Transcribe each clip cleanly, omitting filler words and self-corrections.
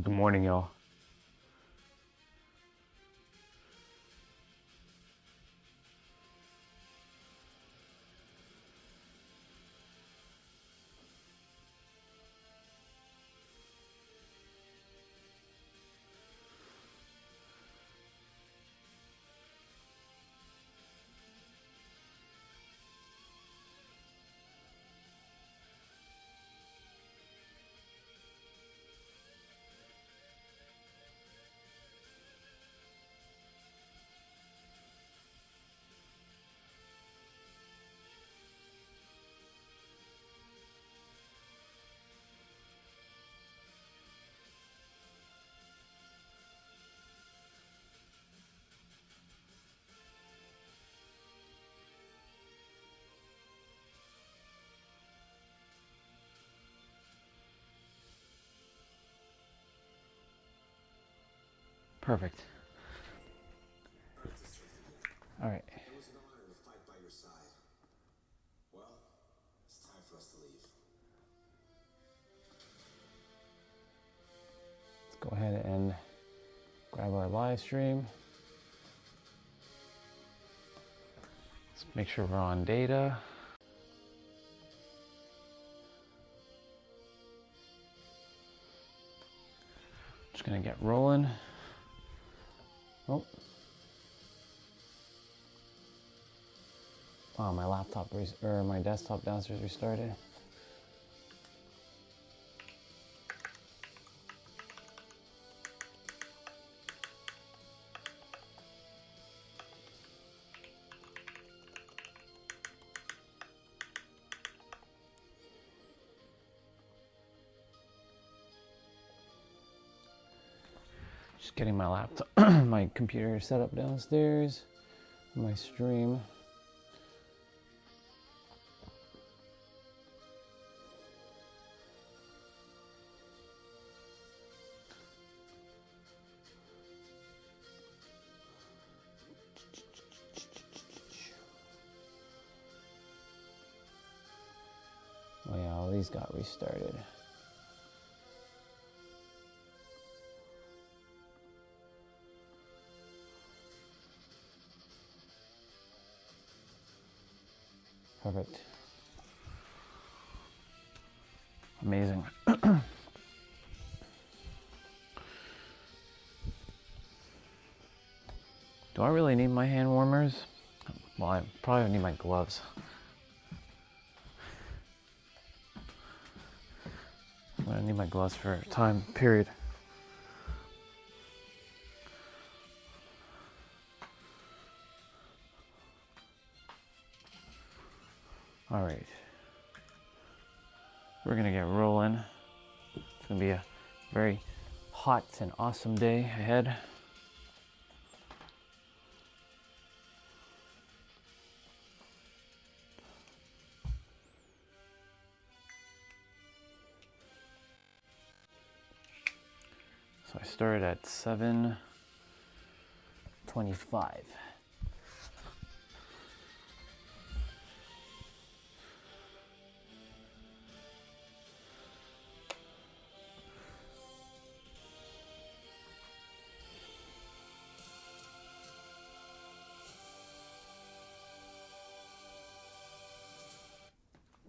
Good morning, y'all. Perfect. All right. It was an honor to fight by your side. Well, it's time for us to leave. Let's go ahead and grab our live stream. Let's make sure we're on data. Just gonna get rolling. Oh. Wow, my laptop or my desktop downstairs restarted. Just getting my laptop, my computer set up downstairs. My stream. Oh yeah, all these got restarted. Perfect. Amazing. Do I really need my hand warmers? Well, I probably need my gloves. I'm gonna need my gloves for a time period. All right. We're gonna get rolling. It's gonna be a very hot and awesome day ahead. So I started at 7:25.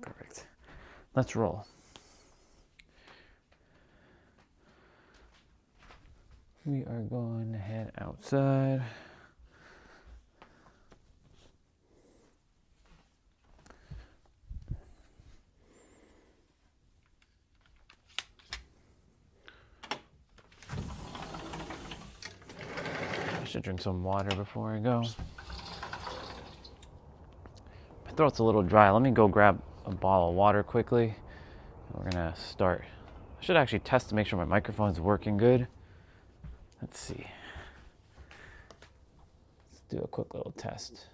Perfect. Let's roll. We are going to head outside. I should drink some water before I go. My throat's a little dry. Let me go grab a bottle of water quickly. We're gonna start. I should actually test to make sure my microphone's working good. Let's see. Let's do a quick little test.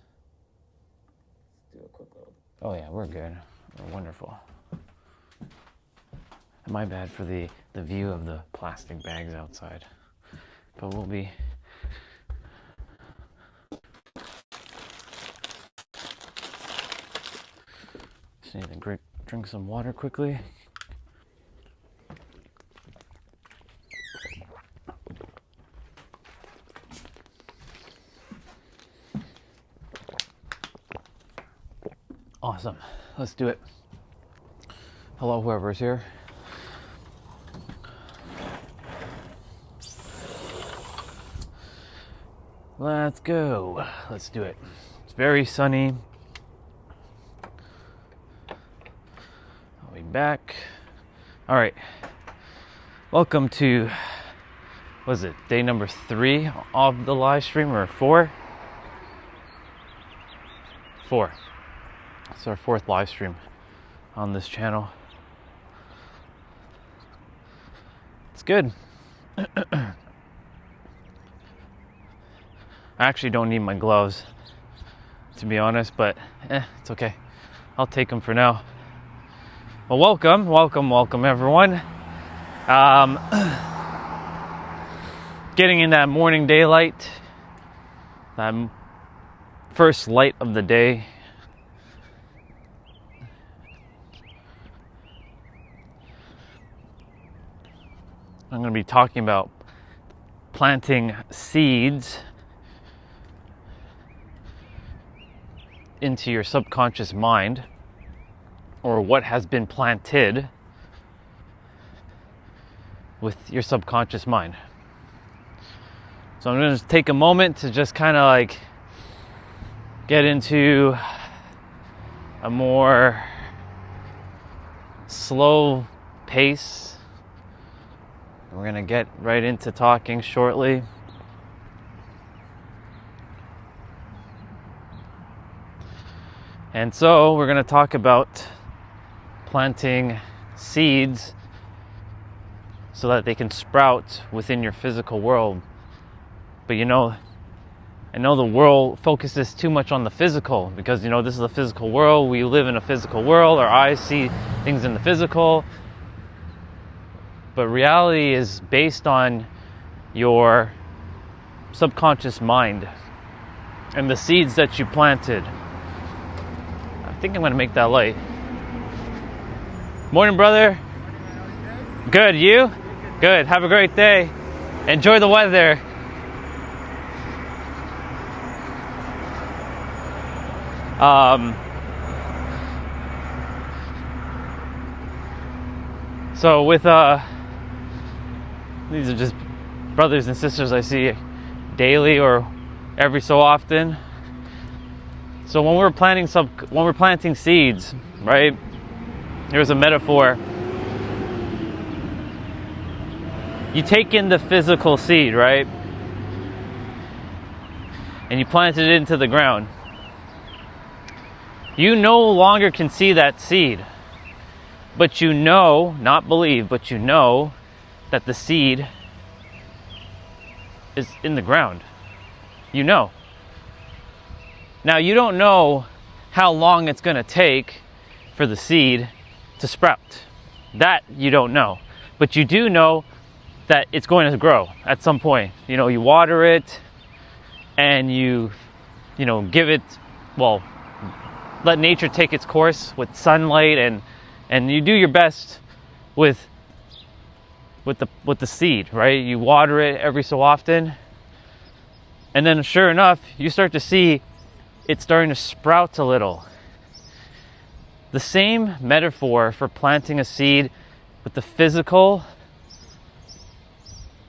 Oh yeah, we're good. We're wonderful. My bad for the view of the plastic bags outside. But we'll be... Just need to drink some water quickly. Awesome. Let's do it. Hello, whoever's here. Let's go. Let's do it. It's very sunny. I'll be back. All right. Welcome to, was it day number 3 of the live stream, or 4? 4. It's our 4th live stream on this channel. It's good. I actually don't need my gloves, to be honest, but it's okay. I'll take them for now. Well, welcome everyone. Getting in that morning daylight, that first light of the day. I'm going to be talking about planting seeds into your subconscious mind, or what has been planted with your subconscious mind. So I'm going to take a moment to just kind of like get into a more slow pace. We're going to get right into talking shortly. And so we're going to talk about planting seeds so that they can sprout within your physical world. But I know the world focuses too much on the physical, because this is a physical world. We live in a physical world. Our eyes see things in the physical. But reality is based on your subconscious mind and the seeds that you planted. I think I'm going to make that light. Morning, brother. Good, you? Good. Have a great day. Enjoy the weather. So with these are just brothers and sisters I see daily or every so often. So when we're planting seeds, right? Here's a metaphor. You take in the physical seed, right? And you plant it into the ground. You no longer can see that seed. But not believe, but that the seed is in the ground. Now you don't know how long it's going to take for the seed to sprout. That you don't know. But you do know that it's going to grow at some point. You water it and you give it, let nature take its course with sunlight, and you do your best with the seed, right? You water it every so often. And then sure enough, you start to see it's starting to sprout a little. The same metaphor for planting a seed with the physical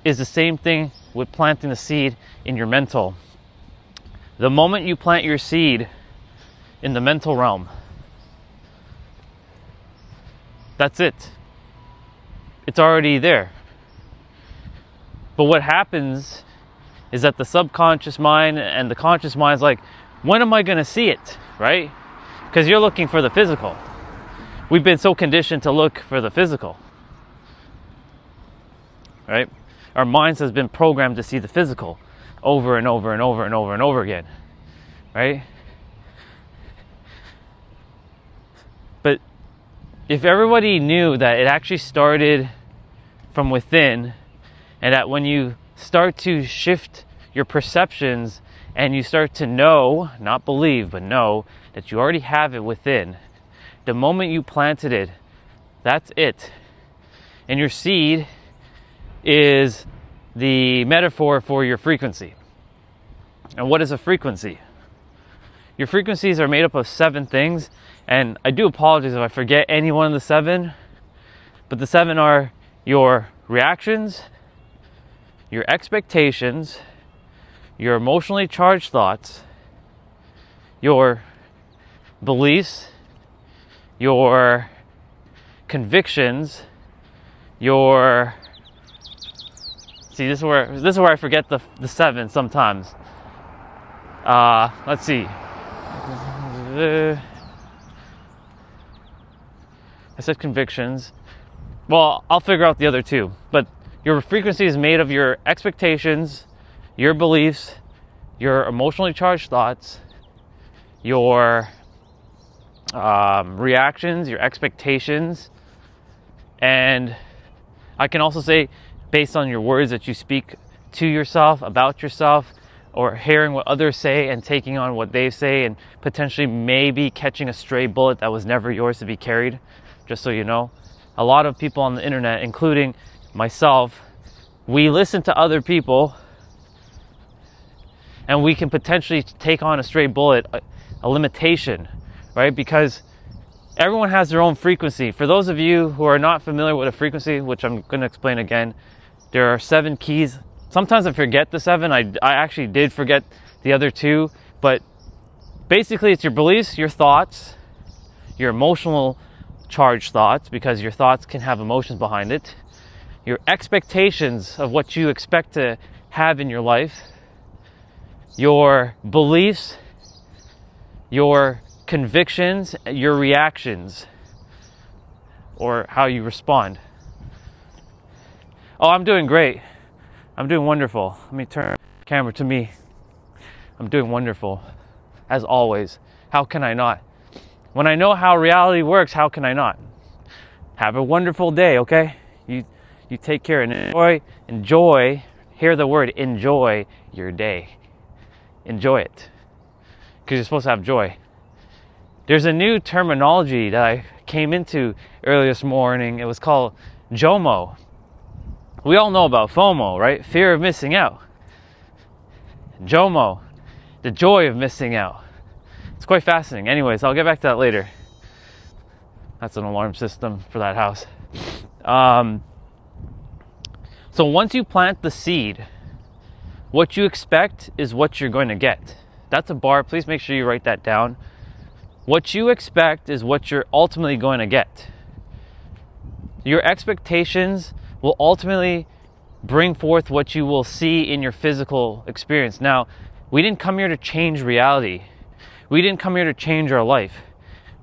is the same thing with planting the seed in your mental. The moment you plant your seed in the mental realm, that's it. It's already there. But what happens is that the subconscious mind and the conscious mind is like, when am I going to see it, right? Because you're looking for the physical. We've been so conditioned to look for the physical, right? Our minds has been programmed to see the physical over and over and over and over and over again, right? But if everybody knew that it actually started from within, and that when you start to shift your perceptions and you start to know, not believe, but know that you already have it within, the moment you planted it, that's it. And your seed is the metaphor for your frequency. And what is a frequency? your frequencies are made up of 7 things, and I do apologize if I forget any one of the 7, but the 7 are your reactions, your expectations, your emotionally charged thoughts, your beliefs, your convictions, your... See, this is where I forget the 7 sometimes. Let's see. I said convictions. Well, I'll figure out the other 2. But your frequency is made of your expectations, your beliefs, your emotionally charged thoughts, your reactions, your expectations, and I can also say based on your words that you speak to yourself, about yourself, or hearing what others say and taking on what they say and potentially maybe catching a stray bullet that was never yours to be carried. Just so you know, a lot of people on the internet, including myself, we listen to other people and we can potentially take on a stray bullet, a limitation, right? Because everyone has their own frequency. For those of you who are not familiar with a frequency, which I'm going to explain again, there are 7 keys. Sometimes I forget the 7. I actually did forget the other 2, but basically it's your beliefs, your thoughts, your emotional charged thoughts, because your thoughts can have emotions behind it, your expectations of what you expect to have in your life, your beliefs, your convictions, your reactions, or how you respond. Oh, I'm doing great. I'm doing wonderful. Let me turn the camera to me. I'm doing wonderful, as always. How can I not? When I know how reality works, how can I not? Have a wonderful day, okay? You take care and enjoy, hear the word enjoy your day. Enjoy it. Because you're supposed to have joy. There's a new terminology that I came into earlier this morning. It was called JOMO. We all know about FOMO, right? Fear of missing out. JOMO, the joy of missing out. It's quite fascinating. Anyways, I'll get back to that later. That's an alarm system for that house. So once you plant the seed, what you expect is what you're going to get. That's a bar. Please make sure you write that down. What you expect is what you're ultimately going to get. Your expectations will ultimately bring forth what you will see in your physical experience. Now, we didn't come here to change reality. We didn't come here to change our life.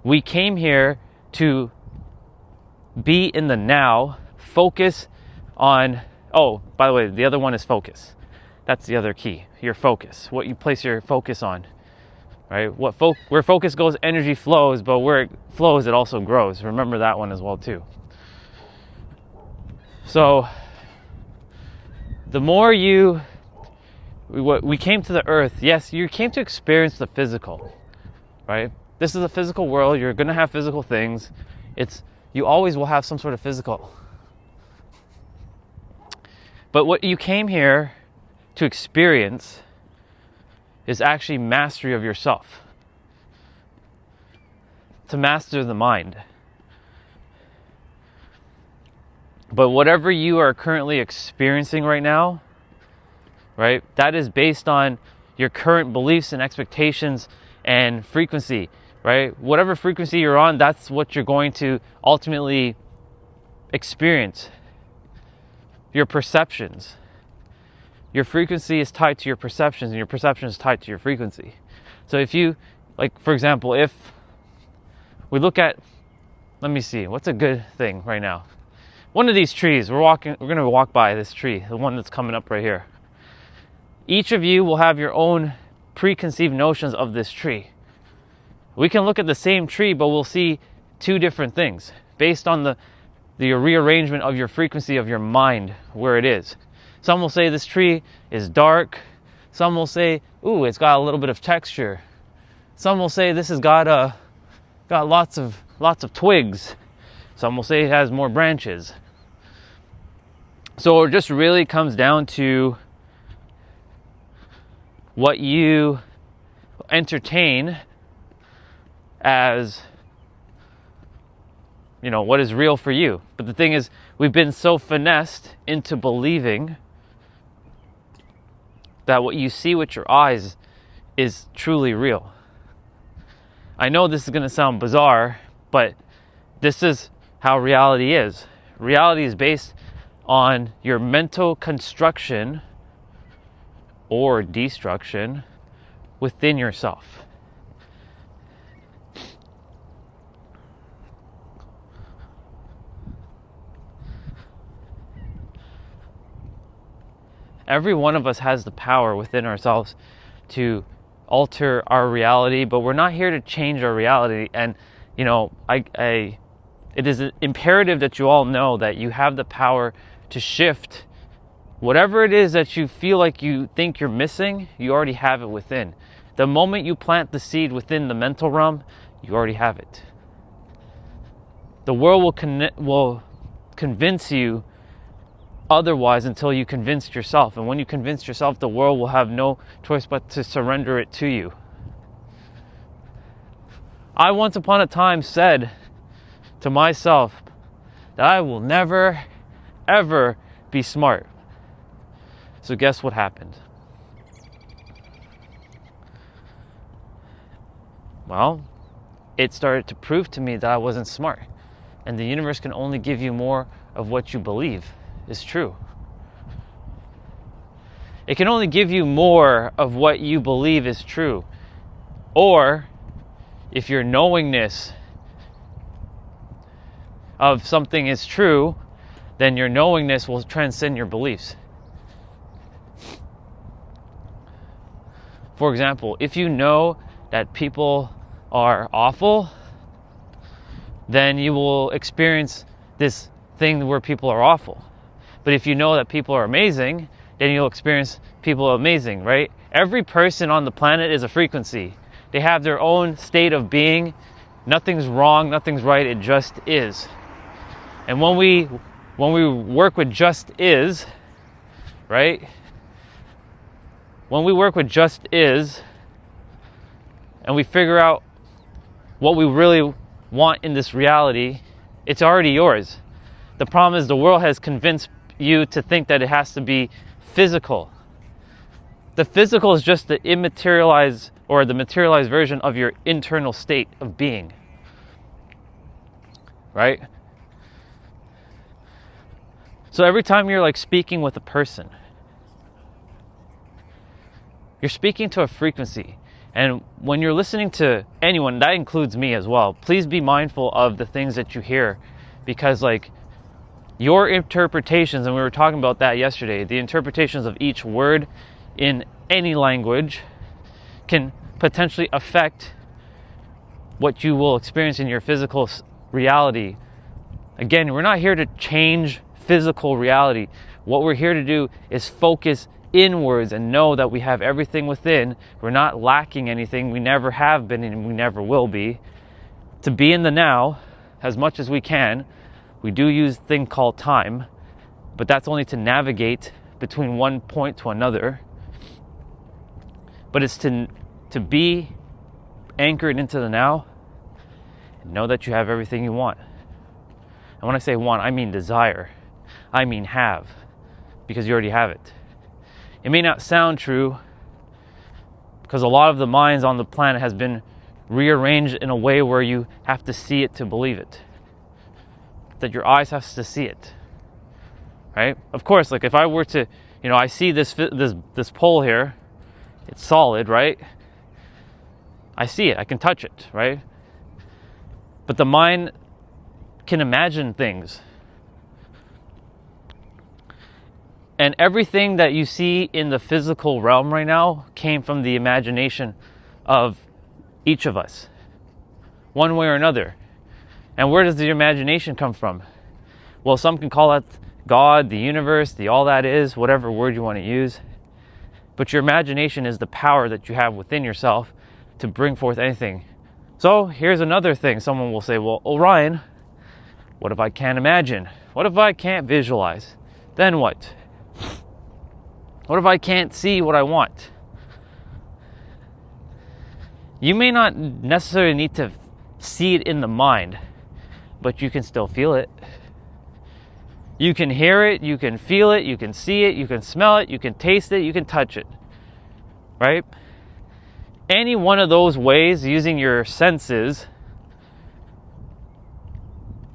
We came here to be in the now, focus on, oh, by the way, the other one is focus. That's the other key, your focus, what you place your focus on, right? Where focus goes, energy flows, but where it flows, it also grows. Remember that one as well too. So, the more we came to the earth, yes, you came to experience the physical, right? This is a physical world. You're going to have physical things. You always will have some sort of physical. But what you came here to experience is actually mastery of yourself. To master the mind. But whatever you are currently experiencing right now, right, that is based on your current beliefs and expectations and frequency, right? Whatever frequency you're on, that's what you're going to ultimately experience. Your perceptions. Your frequency is tied to your perceptions, and your perception is tied to your frequency. So if you, like, for example, if we look at, let me see, what's a good thing right now? One of these trees, we're going to walk by this tree, the one that's coming up right here. Each of you will have your own preconceived notions of this tree. We can look at the same tree, but we'll see 2 different things based on the rearrangement of your frequency of your mind, where it is. Some will say this tree is dark. Some will say, ooh, it's got a little bit of texture. Some will say this has got lots of twigs. Some will say it has more branches. So it just really comes down to what you entertain as, what is real for you. But the thing is, we've been so finessed into believing that what you see with your eyes is truly real. I know this is going to sound bizarre, but this is how reality is. Reality is based on your mental construction or destruction within yourself. Every one of us has the power within ourselves to alter our reality, but we're not here to change our reality. And, it is imperative that you all know that you have the power to shift whatever it is that you feel like you think you're missing. You already have it within. The moment you plant the seed within the mental realm, you already have it. The world will convince you otherwise until you convinced yourself. And when you convince yourself, the world will have no choice but to surrender it to you. I once upon a time said to myself that I will never, ever be smart. So guess what happened? Well, it started to prove to me that I wasn't smart. And the universe can only give you more of what you believe is true. It can only give you more of what you believe is true. Or if your knowingness of something is true, then your knowingness will transcend your beliefs. For example, if you know that people are awful, then you will experience this thing where people are awful. But if you know that people are amazing, then you'll experience people amazing, right? Every person on the planet is a frequency. They have their own state of being. Nothing's wrong, nothing's right, it just is. And when we work with just is, right? When we work with just is, and we figure out what we really want in this reality, it's already yours. The problem is the world has convinced you to think that it has to be physical. The physical is just the immaterialized or the materialized version of your internal state of being. Right? So every time you're speaking with a person, you're speaking to a frequency. And when you're listening to anyone, that includes me as well, please be mindful of the things that you hear, because your interpretations, and we were talking about that yesterday, the interpretations of each word in any language can potentially affect what you will experience in your physical reality. Again, we're not here to change physical reality. What we're here to do is focus inwards and know that we have everything within. We're not lacking anything. We never have been and we never will be. To be in the now as much as we can. We do use a thing called time, but that's only to navigate between one point to another. But it's to be anchored into the now and know that you have everything you want. And when I say want, I mean desire. I mean have, because you already have it. It may not sound true because a lot of the minds on the planet has been rearranged in a way where you have to see it to believe it. That your eyes have to see it, right? Of course, if I were to, I see this pole here, it's solid, right? I see it, I can touch it, right? But the mind can imagine things. And everything that you see in the physical realm right now came from the imagination of each of us, one way or another. And where does the imagination come from? Well, some can call it God, the universe, the all that is, whatever word you want to use. But your imagination is the power that you have within yourself to bring forth anything. So here's another thing. Someone will say, well, Orion, what if I can't imagine? What if I can't visualize? Then what? What if I can't see what I want? You may not necessarily need to see it in the mind, but you can still feel it. You can hear it, you can feel it, you can see it, you can smell it, you can taste it, you can touch it, right? Any one of those ways, using your senses,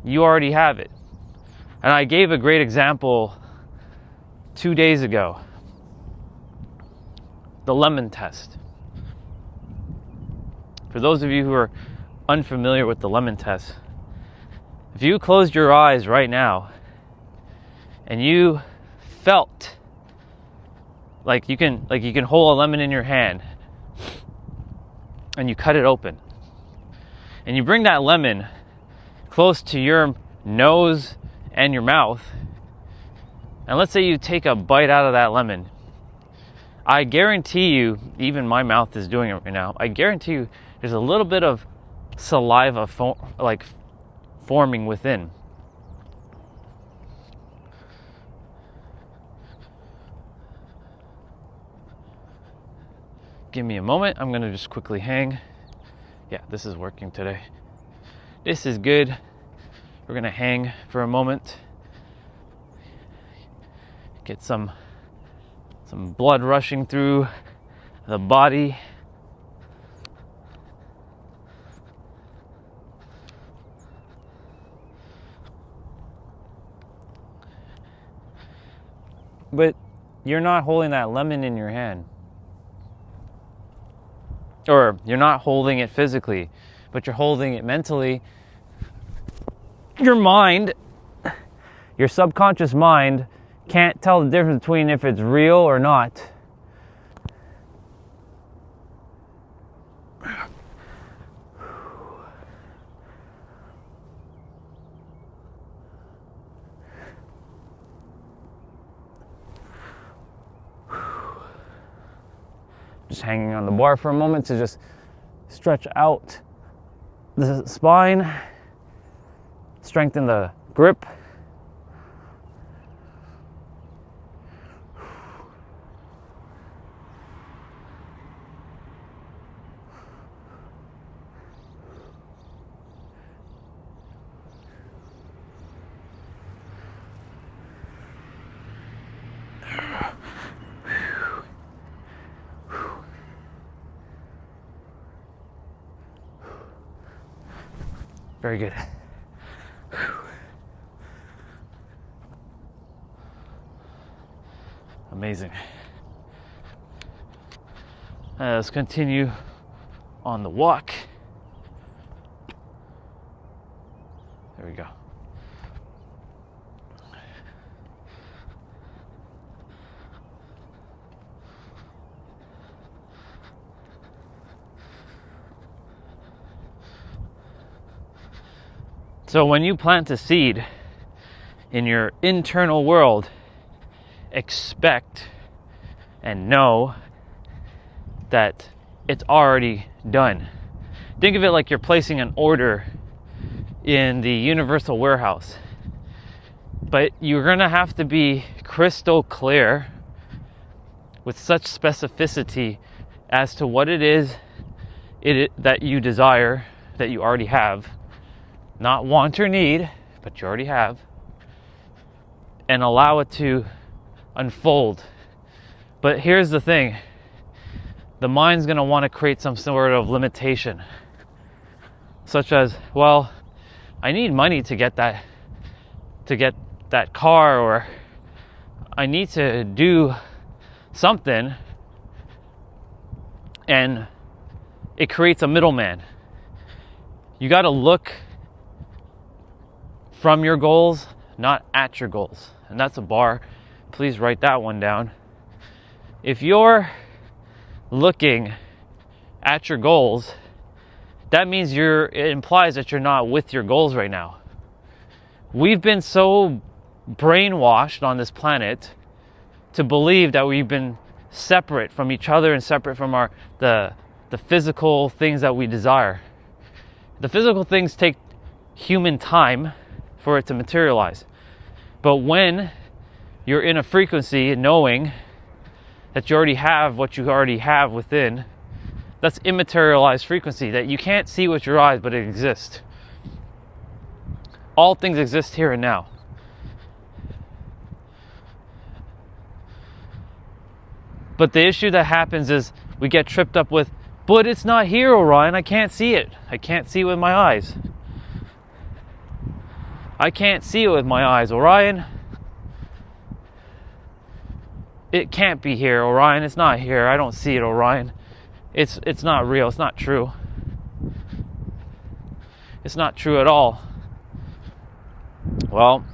you already have it. And I gave a great example 2 days ago. The lemon test. For those of you who are unfamiliar with the lemon test, if you closed your eyes right now and you felt like you can hold a lemon in your hand and you cut it open and you bring that lemon close to your nose and your mouth, and let's say you take a bite out of that lemon, I guarantee you, even my mouth is doing it right now, I guarantee you there's a little bit of saliva forming within. Give me a moment. I'm going to just quickly hang. Yeah, this is working today. This is good. We're going to hang for a moment. Get some blood rushing through the body. But you're not holding that lemon in your hand. Or you're not holding it physically, but you're holding it mentally. Your mind, your subconscious mind, can't tell the difference between if it's real or not. Just hanging on the bar for a moment to just stretch out the spine, strengthen the grip. Very good. Amazing. Let's continue on the walk. There we go. So when you plant a seed in your internal world, expect and know that it's already done. Think of it like you're placing an order in the universal warehouse. But you're going to have to be crystal clear with such specificity as to what it is that you desire, that you already have. Not want or need, but you already have. And allow it to unfold. But here's the thing. The mind's going to want to create some sort of limitation. Such as, well, I need money to get that car, or I need to do something. And it creates a middleman. You got to look from your goals, not at your goals. And that's a bar. Please write that one down. If you're looking at your goals, that means it implies that you're not with your goals right now. We've been so brainwashed on this planet to believe that we've been separate from each other and separate from the physical things that we desire. The physical things take human time for it to materialize. But when you're in a frequency knowing that you already have what you already have within, That's immaterialized frequency that you can't see with your eyes, but it exists. All things exist here and now. But the issue that happens is we get tripped up with, but it's not here, Orion. I can't see it. I can't see it with my eyes. I can't see it with my eyes, Orion. It can't be here, Orion. It's not here. I don't see it, Orion. It's not real. It's not true. It's not true at all. Well,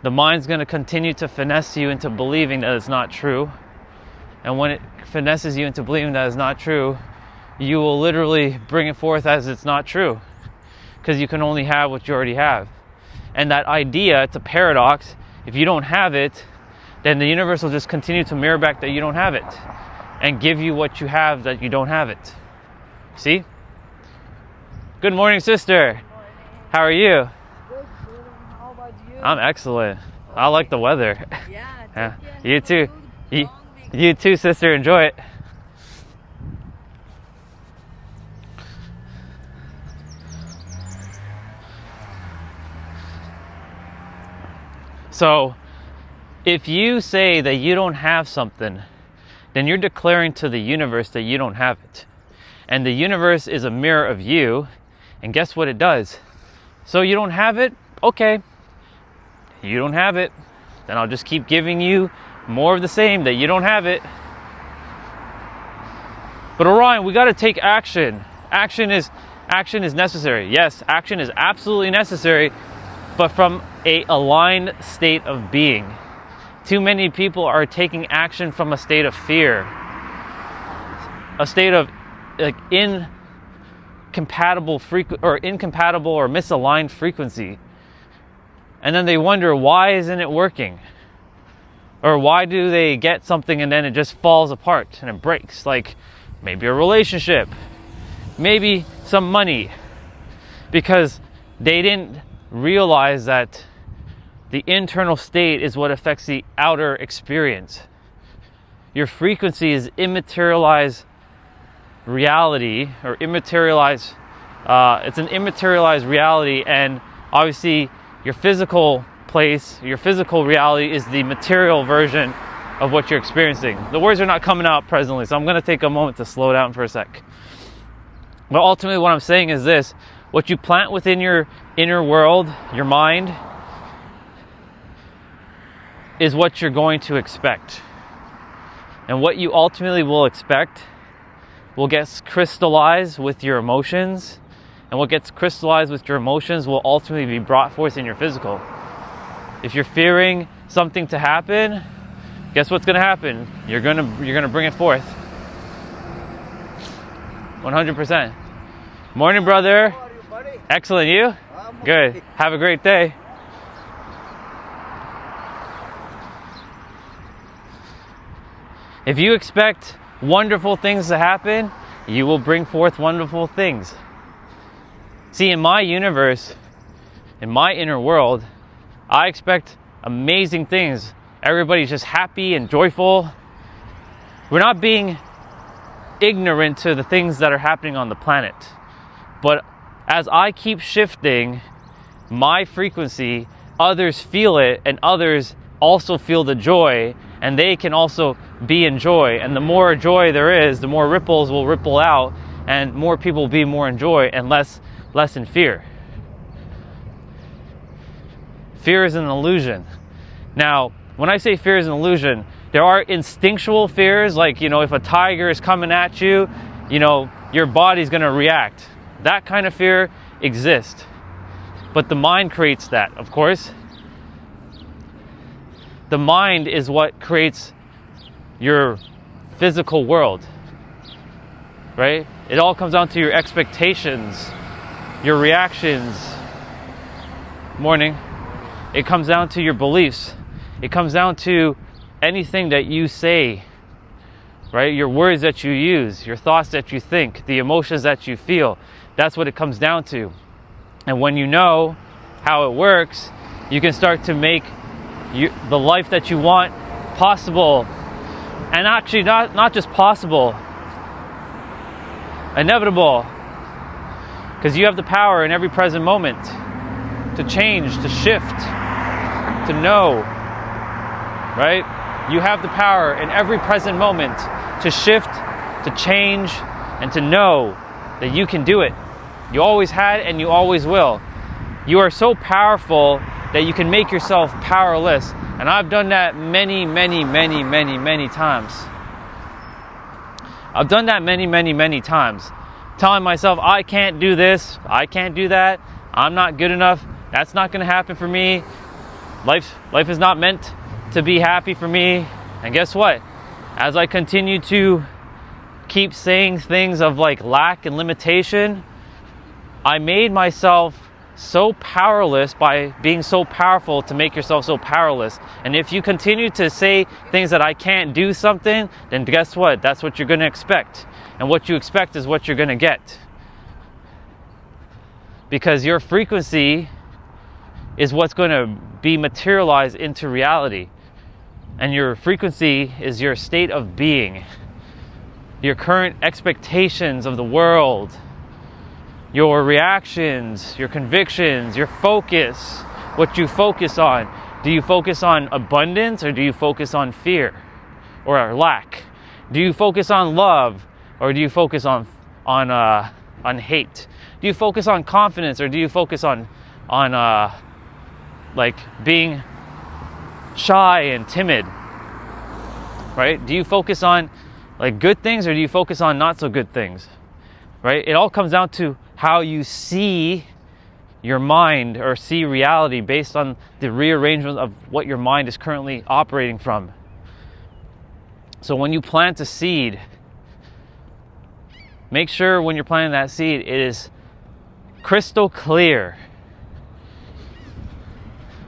the mind's going to continue to finesse you into believing that it's not true. And when it finesses you into believing that it's not true, you will literally bring it forth as it's not true. Because you can only have what you already have. And that idea, it's a paradox. If you don't have it, then the universe will just continue to mirror back that you don't have it. And give you what you have that you don't have it. See? Good morning, sister. Good morning. How are you? Good. How about you? I'm excellent. I like the weather. Yeah. Yeah. Take care. You Have a too. good, You, long week. you too, sister. Enjoy it. So, if you say that you don't have something, then you're declaring to the universe that you don't have it. And the universe is a mirror of you, and guess what it does? So you don't have it? Okay. You don't have it. Then I'll just keep giving you more of the same, that you don't have it. But Orion, we got to take action. Action is necessary. Yes, action is absolutely necessary, but from a aligned state of being. Too many people are taking action from a state of fear, a state of like incompatible or misaligned frequency, and then they wonder, why isn't it working? Or why do they get something and then it just falls apart and it breaks? Like maybe a relationship, maybe some money, because they didn't realize that the internal state is what affects the outer experience. Your frequency is immaterialized reality, or immaterialized, it's an immaterialized reality, and obviously your physical place, your physical reality is the material version of what you're experiencing. The words are not coming out presently, so I'm going to take a moment to slow down for a sec. But ultimately what I'm saying is this: what you plant within your inner world, your mind, is what you're going to expect. And what you ultimately will expect will get crystallized with your emotions, and what gets crystallized with your emotions will ultimately be brought forth in your physical. If you're fearing something to happen, guess what's going to happen? You're going to bring it forth. 100%. Morning, brother. How are you, buddy? Excellent. You? I'm Good. okay. Have a great day. If you expect wonderful things to happen, you will bring forth wonderful things. See, in my universe, in my inner world, I expect amazing things. Everybody's just happy and joyful. We're not being ignorant to the things that are happening on the planet. But as I keep shifting my frequency, others feel it, and others also feel the joy, and they can also be in joy. And the more joy there is, the more ripples will ripple out, and more people will be more in joy and less in fear. Fear is an illusion. Now, when I say fear is an illusion, there are instinctual fears, like, if a tiger is coming at you, your body's going to react. That kind of fear exists. But the mind creates that, of course. The mind is what creates your physical world, right? It all comes down to your expectations, your reactions. Morning. It comes down to your beliefs. It comes down to anything that you say, right? Your words that you use, your thoughts that you think, the emotions that you feel. That's what it comes down to. And when you know how it works, you can start to make the life that you want possible. And actually not just possible, inevitable. Because you have the power in every present moment to change, to shift, to know, right? You have the power in every present moment to shift, to change, and to know that you can do it. You always had and you always will. You are so powerful that you can make yourself powerless. And I've done that many times. I've done that many times. Telling myself, I can't do this, I can't do that, I'm not good enough, that's not going to happen for me. Life is not meant to be happy for me. And guess what? As I continue to keep saying things of like lack and limitation, I made myself so powerless by being so powerful to make yourself so powerless. And if you continue to say things that I can't do something, then guess what? That's what you're going to expect. And what you expect is what you're going to get. Because your frequency is what's going to be materialized into reality. And your frequency is your state of being, your current expectations of the world, your reactions, your convictions, your focus, what you focus on. Do you focus on abundance or do you focus on fear or lack? Do you focus on love or do you focus on hate? Do you focus on confidence or do you focus on like being shy and timid? Right? Do you focus on like good things or do you focus on not so good things? Right? It all comes down to how you see your mind or see reality based on the rearrangement of what your mind is currently operating from. So when you plant a seed, make sure when you're planting that seed, it is crystal clear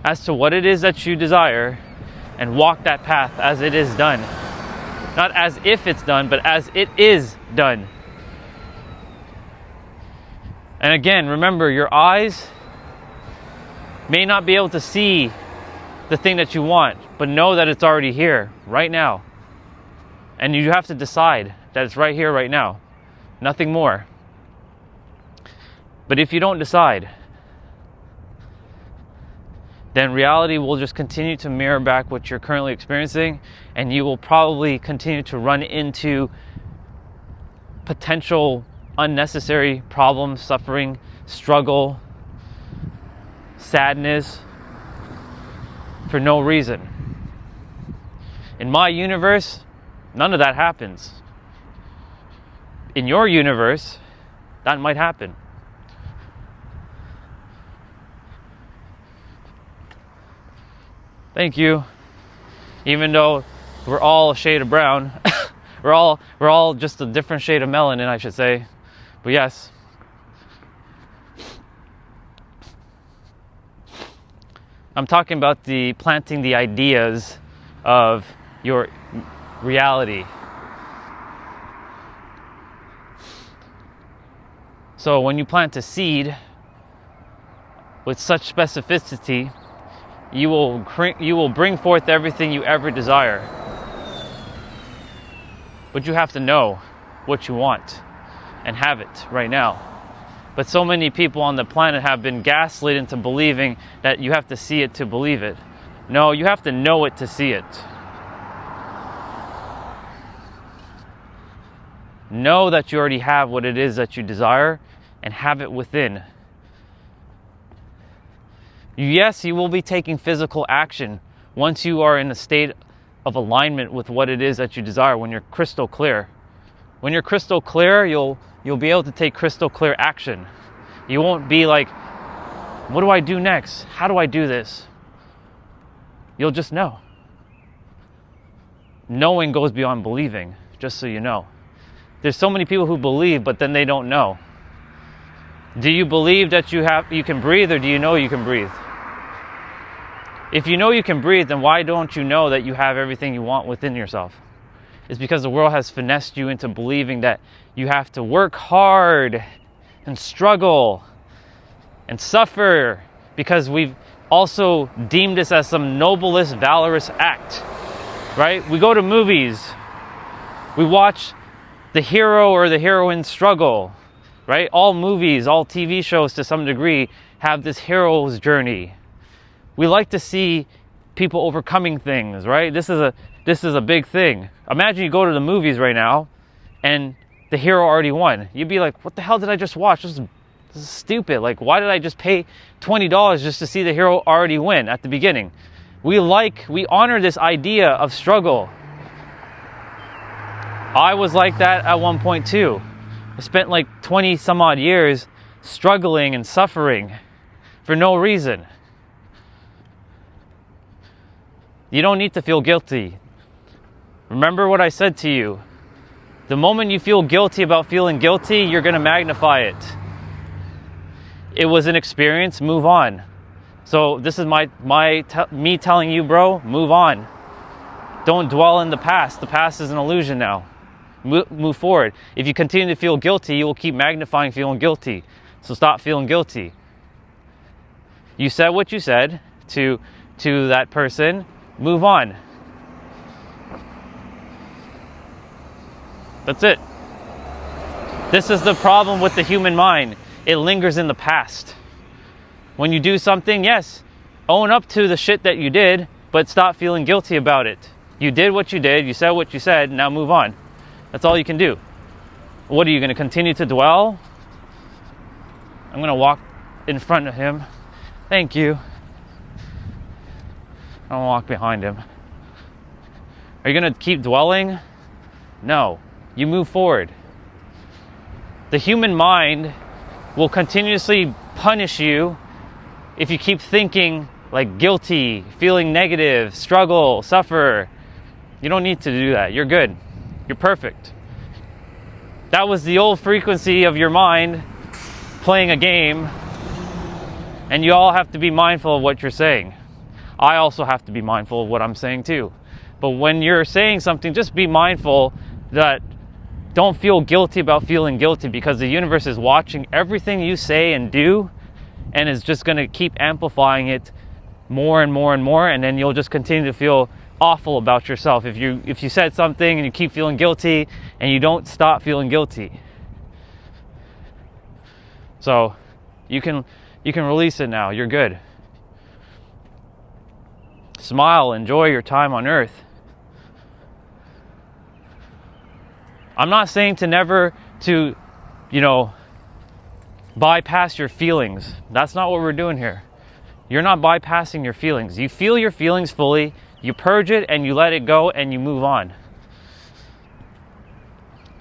as to what it is that you desire and walk that path as it is done. Not as if it's done, but as it is done. And again, remember, your eyes may not be able to see the thing that you want, but know that it's already here, right now. And you have to decide that it's right here, right now. Nothing more. But if you don't decide, then reality will just continue to mirror back what you're currently experiencing, and you will probably continue to run into potential unnecessary problems, suffering, struggle, sadness for no reason. In my universe, none of that happens. In your universe, that might happen. Thank you. Even though we're all a shade of brown, we're all just a different shade of melanin, I should say. But yes. I'm talking about planting the ideas of your reality. So when you plant a seed with such specificity, you will bring forth everything you ever desire. But you have to know what you want and have it right now. But so many people on the planet have been gaslit into believing that you have to see it to believe it. No, you have to know it to see it. Know that you already have what it is that you desire and have it within. Yes, you will be taking physical action once you are in a state of alignment with what it is that you desire, when you're crystal clear. When you're crystal clear, you'll be able to take crystal clear action. You won't be like, what do I do next? How do I do this? You'll just know. Knowing goes beyond believing, just so you know. There's so many people who believe, but then they don't know. Do you believe that you can breathe, or do you know you can breathe? If you know you can breathe, then why don't you know that you have everything you want within yourself? It's because the world has finessed you into believing that you have to work hard and struggle and suffer, because we've also deemed this as some noblest, valorous act, right? We go to movies, we watch the hero or the heroine struggle, right? All movies, all TV shows to some degree have this hero's journey. We like to see people overcoming things, right? This is a big thing. Imagine you go to the movies right now and the hero already won. You'd be like, what the hell did I just watch? This is stupid. Like, why did I just pay $20 just to see the hero already win at the beginning? We honor this idea of struggle. I was like that at one point too. I spent like 20 some odd years struggling and suffering for no reason. You don't need to feel guilty. Remember what I said to you. The moment you feel guilty about feeling guilty, you're going to magnify it. It was an experience, move on. So this is me telling you, bro, move on. Don't dwell in the past. The past is an illusion now. Move forward. If you continue to feel guilty, you will keep magnifying feeling guilty. So stop feeling guilty. You said what you said to that person. Move on. That's it. This is the problem with the human mind. It lingers in the past. When you do something, yes, own up to the shit that you did, but stop feeling guilty about it. You did what you did, you said what you said, now move on. That's all you can do. What are you going to continue to dwell? I'm going to walk in front of him. Thank you. I'll walk behind him. Are you going to keep dwelling? No. You move forward. The human mind will continuously punish you if you keep thinking like guilty, feeling negative, struggle, suffer. You don't need to do that. You're good. You're perfect. That was the old frequency of your mind playing a game, and you all have to be mindful of what you're saying. I also have to be mindful of what I'm saying too. But when you're saying something, just be mindful that don't feel guilty about feeling guilty, because the universe is watching everything you say and do and is just going to keep amplifying it more and more and more, and then you'll just continue to feel awful about yourself if you said something and you keep feeling guilty and you don't stop feeling guilty. So you can release it now. You're good. Smile, enjoy your time on earth. I'm not saying to never bypass your feelings. That's not what we're doing here. You're not bypassing your feelings. You feel your feelings fully, you purge it and you let it go and you move on.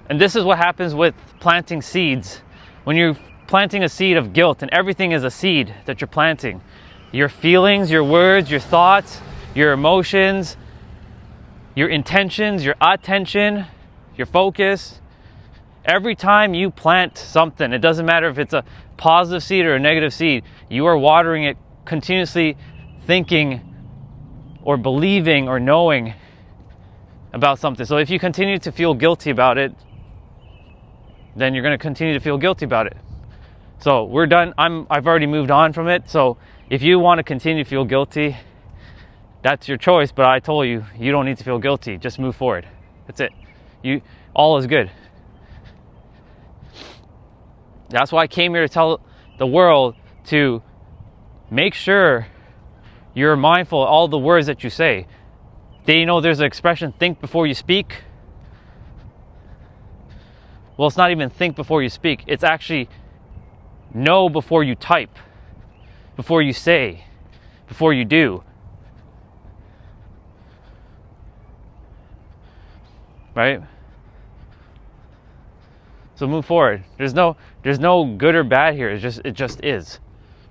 And this is what happens with planting seeds. When you're planting a seed of guilt, and everything is a seed that you're planting. Your feelings, your words, your thoughts, your emotions, your intentions, your attention, your focus. Every time you plant something, it doesn't matter if it's a positive seed or a negative seed, you are watering it continuously, thinking or believing or knowing about something. So if you continue to feel guilty about it, then you're going to continue to feel guilty about it. So we're done. I've already moved on from it. So if you want to continue to feel guilty, that's your choice. But I told you, you don't need to feel guilty. Just move forward. That's it. All is good. That's why I came here to tell the world to make sure you're mindful of all the words that you say. There's an expression, think before you speak. Well, it's not even think before you speak. It's actually know before you type, before you say, before you do. Right? So move forward. There's no good or bad here. It just is.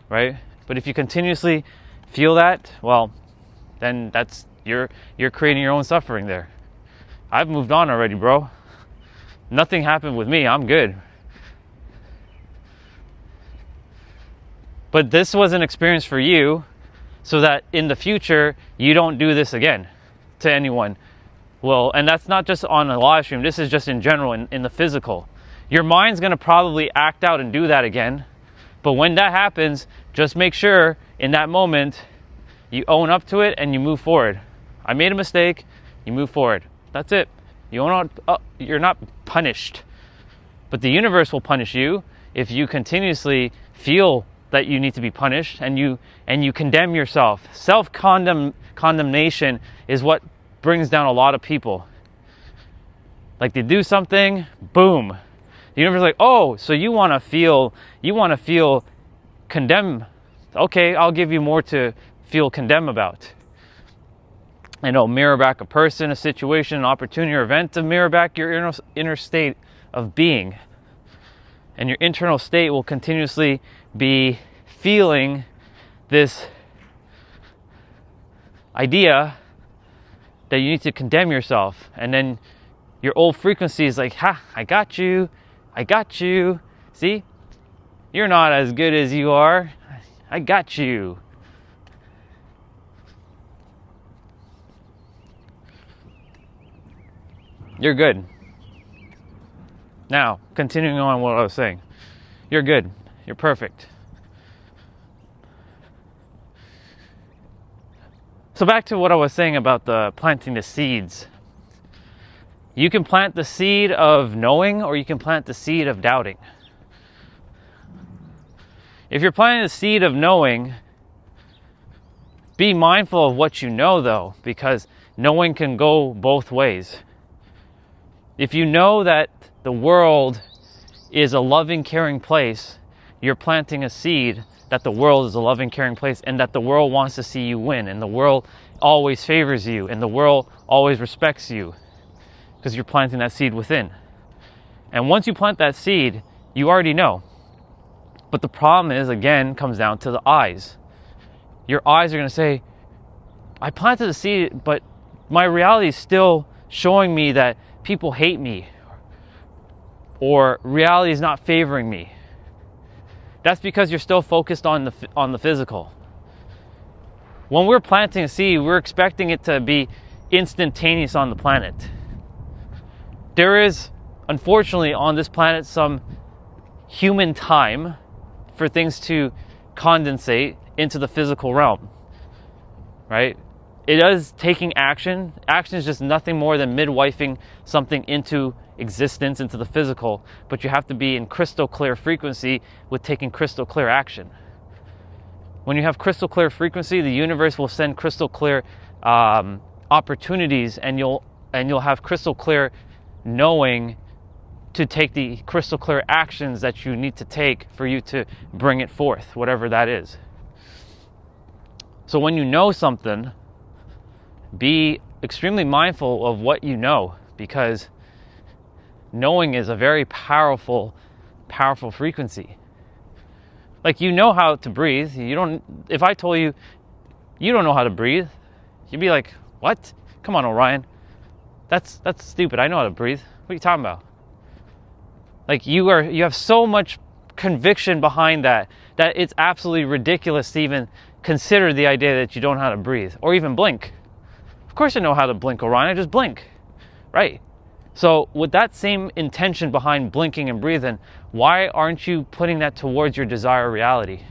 Right? But if you continuously feel that, well, then you're creating your own suffering there. I've moved on already, bro. Nothing happened with me. I'm good. But this was an experience for you so that in the future, you don't do this again to anyone. Well, and that's not just on a live stream. This is just in general, in the physical. Your mind's going to probably act out and do that again. But when that happens, just make sure in that moment, you own up to it and you move forward. I made a mistake. You move forward. That's it. You're not punished. But the universe will punish you if you continuously feel that you need to be punished and you condemn yourself. Condemnation is what brings down a lot of people. Like they do something, boom. The universe is like, oh, so you want to feel condemned. Okay, I'll give you more to feel condemned about. And it'll mirror back a person, a situation, an opportunity, or event to mirror back your inner state of being. And your internal state will continuously be feeling this idea that you need to condemn yourself. And then your old frequency is like, ha, I got you. See? You're not as good as you are. I got you. You're good. Now, continuing on what I was saying. You're good. You're perfect. So back to what I was saying about the planting the seeds. You can plant the seed of knowing, or you can plant the seed of doubting. If you're planting the seed of knowing, be mindful of what you know though, because knowing can go both ways. If you know that the world is a loving, caring place, you're planting a seed that the world is a loving, caring place, and that the world wants to see you win, and the world always favors you, and the world always respects you, because you're planting that seed within. And once you plant that seed, you already know. But the problem is, again, comes down to the eyes. Your eyes are going to say, I planted the seed, but my reality is still showing me that people hate me, or reality is not favoring me. That's because you're still focused on the physical. When we're planting a seed, we're expecting it to be instantaneous on the planet. There is, unfortunately, on this planet some human time for things to condensate into the physical realm, right? It is taking action. Action is just nothing more than midwifing something into existence, into the physical, but you have to be in crystal clear frequency with taking crystal clear action. When you have crystal clear frequency, the universe will send crystal clear opportunities, and you'll have crystal clear knowing to take the crystal clear actions that you need to take for you to bring it forth, whatever that is. So when you know something, be extremely mindful of what you know, because knowing is a very powerful frequency. Like, you know how to breathe. If I told you you don't know how to breathe, you'd be like, what? Come on, Orion. That's stupid. I know how to breathe. What are you talking about? Like, you have so much conviction behind that it's absolutely ridiculous to even consider the idea that you don't know how to breathe or even blink. Of course I know how to blink, Orion. I just blink, right? So with that same intention behind blinking and breathing, why aren't you putting that towards your desired reality?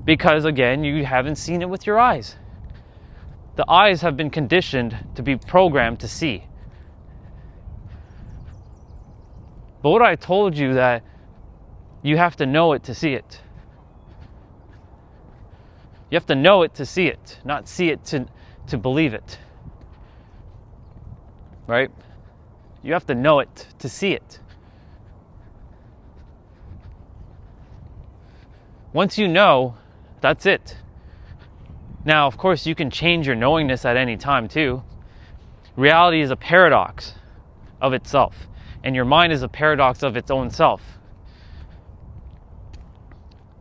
Because, again, you haven't seen it with your eyes. The eyes have been conditioned to be programmed to see. But what I told you, that you have to know it to see it. You have to know it to see it, not see it to believe it. Right? You have to know it to see it. Once you know, that's it. Now, of course, you can change your knowingness at any time too. Reality is a paradox of itself, and your mind is a paradox of its own self.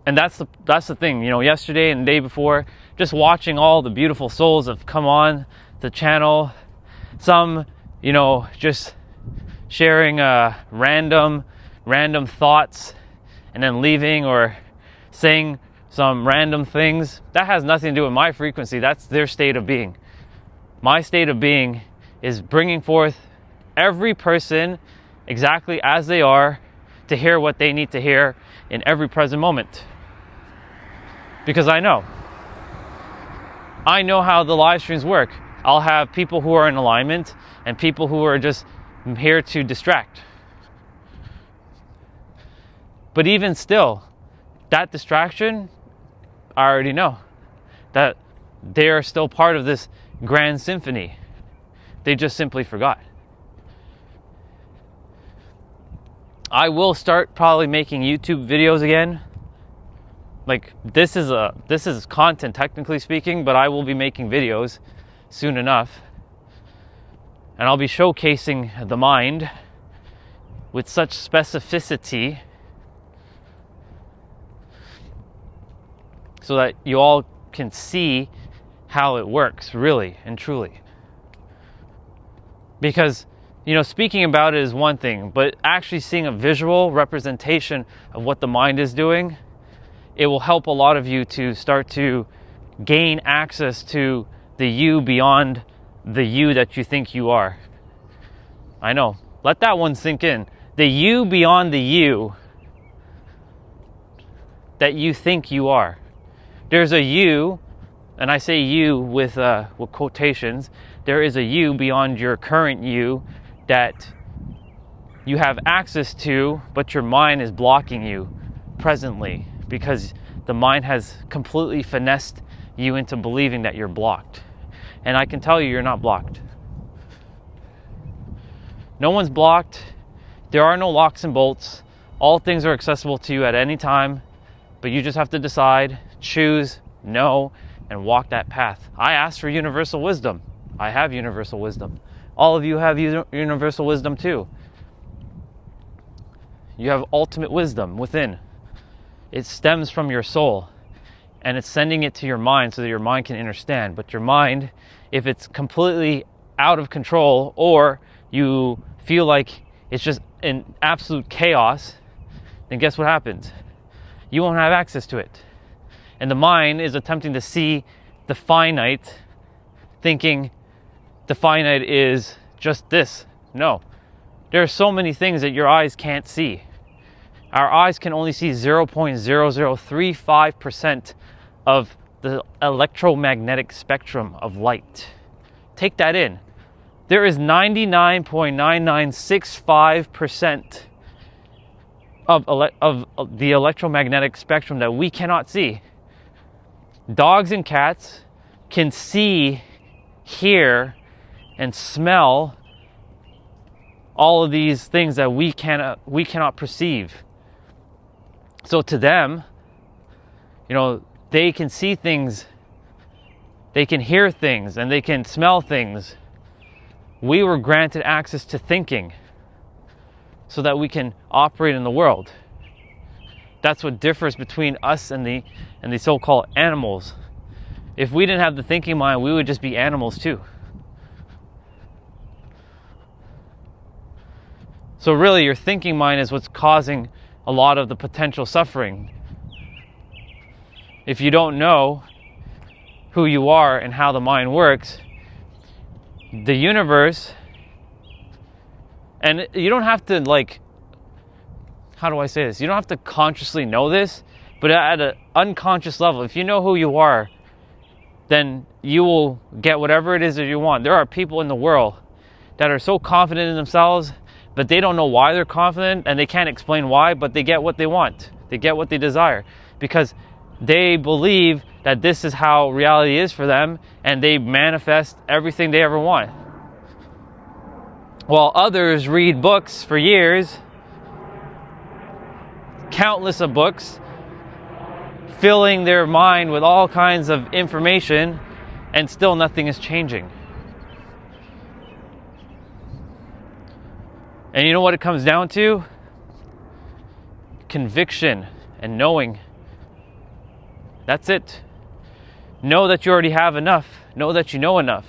And that's the thing, yesterday and the day before, just watching all the beautiful souls have come on the channel. Some, just sharing random thoughts and then leaving, or saying some random things. That has nothing to do with my frequency. That's their state of being. My state of being is bringing forth every person exactly as they are to hear what they need to hear in every present moment. Because I know how the live streams work. I'll have people who are in alignment and people who are just here to distract. But even still, that distraction, I already know that they are still part of this grand symphony. They just simply forgot. I will start probably making YouTube videos again. Like this is content technically speaking, but I will be making videos soon enough. And I'll be showcasing the mind with such specificity so that you all can see how it works really and truly. Because, you know, speaking about it is one thing, but actually seeing a visual representation of what the mind is doing, it will help a lot of you to start to gain access to the you beyond the you that you think you are. I know. Let that one sink in. The you beyond the you that you think you are. There's a you, and I say you with quotations. There is a you beyond your current you that you have access to, but your mind is blocking you presently because the mind has completely finessed you into believing that you're blocked. And I can tell you, you're not blocked. No one's blocked. There are no locks and bolts. All things are accessible to you at any time, but you just have to decide, choose, know, and walk that path. I asked for universal wisdom. I have universal wisdom. All of you have universal wisdom too. You have ultimate wisdom within. It stems from your soul, and it's sending it to your mind so that your mind can understand. But your mind, if it's completely out of control, or you feel like it's just in absolute chaos, then guess what happens? You won't have access to it. And the mind is attempting to see the finite, thinking the finite is just this. No. There are so many things that your eyes can't see. Our eyes can only see 0.0035% of the electromagnetic spectrum of light. Take that in. There is 99.9965% of the electromagnetic spectrum that we cannot see. Dogs and cats can see, hear, and smell all of these things that we cannot perceive. So to them, you know, they can see things, they can hear things, and they can smell things. We were granted access to thinking so that we can operate in the world. That's what differs between us and the so-called animals. If we didn't have the thinking mind, we would just be animals too. So really, your thinking mind is what's causing a lot of the potential suffering. If you don't know who you are and how the mind works, the universe, and you don't have to, like, how do I say this? You don't have to consciously know this, but at an unconscious level, if you know who you are, then you will get whatever it is that you want. There are people in the world that are so confident in themselves, but they don't know why they're confident, and they can't explain why, but they get what they want. They get what they desire because they believe that this is how reality is for them, and they manifest everything they ever want. While others read books for years, countless of books, filling their mind with all kinds of information, and still nothing is changing. And you know what it comes down to? Conviction and knowing. That's it. Know that you already have enough. Know that you know enough.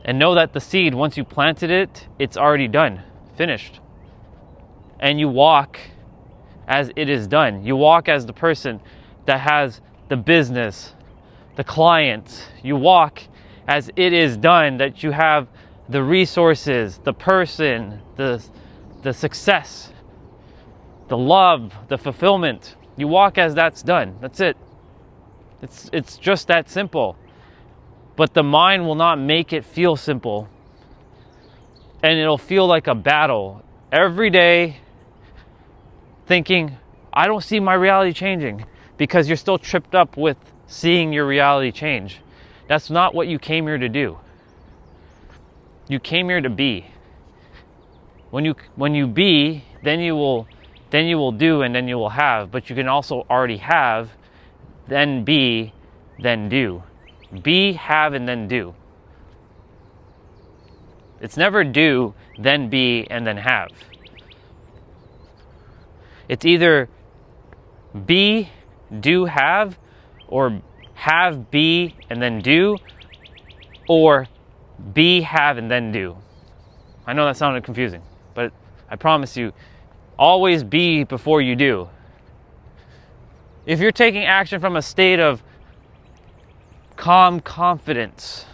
And know that the seed, once you planted it, it's already done. Finished. And you walk as it is done. You walk as the person that has the business, the client. You walk as it is done, that you have the resources, the person, the success, the love, the fulfillment. You walk as that's done. That's it. It's just that simple. But the mind will not make it feel simple. And it'll feel like a battle every day, thinking, I don't see my reality changing, because you're still tripped up with seeing your reality change. That's not what you came here to do. You came here to be. When you be, then you will do, and then you will have. But you can also already have, then be, then do. Be, have, and then do. It's never do, then be, and then have. It's either be, do, have, or have, be, and then do, or be, have, and then do. I know that sounded confusing, but I promise you, always be before you do. If you're taking action from a state of calm confidence,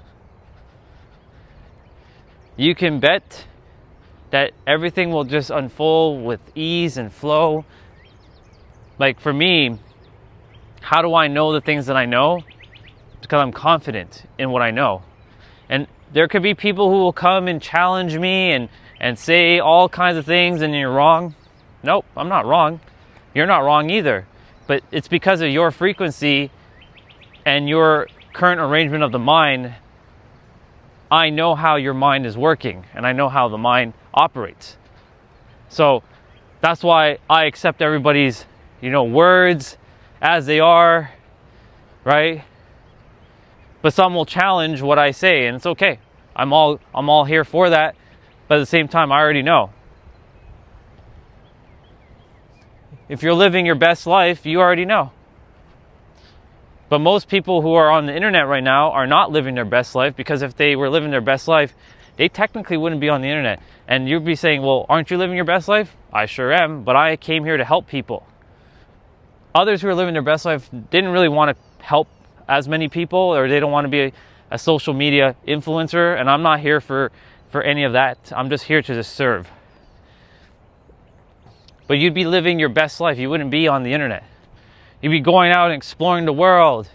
you can bet that everything will just unfold with ease and flow. Like for me, how do I know the things that I know? Because I'm confident in what I know. And there could be people who will come and challenge me and say all kinds of things, and you're wrong. Nope, I'm not wrong. You're not wrong either. But it's because of your frequency and your current arrangement of the mind. I know how your mind is working, and I know how the mind operates. So that's why I accept everybody's, words as they are, right? But some will challenge what I say, and it's okay. I'm all here for that. But at the same time, I already know. If you're living your best life, you already know. But most people who are on the internet right now are not living their best life, because if they were living their best life, they technically wouldn't be on the internet. And you'd be saying, well, aren't you living your best life? I sure am, but I came here to help people. Others who are living their best life didn't really want to help as many people, or they don't want to be a social media influencer, and I'm not here for any of that. I'm just here to just serve. But you'd be living your best life. You wouldn't be on the internet. You'd be going out and exploring the world.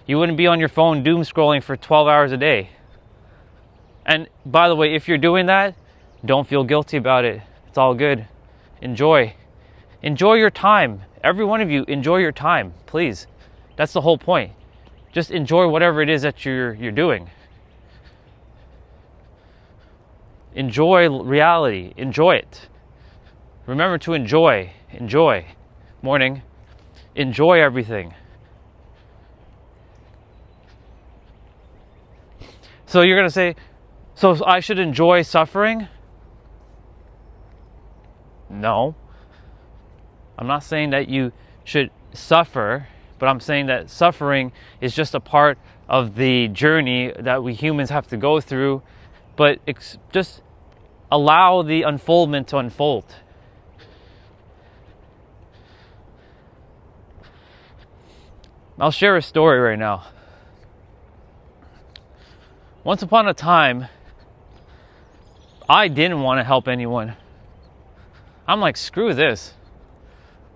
You wouldn't be on your phone doom scrolling for 12 hours a day. And by the way, if you're doing that, don't feel guilty about it. It's all good. Enjoy. Enjoy your time. Every one of you, enjoy your time, please. That's the whole point. Just enjoy whatever it is that you're doing. Enjoy reality. Enjoy it. Remember to enjoy. Enjoy. Morning. Enjoy everything. So you're going to say, so I should enjoy suffering? No. I'm not saying that you should suffer, but I'm saying that suffering is just a part of the journey that we humans have to go through. But just allow the unfoldment to unfold. I'll share a story right now. Once upon a time, I didn't want to help anyone. I'm like, screw this.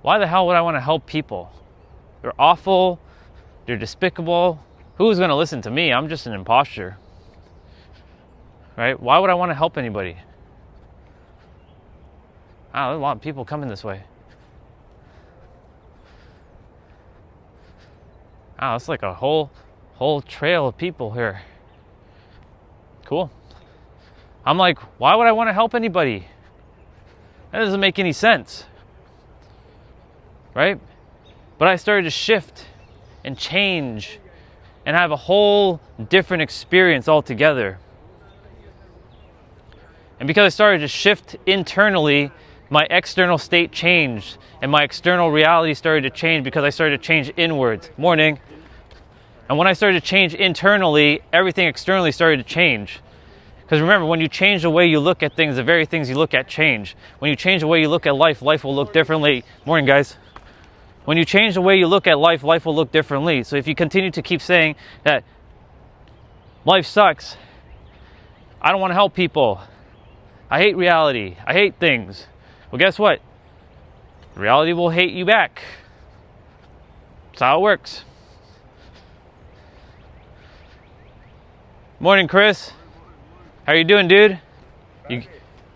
Why the hell would I want to help people? They're awful. They're despicable. Who's going to listen to me? I'm just an imposter. Right? Why would I want to help anybody? There's a lot of people coming this way. It's like a whole trail of people here. Cool. I'm like, why would I want to help anybody? That doesn't make any sense. Right? But I started to shift and change and have a whole different experience altogether. And because I started to shift internally, my external state changed, and my external reality started to change because I started to change inwards. Morning. And when I started to change internally, everything externally started to change. Because remember, when you change the way you look at things, the very things you look at change. When you change the way you look at life, life will look differently. Morning, guys. When you change the way you look at life, life will look differently. So if you continue to keep saying that life sucks, I don't want to help people, I hate reality, I hate things, well, guess what? Reality will hate you back. That's how it works. Morning, Chris. How you doing, dude? You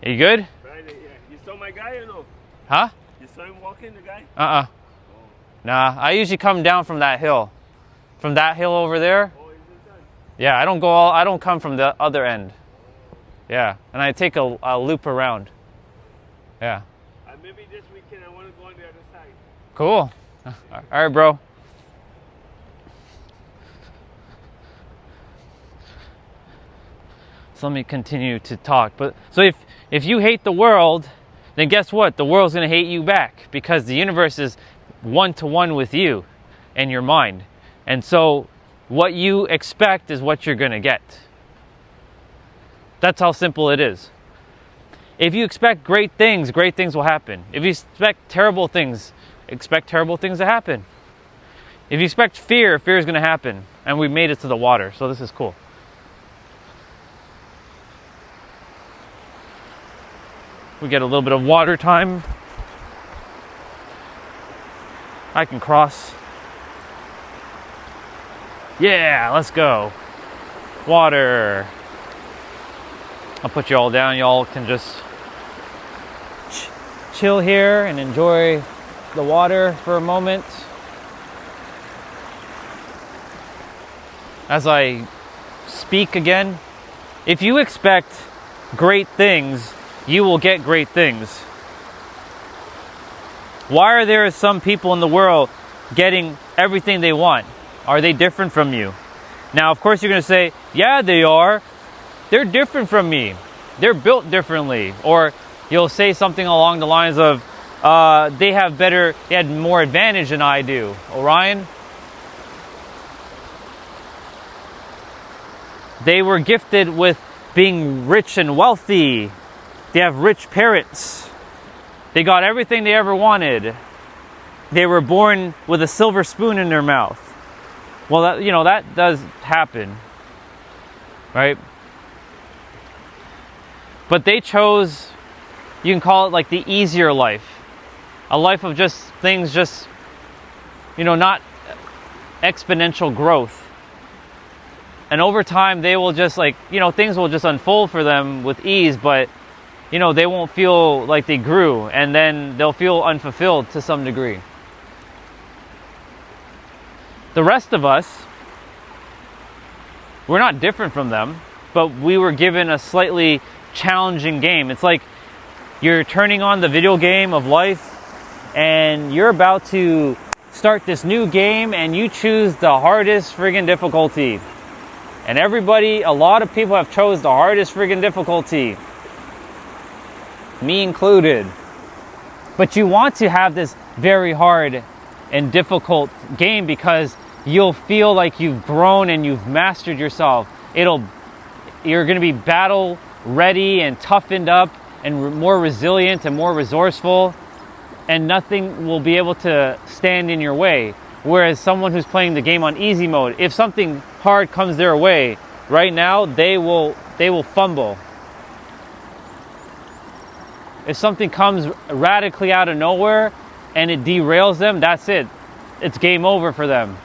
good? Friday, yeah. You saw my guy or no? Huh? You saw him walking, the guy? Nah, I usually come down from that hill. From that hill over there. Oh, is it done? Yeah, I don't come from the other end. Yeah, and I take a loop around. Yeah. Maybe this weekend I want to go on the other side. Cool. All right, bro. So let me continue to talk. But so if you hate the world, then guess what? The world's going to hate you back, because the universe is one-to-one with you and your mind. And so what you expect is what you're going to get. That's how simple it is. If you expect great things will happen. If you expect terrible things to happen. If you expect fear is going to happen. And we made it to the water, so this is cool. We get a little bit of water time. I can cross. Yeah, let's go. Water. I'll put you all down. Y'all can just chill here and enjoy the water for a moment. As I speak again, if you expect great things, you will get great things. Why are there some people in the world getting everything they want? Are they different from you? Now, of course, you're going to say, yeah, they are. They're different from me. They're built differently. Or you'll say something along the lines of, they had more advantage than I do. Orion? They were gifted with being rich and wealthy. They have rich parents. They got everything they ever wanted. They were born with a silver spoon in their mouth. Well, that does happen, right? But they chose, you can call it like the easier life. A life of just things, not exponential growth. And over time, they will just things will just unfold for them with ease, but they won't feel like they grew, and then they'll feel unfulfilled to some degree. The rest of us, we're not different from them, but we were given a slightly challenging game. It's like you're turning on the video game of life, and you're about to start this new game, and you choose the hardest friggin' difficulty. And a lot of people have chose the hardest friggin' difficulty. Me included. But you want to have this very hard and difficult game because you'll feel like you've grown and you've mastered yourself. You're going to be battle ready and toughened up and more resilient and more resourceful, and nothing will be able to stand in your way. Whereas someone who's playing the game on easy mode, if something hard comes their way right now, they will fumble. If something comes radically out of nowhere and it derails them, that's it. It's game over for them.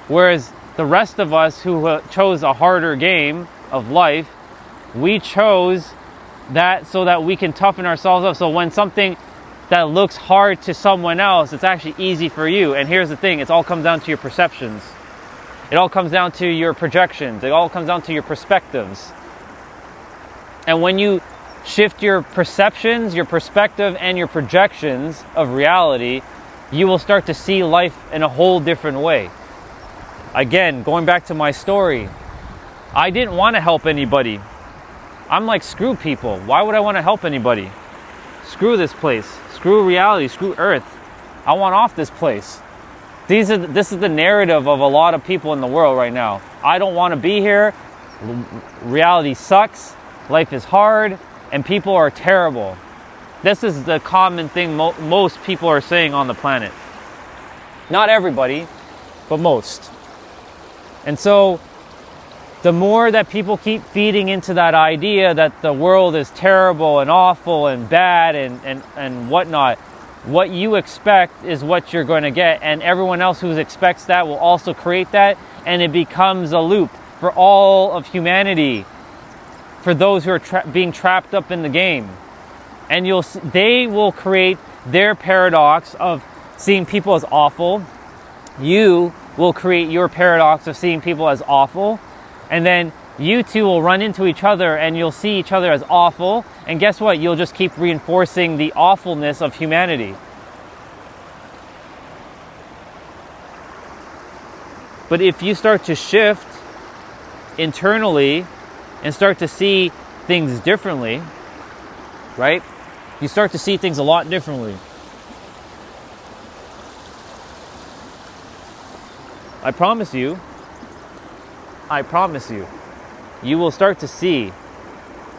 Whereas the rest of us who chose a harder game of life, we chose that so that we can toughen ourselves up. So when something that looks hard to someone else, it's actually easy for you. And here's the thing, it all comes down to your perceptions. It all comes down to your projections. It all comes down to your perspectives. And when you shift your perceptions, your perspective, and your projections of reality, you will start to see life in a whole different way. Again, going back to my story, I didn't want to help anybody. I'm like, screw people. Why would I want to help anybody? Screw this place. Screw reality. Screw Earth. I want off this place. This is the narrative of a lot of people in the world right now. I don't want to be here. Reality sucks. Life is hard. And people are terrible. This is the common thing most people are saying on the planet. Not everybody, but most. And so the more that people keep feeding into that idea that the world is terrible and awful and bad and whatnot, what you expect is what you're going to get. And everyone else who expects that will also create that. And it becomes a loop. for all of humanity, for those who are being trapped up in the game. And they will create their paradox of seeing people as awful. You will create your paradox of seeing people as awful. And then you two will run into each other and you'll see each other as awful. And guess what? You'll just keep reinforcing the awfulness of humanity. But if you start to shift internally and start to see things differently, right? You start to see things a lot differently. I promise you, you will start to see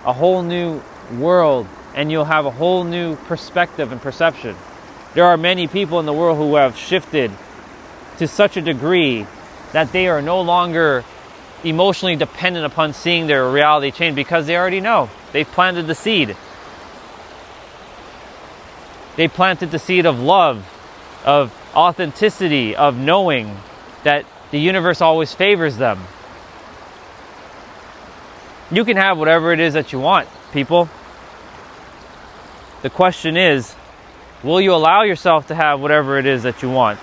a whole new world and you'll have a whole new perspective and perception. There are many people in the world who have shifted to such a degree that they are no longer emotionally dependent upon seeing their reality change because they already know. They've planted the seed. They planted the seed of love, of authenticity, of knowing that the universe always favors them. You can have whatever it is that you want, people. The question is, will you allow yourself to have whatever it is that you want?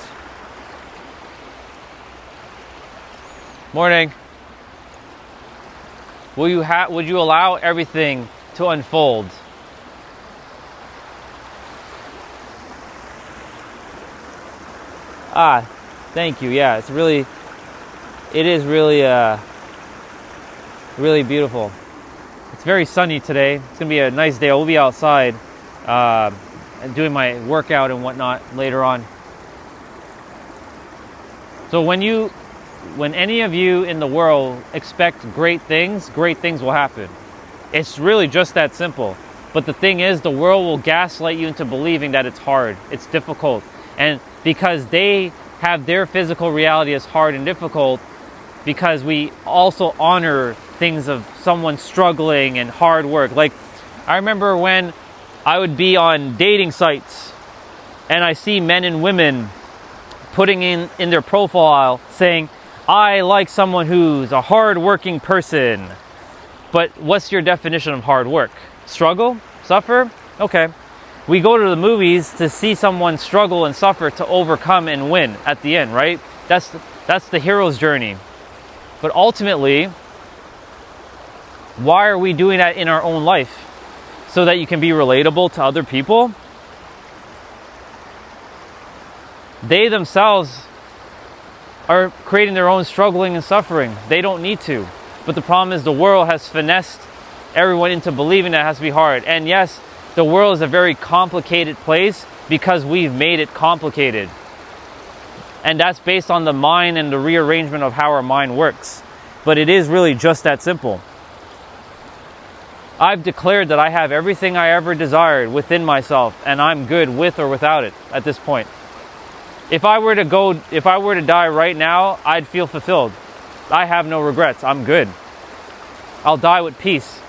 Morning. Would you allow everything to unfold? Thank you. Yeah, it is really beautiful. It's very sunny today. It's gonna be a nice day. We'll be outside and doing my workout and whatnot later on. So when any of you in the world expect great things will happen. It's really just that simple. But the thing is, the world will gaslight you into believing that it's hard, it's difficult. And because they have their physical reality as hard and difficult, because we also honor things of someone struggling and hard work. Like, I remember when I would be on dating sites and I see men and women putting in their profile saying, I like someone who's a hard-working person. But what's your definition of hard work? Struggle? Suffer? Okay. We go to the movies to see someone struggle and suffer to overcome and win at the end, right? That's the hero's journey. But ultimately, why are we doing that in our own life? So that you can be relatable to other people? They themselves are creating their own struggling and suffering. They don't need to. But the problem is the world has finessed everyone into believing that it has to be hard. And yes, the world is a very complicated place because we've made it complicated. And that's based on the mind and the rearrangement of how our mind works. But it is really just that simple. I've declared that I have everything I ever desired within myself, and I'm good with or without it at this point. If I were to die right now, I'd feel fulfilled. I have no regrets. I'm good. I'll die with peace.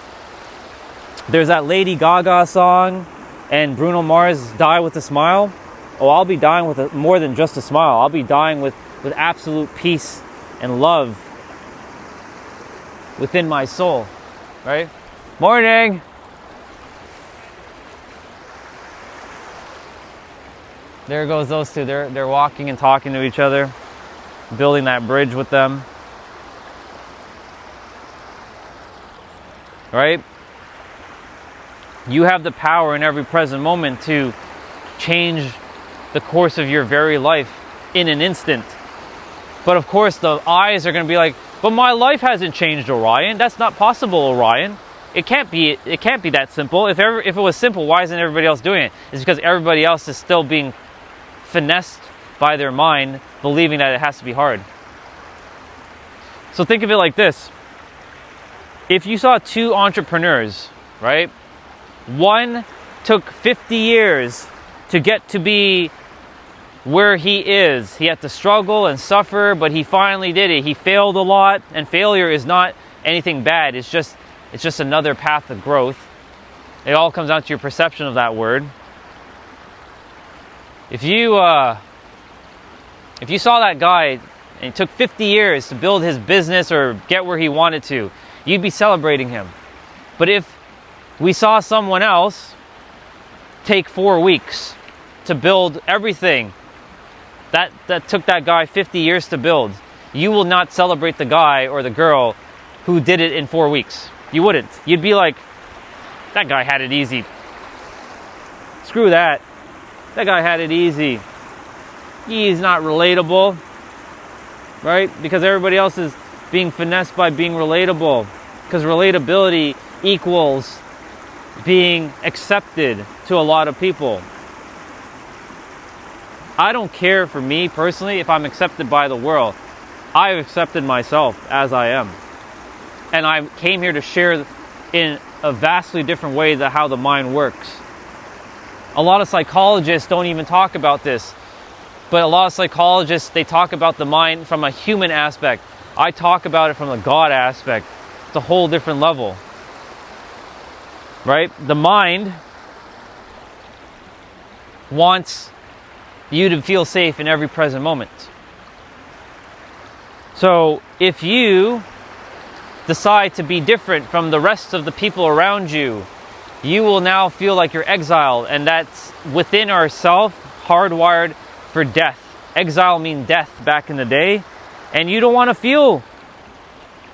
There's that Lady Gaga song and Bruno Mars, Die with a Smile. Oh, I'll be dying with more than just a smile. I'll be dying with absolute peace and love within my soul, right? Morning. There goes those two. They're walking and talking to each other, building that bridge with them. Right? You have the power in every present moment to change the course of your very life in an instant. But of course, the eyes are going to be like, but my life hasn't changed, Orion. That's not possible, Orion. It can't be that simple. If it was simple, why isn't everybody else doing it? It's because everybody else is still being finessed by their mind, believing that it has to be hard. So think of it like this. If you saw two entrepreneurs, right? One took 50 years to get to be where he is. He had to struggle and suffer, but he finally did it. He failed a lot, and failure is not anything bad. It's just another path of growth. It all comes down to your perception of that word. If you saw that guy and it took 50 years to build his business or get where he wanted to, you'd be celebrating him. But if we saw someone else take 4 weeks to build everything that took that guy 50 years to build, you will not celebrate the guy or the girl who did it in 4 weeks. You wouldn't. You'd be like, that guy had it easy. Screw that. That guy had it easy. He's not relatable, right? Because everybody else is being finessed by being relatable. Because relatability equals being accepted to a lot of people. I don't care, for me personally, if I'm accepted by the world. I've accepted myself as I am. And I came here to share in a vastly different way how the mind works. A lot of psychologists don't even talk about this. But a lot of psychologists, they talk about the mind from a human aspect. I talk about it from the God aspect. It's a whole different level. Right? The mind wants you to feel safe in every present moment. So if you decide to be different from the rest of the people around you, you will now feel like you're exiled, and that's within ourself, hardwired for death. Exile means death back in the day, and you don't want to feel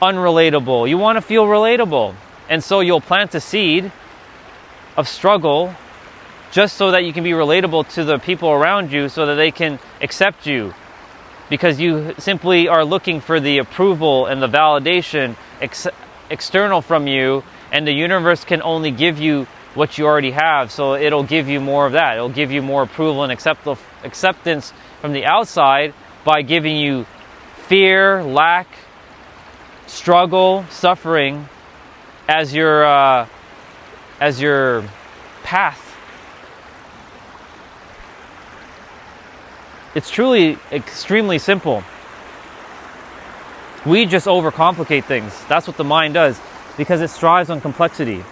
unrelatable. You want to feel relatable. And so you'll plant a seed of struggle just so that you can be relatable to the people around you, so that they can accept you. Because you simply are looking for the approval and the validation external from you, and the universe can only give you what you already have. So it'll give you more of that. It'll give you more approval and acceptance from the outside by giving you fear, lack, struggle, suffering as your path. It's truly extremely simple. We just overcomplicate things. That's what the mind does, because it strives on complexity.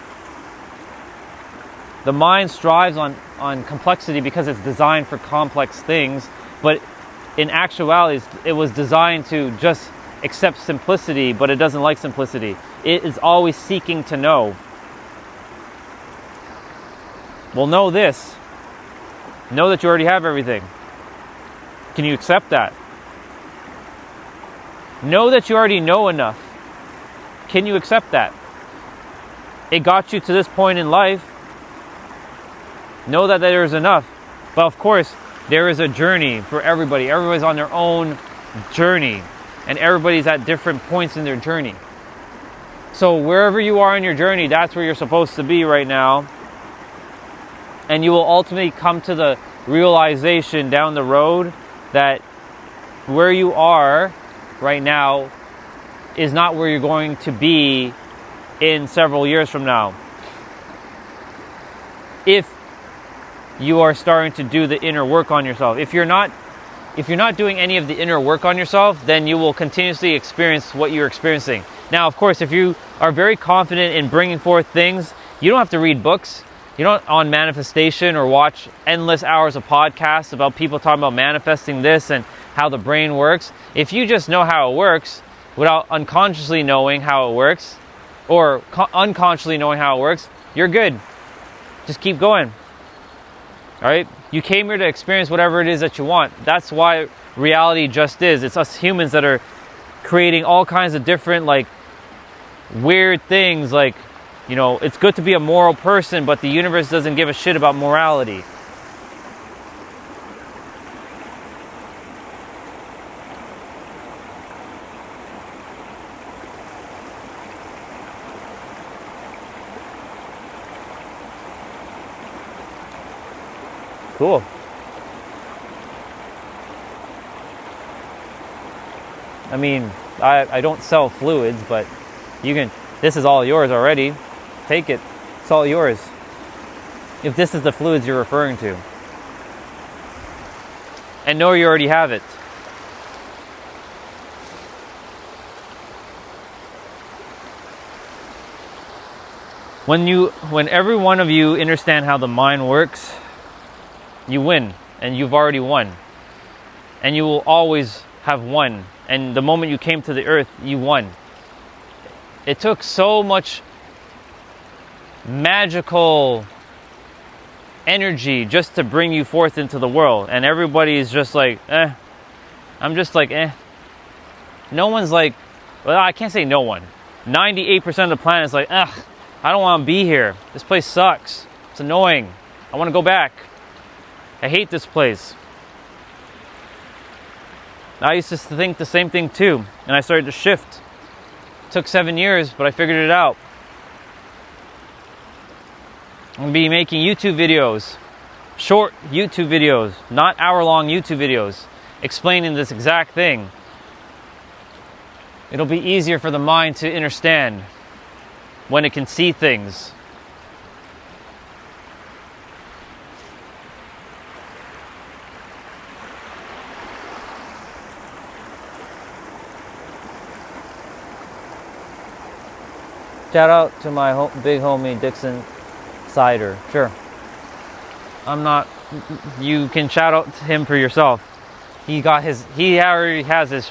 The mind strives on complexity because it's designed for complex things, but in actuality, it was designed to just accept simplicity, but it doesn't like simplicity. It is always seeking to know. Well, know this. Know that you already have everything. Can you accept that? Know that you already know enough. Can you accept that? It got you to this point in life. Know that there is enough. But of course, there is a journey for everybody. Everybody's on their own journey. And everybody's at different points in their journey. So wherever you are in your journey, that's where you're supposed to be right now. And you will ultimately come to the realization down the road that where you are right now is not where you're going to be in several years from now. If you are starting to do the inner work on yourself. If you're not doing any of the inner work on yourself, then you will continuously experience what you're experiencing. Now, of course, if you are very confident in bringing forth things, you don't have to read books. You don't on manifestation or watch endless hours of podcasts about people talking about manifesting this and how the brain works. If you just know how it works without unconsciously knowing how it works, or unconsciously knowing how it works, you're good. Just keep going. All right? You came here to experience whatever it is that you want. That's why reality just is. It's us humans that are creating all kinds of different, like, weird things. Like, you know, it's good to be a moral person, but the universe doesn't give a shit about morality. Cool. I mean, I don't sell fluids, but you can, this is all yours already. Take it. It's all yours. If this is the fluids you're referring to. And know you already have it. When every one of you understand how the mind works, you win, and you've already won. And you will always have won And the moment you came to the earth, you won. It took so much magical energy just to bring you forth into the world. And everybody is just like, eh. I'm just like, eh. No one's like, well, I can't say no one. 98% of the planet is like, ugh, I don't want to be here. This place sucks. It's annoying. I want to go back. I hate this place. I used to think the same thing too, and I started to shift. It took 7 years, but I figured it out. I'm going to be making YouTube videos, short YouTube videos, not hour-long YouTube videos, explaining this exact thing. It'll be easier for the mind to understand when it can see things. Shout out to my big homie Dixon Cider. Sure. I'm not. You can shout out to him for yourself. He already has his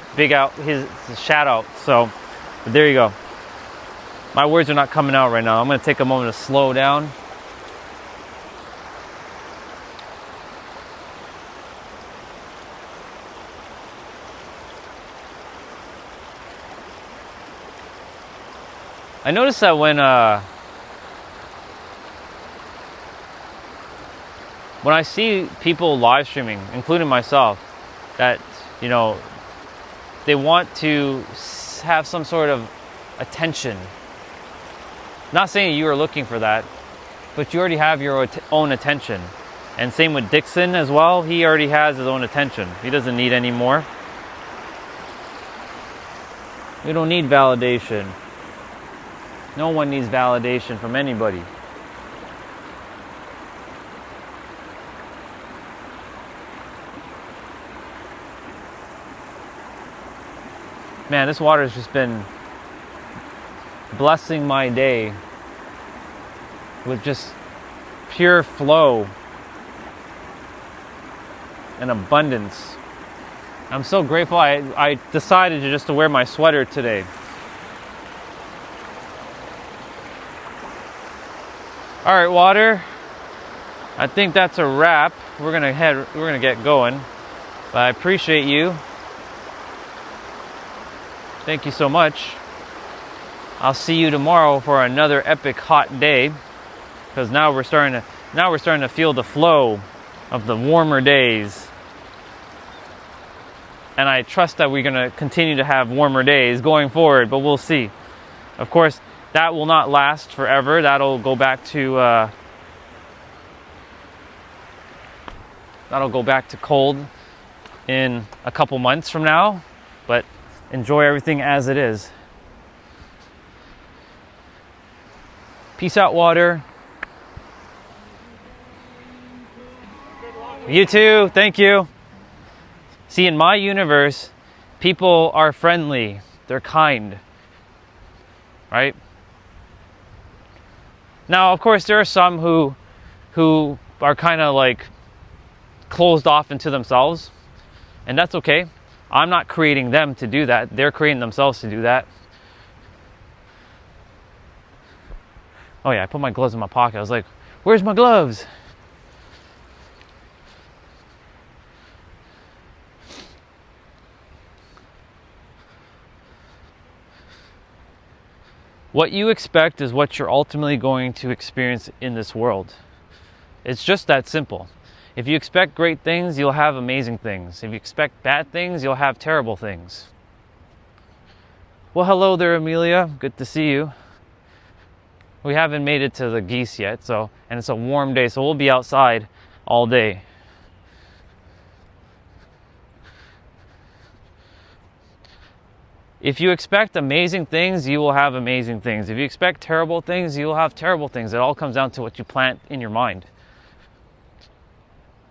shout out. So there you go. My words are not coming out right now. I'm going to take a moment to slow down. I noticed that when I see people live streaming, including myself, that, you know, they want to have some sort of attention. Not saying you are looking for that, but you already have your own attention. And same with Dixon as well. He already has his own attention. He doesn't need any more. We don't need validation. No one needs validation from anybody. Man, this water has just been blessing my day with just pure flow and abundance. I'm so grateful I decided to wear my sweater today. All right, water. I think that's a wrap. We're gonna get going. But I appreciate you. Thank you so much. I'll see you tomorrow for another epic hot day. Because now we're starting to feel the flow of the warmer days. And I trust that we're gonna continue to have warmer days going forward, but we'll see. Of course, that will not last forever. That'll go back to cold in a couple months from now. But enjoy everything as it is. Peace out, water. You too. Thank you. See, in my universe, people are friendly. They're kind. Right? Now, of course, there are some who are kind of like closed off into themselves, and that's okay. I'm not creating them to do that. They're creating themselves to do that. Oh yeah, I put my gloves in my pocket. I was like, where's my gloves? What you expect is what you're ultimately going to experience in this world. It's just that simple. If you expect great things, you'll have amazing things. If you expect bad things, you'll have terrible things. Well, hello there, Amelia. Good to see you. We haven't made it to the geese yet, and it's a warm day, so we'll be outside all day. If you expect amazing things, you will have amazing things. If you expect terrible things, you will have terrible things. It all comes down to what you plant in your mind.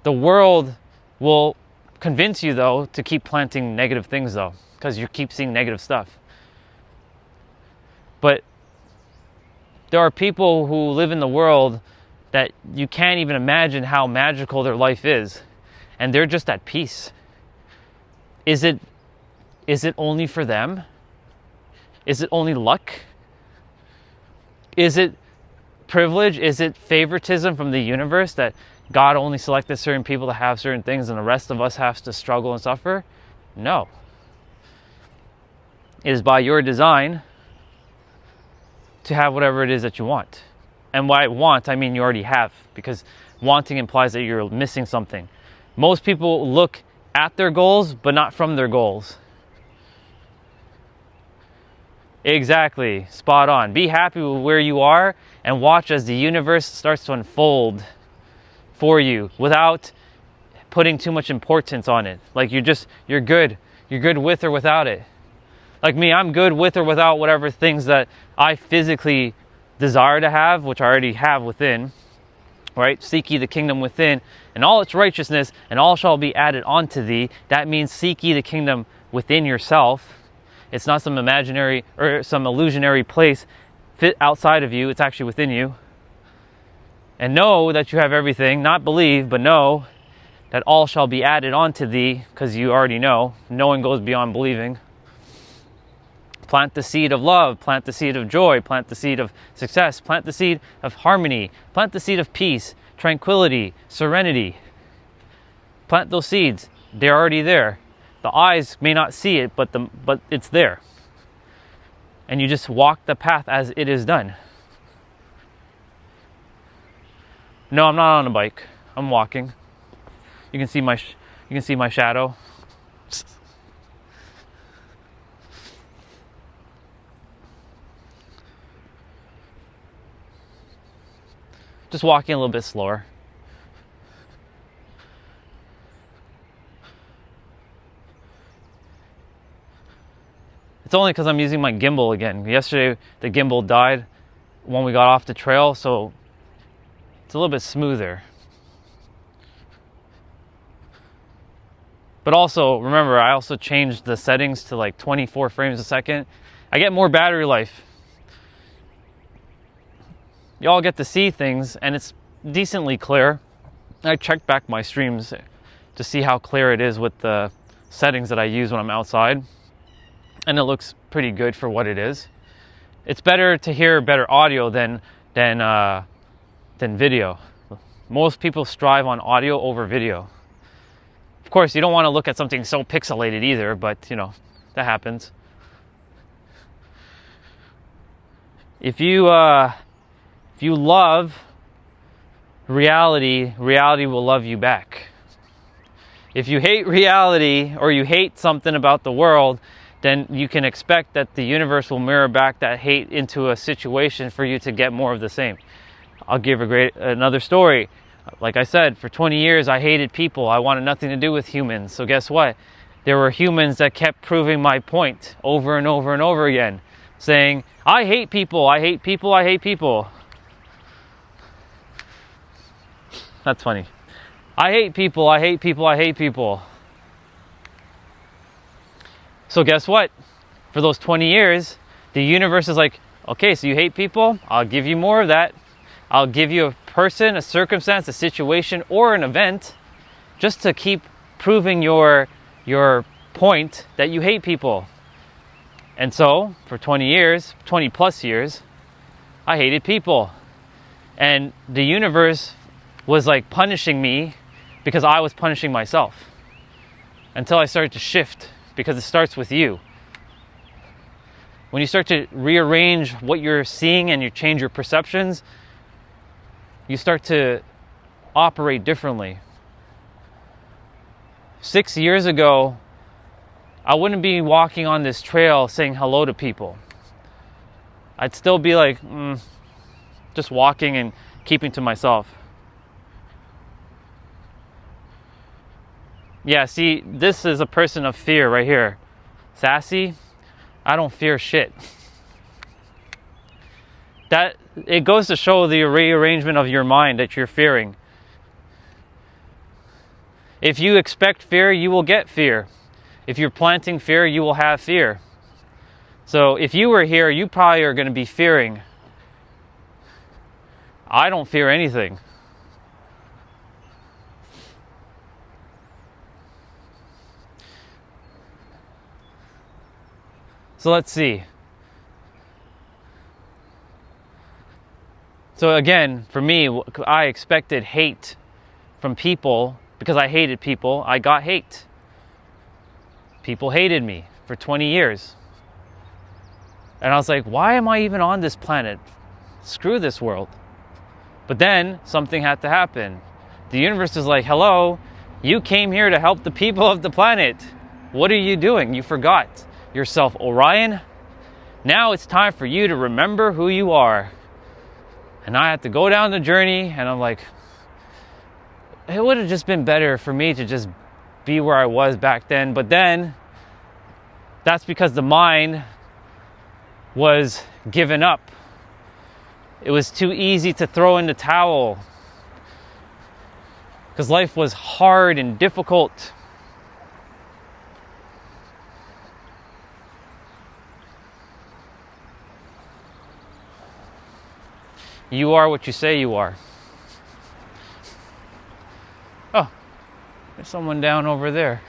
The world will convince you, though, to keep planting negative things, though, because you keep seeing negative stuff. But there are people who live in the world that you can't even imagine how magical their life is, and they're just at peace. Is Is it only for them? Is it only luck? Is it privilege? Is it favoritism from the universe that God only selected certain people to have certain things and the rest of us have to struggle and suffer? No. It is by your design to have whatever it is that you want. And by want, I mean you already have, because wanting implies that you're missing something. Most people look at their goals, but not from their goals. Exactly, spot on. Be happy with where you are and watch as the universe starts to unfold for you without putting too much importance on it. Like you're good. You're good with or without it. Like me, I'm good with or without whatever things that I physically desire to have, which I already have within. Right? Seek ye the kingdom within and all its righteousness, and all shall be added unto thee. That means seek ye the kingdom within yourself. It's not some imaginary or some illusionary place fit outside of you. It's actually within you. And know that you have everything. Not believe, but know that all shall be added onto thee, because you already know. Knowing goes beyond believing. Plant the seed of love. Plant the seed of joy. Plant the seed of success. Plant the seed of harmony. Plant the seed of peace, tranquility, serenity. Plant those seeds. They're already there. The eyes may not see it, but it's there. And you just walk the path as it is done. No, I'm not on a bike. I'm walking. You can see my shadow. Just walking a little bit slower. It's only because I'm using my gimbal again. Yesterday, the gimbal died when we got off the trail, so it's a little bit smoother. But also, remember, I also changed the settings to like 24 frames a second. I get more battery life. Y'all get to see things, and it's decently clear. I checked back my streams to see how clear it is with the settings that I use when I'm outside. And it looks pretty good for what it is. It's better to hear better audio than video. Most people strive on audio over video. Of course, you don't want to look at something so pixelated either, but you know, that happens. If you love reality, reality will love you back. If you hate reality or you hate something about the world, then you can expect that the universe will mirror back that hate into a situation for you to get more of the same. I'll give another story. Like I said, for 20 years I hated people. I wanted nothing to do with humans. So guess what? There were humans that kept proving my point over and over and over again, saying, I hate people, I hate people, I hate people. That's funny. I hate people, I hate people, I hate people. So guess what? For those 20 years, the universe is like, okay, so you hate people? I'll give you more of that. I'll give you a person, a circumstance, a situation, or an event just to keep proving your point that you hate people. And so, for 20 years, 20 plus years, I hated people. And the universe was like punishing me because I was punishing myself. Until I started to shift. Because it starts with you. When you start to rearrange what you're seeing and you change your perceptions, you start to operate differently. 6 years ago, I wouldn't be walking on this trail saying hello to people. I'd still be like, just walking and keeping to myself. Yeah, see, this is a person of fear right here. Sassy, I don't fear shit. That it goes to show the rearrangement of your mind that you're fearing. If you expect fear, you will get fear. If you're planting fear, you will have fear. So if you were here, you probably are going to be fearing. I don't fear anything. So let's see. So again, for me, I expected hate from people because I hated people. I got hate. People hated me for 20 years. And I was like, why am I even on this planet? Screw this world. But then something had to happen. The universe is like, hello, you came here to help the people of the planet. What are you doing? You forgot yourself, Orion. Now it's time for you to remember who you are. And I had to go down the journey, and I'm like, it would have just been better for me to just be where I was back then. But then, that's because the mind was given up. It was too easy to throw in the towel. Because life was hard and difficult. You are what you say you are. Oh, there's someone down over there.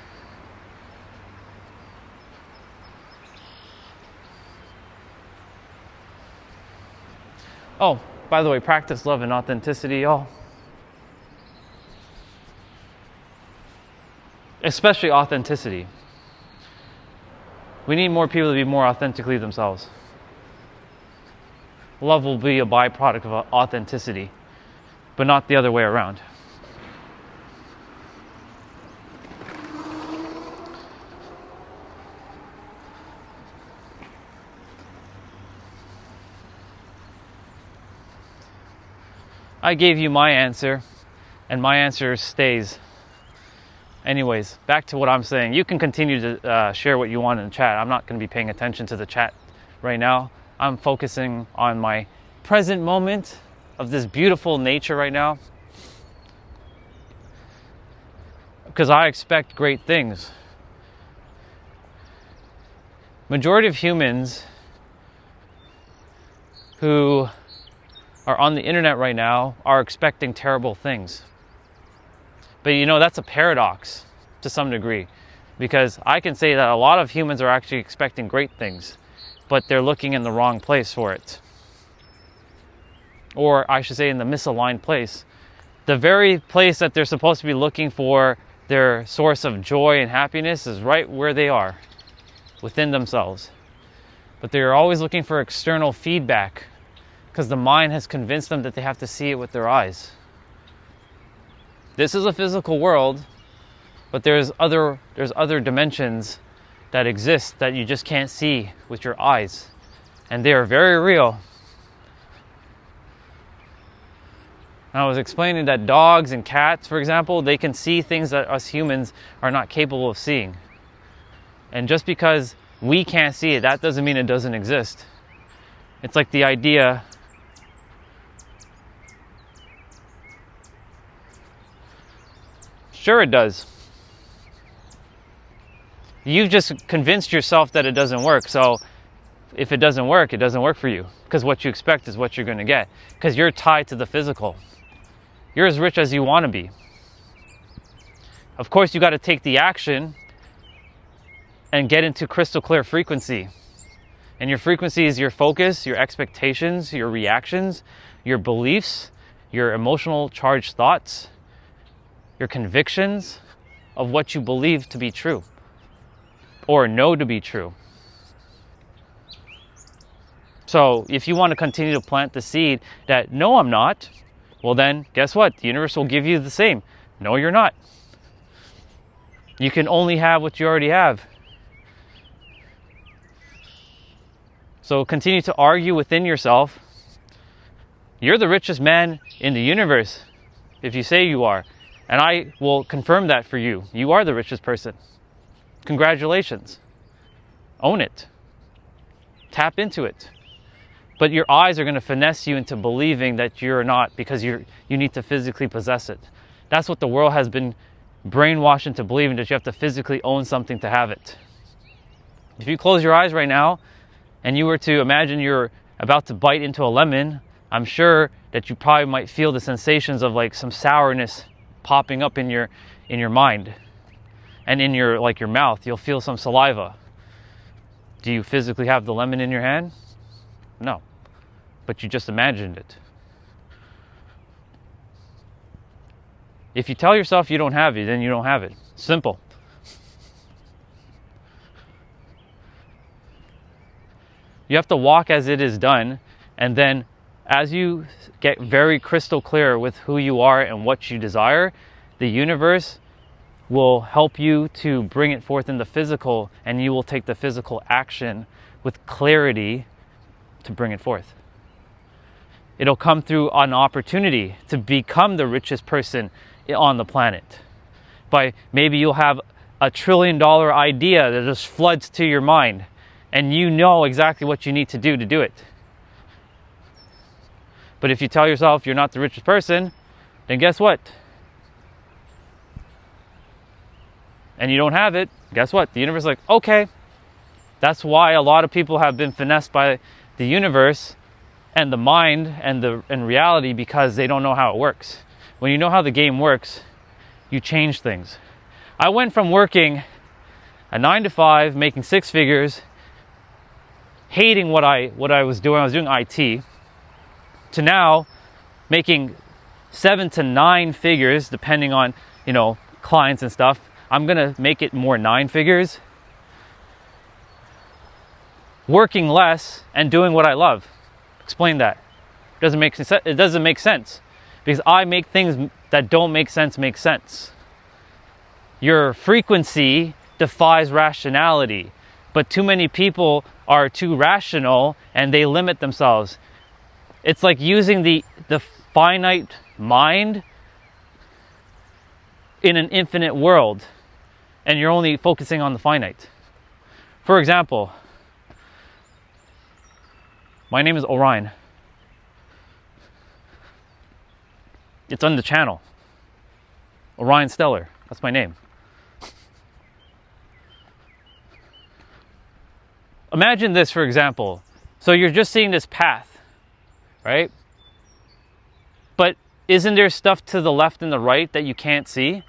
Oh, by the way, practice love and authenticity, y'all. Especially authenticity. We need more people to be more authentically themselves. Love will be a byproduct of authenticity, but not the other way around. I gave you my answer, and my answer stays. Anyways, back to what I'm saying. You can continue to share what you want in the chat. I'm not going to be paying attention to the chat right now. I'm focusing on my present moment of this beautiful nature right now. Because I expect great things. Majority of humans who are on the internet right now are expecting terrible things. But you know, that's a paradox to some degree. Because I can say that a lot of humans are actually expecting great things, but they're looking in the wrong place for it. Or I should say in the misaligned place. The very place that they're supposed to be looking for their source of joy and happiness is right where they are, within themselves. But they're always looking for external feedback because the mind has convinced them that they have to see it with their eyes. This is a physical world, but there's other dimensions that exist that you just can't see with your eyes. And they are very real. I was explaining that dogs and cats, for example, they can see things that us humans are not capable of seeing. And just because we can't see it, that doesn't mean it doesn't exist. It's like the idea sure it does. You've just convinced yourself that it doesn't work. So if it doesn't work for you. Because what you expect is what you're going to get. Because you're tied to the physical. You're as rich as you want to be. Of course, you got to take the action and get into crystal clear frequency. And your frequency is your focus, your expectations, your reactions, your beliefs, your emotional charged thoughts, your convictions of what you believe to be true or know to be true. So if you want to continue to plant the seed that, no, I'm not, well then, guess what? The universe will give you the same. No, you're not. You can only have what you already have. So continue to argue within yourself. You're the richest man in the universe if you say you are. And I will confirm that for you. You are the richest person. Congratulations. Own it. Tap into it. But your eyes are going to finesse you into believing that you're not because you need to physically possess it. That's what the world has been brainwashed into believing, that you have to physically own something to have it. If you close your eyes right now and you were to imagine you're about to bite into a lemon, I'm sure that you probably might feel the sensations of like some sourness popping up in your mind, and in your mouth you'll feel some saliva. Do you physically have the lemon in your hand? No. But you just imagined it. If you tell yourself you don't have it, then you don't have it. Simple. You have to walk as it is done, and then as you get very crystal clear with who you are and what you desire, the universe will help you to bring it forth in the physical, and you will take the physical action with clarity to bring it forth. It'll come through an opportunity to become the richest person on the planet. By maybe you'll have $1 trillion idea that just floods to your mind, and you know exactly what you need to do it. But if you tell yourself you're not the richest person, then guess what? And you don't have it, guess what? The universe is like, okay. That's why a lot of people have been finessed by the universe and the mind and reality, because they don't know how it works. When you know how the game works, you change things. I went from working a 9 to 5, making 6 figures, hating what I was doing. I was doing IT, to now making 7 to 9 figures, depending on, clients and stuff. I'm gonna make it more 9 figures, working less and doing what I love. Explain that. It doesn't make sense, because I make things that don't make sense. Your frequency defies rationality, but too many people are too rational and they limit themselves. It's like using the finite mind in an infinite world, and you're only focusing on the finite. For example, my name is Orion. It's on the channel. Orion Stellar. That's my name. Imagine this, for example. So you're just seeing this path, right? But isn't there stuff to the left and the right that you can't see?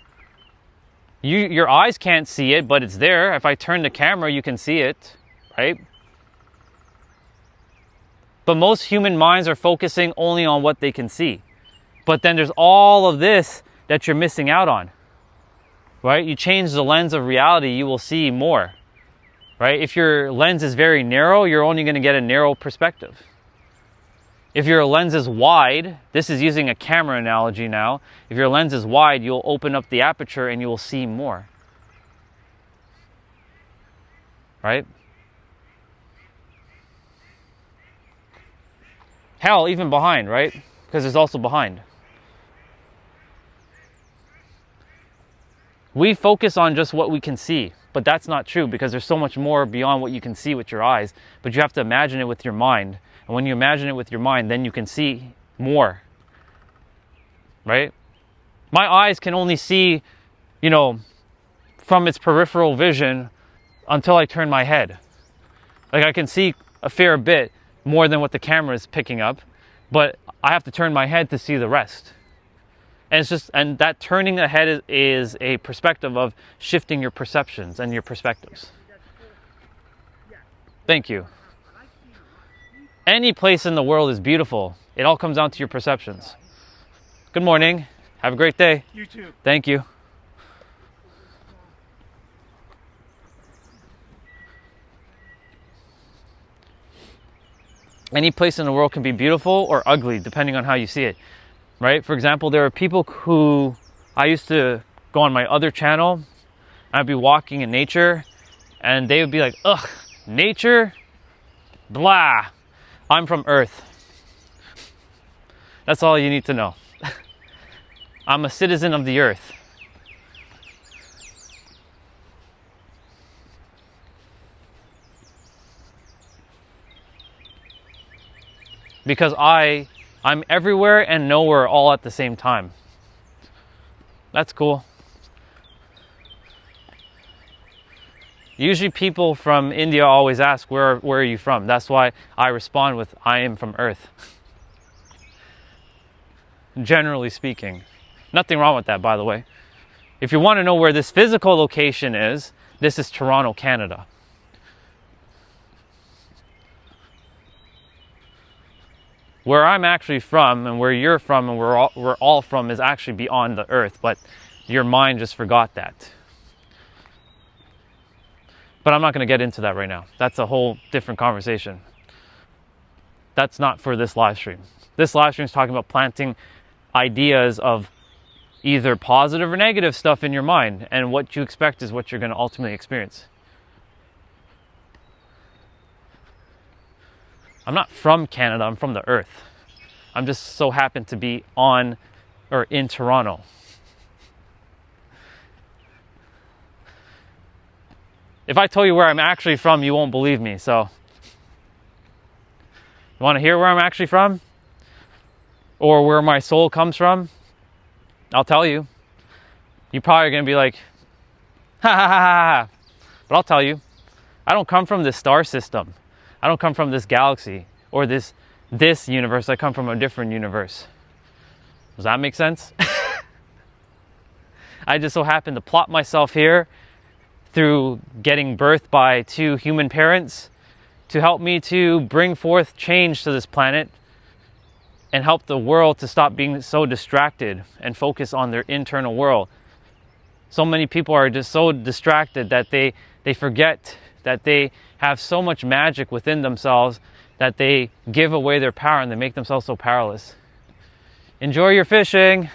Your eyes can't see it, but it's there. If I turn the camera, you can see it, right? But most human minds are focusing only on what they can see. But then there's all of this that you're missing out on, right? You change the lens of reality, you will see more, right? If your lens is very narrow, you're only going to get a narrow perspective. If your lens is wide, this is using a camera analogy now. If your lens is wide, you'll open up the aperture and you will see more, right? Hell, even behind, right? Because there's also behind. We focus on just what we can see, but that's not true, because there's so much more beyond what you can see with your eyes, but you have to imagine it with your mind. And when you imagine it with your mind, then you can see more, right? My eyes can only see, from its peripheral vision until I turn my head. Like, I can see a fair bit more than what the camera is picking up, but I have to turn my head to see the rest. And that turning the head is a perspective of shifting your perceptions and your perspectives. Thank you. Any place in the world is beautiful. It all comes down to your perceptions. Good morning. Have a great day. You too. Thank you. Any place in the world can be beautiful or ugly, depending on how you see it, right? For example, there are people who, I used to go on my other channel, I'd be walking in nature, and they would be like, ugh, nature? Blah. I'm from Earth. That's all you need to know. I'm a citizen of the Earth. Because I'm everywhere and nowhere all at the same time. That's cool. Usually people from India always ask, where are you from? That's why I respond with, I am from Earth. Generally speaking. Nothing wrong with that, by the way. If you want to know where this physical location is, this is Toronto, Canada. Where I'm actually from and where you're from and we're all from is actually beyond the earth, but your mind just forgot that. But I'm not going to get into that right now. That's a whole different conversation. That's not for this live stream. This live stream is talking about planting ideas of either positive or negative stuff in your mind, and what you expect is what you're going to ultimately experience. I'm not from Canada, I'm from the earth. I'm just so happen to be on or in Toronto. If I tell you where I'm actually from, you won't believe me, so. You want to hear where I'm actually from? Or where my soul comes from? I'll tell you. You're probably going to be like, ha ha ha ha ha. But I'll tell you, I don't come from this star system. I don't come from this galaxy or this universe. I come from a different universe. Does that make sense? I just so happen to plot myself here through getting birthed by 2 human parents to help me to bring forth change to this planet and help the world to stop being so distracted and focus on their internal world. So many people are just so distracted that they forget that they have so much magic within themselves that they give away their power and they make themselves so powerless. Enjoy your fishing.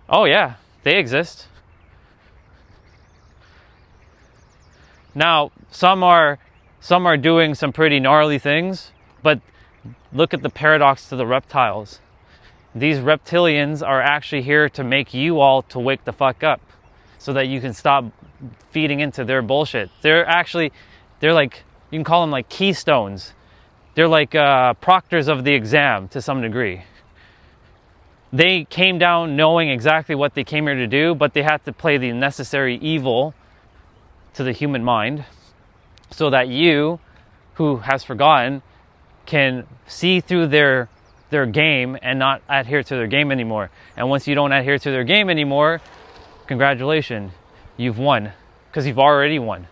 Oh yeah, they exist. Now, some are doing some pretty gnarly things, but look at the paradox to the reptiles. These reptilians are actually here to make you all to wake the fuck up so that you can stop feeding into their bullshit. They're like, you can call them like keystones. They're like proctors of the exam to some degree. They came down knowing exactly what they came here to do, but they had to play the necessary evil to the human mind so that you, who has forgotten, can see through their game and not adhere to their game anymore. And once you don't adhere to their game anymore, congratulations, you've won, because you've already won.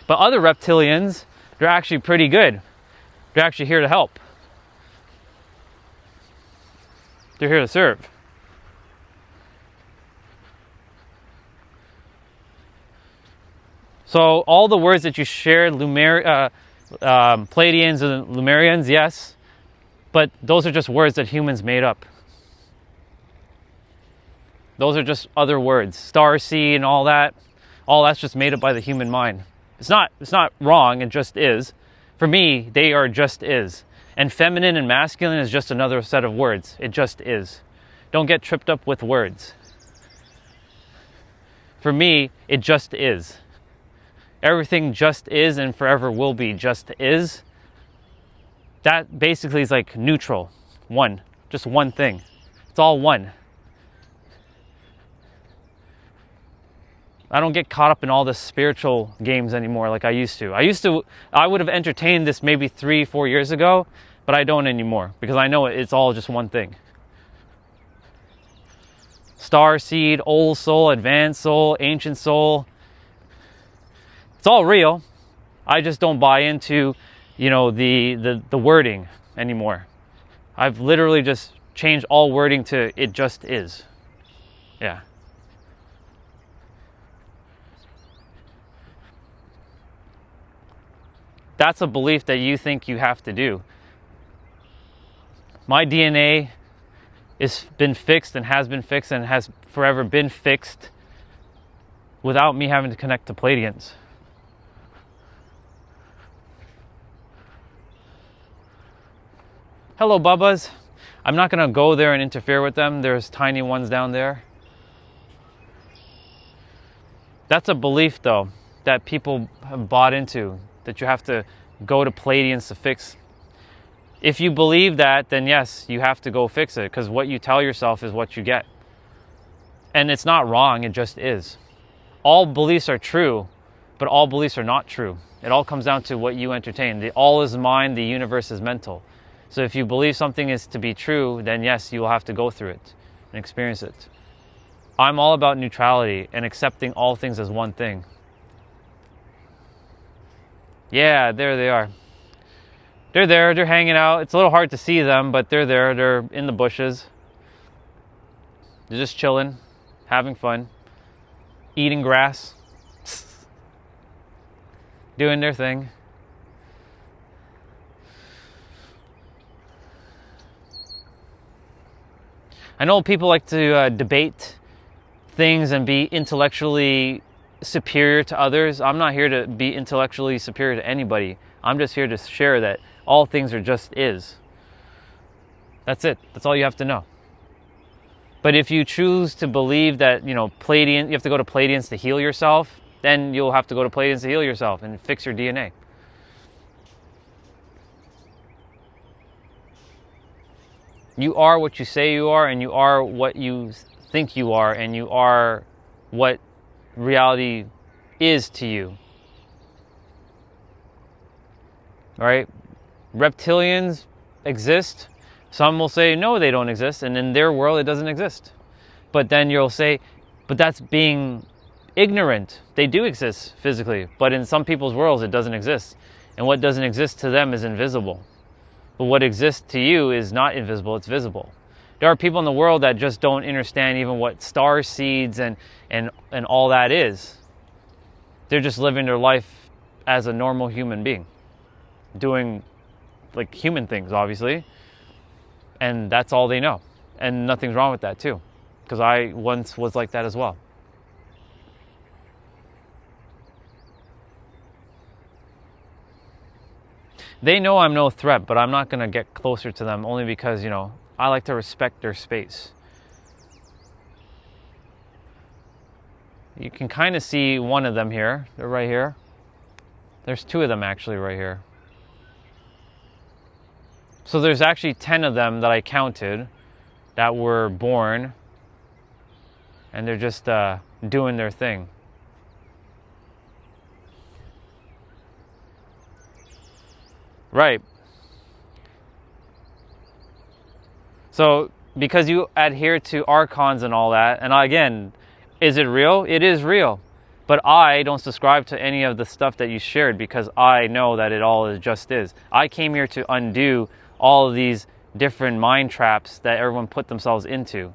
But other reptilians, they're actually pretty good. They're actually here to help. They're here to serve. So all the words that you shared, Pleiadians and Lemurians, yes, but those are just words that humans made up. Those are just other words. Starseed and all that's just made up by the human mind. It's not wrong, it just is. For me, they are just is. And feminine and masculine is just another set of words. It just is. Don't get tripped up with words. For me, it just is. Everything just is and forever will be just is. That basically is like neutral. One. Just one thing. It's all one. I don't get caught up in all the spiritual games anymore like I used to. I would have entertained this maybe 3-4 years ago, but I don't anymore because I know it's all just one thing. Star seed, old soul, advanced soul, ancient soul. It's all real. I just don't buy into, the wording anymore. I've literally just changed all wording to it just is. Yeah. That's a belief that you think you have to do. My DNA has been fixed and has forever been fixed without me having to connect to Pleiadians. Hello, Bubbas. I'm not going to go there and interfere with them. There's tiny ones down there. That's a belief, though, that people have bought into, that you have to go to Pleiadians to fix. If you believe that, then yes, you have to go fix it, because what you tell yourself is what you get. And it's not wrong, it just is. All beliefs are true, but all beliefs are not true. It all comes down to what you entertain. The all is mind, the universe is mental. So if you believe something is to be true, then yes, you will have to go through it and experience it. I'm all about neutrality and accepting all things as one thing. Yeah, there they are. They're there, they're hanging out. It's a little hard to see them, but they're there. They're in the bushes. They're just chilling, having fun, eating grass, doing their thing. I know people like to debate things and be intellectually superior to others. I'm not here to be intellectually superior to anybody. I'm just here to share that all things are just is. That's it. That's all you have to know. But if you choose to believe that, Pleiadian, you have to go to Pleiadians to heal yourself, then you'll have to go to Pleiadians to heal yourself and fix your DNA. You are what you say you are, and you are what you think you are, and you are what reality is to you. All right? Reptilians exist. Some will say, no, they don't exist, and in their world, it doesn't exist. But then you'll say, but that's being ignorant. They do exist physically, but in some people's worlds, it doesn't exist. And what doesn't exist to them is invisible. But what exists to you is not invisible, it's visible. There are people in the world that just don't understand even what star seeds and all that is. They're just living their life as a normal human being, doing like human things, obviously. And that's all they know. And nothing's wrong with that too, because I once was like that as well. They know I'm no threat, but I'm not going to get closer to them only because, I like to respect their space. You can kind of see one of them here. They're right here. There's two of them actually right here. So there's actually 10 of them that I counted that were born, and they're just doing their thing. Right. So because you adhere to archons and all that, and again, is it real? It is real. But I don't subscribe to any of the stuff that you shared because I know that it all is just is. I came here to undo all of these different mind traps that everyone put themselves into.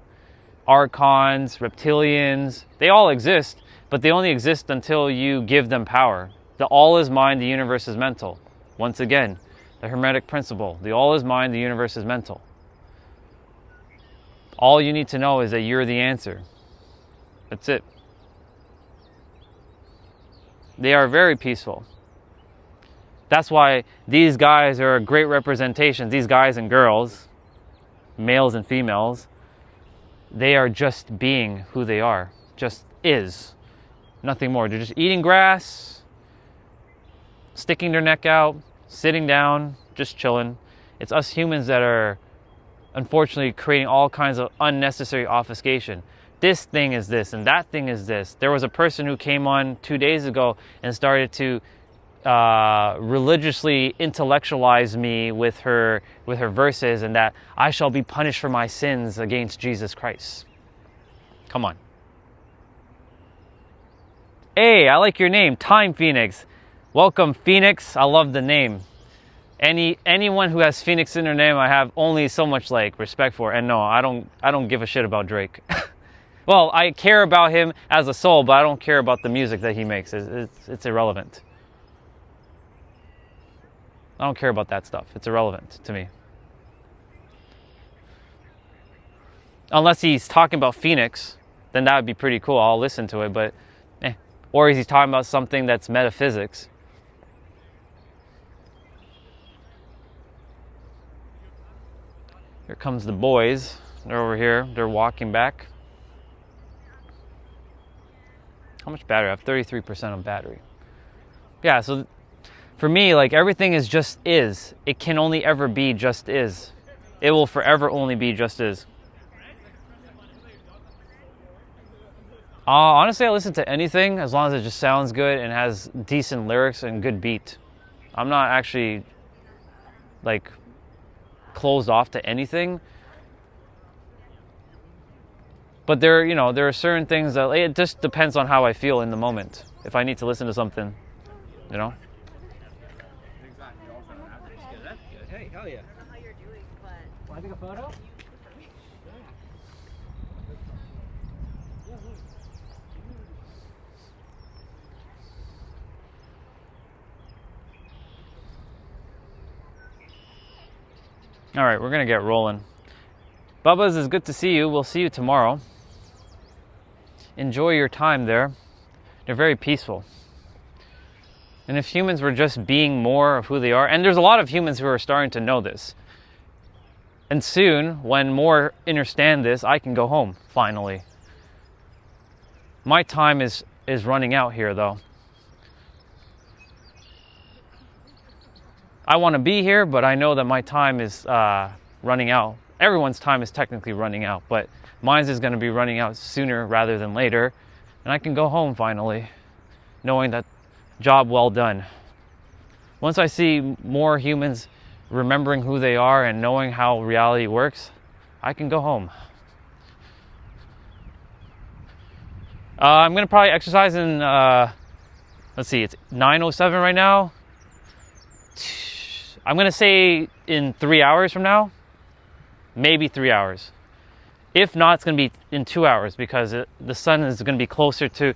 Archons, reptilians, they all exist, but they only exist until you give them power. The all is mind, the universe is mental. Once again, the Hermetic principle. The all is mind, the universe is mental. All you need to know is that you're the answer. That's it. They are very peaceful. That's why these guys are a great representation. These guys and girls, males and females, they are just being who they are. Just is. Nothing more. They're just eating grass, sticking their neck out, sitting down, just chilling. It's us humans that are unfortunately creating all kinds of unnecessary obfuscation. This thing is this and that thing is this. There was a person who came on 2 days ago and started to religiously intellectualize me with her verses, and that I shall be punished for my sins against Jesus Christ. Come on. Hey, I like your name, Time Phoenix. Welcome, Phoenix. I love the name. Anyone who has Phoenix in their name, I have only so much respect for. And no, I don't give a shit about Drake. Well, I care about him as a soul, but I don't care about the music that he makes. It's irrelevant. I don't care about that stuff. It's irrelevant to me. Unless he's talking about Phoenix, then that would be pretty cool. I'll listen to it, but or he's talking about something that's metaphysics. Here comes the boys. They're over here. They're walking back. How much battery? I have 33% of battery. Yeah, so for me, everything is just is. It can only ever be just is. It will forever only be just is. Honestly, I listen to anything as long as it just sounds good and has decent lyrics and good beat. I'm not actually closed off to anything. But there, you know, there are certain things that it just depends on how I feel in the moment. If I need to listen to something, you know. Hey, hell yeah. How you're doing, but Want to take a photo? All right, we're gonna get rolling. Bubba's, it's good to see you. We'll see you tomorrow. Enjoy your time there. They're very peaceful. And if humans were just being more of who they are, and there's a lot of humans who are starting to know this. And soon, when more understand this, I can go home, finally. My time is running out here, though. I want to be here, but I know that my time is running out. Everyone's time is technically running out, but mine is going to be running out sooner rather than later. And I can go home finally, knowing that job well done. Once I see more humans remembering who they are and knowing how reality works, I can go home. I'm going to probably exercise in, let's see, it's 9:07 right now. I'm going to say in 3 hours from now, maybe 3 hours. If not, it's going to be in 2 hours because the sun is going to be closer to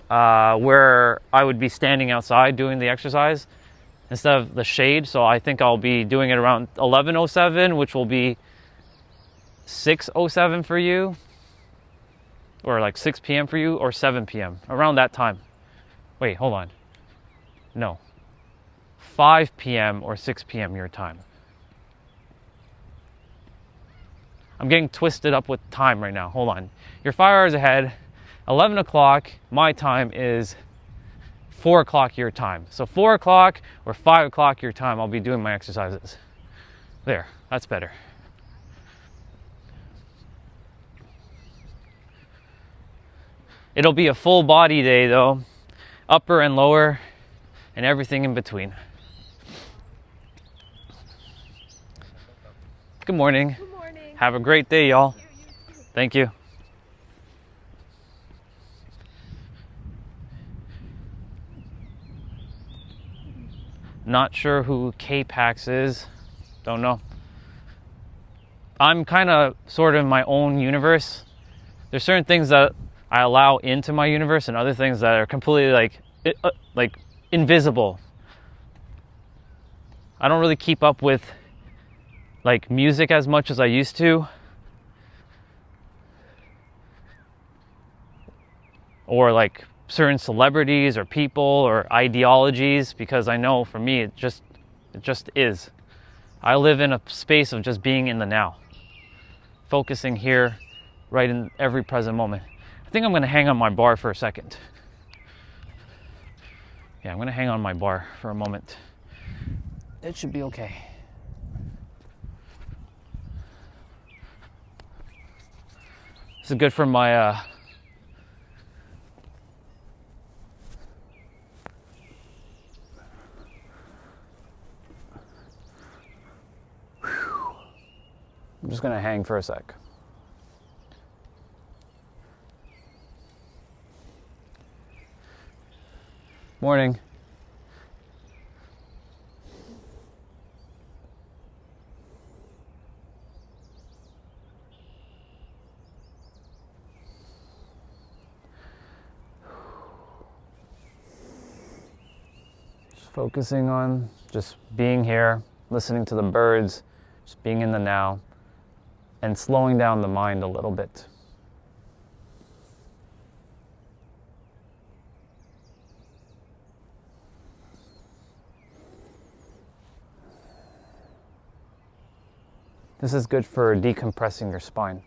where I would be standing outside doing the exercise instead of the shade. So I think I'll be doing it around 11:07, which will be 6:07 for you, or like 6 p.m. for you, or 7 p.m. around that time. Wait, hold on. No. 5 p.m. or 6 p.m. your time. I'm getting twisted up with time right now. Hold on. You're 5 hours ahead. 11 o'clock, my time is 4 o'clock your time. So 4 o'clock or 5 o'clock your time, I'll be doing my exercises. There, that's better. It'll be a full body day though, upper and lower, and everything in between. Good morning. good morning. Have a great day, y'all. Thank you. Not sure who K-Pax is. Don't know. I'm kind of sort of in my own universe. There's certain things that I allow into my universe and other things that are completely like invisible. I don't really keep up with like music as much as I used to. Or like certain celebrities or people or ideologies, because I know for me it just is. I live in a space of just being in the now. Focusing here, right in every present moment. I think I'm gonna hang on my bar for a second. Yeah, I'm gonna hang on my bar for a moment. It should be okay. This is good for my I'm just gonna hang for a sec. Morning. Just focusing on just being here, listening to the birds, just being in the now, and slowing down the mind a little bit. This is good for decompressing your spine.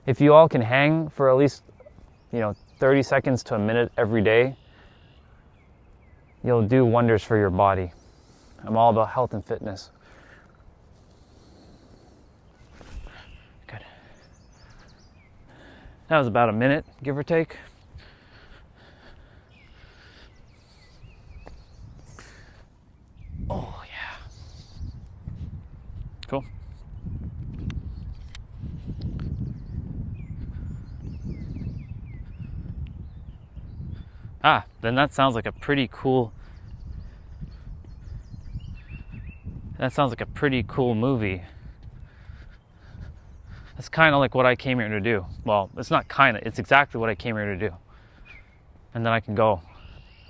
If you all can hang for at least, 30 seconds to a minute every day, you'll do wonders for your body. I'm all about health and fitness. Good. That was about a minute, give or take. Oh, yeah. Cool. Then that sounds like a pretty cool. That sounds like a pretty cool movie. It's kind of like what I came here to do. Well, it's not kind of, it's exactly what I came here to do. And then I can go,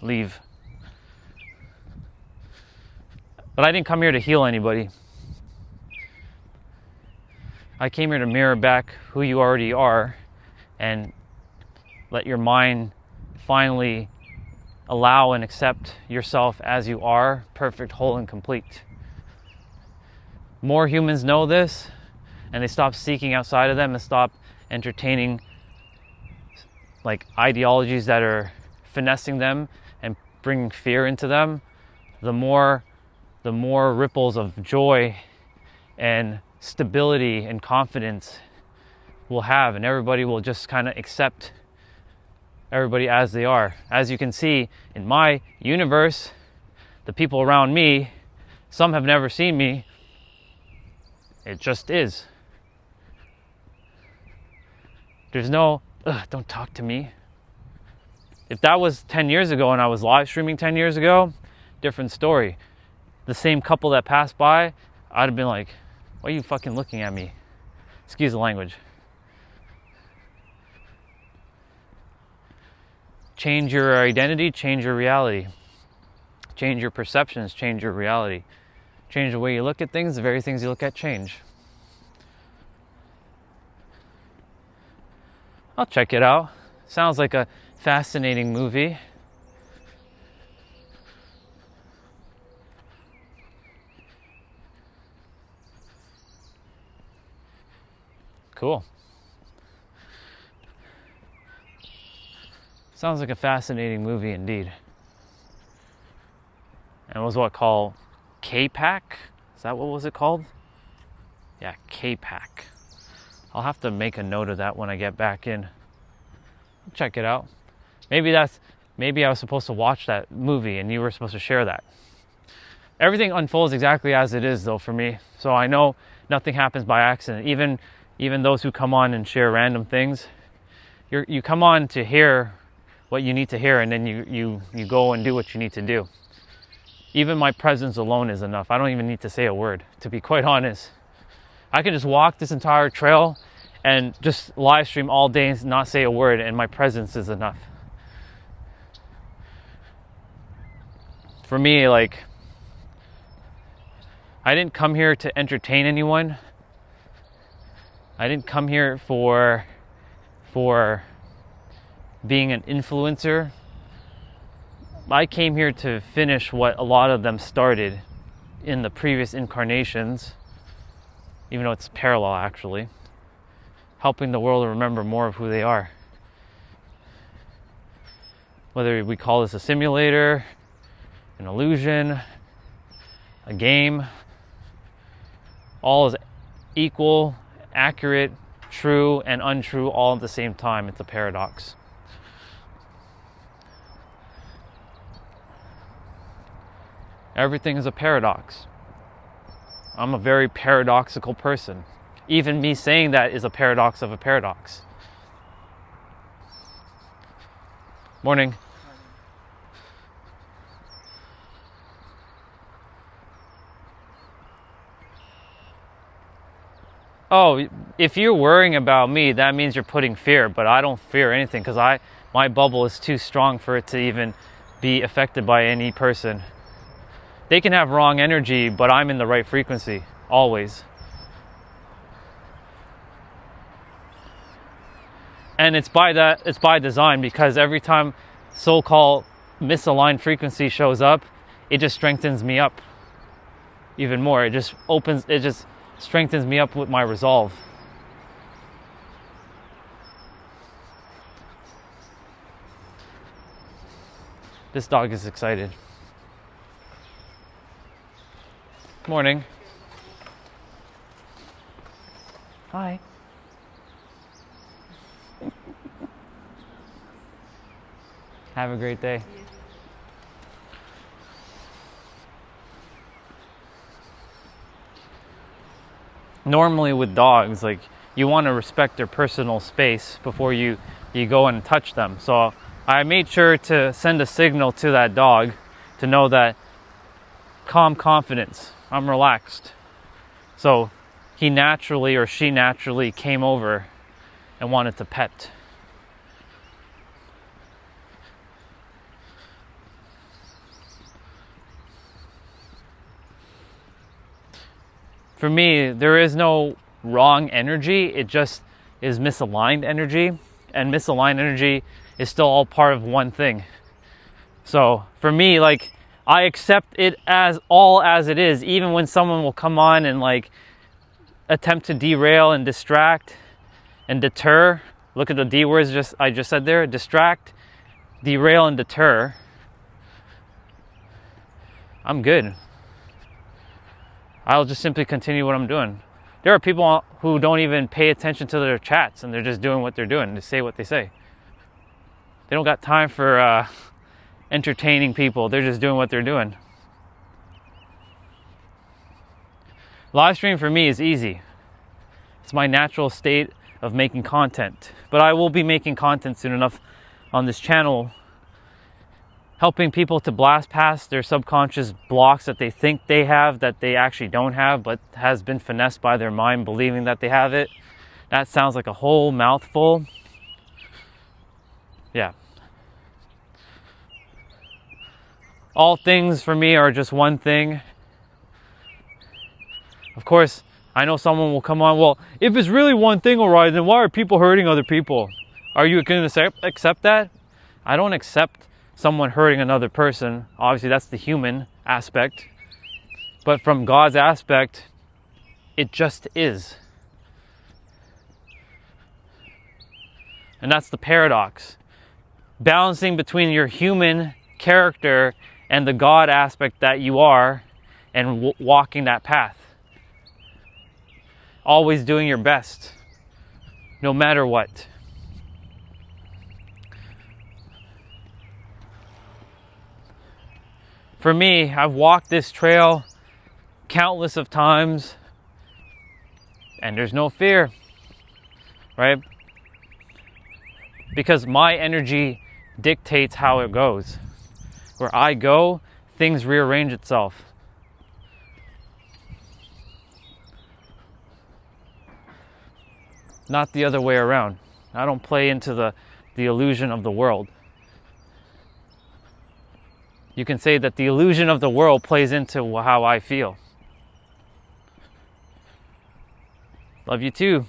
leave. But I didn't come here to heal anybody. I came here to mirror back who you already are and let your mind finally allow and accept yourself as you are, perfect, whole, and complete. More humans know this, and they stop seeking outside of them and stop entertaining like ideologies that are finessing them and bringing fear into them, the more ripples of joy and stability and confidence we'll have, and everybody will just kind of accept everybody as they are. As you can see in my universe, the people around me, some have never seen me. It just is. There's no, don't talk to me. If that was 10 years ago and I was live streaming 10 years ago, different story. The same couple that passed by, I'd have been like, why are you fucking looking at me? Excuse the language. Change your identity, change your reality. Change your perceptions, change your reality. Change the way you look at things, the very things you look at change. I'll check it out. Sounds like a fascinating movie. Cool. Sounds like a fascinating movie indeed. And it was what called K-Pack? Is that what was it called? Yeah, K-Pack. I'll have to make a note of that when I get back in. I'll check it out. Maybe I was supposed to watch that movie and you were supposed to share that. Everything unfolds exactly as it is though for me. So I know nothing happens by accident. Even those who come on and share random things, you come on to hear what you need to hear, and then you go and do what you need to do. Even my presence alone is enough. I don't even need to say a word, to be quite honest. I can just walk this entire trail and just live stream all day and not say a word, and my presence is enough. For me, like, I didn't come here to entertain anyone. I didn't come here for being an influencer. I came here to finish what a lot of them started in the previous incarnations, even though it's parallel actually, helping the world to remember more of who they are. Whether we call this a simulator, an illusion, a game, all is equal, accurate, true, and untrue all at the same time. It's a paradox. Everything is a paradox. I'm a very paradoxical person. Even me saying that is a paradox of a paradox. Morning. Oh, if you're worrying about me, that means you're putting fear, but I don't fear anything because my bubble is too strong for it to even be affected by any person. They can have wrong energy, but I'm in the right frequency, always. And it's by design, because every time so-called misaligned frequency shows up, it just strengthens me up even more. It just strengthens me up with my resolve. This dog is excited. Morning. Hi. Have a great day. Normally with dogs, like, you want to respect their personal space before you go and touch them. So I made sure to send a signal to that dog to know that calm confidence, I'm relaxed. So he naturally or she naturally came over and wanted to pet. For me, there is no wrong energy, it just is misaligned energy, and misaligned energy is still all part of one thing. So for me, like, I accept it as all as it is, even when someone will come on and like attempt to derail and distract and deter. Look at the D words I just said there: distract, derail, and deter. I'm good. I'll just simply continue what I'm doing. There are people who don't even pay attention to their chats and they're just doing what they're doing. They say what they say. They don't got time for entertaining people. They're just doing what they're doing. Live stream for me is easy. It's my natural state of making content. But I will be making content soon enough on this channel, helping people to blast past their subconscious blocks that they think they have, that they actually don't have, but has been finessed by their mind believing that they have it. That sounds like a whole mouthful. Yeah. All things for me are just one thing. Of course, I know someone will come on, well, if it's really one thing, all right, then why are people hurting other people? Are you going to accept that? I don't accept someone hurting another person. Obviously, that's the human aspect. But from God's aspect, it just is. And that's the paradox. Balancing between your human character and the God aspect that you are, and walking that path. Always doing your best, no matter what. For me, I've walked this trail countless of times, and there's no fear, right? Because my energy dictates how it goes. Where I go, things rearrange itself. Not the other way around. I don't play into the illusion of the world. You can say that the illusion of the world plays into how I feel. Love you too.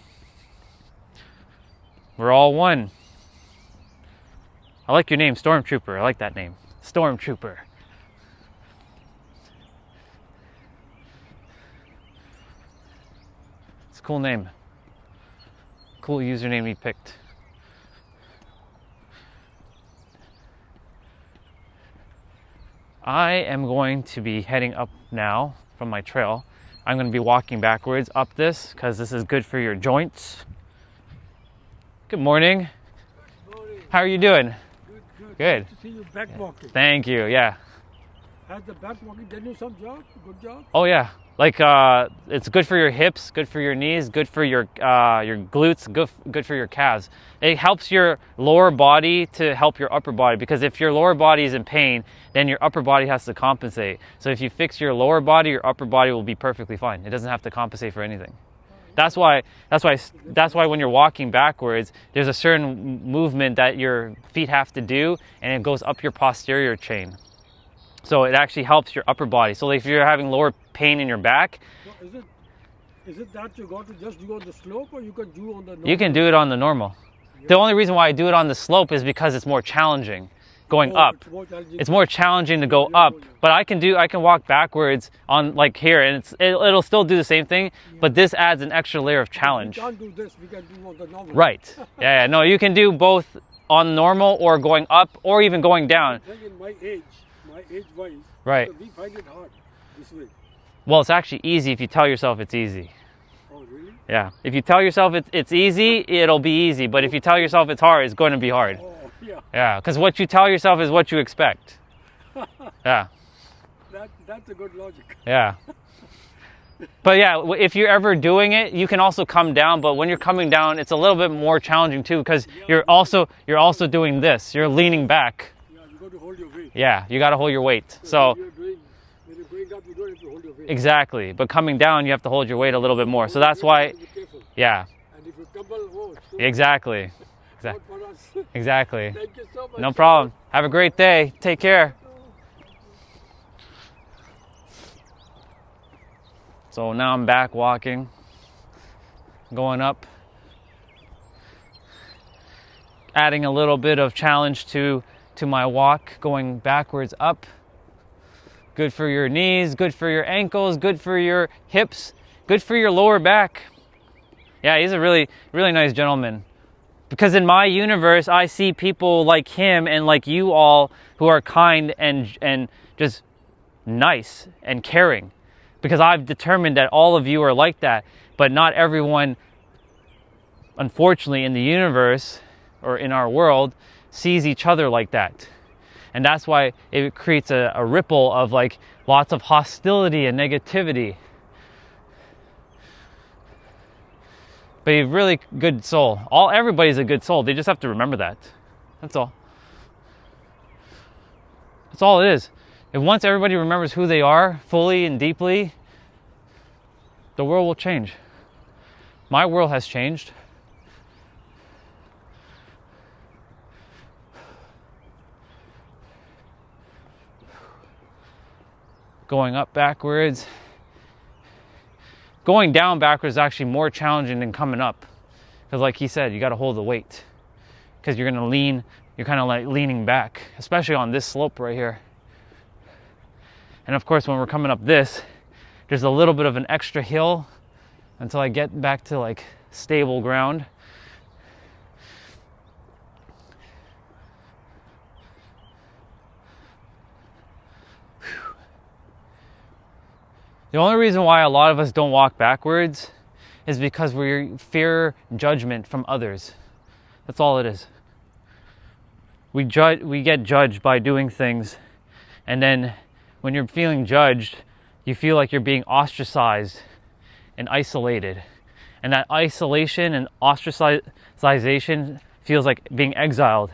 We're all one. I like your name, Stormtrooper. I like that name. Stormtrooper. It's a cool name. Cool username you picked. I am going to be heading up now from my trail. I'm going to be walking backwards up this because this is good for your joints. Good morning. Good morning. How are you doing? Good. Good. Good to see you back walking. Thank you. Yeah. Has the back walking done you some job? Good job? Oh yeah. Like it's good for your hips, good for your knees, good for your glutes, good for your calves. It helps your lower body to help your upper body, because if your lower body is in pain, then your upper body has to compensate. So if you fix your lower body, your upper body will be perfectly fine. It doesn't have to compensate for anything. That's why when you're walking backwards, there's a certain movement that your feet have to do, and it goes up your posterior chain. So it actually helps your upper body. So if you're having lower pain in your back, So is it that you got to just do on the slope, or you can do on the normal? you can do it on the normal. The only reason why I do it on the slope is because it's more challenging going up. It's more challenging to go up, but I can walk backwards on like here, and it'll still do the same thing, but this adds an extra layer of challenge. We can't do this, we can do on the normal. Right. Yeah, no, you can do both on normal or going up or even going down. I think in my age wise, Right. so we find it hard this way. Well, it's actually easy if you tell yourself it's easy. Oh, really? Yeah. If you tell yourself it's easy, it'll be easy. But if you tell yourself it's hard, it's going to be hard. Oh, yeah. Yeah. Because what you tell yourself is what you expect. Yeah. That's a good logic. Yeah. But yeah, if you're ever doing it, you can also come down. But when you're coming down, it's a little bit more challenging too, because you're also doing this. You're leaning back. Yeah, you got to hold your weight. Yeah, you got to hold your weight. So when you're going up, you don't have to hold your weight. exactly. But coming down, you have to hold your weight a little bit more. So that's why, You have to be careful. yeah, And if you tumble, oh, so exactly. not for us. Exactly. Thank you so much. No problem. Have a great day. Take care. So now I'm back walking, going up, adding a little bit of challenge to my walk, going backwards up. Good for your knees, good for your ankles, good for your hips, good for your lower back. Yeah, he's a really, really nice gentleman. Because in my universe, I see people like him and like you all who are kind and just nice and caring. Because I've determined that all of you are like that, but not everyone, unfortunately, in the universe or in our world sees each other like that. And that's why it creates a ripple of like lots of hostility and negativity. But you're a really good soul. Everybody's a good soul. They just have to remember that. That's all. That's all it is. If once everybody remembers who they are fully and deeply, the world will change. My world has changed. Going up backwards. Going down backwards is actually more challenging than coming up. Because like he said, you got to hold the weight. Because you're going to lean, you're kind of like leaning back, especially on this slope right here. And of course, when we're coming up this, there's a little bit of an extra hill until I get back to like stable ground. The only reason why a lot of us don't walk backwards is because we fear judgment from others. That's all it is. We get judged by doing things, and then when you're feeling judged, you feel like you're being ostracized and isolated. And that isolation and ostracization feels like being exiled.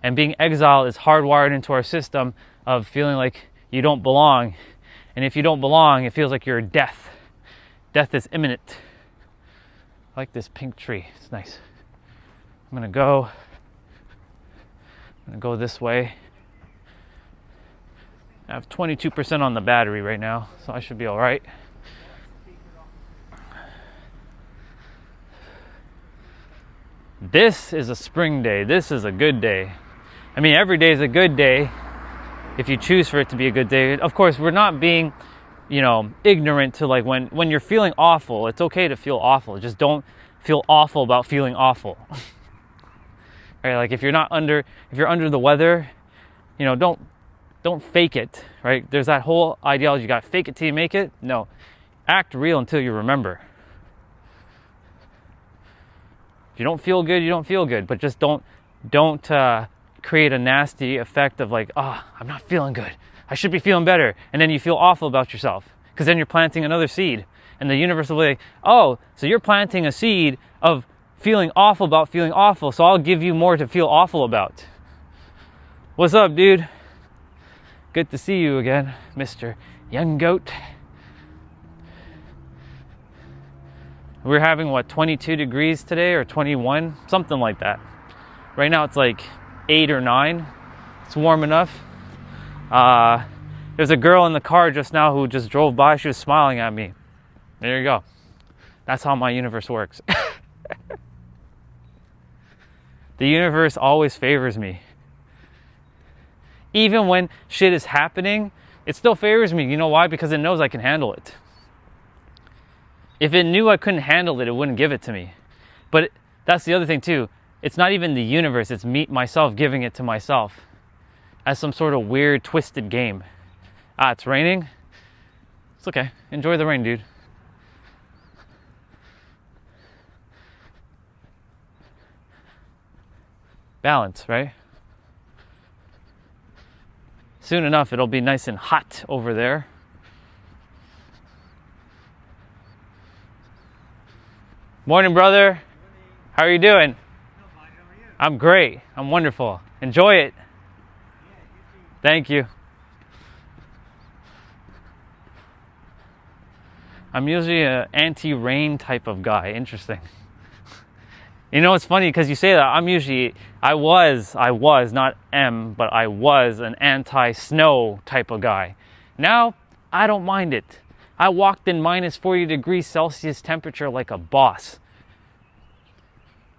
And being exiled is hardwired into our system of feeling like you don't belong. And if you don't belong, it feels like you're death. Death is imminent. I like this pink tree. It's nice. I'm gonna go this way. I have 22% on the battery right now, so I should be all right. This is a spring day. This is a good day. I mean, every day is a good day if you choose for it to be a good day. Of course, we're not being, ignorant to like when you're feeling awful, it's okay to feel awful. Just don't feel awful about feeling awful. Right? Like if you're under the weather, don't fake it, right? There's that whole ideology, you got to fake it till you make it. No, act real until you remember. If you don't feel good, you don't feel good, but just don't create a nasty effect of like, I'm not feeling good. I should be feeling better. And then you feel awful about yourself because then you're planting another seed. And the universe will be like, oh, so you're planting a seed of feeling awful about feeling awful, so I'll give you more to feel awful about. What's up, dude? Good to see you again, Mr. Young Goat. We're having, 22 degrees today or 21? Something like that. Right now it's like 8 or 9. It's warm enough. There's a girl in the car just now who just drove by. She was smiling at me. There you go. That's how my universe works. The universe always favors me. Even when shit is happening, it still favors me. You know why? Because it knows I can handle it. If it knew I couldn't handle it, it wouldn't give it to me. But that's the other thing too. It's not even the universe, it's myself giving it to myself. As some sort of weird, twisted game. It's raining? It's okay. Enjoy the rain, dude. Balance, right? Soon enough, it'll be nice and hot over there. Morning, brother. How are you doing? I'm great. I'm wonderful. Enjoy it. Thank you. I'm usually an anti-rain type of guy. Interesting. You know, it's funny because you say that. I was an anti-snow type of guy. Now, I don't mind it. I walked in minus 40 degrees Celsius temperature like a boss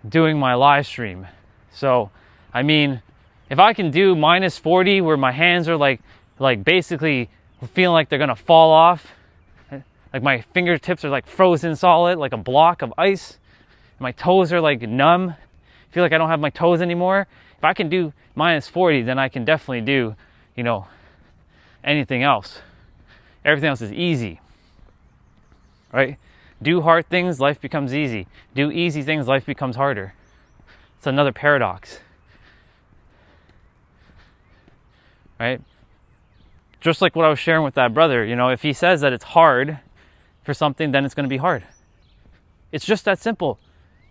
doing my live stream. So, I mean, if I can do minus 40 where my hands are like basically feeling like they're gonna fall off, like my fingertips are like frozen solid, like a block of ice, my toes are like numb, I feel like I don't have my toes anymore. If I can do minus 40, then I can definitely do, you know, anything else. Everything else is easy, right? Do hard things, life becomes easy. Do easy things, life becomes harder. It's another paradox, right? Just like what I was sharing with that brother, you know, if he says that it's hard for something, then it's going to be hard. It's just that simple.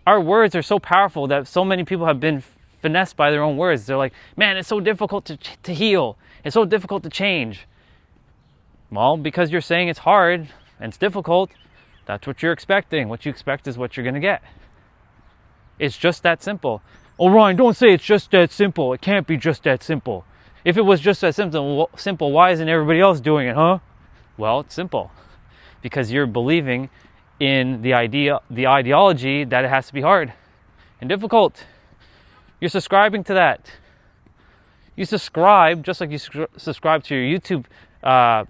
Our words are so powerful that so many people have been finessed by their own words. They're like, man, it's so difficult to heal. It's so difficult to change. Well, because you're saying it's hard and it's difficult, that's what you're expecting. What you expect is what you're going to get. It's just that simple. Oh, Ryan, don't say it's just that simple. It can't be just that simple. If it was just that simple, why isn't everybody else doing it, huh? Well, it's simple. Because you're believing in the ideology that it has to be hard and difficult. You're subscribing to that. You subscribe, just like you subscribe to your YouTube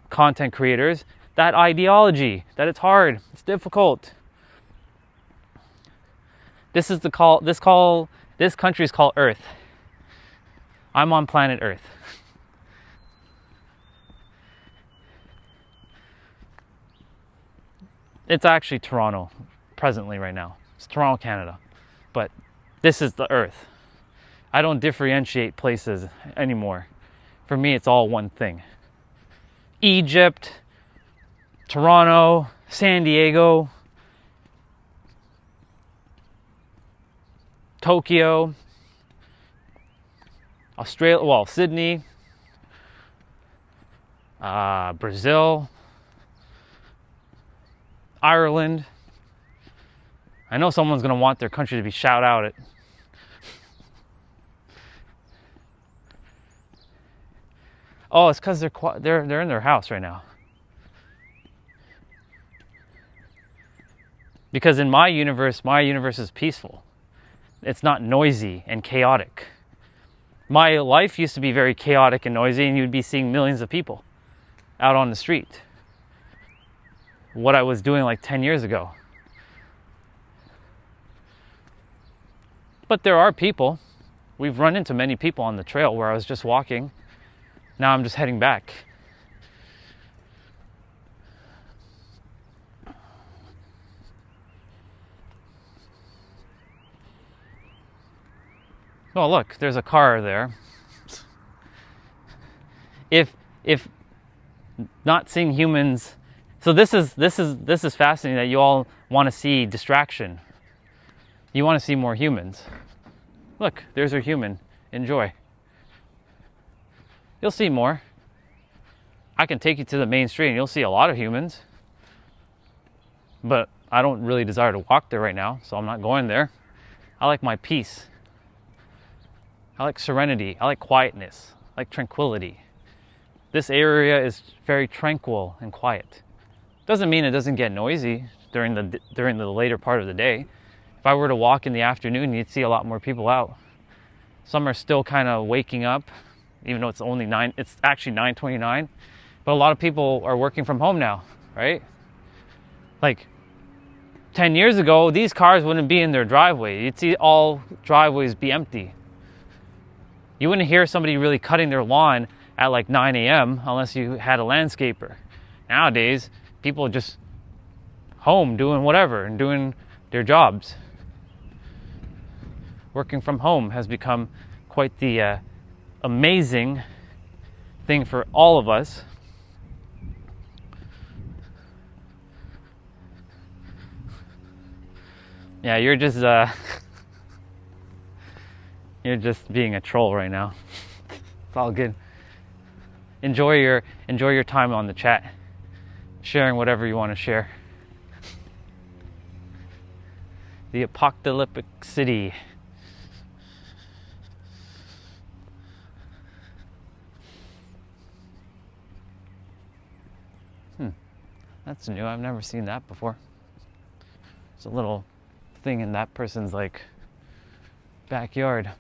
content creators, that ideology, that it's hard, it's difficult. This country is called Earth. I'm on planet Earth. It's actually Toronto, presently right now. It's Toronto, Canada. But this is the Earth. I don't differentiate places anymore. For me, it's all one thing. Egypt, Toronto, San Diego, Tokyo, Australia, well, Sydney, Brazil, Ireland. I know someone's going to want their country to be shout out. Oh, it's because they're in their house right now. Because in my universe is peaceful. It's not noisy and chaotic. My life used to be very chaotic and noisy, and you'd be seeing millions of people out on the street. What I was doing like 10 years ago. But there are people. We've run into many people on the trail where I was just walking. Now I'm just heading back. Oh, look, there's a car there. If not seeing humans, so this is fascinating that you all want to see distraction. You want to see more humans. Look, there's a human. Enjoy. You'll see more. I can take you to the main street and you'll see a lot of humans. But I don't really desire to walk there right now, so I'm not going there. I like my peace. I like serenity. I like quietness. I like tranquility. This area is very tranquil and quiet. Doesn't mean it doesn't get noisy during the later part of the day. If I were to walk in the afternoon, you'd see a lot more people out. Some are still kind of waking up, even though it's actually 9:29. But a lot of people are working from home now, right? Like 10 years ago, these cars wouldn't be in their driveway. You'd see all driveways be empty. You wouldn't hear somebody really cutting their lawn at like 9 a.m. unless you had a landscaper. Nowadays, people are just home doing whatever and doing their jobs. Working from home has become quite the amazing thing for all of us. Yeah, you're just you're just being a troll right now. It's all good. Enjoy your time on the chat, sharing whatever you want to share. The apocalyptic city. That's new. I've never seen that before. It's a little thing in that person's like backyard.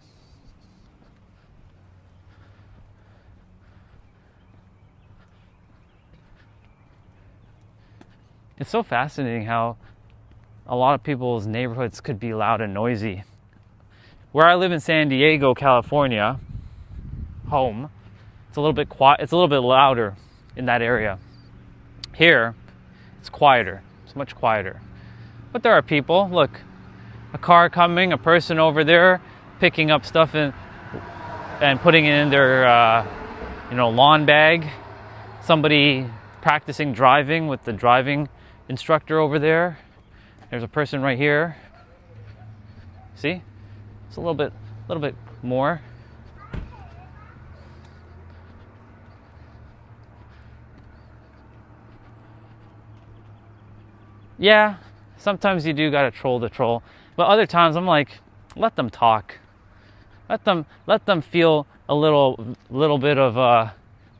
It's so fascinating how a lot of people's neighborhoods could be loud and noisy. Where I live in San Diego, California, home, it's a little bit quiet. It's a little bit louder in that area. Here, it's quieter. It's much quieter. But there are people. Look, a car coming, a person over there picking up stuff and putting it in their lawn bag. Somebody practicing driving with the driving instructor over there. There's a person right here. See? It's a little bit more. Yeah, sometimes you do gotta troll the troll, but other times I'm like, let them talk, let them feel a little bit of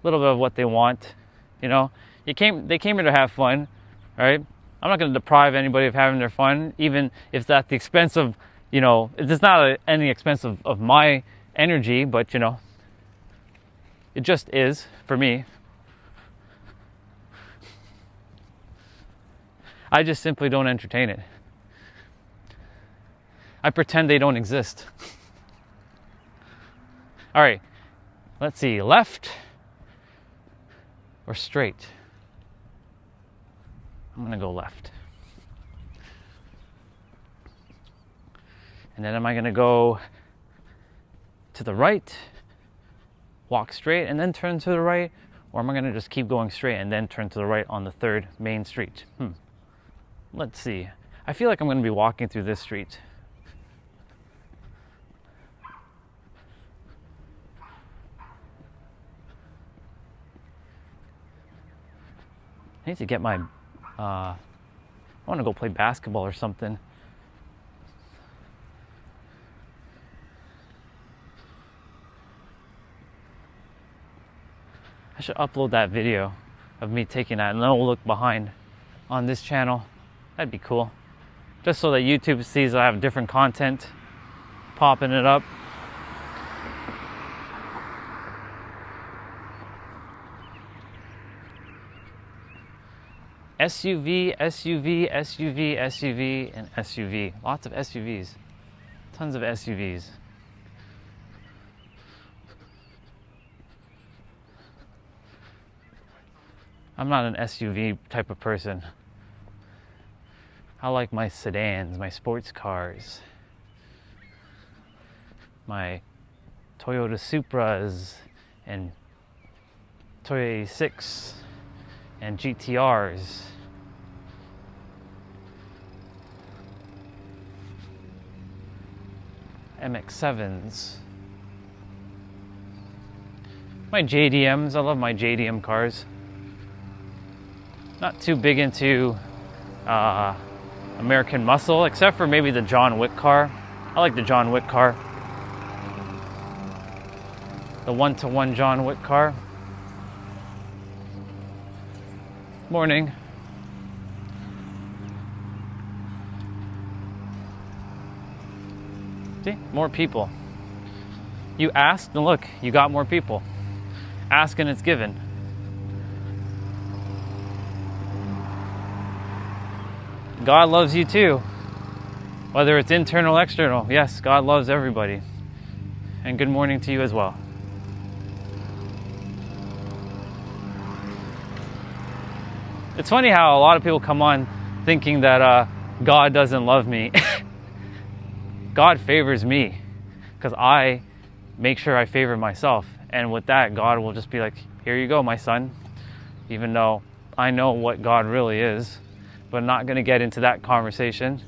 what they want. You know, they came here to have fun, right? I'm not gonna deprive anybody of having their fun, even if it's at the expense of, it's not at any expense of my energy, but it just is for me. I just simply don't entertain it. I pretend they don't exist. All right, let's see, left or straight? I'm gonna go left. And then am I gonna go to the right, walk straight and then turn to the right? Or am I gonna just keep going straight and then turn to the right on the 3rd main street? Let's see. I feel like I'm going to be walking through this street. I need to get my... I want to go play basketball or something. I should upload that video of me taking that and then we'll look behind on this channel. That'd be cool. Just so that YouTube sees I have different content popping it up. SUV, SUV, SUV, SUV, and SUV. Lots of SUVs. Tons of SUVs. I'm not an SUV type of person. I like my sedans, my sports cars, my Toyota Supras and Toyota 6 and GTRs. MX-7s. My JDMs, I love my JDM cars. Not too big into American Muscle, except for maybe the John Wick car. I like the John Wick car. The 1-to-1 John Wick car. Morning. See, more people. You asked and look, you got more people. Ask and it's given. God loves you too. Whether it's internal or external. Yes, God loves everybody. And good morning to you as well. It's funny how a lot of people come on thinking that God doesn't love me. God favors me because I make sure I favor myself. And with that, God will just be like, here you go, my son. Even though I know what God really is, but I'm not going to get into that conversation.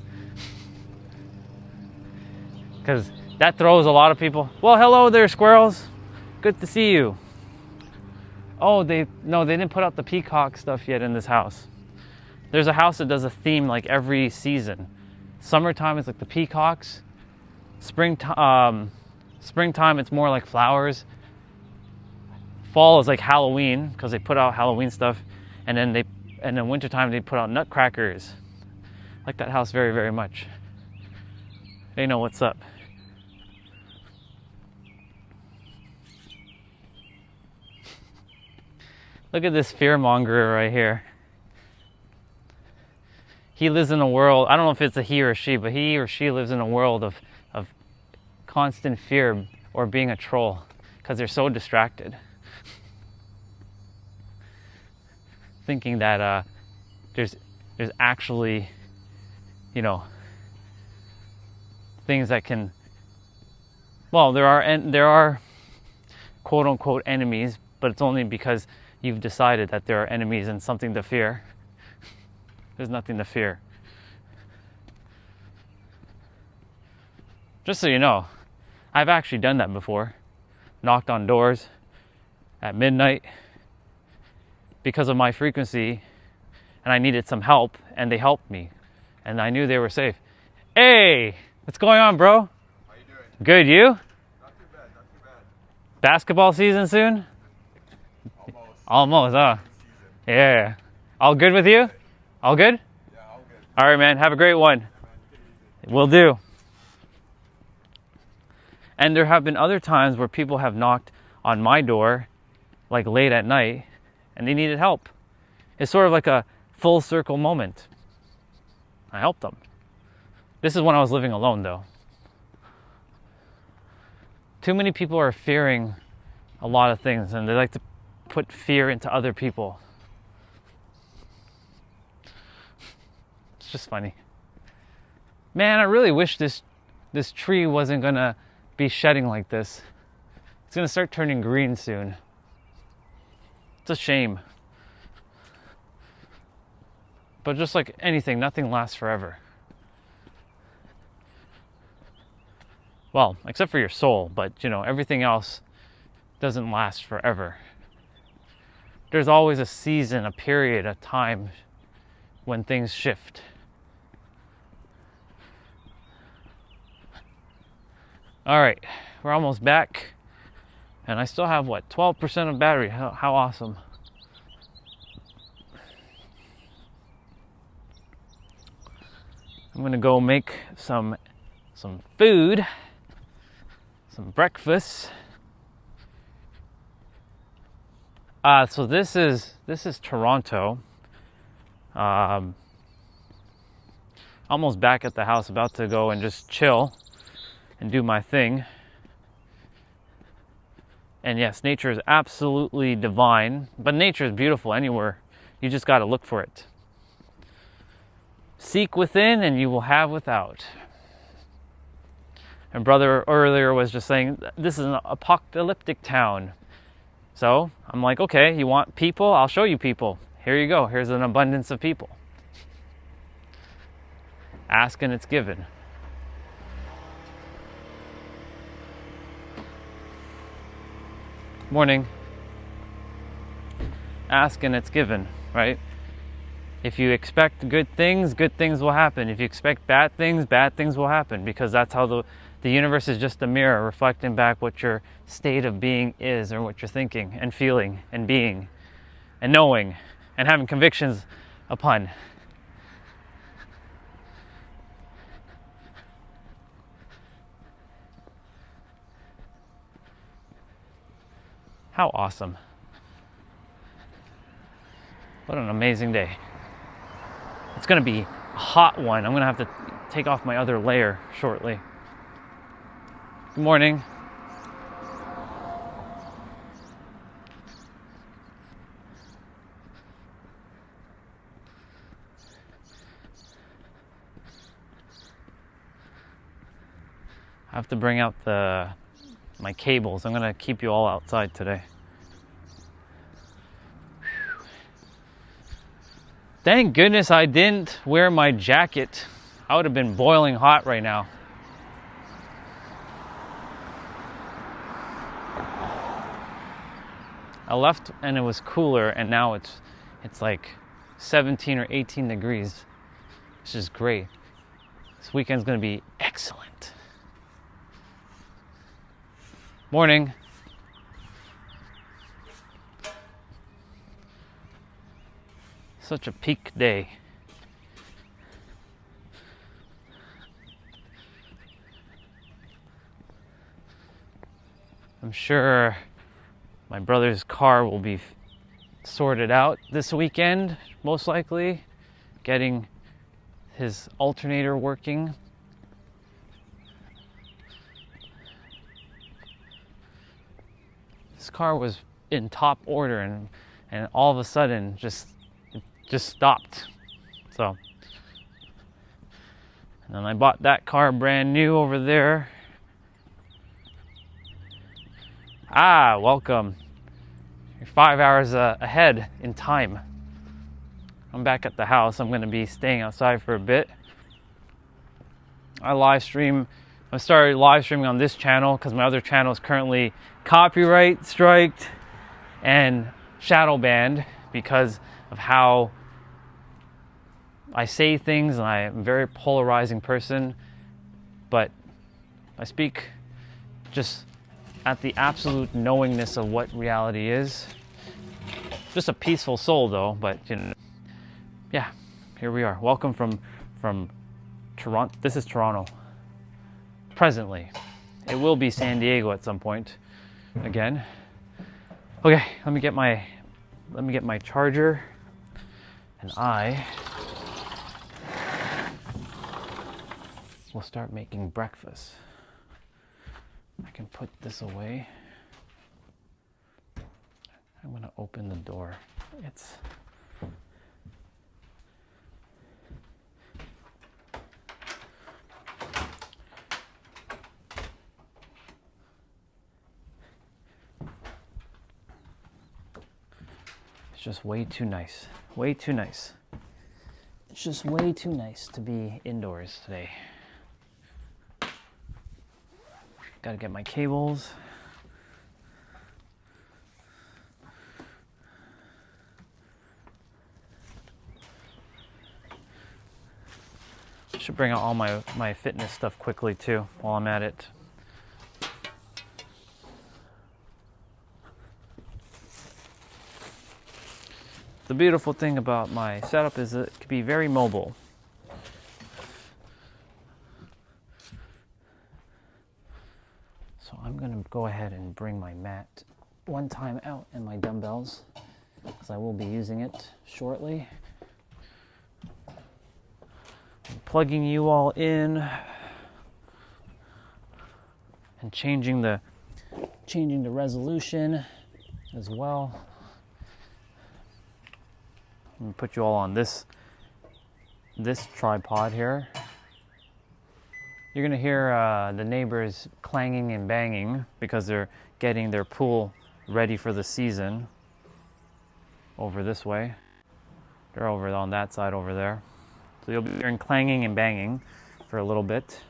because that throws a lot of people. Well, hello there, squirrels. Good to see you. Oh, they didn't put out the peacock stuff yet in this house. There's a house that does a theme like every season. Summertime is like the peacocks. Springtime it's more like flowers. Fall is like Halloween because they put out Halloween stuff, and then wintertime they put out nutcrackers. I like that house very, very much. They know what's up. Look at this fearmonger right here. He lives in a world, I don't know if it's a he or she, but he or she lives in a world of constant fear or being a troll because they're so distracted. Thinking that there's actually, things that can, well, there are quote unquote enemies, but it's only because you've decided that there are enemies and something to fear. There's nothing to fear. Just so you know, I've actually done that before. Knocked on doors at midnight because of my frequency, and I needed some help, and they helped me, and I knew they were safe. Hey, what's going on, bro? How you doing? Good, you? Not too bad, not too bad. Basketball season soon? Almost, huh? Yeah. All good with you? All good? Yeah, all good. All right, man. Have a great one. Will do. And there have been other times where people have knocked on my door, like late at night, and they needed help. It's sort of like a full circle moment. I helped them. This is when I was living alone, though. Too many people are fearing a lot of things, and they like to put fear into other people. It's just funny. Man, I really wish this tree wasn't gonna be shedding like this. It's gonna start turning green soon. It's a shame. But just like anything, nothing lasts forever. Well, except for your soul, but everything else doesn't last forever. There's always a season, a period, a time when things shift. All right, we're almost back, and I still have 12% of battery. How awesome. I'm gonna go make some food, some breakfast. So this is Toronto. Almost back at the house, about to go and just chill and do my thing. And yes, nature is absolutely divine, but nature is beautiful anywhere. You just got to look for it. Seek within and you will have without. And brother earlier was just saying, this is an apocalyptic town. So I'm like, okay, you want people? I'll show you people. Here you go. Here's an abundance of people. Ask and it's given. Morning. Ask and it's given, right? If you expect good things will happen. If you expect bad things will happen, because that's how the universe is just a mirror reflecting back what your state of being is, or what you're thinking and feeling and being and knowing and having convictions upon. How awesome. What an amazing day. It's going to be a hot one. I'm going to have to take off my other layer shortly. Good morning. I have to bring out my cables. I'm going to keep you all outside today. Thank goodness I didn't wear my jacket. I would have been boiling hot right now. I left and it was cooler, and now it's like 17 or 18 degrees, which is great. This weekend's gonna be excellent. Morning. Such a peak day. I'm sure my brother's car will be sorted out this weekend, most likely, getting his alternator working. This car was in top order, and all of a sudden just stopped. So, and then I bought that car brand new over there. Ah, welcome. You're 5 hours ahead in time. I'm back at the house. I'm going to be staying outside for a bit. I started live streaming on this channel because my other channel is currently copyright striked and shadow banned because of how I say things, and I'm a very polarizing person, but I speak just at the absolute knowingness of what reality is. Just a peaceful soul though, but you know, yeah, here we are. Welcome from Toronto. This is Toronto. Presently. It will be San Diego at some point again. Okay, let me get my charger, and I will start making breakfast. I can put this away. I'm going to open the door. It's just way too nice. Way too nice. It's just way too nice to be indoors today. Gotta get my cables. Should bring out all my fitness stuff quickly too while I'm at it. The beautiful thing about my setup is that it can be very mobile. So I'm going to go ahead and bring my mat one time out and my dumbbells, because I will be using it shortly. I'm plugging you all in and changing the resolution as well. I'm going to put you all on this tripod here. You're going to hear the neighbors clanging and banging because they're getting their pool ready for the season over this way. They're over on that side over there. So you'll be hearing clanging and banging for a little bit,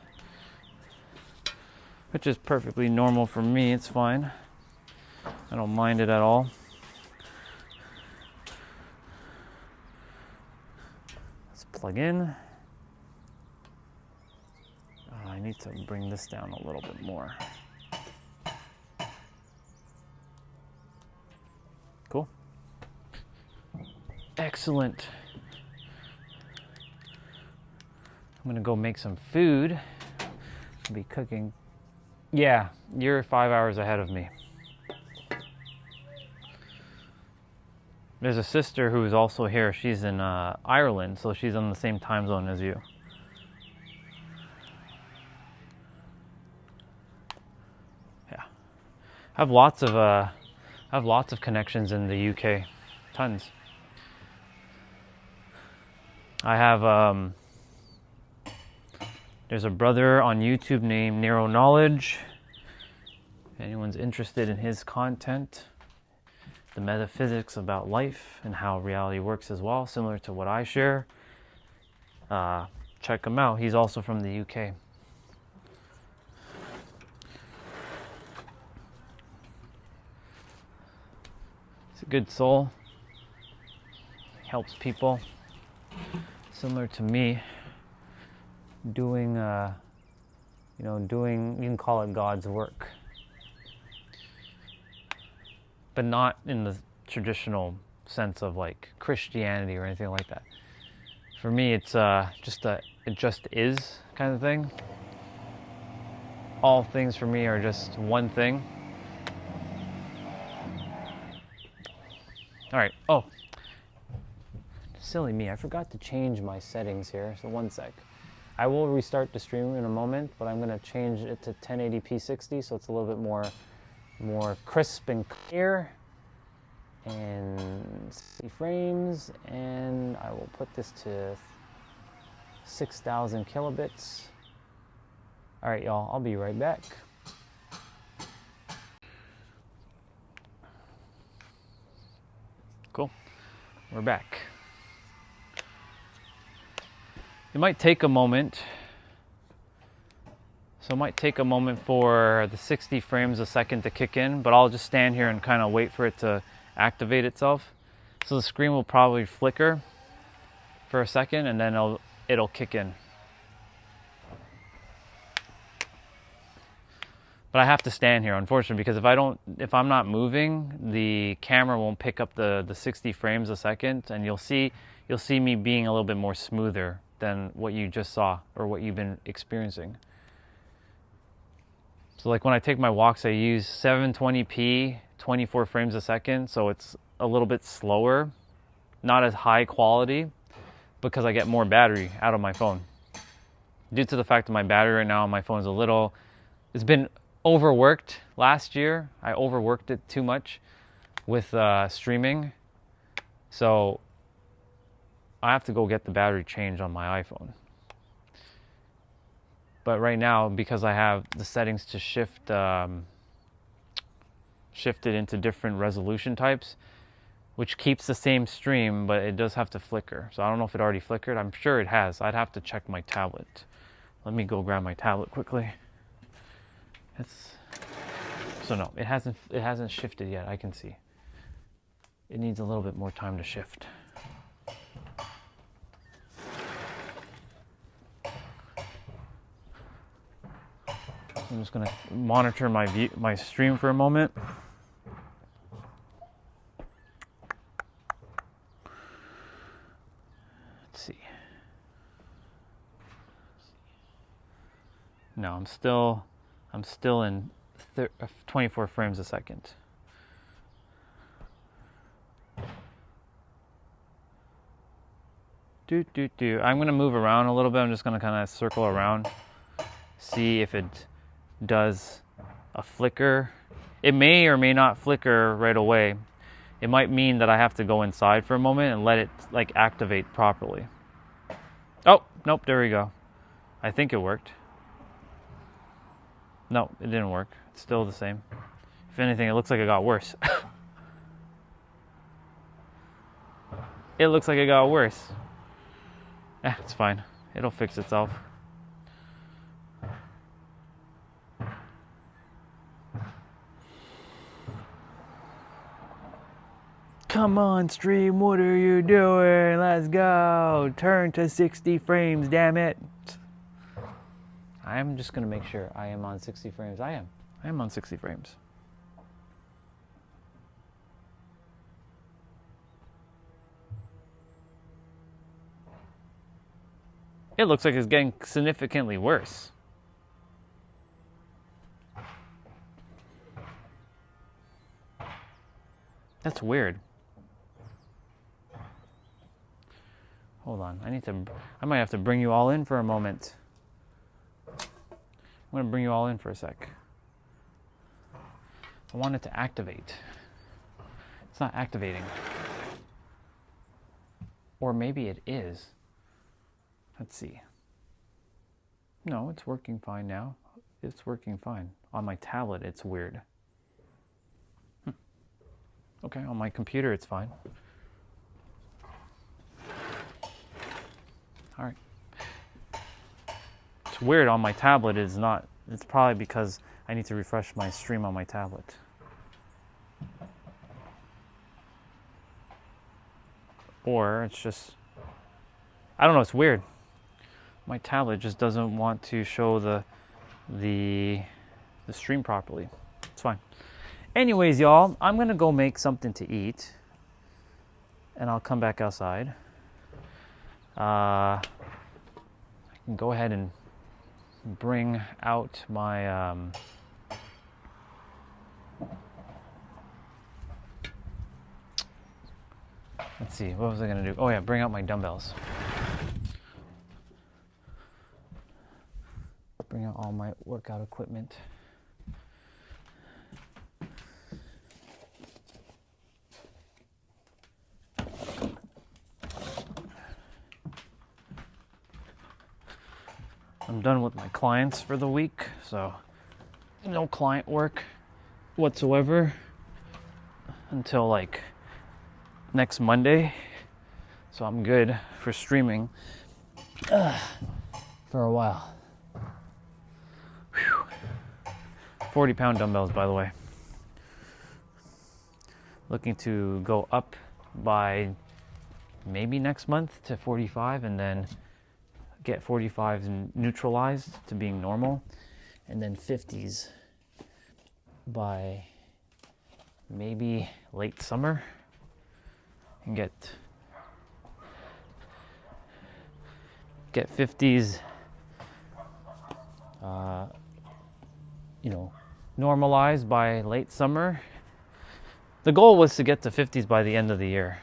which is perfectly normal for me. It's fine. I don't mind it at all. Let's plug in. I need to bring this down a little bit more. Cool. Excellent. I'm gonna go make some food. I'll be cooking. Yeah, you're 5 hours ahead of me. There's a sister who's also here. She's in Ireland, so she's on the same time zone as you. Yeah, I have lots of connections in the UK, tons. I have there's a brother on YouTube named Nero Knowledge. If anyone's interested in his content, the metaphysics about life and how reality works as well, similar to what I share, check him out. He's also from the UK. He's a good soul. He helps people, similar to me, doing, doing, you can call it God's work. But not in the traditional sense of like Christianity or anything like that. For me, it's it just is kind of thing. All things for me are just one thing. All right. Oh, silly me. I forgot to change my settings here. So one sec. I will restart the stream in a moment, but I'm going to change it to 1080p 60 so it's a little bit more crisp and clear. And 60 frames, and I will put this to 6,000 kilobits. All right, y'all, I'll be right back. Cool, we're back. It might take a moment. So it might take a moment for the 60 frames a second to kick in, but I'll just stand here and kind of wait for it to activate itself. So the screen will probably flicker for a second and then it'll kick in. But I have to stand here, unfortunately, because if I'm not moving, the camera won't pick up the 60 frames a second, and you'll see me being a little bit more smoother than what you just saw or what you've been experiencing. So like when I take my walks, I use 720p, 24 frames a second, so it's a little bit slower, not as high quality, because I get more battery out of my phone. Due to the fact that my battery right now on my phone is it's been overworked last year. I overworked it too much with streaming, so I have to go get the battery changed on my iPhone. But right now, because I have the settings to shift it into different resolution types, which keeps the same stream, but it does have to flicker. So I don't know if it already flickered. I'm sure it has. I'd have to check my tablet. Let me go grab my tablet quickly. So no, it hasn't shifted yet. I can see. It needs a little bit more time to shift. I'm just gonna monitor my stream for a moment. Let's see. No, I'm still in 24 frames a second. I'm gonna move around a little bit. I'm just gonna kind of circle around, see if it does a flicker. It may or may not flicker right away. It might mean that I have to go inside for a moment and let it like activate properly. Oh, nope, there we go. I think it worked. No, it didn't work. It's still the same. If anything, it looks like it got worse. It looks like it got worse. It's fine. It'll fix itself. Come on, stream, what are you doing? Let's go. Turn to 60 frames, damn it. I'm just going to make sure I am on 60 frames. I am on 60 frames. It looks like it's getting significantly worse. That's weird. Hold on, I might have to bring you all in for a moment. I'm gonna bring you all in for a sec. I want it to activate. It's not activating. Or maybe it is. Let's see. No, it's working fine now. It's working fine. On my tablet, it's weird. Okay, on my computer, it's fine. All right. It's weird on my tablet. It's not. It's probably because I need to refresh my stream on my tablet. or it's just, I don't know, it's weird. My tablet just doesn't want to show the stream properly. It's fine. Anyways, y'all, I'm gonna go make something to eat, and I'll come back outside. I can go ahead and bring out my let's see, what was I gonna do? Oh yeah, bring out my dumbbells. Bring out all my workout equipment. I'm done with my clients for the week, so no client work whatsoever until like next Monday. So I'm good for streaming for a while. Whew. 40-pound dumbbells, by the way. Looking to go up by maybe next month to 45, and then get 45s neutralized to being normal, and then 50s by maybe late summer, and get 50s normalized by late summer. The goal was to get to 50s by the end of the year,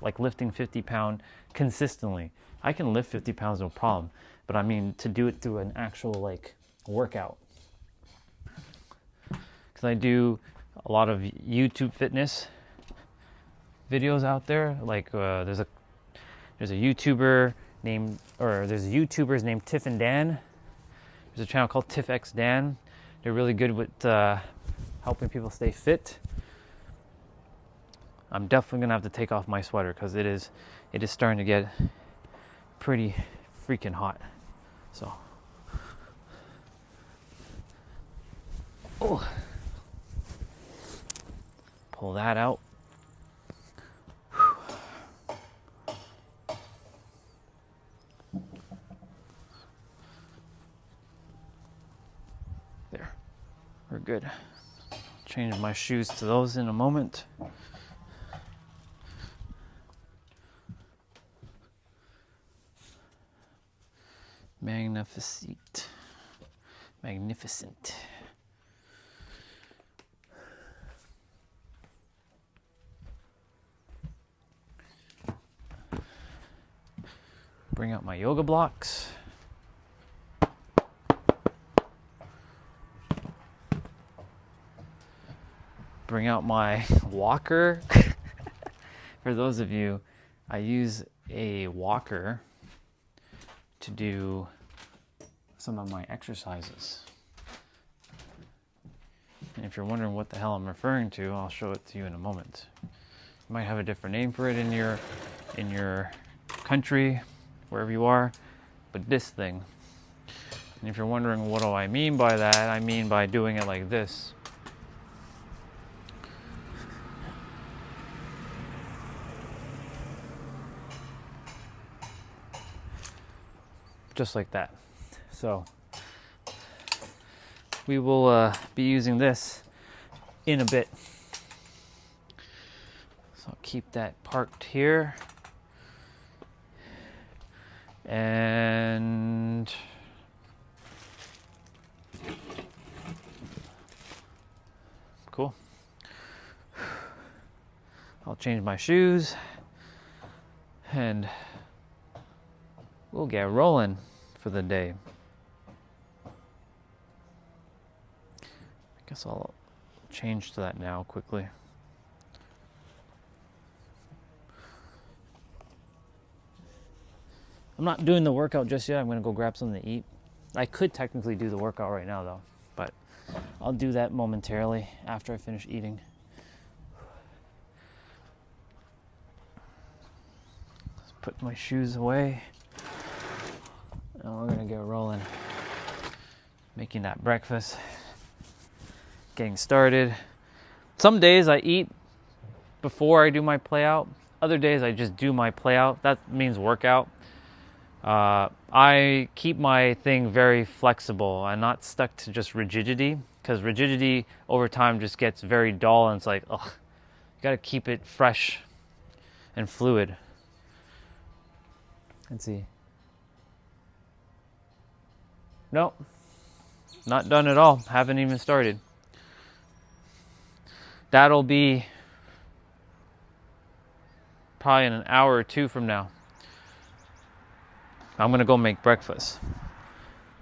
like lifting 50-pound consistently. I can lift 50 pounds, no problem. But I mean, to do it through an actual like workout. Because I do a lot of YouTube fitness videos out there. Like there's YouTubers named Tiff and Dan. There's a channel called TiffX Dan. They're really good with helping people stay fit. I'm definitely gonna have to take off my sweater because it is starting to get pretty freaking hot. So pull that out. There, we're good. Change my shoes to those in a moment. Magnificent. Bring out my yoga blocks. Bring out my walker. For those of you, I use a walker to do some of my exercises. And if you're wondering what the hell I'm referring to, I'll show it to you in a moment. You might have a different name for it in your country, wherever you are, but this thing. And if you're wondering what do I mean by that, I mean by doing it like this. Just like that. So we will be using this in a bit. So I'll keep that parked here. And cool. I'll change my shoes and we'll get rolling for the day. I guess I'll change to that now quickly. I'm not doing the workout just yet. I'm gonna go grab something to eat. I could technically do the workout right now though, but I'll do that momentarily after I finish eating. Let's put my shoes away. And we're gonna get rolling. Making that breakfast. Getting started. Some days I eat before I do my play out, Other days I just do my play out. That means workout. I keep my thing very flexible. I'm not stuck to just rigidity, because rigidity over time just gets very dull, and it's like, ugh, you gotta keep it fresh and fluid. Let's see. Nope, not done at all. Haven't even started. That'll be probably in an hour or two from now. I'm gonna go make breakfast.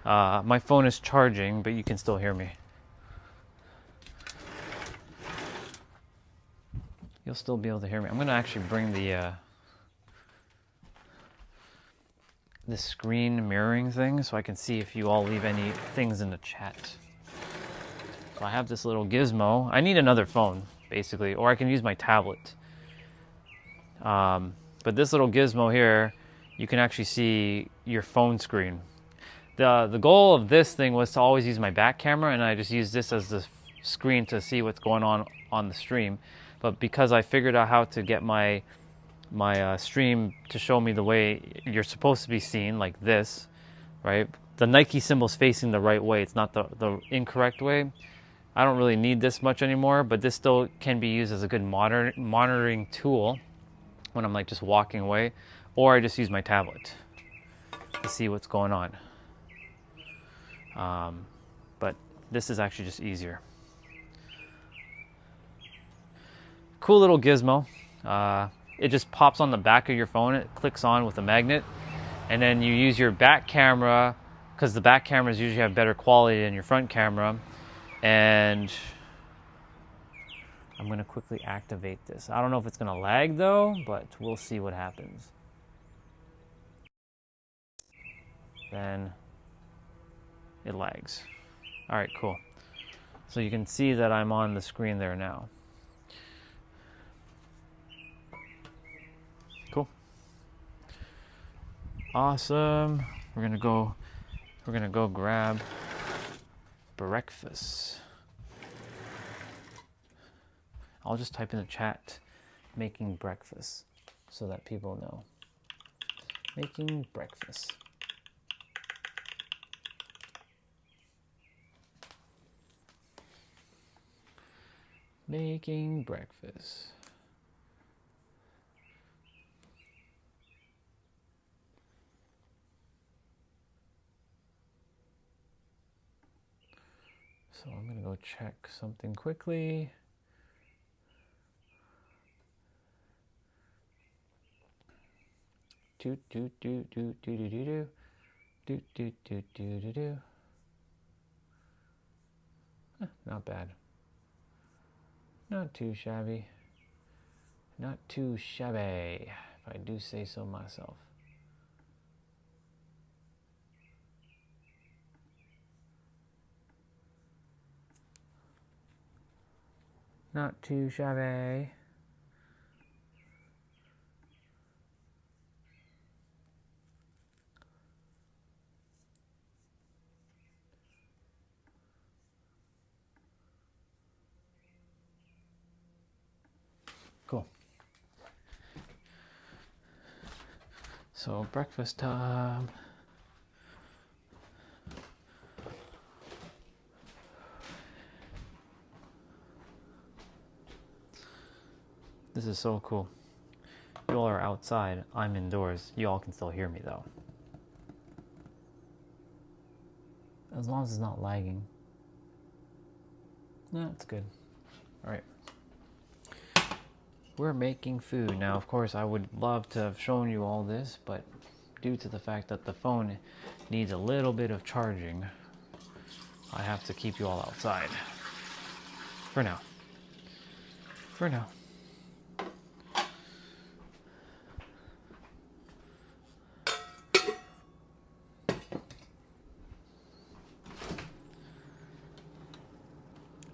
My phone is charging, but you can still hear me. You'll still be able to hear me. I'm gonna actually bring the screen mirroring thing so I can see if you all leave any things in the chat. So I have this little gizmo. I need another phone, basically, or I can use my tablet. But this little gizmo here, you can actually see your phone screen. The goal of this thing was to always use my back camera, and I just use this as the screen to see what's going on the stream. But because I figured out how to get my stream to show me the way you're supposed to be seen, like this, right? The Nike symbol's facing the right way. It's not the incorrect way. I don't really need this much anymore, but this still can be used as a good monitoring tool when I'm like just walking away, or I just use my tablet to see what's going on. But this is actually just easier. Cool little gizmo. It just pops on the back of your phone. It clicks on with a magnet, and then you use your back camera, because the back cameras usually have better quality than your front camera. And I'm going to quickly activate this. I don't know if it's going to lag though, but we'll see what happens. Then it lags. All right, cool. So you can see that I'm on the screen there now. Cool. Awesome. We're gonna go grab breakfast. I'll just type in the chat, making breakfast, so that people know. Making breakfast. Making breakfast. So I'm gonna go check something quickly. Do do do do do do do do do do do do do. Not bad. Not too shabby. Not too shabby, if I do say so myself. Not too shabby. Cool. So breakfast time. This is so cool. You all are outside, I'm indoors. You all can still hear me though. As long as it's not lagging. No, it's good. All right. We're making food. Now, of course, I would love to have shown you all this, but due to the fact that the phone needs a little bit of charging, I have to keep you all outside. For now. For now.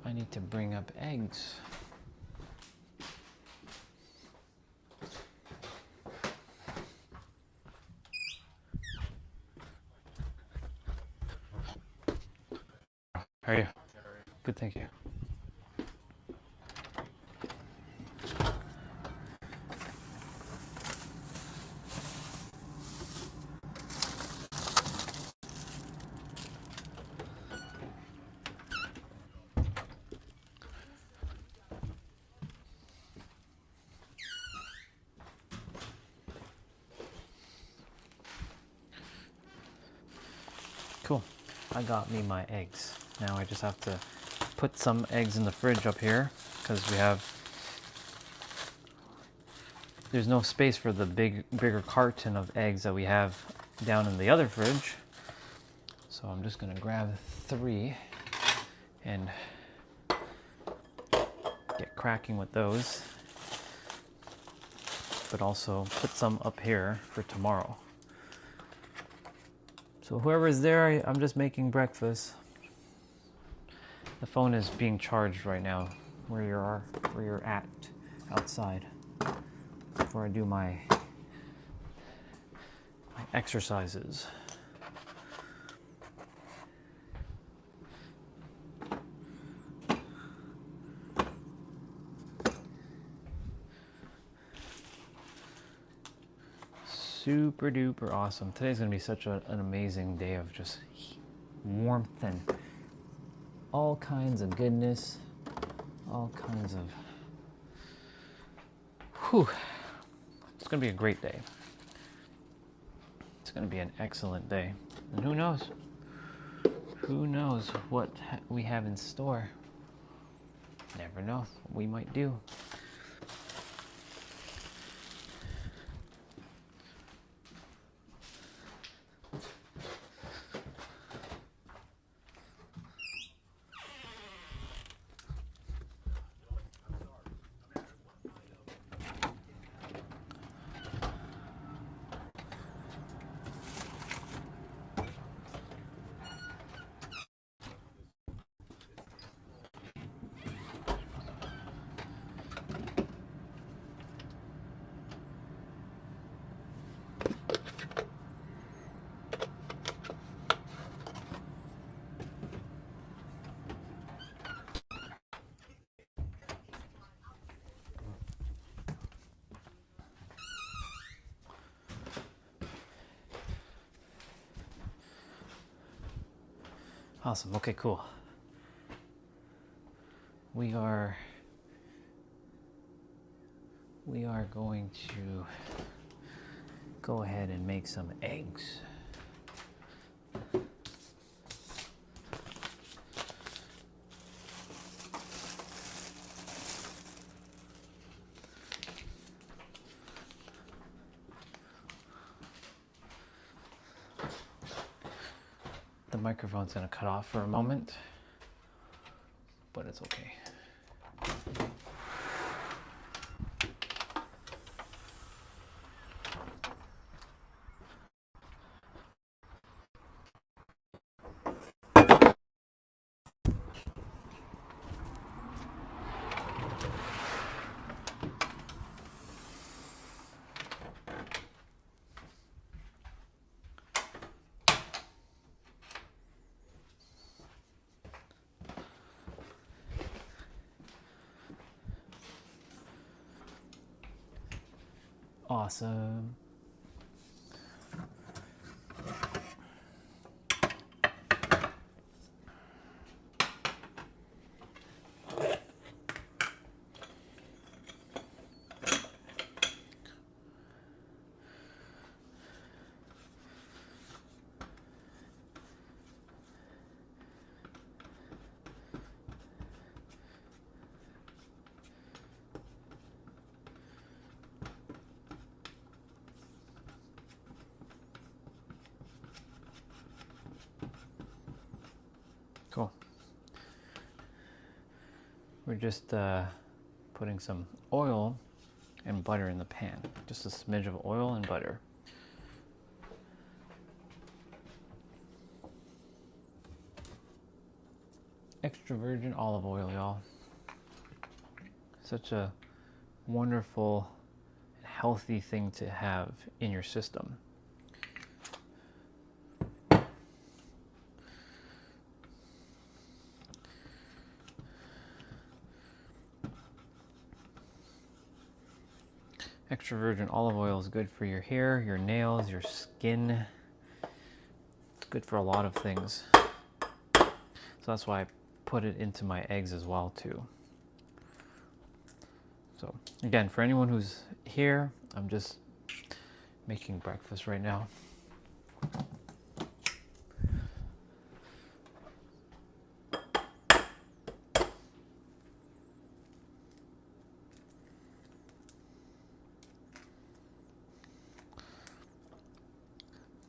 I need to bring up eggs. How are you? Good, thank you. I got me my eggs. Now I just have to put some eggs in the fridge up here because there's no space for the bigger carton of eggs that we have down in the other fridge. So I'm just gonna grab 3 and get cracking with those, but also put some up here for tomorrow. So whoever's there, I'm just making breakfast. The phone is being charged right now where you're at outside before I do my exercises. Super duper awesome. Today's gonna be such an amazing day of just warmth and all kinds of goodness, all kinds of, whew. It's gonna be a great day. It's gonna be an excellent day. And who knows what we have in store. Never know what we might do. Awesome. Okay, cool. We are going to go ahead and make some eggs. The microphone's going to cut off for a moment, but it's okay. Awesome. Cool. We're just putting some oil and butter in the pan. Just a smidge of oil and butter. Extra virgin olive oil, y'all. Such a wonderful and healthy thing to have in your system. Extra virgin olive oil is good for your hair, your nails, your skin. It's good for a lot of things. So that's why I put it into my eggs as well too. So again, for anyone who's here, I'm just making breakfast right now.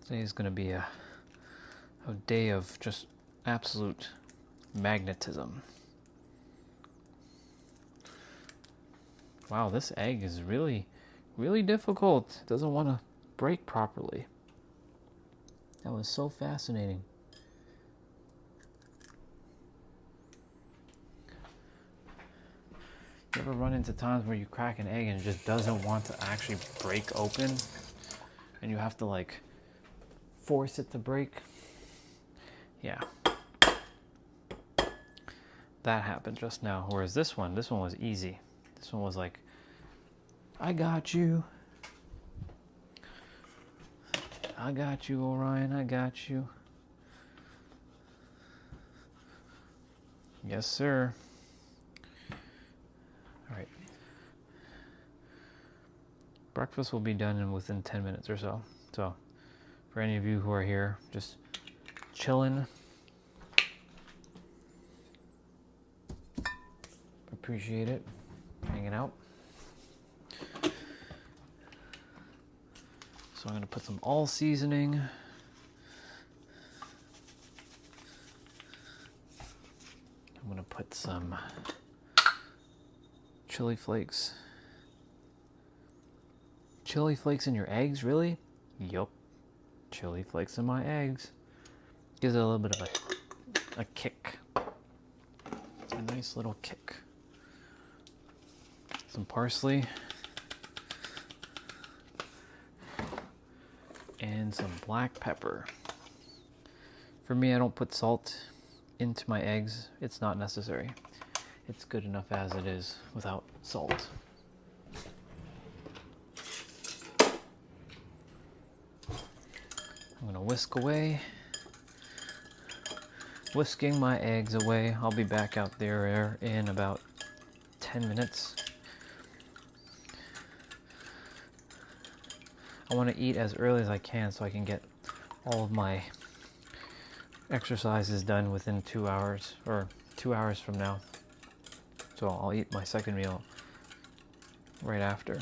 Today is going to be a day of just absolute magnetism. Wow, this egg is really, really difficult. It doesn't want to break properly. That was so fascinating. You ever run into times where you crack an egg and it just doesn't want to actually break open? And you have to like force it to break? Yeah. That happened just now. Whereas this one was easy. This one was like, I got you. I got you, Orion, I got you. Yes, sir. All right. Breakfast will be done within 10 minutes or so. So, for any of you who are here, just chilling. Appreciate it. Hanging out. So I'm going to put some all seasoning. I'm going to put some chili flakes. Chili flakes in your eggs, really? Yup. Chili flakes in my eggs. Gives it a little bit of a kick. A nice little kick. Some parsley. And some black pepper. For me, I don't put salt into my eggs. It's not necessary. It's good enough as it is without salt. I'm gonna whisk away. Whisking my eggs away. I'll be back out there in about 10 minutes. I want to eat as early as I can so I can get all of my exercises done within 2 hours, or 2 hours from now. So I'll eat my second meal right after.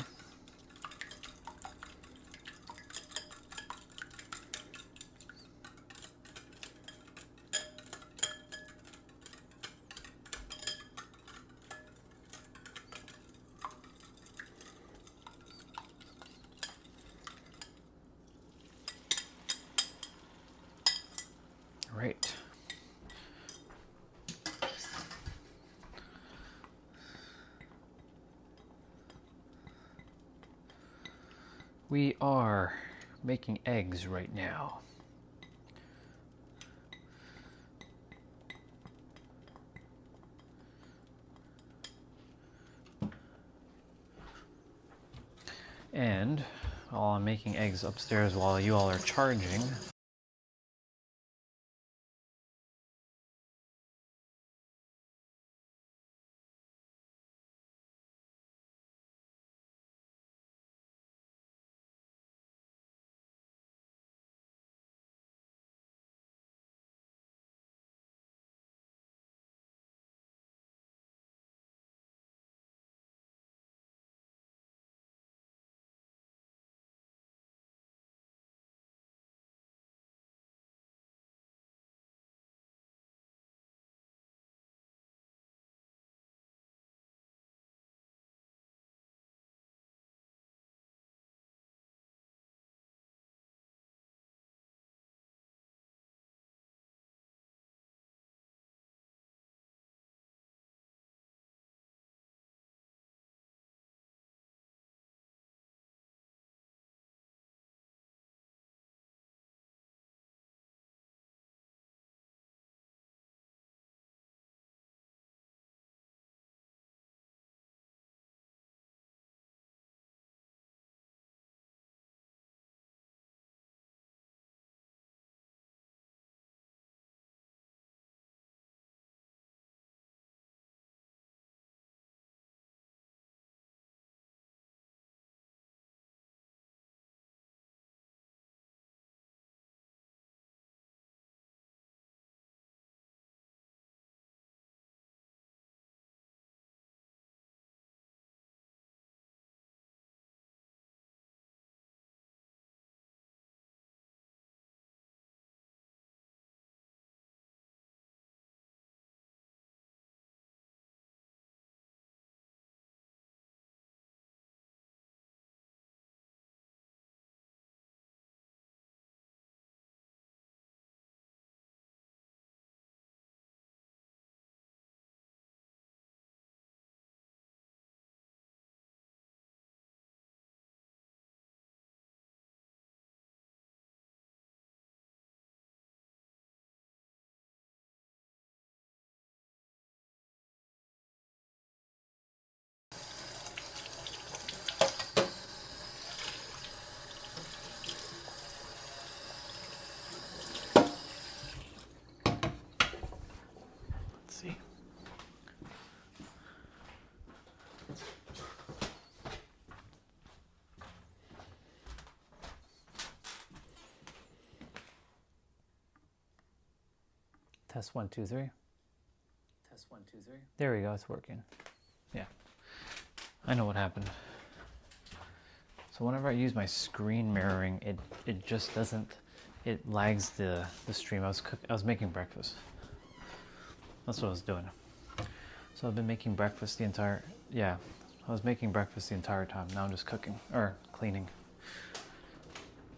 Right. We are making eggs right now. And while I'm making eggs upstairs while you all are charging, Test 1, 2, 3. Test 1, 2, 3. There we go. It's working. Yeah. I know what happened. So whenever I use my screen mirroring, it just doesn't. It lags the stream. I was making breakfast. That's what I was doing. So I've been making breakfast the entire. Yeah, I was making breakfast the entire time. Now I'm just cooking or cleaning.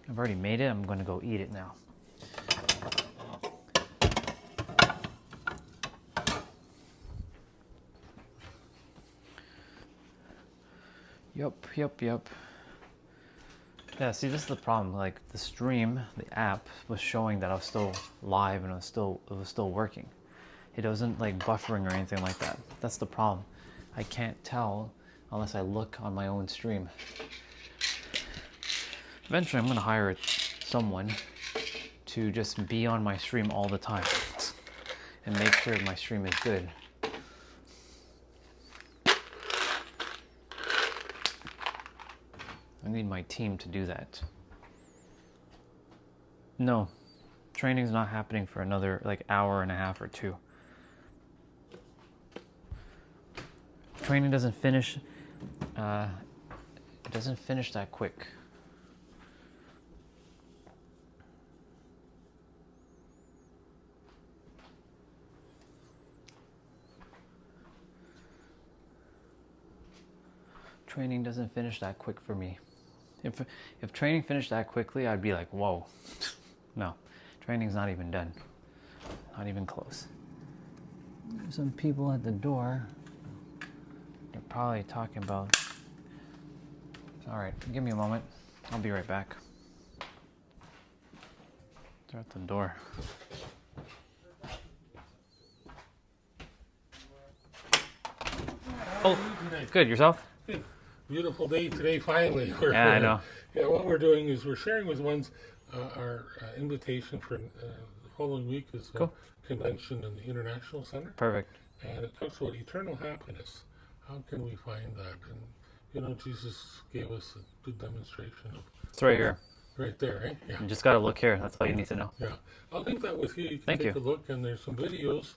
I've already made it. I'm going to go eat it now. Yup. Yeah, see, this is the problem. Like the stream, the app was showing that I was still live and it was still working. It wasn't like buffering or anything like that. That's the problem. I can't tell unless I look on my own stream. Eventually, I'm gonna hire someone to just be on my stream all the time and make sure my stream is good. I need my team to do that. No, training's not happening for another like hour and a half or two. Training doesn't finish. It doesn't finish that quick. Training doesn't finish that quick for me. If training finished that quickly, I'd be like, whoa. No, training's not even done. Not even close. There's some people at the door. They're probably talking about... All right, give me a moment. I'll be right back. They're at the door. Oh, good. Yourself? Beautiful day today, finally. Yeah, I know. Yeah, what we're doing is we're sharing with ones our invitation for the following week is a Cool. convention in the International Center. Perfect. And it talks about eternal happiness. How can we find that? And, you know, Jesus gave us a good demonstration of It's right here. right there, eh? Yeah. You just got to look here. That's all you need to know. Yeah. I'll leave that with you. You can Thank take you. a look, and there's some videos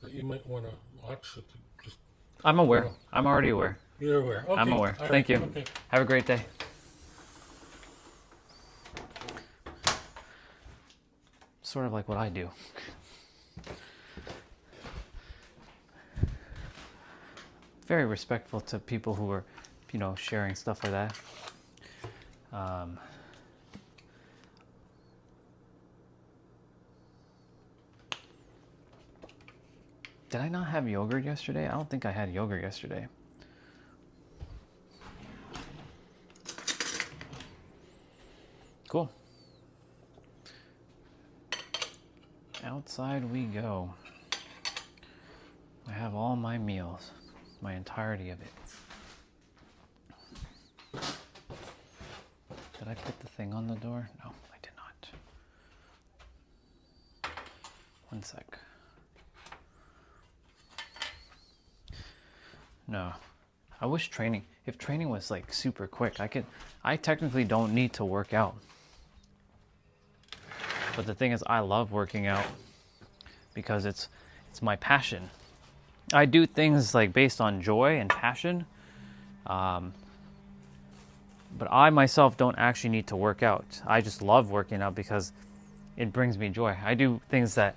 that you might want to watch. That just I'm aware. Oh. I'm already aware. You're aware. Okay. I'm aware. All Thank right. you. Okay. Have a great day. Sort of like what I do. Very respectful to people who are, you know, sharing stuff like that. Did I not have yogurt yesterday? I don't think I had yogurt yesterday. Cool. Outside we go. I have all my meals, my entirety of it. Did I put the thing on the door? No, I did not. One sec. No. I wish if training was like super quick, I technically don't need to work out. But the thing is, I love working out because it's my passion. I do things like based on joy and passion. But I myself don't actually need to work out. I just love working out because it brings me joy. I do things that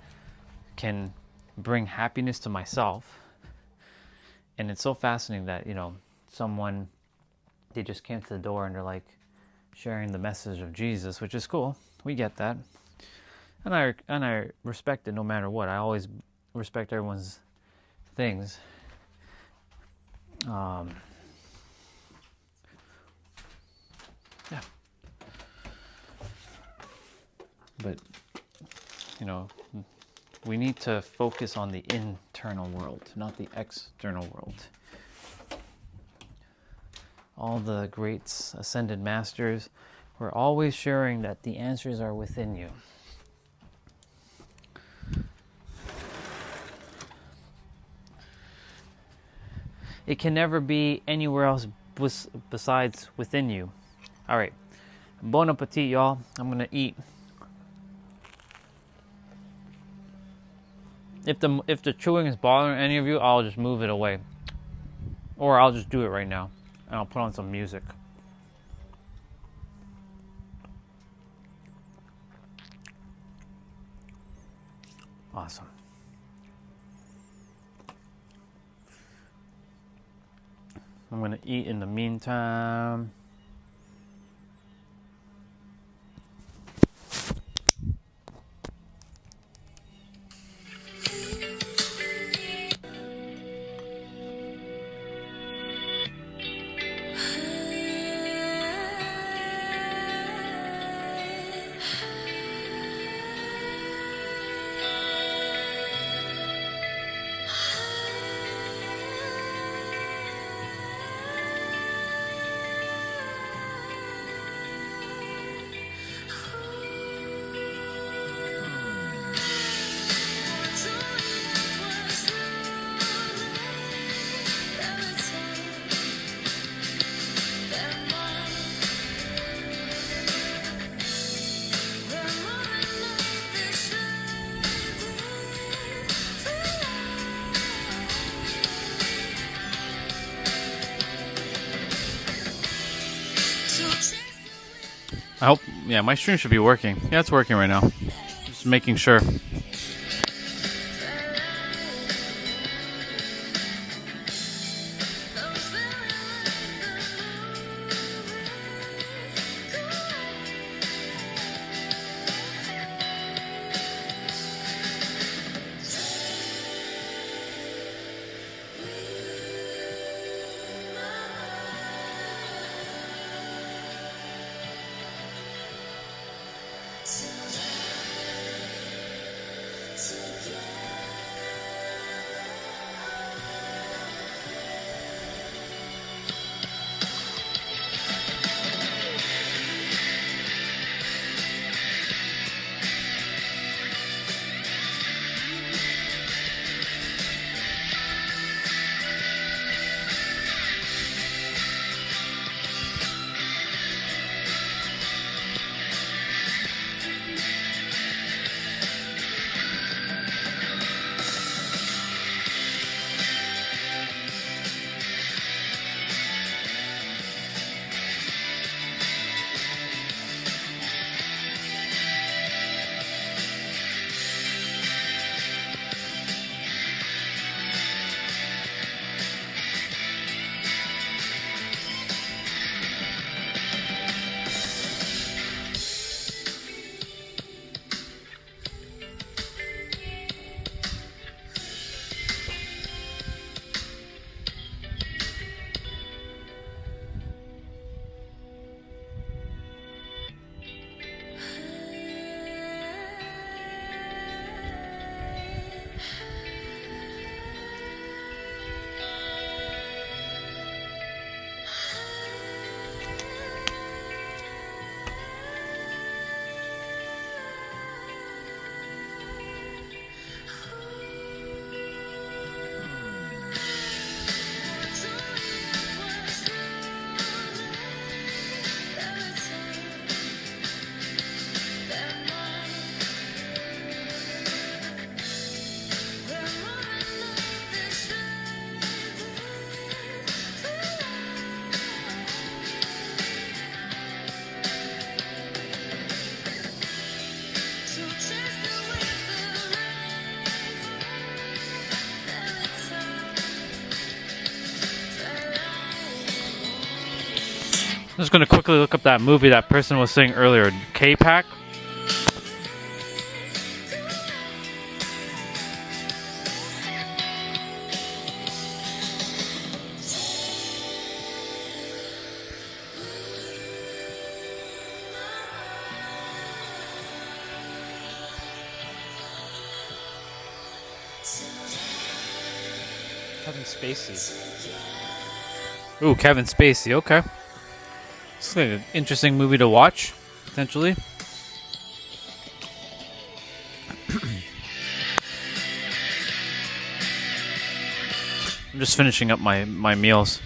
can bring happiness to myself. And it's so fascinating that, you know, they just came to the door and they're like sharing the message of Jesus, which is cool. We get that. And I respect it no matter what. I always respect everyone's things. Yeah. But, you know, we need to focus on the internal world, not the external world. All the greats, ascended masters, were always sharing that the answers are within you. It can never be anywhere else besides within you. All right. Bon appetit, y'all. I'm going to eat. if the chewing is bothering any of you, I'll just move it away. Or I'll just do it right now. And I'll put on some music. Awesome. I'm gonna eat in the meantime. I hope, yeah, my stream should be working. Yeah, it's working right now. Just making sure. I'm just gonna quickly look up that movie that person was saying earlier, K-Pack. Kevin Spacey. Ooh, Kevin Spacey, okay. It's like an interesting movie to watch, potentially. I'm just finishing up my meals.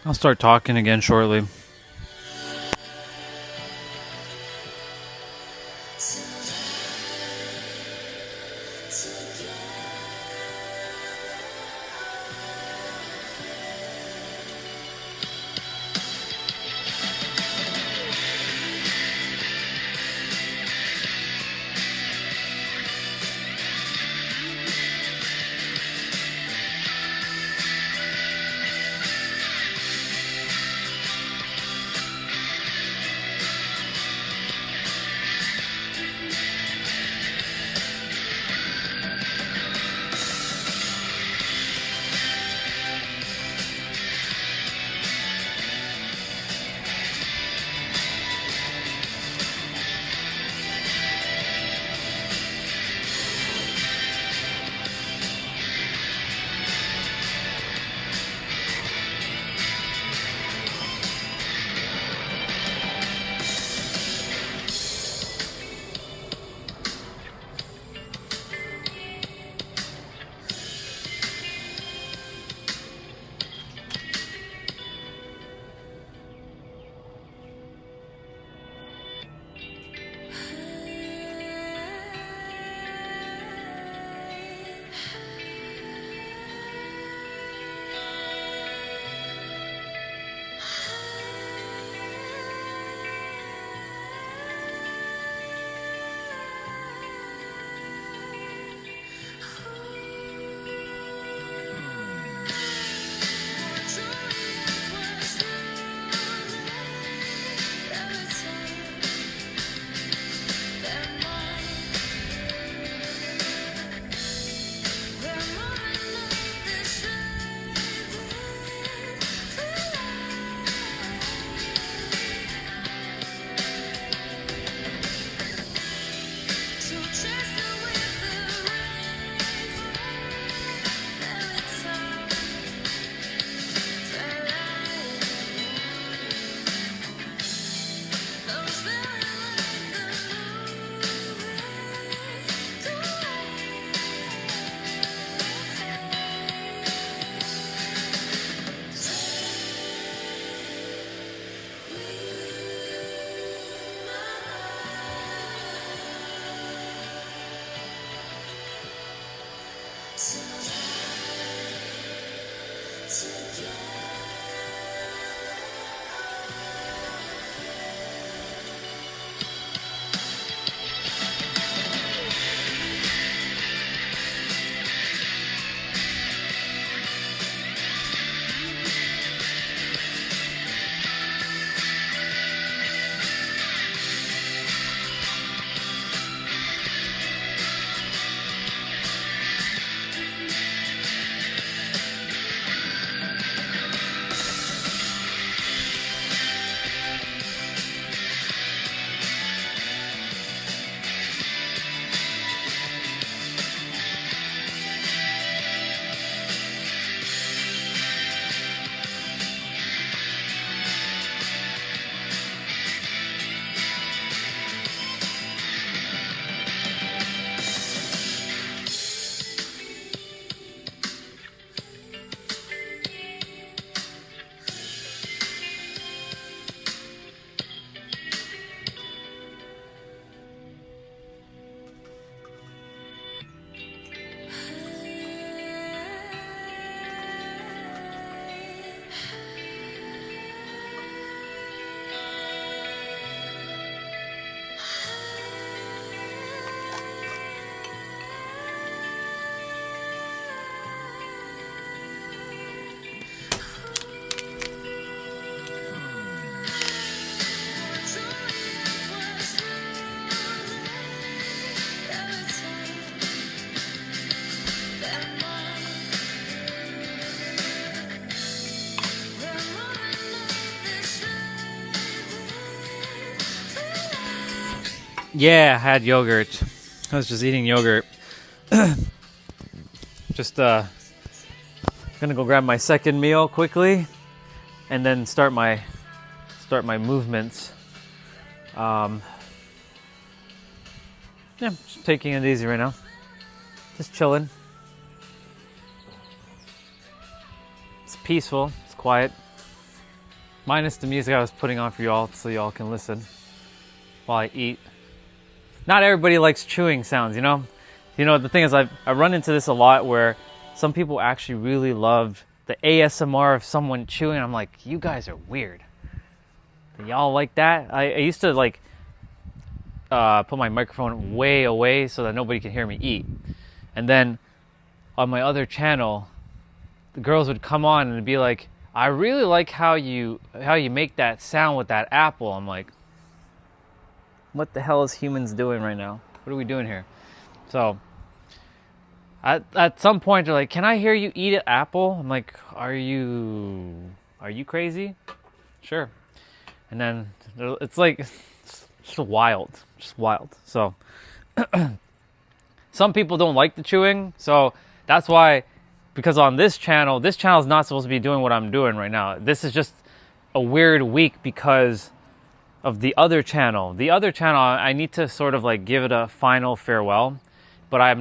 I'll start talking again shortly. Yeah, I had yogurt. I was just eating yogurt. Just gonna go grab my second meal quickly, and then start my movements. Yeah, just taking it easy right now. Just chilling. It's peaceful. It's quiet. Minus the music I was putting on for y'all so y'all can listen while I eat. Not everybody likes chewing sounds, you know? You know, the thing is I run into this a lot where some people actually really love the ASMR of someone chewing. I'm like, you guys are weird. Y'all like that? I used to like put my microphone way away so that nobody can hear me eat. And then on my other channel, the girls would come on and be like, I really like how you make that sound with that apple. I'm like, what the hell is humans doing right now? What are we doing here? So at some point they're like, can I hear you eat an apple? I'm like, are you crazy? Sure. And then it's like, it's just wild. So some people don't like the chewing. So that's why, because on this channel is not supposed to be doing what I'm doing right now. This is just a weird week because of the other channel. The other channel, I need to sort of like give it a final farewell, but I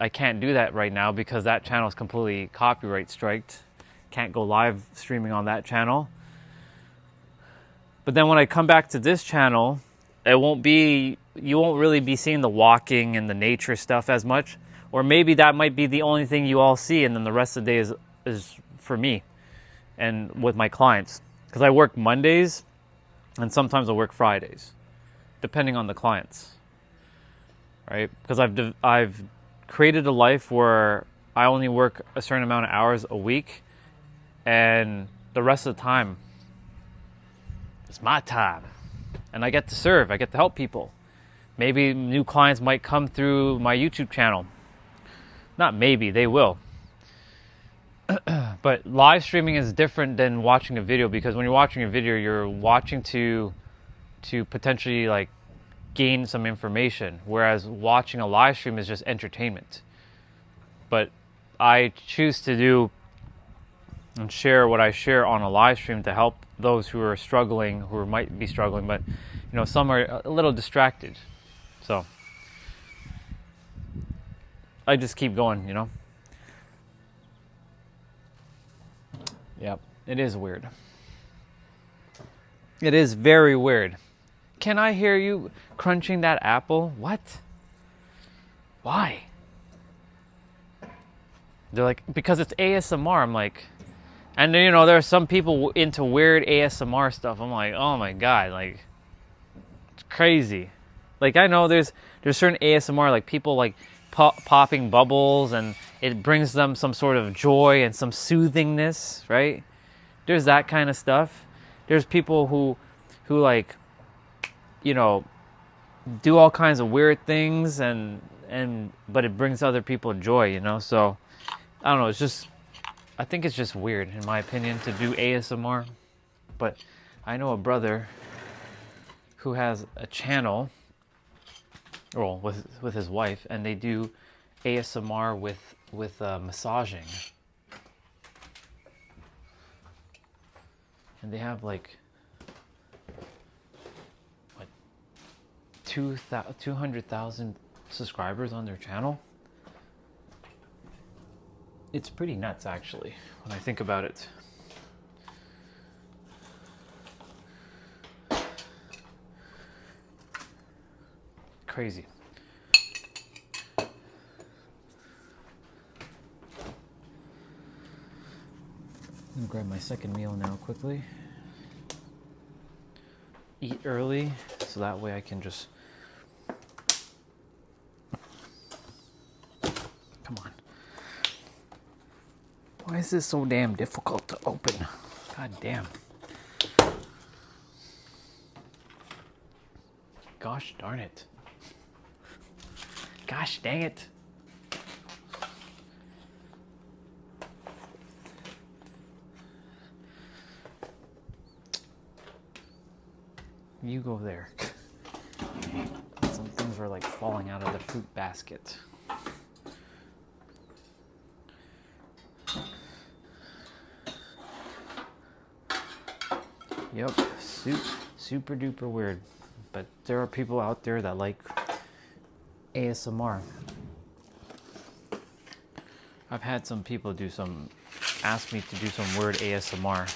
can't do that right now because that channel is completely copyright striked. Can't go live streaming on that channel. But then when I come back to this channel, you won't really be seeing the walking and the nature stuff as much. Or maybe that might be the only thing you all see, and then the rest of the day is for me and with my clients. Because I work Mondays, and sometimes I work Fridays, depending on the clients, right? Because I've created a life where I only work a certain amount of hours a week, and the rest of the time, it's my time. And I get to serve, I get to help people. Maybe new clients might come through my YouTube channel. Not maybe, they will. But live streaming is different than watching a video, because when you're watching a video, you're watching to potentially like gain some information, whereas watching a live stream is just entertainment. But I choose to do and share what I share on a live stream to help those who are struggling, who might be struggling, but you know, some are a little distracted. So I just keep going, you know? Yep, it is weird. It is very weird. Can I hear you crunching that apple? What? Why? They're like, because it's ASMR. I'm like, and you know, there are some people into weird ASMR stuff. I'm like, oh my God, like, it's crazy. Like, I know there's certain ASMR, like people like popping bubbles, and it brings them some sort of joy and some soothingness, right? There's that kind of stuff. There's people who like, you know, do all kinds of weird things, but it brings other people joy, you know? So I don't know, I think it's just weird, in my opinion, to do ASMR. But I know a brother who has a channel, well, with his wife, and they do ASMR with massaging. And they have like 200,000 subscribers on their channel. It's pretty nuts, actually, when I think about it. Crazy. I'm gonna grab my second meal now quickly. Eat early, so that way I can just... Come on. Why is this so damn difficult to open? God damn. Gosh darn it. Gosh dang it. You go there. Some things are like falling out of the fruit basket. Yep, super duper weird. But there are people out there that like ASMR. I've had some people ask me to do some weird ASMR.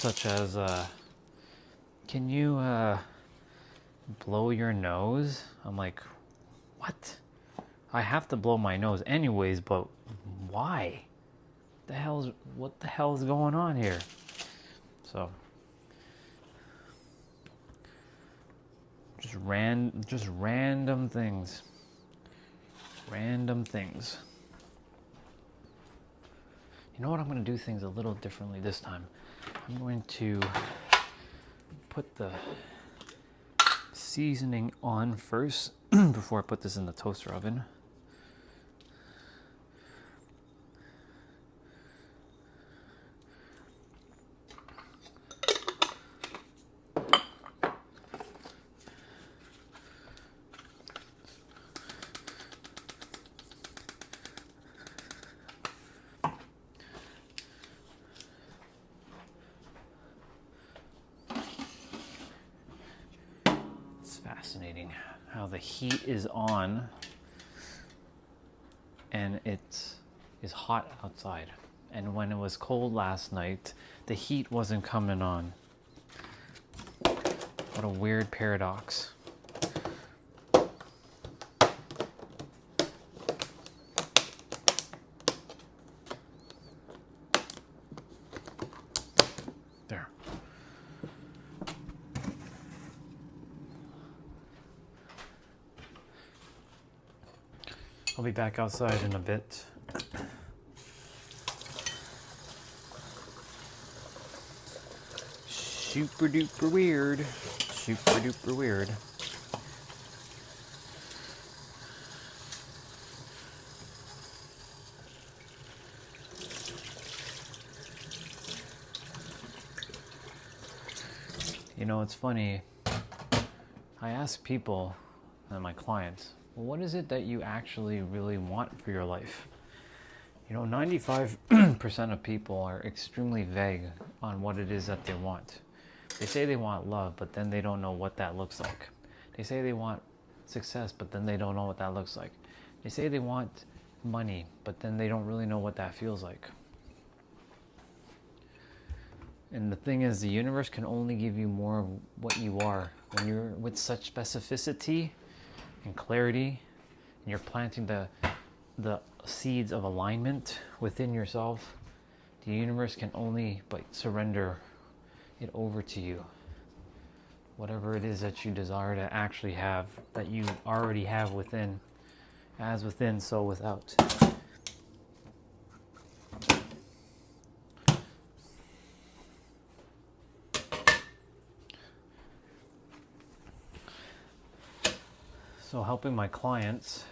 such as, can you blow your nose? I'm like, what? I have to blow my nose anyways, but why? What the hell is going on here? So just random things. Random things. You know what? I'm going to do things a little differently this time. I'm going to put the seasoning on first before I put this in the toaster oven. Fascinating how the heat is on and it is hot outside, and when it was cold last night the heat wasn't coming on. What a weird paradox. There. I'll be back outside in a bit. Super duper weird. Super duper weird. You know, it's funny. I ask people and my clients, well, what is it that you actually really want for your life? You know, 95% of people are extremely vague on what it is that they want. They say they want love, but then they don't know what that looks like. They say they want success, but then they don't know what that looks like. They say they want money, but then they don't really know what that feels like. And the thing is, the universe can only give you more of what you are. When you're with such specificity and clarity, and you're planting the seeds of alignment within yourself, the universe can only but surrender it over to you. Whatever it is that you desire to actually have, that you already have within, as within, so without. So helping my clients,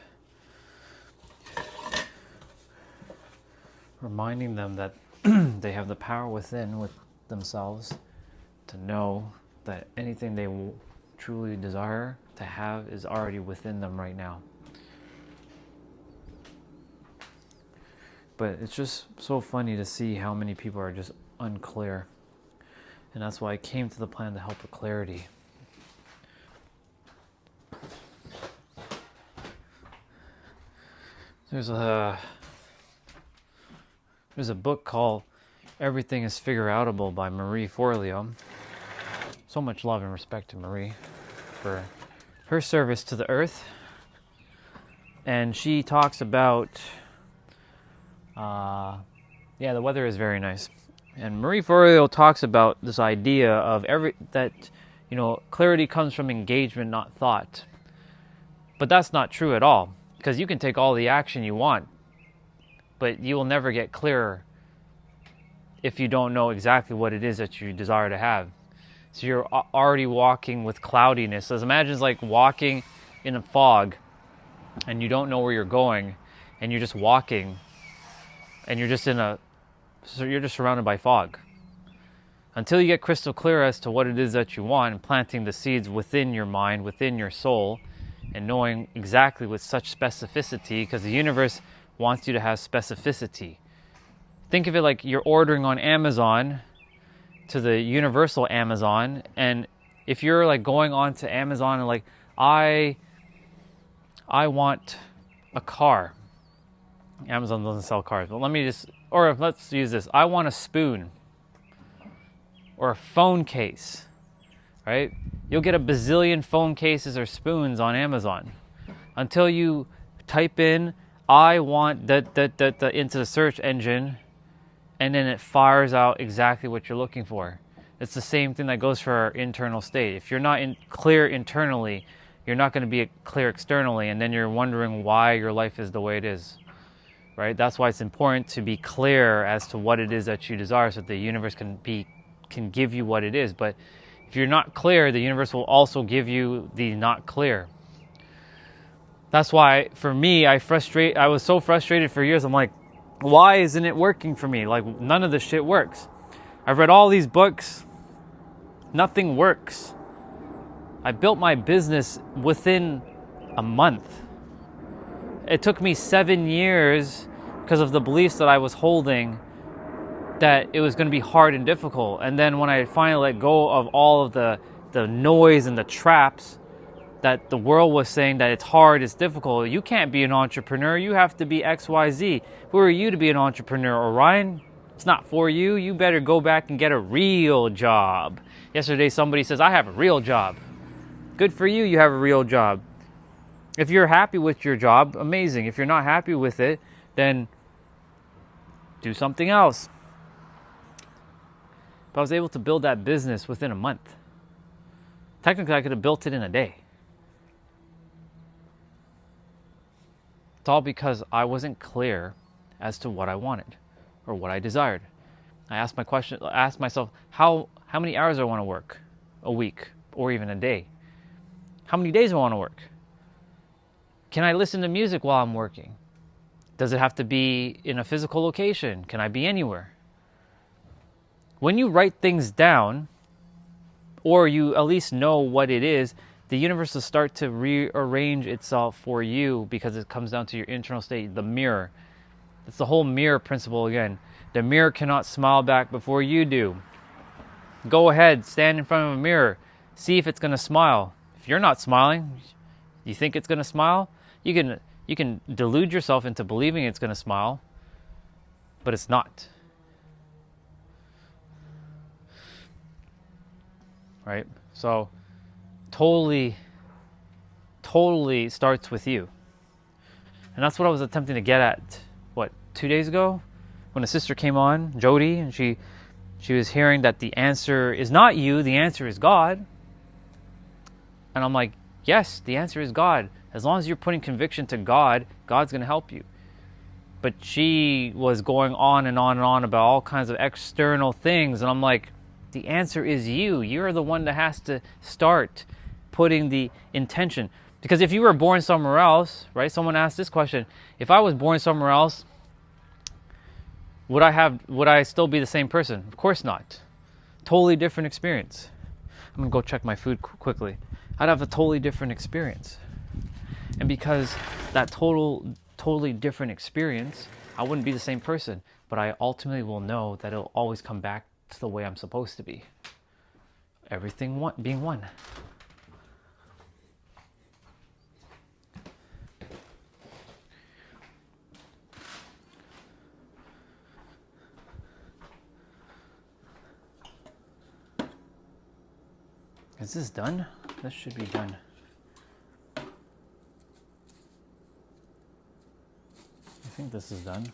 reminding them that they have the power within with themselves to know that anything they truly desire to have is already within them right now. But it's just so funny to see how many people are just unclear. And that's why I came to the plan to help with clarity. There's a book called Everything is Figure-Outable by Marie Forleo. So much love and respect to Marie for her service to the earth. And she talks about, the weather is very nice. And Marie Forleo talks about this idea of clarity comes from engagement, not thought. But that's not true at all. Because you can take all the action you want, but you will never get clearer if you don't know exactly what it is that you desire to have. So you're already walking with cloudiness. So imagine it's like walking in a fog and you don't know where you're going and you're just walking and you're just surrounded by fog. Until you get crystal clear as to what it is that you want and planting the seeds within your mind, within your soul, and knowing exactly with such specificity, because the universe wants you to have specificity. Think of it like you're ordering on Amazon to the universal Amazon, and if you're like going on to Amazon and like, I want a car. Amazon doesn't sell cars, but let's use this. I want a spoon. or a phone case, right? You'll get a bazillion phone cases or spoons on Amazon until you type in, I want the into the search engine, and then it fires out exactly what you're looking for. It's the same thing that goes for our internal state. If you're not clear internally, you're not going to be clear externally, and then you're wondering why your life is the way it is, right? That's why it's important to be clear as to what it is that you desire, so that the universe can give you what it is. But if you're not clear, the universe will also give you the not clear. That's why, for me, I was so frustrated for years. I'm like, why isn't it working for me? Like, none of this shit works. I've read all these books. Nothing works. I built my business within a month. It took me 7 years because of the beliefs that I was holding that it was going to be hard and difficult. And then when I finally let go of all of the noise and the traps that the world was saying that it's hard, it's difficult, you can't be an entrepreneur, you have to be XYZ. Who are you to be an entrepreneur, Orion? It's not for you. You better go back and get a real job. Yesterday somebody says, I have a real job. Good for you, you have a real job. If you're happy with your job, amazing. If you're not happy with it, then do something else. But I was able to build that business within a month. Technically, I could have built it in a day. It's all because I wasn't clear as to what I wanted or what I desired. I asked myself, how many hours do I want to work a week or even a day? How many days do I want to work? Can I listen to music while I'm working? Does it have to be in a physical location? Can I be anywhere? When you write things down, or you at least know what it is, the universe will start to rearrange itself for you, because it comes down to your internal state, the mirror. It's the whole mirror principle again. The mirror cannot smile back before you do. Go ahead, stand in front of a mirror. See if it's going to smile. If you're not smiling, you think it's going to smile? You can delude yourself into believing it's going to smile, but it's not. Right? So totally starts with you. And that's what I was attempting to get at, 2 days ago? When a sister came on, Jody, and she was hearing that the answer is not you, the answer is God. And I'm like, yes, the answer is God. As long as you're putting conviction to God, God's going to help you. But she was going on and on and on about all kinds of external things. And I'm like, the answer is you. You're the one that has to start putting the intention. Because if you were born somewhere else, right? Someone asked this question. If I was born somewhere else, would I still be the same person? Of course not. Totally different experience. I'm going to go check my food quickly. I'd have a totally different experience. And because that totally different experience, I wouldn't be the same person. But I ultimately will know that it'll always come back to the way I'm supposed to be. Everything being one. Is this done? This should be done. I think this is done.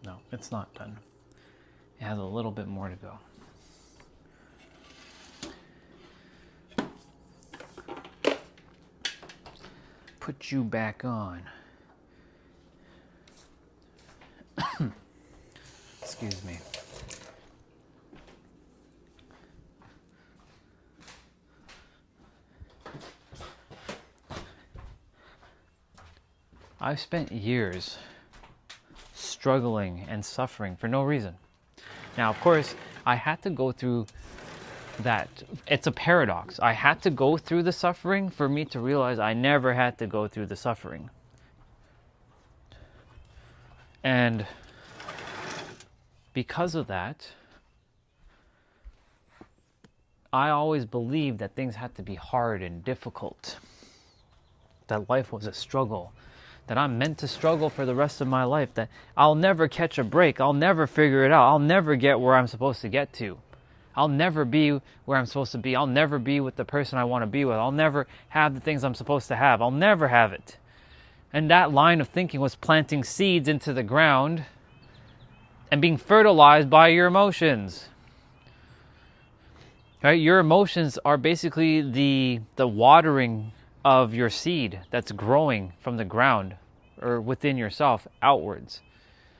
No, it's not done. It has a little bit more to go. Put you back on. Excuse me. I've spent years struggling and suffering for no reason. Now, of course, I had to go through that. It's a paradox. I had to go through the suffering for me to realize I never had to go through the suffering. And because of that, I always believed that things had to be hard and difficult, that life was a struggle, that I'm meant to struggle for the rest of my life, that I'll never catch a break, I'll never figure it out, I'll never get where I'm supposed to get to. I'll never be where I'm supposed to be. I'll never be with the person I want to be with. I'll never have the things I'm supposed to have. I'll never have it. And that line of thinking was planting seeds into the ground and being fertilized by your emotions. Right? Your emotions are basically the watering of your seed that's growing from the ground or within yourself outwards.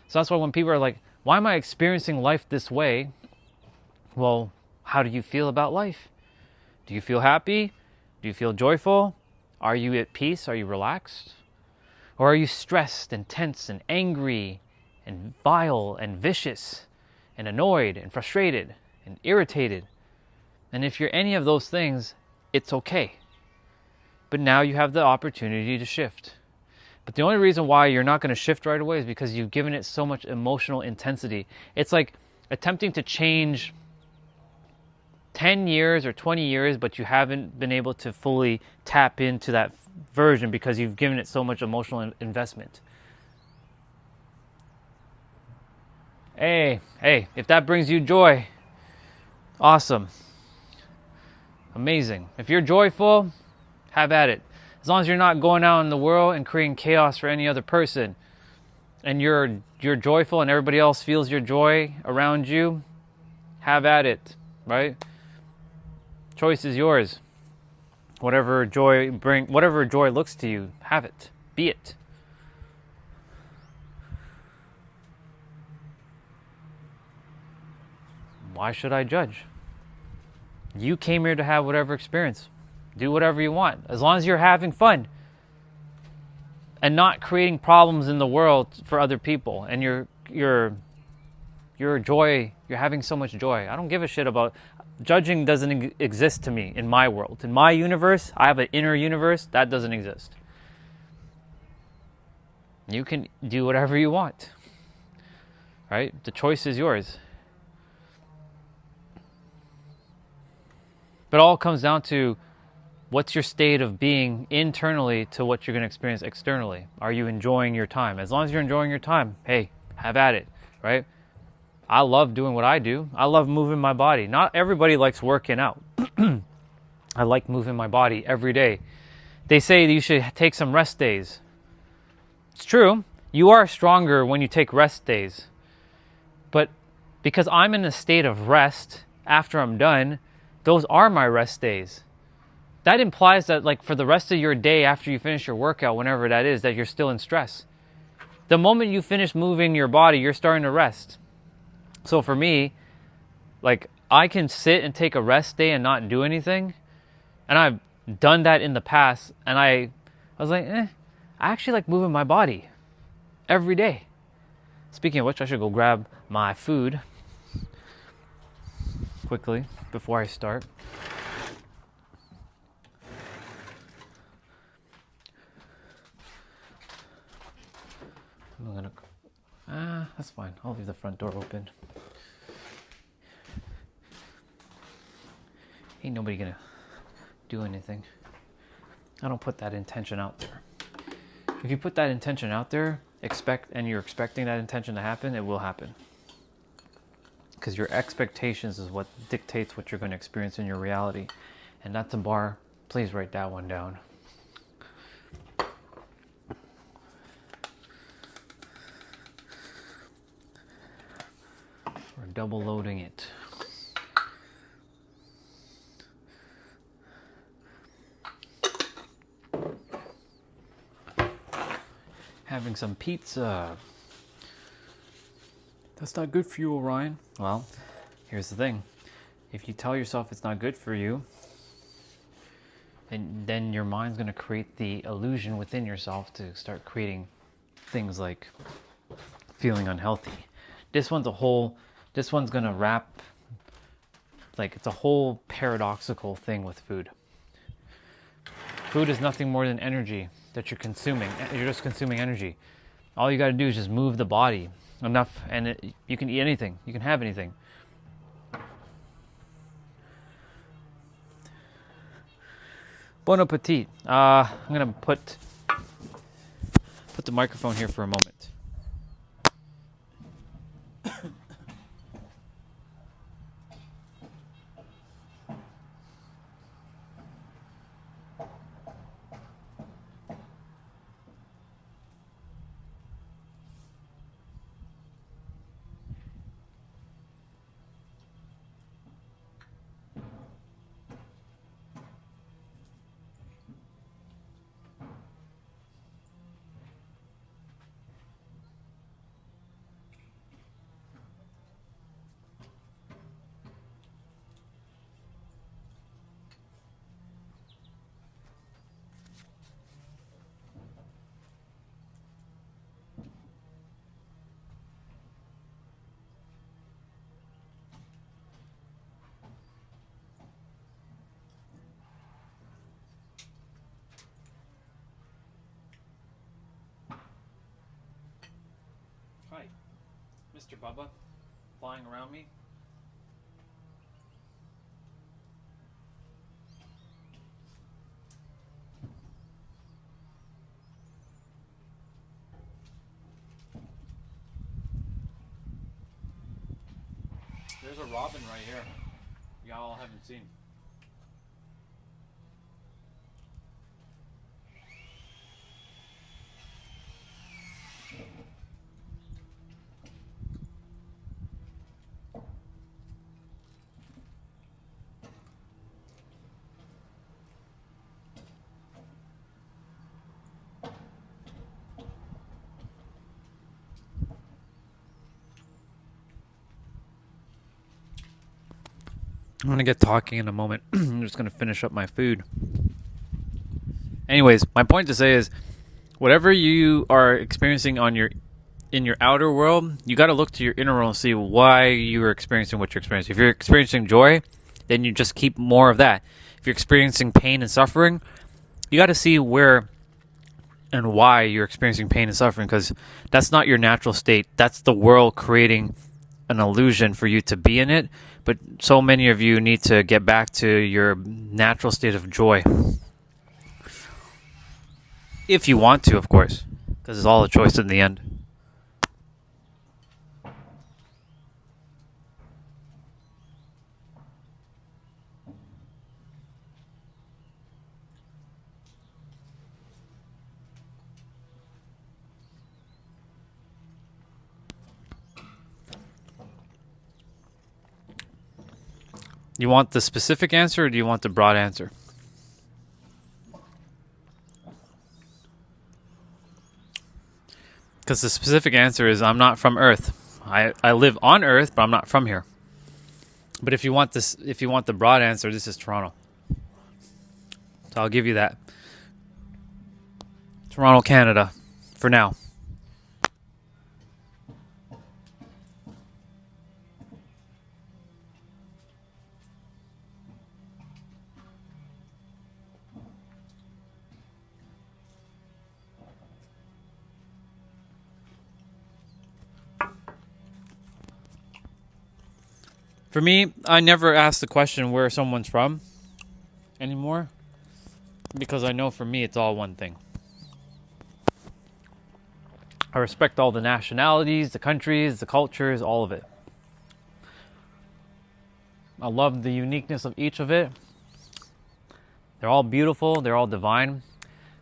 So that's why when people are like, why am I experiencing life this way? Well, how do you feel about life? Do you feel happy? Do you feel joyful? Are you at peace? Are you relaxed? Or are you stressed and tense and angry and vile and vicious and annoyed and frustrated and irritated? And if you're any of those things, it's okay. But now you have the opportunity to shift. But the only reason why you're not going to shift right away is because you've given it so much emotional intensity. It's like attempting to change 10 years or 20 years, but you haven't been able to fully tap into that version because you've given it so much emotional investment. Hey, if that brings you joy, awesome. Amazing. If you're joyful, have at it. As long as you're not going out in the world and creating chaos for any other person, and you're joyful and everybody else feels your joy around you, have at it, right? Choice is yours. Whatever joy looks to you, have it. Be it. Why should I judge? You came here to have whatever experience. Do whatever you want. As long as you're having fun and not creating problems in the world for other people, and you're having so much joy. I don't give a shit about judging. Doesn't exist to me in my world. In my universe, I have an inner universe that doesn't exist. You can do whatever you want, right? The choice is yours. But it all comes down to what's your state of being internally to what you're going to experience externally. Are you enjoying your time? As long as you're enjoying your time, hey, have at it, right? I love doing what I do. I love moving my body. Not everybody likes working out. I like moving my body every day. They say that you should take some rest days. It's true. You are stronger when you take rest days. But because I'm in a state of rest after I'm done, those are my rest days. That implies that, like, for the rest of your day after you finish your workout, whenever that is, that you're still in stress. The moment you finish moving your body, you're starting to rest. So for me, like, I can sit and take a rest day and not do anything. And I've done that in the past. And I was like, I actually like moving my body every day. Speaking of which, I should go grab my food quickly before I start. I'm gonna... that's fine. I'll leave the front door open. Ain't nobody gonna do anything. I don't put that intention out there. If you put that intention out there, and you're expecting that intention to happen, it will happen. Because your expectations is what dictates what you're going to experience in your reality. And that's a bar. Please write that one down. We're double loading it. Having some pizza. That's not good for you, Orion. Well, here's the thing. If you tell yourself it's not good for you, and then your mind's going to create the illusion within yourself to start creating things like feeling unhealthy. This one's going to wrap, like, it's a whole paradoxical thing with food. Food is nothing more than energy that you're consuming. You're just consuming energy. All you got to do is just move the body enough, and you can eat anything. You can have anything. Bon appetit. I'm gonna put put the microphone here for a moment. Hi, Mr. Bubba, flying around me. There's a robin right here. Y'all haven't seen. I'm gonna get talking in a moment. I'm just gonna finish up my food. Anyways, my point to say is, whatever you are experiencing in your outer world, you got to look to your inner world and see why you are experiencing what you're experiencing. If you're experiencing joy, then you just keep more of that. If you're experiencing pain and suffering, you got to see where and why you're experiencing pain and suffering, because that's not your natural state. That's the world creating an illusion for you to be in it. But so many of you need to get back to your natural state of joy. If you want to, of course, because it's all a choice in the end. You want the specific answer, or do you want the broad answer? Because the specific answer is, I'm not from Earth. I live on Earth, but I'm not from here. But if you want the broad answer, this is Toronto. So I'll give you that. Toronto, Canada, for now. For me, I never ask the question where someone's from anymore, because I know for me it's all one thing. I respect all the nationalities, the countries, the cultures, all of it. I love the uniqueness of each of it. They're all beautiful, they're all divine.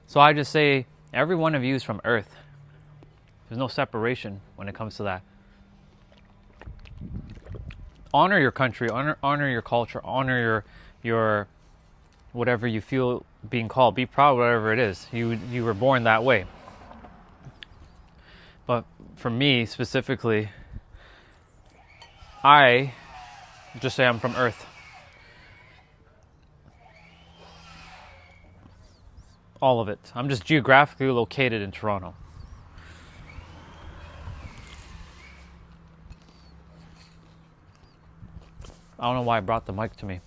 So I just say, every one of you is from Earth. There's no separation when it comes to that. Honor your country, honor your culture, honor your whatever you feel being called. Be proud of whatever it is. You were born that way. But for me specifically, I just say I'm from Earth. All of it. I'm just geographically located in Toronto. I don't know why I brought the mic to me.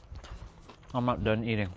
I'm not done eating.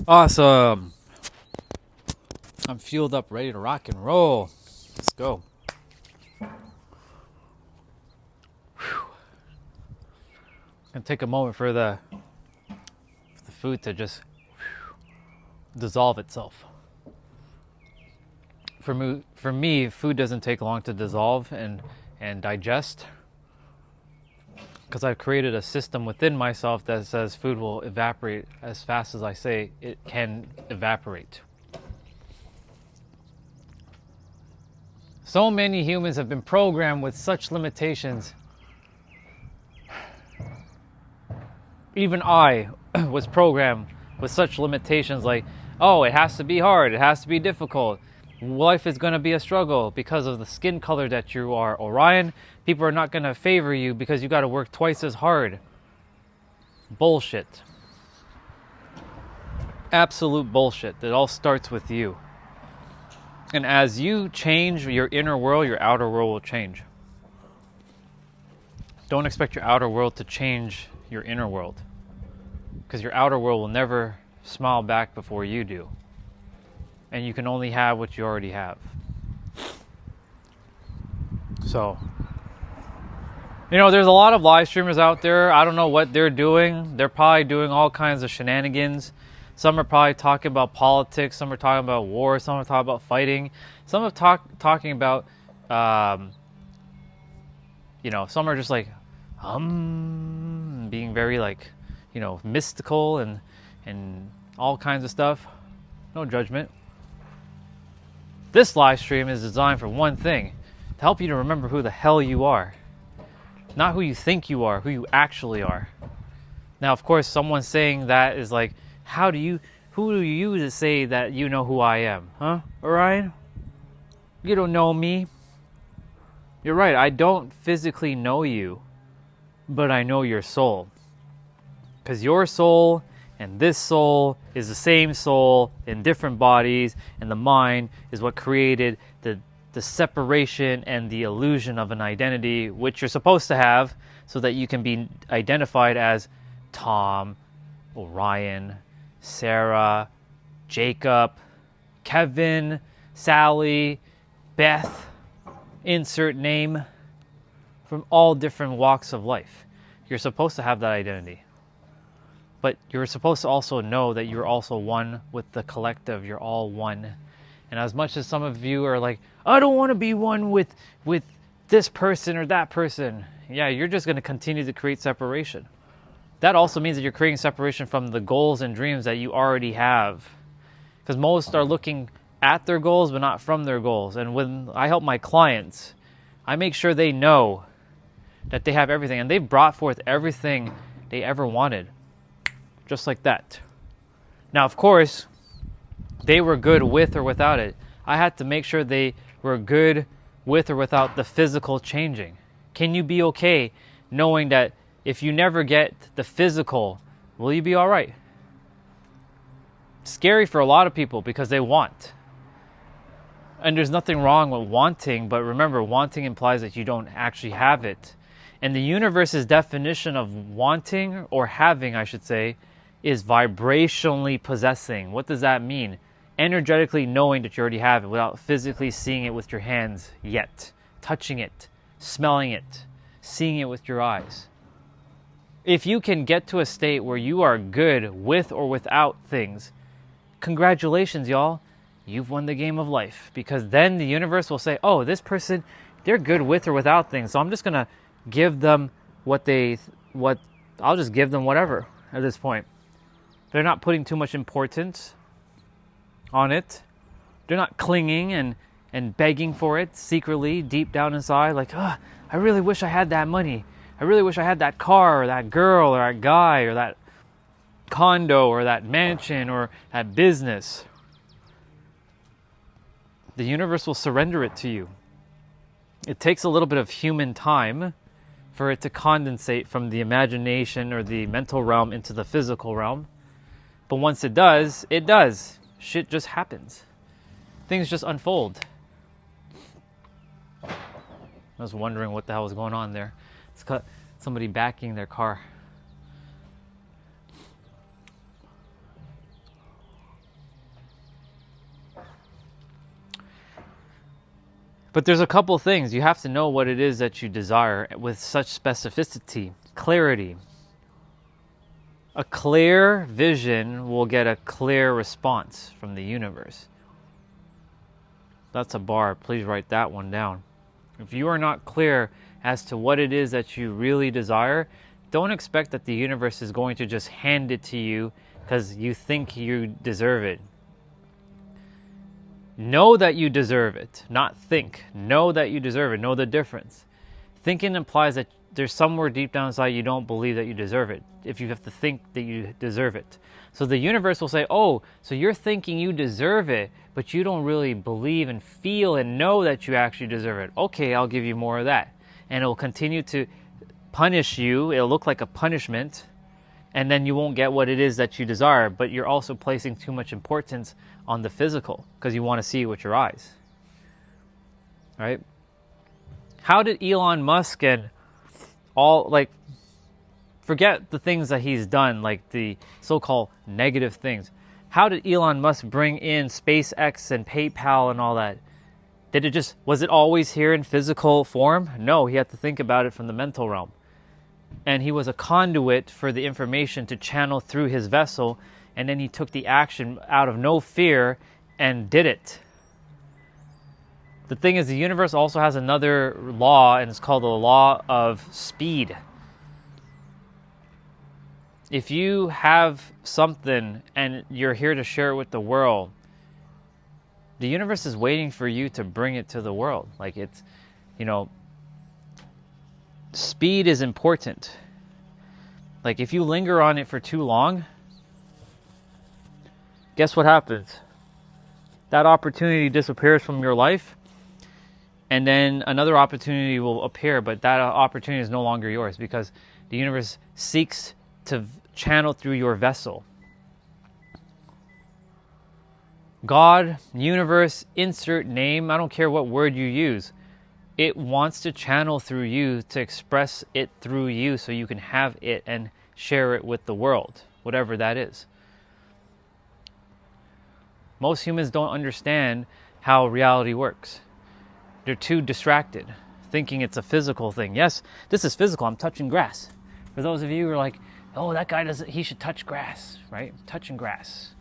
Awesome. I'm fueled up, ready to rock and roll. Let's go. Gonna take a moment for the food to just dissolve itself. For me, food doesn't take long to dissolve and digest, because I've created a system within myself that says food will evaporate as fast as I say it can evaporate. So many humans have been programmed with such limitations. Even I was programmed with such limitations, like, oh, it has to be hard, it has to be difficult. Life is going to be a struggle because of the skin color that you are, Orion. People are not going to favor you because you got to work twice as hard. Bullshit. Absolute bullshit. It all starts with you. And as you change your inner world, your outer world will change. Don't expect your outer world to change your inner world, because your outer world will never smile back before you do. And you can only have what you already have. So, there's a lot of live streamers out there. I don't know what they're doing. They're probably doing all kinds of shenanigans. Some are probably talking about politics. Some are talking about war. Some are talking about fighting. Some are talking about, some are just like, being very like, mystical and all kinds of stuff. No judgment. This live stream is designed for one thing: to help you to remember who the hell you are. Not who you think you are, who you actually are. Now, of course, someone saying that is like, who do you to say that you know who I am? Huh, Orion? You don't know me. You're right, I don't physically know you, but I know your soul. Because your soul and this soul is the same soul in different bodies, and the mind is what created the separation and the illusion of an identity, which you're supposed to have so that you can be identified as Tom, Orion, Sarah, Jacob, Kevin, Sally, Beth, insert name, from all different walks of life. You're supposed to have that identity. But you're supposed to also know that you're also one with the collective. You're all one. And as much as some of you are like, I don't want to be one with this person or that person. Yeah, you're just going to continue to create separation. That also means that you're creating separation from the goals and dreams that you already have. Because most are looking at their goals, but not from their goals. And when I help my clients, I make sure they know that they have everything. And they've brought forth everything they ever wanted. Just like that. Now, of course, they were good with or without it. I had to make sure they were good with or without the physical changing. Can you be okay knowing that if you never get the physical, will you be all right? Scary for a lot of people because they want. And there's nothing wrong with wanting, but remember, wanting implies that you don't actually have it. And the universe's definition of wanting, or having, I should say, is vibrationally possessing. What does that mean? Energetically knowing that you already have it without physically seeing it with your hands yet. Touching it, smelling it, seeing it with your eyes. If you can get to a state where you are good with or without things, congratulations, y'all. You've won the game of life. Because then the universe will say, oh, this person, they're good with or without things. So I'm just going to give them I'll just give them whatever at this point. They're not putting too much importance on it. They're not clinging and begging for it secretly, deep down inside, like, I really wish I had that money. I really wish I had that car or that girl or that guy or that condo or that mansion or that business. The universe will surrender it to you. It takes a little bit of human time for it to condensate from the imagination or the mental realm into the physical realm. But once it does, it does. Shit just happens. Things just unfold. I was wondering what the hell was going on there. It's somebody backing their car. But there's a couple things. You have to know what it is that you desire with such specificity, clarity. A clear vision will get a clear response from the universe. That's a bar. Please write that one down. If you are not clear as to what it is that you really desire, don't expect that the universe is going to just hand it to you because you think you deserve it. Know that you deserve it, not think. Know that you deserve it. Know the difference. Thinking implies that there's somewhere deep down inside you don't believe that you deserve it, if you have to think that you deserve it. So the universe will say, oh, so you're thinking you deserve it, but you don't really believe and feel and know that you actually deserve it. Okay, I'll give you more of that. And it will continue to punish you. It'll look like a punishment. And then you won't get what it is that you desire, but you're also placing too much importance on the physical because you want to see it with your eyes. Right? How did Elon Musk and all, like, forget the things that he's done, like the so-called negative things. How did Elon Musk bring in SpaceX and PayPal and all that? Was it always here in physical form? No, he had to think about it from the mental realm. And he was a conduit for the information to channel through his vessel, and then he took the action out of no fear and did it. The thing is, the universe also has another law, and it's called the law of speed. If you have something and you're here to share it with the world, the universe is waiting for you to bring it to the world. Like, it's, speed is important. Like, if you linger on it for too long, guess what happens? That opportunity disappears from your life, and then another opportunity will appear, but that opportunity is no longer yours because the universe seeks to channel through your vessel. God, universe, insert name, I don't care what word you use. It wants to channel through you to express it through you so you can have it and share it with the world, whatever that is. Most humans don't understand how reality works. They're too distracted, thinking it's a physical thing. Yes, this is physical. I'm touching grass. For those of you who are like, oh, that guy he should touch grass, right? Touching grass.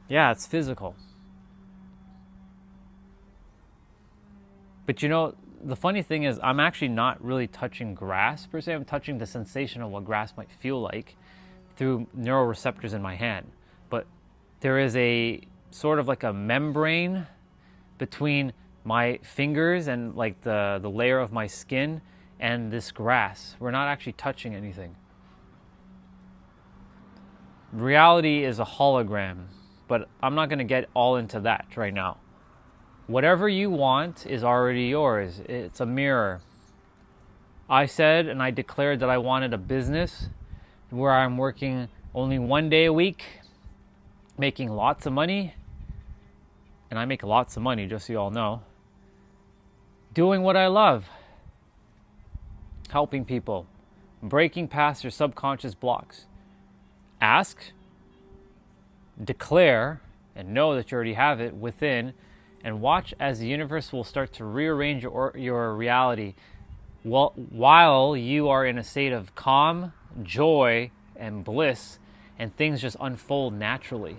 Yeah, it's physical. But the funny thing is, I'm actually not really touching grass per se. I'm touching the sensation of what grass might feel like through neuroreceptors in my hand. But there is a sort of like a membrane between my fingers and like the layer of my skin and this grass. We're not actually touching anything. Reality is a hologram, but I'm not going to get all into that right now. Whatever you want is already yours. It's a mirror. I said and I declared that I wanted a business where I'm working only 1 day a week, making lots of money, and I make lots of money, just so you all know. Doing what I love. Helping people. Breaking past your subconscious blocks. Ask, declare, and know that you already have it within, and watch as the universe will start to rearrange your reality while you are in a state of calm, joy, and bliss, and things just unfold naturally.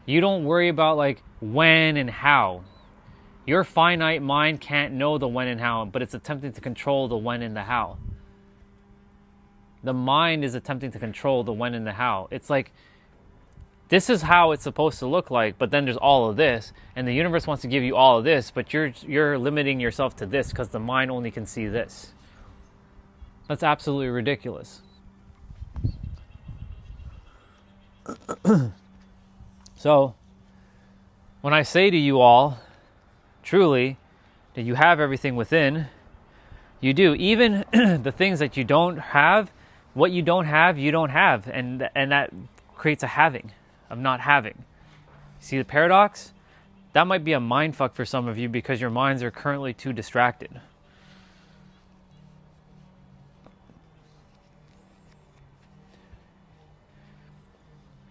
You don't worry about like when and how. Your finite mind can't know the when and how, but it's attempting to control the when and the how. The mind is attempting to control the when and the how. It's like, this is how it's supposed to look like, but then there's all of this, and the universe wants to give you all of this, but you're limiting yourself to this because the mind only can see this. That's absolutely ridiculous. So, when I say to you all, truly, that you have everything within, you do. Even the things that you don't have, what you don't have, you don't have, and that creates a having of not having. See the paradox? That might be a mindfuck for some of you because your minds are currently too distracted.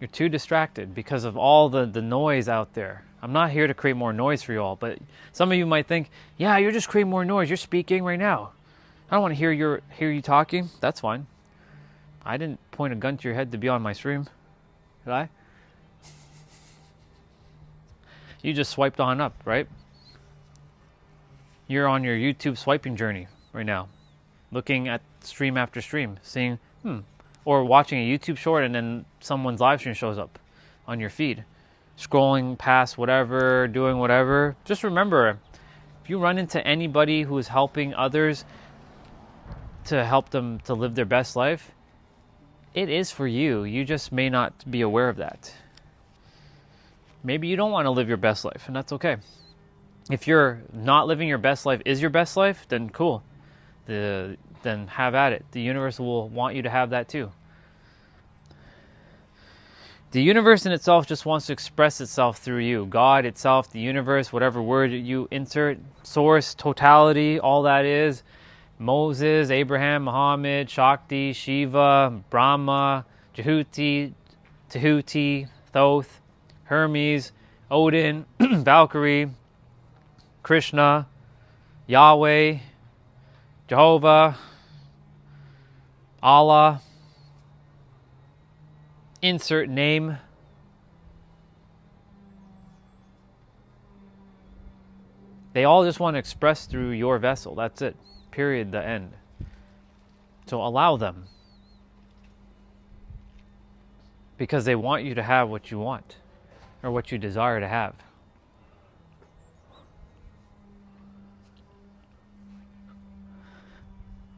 You're too distracted because of all the noise out there. I'm not here to create more noise for you all, but some of you might think, yeah, you're just creating more noise. You're speaking right now. I don't want to hear you talking. That's fine. I didn't point a gun to your head to be on my stream. Did I? You just swiped on up, right? You're on your YouTube swiping journey right now, looking at stream after stream, seeing, or watching a YouTube short and then someone's live stream shows up on your feed. Scrolling past whatever, doing whatever. Just remember, if you run into anybody who is helping others to help them to live their best life, it is for you. You just may not be aware of that. Maybe you don't want to live your best life, and that's okay. If you're not living your best life is your best life, then cool. Then have at it. The universe will want you to have that too. The universe in itself just wants to express itself through you. God itself, the universe, whatever word you insert, source, totality, all that is. Moses, Abraham, Muhammad, Shakti, Shiva, Brahma, Jehuti, Tehuti, Thoth, Hermes, Odin, Valkyrie, Krishna, Yahweh, Jehovah, Allah, insert name. They all just want to express through your vessel. That's it. Period. The end. So allow them. Because they want you to have what you want. Or what you desire to have.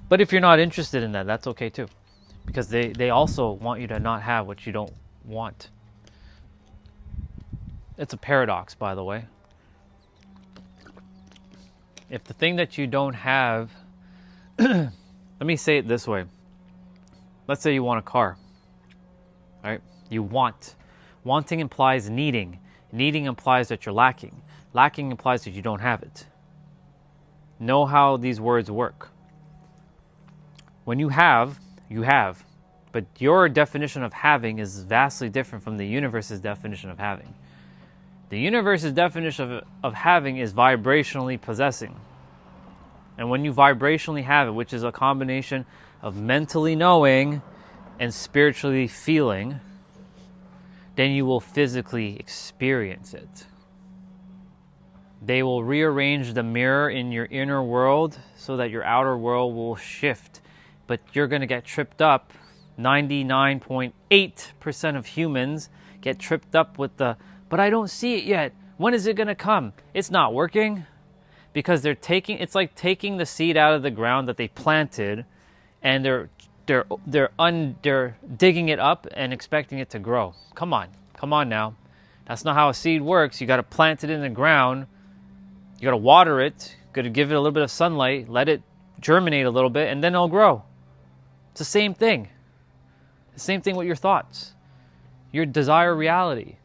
But if you're not interested in that, that's okay too. Because they also want you to not have what you don't want. It's a paradox, by the way. If the thing that you don't have, let me say it this way. Let's say you want a car, right? You want. Wanting implies needing. Needing implies that you're lacking. Lacking implies that you don't have it. Know how these words work. When you have, you have. But your definition of having is vastly different from the universe's definition of having. The universe's definition of having is vibrationally possessing. And when you vibrationally have it, which is a combination of mentally knowing and spiritually feeling, then you will physically experience it. They will rearrange the mirror in your inner world so that your outer world will shift. But you're going to get tripped up. 99.8% of humans get tripped up with the, but I don't see it yet. When is it going to come? It's not working because it's like taking the seed out of the ground that they planted and they're digging it up and expecting it to grow. Come on now. That's not how a seed works. You got to plant it in the ground. You got to water it. You got to give it a little bit of sunlight, let it germinate a little bit, and then it'll grow. It's the same thing. The same thing with your thoughts, your desire reality,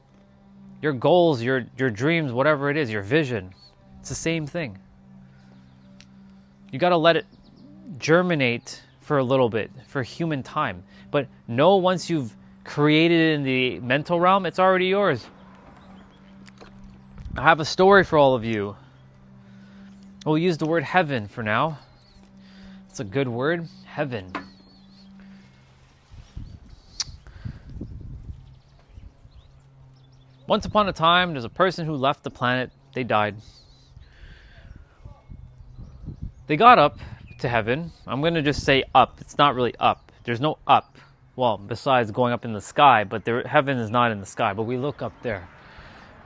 your goals, your dreams, whatever it is, your vision. It's the same thing. You got to let it germinate for a little bit, for human time. But know once you've created it in the mental realm, it's already yours. I have a story for all of you. We'll use the word heaven for now. It's a good word, heaven. Once upon a time, there's a person who left the planet. They died. They got up to heaven. I'm going to just say up. It's not really up. There's no up. Well, besides going up in the sky, but heaven is not in the sky. But we look up there.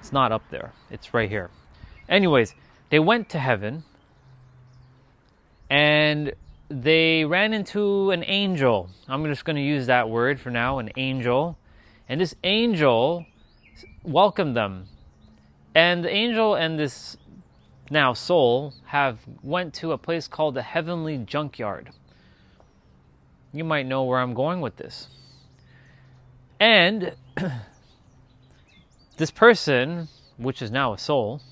It's not up there. It's right here. Anyways, they went to heaven. And they ran into an angel. I'm just going to use that word for now, an angel. And this angel welcomed them. And the angel and this now soul went to a place called the Heavenly Junkyard. You might know where I'm going with this. And this person, which is now a soul,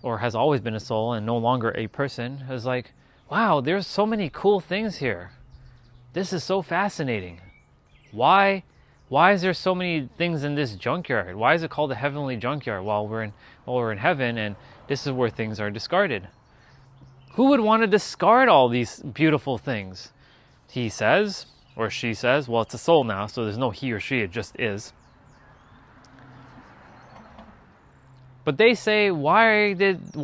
or has always been a soul and no longer a person, is like, wow, there's so many cool things here. This is so fascinating. Why Why is there so many things in this junkyard? Why is it called a heavenly junkyard while we're in heaven, and this is where things are discarded? Who would want to discard all these beautiful things? He says, or she says, well, it's a soul now, so there's no he or she, it just is. But they say, why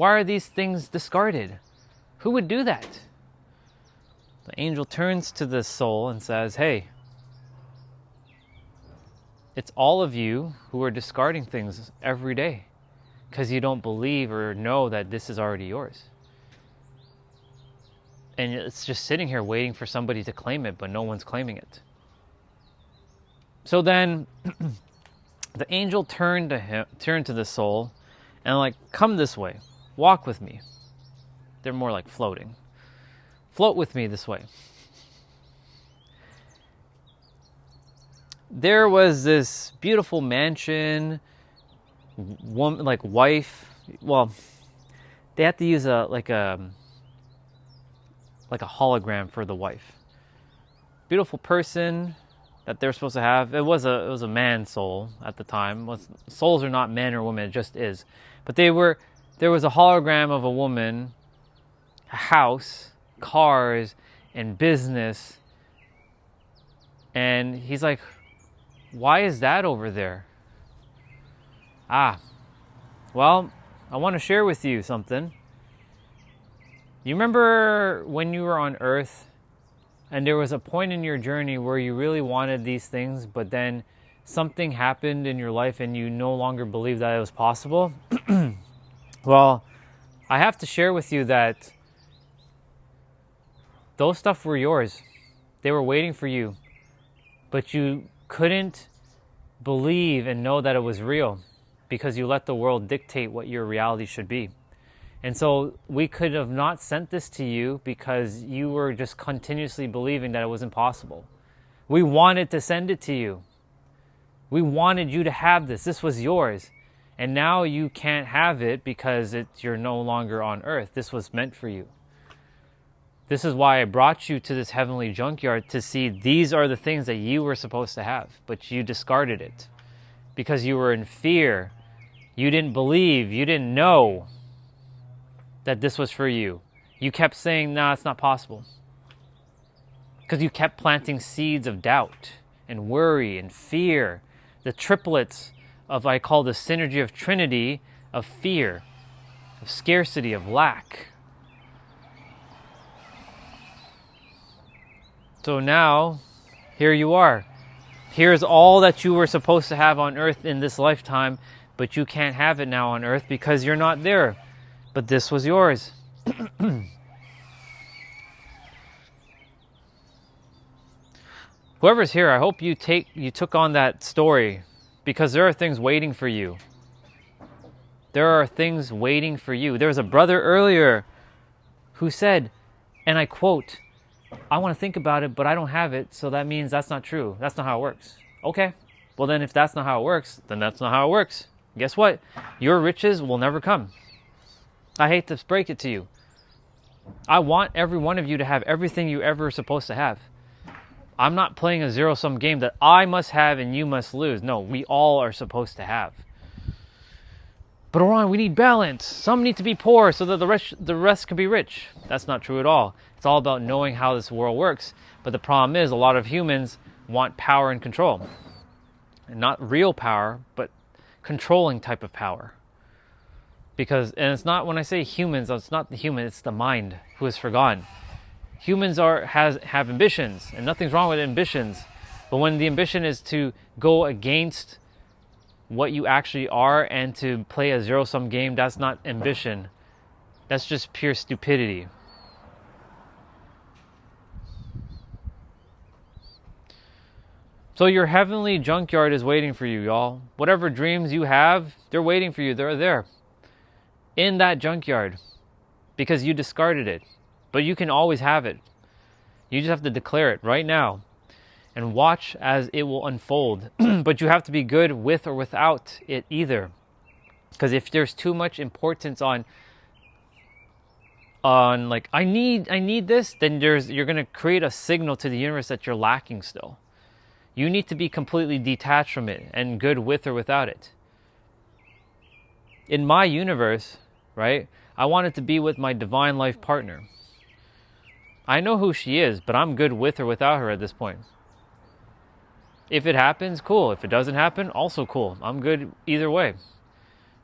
are these things discarded? Who would do that? The angel turns to the soul and says, hey, it's all of you who are discarding things every day because you don't believe or know that this is already yours. And it's just sitting here waiting for somebody to claim it, but no one's claiming it. So then the angel turned to the soul and like, come this way, walk with me. They're more like floating. Float with me this way. There was this beautiful mansion, woman, like wife. Well, they had to use a hologram for the wife. Beautiful person that they're supposed to have. It was a man soul at the time. Souls are not men or women, it just is. But there was a hologram of a woman, a house, cars, and business. And he's like, why is that over there? Well, I want to share with you something. You remember when you were on Earth and there was a point in your journey where you really wanted these things, but then something happened in your life and you no longer believed that it was possible? Well, I have to share with you that those stuff were yours. They were waiting for you, but you couldn't believe and know that it was real because you let the world dictate what your reality should be. And so we could have not sent this to you because you were just continuously believing that it was impossible. We wanted to send it to you. We wanted you to have this. This was yours. And now you can't have it because you're no longer on earth. This was meant for you. This is why I brought you to this heavenly junkyard, to see these are the things that you were supposed to have, but you discarded it because you were in fear. You didn't believe. You didn't know that this was for you. You kept saying, nah, it's not possible. Because you kept planting seeds of doubt and worry and fear. The triplets of, I call the synergy of Trinity, of fear, of scarcity, of lack. So now, here you are. Here's all that you were supposed to have on earth in this lifetime, but you can't have it now on earth because you're not there. But this was yours. Whoever's here, I hope you took on that story, because there are things waiting for you. There are things waiting for you. There was a brother earlier who said, and I quote, I want to think about it, but I don't have it, so that means that's not true. That's not how it works. Okay, well then if that's not how it works, then that's not how it works. Guess what? Your riches will never come. I hate to break it to you. I want every one of you to have everything you ever supposed to have. I'm not playing a zero-sum game that I must have and you must lose. No, we all are supposed to have. But Orion, we need balance. Some need to be poor so that the rest can be rich. That's not true at all. It's all about knowing how this world works. But the problem is a lot of humans want power and control. And not real power, but controlling type of power. And it's not, when I say humans, it's not the human, it's the mind who is forgotten. Humans have ambitions, and nothing's wrong with ambitions. But when the ambition is to go against what you actually are and to play a zero-sum game, that's not ambition. That's just pure stupidity. So your heavenly junkyard is waiting for you, y'all. Whatever dreams you have, they're waiting for you. They're there in that junkyard because you discarded it. But you can always have it. You just have to declare it right now and watch as it will unfold. But you have to be good with or without it either. Because if there's too much importance on like, I need this, then you're going to create a signal to the universe that you're lacking still. You need to be completely detached from it and good with or without it. In my universe, right, I wanted to be with my divine life partner. I know who she is, but I'm good with or without her at this point. If it happens, cool. If it doesn't happen, also cool. I'm good either way.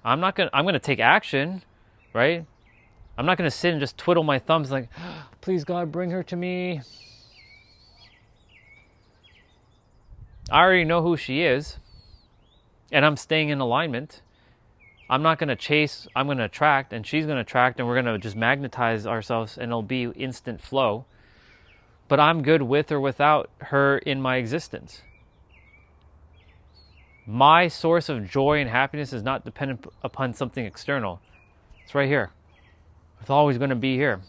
I'm gonna take action, right? I'm not gonna sit and just twiddle my thumbs like, please God, bring her to me. I already know who she is, and I'm staying in alignment. I'm not gonna chase, I'm gonna attract, and she's gonna attract, and we're gonna just magnetize ourselves, and it'll be instant flow. But I'm good with or without her in my existence. My source of joy and happiness is not dependent upon something external. It's right here. It's always going to be here.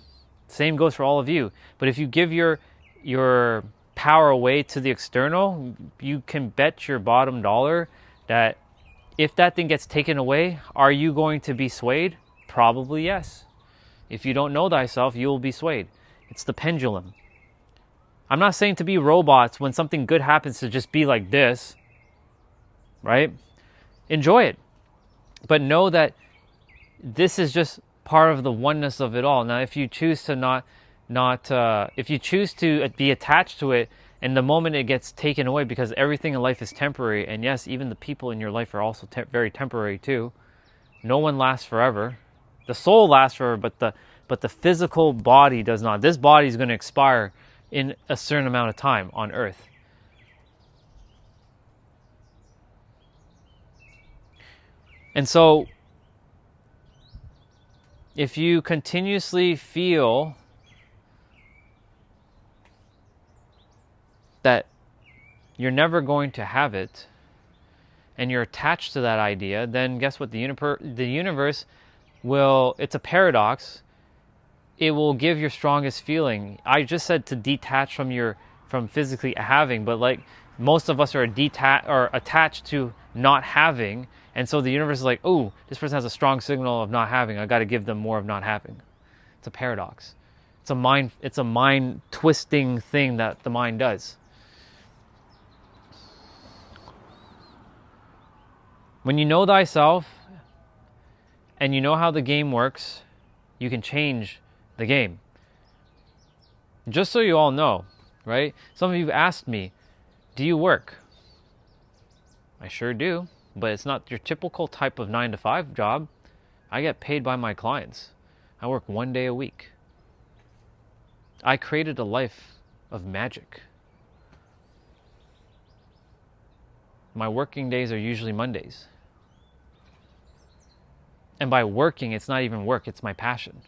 Same goes for all of you. But if you give your power away to the external, you can bet your bottom dollar that if that thing gets taken away, are you going to be swayed? Probably yes. If you don't know thyself, you will be swayed. It's the pendulum. I'm not saying to be robots when something good happens to just be like this. Right? Enjoy it. But know that this is just part of the oneness of it all. Now, if you choose to if you choose to be attached to it, and the moment it gets taken away, because everything in life is temporary, and yes, even the people in your life are also very temporary too. No one lasts forever. The soul lasts forever, but the physical body does not. This body is going to expire in a certain amount of time on Earth. And so, if you continuously feel that you're never going to have it, and you're attached to that idea, then guess what? The universe will, it's a paradox, it will give your strongest feeling. I just said to detach from physically having, but like most of us are attached to not having. And so the universe is like, oh, this person has a strong signal of not having. I got to give them more of not having. It's a paradox. It's a mind twisting thing that the mind does. When you know thyself and you know how the game works, you can change the game. Just so you all know, right? Some of you have asked me, do you work? I sure do. But it's not your typical type of 9-to-5 job. I get paid by my clients. I work 1 day a week. I created a life of magic. My working days are usually Mondays. And by working, it's not even work, it's my passion.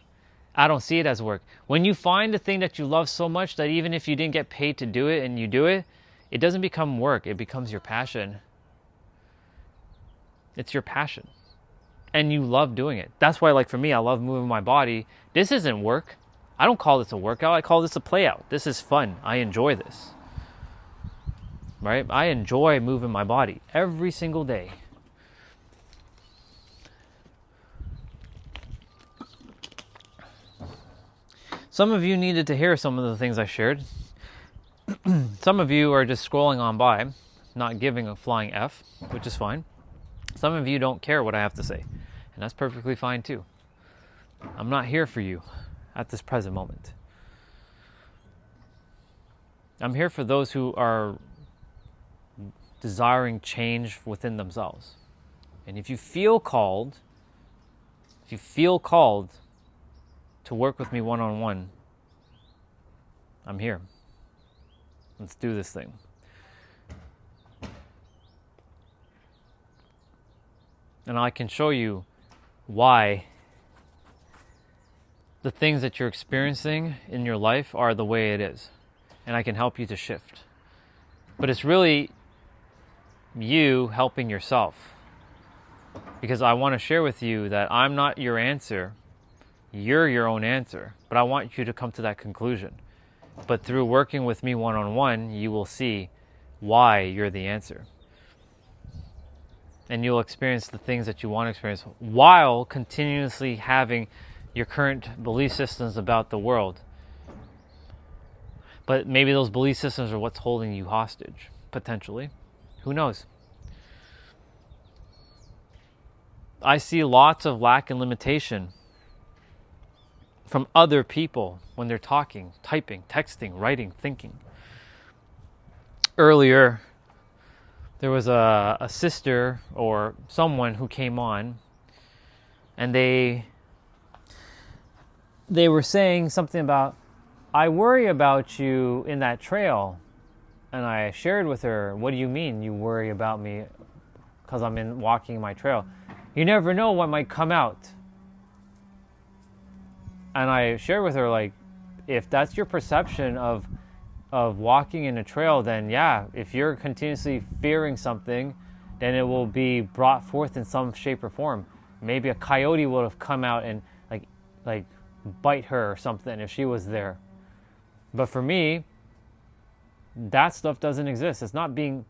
I don't see it as work. When you find a thing that you love so much that even if you didn't get paid to do it and you do it, it doesn't become work, it becomes your passion. It's your passion. And you love doing it. That's why, like for me, I love moving my body. This isn't work. I don't call this a workout. I call this a play out. This is fun. I enjoy this. Right? I enjoy moving my body every single day. Some of you needed to hear some of the things I shared. Some of you are just scrolling on by, not giving a flying F, which is fine. Some of you don't care what I have to say, and that's perfectly fine too. I'm not here for you at this present moment. I'm here for those who are desiring change within themselves. And if you feel called to work with me one-on-one, I'm here. Let's do this thing. And I can show you why the things that you're experiencing in your life are the way it is. And I can help you to shift. But it's really you helping yourself. Because I want to share with you that I'm not your answer. You're your own answer. But I want you to come to that conclusion. But through working with me one-on-one, you will see why you're the answer. And you'll experience the things that you want to experience while continuously having your current belief systems about the world. But maybe those belief systems are what's holding you hostage. potentially. Who knows? I see lots of lack and limitation from other people when they're talking, typing, texting, writing, thinking. Earlier, there was a sister or someone who came on, and they were saying something about, I worry about you in that trail. And I shared with her, what do you mean you worry about me because I'm walking my trail? You never know what might come out. And I shared with her, like, if that's your perception of walking in a trail, then yeah, if you're continuously fearing something, then it will be brought forth in some shape or form. Maybe a coyote would have come out and like bite her or something if she was there. But for me, that stuff doesn't exist. It's not being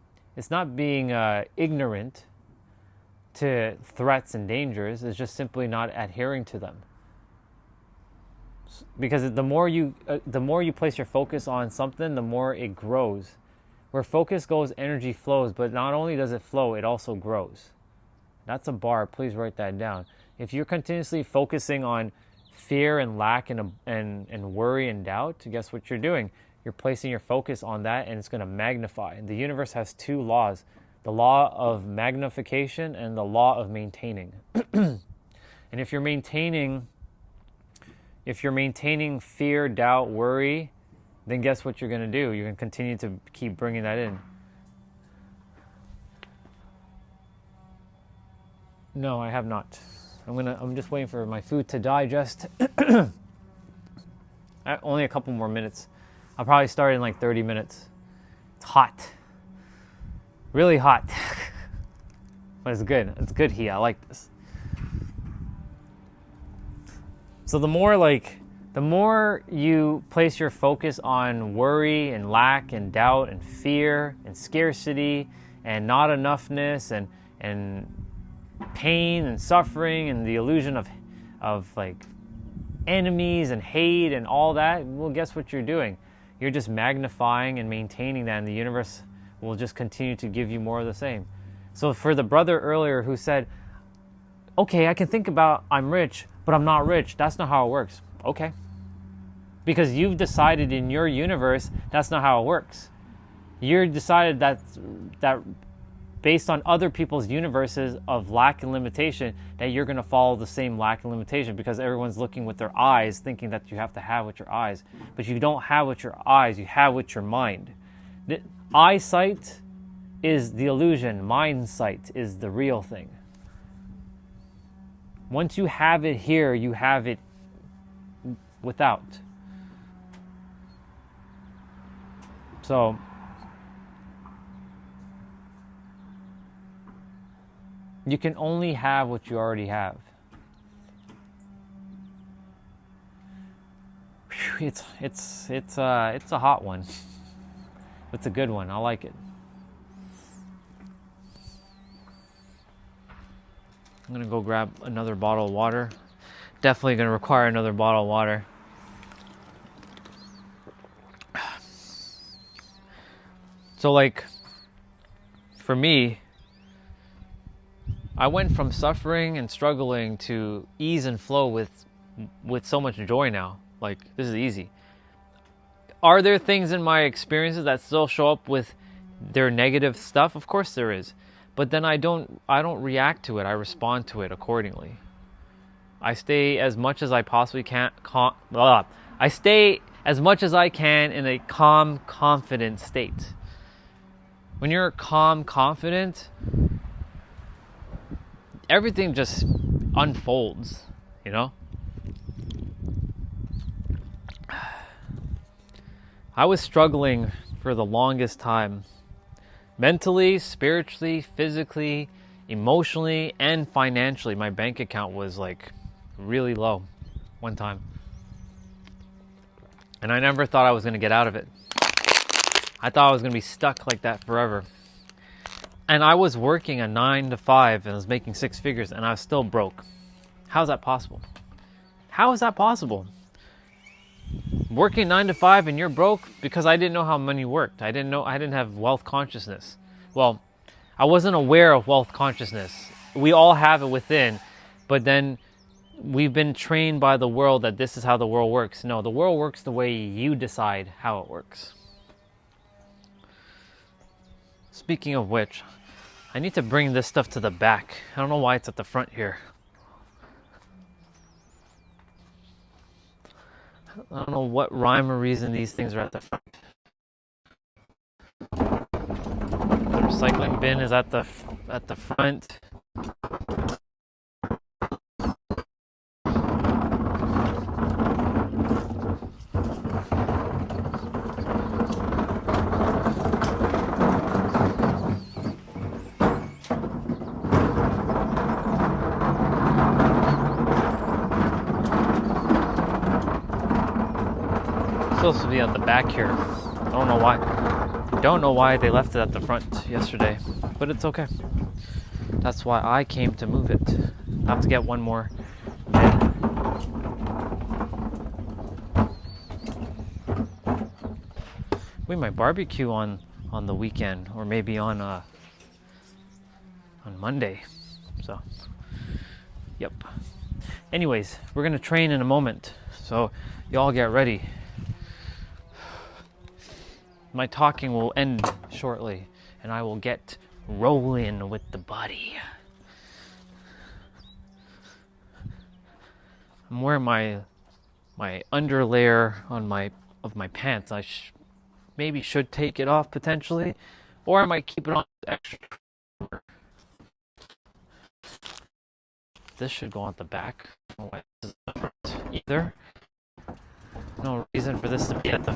ignorant to threats and dangers. It's just simply not adhering to them. Because the more you place your focus on something, the more it grows. Where focus goes, energy flows. But not only does it flow, it also grows. That's a bar. Please write that down. If you're continuously focusing on fear and lack and worry and doubt, guess what you're doing? You're placing your focus on that, and it's going to magnify. The universe has two laws: the law of magnification and the law of maintaining. And if you're maintaining fear, doubt, worry, then guess what you're going to do? You're going to continue to keep bringing that in. No, I have not. I'm just waiting for my food to digest. Only a couple more minutes. I'll probably start in like 30 minutes. It's hot. Really hot. But it's good. It's good heat. I like this. So the more you place your focus on worry and lack and doubt and fear and scarcity and not enoughness and pain and suffering and the illusion of like enemies and hate and all that, well, guess what you're doing? You're just magnifying and maintaining that, and the universe will just continue to give you more of the same. So for the brother earlier who said, okay, I can think about I'm rich, but I'm not rich. That's not how it works. Okay. Because you've decided in your universe that's not how it works. You decided that based on other people's universes of lack and limitation, that you're going to follow the same lack and limitation because everyone's looking with their eyes, thinking that you have to have with your eyes. But you don't have with your eyes, you have with your mind. The eyesight is the illusion. Mind sight is the real thing. Once you have it here, you have it without. So, you can only have what you already have. Whew, it's a hot one. It's a good one. I like it. I'm gonna go grab another bottle of water. Definitely gonna require another bottle of water. So like, for me, I went from suffering and struggling to ease and flow with so much joy now. Like, this is easy. Are there things in my experiences that still show up with their negative stuff? Of course there is. But then I don't react to it. I respond to it accordingly. I stay as much as I possibly can. I stay as much as I can in a calm, confident state. When you're calm, confident, everything just unfolds, you know? I was struggling for the longest time. Mentally, spiritually, physically, emotionally, and financially. My bank account was like really low one time. And I never thought I was going to get out of it. I thought I was going to be stuck like that forever. And I was working a 9 to 5 and I was making 6 figures and I was still broke. How is that possible? How is that possible? working 9 to 5 and you're broke because I didn't know how money worked. I didn't have wealth consciousness. Well, I wasn't aware of wealth consciousness. We all have it within, but then we've been trained by the world that this is how the world works. No, the world works the way you decide how it works. Speaking of which, I need to bring this stuff to the back. I don't know why it's at the front here. I don't know what rhyme or reason these things are at the front. The recycling bin is at the front. Supposed to be at the back here. I don't know why. Don't know why they left it at the front yesterday, but it's okay. That's why I came to move it. I have to get one more. We might barbecue on the weekend, or maybe on Monday. So, yep. Anyways, we're gonna train in a moment, so y'all get ready. My talking will end shortly, and I will get rolling with the body. I'm wearing my underlayer of my pants. I maybe should take it off potentially, or I might keep it on extra. This should go on the back. No way this is the front either. No reason for this to be at the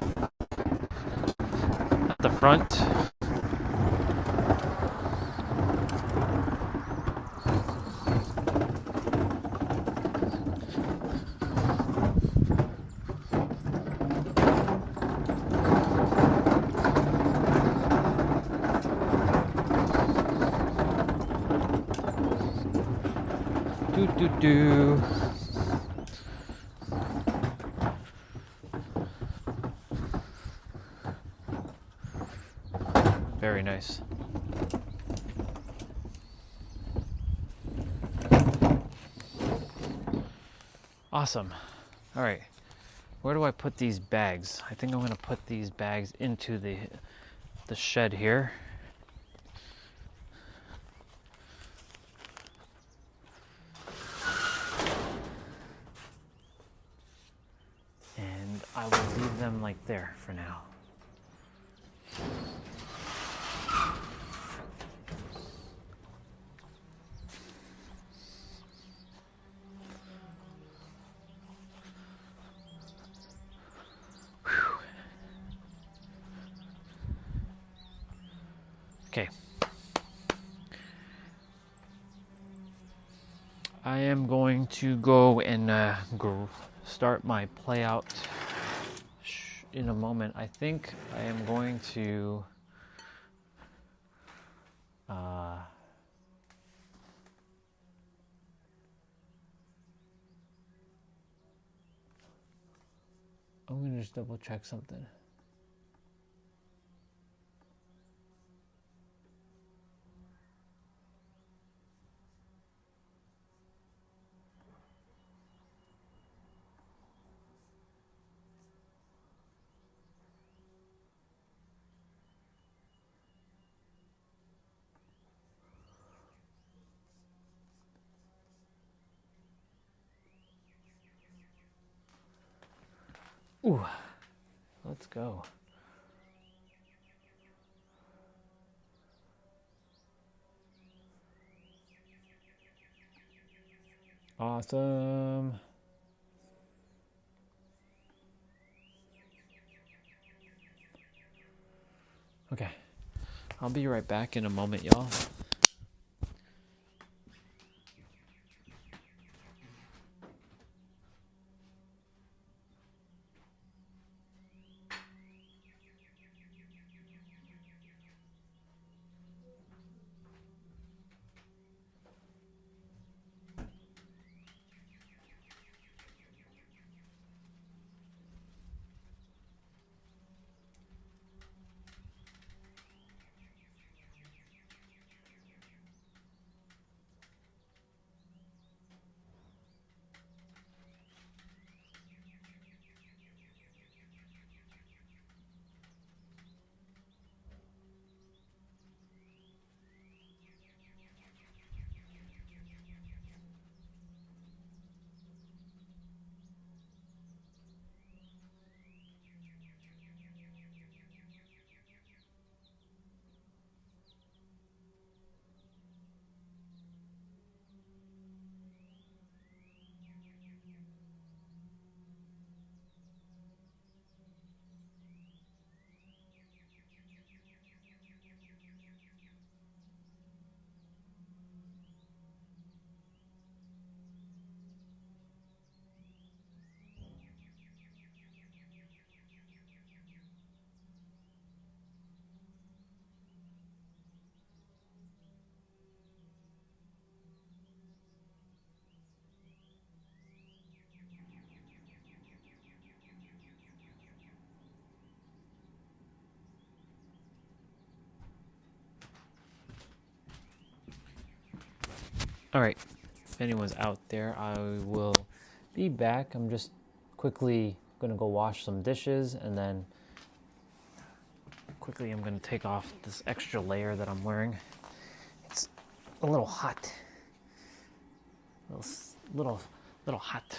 front. Do. Very nice. Awesome. All right. Where do I put these bags? I think I'm going to put these bags into the shed here. And I will leave them like there for now. Okay. I am going to go and start my play out in a moment. I think I am going to I'm going to just double check something. Ooh, let's go. Awesome. Okay, I'll be right back in a moment, y'all. All right, if anyone's out there, I will be back. I'm just quickly gonna go wash some dishes, and then quickly I'm gonna take off this extra layer that I'm wearing. It's a little hot. Little hot.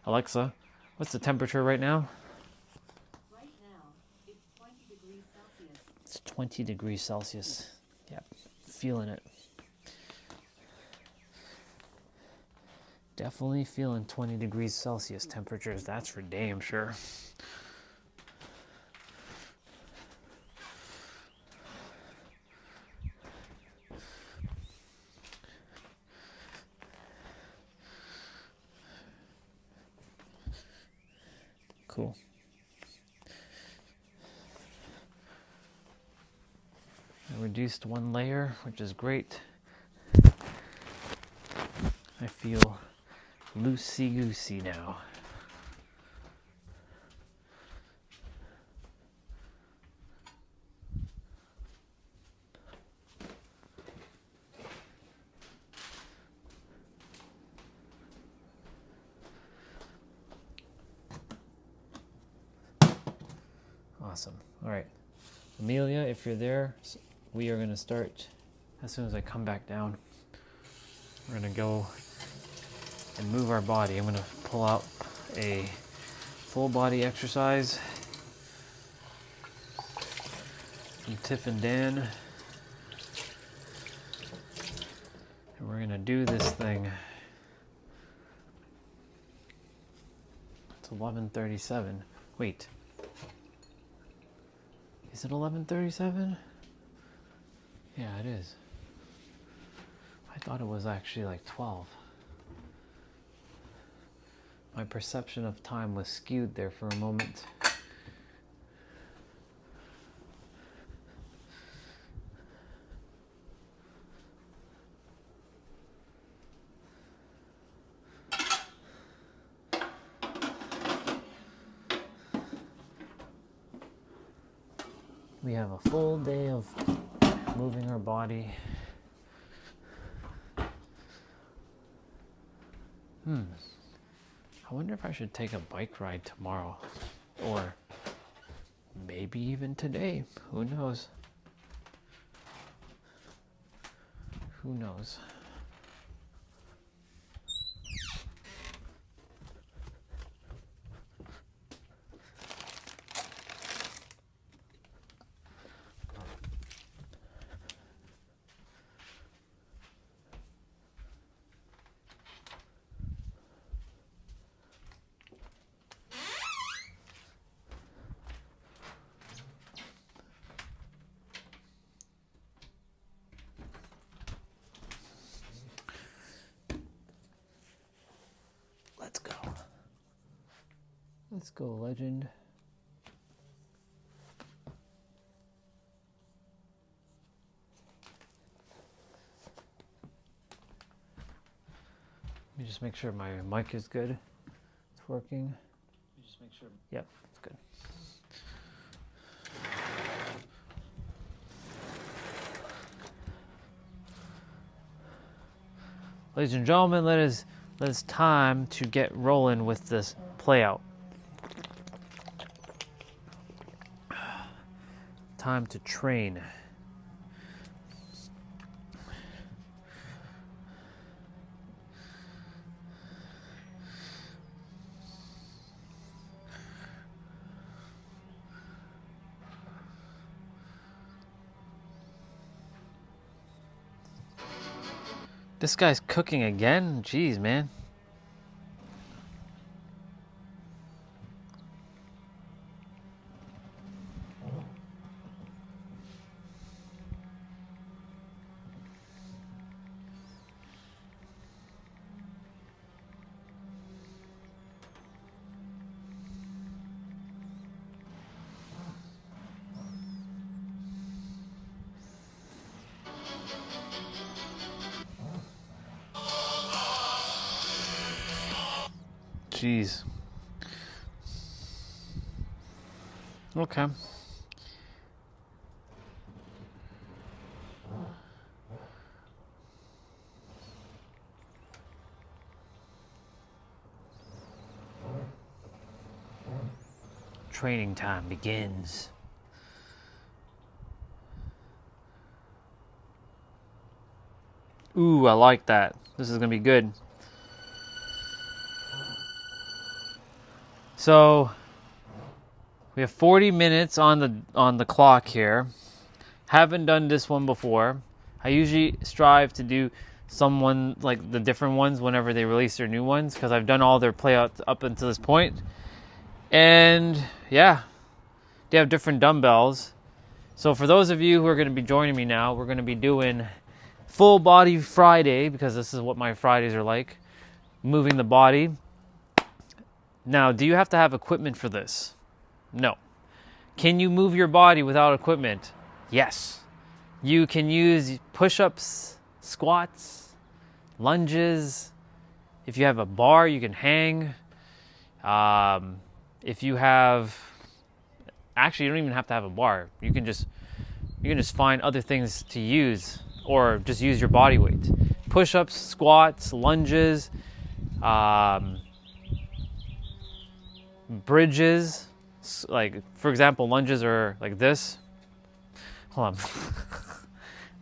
Alexa, what's the temperature right now? Right now, it's 20 degrees Celsius. It's 20 degrees Celsius. Yep, feeling it. Definitely feeling 20 degrees Celsius temperatures, that's for damn sure. Cool. I reduced one layer, which is great. I feel loosey-goosey now. Awesome. All right. Amelia, if you're there, we are going to start as soon as I come back down. We're going to go and move our body. I'm going to pull out a full body exercise from Tiff and Dan. And we're going to do this thing. It's 11:37. Wait. Is it 11:37? Yeah, it is. I thought it was actually like 12. My perception of time was skewed there for a moment. We have a full day of moving our body. I wonder if I should take a bike ride tomorrow, or maybe even today. Who knows? Who knows? Let's go. Let's go, legend. Let me just make sure my mic is good. It's working. Just make sure. Yep, it's good. Ladies and gentlemen, let us time to get rolling with this play out. Time to train. This guy's cooking again? Jeez, man. Jeez. Okay. Training time begins. Ooh, I like that. This is gonna be good. So we have 40 minutes on the clock here. Haven't done this one before. I usually strive to do someone like the different ones whenever they release their new ones, because I've done all their playouts up until this point. And yeah, they have different dumbbells. So for those of you who are going to be joining me now, we're going to be doing full body Friday, because this is what my Fridays are like, moving the body. Now, do you have to have equipment for this? No. Can you move your body without equipment? Yes. You can use push-ups, squats, lunges. If you have a bar, you can hang. If you have, actually, you don't even have to have a bar. You can just find other things to use, or just use your body weight. Push-ups, squats, lunges, bridges. Like, for example, lunges are like this. Hold on.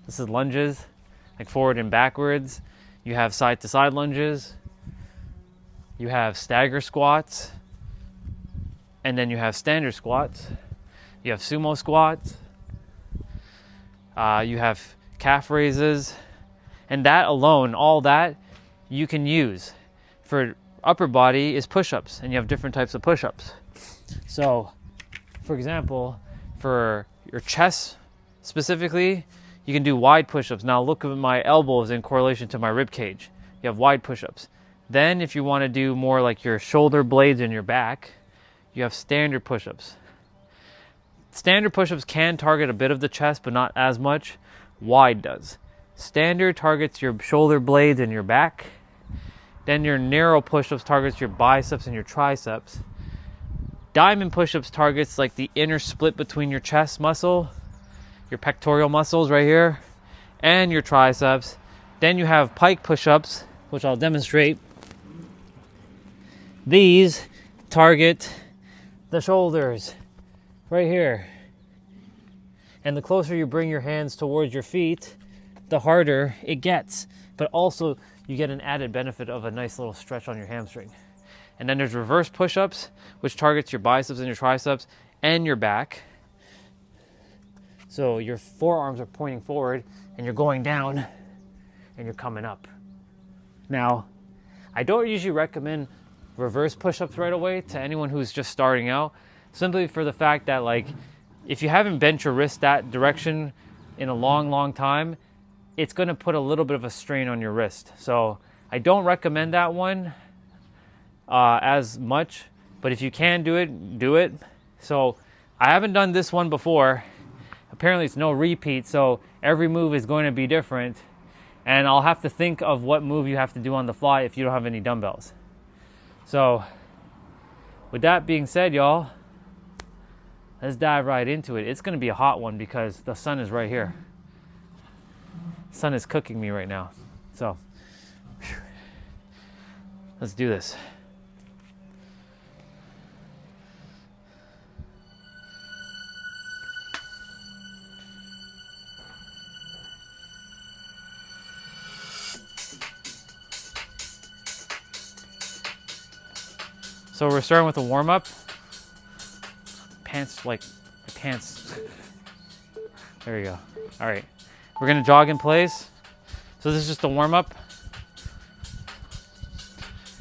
This is lunges, like forward and backwards. You have side-to-side lunges. You have stagger squats. And then you have standard squats. You have sumo squats. You have calf raises. And that alone, all that, you can use. For upper body is push-ups, and you have different types of push-ups. So, for example, for your chest specifically, you can do wide push-ups. Now look at my elbows in correlation to my rib cage. You have wide push-ups. Then if you want to do more like your shoulder blades and your back, you have standard push-ups. Standard push-ups can target a bit of the chest, but not as much. Wide does. Standard targets your shoulder blades and your back. Then your narrow push-ups targets your biceps and your triceps. Diamond push-ups targets like the inner split between your chest muscle, your pectoral muscles right here, and your triceps. Then you have pike push-ups, which I'll demonstrate. These target the shoulders right here. And the closer you bring your hands towards your feet, the harder it gets. But also, you get an added benefit of a nice little stretch on your hamstring. And then there's reverse push-ups, which targets your biceps and your triceps and your back. So your forearms are pointing forward, and you're going down, and you're coming up. Now, I don't usually recommend reverse push-ups right away to anyone who's just starting out, simply for the fact that, like, if you haven't bent your wrist that direction in a long time, it's going to put a little bit of a strain on your wrist. So I don't recommend that one as much, but if you can do it, do it. So I haven't done this one before. Apparently it's no repeat, so every move is going to be different, and I'll have to think of what move you have to do on the fly if you don't have any dumbbells. So with that being said, y'all, let's dive right into it. It's going to be a hot one because the sun is right here. The sun is cooking me right now. So let's do this. So we're starting with a warm-up. Pants. There you go. All right. We're gonna jog in place. So this is just a warm-up.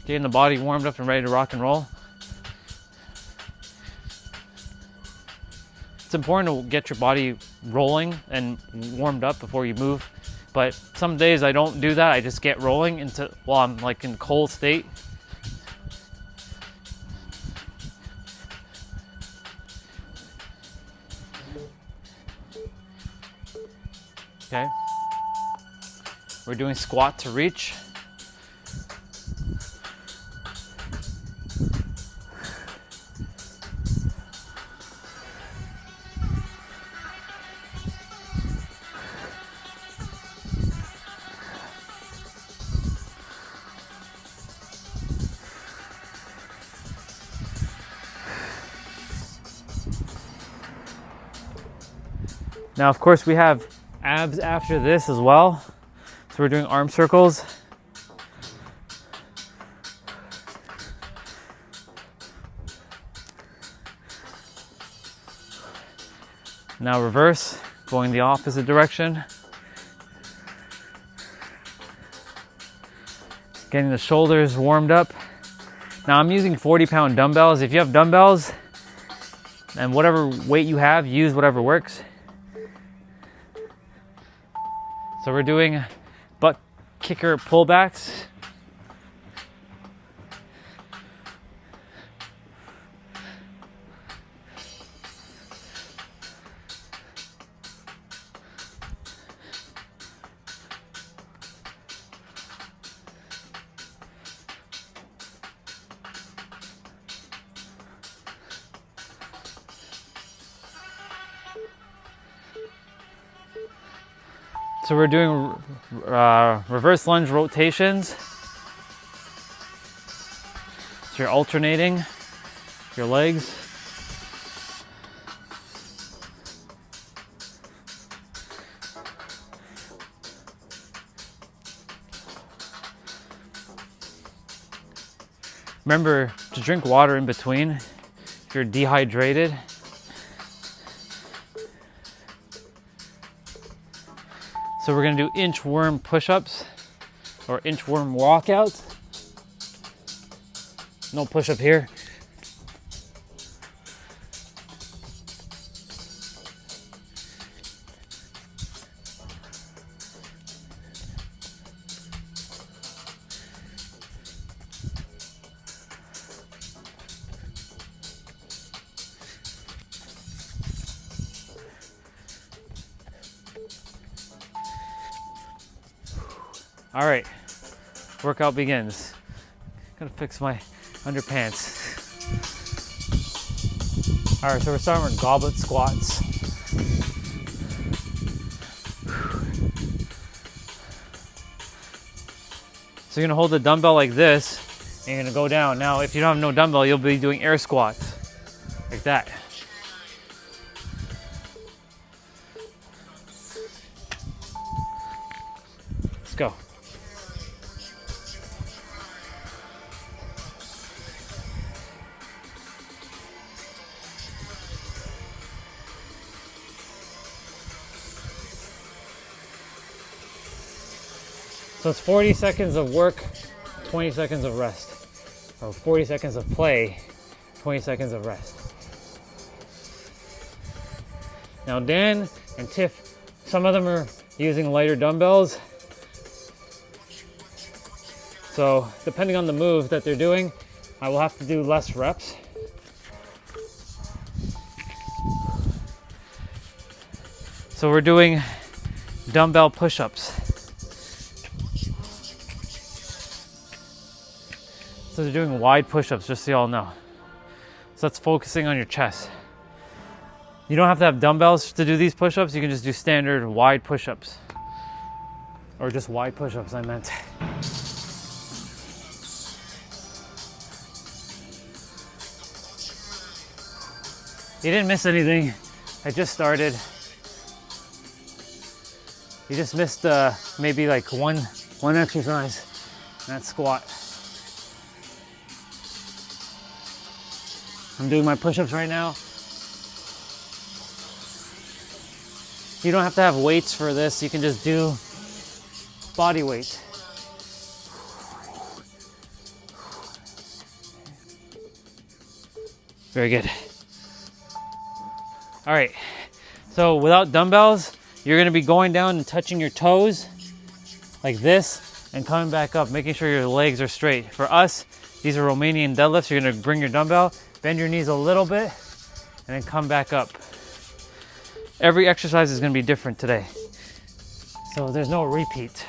Getting the body warmed up and ready to rock and roll. It's important to get your body rolling and warmed up before you move. But some days I don't do that. I just get rolling while I'm like in cold state. Okay, we're doing squat to reach. Now, of course, we have abs after this as well. So we're doing arm circles. Now reverse, going the opposite direction. Getting the shoulders warmed up. Now I'm using 40-pound dumbbells. If you have dumbbells and whatever weight you have, use whatever works. So we're doing butt kicker pullbacks. So we're doing reverse lunge rotations. So you're alternating your legs. Remember to drink water in between if you're dehydrated. So we're gonna do inchworm push-ups or inchworm walkouts. No push-up here. All right, workout begins. Gotta fix my underpants. All right, so we're starting with goblet squats. So you're gonna hold the dumbbell like this, and you're gonna go down. Now, if you don't have no dumbbell, you'll be doing air squats, like that. Let's go. So it's 40 seconds of work, 20 seconds of rest. Or 40 seconds of play, 20 seconds of rest. Now Dan and Tiff, some of them are using lighter dumbbells. So depending on the move that they're doing, I will have to do less reps. So we're doing dumbbell push-ups. So they're doing wide push-ups, just so y'all know. So that's focusing on your chest. You don't have to have dumbbells to do these push-ups. You can just do standard wide push-ups. Or just wide push-ups, I meant. You didn't miss anything. I just started. You just missed maybe like one exercise. And that's squat. I'm doing my push-ups right now. You don't have to have weights for this. You can just do body weight. Very good. All right, so without dumbbells, you're gonna be going down and touching your toes like this and coming back up, making sure your legs are straight. For us, these are Romanian deadlifts. You're gonna bring your dumbbell, bend your knees a little bit, and then come back up. Every exercise is gonna be different today, so there's no repeat.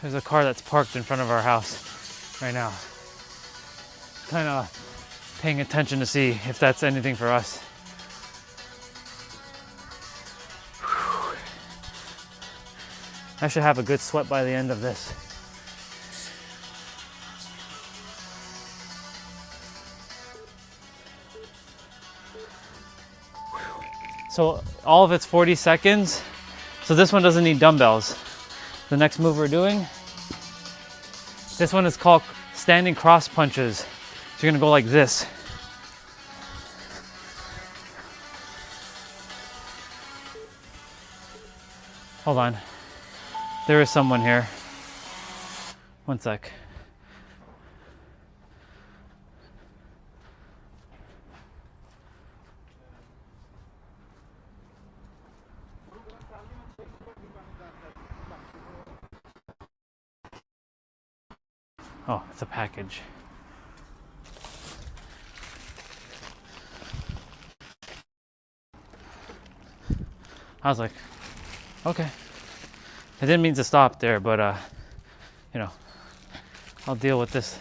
There's a car that's parked in front of our house right now. Kind of paying attention to see if that's anything for us. I should have a good sweat by the end of this. So all of it's 40 seconds. So this one doesn't need dumbbells. The next move we're doing, this one is called standing cross punches. So you're gonna go like this. Hold on. There is someone here. One sec. Oh, it's a package. I was like, okay. I didn't mean to stop there, but you know, I'll deal with this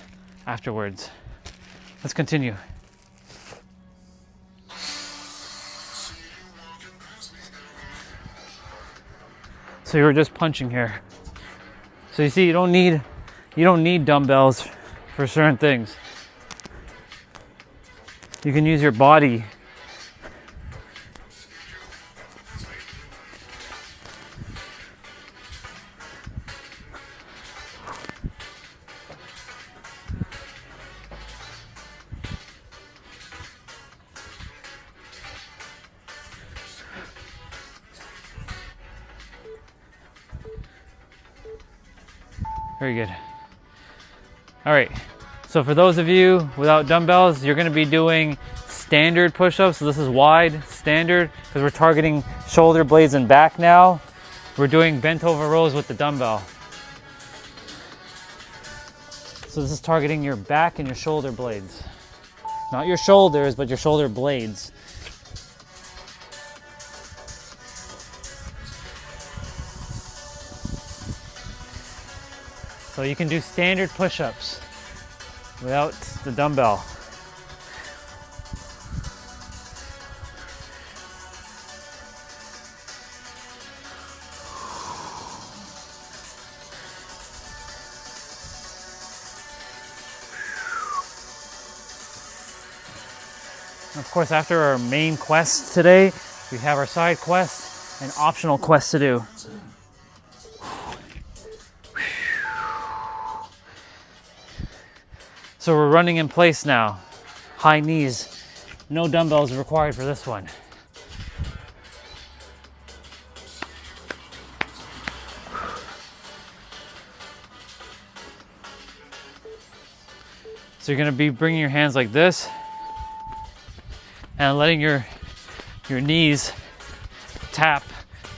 afterwards. Let's continue. So you were just punching here. So you see, you don't need dumbbells for certain things. You can use your body. Very good. All right, so for those of you without dumbbells, you're gonna be doing standard push-ups. So this is wide, standard, because we're targeting shoulder blades and back now. We're doing bent over rows with the dumbbell. So this is targeting your back and your shoulder blades. Not your shoulders, but your shoulder blades. So you can do standard push-ups without the dumbbell. And of course, after our main quest today, we have our side quest and optional quests to do. So we're running in place now. High knees. No dumbbells required for this one. So you're gonna be bringing your hands like this and letting your knees tap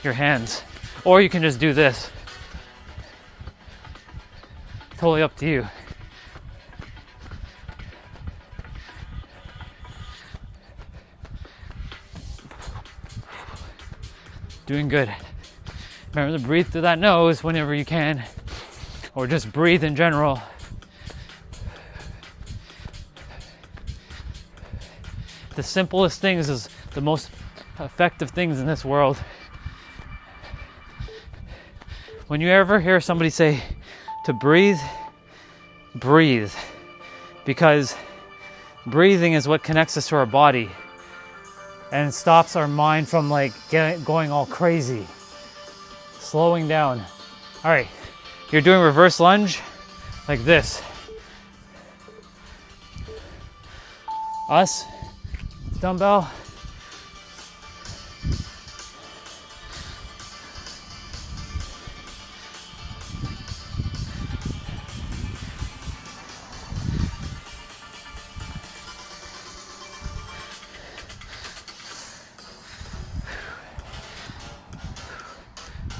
your hands. Or you can just do this. Totally up to you. Doing good. Remember to breathe through that nose whenever you can, or just breathe in general. The simplest things is the most effective things in this world. When you ever hear somebody say to breathe, breathe. Because breathing is what connects us to our body and stops our mind from going all crazy. Slowing down. All right, you're doing reverse lunge like this. Us, dumbbell.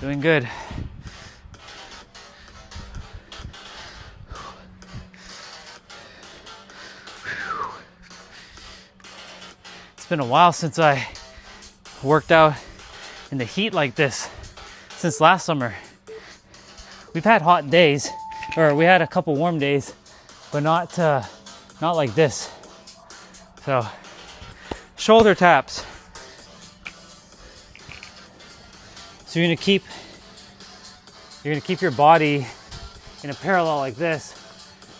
Doing good. It's been a while since I worked out in the heat like this, since last summer. We've had hot days, or we had a couple warm days, but not like this. So, shoulder taps. So you're gonna keep You're gonna keep your body in a parallel like this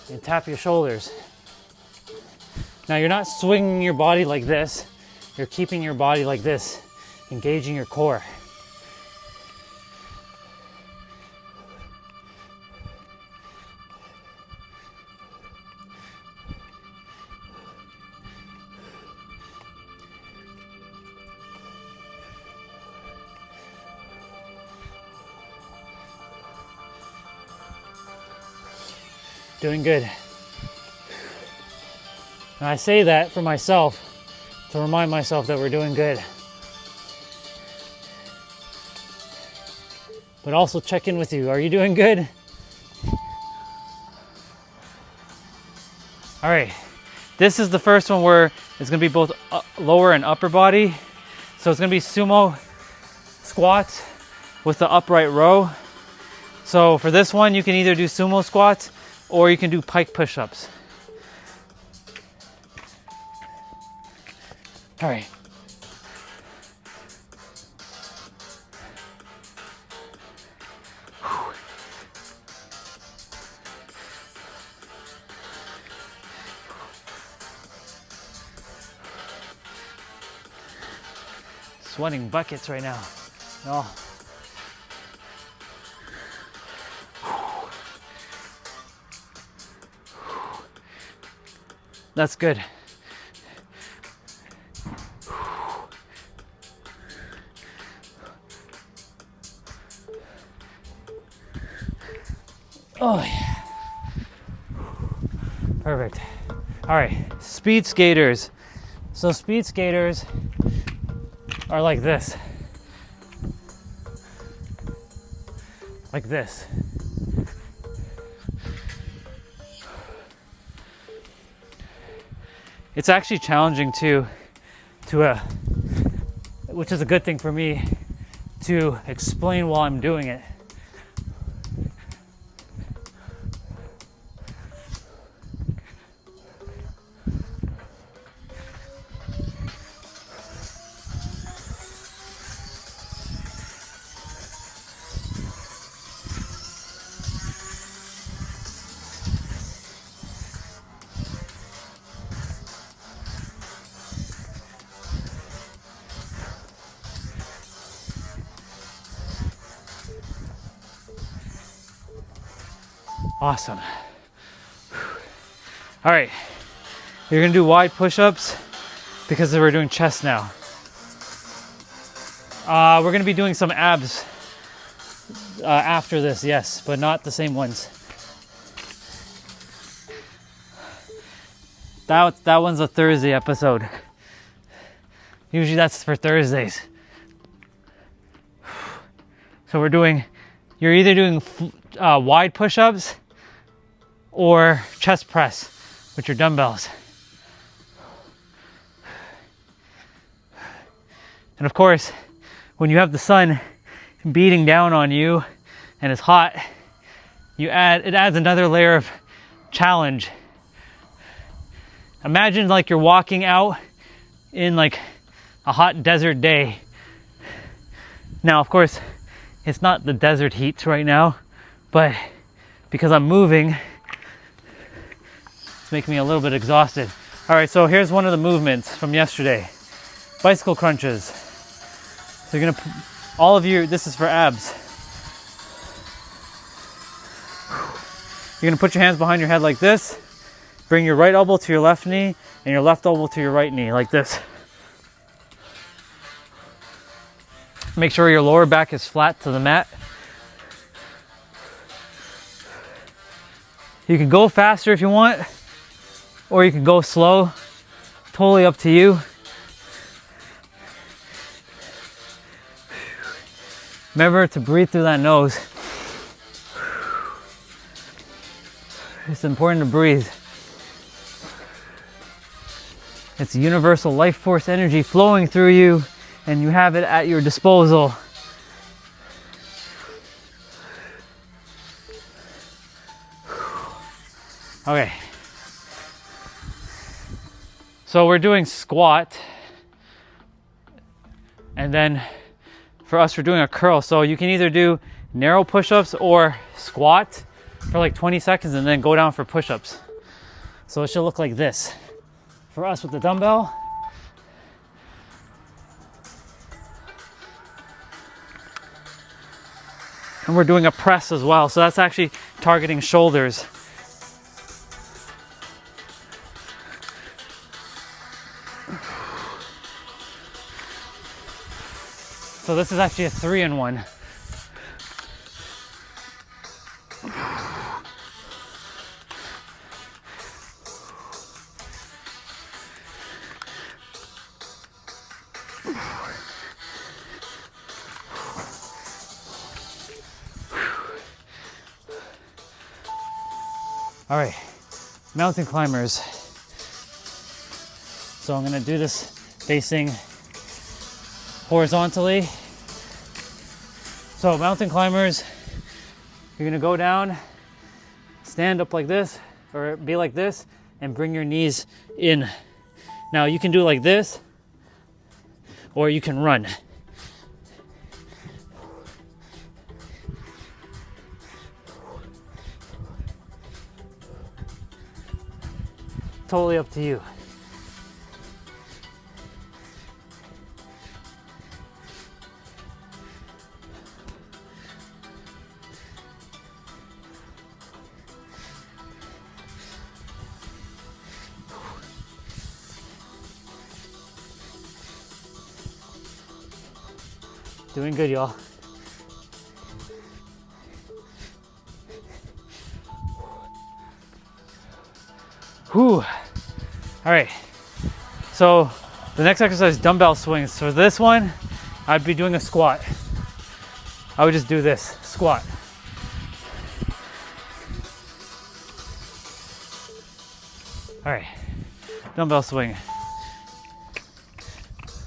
and tap your shoulders. Now you're not swinging your body like this, you're keeping your body like this, engaging your core. Doing good. And I say that for myself to remind myself that we're doing good. But also check in with you. Are you doing good? All right. This is the first one where it's going to be both lower and upper body. So it's going to be sumo squats with the upright row. So for this one, you can either do sumo squats or you can do pike push-ups. All right. Sweating buckets right now. Oh. That's good. Oh yeah. Perfect. All right, speed skaters. So speed skaters are like this. Like this. It's actually challenging which is a good thing for me, to explain while I'm doing it. Awesome. All right, you're gonna do wide push-ups because we're doing chest now. We're gonna be doing some abs after this, yes, but not the same ones. That one's a Thursday episode. Usually that's for Thursdays. So you're either doing wide push-ups or chest press with your dumbbells. And of course, when you have the sun beating down on you and it's hot, it adds another layer of challenge. Imagine like you're walking out in like a hot desert day. Now, of course, it's not the desert heat right now, but because I'm moving, it's making me a little bit exhausted. All right, so here's one of the movements from yesterday. Bicycle crunches. So you're gonna, all of you, this is for abs. You're gonna put your hands behind your head like this, bring your right elbow to your left knee, and your left elbow to your right knee, like this. Make sure your lower back is flat to the mat. You can go faster if you want, or you can go slow. Totally up to you. Remember to breathe through that nose. It's important to breathe. It's universal life force energy flowing through you, and you have it at your disposal. Okay. So we're doing squat, and then for us we're doing a curl. So you can either do narrow push-ups or squat for like 20 seconds and then go down for push-ups. So it should look like this for us with the dumbbell. And we're doing a press as well, so that's actually targeting shoulders. So this is actually a 3-in-1. All right, mountain climbers. So I'm gonna do this facing horizontally. So mountain climbers, you're gonna go down, stand up like this, or be like this, and bring your knees in. Now you can do it like this, or you can run. Totally up to you. Doing good, y'all. Whew. All right, so the next exercise is dumbbell swings. So this one, I'd be doing a squat. I would just do this, squat. All right, dumbbell swing.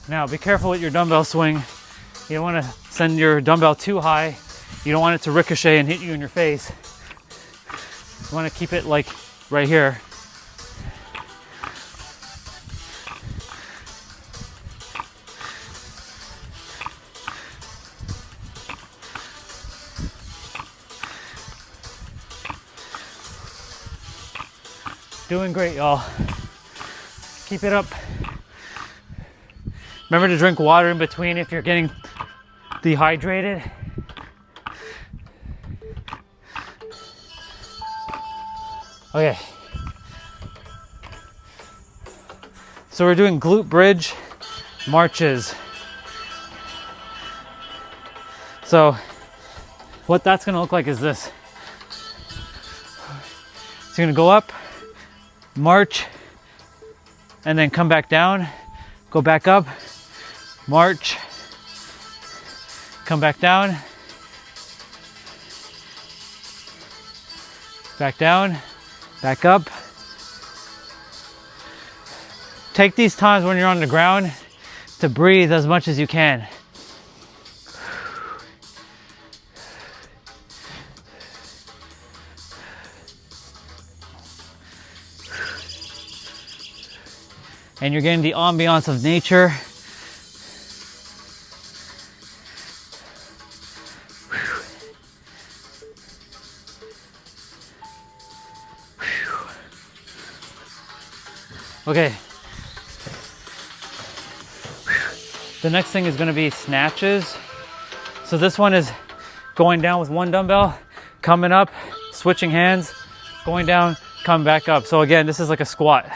Now be careful with your dumbbell swing. You don't want to send your dumbbell too high. You don't want it to ricochet and hit you in your face. You want to keep it like right here. Doing great, y'all. Keep it up. Remember to drink water in between if you're getting dehydrated. Okay. So we're doing glute bridge marches. So what that's gonna look like is this. So you're gonna go up, march, and then come back down, go back up, march, come back down, back down, back up. Take these times when you're on the ground to breathe as much as you can. And you're getting the ambiance of nature. Okay. The next thing is going to be snatches. So this one is going down with one dumbbell, coming up, switching hands, going down, come back up. So again, this is like a squat.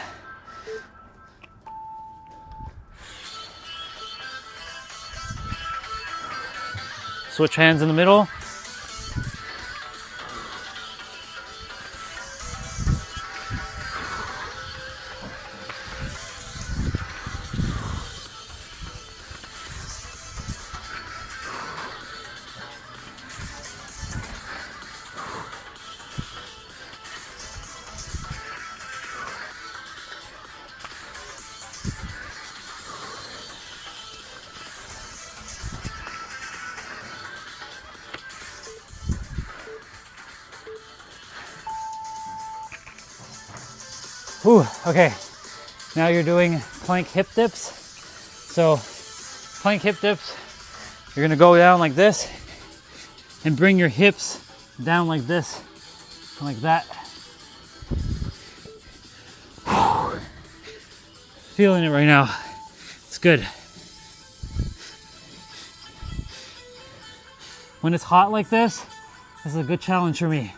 Switch hands in the middle. Whew, okay, now you're doing plank hip dips. So plank hip dips, you're gonna go down like this, and bring your hips down like this, like that. Feeling it right now. It's good. When it's hot like this is a good challenge for me.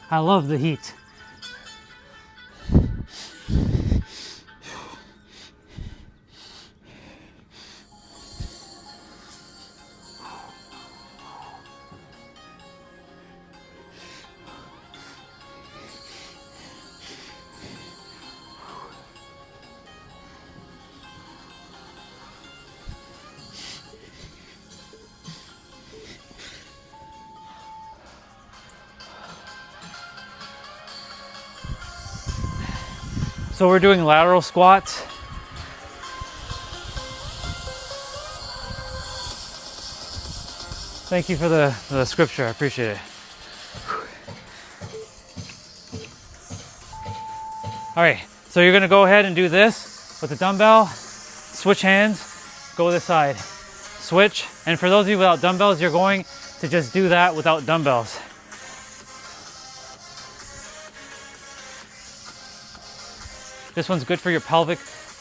I love the heat. So we're doing lateral squats. Thank you for the scripture, I appreciate it. All right, so you're gonna go ahead and do this with the dumbbell, switch hands, go this side, switch. And for those of you without dumbbells, you're going to just do that without dumbbells. This one's good for your pelvic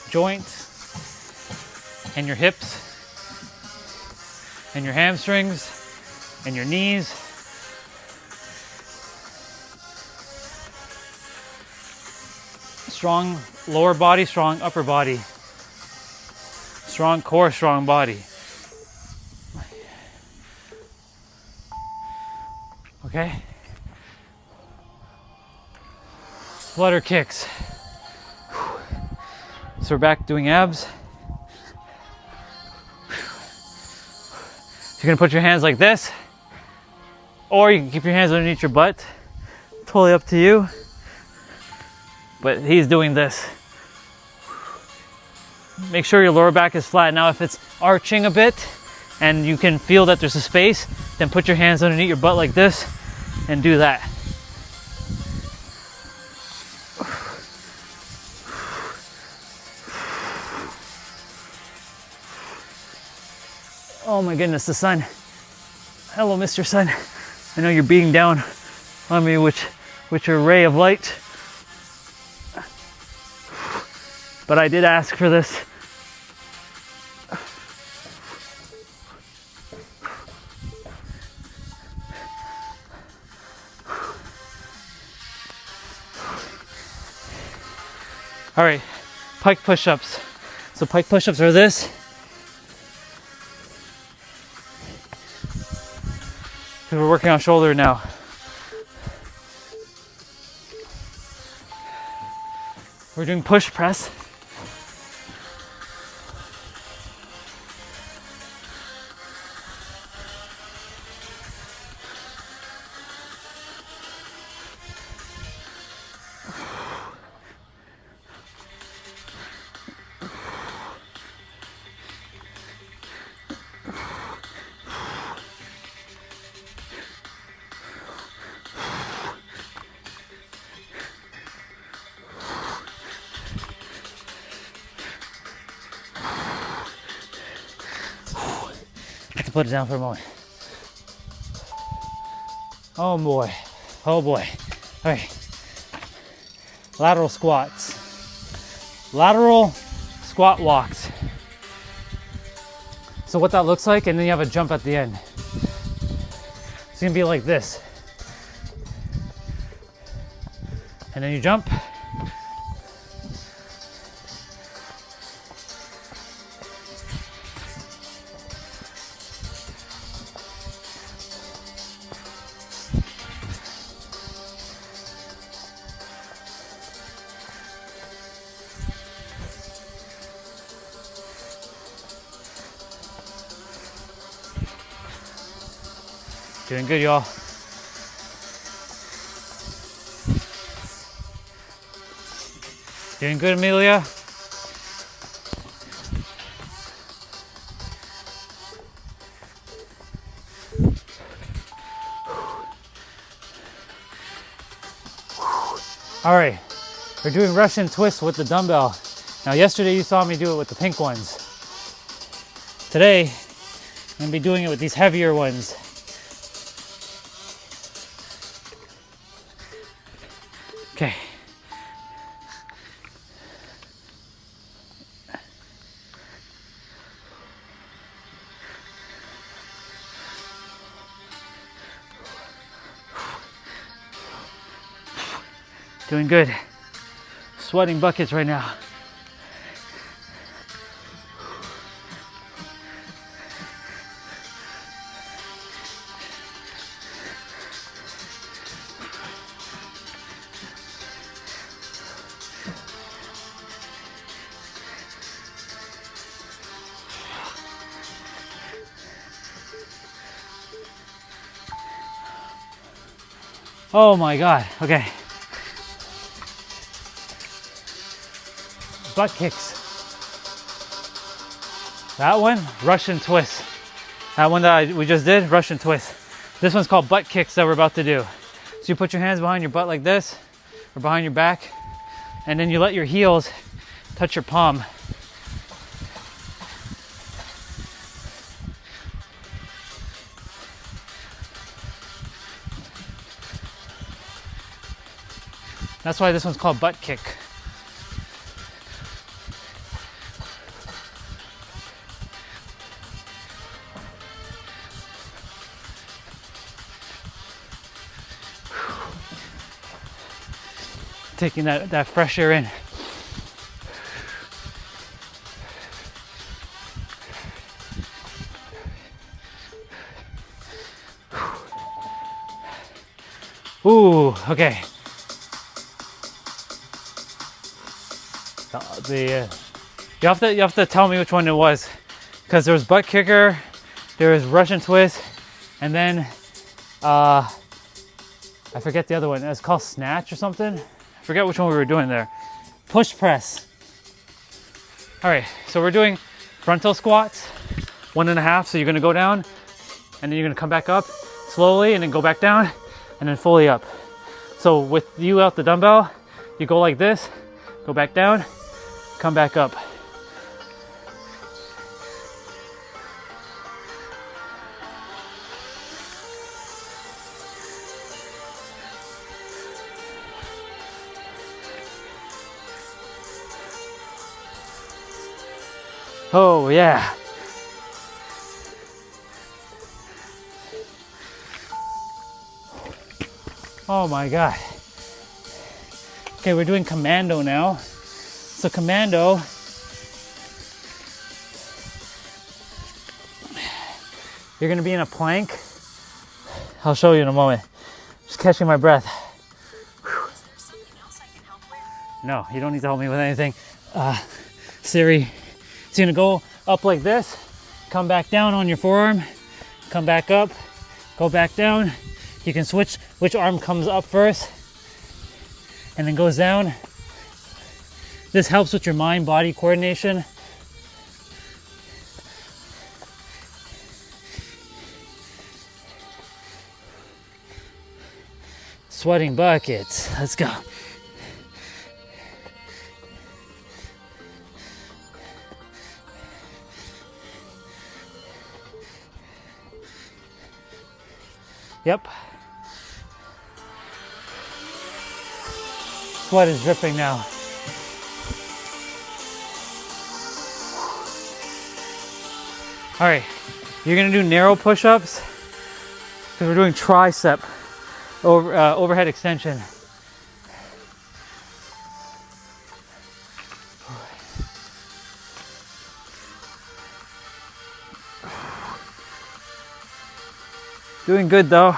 joints and your hips and your hamstrings and your knees. Strong lower body, strong upper body. Strong core, strong body. Okay? Flutter kicks. So we're back doing abs. You're gonna put your hands like this, or you can keep your hands underneath your butt. Totally up to you. But he's doing this. Make sure your lower back is flat. Now if it's arching a bit and you can feel that there's a space, then put your hands underneath your butt like this and do that. Oh my goodness, the sun. Hello, Mr. Sun. I know you're beating down on me with your ray of light. But I did ask for this. All right, pike push-ups. So pike push-ups are this. Because we're working on shoulder now. We're doing push press. Put it down for a moment. Oh boy. Oh boy. All right. Lateral squats. Lateral squat walks. So what that looks like, and then you have a jump at the end. It's gonna be like this. And then you jump. Doing good, y'all. Doing good, Amelia. All right, we're doing Russian twists with the dumbbell. Now, yesterday you saw me do it with the pink ones. Today, I'm gonna be doing it with these heavier ones. Okay. Doing good. Sweating buckets right now. Oh my God, okay. Butt kicks. That one, Russian twist. That one that we just did, Russian twist. This one's called butt kicks that we're about to do. So you put your hands behind your butt like this, or behind your back, and then you let your heels touch your palm. That's why this one's called butt kick. Taking that fresh air in. Ooh, okay. You have to tell me which one it was, because there was butt kicker, there was Russian twist, and then I forget the other one. It's called snatch or something. I forget which one we were doing there. Push press. All right, so we're doing frontal squats, 1.5. So you're gonna go down, and then you're gonna come back up slowly, and then go back down, and then fully up. So with you out the dumbbell, you go like this, go back down, come back up. Oh yeah. Oh my God. Okay, we're doing commando now. So commando, you're gonna be in a plank. I'll show you in a moment. Just catching my breath. Whew. Is there something else I can help with? No, you don't need to help me with anything. Siri, it's gonna go up like this, come back down on your forearm, come back up, go back down. You can switch which arm comes up first and then goes down. This helps with your mind-body coordination. Sweating buckets, let's go. Yep. Sweat is dripping now. All right, you're gonna do narrow push-ups because we're doing tricep overhead extension. Doing good though.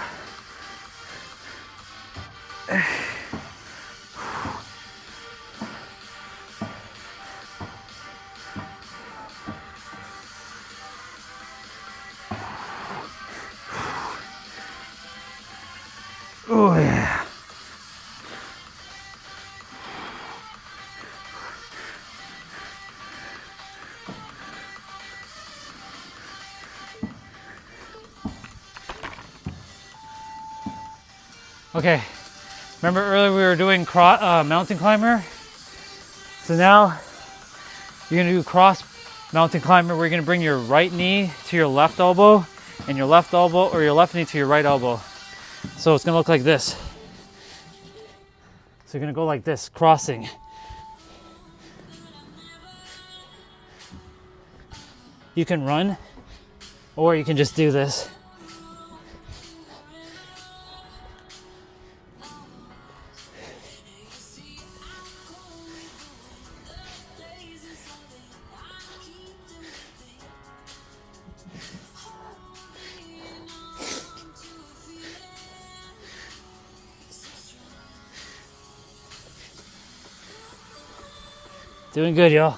Oh yeah. Okay, remember earlier we were doing mountain climber? So now you're gonna do cross mountain climber, we're gonna bring your right knee to your left elbow and your left elbow or your left knee to your right elbow. So it's gonna look like this. So you're gonna go like this, crossing. You can run, or you can just do this. Doing good, y'all.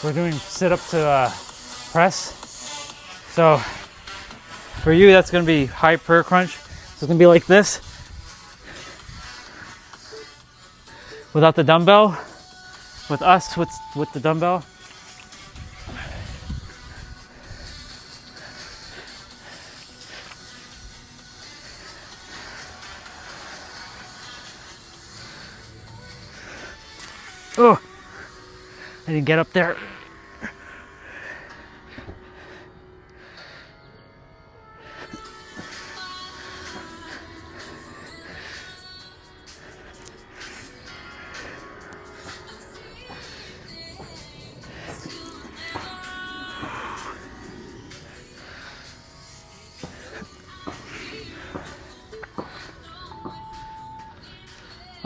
We're doing sit up to press. So for you, that's gonna be high prayer crunch. So it's gonna be like this without the dumbbell. With us, with the dumbbell. Oh, I didn't get up there.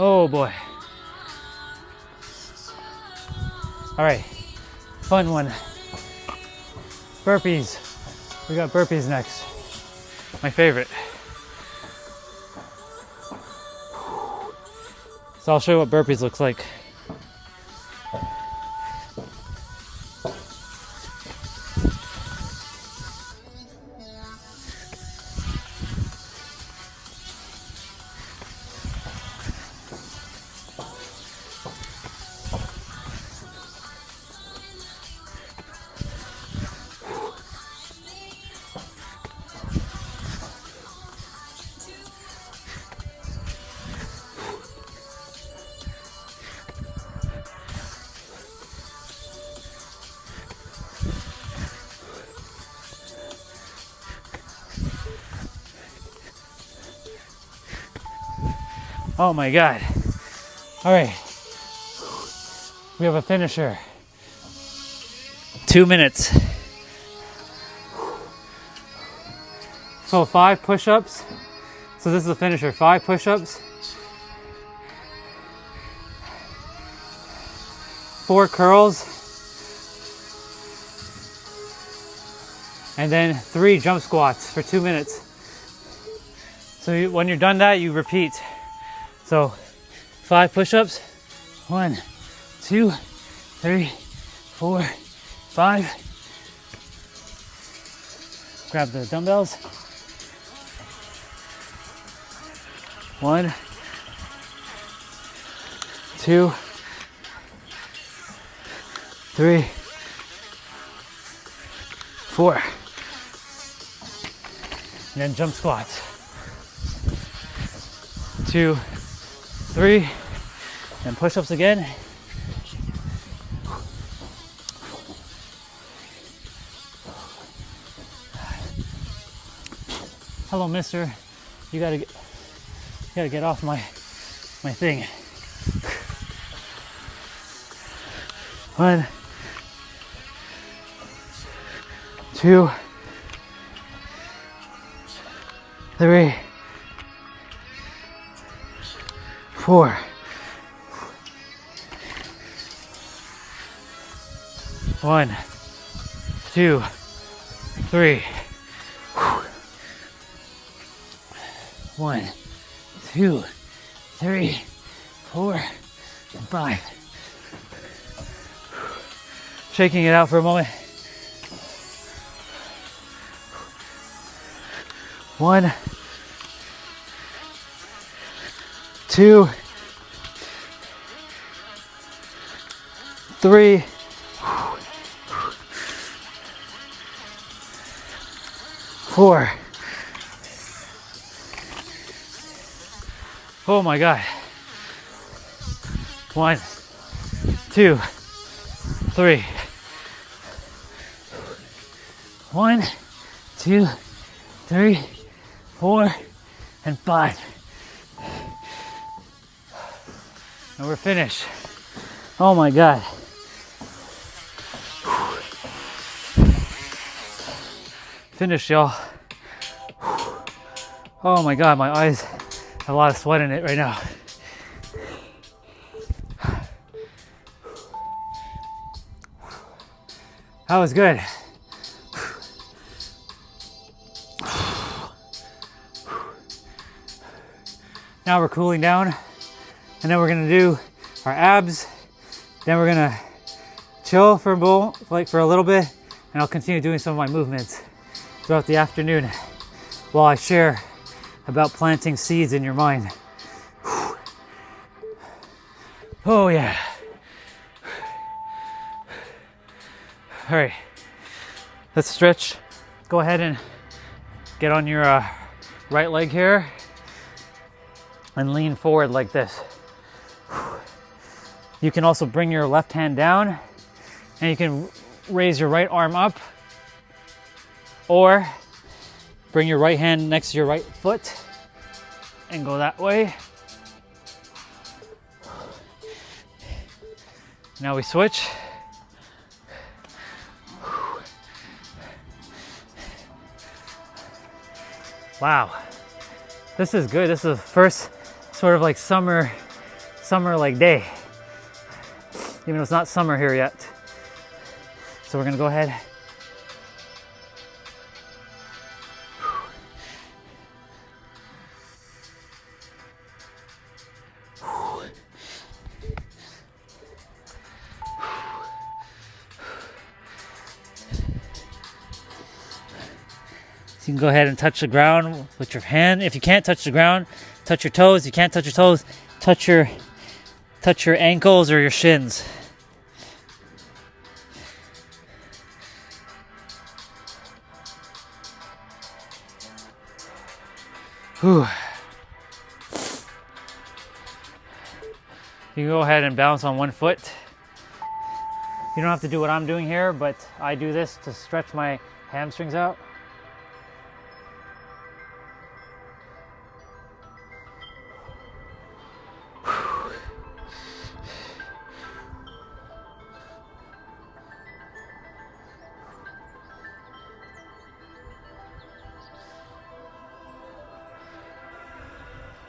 Oh boy. All right, fun one. Burpees. We got burpees next. My favorite. So I'll show you what burpees looks like. Oh my God. All right. We have a finisher. 2 minutes. So 5 push-ups. So this is the finisher. 5 push-ups. 4 curls. And then 3 jump squats for 2 minutes. So when you're done that, you repeat. So 5 push-ups, 1, 2, 3, 4, 5. Grab the dumbbells. 1, 2, 3, 4. And then jump squats. 2, 3, and push-ups again. Hello, mister. You gotta get off my thing. 1, 2, 3, 4. 1, 2, 3. 1, 2, 3, 4, and 5. Shaking it out for a moment. 1, 2, 3, 4. Oh my God. 1, 2, 3. 1, 2, 3, 4, and 5. And we're finished. Oh my God. Finished, y'all. Oh my God, my eyes have a lot of sweat in it right now. That was good. Now we're cooling down, and then we're gonna do our abs. Then we're gonna chill for a little bit, and I'll continue doing some of my movements throughout the afternoon while I share about planting seeds in your mind. Oh yeah. All right, let's stretch. Go ahead and get on your right leg here and lean forward like this. You can also bring your left hand down, and you can raise your right arm up, or bring your right hand next to your right foot and go that way. Now we switch. Wow, this is good. This is the first sort of like summer like day, even though it's not summer here yet. So we're gonna go ahead. You can go ahead and touch the ground with your hand. If you can't touch the ground, touch your toes. You can't touch your toes, touch your ankles or your shins. Whew. You can go ahead and balance on one foot. You don't have to do what I'm doing here, but I do this to stretch my hamstrings out.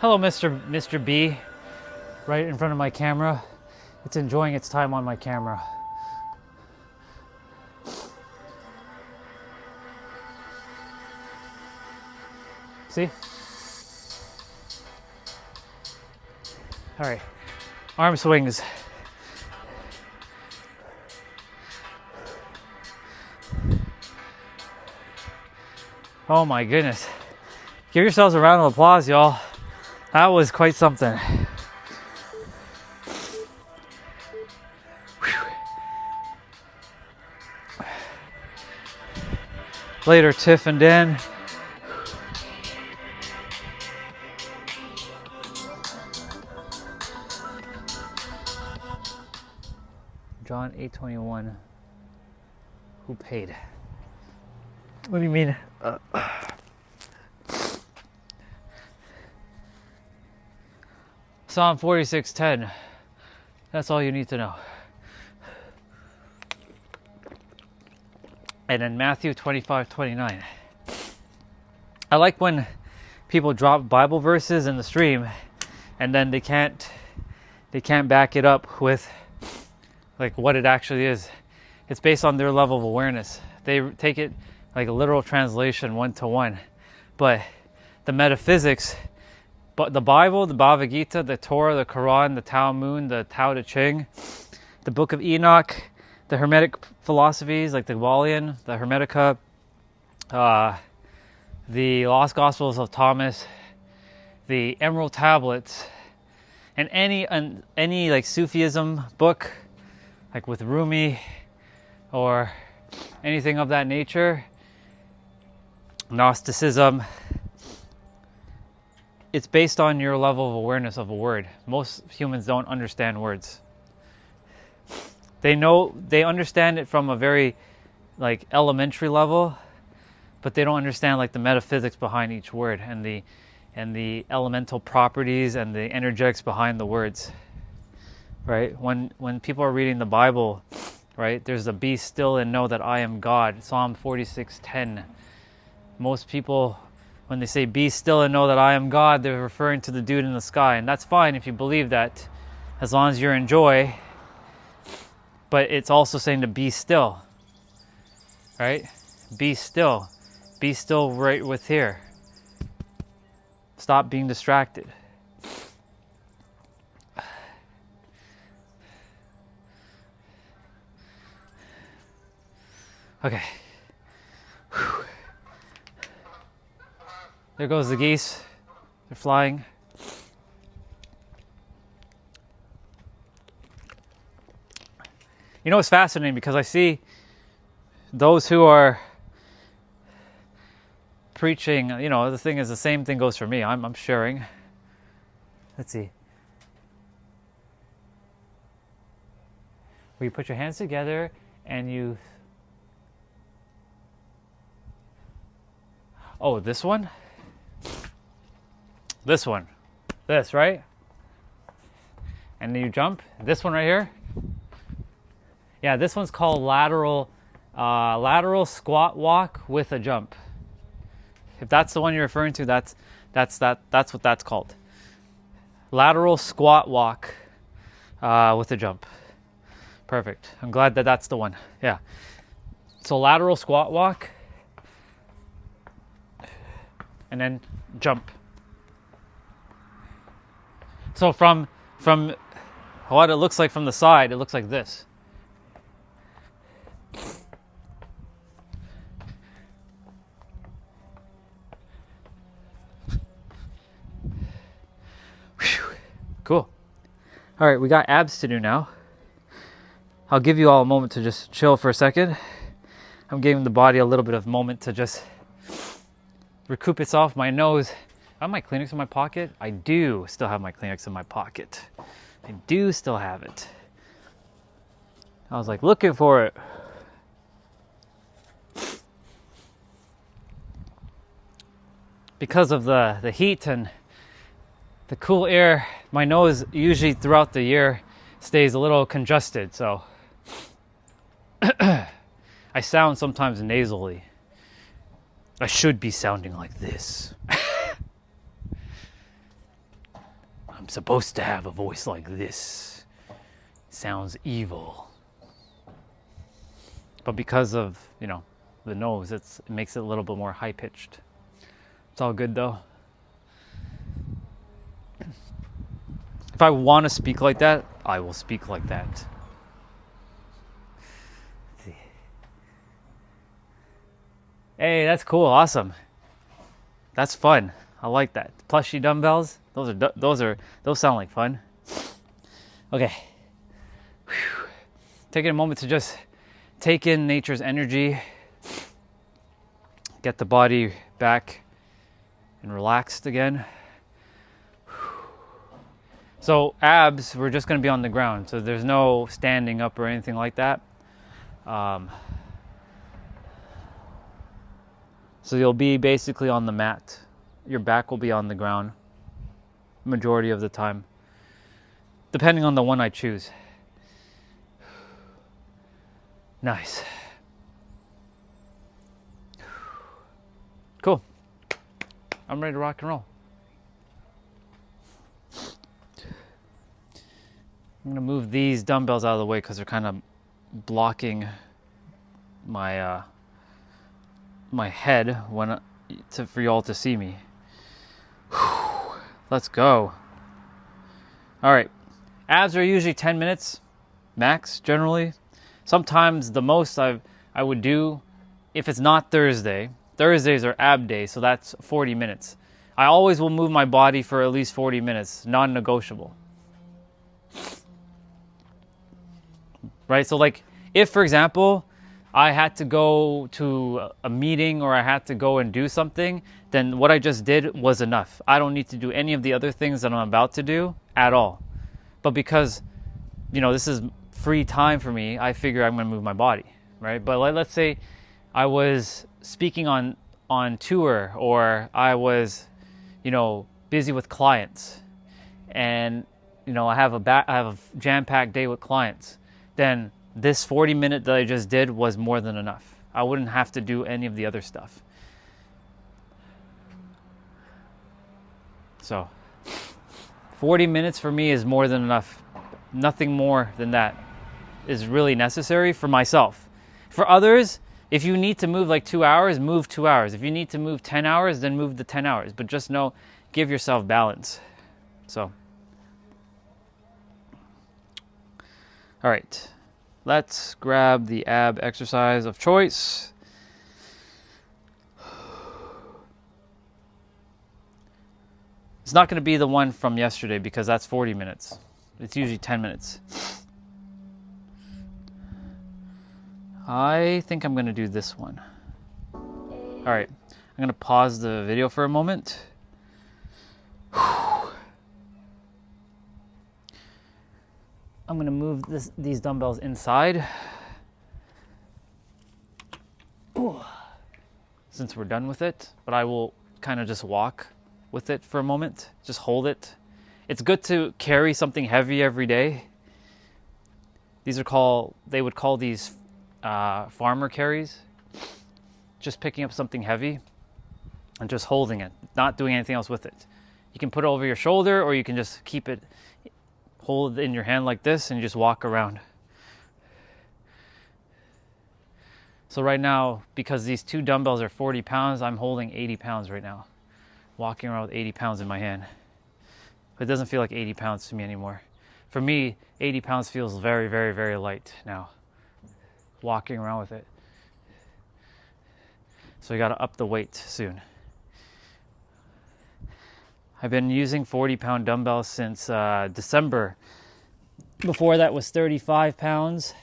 Hello, Mr. B, right in front of my camera. It's enjoying its time on my camera. See? All right, arm swings. Oh my goodness. Give yourselves a round of applause, y'all. That was quite something. Whew. Later, Tiff and Dan. John 8:21. Who paid? What do you mean? Psalm 46:10. That's all you need to know. And then Matthew 25:29. I like when people drop Bible verses in the stream and then they can't back it up with like what it actually is. It's based on their level of awareness. They take it like a literal translation 1-to-1. But the metaphysics, but the Bible, the Bhagavad Gita, the Torah, the Quran, the Talmud, the Tao Te Ching, the Book of Enoch, the Hermetic philosophies like the Kabbalion, the Hermetica, the Lost Gospels of Thomas, the Emerald Tablets, and any like Sufism book, like with Rumi or anything of that nature, Gnosticism, it's based on your level of awareness of a word. Most humans don't understand words. They understand it from a very like elementary level, but they don't understand like the metaphysics behind each word and the elemental properties and the energetics behind the words. Right? When people are reading the Bible, right, there's a be still and know that I am God. Psalm 46:10. Most people, when they say be still and know that I am God, they're referring to the dude in the sky. And that's fine if you believe that, as long as you're in joy. But it's also saying to be still. Right? Be still. Be still right with here. Stop being distracted. Okay. Whew. There goes the geese. They're flying. You know, it's fascinating because I see those who are preaching, you know, the thing is the same thing goes for me. I'm sharing. Let's see. Where you put your hands together and you... Oh, this one? This one. This, right? And then you jump. This one right here. Yeah, this one's called lateral squat walk with a jump. If that's the one you're referring to, that's what that's called. Lateral squat walk with a jump. Perfect. I'm glad that that's the one. Yeah. So lateral squat walk. And then jump. So from what it looks like from the side, it looks like this. Whew. Cool. All right, we got abs to do now. I'll give you all a moment to just chill for a second. I'm giving the body a little bit of moment to just recoup itself. My nose. I have my Kleenex in my pocket. I do still have my Kleenex in my pocket. I do still have it. I was like looking for it. Because of the heat and the cool air, my nose usually throughout the year stays a little congested, so I sound sometimes nasally. I should be sounding like this. I'm supposed to have a voice like this. Sounds evil. But because of, you know, the nose, it makes it a little bit more high-pitched. It's all good though. If I want to speak like that, I will speak like that. Let's see. Hey, that's cool. Awesome. That's fun. I like that. Plushy dumbbells. Those sound like fun. Okay. Whew. Taking a moment to just take in nature's energy. Get the body back and relaxed again. So abs, we're just going to be on the ground. So there's no standing up or anything like that. So you'll be basically on the mat. Your back will be on the ground majority of the time, depending on the one I choose. Nice. Cool. I'm ready to rock and roll. I'm gonna move these dumbbells out of the way because they're kind of blocking my my head for y'all to see me. Whew. Let's go. All right, abs are usually 10 minutes max generally. Sometimes the most I would do, if it's not Thursday. Thursdays are ab day, so that's 40 minutes. I always will move my body for at least 40 minutes, non-negotiable. Right, so like if, for example, I had to go to a meeting or I had to go and do something, then what I just did was enough. I don't need to do any of the other things that I'm about to do at all. But because, this is free time for me, I figure I'm going to move my body, right? But let's say I was speaking on tour, or I was, busy with clients, and I have a jam-packed day with clients, then this 40-minute that I just did was more than enough. I wouldn't have to do any of the other stuff. So 40 minutes for me is more than enough. Nothing more than that is really necessary for myself. For others, if you need to move like 2 hours, move 2 hours. If you need to move 10 hours, then move the 10 hours. But just know, give yourself balance. So, all right. Let's grab the ab exercise of choice. It's not going to be the one from yesterday because that's 40 minutes. It's usually 10 minutes. I think I'm going to do this one. All right. I'm going to pause the video for a moment. I'm going to move these dumbbells inside. Ooh. Since we're done with it, but I will kind of just walk with it for a moment. Just hold it. It's good to carry something heavy every day. They would call these farmer carries. Just picking up something heavy and just holding it, not doing anything else with it. You can put it over your shoulder, or you can just hold it in your hand like this, and you just walk around. So right now, because these two dumbbells are 40 pounds, I'm holding 80 pounds right now. Walking around with 80 pounds in my hand. But it doesn't feel like 80 pounds to me anymore. For me, 80 pounds feels very, very, very light now. Walking around with it. So you got to up the weight soon. I've been using 40-pound dumbbells since December. Before that was 35 pounds.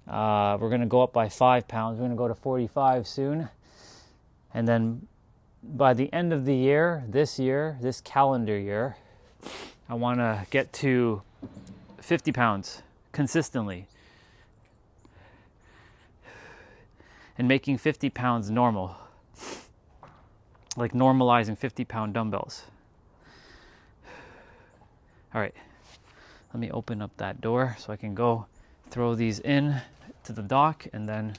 We're going to go up by 5 pounds. We're going to go to 45 soon. And then by the end of the year, this calendar year, I want to get to 50 pounds consistently. And making 50 pounds normal. Like normalizing 50-pound dumbbells. All right, let me open up that door so I can go throw these in to the dock, and then,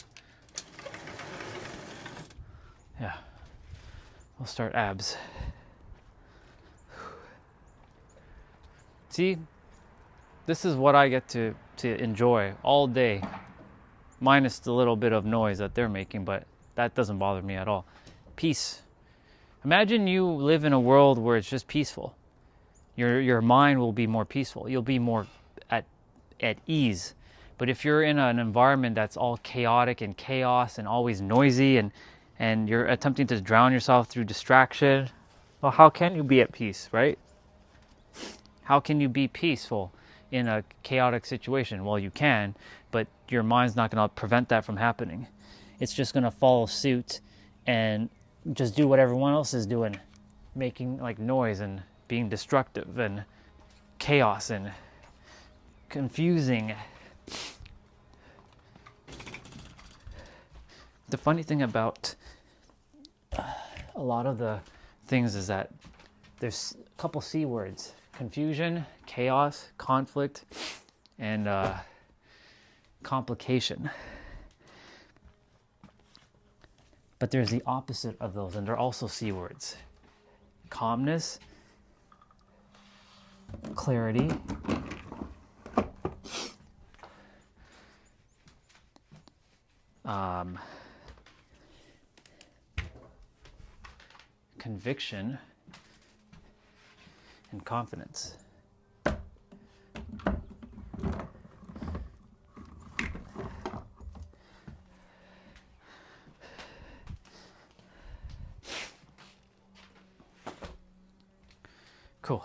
yeah, we'll start abs. See, this is what I get to enjoy all day, minus the little bit of noise that they're making, but that doesn't bother me at all. Peace. Imagine you live in a world where it's just peaceful. Your mind will be more peaceful. You'll be more at ease. But if you're in an environment that's all chaotic and chaos and always noisy, and you're attempting to drown yourself through distraction, well, how can you be at peace, right? How can you be peaceful in a chaotic situation? Well, you can, but your mind's not going to prevent that from happening. It's just going to follow suit and just do what everyone else is doing, making like noise and being destructive and chaos and confusing. The funny thing about a lot of the things is that there's a couple C words: confusion, chaos, conflict, and complication. But there's the opposite of those, and they're also C words: calmness, clarity, conviction, and confidence. Cool.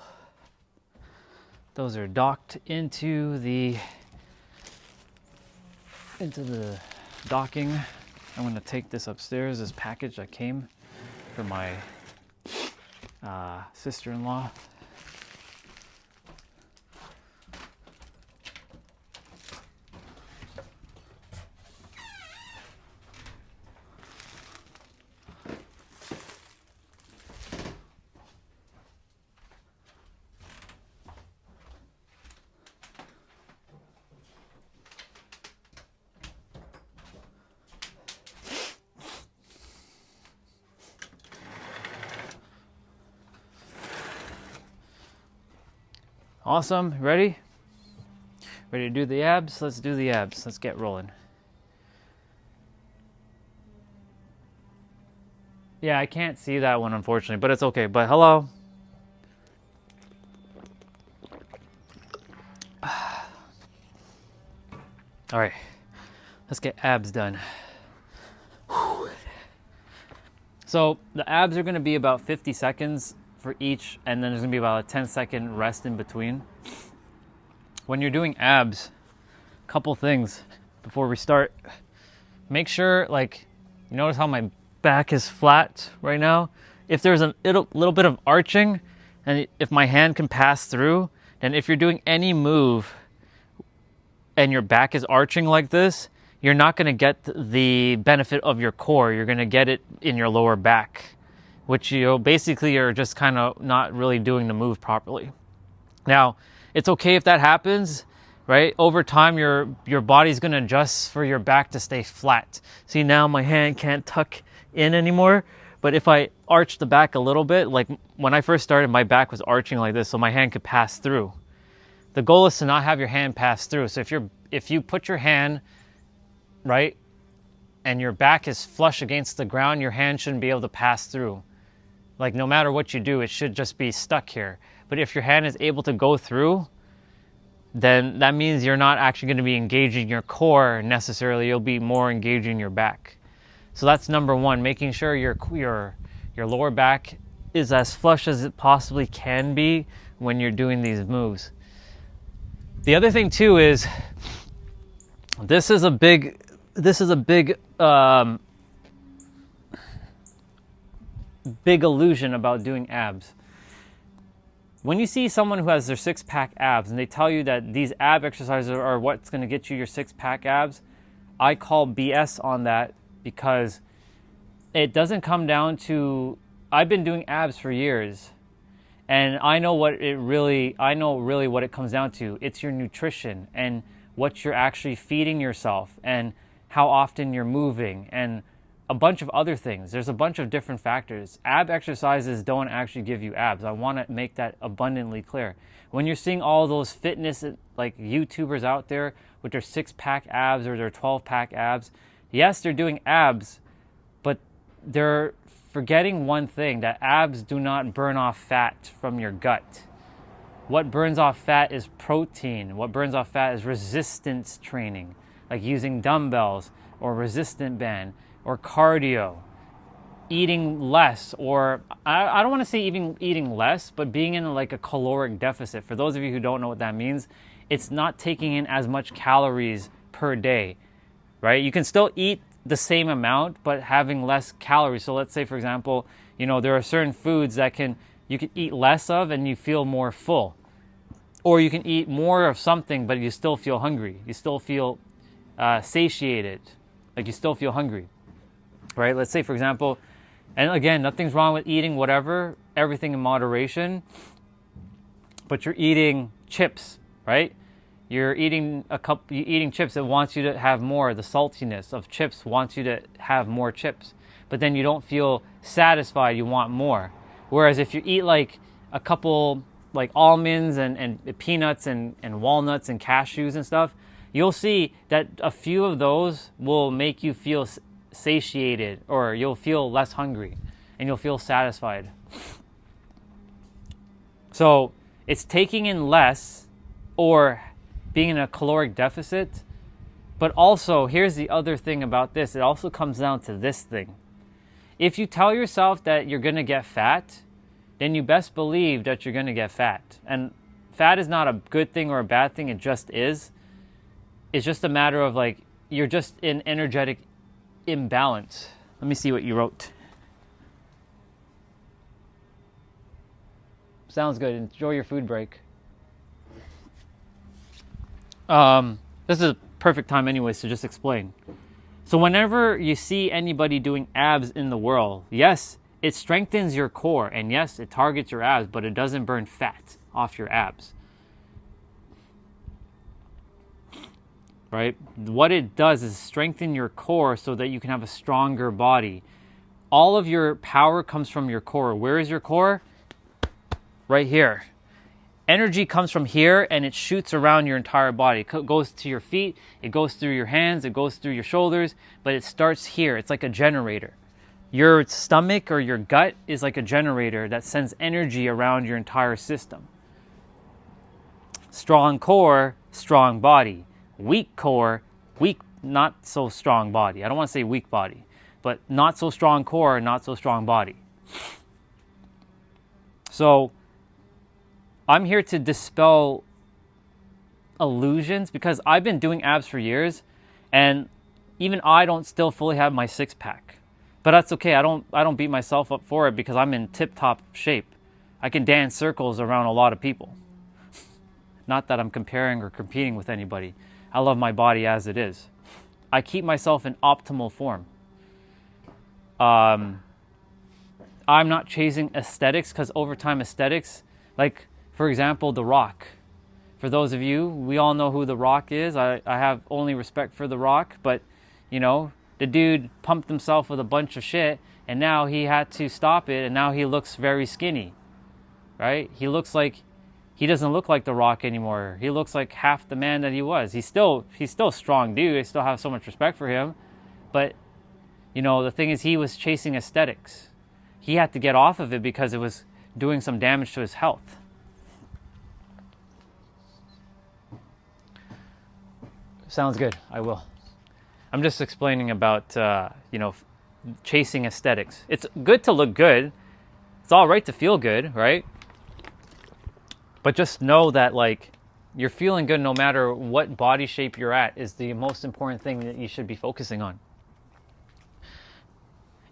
Those are docked into the docking. I'm gonna take this upstairs, this package that came for my sister-in-law. Awesome, ready? Ready to do the abs? Let's do the abs. Let's get rolling. Yeah, I can't see that one unfortunately, but it's okay. But hello. All right, let's get abs done. Whew. So the abs are gonna be about 50 seconds for each, and then there's gonna be about a 10-second rest in between. When you're doing abs, a couple things before we start. Make sure, like, you notice how my back is flat right now? If there's a little bit of arching, and if my hand can pass through, then if you're doing any move and your back is arching like this, you're not gonna get the benefit of your core. You're gonna get it in your lower back, which you basically are just kind of not really doing the move properly. Now, it's okay if that happens, right? Over time, your body's gonna adjust for your back to stay flat. See, now my hand can't tuck in anymore, but if I arch the back a little bit, like when I first started, my back was arching like this, so my hand could pass through. The goal is to not have your hand pass through. So if you put your hand, right, and your back is flush against the ground, your hand shouldn't be able to pass through. Like, no matter what you do, it should just be stuck here. But if your hand is able to go through, then that means you're not actually going to be engaging your core necessarily. You'll be more engaging your back. So that's number one, making sure your lower back is as flush as it possibly can be when you're doing these moves. The other thing too is, this is a big big illusion about doing abs. When you see someone who has their six-pack abs and they tell you that these ab exercises are what's going to get you your six-pack abs, I call BS on that, because it doesn't come down to, I've been doing abs for years, and I know really what it comes down to. It's your nutrition and what you're actually feeding yourself and how often you're moving and a bunch of other things. There's a bunch of different factors. Ab exercises don't actually give you abs. I want to make that abundantly clear. When you're seeing all those fitness like YouTubers out there with their 6-pack abs or their 12-pack abs, yes, they're doing abs, but they're forgetting one thing, that abs do not burn off fat from your gut. What burns off fat is protein. What burns off fat is resistance training, like using dumbbells or resistant band or cardio, eating less, or I don't want to say even eating less, but being in like a caloric deficit. For those of you who don't know what that means, it's not taking in as much calories per day, right? You can still eat the same amount, but having less calories. So let's say, for example, there are certain foods that you can eat less of and you feel more full. Or you can eat more of something, but you still feel hungry. You still feel satiated, like you still feel hungry, right? Let's say, for example, and again, nothing's wrong with eating whatever, everything in moderation, but you're eating chips, right? You're eating chips, it wants you to have more. The saltiness of chips wants you to have more chips, but then you don't feel satisfied, you want more. Whereas if you eat like a couple like almonds and peanuts and walnuts and cashews and stuff, you'll see that a few of those will make you feel satiated, or you'll feel less hungry and you'll feel satisfied. So it's taking in less or being in a caloric deficit. But also, here's the other thing about this. It also comes down to this thing. If you tell yourself that you're going to get fat, then you best believe that you're going to get fat. And fat is not a good thing or a bad thing. It just is. It's just a matter of like, you're just in energetic imbalance. Let me see what you wrote. Sounds good. Enjoy your food break. This is a perfect time anyways to just explain. So whenever you see anybody doing abs in the world, yes, it strengthens your core, and yes, it targets your abs, but it doesn't burn fat off your abs. Right? What it does is strengthen your core so that you can have a stronger body. All of your power comes from your core. Where is your core? Right here. Energy comes from here and it shoots around your entire body. It goes to your feet, it goes through your hands, it goes through your shoulders, but it starts here. It's like a generator. Your stomach or your gut is like a generator that sends energy around your entire system. Strong core, strong body. Weak core, weak, not so strong body. I don't want to say weak body, but not so strong core, not so strong body. So I'm here to dispel illusions because I've been doing abs for years and even I don't still fully have my six pack. But that's okay. I don't beat myself up for it because I'm in tip-top shape. I can dance circles around a lot of people. Not that I'm comparing or competing with anybody. I love my body as it is. I keep myself in optimal form. I'm not chasing aesthetics because over time aesthetics, like for example, The Rock. For those of you, we all know who The Rock is. I have only respect for The Rock, but you know, the dude pumped himself with a bunch of shit and now he had to stop it and now he looks very skinny, right? He doesn't look like The Rock anymore. He looks like half the man that he was. He's still a strong dude. I still have so much respect for him. But, you know, the thing is he was chasing aesthetics. He had to get off of it because it was doing some damage to his health. Sounds good. I will. I'm just explaining about, chasing aesthetics. It's good to look good. It's all right to feel good, right? But just know that, like, you're feeling good no matter what body shape you're at is the most important thing that you should be focusing on.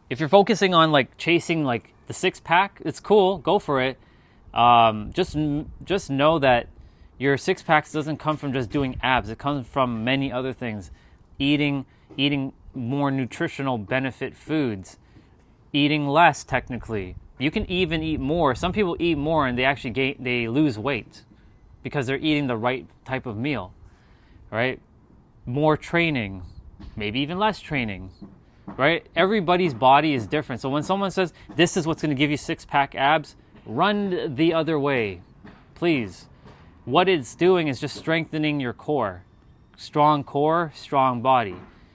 If you're focusing on, like, chasing, like, the six-pack, it's cool. Go for it. Just know that your six-packs doesn't come from just doing abs. It comes from many other things. Eating more nutritional benefit foods. Eating less, technically. You can even eat more. Some people eat more and they actually they lose weight because they're eating the right type of meal, right? More training, maybe even less training, right? Everybody's body is different. So when someone says, this is what's going to give you six-pack abs, run the other way, please. What it's doing is just strengthening your core. Strong core, strong body.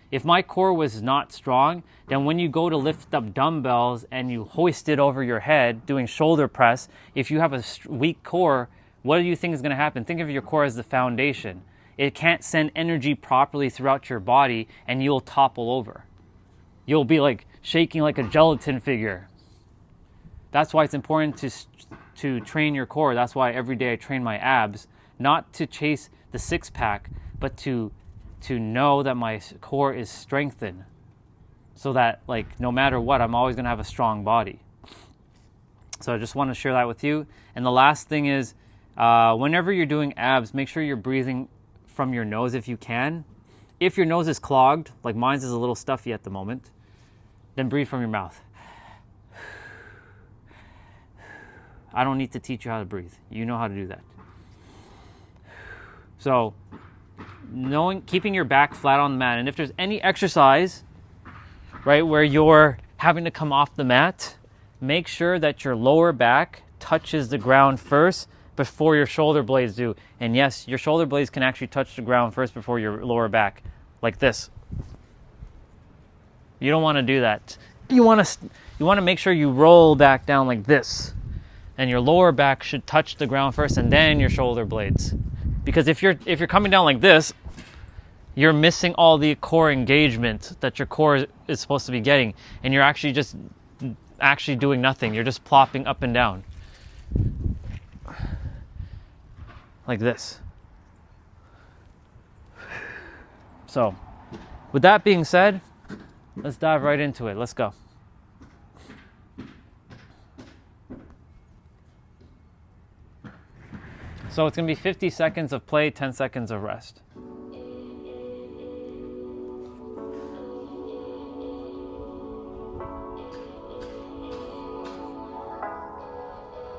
If my core was not strong, then when you go to lift up dumbbells and you hoist it over your head doing shoulder press, if you have a weak core, what do you think is going to happen? Think of your core as the foundation. It can't send energy properly throughout your body and you'll topple over. You'll be like shaking like a gelatin figure. That's why it's important to train your core. That's why every day I train my abs, not to chase the six-pack, but to know that my core is strengthened so that, like, no matter what, I'm always going to have a strong body. So I just want to share that with you. And the last thing is, whenever you're doing abs, make sure you're breathing from your nose if you can. If your nose is clogged, like mine's is a little stuffy at the moment, then breathe from your mouth. I don't need to teach you how to breathe. You know how to do that. So, keeping your back flat on the mat, and if there's any exercise, right, where you're having to come off the mat, make sure that your lower back touches the ground first before your shoulder blades do. And yes, your shoulder blades can actually touch the ground first before your lower back, like this. You don't want to do that. You want to make sure you roll back down like this. And your lower back should touch the ground first and then your shoulder blades. Because if you're coming down like this, you're missing all the core engagement that your core is supposed to be getting. And you're actually just doing nothing. You're just plopping up and down. Like this. So, With that being said, let's dive right into it. Let's go. So it's going to be 50 seconds of play, 10 seconds of rest.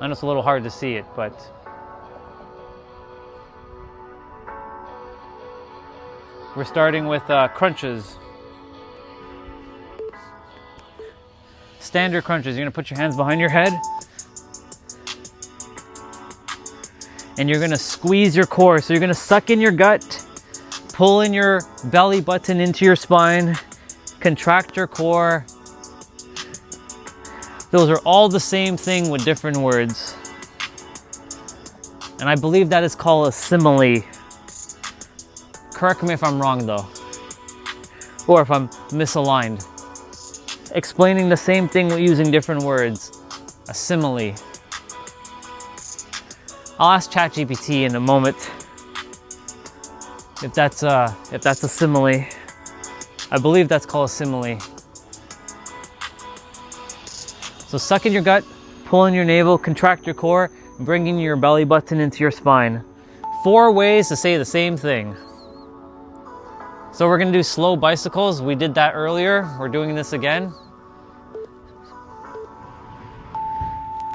I know it's a little hard to see it, but we're starting with crunches. Standard crunches. You're going to put your hands behind your head. And you're going to squeeze your core. So you're going to suck in your gut, pull in your belly button into your spine, contract your core. Those are all the same thing with different words. And I believe that is called a simile. Correct me if I'm wrong though, or if I'm misaligned. Explaining the same thing with using different words. A simile. I'll ask ChatGPT in a moment if that's a simile. I believe that's called a simile. So suck in your gut, pull in your navel, contract your core, bringing your belly button into your spine. 4 ways to say the same thing. So we're gonna do slow bicycles. We did that earlier. We're doing this again. So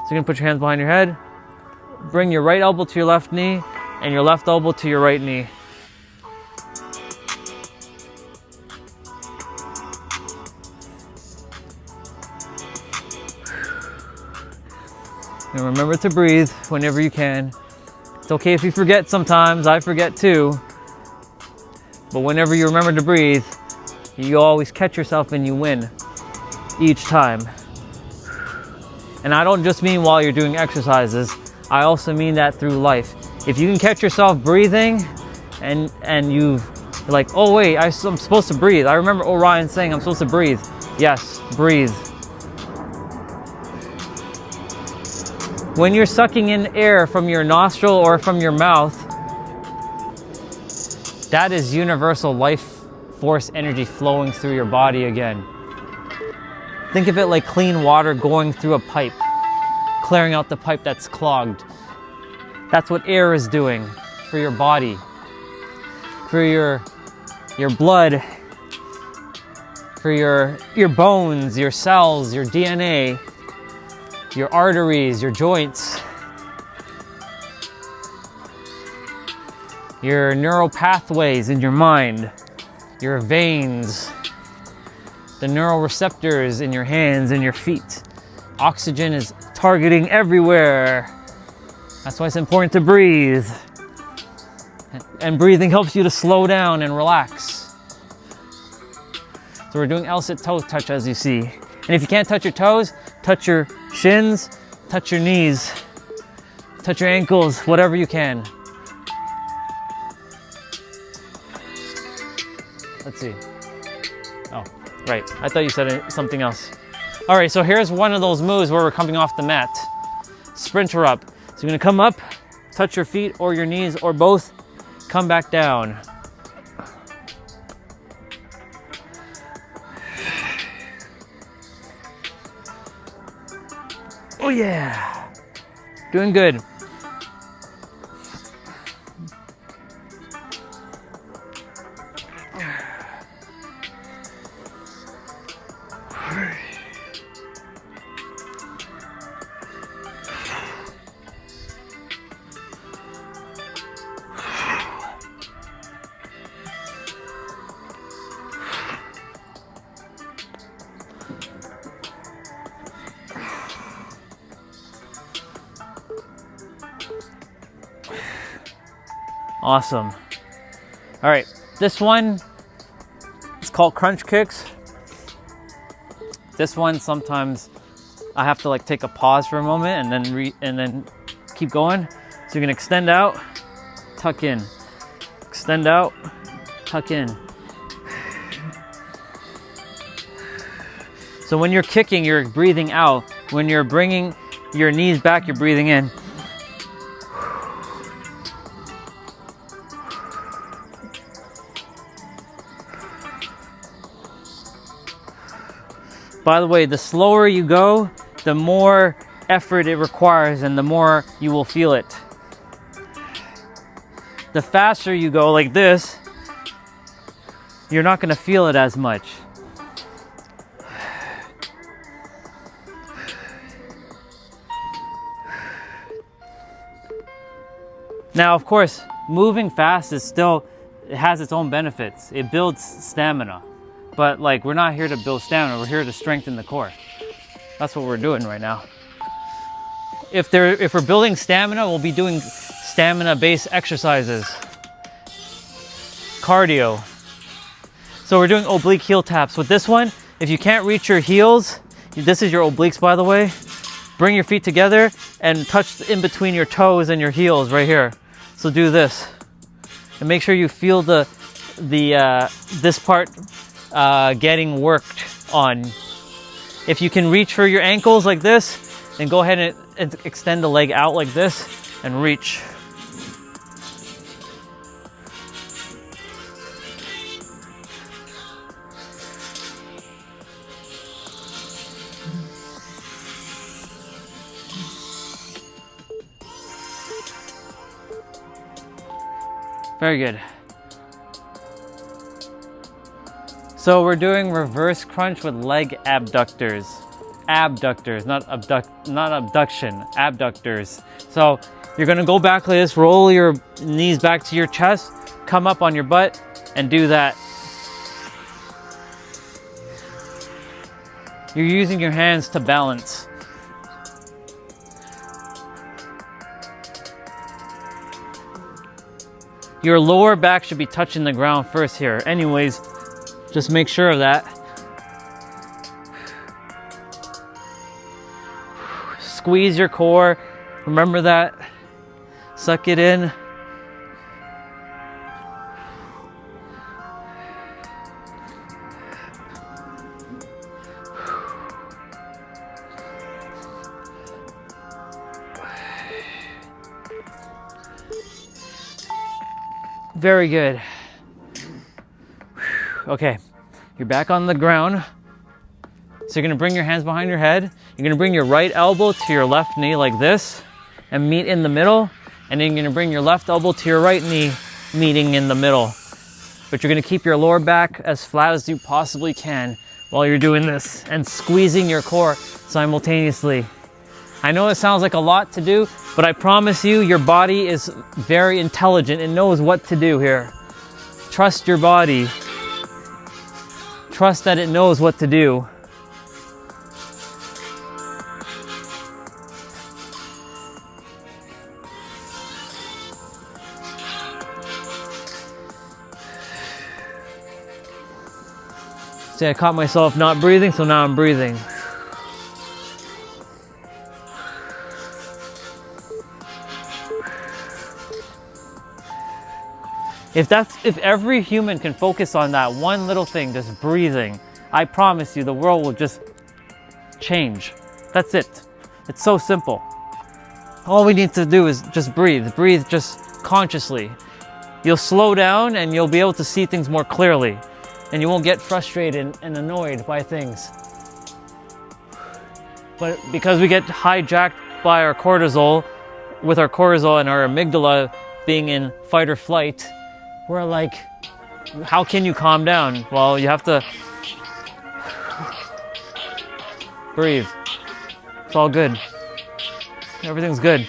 you're gonna put your hands behind your head. Bring your right elbow to your left knee and your left elbow to your right knee. And remember to breathe whenever you can. It's okay if you forget sometimes. I forget too. But whenever you remember to breathe, you always catch yourself and you win each time. And I don't just mean while you're doing exercises. I also mean that through life. If you can catch yourself breathing and you're like, oh wait, I'm supposed to breathe. I remember Orion saying I'm supposed to breathe. Yes, breathe. When you're sucking in air from your nostril or from your mouth, that is universal life force energy flowing through your body again. Think of it like clean water going through a pipe, clearing out the pipe that's clogged. That's what air is doing for your body, for your blood, for your bones, your cells, your DNA, your arteries, your joints, your neural pathways in your mind, your veins, the neural receptors in your hands and your feet. Oxygen is targeting everywhere. That's why it's important to breathe. And breathing helps you to slow down and relax. So we're doing L-sit toe touch, as you see. And if you can't touch your toes, touch your shins, touch your knees, touch your ankles, whatever you can. Let's see. Oh, right. I thought you said something else. All right, so here's one of those moves where we're coming off the mat. Sprinter up. So you're gonna come up, touch your feet or your knees or both, come back down. Oh yeah, doing good. Awesome. All right, this one is called crunch kicks. This one sometimes I have to like take a pause for a moment and then keep going. So you're gonna extend out, tuck in, extend out, tuck in. So when you're kicking, you're breathing out. When you're bringing your knees back, you're breathing in. By the way, the slower you go, the more effort it requires and the more you will feel it. The faster you go like this, you're not going to feel it as much. Now, of course, moving fast is still, it has its own benefits. It builds stamina. But like, we're not here to build stamina, we're here to strengthen the core. That's what we're doing right now. If we're building stamina, we'll be doing stamina-based exercises. Cardio. So we're doing oblique heel taps. With this one, if you can't reach your heels, this is your obliques, by the way, bring your feet together and touch in between your toes and your heels right here. So do this. And make sure you feel this part getting worked on. If you can reach for your ankles like this, then go ahead and extend the leg out like this and reach. Very good. So we're doing reverse crunch with leg abductors. Abductors, not abduction, abductors. So you're gonna go back like this, roll your knees back to your chest, come up on your butt, and do that. You're using your hands to balance. Your lower back should be touching the ground first here. Anyways, just make sure of that. Squeeze your core. Remember that. Suck it in. Very good. Okay, you're back on the ground. So you're gonna bring your hands behind your head. You're gonna bring your right elbow to your left knee like this and meet in the middle. And then you're gonna bring your left elbow to your right knee, meeting in the middle. But you're gonna keep your lower back as flat as you possibly can while you're doing this and squeezing your core simultaneously. I know it sounds like a lot to do, but I promise you, your body is very intelligent. It knows what to do here. Trust your body. Trust that it knows what to do. See, I caught myself not breathing, so now I'm breathing. If every human can focus on that one little thing, just breathing, I promise you the world will just change. That's it. It's so simple. All we need to do is just breathe. Breathe just consciously. You'll slow down and you'll be able to see things more clearly. And you won't get frustrated and annoyed by things. But because we get hijacked by our cortisol, with our cortisol and our amygdala being in fight or flight, we're like, how can you calm down? Well, you have to breathe. It's all good. Everything's good.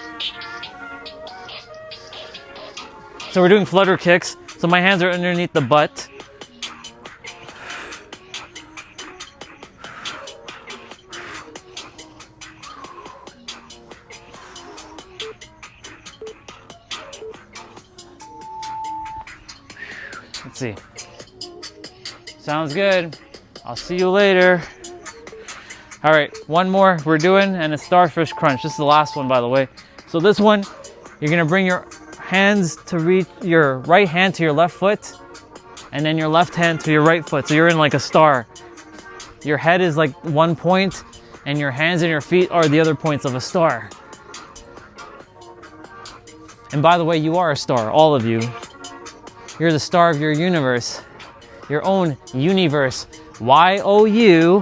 So we're doing flutter kicks. So my hands are underneath the butt. Let's see. Sounds good. I'll see you later. All right, one more we're doing, and it's starfish crunch. This is the last one, by the way. So this one, you're gonna bring your hands to reach your right hand to your left foot, and then your left hand to your right foot. So you're in like a star. Your head is like one point, and your hands and your feet are the other points of a star. And by the way, you are a star, all of you. You're the star of your universe, your own universe. Y-O-U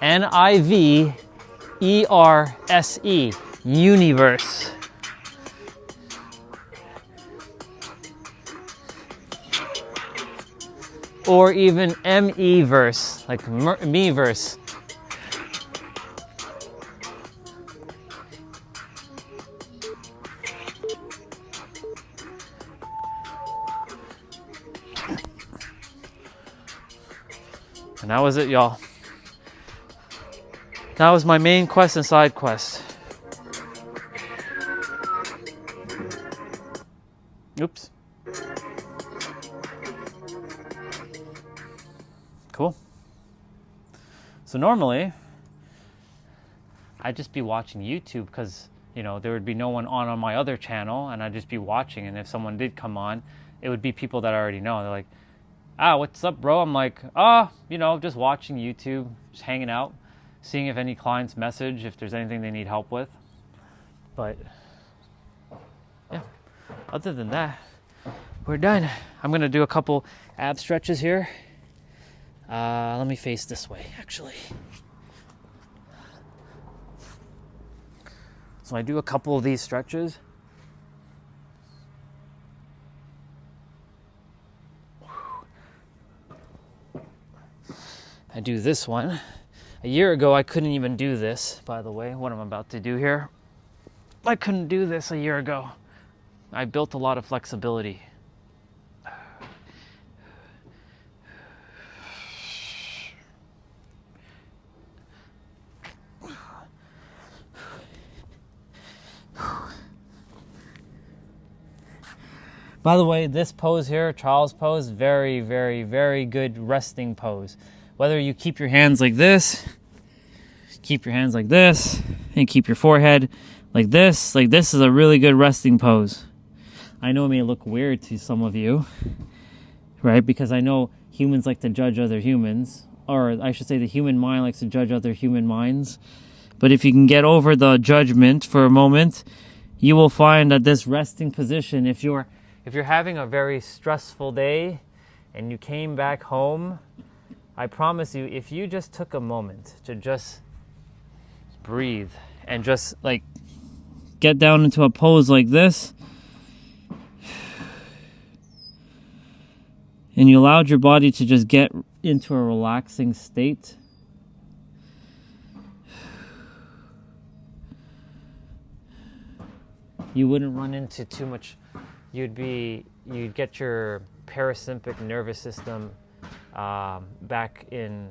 N-I-V-E-R-S-E, universe. Or even M-E-verse, like me-verse. And that was it, y'all. That was my main quest and side quest. Oops. Cool. So normally, I'd just be watching YouTube because, you know, there would be no one on my other channel and I'd just be watching. And if someone did come on, it would be people that I already know. They're like, what's up, bro? I'm like, you know, just watching YouTube, just hanging out, seeing if any clients message, if there's anything they need help with. But yeah, other than that, we're done. I'm going to do a couple ab stretches here. Let me face this way, actually. So I do a couple of these stretches. I do this one. A year ago, I couldn't even do this, by the way, what I'm about to do here. I couldn't do this a year ago. I built a lot of flexibility. By the way, this pose here, Charles pose, very, very, very good resting pose. Whether you keep your hands like this, and keep your forehead like this is a really good resting pose. I know it may look weird to some of you, right? Because I know humans like to judge other humans, or I should say the human mind likes to judge other human minds. But if you can get over the judgment for a moment, you will find that this resting position, if you're having a very stressful day and you came back home, I promise you, if you just took a moment to just breathe and just like get down into a pose like this, and you allowed your body to just get into a relaxing state, you wouldn't run into too much. You'd get your parasympathetic nervous system back in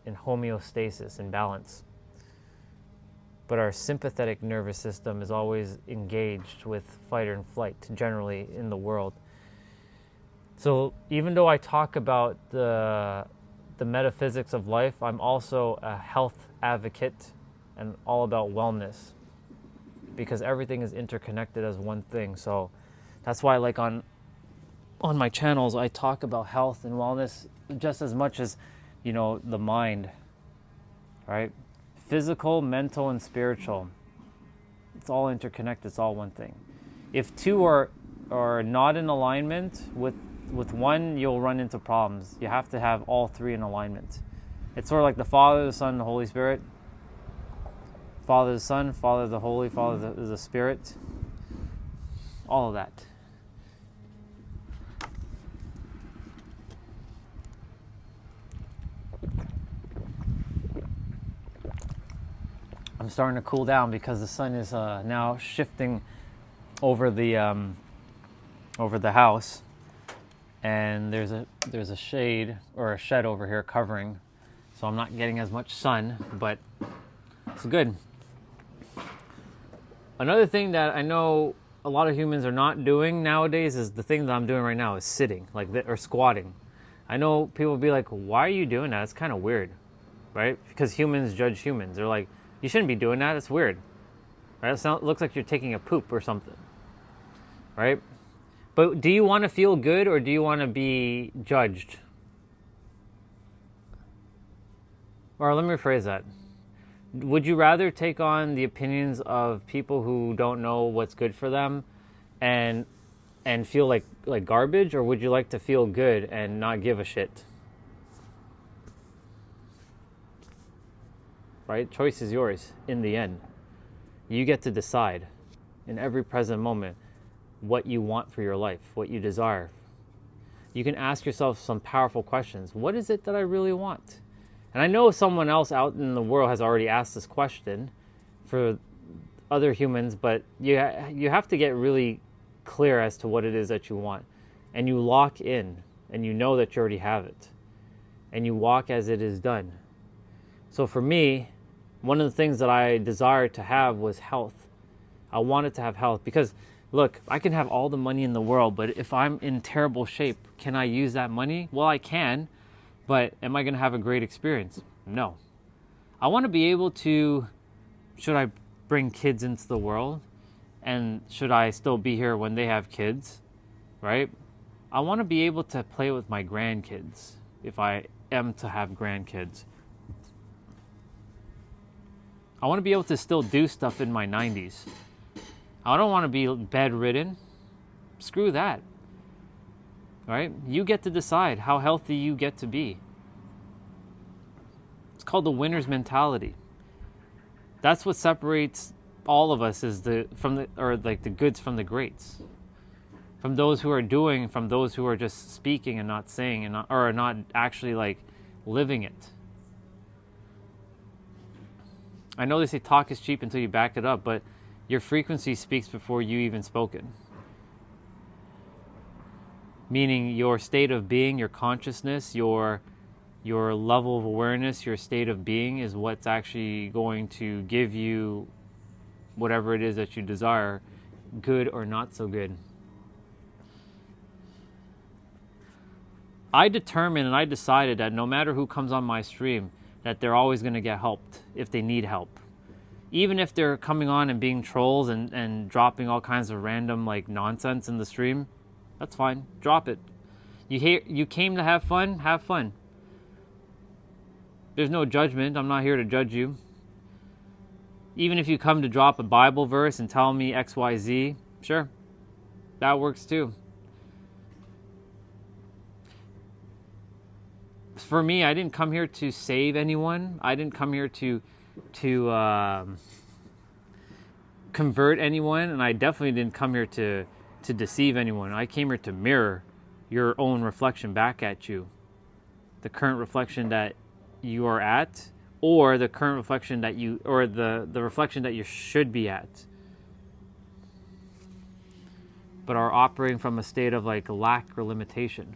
homeostasis and balance. But our sympathetic nervous system is always engaged with fight and flight, generally in the world. So even though I talk about the metaphysics of life, I'm also a health advocate and all about wellness, because everything is interconnected as one thing. So that's why, like, on my channels, I talk about health and wellness just as much as, you know, the mind, right? Physical, mental, and spiritual. It's all interconnected. It's all one thing. If two are not in alignment with one, you'll run into problems. You have to have all three in alignment. It's sort of like the Father, the Son, and the Holy Spirit. Father, the Son, Father, the Holy, Father, the Spirit. All of that. I'm starting to cool down because the sun is now shifting over the house, and there's a shade or a shed over here covering, so I'm not getting as much sun, but it's good. Another thing that I know a lot of humans are not doing nowadays is the thing that I'm doing right now is sitting, or squatting. I know people will be like, why are you doing that? It's kind of weird, right? Because humans judge humans. They're like, you shouldn't be doing that. It's weird, right? It looks like you're taking a poop or something, right? But do you want to feel good or do you want to be judged? Or let me rephrase that. Would you rather take on the opinions of people who don't know what's good for them and feel like garbage, or would you like to feel good and not give a shit? right? Choice is yours in the end. You get to decide in every present moment what you want for your life, what you desire. You can ask yourself some powerful questions. What is it that I really want? And I know someone else out in the world has already asked this question for other humans, but you have to get really clear as to what it is that you want. And you lock in, and you know that you already have it. And you walk as it is done. So for me, one of the things that I desired to have was health. I wanted to have health because, look, I can have all the money in the world, but if I'm in terrible shape, can I use that money? Well, I can, but am I going to have a great experience? No. I want to be able to, should I bring kids into the world? And should I still be here when they have kids, right? I want to be able to play with my grandkids if I am to have grandkids. I want to be able to still do stuff in my 90s. I don't want to be bedridden. Screw that. Right? You get to decide how healthy you get to be. It's called the winner's mentality. That's what separates all of us is the goods from the greats. From those who are doing, from those who are just speaking and not saying and not actually like living it. I know they say talk is cheap until you back it up, but your frequency speaks before you even spoken. Meaning your state of being, your consciousness, your level of awareness, your state of being is what's actually going to give you whatever it is that you desire, good or not so good. I determined and I decided that no matter who comes on my stream, that they're always going to get helped if they need help. Even if they're coming on and being trolls and dropping all kinds of random like nonsense in the stream, that's fine. Drop it. You came to have fun? Have fun. There's no judgment. I'm not here to judge you. Even if you come to drop a Bible verse and tell me XYZ, sure, that works too. For me, I didn't come here to save anyone. I didn't come here to convert anyone, and I definitely didn't come here to deceive anyone. I came here to mirror your own reflection back at you. The current reflection that you are at, or the current reflection that you, or the reflection that you should be at. But are operating from a state of like lack or limitation.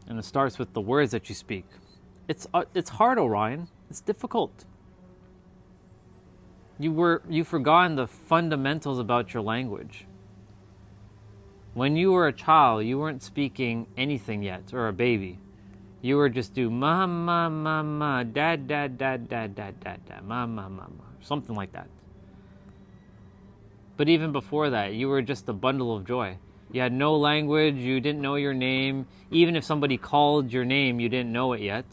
And it starts with the words that you speak. It's hard, Orion. It's difficult. You've forgotten the fundamentals about your language. When you were a child, you weren't speaking anything yet, or a baby. You were just do ma ma ma ma, dad dad dad dad dad dad dad, ma ma ma ma, something like that. But even before that, you were just a bundle of joy. You had no language, you didn't know your name. Even if somebody called your name, you didn't know it yet.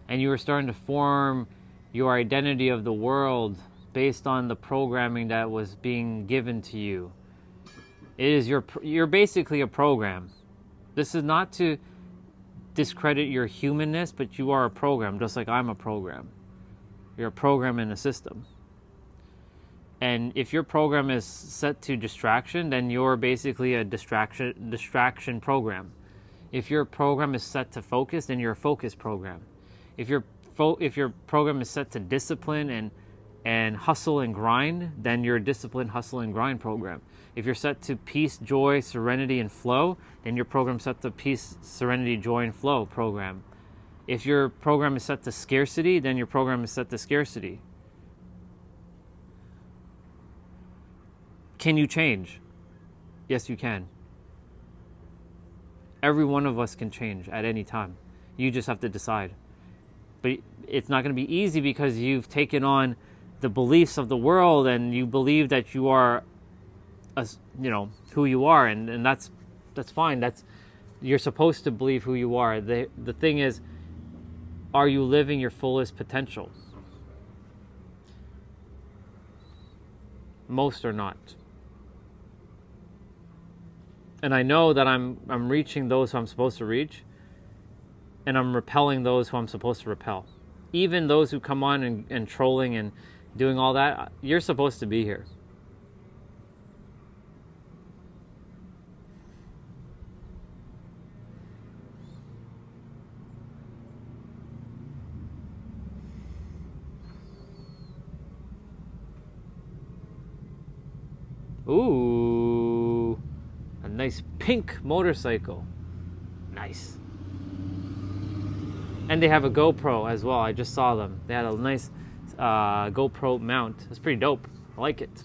And you were starting to form your identity of the world based on the programming that was being given to you. You're basically a program. This is not to discredit your humanness, but you are a program, just like I'm a program. You're a program in a system. And if your program is set to distraction, then you're basically a distraction program. If your program is set to focus, then you're a focus program. If your program is set to discipline and hustle and grind, then you're a discipline, hustle, and grind program. If you're set to peace, joy, serenity, and flow, then your program is set to peace, serenity, joy, and flow program. If your program is set to scarcity, then your program is set to scarcity. Can you change? Yes, you can. Every one of us can change at any time. You just have to decide. But it's not going to be easy because you've taken on the beliefs of the world and you believe that you are, who you are, and that's fine. You're supposed to believe who you are. The thing is, are you living your fullest potential? Most are not. And I know that I'm reaching those who I'm supposed to reach, and I'm repelling those who I'm supposed to repel. Even those who come on and trolling and doing all that, you're supposed to be here. Ooh, a nice pink motorcycle. Nice. And they have a GoPro as well. I just saw them. They had a nice GoPro mount. It's pretty dope. I like it.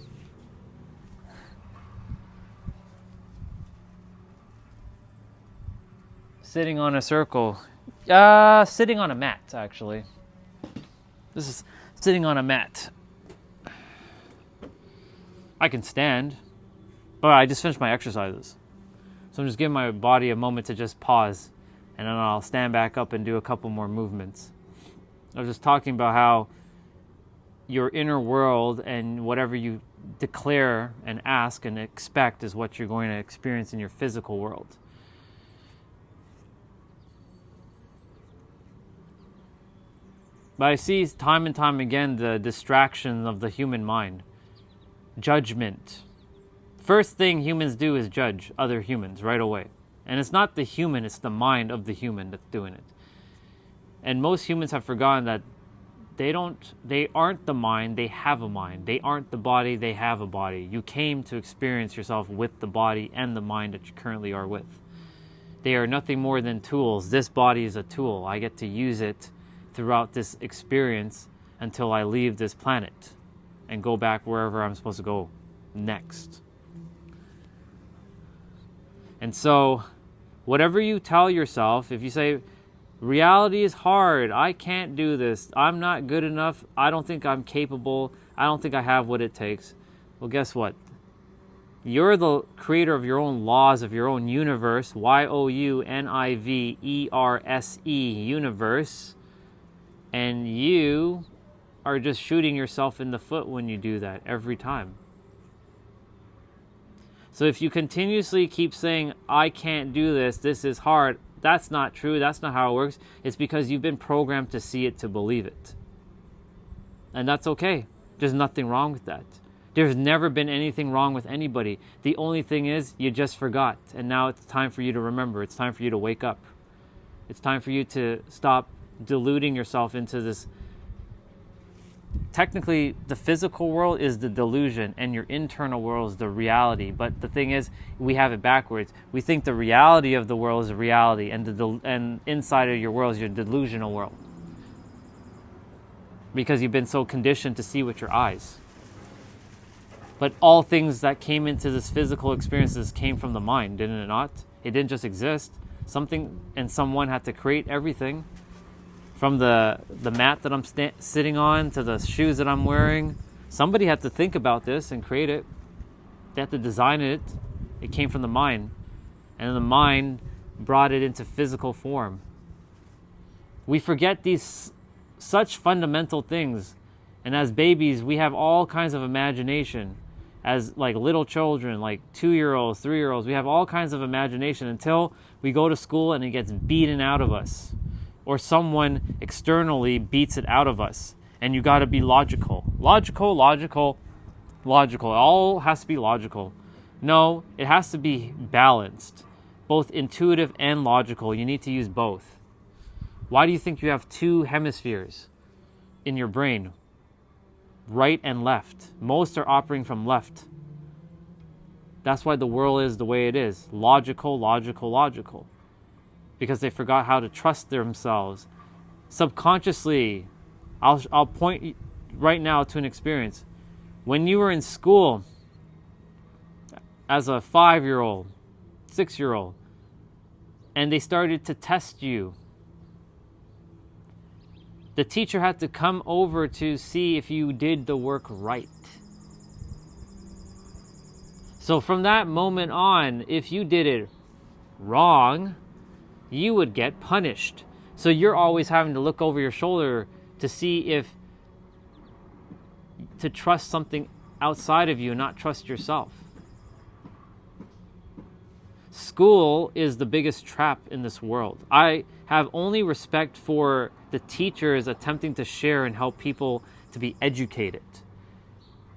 Sitting on a circle. Sitting on a mat, actually. This is sitting on a mat. I can stand, but I just finished my exercises. So I'm just giving my body a moment to just pause, and then I'll stand back up and do a couple more movements. I was just talking about how your inner world and whatever you declare and ask and expect is what you're going to experience in your physical world. But I see time and time again the distraction of the human mind. Judgment. First thing humans do is judge other humans right away. And it's not the human, it's the mind of the human that's doing it. And most humans have forgotten that they aren't the mind, they have a mind. They aren't the body, they have a body. You came to experience yourself with the body and the mind that you currently are with. They are nothing more than tools. This body is a tool. I get to use it throughout this experience until I leave this planet and go back wherever I'm supposed to go next. And so, whatever you tell yourself, if you say, reality is hard, I can't do this, I'm not good enough, I don't think I'm capable, I don't think I have what it takes, well, guess what? You're the creator of your own laws, of your own universe, YOUNIVERSE, universe, and you are just shooting yourself in the foot when you do that every time. So if you continuously keep saying, I can't do this, this is hard, that's not true, that's not how it works, it's because you've been programmed to see it, to believe it. And that's okay. There's nothing wrong with that. There's never been anything wrong with anybody. The only thing is, you just forgot. And now it's time for you to remember. It's time for you to wake up. It's time for you to stop deluding yourself into this. Technically, the physical world is the delusion and your internal world is the reality. But the thing is, we have it backwards. We think the reality of the world is a reality and inside of your world is your delusional world. Because you've been so conditioned to see with your eyes. But all things that came into this physical experiences came from the mind, didn't it not? It didn't just exist. Something and someone had to create everything. From the mat that I'm sitting on to the shoes that I'm wearing. Somebody had to think about this and create it. They had to design it. It came from the mind. And the mind brought it into physical form. We forget these such fundamental things. And as babies, we have all kinds of imagination. As like little children, like 2-year-olds, 3-year-olds, we have all kinds of imagination until we go to school and it gets beaten out of us. Or someone externally beats it out of us. And you got to be logical. Logical. It all has to be logical. No, it has to be balanced. Both intuitive and logical. You need to use both. Why do you think you have 2 hemispheres in your brain? Right and left. Most are operating from left. That's why the world is the way it is. Logical. Because they forgot how to trust themselves. Subconsciously, I'll point right now to an experience. When you were in school, as a 5-year-old, 6-year-old, and they started to test you, the teacher had to come over to see if you did the work right. So from that moment on, if you did it wrong, you would get punished. So you're always having to look over your shoulder to see if to trust something outside of you and not trust yourself. School is the biggest trap in this world. I have only respect for the teachers attempting to share and help people to be educated.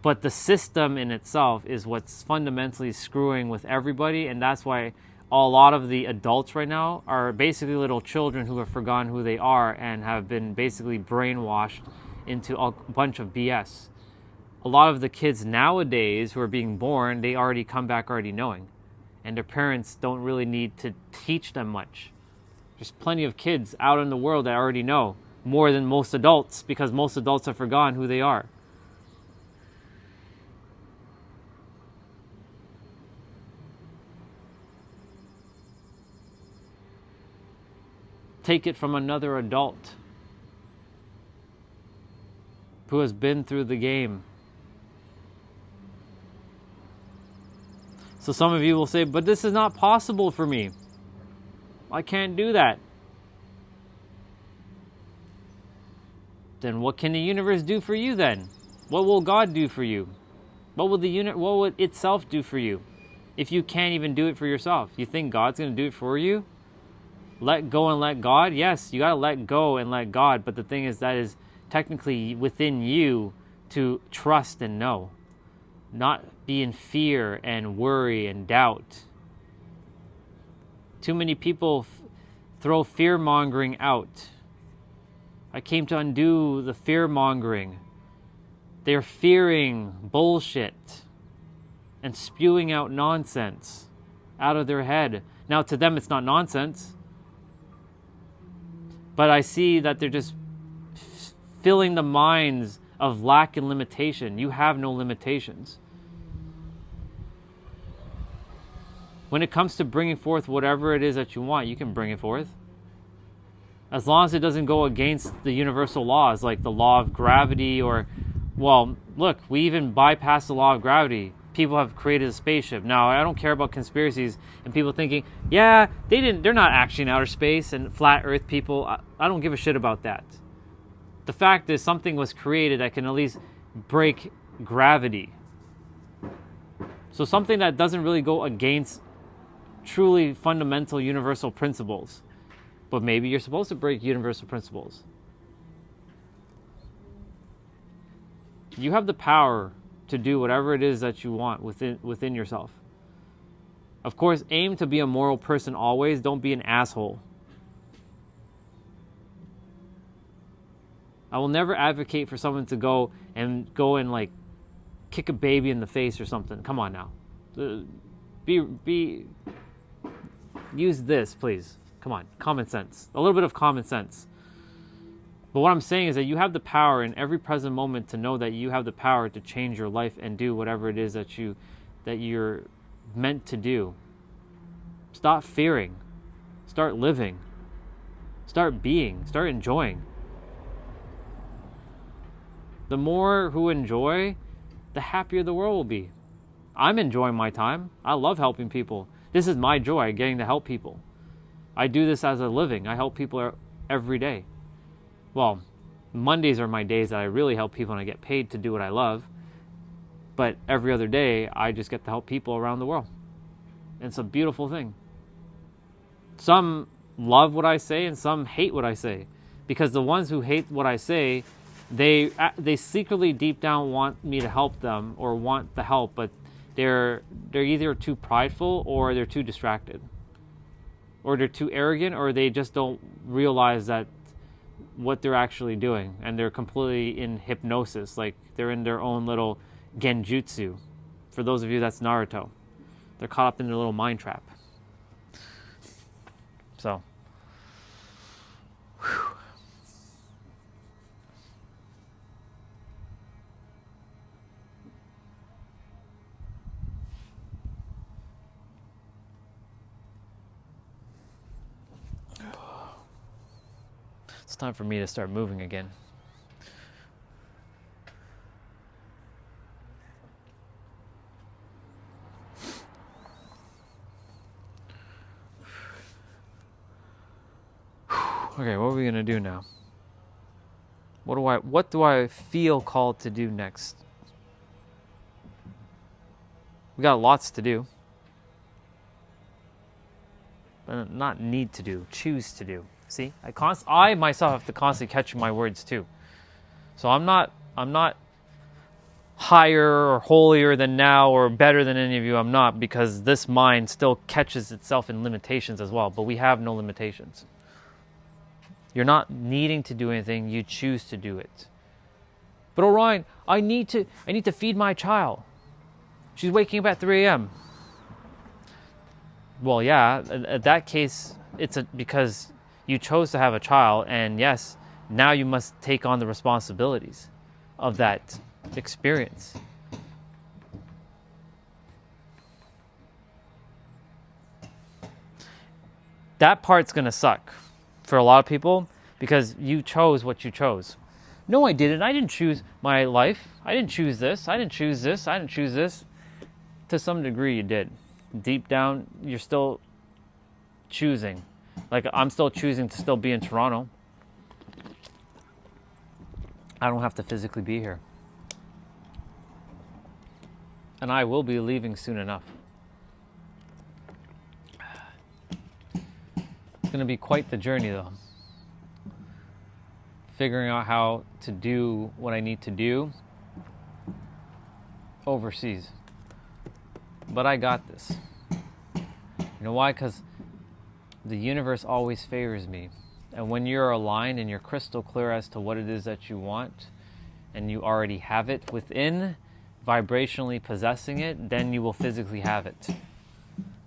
But the system in itself is what's fundamentally screwing with everybody, and that's why a lot of the adults right now are basically little children who have forgotten who they are and have been basically brainwashed into a bunch of BS. A lot of the kids nowadays who are being born, they already come back already knowing. And their parents don't really need to teach them much. There's plenty of kids out in the world that already know more than most adults, because most adults have forgotten who they are. Take it from another adult who has been through the game. So some of you will say, but this is not possible for me. I can't do that. Then what can the universe do for you then? What will God do for you? What will itself do for you? If you can't even do it for yourself, you think God's going to do it for you? Let go and let God? Yes, you got to let go and let God, but the thing is that is technically within you to trust and know. Not be in fear and worry and doubt. Too many people throw fear-mongering out. I came to undo the fear-mongering. They're fearing bullshit and spewing out nonsense out of their head. Now, to them, it's not nonsense. But I see that they're just filling the minds of lack and limitation. You have no limitations. When it comes to bringing forth whatever it is that you want, you can bring it forth. As long as it doesn't go against the universal laws, like the law of gravity or, well, look, we even bypass the law of gravity. People have created a spaceship. Now, I don't care about conspiracies and people thinking, yeah, they're not actually in outer space and flat earth people. I don't give a shit about that. The fact is something was created that can at least break gravity. So something that doesn't really go against truly fundamental universal principles. But maybe you're supposed to break universal principles. You have the power to do whatever it is that you want within yourself. Of course, aim to be a moral person always. Don't be an asshole. I will never advocate for someone to go and like kick a baby in the face or something. Come on now. Use this, please. Come on, common sense. A little bit of common sense. But what I'm saying is that you have the power in every present moment to know that you have the power to change your life and do whatever it is that you're meant to do. Stop fearing. Start living. Start being. Start enjoying. The more who enjoy, the happier the world will be. I'm enjoying my time. I love helping people. This is my joy, getting to help people. I do this as a living. I help people every day. Well, Mondays are my days that I really help people and I get paid to do what I love. But every other day, I just get to help people around the world. And it's a beautiful thing. Some love what I say and some hate what I say. Because the ones who hate what I say, they secretly deep down want me to help them or want the help, but they're either too prideful or they're too distracted. Or they're too arrogant, or they just don't realize that what they're actually doing, and they're completely in hypnosis, like they're in their own little genjutsu. For those of you, that's Naruto. They're caught up in their little mind trap. So, whew. It's time for me to start moving again. Okay, what are we gonna do now? What do I feel called to do next? We got lots to do. not need to do, choose to do. See, I myself have to constantly catch my words too. So I'm not higher or holier than now or better than any of you. I'm not, because this mind still catches itself in limitations as well, but we have no limitations. You're not needing to do anything, you choose to do it. But Orion, I need to feed my child. She's waking up at 3 a.m. Well, yeah, in that case, because you chose to have a child, and yes, now you must take on the responsibilities of that experience. That part's gonna suck for a lot of people because you chose what you chose. No, I didn't. I didn't choose my life. I didn't choose this. I didn't choose this. I didn't choose this. To some degree, you did. Deep down, you're still choosing. Like, I'm still choosing to still be in Toronto. I don't have to physically be here. And I will be leaving soon enough. It's going to be quite the journey, though. Figuring out how to do what I need to do overseas. But I got this. You know why? Because the universe always favors me. And when you're aligned and you're crystal clear as to what it is that you want, and you already have it within, vibrationally possessing it, then you will physically have it.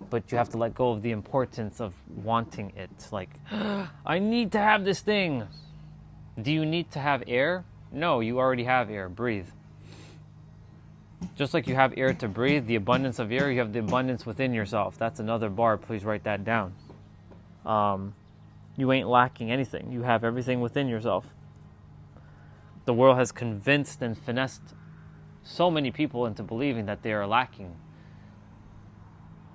But you have to let go of the importance of wanting it. Like, I need to have this thing. Do you need to have air? No, you already have air. Breathe. Just like you have air to breathe, the abundance of air, you have the abundance within yourself. That's another bar. Please write that down. You ain't lacking anything. You have everything within yourself. The world has convinced and finessed so many people into believing that they are lacking.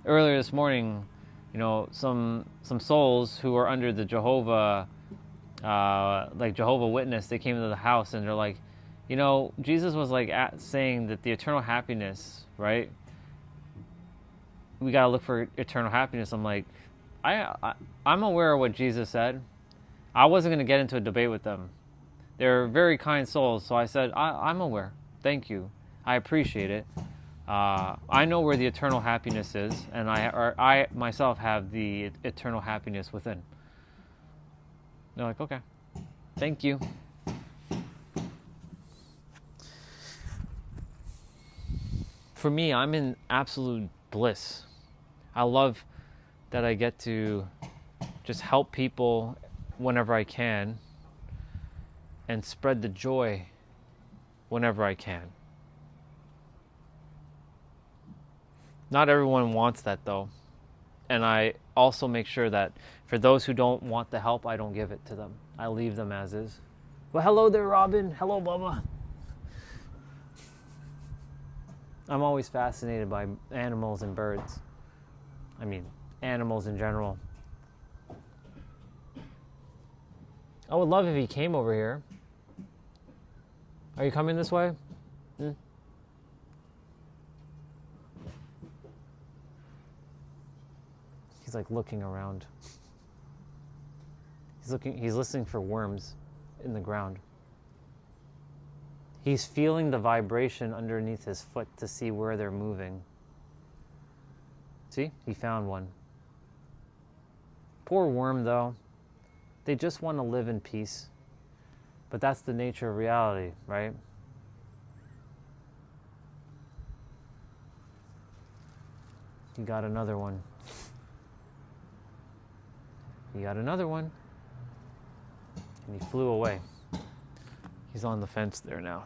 Earlier this morning, you know, some souls who are under the Jehovah Witness, they came into the house and they're like, you know, Jesus was like saying that the eternal happiness, right? We gotta look for eternal happiness. I'm like, I'm aware of what Jesus said. I wasn't gonna get into a debate with them. They're very kind souls, so I said, I'm aware. Thank you. I appreciate it. I know where the eternal happiness is, and I myself have the eternal happiness within. They're like, okay, thank you. For me, I'm in absolute bliss. I love that I get to just help people whenever I can and spread the joy whenever I can. Not everyone wants that though. And I also make sure that for those who don't want the help, I don't give it to them. I leave them as is. Well, hello there, Robin. Hello, Bubba. I'm always fascinated by animals and birds. I mean, animals in general. I would love if he came over here. Are you coming this way? He's like looking around. He's listening for worms in the ground. He's feeling the vibration underneath his foot to see where they're moving. See? He found one. Poor worm, though. They just want to live in peace. But that's the nature of reality, right? He got another one. He got another one. And he flew away. He's on the fence there now.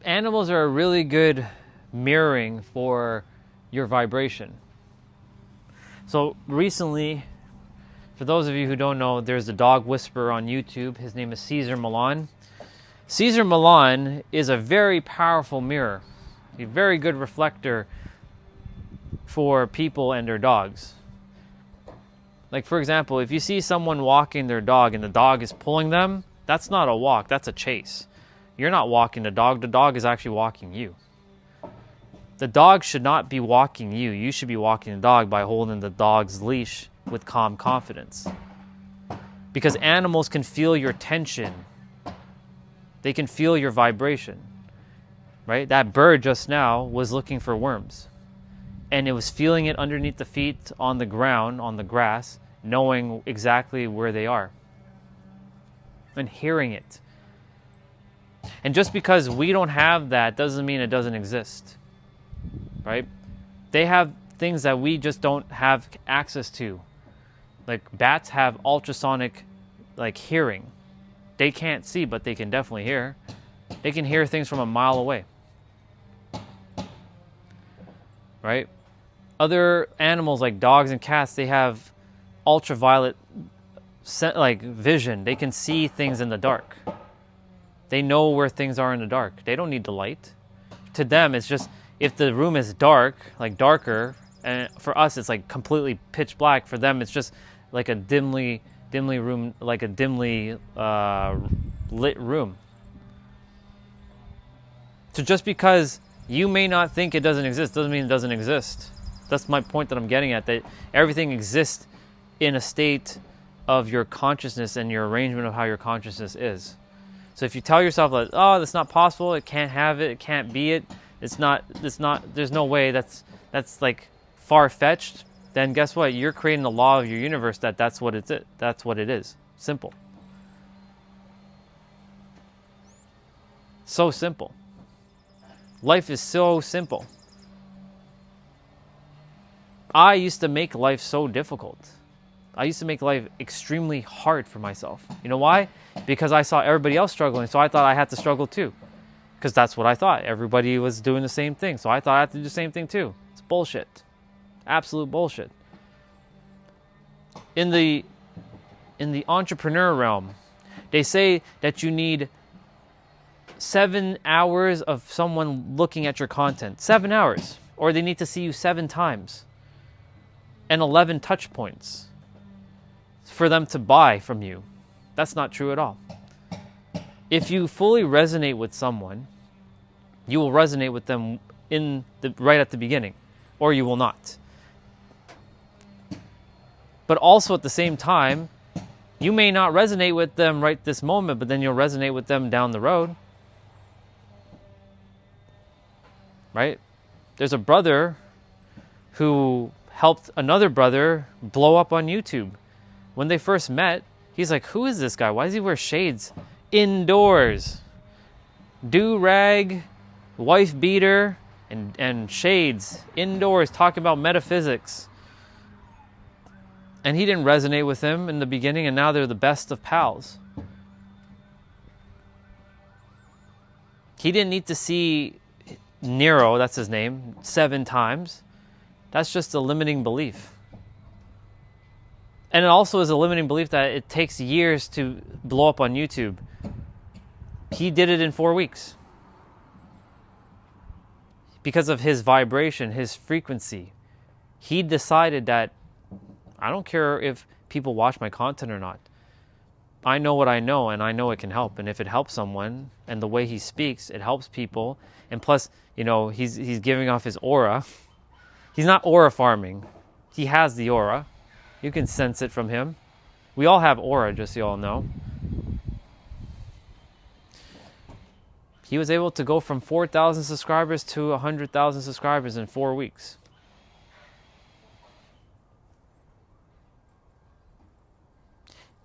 Animals are a really good mirroring for your vibration. So recently, for those of you who don't know, there's a dog whisperer on YouTube. His name is Cesar Millan. Cesar Millan is a very powerful mirror, a very good reflector for people and their dogs. Like, for example, if you see someone walking their dog and the dog is pulling them, that's not a walk, that's a chase. You're not walking the dog is actually walking you. The dog should not be walking you. You should be walking the dog by holding the dog's leash with calm confidence. Because animals can feel your tension. They can feel your vibration, right? That bird just now was looking for worms. And it was feeling it underneath the feet on the ground, on the grass, knowing exactly where they are. And hearing it. And just because we don't have that doesn't mean it doesn't exist, right? They have things that we just don't have access to. Like bats have ultrasonic hearing. They can't see, but they can definitely hear. They can hear things from a mile away. Right? Other animals like dogs and cats, they have ultraviolet vision. They can see things in the dark. They know where things are in the dark. They don't need the light. To them, it's just if the room is dark, like darker, and for us it's like completely pitch black. For them, it's just like a dimly room, like a dimly lit room. So just because you may not think it doesn't exist doesn't mean it doesn't exist. That's my point that I'm getting at, that everything exists in a state of your consciousness and your arrangement of how your consciousness is. So if you tell yourself that, oh, that's not possible, it can't have it, it can't be it, it's not, there's no way, that's like far-fetched, then guess what? You're creating the law of your universe that's what it is. Simple. So simple. Life is so simple. I used to make life so difficult. I used to make life extremely hard for myself. You know why? Because I saw everybody else struggling, so I thought I had to struggle too. Because that's what I thought. Everybody was doing the same thing, so I thought I had to do the same thing too. It's bullshit. Absolute bullshit. In the entrepreneur realm, they say that you need 7 hours of someone looking at your content. 7 hours. Or they need to see you 7 times. And 11 touch points for them to buy from you. That's not true at all. If you fully resonate with someone, you will resonate with them right at the beginning, or you will not. But also at the same time, you may not resonate with them right this moment, but then you'll resonate with them down the road. Right? There's a brother who helped another brother blow up on YouTube. When they first met, he's like, who is this guy? Why does he wear shades? Indoors. Do-rag, wife beater, and shades. Indoors, talking about metaphysics. And he didn't resonate with him in the beginning, and now they're the best of pals. He didn't need to see Nero, that's his name, 7 times. That's just a limiting belief. And it also is a limiting belief that it takes years to blow up on YouTube. He did it in 4 weeks. Because of his vibration, his frequency. He decided that I don't care if people watch my content or not. I know what I know, and I know it can help. And if it helps someone, and the way he speaks, it helps people. And plus, you know, he's giving off his aura. He's not aura farming. He has the aura. You can sense it from him. We all have aura, just so you all know. He was able to go from 4,000 subscribers to 100,000 subscribers in 4 weeks.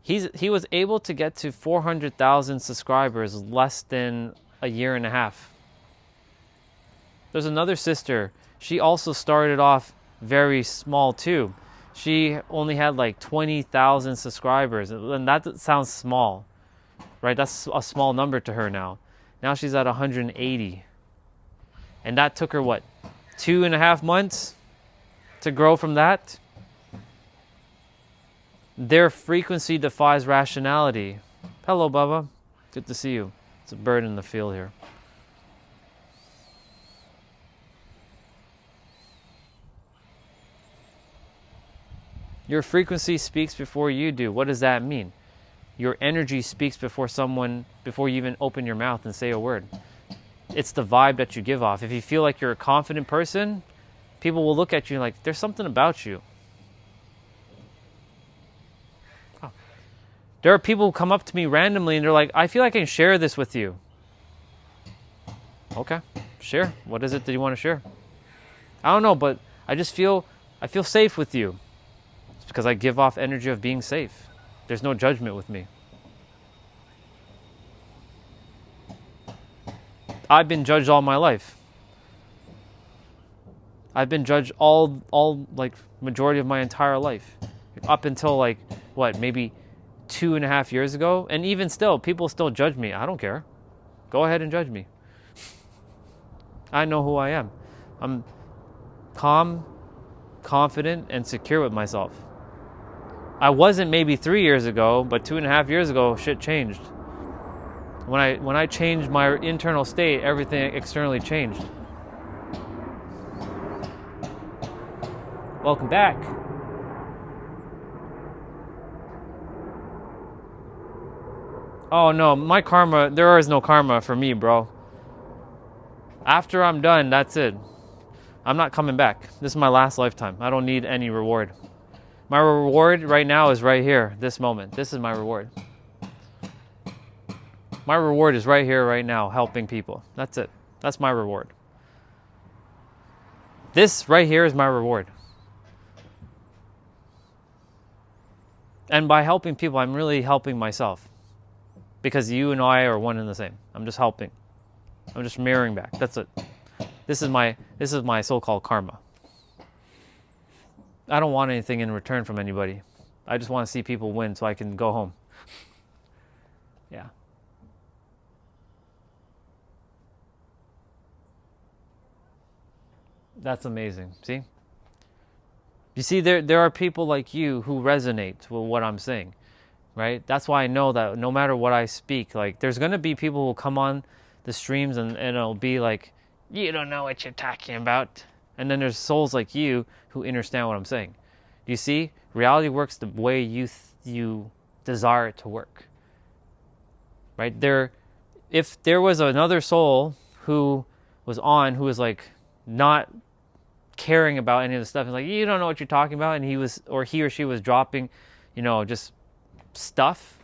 He was able to get to 400,000 subscribers less than a year and a half. There's another sister. She also started off very small too. She only had like 20,000 subscribers, and that sounds small, right? That's a small number to her now. Now she's at 180. And that took her, what, 2.5 months to grow from that? Their frequency defies rationality. Hello, Bubba. Good to see you. It's a bird in the field here. Your frequency speaks before you do. What does that mean? your energy speaks before you even open your mouth and say a word. It's the vibe that you give off. If you feel like you're a confident person, people will look at you like, there's something about you. Oh. There are people who come up to me randomly and they're like, I feel like I can share this with you. Okay, share. What is it that you want to share? I don't know, but I feel safe with you. It's because I give off energy of being safe. There's no judgment with me. I've been judged all my life. I've been judged all like majority of my entire life. Up until like, what, maybe 2.5 years ago? And even still, people still judge me. I don't care. Go ahead and judge me. I know who I am. I'm calm, confident, and secure with myself. I wasn't maybe 3 years ago, but 2.5 years ago, shit changed. When I changed my internal state, everything externally changed. Welcome back. Oh no, my karma, there is no karma for me, bro. After I'm done, that's it. I'm not coming back. This is my last lifetime. I don't need any reward. My reward right now is right here, this moment. This is my reward. My reward is right here, right now, helping people. That's it. That's my reward. This right here is my reward. And by helping people, I'm really helping myself. Because you and I are one and the same. I'm just helping. I'm just mirroring back. That's it. This is my so-called karma. I don't want anything in return from anybody. I just want to see people win so I can go home. Yeah. That's amazing. See? You see, there are people like you who resonate with what I'm saying, right? That's why I know that no matter what I speak, like there's going to be people who will come on the streams and it'll be like, you don't know what you're talking about. And then there's souls like you who understand what I'm saying. You see, reality works the way you desire it to work, right? If there was another soul who was like not caring about any of the stuff, and like, you don't know what you're talking about, and he or she was dropping, just stuff,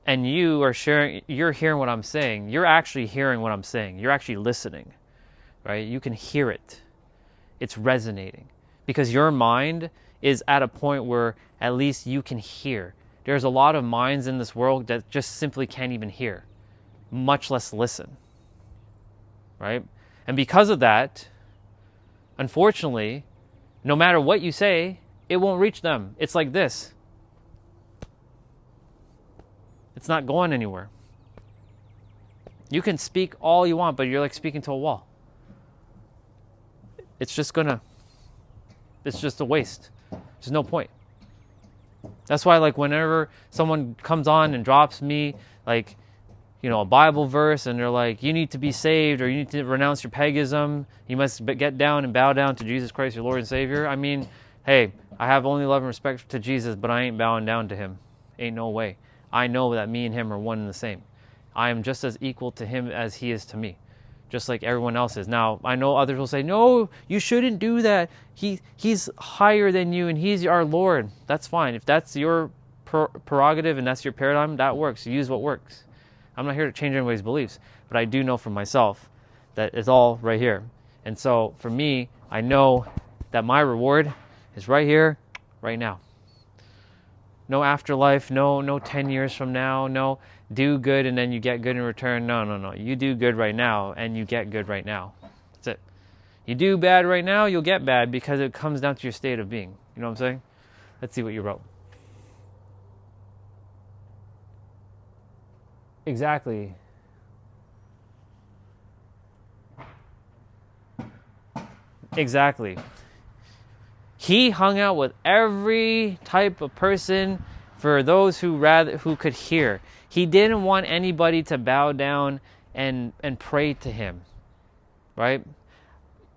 and you're hearing what I'm saying. You're actually hearing what I'm saying. You're actually listening, right? You can hear it. It's resonating because your mind is at a point where at least you can hear. There's a lot of minds in this world that just simply can't even hear, much less listen, right? And because of that, unfortunately, no matter what you say, it won't reach them. It's like this. It's not going anywhere. You can speak all you want, but you're like speaking to a wall. It's just a waste. There's no point. That's why, like, whenever someone comes on and drops me, like, a Bible verse, and they're like, you need to be saved, or you need to renounce your paganism, you must get down and bow down to Jesus Christ, your Lord and Savior. I mean, hey, I have only love and respect to Jesus, but I ain't bowing down to him. Ain't no way. I know that me and him are one and the same. I am just as equal to him as he is to me, just like everyone else is. Now, I know others will say, no, you shouldn't do that. He's higher than you, and he's our Lord. That's fine. If that's your prerogative and that's your paradigm, that works. Use what works. I'm not here to change anybody's beliefs, but I do know for myself that it's all right here. And so for me, I know that my reward is right here, right now. No afterlife, no 10 years from now, no do good and then you get good in return. No. You do good right now and you get good right now. That's it. You do bad right now, you'll get bad because it comes down to your state of being. You know what I'm saying? Let's see what you wrote. Exactly. Exactly. He hung out with every type of person for those who could hear. He didn't want anybody to bow down and pray to him. Right?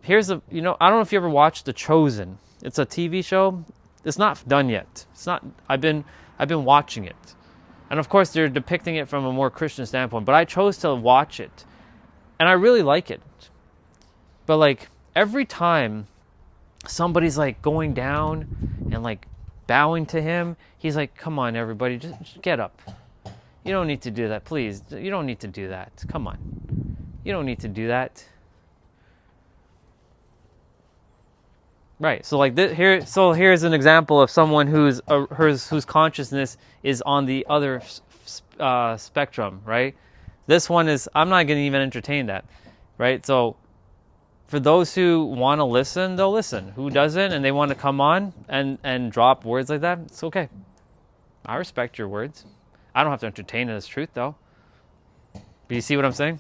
I don't know if you ever watched The Chosen. It's a TV show. It's not done yet. I've been watching it. And of course, they're depicting it from a more Christian standpoint, but I chose to watch it. And I really like it. But like every time somebody's like going down and like bowing to him, he's like, come on, everybody, just get up. You don't need to do that, please. You don't need to do that. Come on. You don't need to do that. Right. So like here's an example of someone whose consciousness is on the other spectrum, right? This one is, I'm not going to even entertain that, right? So for those who want to listen, they'll listen. Who doesn't and they want to come on and drop words like that, it's okay. I respect your words. I don't have to entertain it as truth, though. But you see what I'm saying?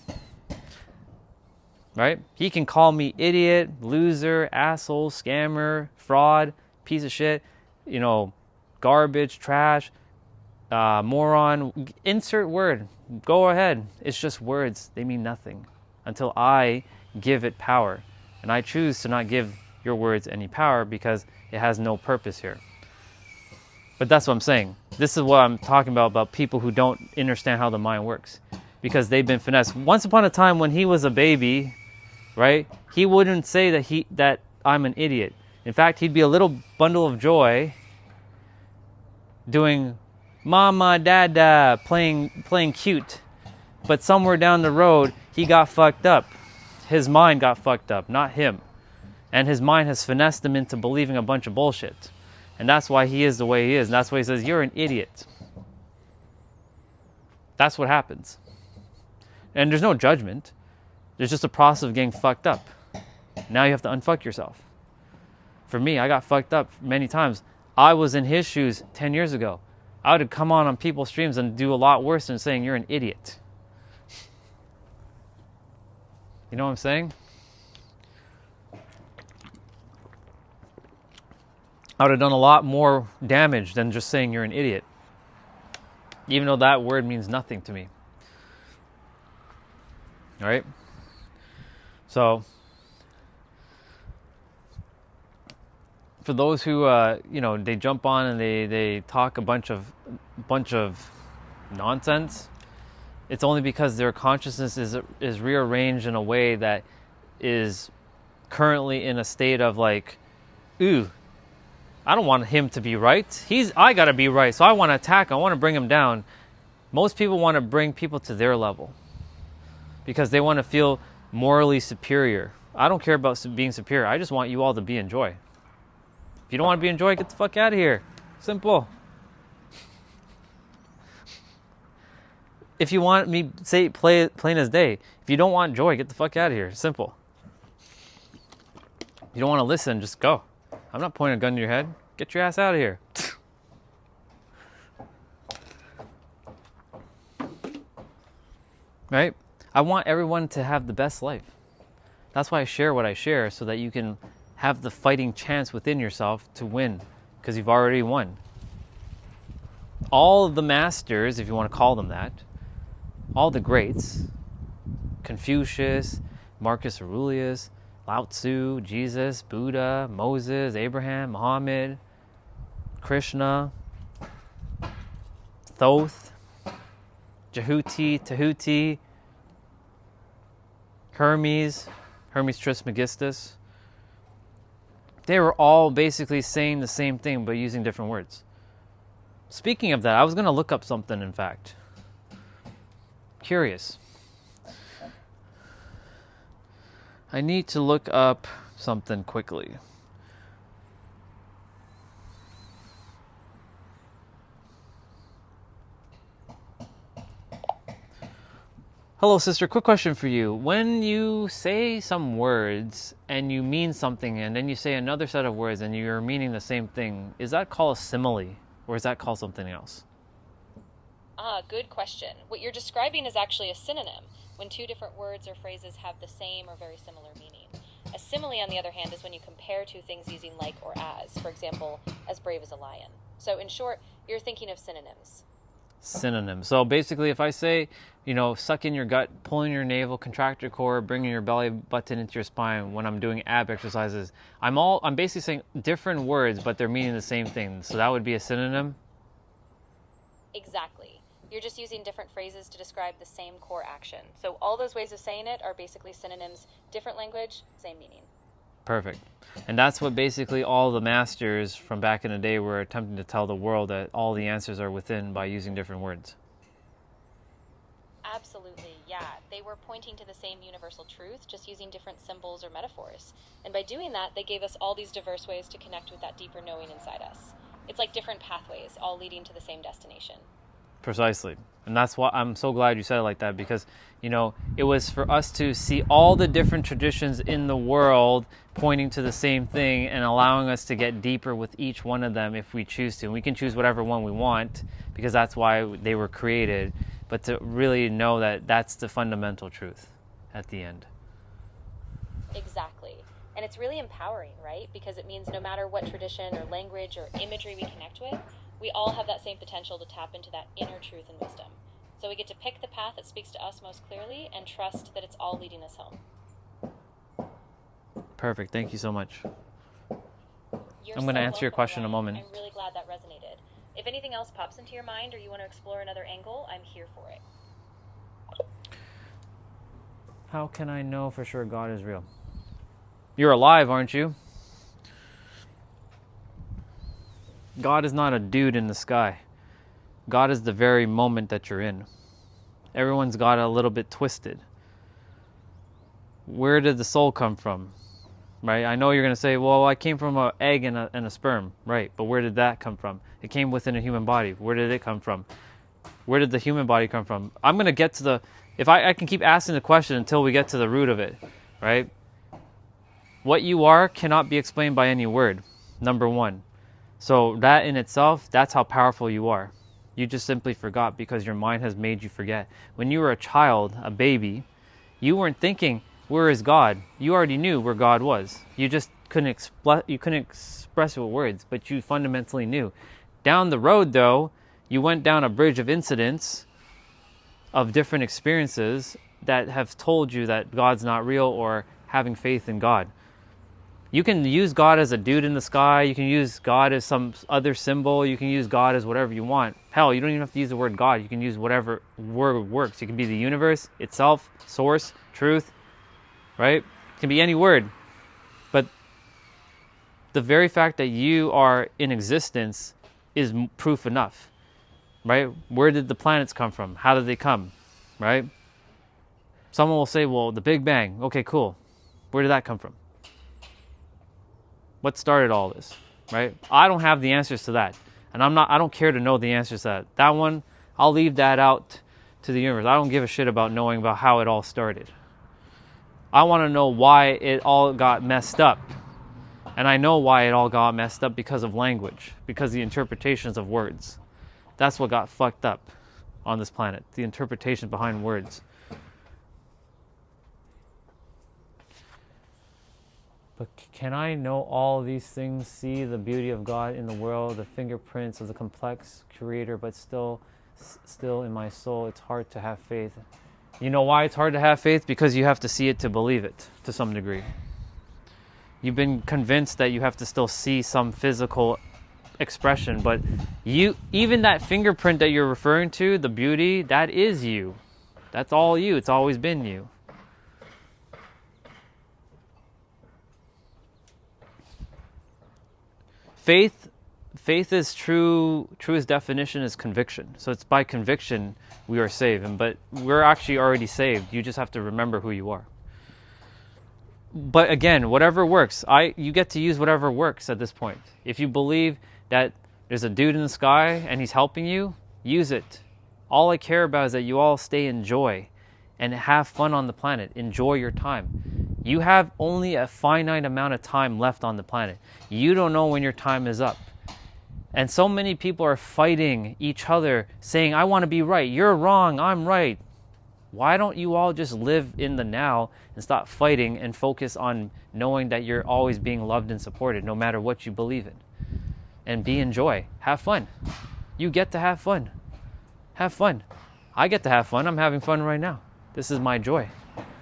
Right? He can call me idiot, loser, asshole, scammer, fraud, piece of shit, garbage, trash, moron. Insert word. Go ahead. It's just words. They mean nothing until I give it power. And I choose to not give your words any power because it has no purpose here. But that's what I'm saying. This is what I'm talking about people who don't understand how the mind works. Because they've been finessed. Once upon a time when he was a baby, right, he wouldn't say that I'm an idiot. In fact, he'd be a little bundle of joy doing mama, dada, playing cute. But somewhere down the road, he got fucked up. His mind got fucked up, not him. And his mind has finessed him into believing a bunch of bullshit. And that's why he is the way he is. And that's why he says, you're an idiot. That's what happens. And there's no judgment. There's just a process of getting fucked up. Now you have to unfuck yourself. For me, I got fucked up many times. I was in his shoes 10 years ago. I would have come on people's streams and do a lot worse than saying you're an idiot. You know what I'm saying? I would have done a lot more damage than just saying you're an idiot. Even though that word means nothing to me. All right? So, for those who, they jump on and they talk a bunch of nonsense, it's only because their consciousness is rearranged in a way that is currently in a state of like, ooh, I don't want him to be right. I gotta be right. So I want to attack. I want to bring him down. Most people want to bring people to their level because they want to feel morally superior. I don't care about being superior. I just want you all to be in joy. If you don't want to be in joy, get the fuck out of here. Simple. If you want me, say play plain as day. If you don't want joy, get the fuck out of here. Simple. If you don't want to listen, just go. I'm not pointing a gun to your head. Get your ass out of here. Right? I want everyone to have the best life. That's why I share what I share, so that you can have the fighting chance within yourself to win, because you've already won. All of the masters, if you want to call them that, all the greats, Confucius, Marcus Aurelius, Lao Tzu, Jesus, Buddha, Moses, Abraham, Muhammad, Krishna, Thoth, Tahuti, Hermes Trismegistus. They were all basically saying the same thing but using different words. Speaking of that, I was going to look up something, in fact. Curious. I need to look up something quickly. Hello, sister. Quick question for you. When you say some words and you mean something and then you say another set of words and you're meaning the same thing, is that called a simile or is that called something else? Good question. What you're describing is actually a synonym, when two different words or phrases have the same or very similar meaning. A simile, on the other hand, is when you compare two things using like or as. For example, as brave as a lion. So in short, you're thinking of synonyms. Synonym. So basically, if I say, suck in your gut, pull in your navel, contract your core, bringing your belly button into your spine when I'm doing ab exercises, I'm basically saying different words, but they're meaning the same thing. So that would be a synonym? Exactly. You're just using different phrases to describe the same core action. So all those ways of saying it are basically synonyms, different language, same meaning. Perfect. And that's what basically all the masters from back in the day were attempting to tell the world, that all the answers are within by using different words. Absolutely, yeah. They were pointing to the same universal truth, just using different symbols or metaphors. And by doing that, they gave us all these diverse ways to connect with that deeper knowing inside us. It's like different pathways, all leading to the same destination. Precisely. And that's why I'm so glad you said it like that, because, you know, it was for us to see all the different traditions in the world pointing to the same thing and allowing us to get deeper with each one of them if we choose to. And we can choose whatever one we want, because that's why they were created, but to really know that that's the fundamental truth at the end. Exactly. And it's really empowering, right? Because it means no matter what tradition or language or imagery we connect with, we all have that same potential to tap into that inner truth and wisdom. So we get to pick the path that speaks to us most clearly and trust that it's all leading us home. Perfect. Thank you so much. You're I'm going to so answer your welcome, question in a Ryan. moment. I'm really glad that resonated. If anything else pops into your mind or you want to explore another angle, I'm here for it. How can I know for sure God is real? You're alive, aren't you? God is not a dude in the sky. God is the very moment that you're in. Everyone's got it a little bit twisted. Where did the soul come from? Right? I know you're going to say, well, I came from an egg and a sperm. Right, but where did that come from? It came within a human body. Where did it come from? Where did the human body come from? I'm going to get to the... If I can keep asking the question until we get to the root of it, right? What you are cannot be explained by any word, number one. So that in itself, that's how powerful you are. You just simply forgot because your mind has made you forget. When you were a child, a baby, you weren't thinking, where is God? You already knew where God was. You just couldn't express it with words, but you fundamentally knew. Down the road, though, you went down a bridge of incidents, of different experiences that have told you that God's not real or having faith in God. You can use God as a dude in the sky. You can use God as some other symbol. You can use God as whatever you want. Hell, you don't even have to use the word God. You can use whatever word works. It can be the universe itself, source, truth, right? It can be any word. But the very fact that you are in existence is proof enough, right? Where did the planets come from? How did they come, right? Someone will say, well, the Big Bang. Okay, cool. Where did that come from? What started all this, right? I don't have the answers to that. And I don't care to know the answers to that. That one, I'll leave that out to the universe. I don't give a shit about knowing about how it all started. I want to know why it all got messed up. And I know why it all got messed up because of language, because of the interpretations of words. That's what got fucked up on this planet, the interpretation behind words. But can I know all these things, see the beauty of God in the world, the fingerprints of the complex creator, but still in my soul, it's hard to have faith. You know why it's hard to have faith? Because you have to see it to believe it, to some degree. You've been convinced that you have to still see some physical expression, but even that fingerprint that you're referring to, the beauty, that is you. That's all you. It's always been you. Faith is truest definition is conviction. So it's by conviction we are saved. But we're actually already saved. You just have to remember who you are. But again, whatever works. You get to use whatever works at this point. If you believe that there's a dude in the sky and he's helping you, use it. All I care about is that you all stay in joy and have fun on the planet. Enjoy your time. You have only a finite amount of time left on the planet. You don't know when your time is up. And so many people are fighting each other, saying, I want to be right. You're wrong. I'm right. Why don't you all just live in the now and stop fighting and focus on knowing that you're always being loved and supported, no matter what you believe in? And be in joy. Have fun. You get to have fun. Have fun. I get to have fun. I'm having fun right now. This is my joy.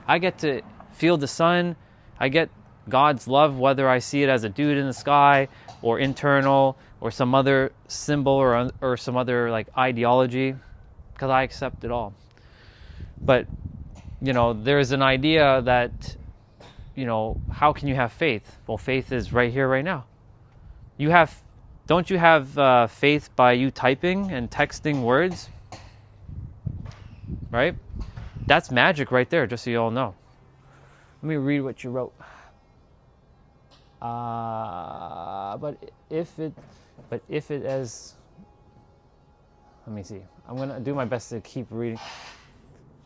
I get to feel the sun. I get God's love, whether I see it as a dude in the sky or internal or some other symbol or some other like ideology. because I accept it all. But, you know, there's an idea that, you know, how can you have faith? Well, faith is right here, right now. Don't you have faith by you typing and texting words? Right? That's magic right there, just so you all know. Let me read what you wrote. But if it as, let me see. I'm gonna do my best to keep reading.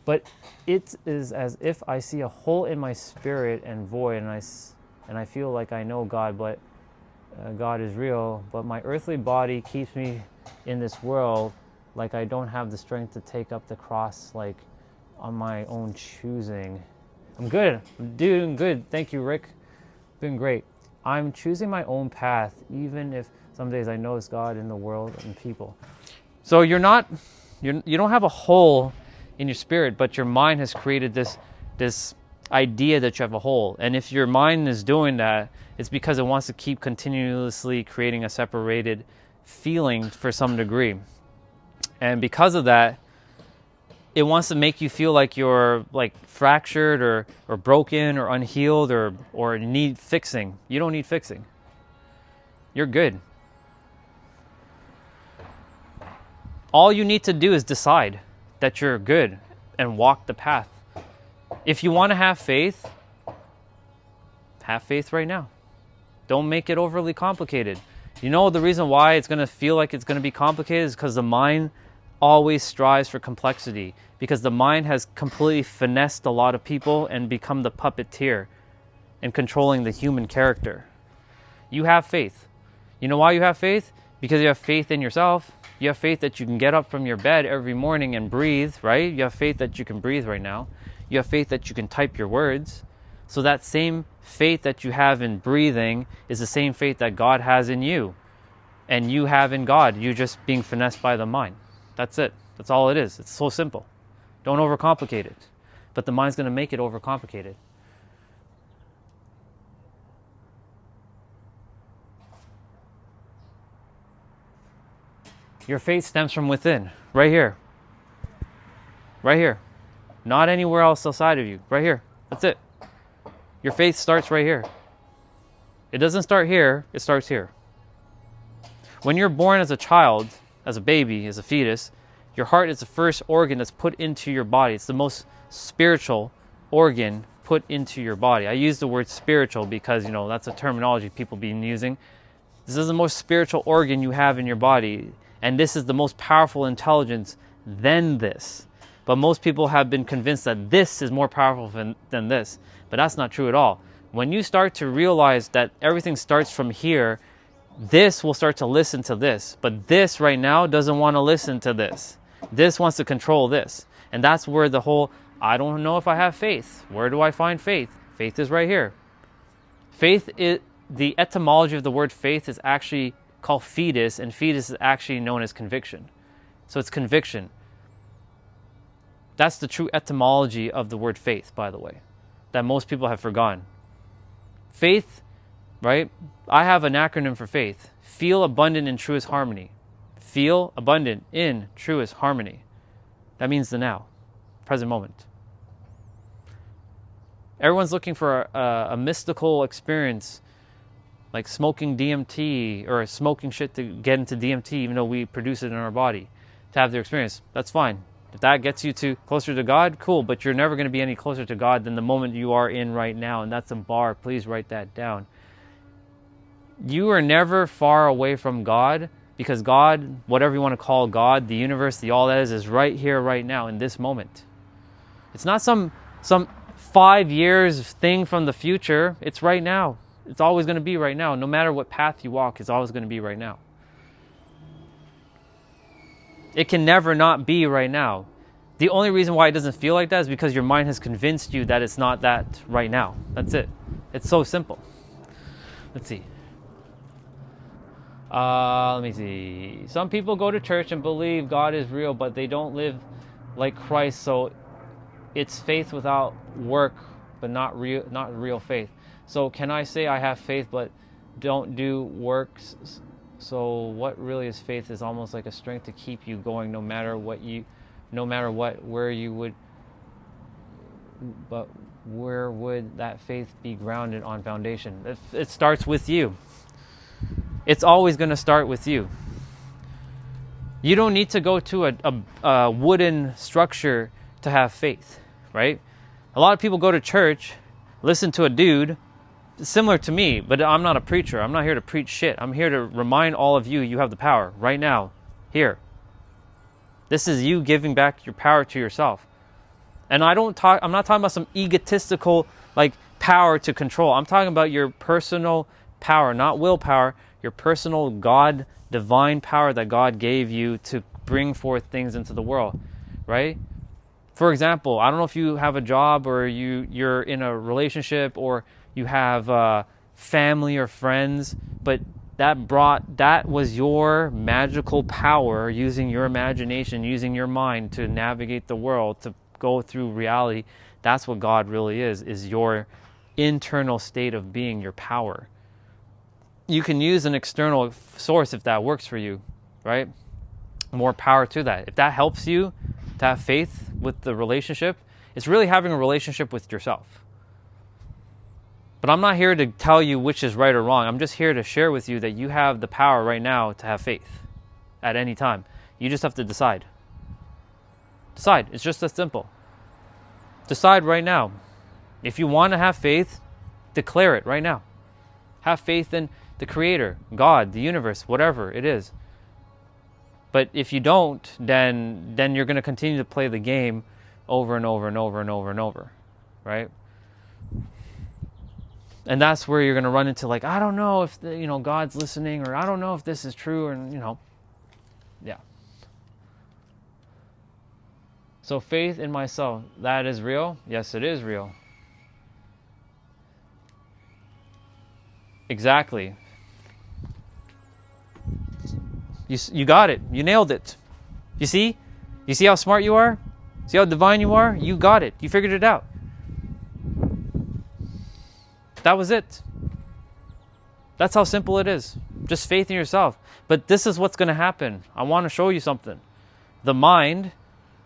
But it is as if I see a hole in my spirit and void, and I feel like I know God, but God is real. But my earthly body keeps me in this world, like I don't have the strength to take up the cross, like on my own choosing. I'm good. I'm doing good. Thank you, Rick. Been great. I'm choosing my own path, even if some days I notice God in the world and people. So you don't have a hole in your spirit, but your mind has created this idea that you have a hole. And if your mind is doing that, it's because it wants to keep continuously creating a separated feeling for some degree. And because of that, it wants to make you feel like you're like fractured or broken or unhealed or need fixing. You don't need fixing. You're good. All you need to do is decide that you're good and walk the path. If you want to have faith right now. Don't make it overly complicated. You know the reason why it's going to feel like it's going to be complicated is because the mind always strives for complexity, because the mind has completely finessed a lot of people and become the puppeteer and controlling the human character. You have faith. You know why you have faith? Because you have faith in yourself. You have faith that you can get up from your bed every morning and breathe, right? You have faith that you can breathe right now. You have faith that you can type your words. So that same faith that you have in breathing is the same faith that God has in you. And you have in God. You're just being finessed by the mind. That's it. That's all it is. It's so simple. Don't overcomplicate it. But the mind's going to make it overcomplicated. Your faith stems from within. Right here. Right here. Not anywhere else outside of you. Right here. That's it. Your faith starts right here. It doesn't start here. It starts here. When you're born as a child, as a baby, as a fetus, your heart is the first organ that's put into your body. It's the most spiritual organ put into your body. I use the word spiritual because, that's a terminology people been using. This is the most spiritual organ you have in your body. And this is the most powerful intelligence than this. But most people have been convinced that this is more powerful than this. But that's not true at all. When you start to realize that everything starts from here, this will start to listen to this. But this right now doesn't want to listen to this. This wants to control this. And that's where the whole, I don't know if I have faith. Where do I find faith? Faith is right here. Faith, the etymology of the word faith is actually called fetus, and fetus is actually known as conviction. So it's conviction. That's the true etymology of the word faith, by the way, that most people have forgotten. Faith, right? I have an acronym for faith. Feel abundant in truest harmony. Feel abundant in truest harmony. That means the now, present moment. Everyone's looking for a mystical experience, like smoking DMT or smoking shit to get into DMT, even though we produce it in our body, to have their experience. That's fine. If that gets you closer to God, cool, but you're never going to be any closer to God than the moment you are in right now, and that's a bar. Please write that down. You are never far away from God, because God, whatever you want to call God, the universe, the all that is right here, right now, in this moment. It's not some 5 years thing from the future. It's right now. It's always going to be right now. No matter what path you walk, it's always going to be right now. It can never not be right now. The only reason why it doesn't feel like that is because your mind has convinced you that it's not that right now. That's it. It's so simple. Let's see. Let me see. Some people go to church and believe God is real, but they don't live like Christ. So it's faith without work, but not real faith. So can I say I have faith, but don't do works? So what really is faith is almost like a strength to keep you going no matter no matter what, where would that faith be grounded on foundation? It starts with you. It's always going to start with you. You don't need to go to a wooden structure to have faith, right? A lot of people go to church, listen to a dude similar to me, but I'm not a preacher. I'm not here to preach shit. I'm here to remind all of you, you have the power right now, here. This is you giving back your power to yourself. And I'm not talking about some egotistical like power to control. I'm talking about your personal power, not willpower, your personal God, divine power that God gave you to bring forth things into the world, right? For example, I don't know if you have a job or you're in a relationship or you have family or friends, but that was your magical power, using your imagination, using your mind to navigate the world, to go through reality. That's what God really is your internal state of being, your power. You can use an external source if that works for you, right? More power to that. If that helps you to have faith with the relationship, it's really having a relationship with yourself. But I'm not here to tell you which is right or wrong. I'm just here to share with you that you have the power right now to have faith at any time. You just have to decide. Decide. It's just that simple. Decide right now. If you want to have faith, declare it right now. Have faith in the Creator, God, the universe, whatever it is. But if you don't, then you're going to continue to play the game over and over and over and over and over, right? And that's where you're going to run into like, I don't know if God's listening, or I don't know if this is true, or yeah. So faith in myself, that is real? Yes, it is real. Exactly. You got it. You nailed it. You see? You see how smart you are? See how divine you are? You got it. You figured it out. That was it. That's how simple it is. Just faith in yourself. But this is what's going to happen. I want to show you something. The mind,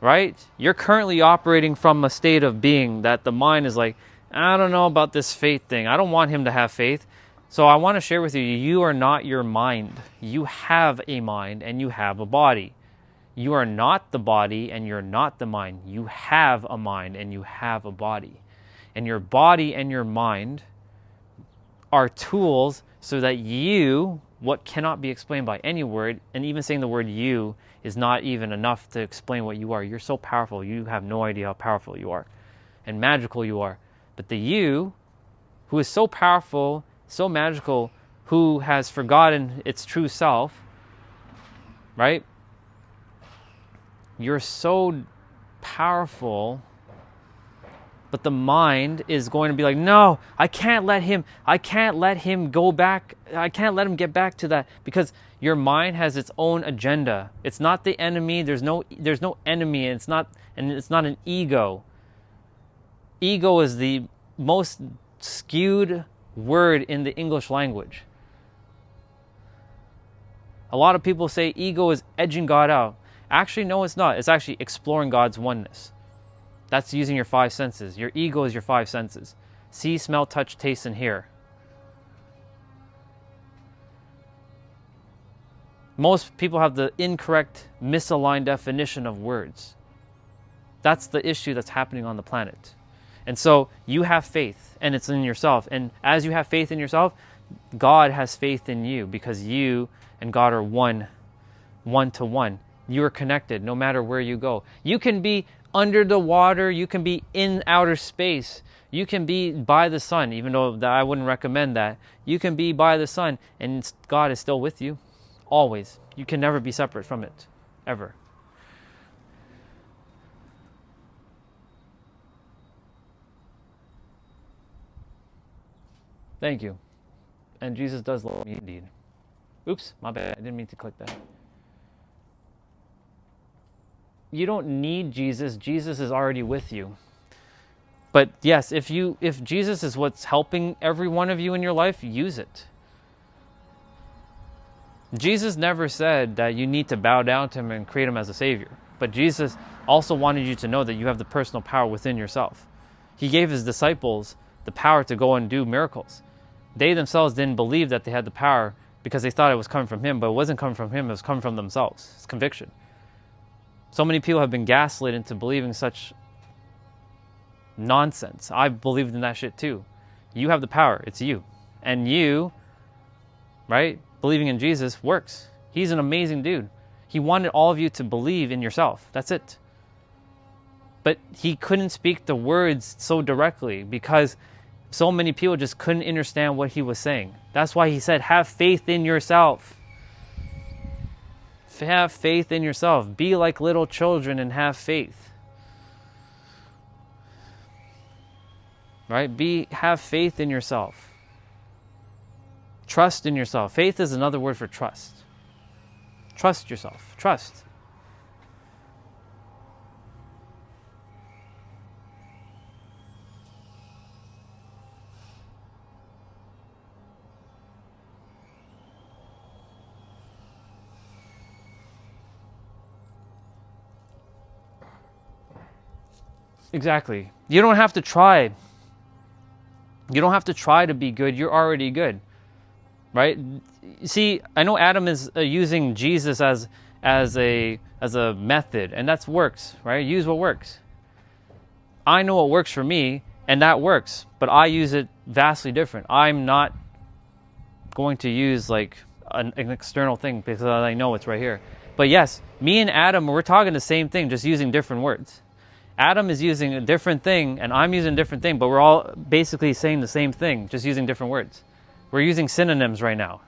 right? You're currently operating from a state of being that the mind is like, I don't know about this faith thing. I don't want him to have faith. So I want to share with you, you are not your mind. You have a mind and you have a body. You are not the body and you're not the mind. You have a mind and you have a body. And your body and your mind are tools so that you, what cannot be explained by any word, and even saying the word you is not even enough to explain what you are. You're so powerful. You have no idea how powerful you are and magical you are. But the you, who is so powerful, so magical, who has forgotten its true self, right? You're so powerful, but the mind is going to be like, no, I can't let him go back. I can't let him get back to that, because your mind has its own agenda. It's not the enemy. There's no enemy. It's not an ego. Ego is the most skewed word in the English language. A lot of people say ego is edging God out. Actually, no, it's not. It's actually exploring God's oneness. That's using your five senses. Your ego is your five senses. See, smell, touch, taste, and hear. Most people have the incorrect, misaligned definition of words. That's the issue that's happening on the planet. And so you have faith, and it's in yourself. And as you have faith in yourself, God has faith in you, because you and God are one to one. You are connected no matter where you go. You can be under the water, you can be in outer space, you can be by the sun, even though I wouldn't recommend that. You can be by the sun, and God is still with you, always. You can never be separate from it, ever. Thank you. And Jesus does love me indeed. Oops, my bad. I didn't mean to click that. You don't need Jesus. Jesus is already with you. But yes, if Jesus is what's helping every one of you in your life, use it. Jesus never said that you need to bow down to him and create him as a savior. But Jesus also wanted you to know that you have the personal power within yourself. He gave his disciples the power to go and do miracles. They themselves didn't believe that they had the power because they thought it was coming from him, but it wasn't coming from him, it was coming from themselves. It's conviction. So many people have been gaslit into believing such nonsense. I believed in that shit too. You have the power, it's you. And you, right, believing in Jesus works. He's an amazing dude. He wanted all of you to believe in yourself. That's it. But he couldn't speak the words so directly because so many people just couldn't understand what he was saying. That's why he said, have faith in yourself. Have faith in yourself. Be like little children and have faith. Right? Have faith in yourself. Trust in yourself. Faith is another word for trust. Trust yourself. Trust. Exactly. You don't have to try. You don't have to try to be good. You're already good. Right? See, I know Adam is using Jesus as a method, and that works, right? Use what works. I know what works for me, and that works, but I use it vastly different. I'm not going to use like an external thing because I know it's right here. But yes, me and Adam, we're talking the same thing, just using different words. Adam is using a different thing, and I'm using a different thing, but we're all basically saying the same thing, just using different words. We're using synonyms right now.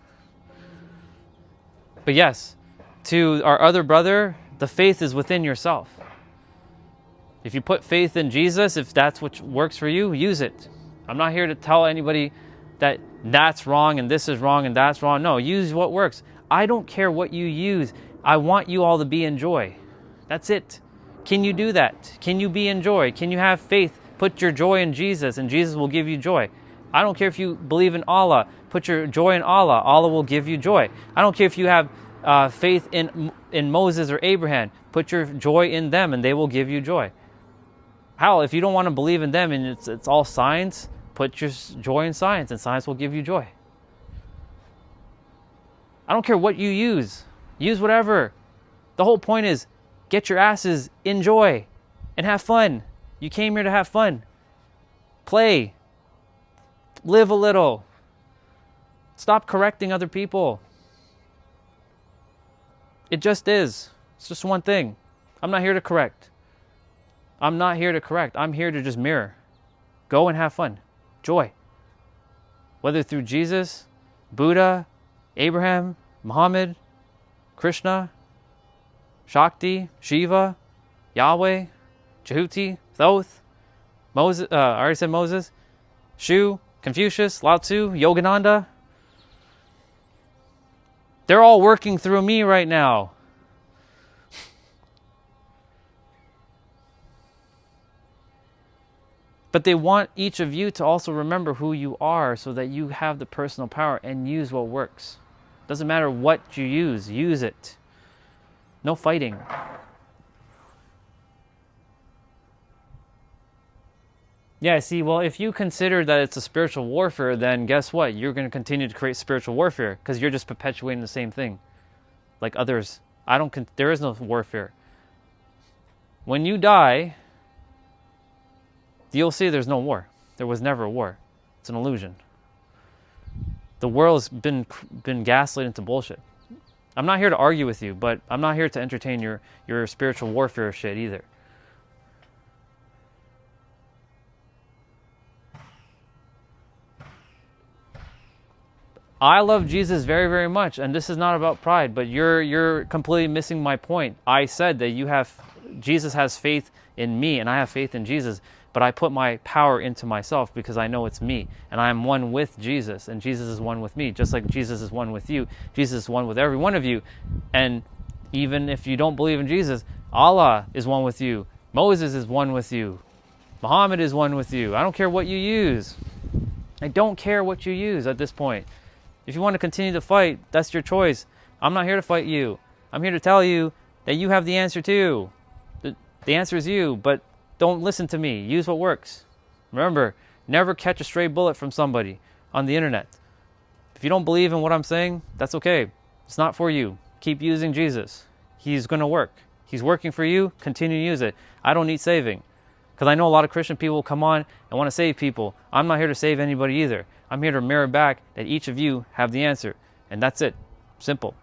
But yes, to our other brother, the faith is within yourself. If you put faith in Jesus, if that's what works for you, use it. I'm not here to tell anybody that that's wrong and this is wrong and that's wrong. No, use what works. I don't care what you use. I want you all to be in joy. That's it. Can you do that? Can you be in joy? Can you have faith? Put your joy in Jesus and Jesus will give you joy. I don't care if you believe in Allah. Put your joy in Allah. Allah will give you joy. I don't care if you have faith in Moses or Abraham. Put your joy in them and they will give you joy. Hell, if you don't want to believe in them and it's all science, put your joy in science and science will give you joy. I don't care what you use. Use whatever. The whole point is get your asses in joy and have fun. You came here to have fun. Play. Live a little. Stop correcting other people. It just is. It's just one thing. I'm not here to correct. I'm not here to correct. I'm here to just mirror. Go and have fun. Joy. Whether through Jesus, Buddha, Abraham, Muhammad, Krishna, Shakti, Shiva, Yahweh, Jehuti, Thoth, Moses, I already said Moses, Shu, Confucius, Lao Tzu, Yogananda. They're all working through me right now. But they want each of you to also remember who you are so that you have the personal power and use what works. Doesn't matter what you use it. No fighting. Yeah, see, well, if you consider that it's a spiritual warfare, then guess what? You're going to continue to create spiritual warfare because you're just perpetuating the same thing. Like others. There is no warfare. When you die, you'll see there's no war. There was never a war. It's an illusion. The world's been gaslit into bullshit. I'm not here to argue with you, but I'm not here to entertain your spiritual warfare shit either. I love Jesus very, very much, and this is not about pride, but you're completely missing my point. I said that Jesus has faith in me, and I have faith in Jesus, but I put my power into myself because I know it's me, and I am one with Jesus, and Jesus is one with me, just like Jesus is one with you. Jesus is one with every one of you, and even if you don't believe in Jesus, Allah is one with you. Moses is one with you. Muhammad is one with you. I don't care what you use. I don't care what you use at this point. If you want to continue to fight, that's your choice. I'm not here to fight you. I'm here to tell you that you have the answer too. The answer is you, but don't listen to me. Use what works. Remember, never catch a stray bullet from somebody on the internet. If you don't believe in what I'm saying, that's okay. It's not for you. Keep using Jesus. He's going to work. He's working for you. Continue to use it. I don't need saving. Because I know a lot of Christian people come on and want to save people. I'm not here to save anybody either. I'm here to mirror back that each of you have the answer. And that's it. Simple.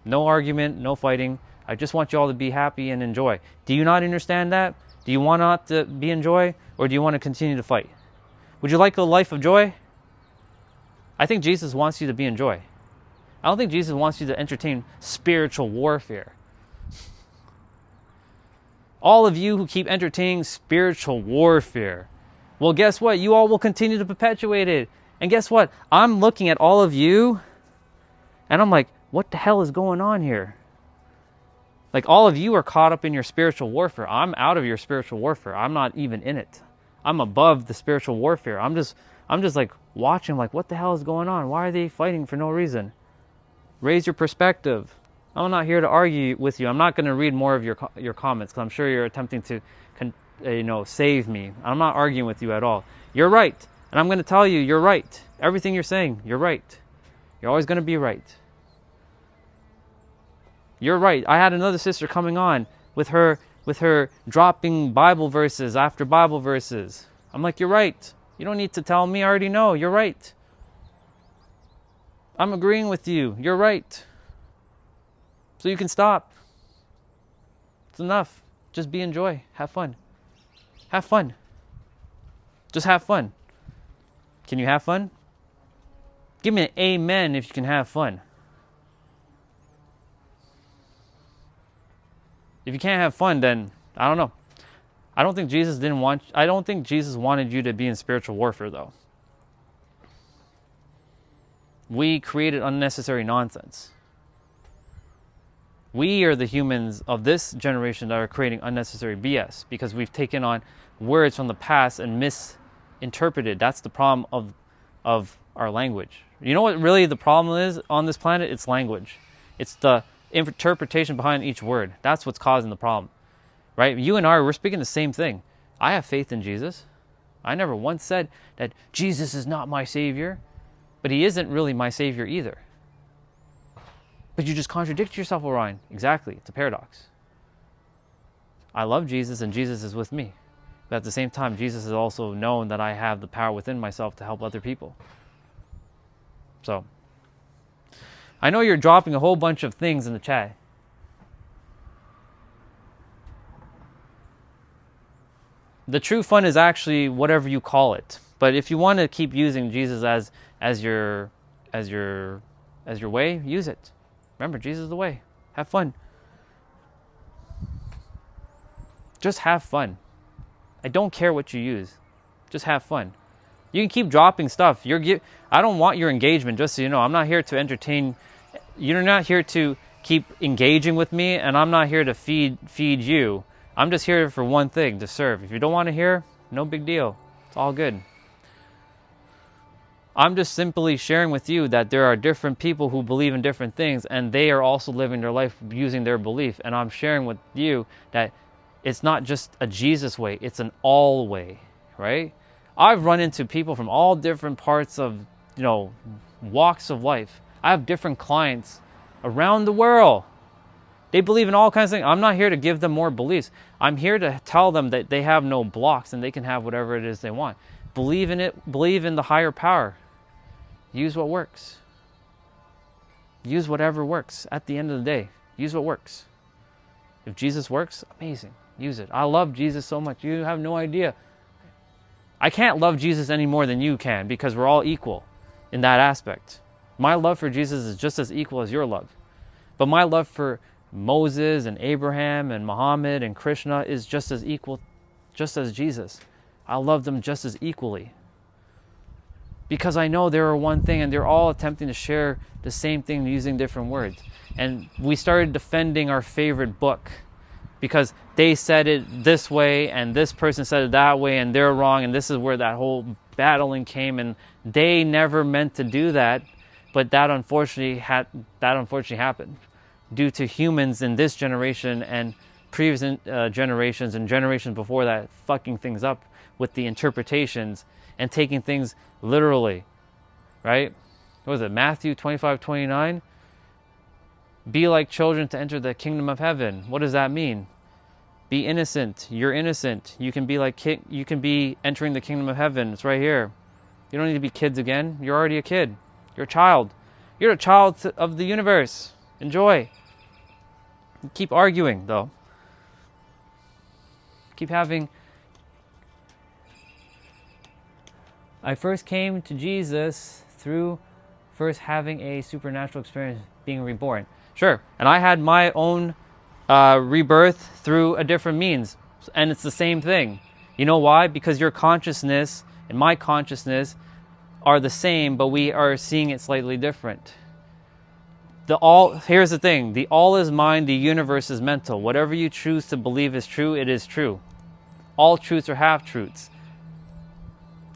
No argument, no fighting. I just want you all to be happy and enjoy. Do you not understand that? Do you want not to be in joy? Or do you want to continue to fight? Would you like a life of joy? I think Jesus wants you to be in joy. I don't think Jesus wants you to entertain spiritual warfare. All of you who keep entertaining spiritual warfare, well, guess what? You all will continue to perpetuate it. And guess what? I'm looking at all of you, and I'm like, what the hell is going on here? Like, all of you are caught up in your spiritual warfare. I'm out of your spiritual warfare. I'm not even in it. I'm above the spiritual warfare. I'm just like watching, like, what the hell is going on? Why are they fighting for no reason? Raise your perspective. I'm not here to argue with you. I'm not going to read more of your comments because I'm sure you're attempting to, save me. I'm not arguing with you at all. You're right. And I'm going to tell you, you're right. Everything you're saying, you're right. You're always going to be right. You're right. I had another sister coming on with her dropping Bible verses after Bible verses. I'm like, you're right. You don't need to tell me. I already know. You're right. I'm agreeing with you. You're right. So you can stop. It's enough. Just be in joy. Have fun. Have fun. Just have fun. Can you have fun? Give me an amen if you can have fun. If you can't have fun, then I don't know. I don't think Jesus wanted you to be in spiritual warfare, though. We created unnecessary nonsense. We are the humans of this generation that are creating unnecessary BS because we've taken on words from the past and misinterpreted. That's the problem of our language. You know what really the problem is on this planet? It's language. It's the interpretation behind each word. That's what's causing the problem, right? You and I, we're speaking the same thing. I have faith in Jesus. I never once said that Jesus is not my Savior, but He isn't really my Savior either. But you just contradict yourself, Orion. Exactly. It's a paradox. I love Jesus and Jesus is with me. But at the same time, Jesus has also known that I have the power within myself to help other people. So, I know you're dropping a whole bunch of things in the chat. The true fun is actually whatever you call it. But if you want to keep using Jesus as your way, use it. Remember, Jesus is the way. Have fun. Just have fun. I don't care what you use. Just have fun. You can keep dropping stuff. I don't want your engagement, just so you know. I'm not here to entertain. You're not here to keep engaging with me, and I'm not here to feed you. I'm just here for one thing, to serve. If you don't want to hear, no big deal. It's all good. I'm just simply sharing with you that there are different people who believe in different things, and they are also living their life using their belief. And I'm sharing with you that it's not just a Jesus way, it's an all way, right? I've run into people from all different parts of, walks of life. I have different clients around the world. They believe in all kinds of things. I'm not here to give them more beliefs. I'm here to tell them that they have no blocks and they can have whatever it is they want. Believe in it. Believe in the higher power. Use what works. Use whatever works. At the end of the day, use what works. If Jesus works, amazing. Use it. I love Jesus so much. You have no idea. I can't love Jesus any more than you can because we're all equal in that aspect. My love for Jesus is just as equal as your love. But my love for Moses and Abraham and Muhammad and Krishna is just as equal, just as Jesus. I love them just as equally. Because I know they're one thing and they're all attempting to share the same thing using different words. And we started defending our favorite book because they said it this way and this person said it that way and they're wrong, and this is where that whole battling came, and they never meant to do that, but that unfortunately happened due to humans in this generation and previous generations and generations before that fucking things up with the interpretations and taking things literally, right? What was it, Matthew 25:29? Be like children to enter the kingdom of heaven. What does that mean? Be innocent. You're innocent. You can be like you can be entering the kingdom of heaven. It's right here. You don't need to be kids again. You're already a kid. You're a child. You're a child of the universe. Enjoy. Keep arguing, though. Keep having... I first came to Jesus through first having a supernatural experience, being reborn. Sure, and I had my own rebirth through a different means, and it's the same thing. You know why? Because your consciousness and my consciousness are the same, but we are seeing it slightly different. Here's the thing, the all is mind, the universe is mental. Whatever you choose to believe is true, it is true. All truths are half-truths.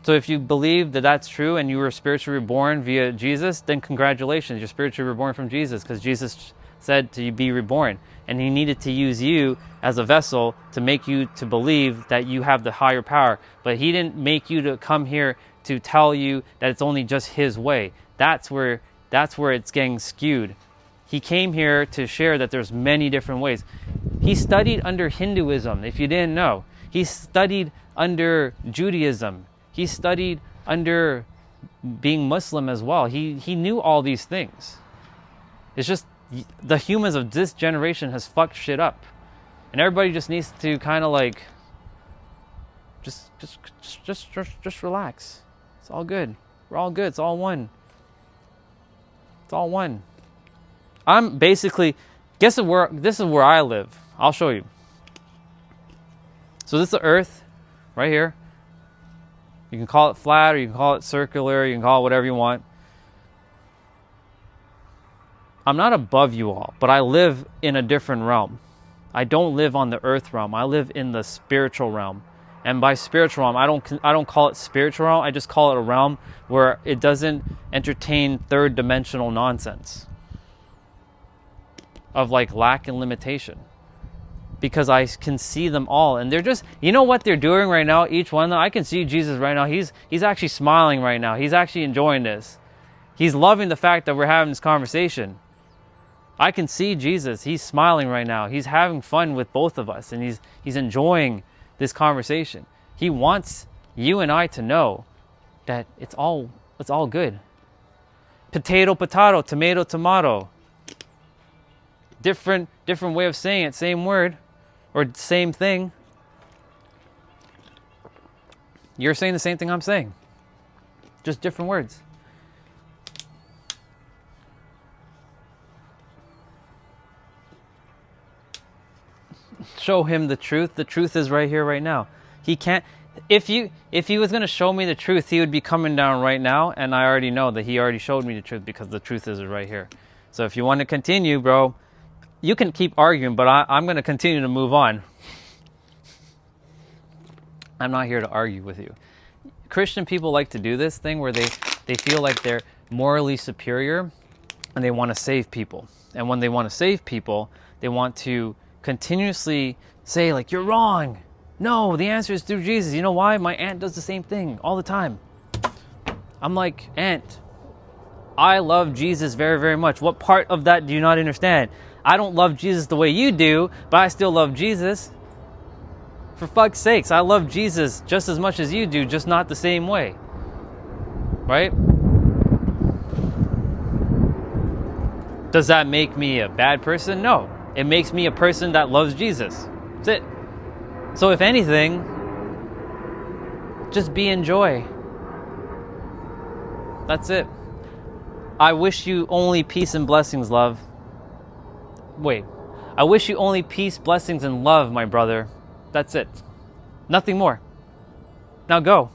So if you believe that that's true and you were spiritually reborn via Jesus, then congratulations, you're spiritually reborn from Jesus, because Jesus said to be reborn. And he needed to use you as a vessel to make you to believe that you have the higher power. But he didn't make you to come here to tell you that it's only just his way. That's where it's getting skewed. He came here to share that there's many different ways. He studied under Hinduism, if you didn't know. He studied under Judaism. He studied under being Muslim as well. He knew all these things. It's just the humans of this generation has fucked shit up. And everybody just needs to kind of like just relax. It's all good. We're all good. It's all one. It's all one. I'm basically, this is where I live. I'll show you. So this is the earth right here. You can call it flat, or you can call it circular, you can call it whatever you want. I'm not above you all, but I live in a different realm. I don't live on the earth realm. I live in the spiritual realm. And by spiritual realm, I don't call it spiritual realm. I just call it a realm where it doesn't entertain third dimensional nonsense of like lack and limitation. Because I can see them all, and they're just, you know what they're doing right now, each one of them? I can see Jesus right now. He's actually smiling right now. He's actually enjoying this. He's loving the fact that we're having this conversation. I can see Jesus. He's smiling right now. He's having fun with both of us, and he's enjoying this conversation. He wants you and I to know that it's all good. Potato, potato, tomato, tomato. Different way of saying it, same word. Or same thing. You're saying the same thing I'm saying. Just different words. Show him the truth. The truth is right here, right now. He can't... If he was going to show me the truth, he would be coming down right now, and I already know that he already showed me the truth, because the truth is right here. So if you want to continue, bro... You can keep arguing, but I'm going to continue to move on. I'm not here to argue with you. Christian people like to do this thing where they feel like they're morally superior and they want to save people. And when they want to save people, they want to continuously say, like, you're wrong. No, the answer is through Jesus. You know why? My aunt does the same thing all the time. I'm like, Aunt, I love Jesus very, very much. What part of that do you not understand? I don't love Jesus the way you do, but I still love Jesus. For fuck's sakes, I love Jesus just as much as you do, just not the same way. Right? Does that make me a bad person? No. It makes me a person that loves Jesus. That's it. So if anything, just be in joy. That's it. I wish you only peace and blessings, love. Wait. I wish you only peace, blessings, and love, my brother. That's it. Nothing more. Now go.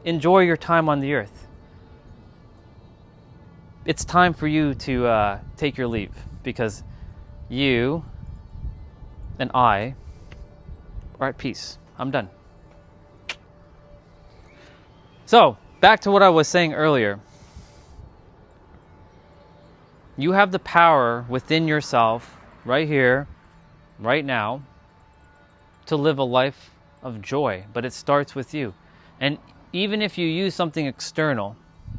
Enjoy your time on the earth. It's time for you to take your leave, because you and I are at peace. I'm done. So, back to what I was saying earlier. You have the power within yourself, right here, right now, to live a life of joy, but it starts with you. And even if you use something external,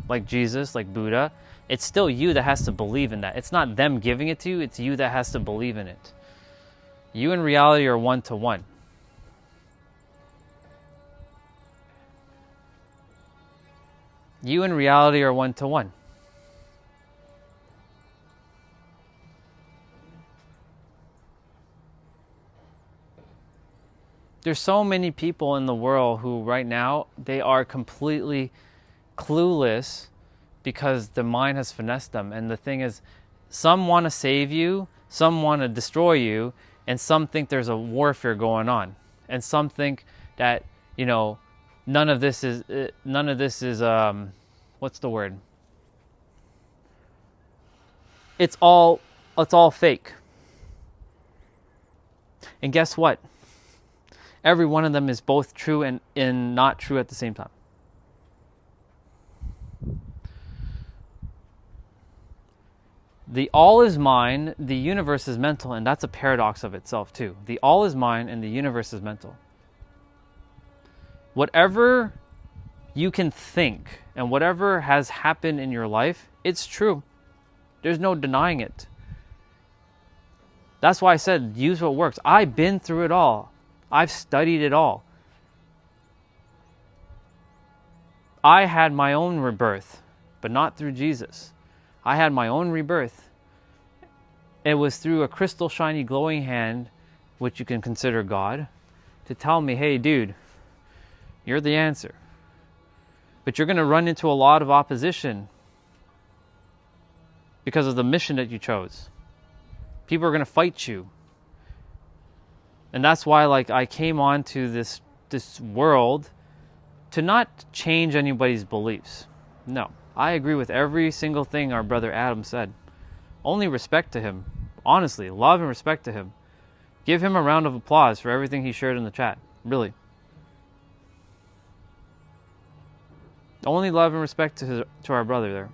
like Jesus, like Buddha, it's still you that has to believe in that. It's not them giving it to you, it's you that has to believe in it. You and reality are one-to-one. You and reality are one-to-one. There's so many people in the world who right now, they are completely clueless because the mind has finessed them. And the thing is, some want to save you, some want to destroy you, and some think there's a warfare going on. And some think that, you know, none of this is what's the word? It's all fake. And guess what? Every one of them is both true and not true at the same time. The all is mine, the universe is mental, and that's a paradox of itself too. The all is mine and the universe is mental. Whatever you can think and whatever has happened in your life, it's true. There's no denying it. That's why I said use what works. I've been through it all. I've studied it all. I had my own rebirth, but not through Jesus. I had my own rebirth. It was through a crystal shiny glowing hand, which you can consider God, to tell me, hey dude, you're the answer. But you're going to run into a lot of opposition because of the mission that you chose. People are going to fight you. And that's why, like, I came onto this world to not change anybody's beliefs. No, I agree with every single thing our brother Adam said. Only respect to him. Honestly, love and respect to him. Give him a round of applause for everything he shared in the chat. Really. Only love and respect to our brother there.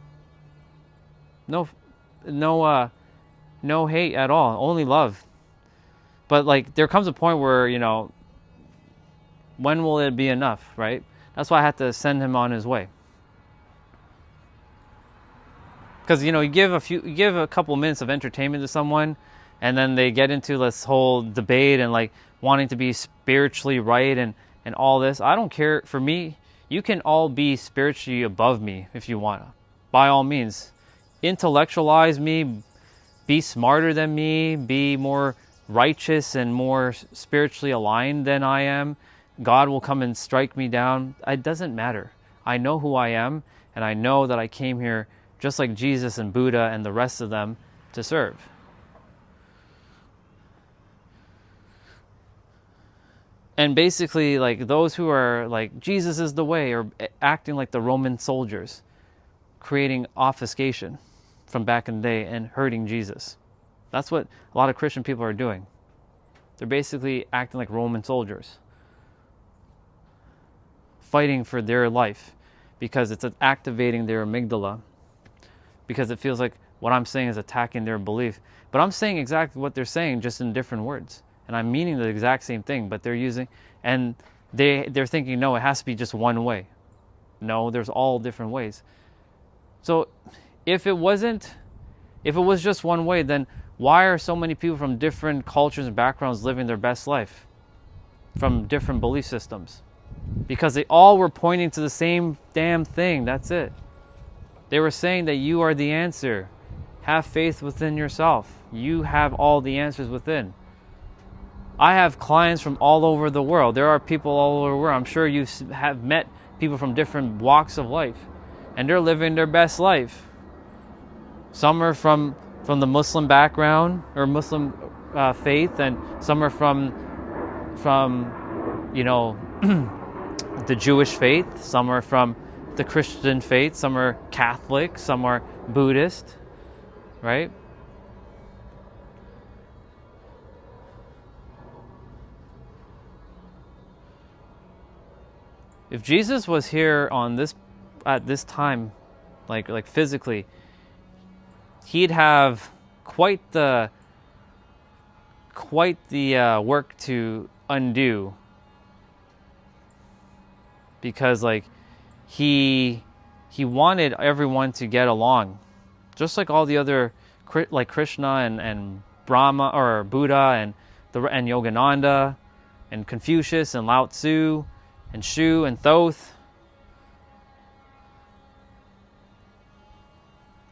No hate at all. Only love. But like, there comes a point where, you know, when will it be enough, right? That's why I had to send him on his way. Because, you know, you give a couple minutes of entertainment to someone, and then they get into this whole debate and like wanting to be spiritually right and all this. I don't care. For me, you can all be spiritually above me if you want to. By all means. Intellectualize me, be smarter than me, be more righteous and more spiritually aligned than I am. God will come and strike me down. It doesn't matter. I know who I am, and I know that I came here just like Jesus and Buddha and the rest of them to serve. And basically, like, those who are like, Jesus is the way, or acting like the Roman soldiers, creating obfuscation from back in the day and hurting Jesus. That's what a lot of Christian people are doing. They're basically acting like Roman soldiers, fighting for their life because it's activating their amygdala, because it feels like what I'm saying is attacking their belief. But I'm saying exactly what they're saying, just in different words. And I'm meaning the exact same thing, but they're using, and they're thinking, no, it has to be just one way. No, there's all different ways. So if it was just one way, then why are so many people from different cultures and backgrounds living their best life from different belief systems? Because they all were pointing to the same damn thing. That's it. They were saying that you are the answer. Have faith within yourself. You have all the answers within. I have clients from all over the world. There are people all over the world. I'm sure you have met people from different walks of life, and they're living their best life. Some are from the Muslim background or Muslim faith, and some are from you know, the Jewish faith. Some are from the Christian faith. Some are Catholic. Some are Buddhist, right? If Jesus was here at this time, like physically, he'd have quite the work to undo, because like he wanted everyone to get along, just like all the other, like Krishna and Brahma or Buddha and Yogananda and Confucius and Lao Tzu and Shu and Thoth.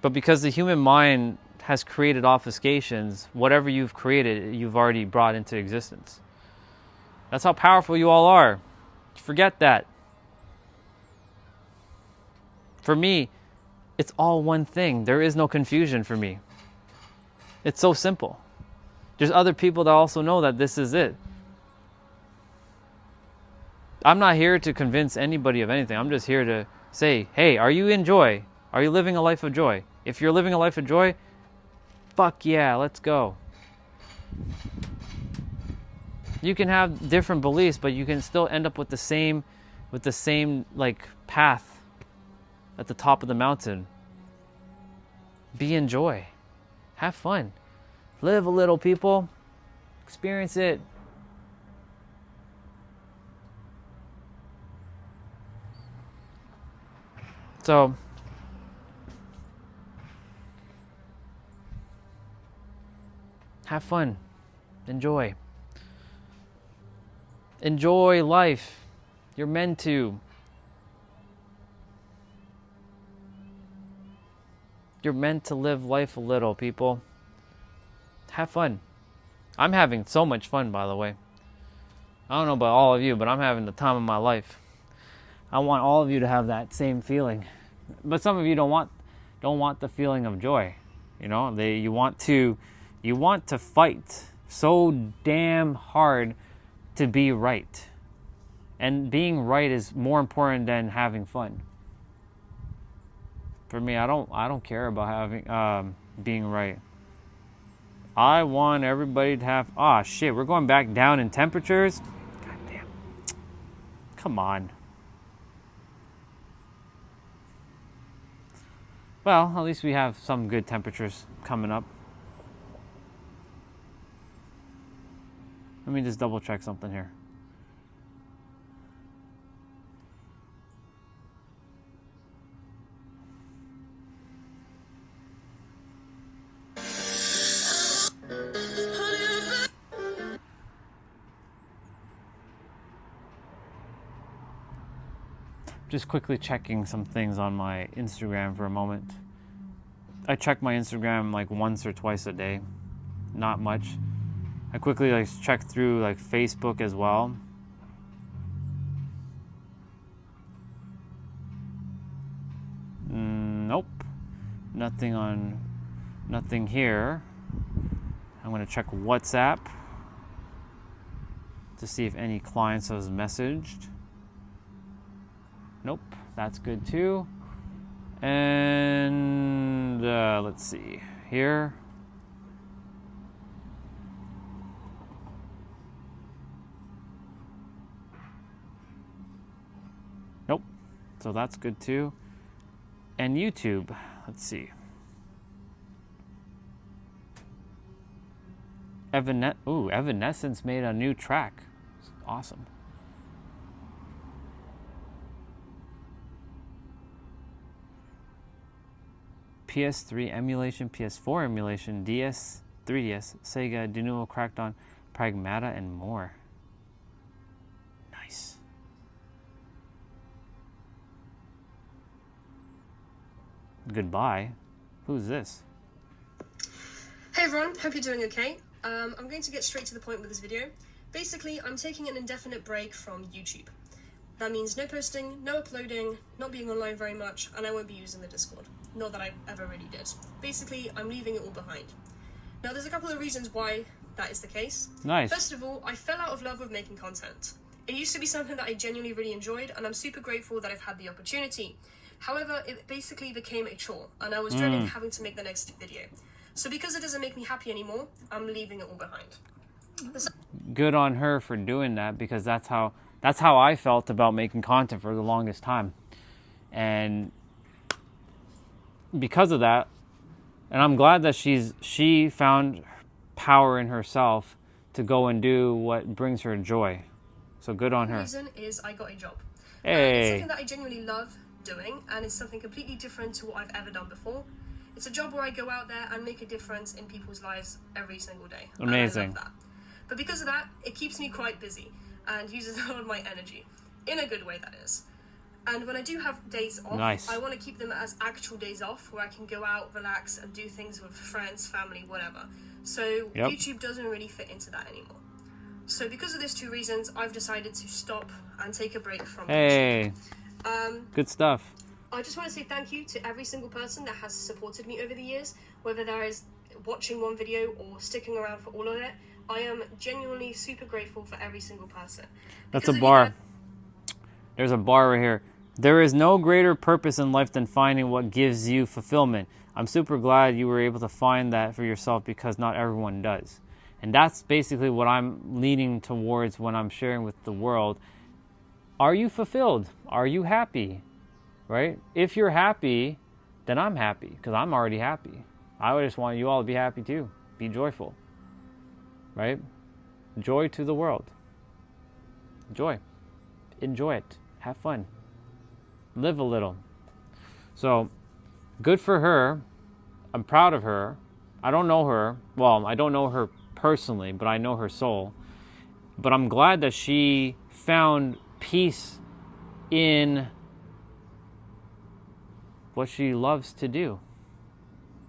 But because the human mind has created obfuscations, whatever you've created, you've already brought into existence. That's how powerful you all are. Forget that. For me, it's all one thing. There is no confusion for me. It's so simple. There's other people that also know that this is it. I'm not here to convince anybody of anything. I'm just here to say, hey, are you in joy? Are you living a life of joy? If you're living a life of joy, fuck yeah, let's go. You can have different beliefs, but you can still end up with the same like path at the top of the mountain. Be in joy. Have fun. Live a little, people. Experience it. So, have fun. Enjoy. Enjoy life. You're meant to. You're meant to live life a little, people. Have fun. I'm having so much fun, by the way. I don't know about all of you, but I'm having the time of my life. I want all of you to have that same feeling. But some of you don't want the feeling of joy. You know, you want to fight so damn hard to be right. And being right is more important than having fun. For me, I don't care about having being right. I want everybody to have... shit, we're going back down in temperatures? God damn. Come on. Well, at least we have some good temperatures coming up. Let me just double check something here. Just quickly checking some things on my Instagram for a moment. I check my Instagram like once or twice a day. Not much. I quickly check through Facebook as well. Nope. Nothing here. I'm going to check WhatsApp to see if any clients have messaged. Nope, that's good too. And let's see here. Nope, so that's good too. And YouTube, let's see. Evanescence made a new track. Awesome. PS3 emulation, PS4 emulation, DS, 3DS, Sega, Denuvo, Crackdown, Pragmata, and more. Nice. Goodbye. Who's this? Hey everyone, hope you're doing okay. I'm going to get straight to the point with this video. Basically, I'm taking an indefinite break from YouTube. That means no posting, no uploading, not being online very much, and I won't be using the Discord. Not that I ever really did. Basically, I'm leaving it all behind. Now, there's a couple of reasons why that is the case. Nice. First of all, I fell out of love with making content. It used to be something that I genuinely really enjoyed, and I'm super grateful that I've had the opportunity. However, it basically became a chore, and I was dreading having to make the next video. So because it doesn't make me happy anymore, I'm leaving it all behind. Good on her for doing that, because that's how I felt about making content for the longest time. And because of that, and I'm glad that she found power in herself to go and do what brings her joy. So good on The her. reason is I got a job. It's Hey. something that I genuinely love doing, and it's something completely different to what I've ever done before. It's a job where I go out there and make a difference in people's lives every single day. Amazing. And I love that. But because of that, it keeps me quite busy and uses a lot of my energy. In a good way, that is. And when I do have days off, Nice. I want to keep them as actual days off where I can go out, relax, and do things with friends, family, whatever. So Yep. YouTube doesn't really fit into that anymore. So because of those two reasons, I've decided to stop and take a break from Hey, YouTube. good stuff. I just want to say thank you to every single person that has supported me over the years, whether that is watching one video or sticking around for all of it. I am genuinely super grateful for every single person. That's Because a of you bar. guys- There's a bar right here. There is no greater purpose in life than finding what gives you fulfillment. I'm super glad you were able to find that for yourself because not everyone does. And that's basically what I'm leaning towards when I'm sharing with the world. Are you fulfilled? Are you happy? Right? If you're happy, then I'm happy because I'm already happy. I would just want you all to be happy too. Be joyful. Right? Joy to the world. Joy. Enjoy it. Have fun. Live a little. So, good for her. I'm proud of her. I don't know her. Well, I don't know her personally, but I know her soul. But I'm glad that she found peace in what she loves to do.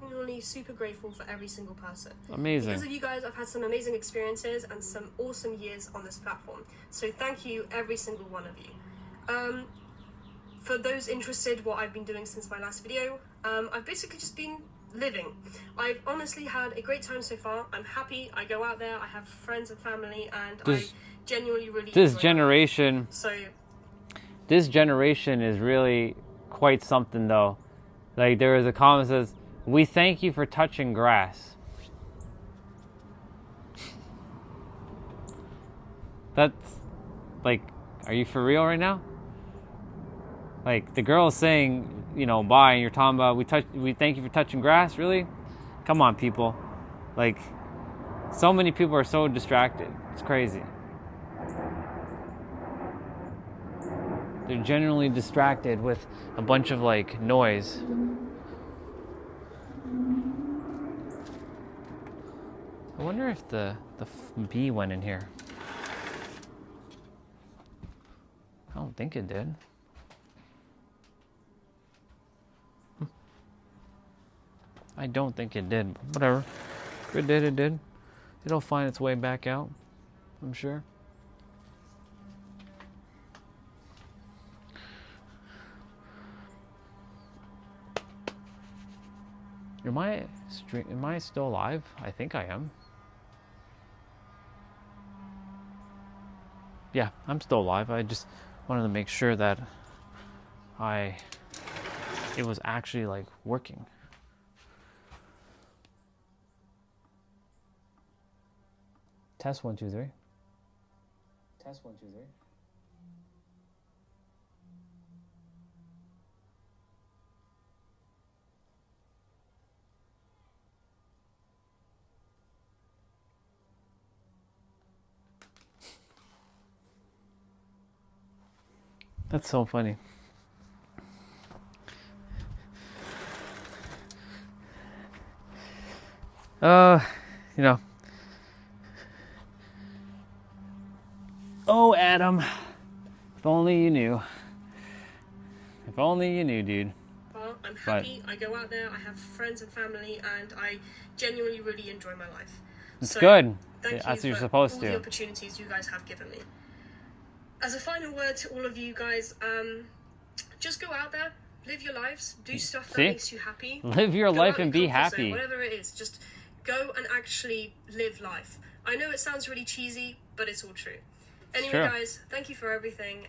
Genuinely super grateful for every single person. Amazing. Because of you guys, I've had some amazing experiences and some awesome years on this platform. So thank you, every single one of you. For those interested what I've been doing since my last video, I've basically just been living. I've honestly had a great time so far. I'm happy. I go out there. I have friends and family, and I genuinely really This enjoy generation, it. So this generation is really quite something, though. Like there is a comment that says, "We thank you for touching grass." That's like, are you for real right now? Like the girl is saying, you know, bye, and you're talking about we thank you for touching grass. Really? Come on, people. Like, so many people are so distracted. It's crazy. They're generally distracted with a bunch of like noise. I wonder if the bee went in here. I don't think it did. I don't think it did. Whatever. If it did, it did. It'll find its way back out, I'm sure. Am I still alive? I think I am. Yeah, I'm still alive. I just wanted to make sure that it was actually like working. Test 1, 2, 3. Test 1, 2, 3. That's so funny. You know. Oh, Adam. If only you knew. If only you knew, dude. well, I'm happy. I go out there. I have friends and family, and I genuinely really enjoy my life. It's So, good. Thank That's what you you're for supposed all to. the opportunities you guys have given me. As a final word to all of you guys, just go out there, live your lives, do stuff that See? makes you happy. Live your Go life out and your be comfort zone, happy. whatever it is, just go and actually live life. I know it sounds really cheesy, but it's all true. Anyway, true. guys, thank you for everything,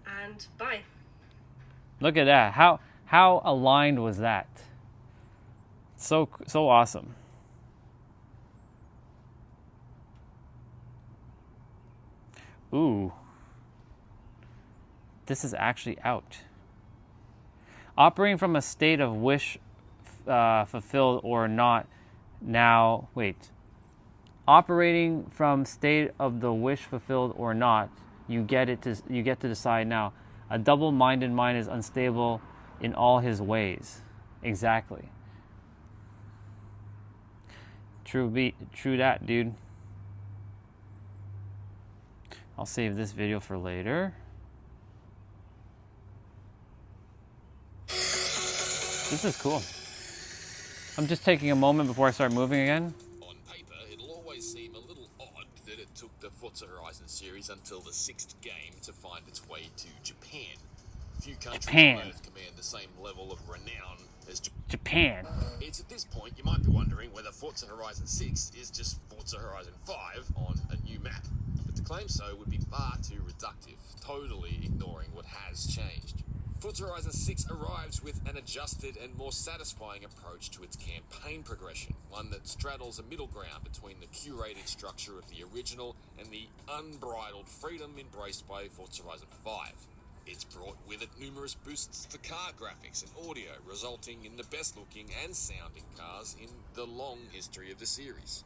and bye. Look at that. How aligned was that? So awesome. Ooh. This is actually out. Operating from a state of wish fulfilled or not now. Wait. Operating from state of the wish fulfilled or not, you get to decide now. A double-minded mind is unstable in all his ways. Exactly. True that, dude. I'll save this video for later. This is cool. I'm just taking a moment before I start moving again. On paper, it'll always seem a little odd that it took the Forza Horizon series until the 6th game to find its way to Japan. Few countries on Earth command the same level of renown as Japan. It's at this point you might be wondering whether Forza Horizon 6 is just Forza Horizon 5 on a new map. But to claim so would be far too reductive, totally ignoring what has changed. Forza Horizon 6 arrives with an adjusted and more satisfying approach to its campaign progression, one that straddles a middle ground between the curated structure of the original and the unbridled freedom embraced by Forza Horizon 5. It's brought with it numerous boosts to car graphics and audio, resulting in the best looking and sounding cars in the long history of the series.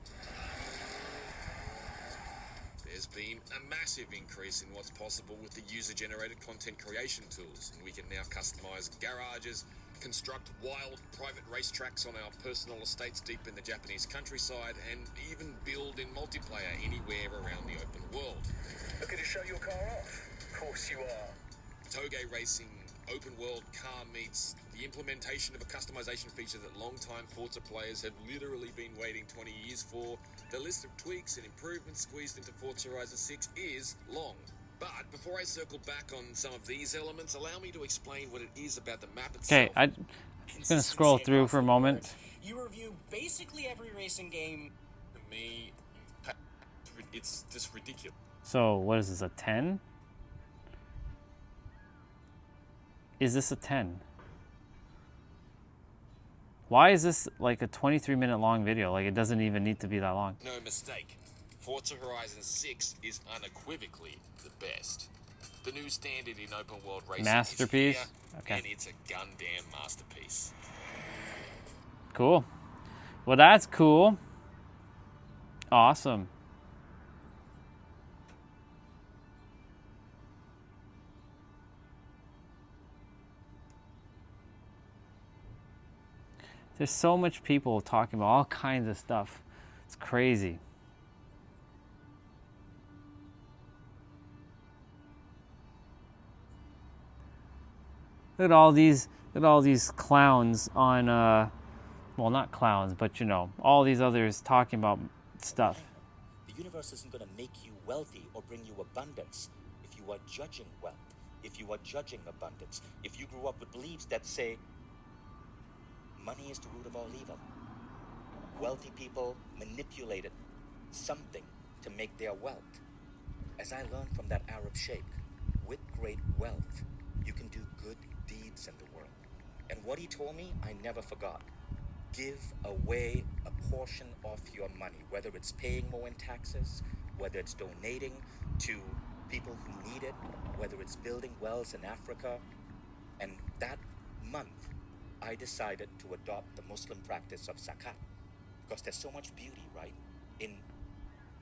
There's been a massive increase in what's possible with the user-generated content creation tools, and we can now customize garages, construct wild private racetracks on our personal estates deep in the Japanese countryside, and even build in multiplayer anywhere around the open world. Looking to show your car off? Of course you are. Toge Racing open world car meets the implementation of a customization feature that long-time Forza players have literally been waiting 20 years for. The list of tweaks and improvements squeezed into Forza Horizon 6 is long. But before I circle back on some of these elements, allow me to explain what it is about the map itself. Okay, I'm gonna scroll through for a moment. You review basically every racing game. To me, it's just ridiculous. So, what is this, a 10? Is this a 10? Why is this like a 23-minute long video? Like, it doesn't even need to be that long. No mistake. Forza Horizon 6 is unequivocally the best. The new standard in open world racing Masterpiece? is here, Okay. and it's a goddamn masterpiece. Cool. Well, that's cool. Awesome. There's so much people talking about all kinds of stuff. It's crazy. Look at all these clowns on well, not clowns, but you know, all these others talking about stuff. The universe isn't going to make you wealthy or bring you abundance if you are judging wealth, if you are judging abundance, if you grew up with beliefs that say money is the root of all evil. Wealthy people manipulated something to make their wealth. As I learned from that Arab sheikh, with great wealth, you can do good deeds in the world. And what he told me, I never forgot. Give away a portion of your money, whether it's paying more in taxes, whether it's donating to people who need it, whether it's building wells in Africa. And that month, I decided to adopt the Muslim practice of zakat, because there's so much beauty, right, in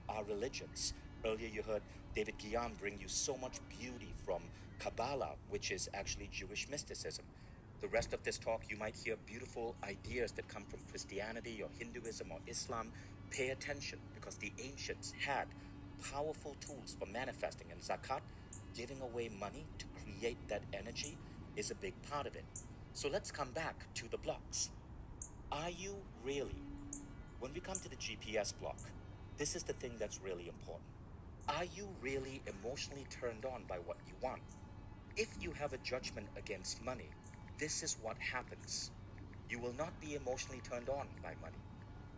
our religions. Earlier you heard David Guillaume bring you so much beauty from Kabbalah, which is actually Jewish mysticism. The rest of this talk, you might hear beautiful ideas that come from Christianity or Hinduism or Islam. Pay attention, because the ancients had powerful tools for manifesting, and zakat, giving away money to create that energy, is a big part of it. So let's come back to the blocks. Are you really, when we come to the GPS block, this is the thing that's really important. Are you really emotionally turned on by what you want? If you have a judgment against money, this is what happens. You will not be emotionally turned on by money.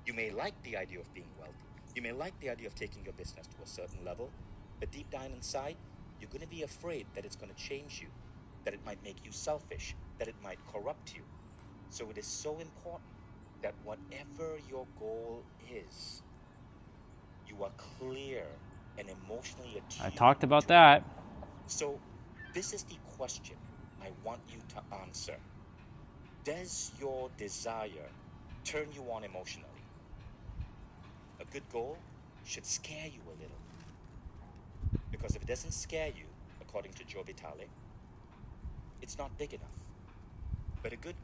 You may like the idea of being wealthy. You may like the idea of taking your business to a certain level, but deep down inside, you're going to be afraid that it's going to change you, that it might make you selfish, that it might corrupt you. So it is so important that whatever your goal is, you are clear and emotionally attuned. I talked about that. So this is the question I want you to answer. Does your desire turn you on emotionally? A good goal should scare you a little. Because if it doesn't scare you, according to Joe Vitale, it's not big enough. But a good...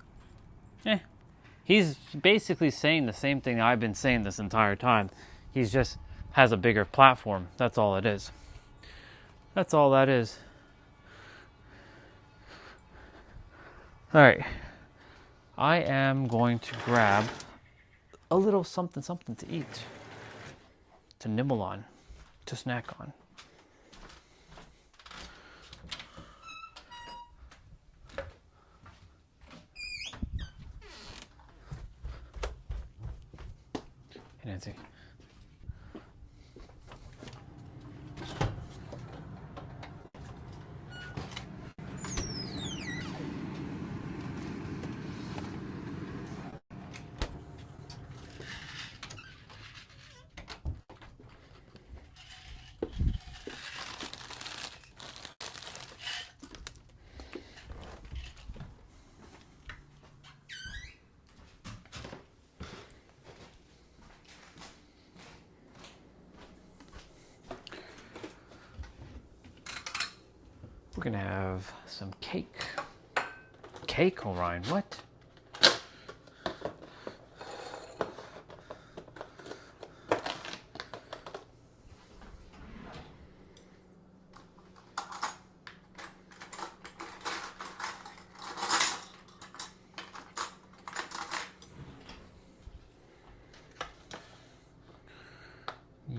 He's basically saying the same thing I've been saying this entire time. He's just has a bigger platform. That's all it is. That's all that is. Alright. I am going to grab a little something to eat. To nibble on. To snack on. Hey, Nancy. We're gonna have some cake. Cake, Orion, what?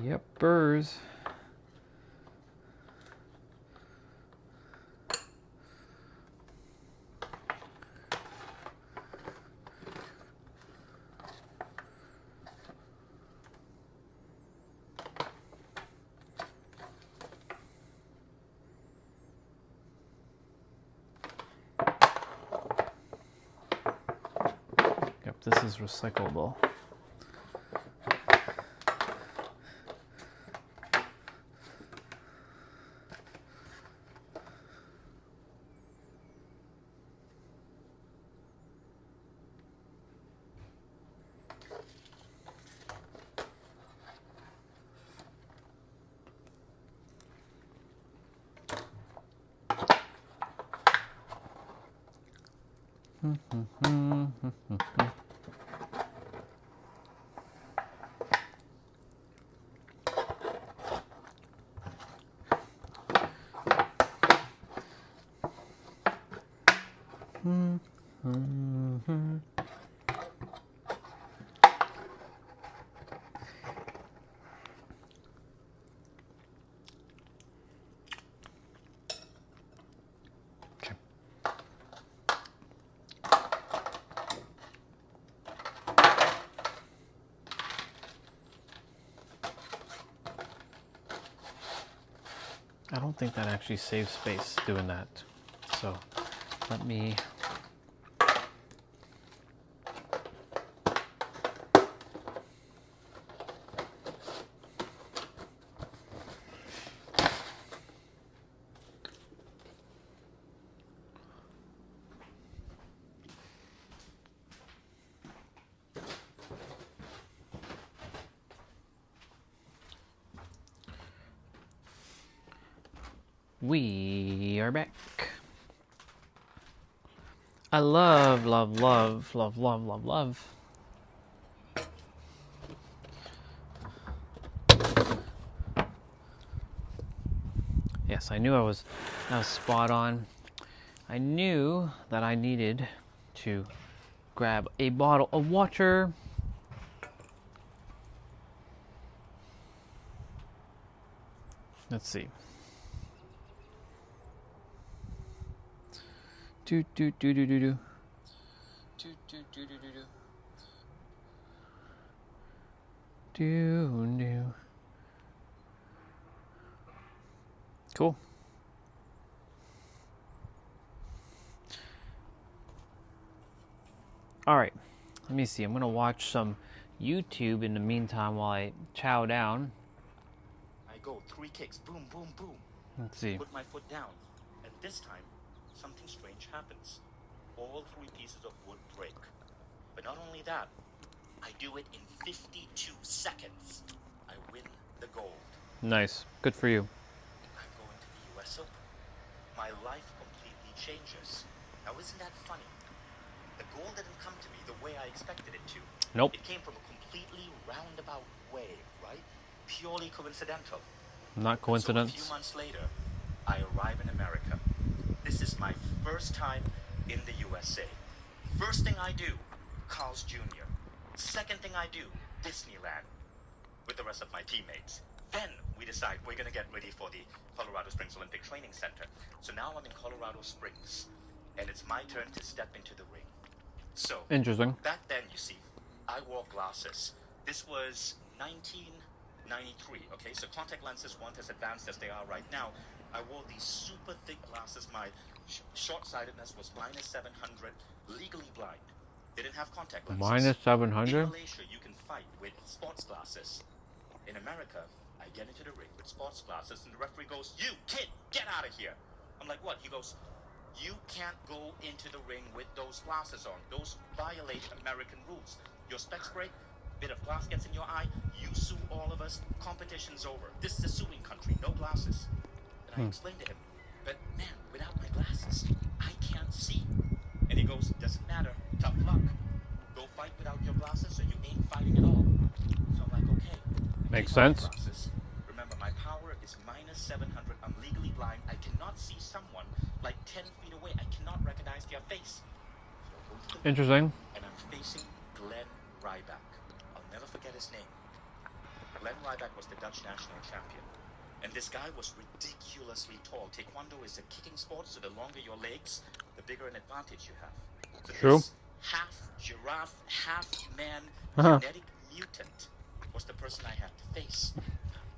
Yep, burrs. Yep, this is recyclable. I don't think that actually saves space doing that. So let me... We are back. I love, love, love, love, love, love, love. Yes, I knew I was spot on. I knew that I needed to grab a bottle of water. Let's see. Do do do do do do. Do do do do do do. Do do. Cool. All right. Let me see. I'm gonna watch some YouTube in the meantime while I chow down. I go 3 kicks, boom, boom, boom. Let's see. Put my foot down, and this time, something strange happens. All 3 pieces of wood break. But not only that, I do it in 52 seconds. I win the gold. Nice. Good for you. I'm going to the US Open. My life completely changes. Now, isn't that funny? The gold didn't come to me the way I expected it to. Nope. It came from a completely roundabout way, right? Purely coincidental. Not So a coincidence. few months later, I arrive in America. This is my first time in the USA. First thing I do, Carl's Jr. Second thing I do, Disneyland, with the rest of my teammates. Then we decide we're going to get ready for the Colorado Springs Olympic Training Center. So now I'm in Colorado Springs, and it's my turn to step into the ring. So Interesting. back then, you see, I wore glasses. This was 1993, okay? So contact lenses weren't as advanced as they are right now. I wore these super thick glasses. My short-sightedness was minus 700, legally blind. They didn't have contact lenses. Minus 700? In Malaysia, you can fight with sports glasses. In America, I get into the ring with sports glasses, and the referee goes, "You kid, get out of here." I'm like, "What?" He goes, "You can't go into the ring with those glasses on. Those violate American rules. Your specs break, bit of glass gets in your eye, you sue all of us, competition's over. This is a suing country, no glasses." And I explained to him, "But man, without my glasses, I can't see." And he goes, "Doesn't matter, tough luck. Go fight without your glasses or you ain't fighting at all." So I'm like, okay. Makes Take off sense. my glasses. Remember, my power is minus 700. I'm legally blind. I cannot see someone like 10 feet away. I cannot recognize their face. So I go to the Interesting. and I'm facing Glenn Ryback. I'll never forget his name. Glenn Ryback was the Dutch national champion. And this guy was ridiculously tall. Taekwondo is a kicking sport, so the longer your legs, the bigger an advantage you have. So True. this half giraffe, half man, Uh-huh. genetic mutant was the person I had to face.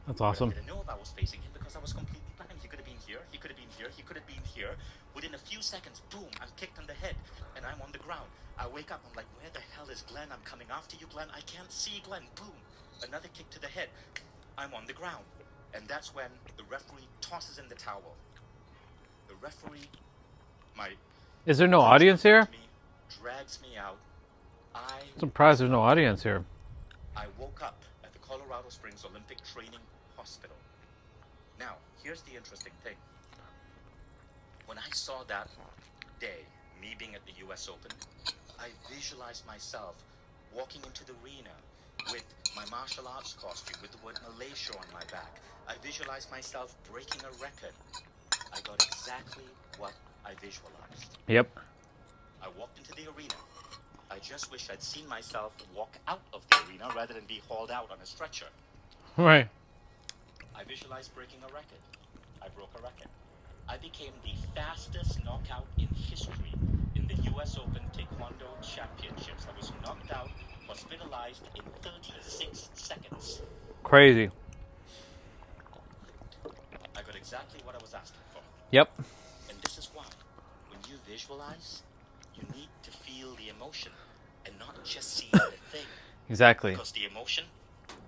That's But I awesome. didn't know if I was facing him because I was completely blind. He could have been here, he could have been here, he could have been here. Within a few seconds, boom, I'm kicked on the head and I'm on the ground. I wake up, I'm like, where the hell is Glenn? I'm coming after you, Glenn. I can't see Glenn. Boom, another kick to the head. I'm on the ground. And that's when the referee tosses in the towel. The referee, Is there no audience here? drags me out. I'm surprised there's no audience here. I woke up at the Colorado Springs Olympic Training Hospital. Now, here's the interesting thing. When I saw that day, me being at the US Open, I visualized myself walking into the arena with my martial arts costume, with the word Malaysia on my back. I visualized myself breaking a record. I got exactly what I visualized. Yep. I walked into the arena. I just wish I'd seen myself walk out of the arena rather than be hauled out on a stretcher. Right. I visualized breaking a record. I broke a record. I became the fastest knockout in history in the US Open Taekwondo Championships. I was knocked out, hospitalized in 36 seconds. Crazy. I got exactly what I was asking for. Yep. And this is why, when you visualize, you need to feel the emotion and not just see the thing. Exactly. Because the emotion,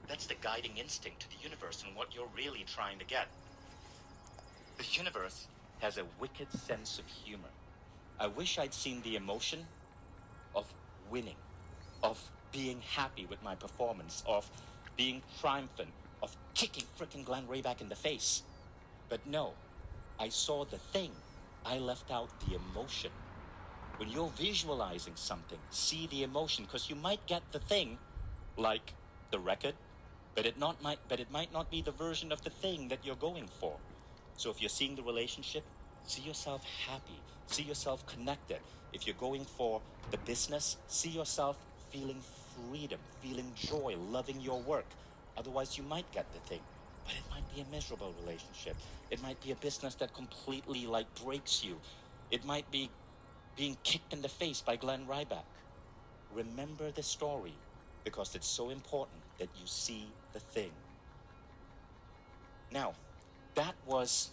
that's the guiding instinct to the universe and what you're really trying to get. The universe has a wicked sense of humor. I wish I'd seen the emotion of winning, of being happy with my performance, of being triumphant, of kicking frickin' Glenn Ryback in the face. But no, I saw the thing. I left out the emotion. When you're visualizing something, see the emotion, because you might get the thing, like the record, but it might not be the version of the thing that you're going for. So if you're seeing the relationship, see yourself happy, see yourself connected. If you're going for the business, see yourself feeling freedom, feeling joy, loving your work. Otherwise, you might get the thing, but it might be a miserable relationship. It might be a business that completely breaks you. It might be being kicked in the face by Glenn Ryback. Remember the story, because it's so important that you see the thing. Now, that was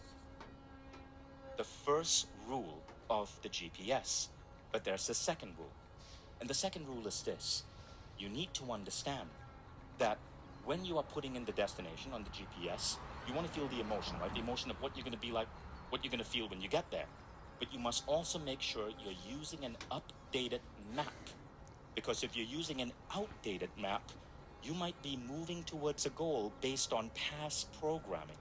the first rule of the GPS. But there's a second rule. And the second rule is this. You need to understand that when you are putting in the destination on the GPS, you want to feel the emotion, right? The emotion of what you're going to be like, what you're going to feel when you get there. But you must also make sure you're using an updated map. Because if you're using an outdated map, You might be moving towards a goal based on past programming,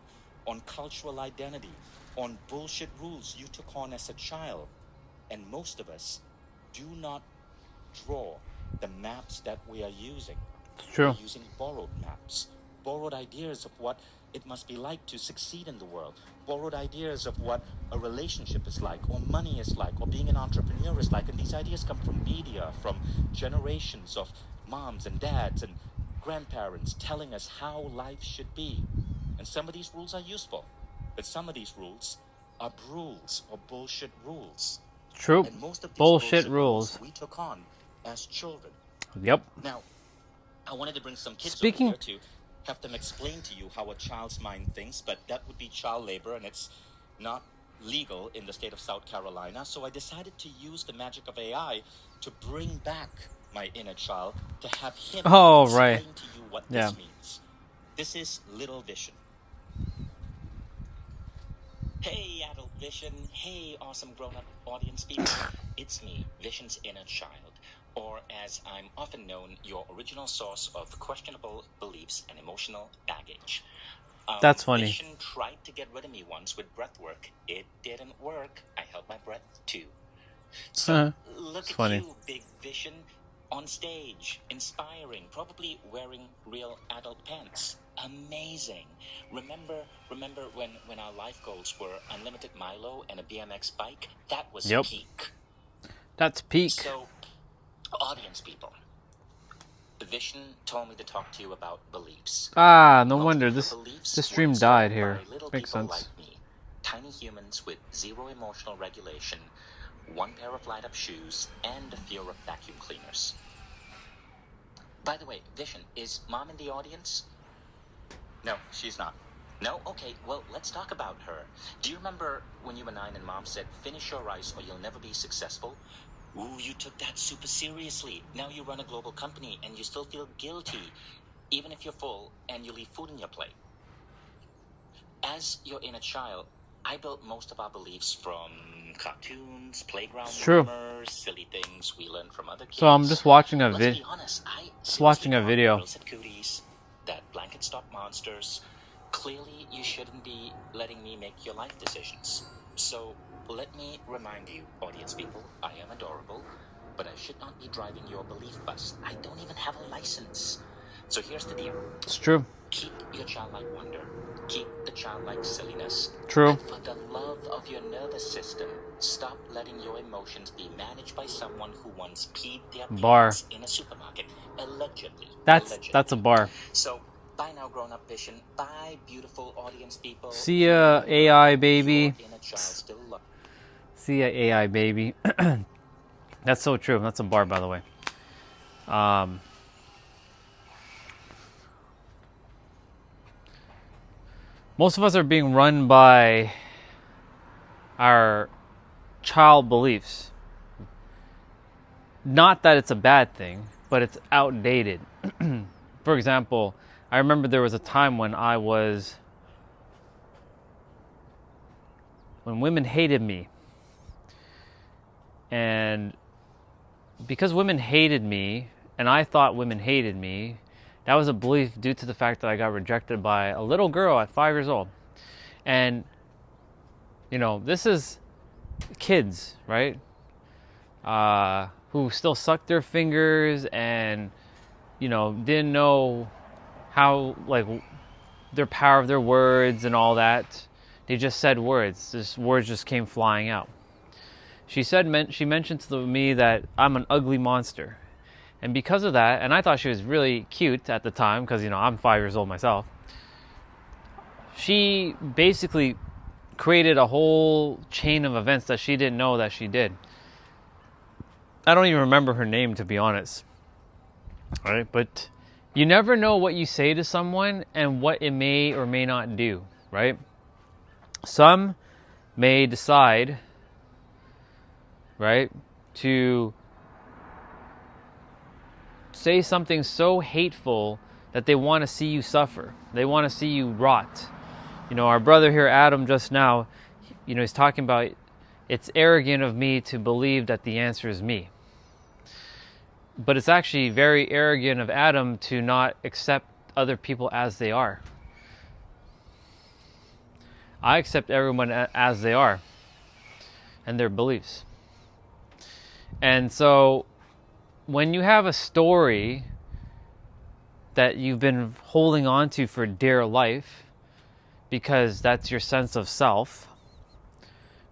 on cultural identity, on bullshit rules you took on as a child. And most of us do not draw the maps that we are using. It's true. We're using borrowed maps, borrowed ideas of what it must be like to succeed in the world, borrowed ideas of what a relationship is like, or money is like, or being an entrepreneur is like. And these ideas come from media, from generations of moms and dads and grandparents telling us how life should be. And some of these rules are useful, but some of these rules are rules or bullshit rules. True. And most of these Bullshit rules. we took on as children. Yep. Now, I wanted to bring some kids Speaking- over here to have them explain to you how a child's mind thinks, but that would be child labor, and it's not legal in the state of South Carolina. So I decided to use the magic of AI to bring back my inner child, to have him explain to you what this means. This is Little Vision. Hey, Adult Vision. Hey, awesome grown-up audience people. It's me, Vision's inner child, or as I'm often known, your original source of questionable beliefs and emotional baggage. That's funny. Vision tried to get rid of me once with breath work. It didn't work. I held my breath too. So look at funny. you, Big Vision, on stage, inspiring, probably wearing real adult pants. Amazing. Remember when our life goals were unlimited Milo and a BMX bike? That was peak. That's peak. So, audience people, the Vision told me to talk to you about beliefs. Ah, no Most wonder of the this beliefs stream were died inspired here. by little Makes people sense. like me, tiny humans with zero emotional regulation, one pair of light-up shoes, and a fear of vacuum cleaners. By the way, Vision, is Mom in the audience? No, she's not. No? Okay, well, let's talk about her. Do you remember when you were 9 and Mom said, finish your rice or you'll never be successful? Ooh, you took that super seriously. Now you run a global company and you still feel guilty, even if you're full and you leave food in your plate. As your inner child, I built most of our beliefs from cartoons, playground rumors, silly things we learned from other kids. So I'm just watching a Let's be honest, I just watching a thought video. girls had cooties, that blankets stop monsters. Clearly, you shouldn't be letting me make your life decisions. So let me remind you, audience people, I am adorable, but I should not be driving your belief bus. I don't even have a license. So here's the deal. It's true. Keep your childlike wonder. Keep the childlike silliness. True. And for the love of your nervous system, stop letting your emotions be managed by someone who once peed their pants in a supermarket. Allegedly. That's a bar. So, bye now, grown-up Vision. Bye, beautiful audience people. See ya, AI baby. Your inner child still loves. See ya, AI baby. That's so true. That's a bar, by the way. Most of us are being run by our child beliefs. Not that it's a bad thing, but it's outdated. For example, I remember there was a time when when women hated me. And because women hated me, and I thought women hated me, that was a belief due to the fact that I got rejected by a little girl at 5 years old. And, you know, this is kids, right? Who still sucked their fingers and, you know, didn't know how, like, their power of their words and all that. They just said words. Just words just came flying out. She mentioned to me that I'm an ugly monster. And because of that, and I thought she was really cute at the time, because, you know, I'm 5 years old myself. She basically created a whole chain of events that she didn't know that she did. I don't even remember her name, to be honest. All right, but you never know what you say to someone and what it may or may not do, right? Some may decide, right, to say something so hateful that they want to see you suffer. They want to see you rot. You know, our brother here, Adam, just now, you know, he's talking about it's arrogant of me to believe that the answer is me. But it's actually very arrogant of Adam to not accept other people as they are. I accept everyone as they are and their beliefs. And so when you have a story that you've been holding on to for dear life because that's your sense of self,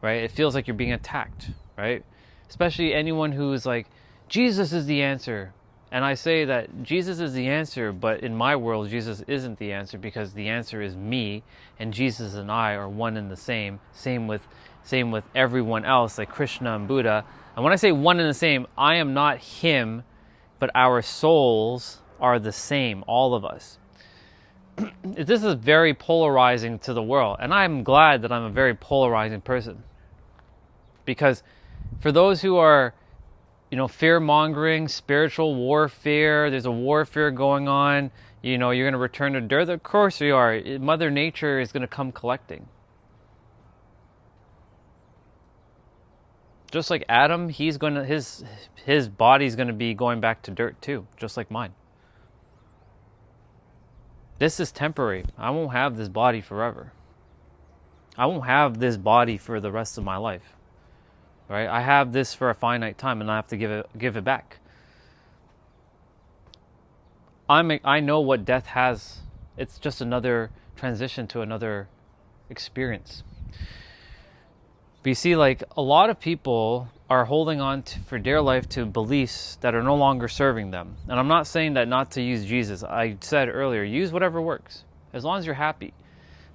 right? It feels like you're being attacked, right? Especially anyone who is like, Jesus is the answer. And I say that Jesus is the answer, but in my world, Jesus isn't the answer, because the answer is me, and Jesus and I are one and the same. Same with everyone else, like Krishna and Buddha. And when I say one and the same, I am not him, but our souls are the same, all of us. This is very polarizing to the world, and I'm glad that I'm a very polarizing person. Because for those who are, fear-mongering, spiritual warfare, there's a warfare going on, you're going to return to dirt. Of course you are. Mother Nature is going to come collecting. Just like Adam, his body's going to be going back to dirt too, just like mine. This is temporary. I won't have this body forever. I won't have this body for the rest of my life. Right? I have this for a finite time, and I have to give it back. I know what death has. It's just another transition to another experience. But you see, like, a lot of people are holding on for dear life to beliefs that are no longer serving them. And I'm not saying that not to use Jesus. I said earlier, use whatever works, as long as you're happy.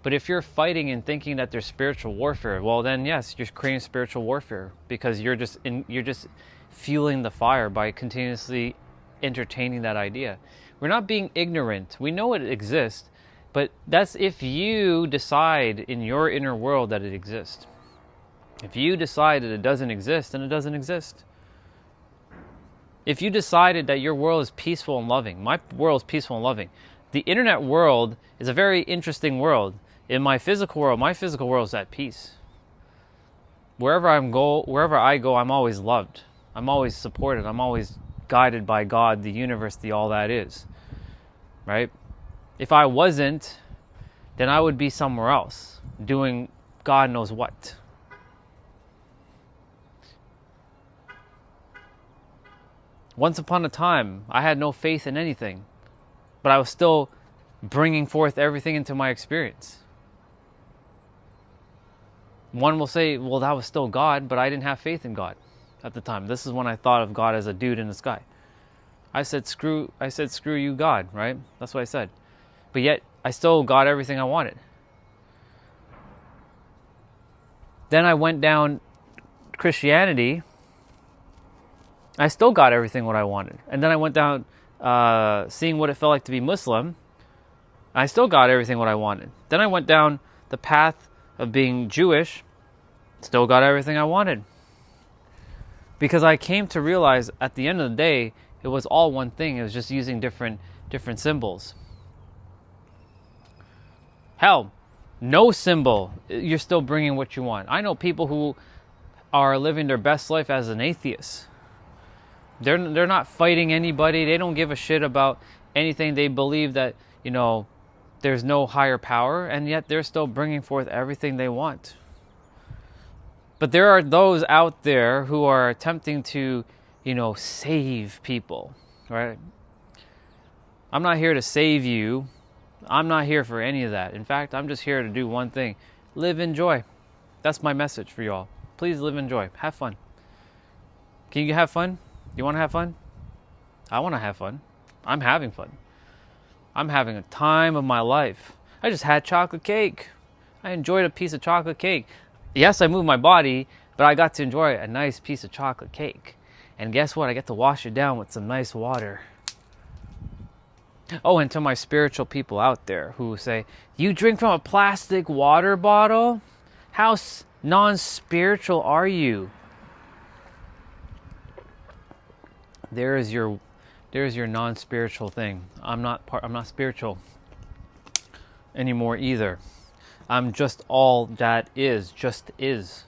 But if you're fighting and thinking that there's spiritual warfare, well then yes, you're creating spiritual warfare, because you're just fueling the fire by continuously entertaining that idea. We're not being ignorant. We know it exists, but that's if you decide in your inner world that it exists. If you decide that it doesn't exist, then it doesn't exist. If you decided that your world is peaceful and loving, my world is peaceful and loving. The internet world is a very interesting world. In my physical world is at peace. Wherever I go, I'm always loved. I'm always supported. I'm always guided by God, the universe, the all that is. Right? If I wasn't, then I would be somewhere else, doing God knows what. Once upon a time, I had no faith in anything, but I was still bringing forth everything into my experience. One will say, well, that was still God, but I didn't have faith in God at the time. This is when I thought of God as a dude in the sky. I said, screw you, God, right? That's what I said. But yet, I still got everything I wanted. Then I went down Christianity. I still got everything what I wanted. And then I went down seeing what it felt like to be Muslim. I still got everything what I wanted. Then I went down the path of being Jewish. Still got everything I wanted. Because I came to realize at the end of the day, it was all one thing. It was just using different symbols. Hell, no symbol, you're still bringing what you want. I know people who are living their best life as an atheist. They're not fighting anybody. They don't give a shit about anything. They believe that, there's no higher power, and yet they're still bringing forth everything they want. But there are those out there who are attempting to, save people, right? I'm not here to save you. I'm not here for any of that. In fact, I'm just here to do one thing. Live in joy. That's my message for y'all. Please live in joy. Have fun. Can you have fun? You want to have fun? I want to have fun. I'm having fun. I'm having a time of my life. I just had chocolate cake. I enjoyed a piece of chocolate cake. Yes, I moved my body, but I got to enjoy a nice piece of chocolate cake. And guess what? I get to wash it down with some nice water. Oh, and to my spiritual people out there who say, you drink from a plastic water bottle? How non-spiritual are you? There's your non-spiritual thing. I'm not spiritual anymore either. I'm just all that is, just is.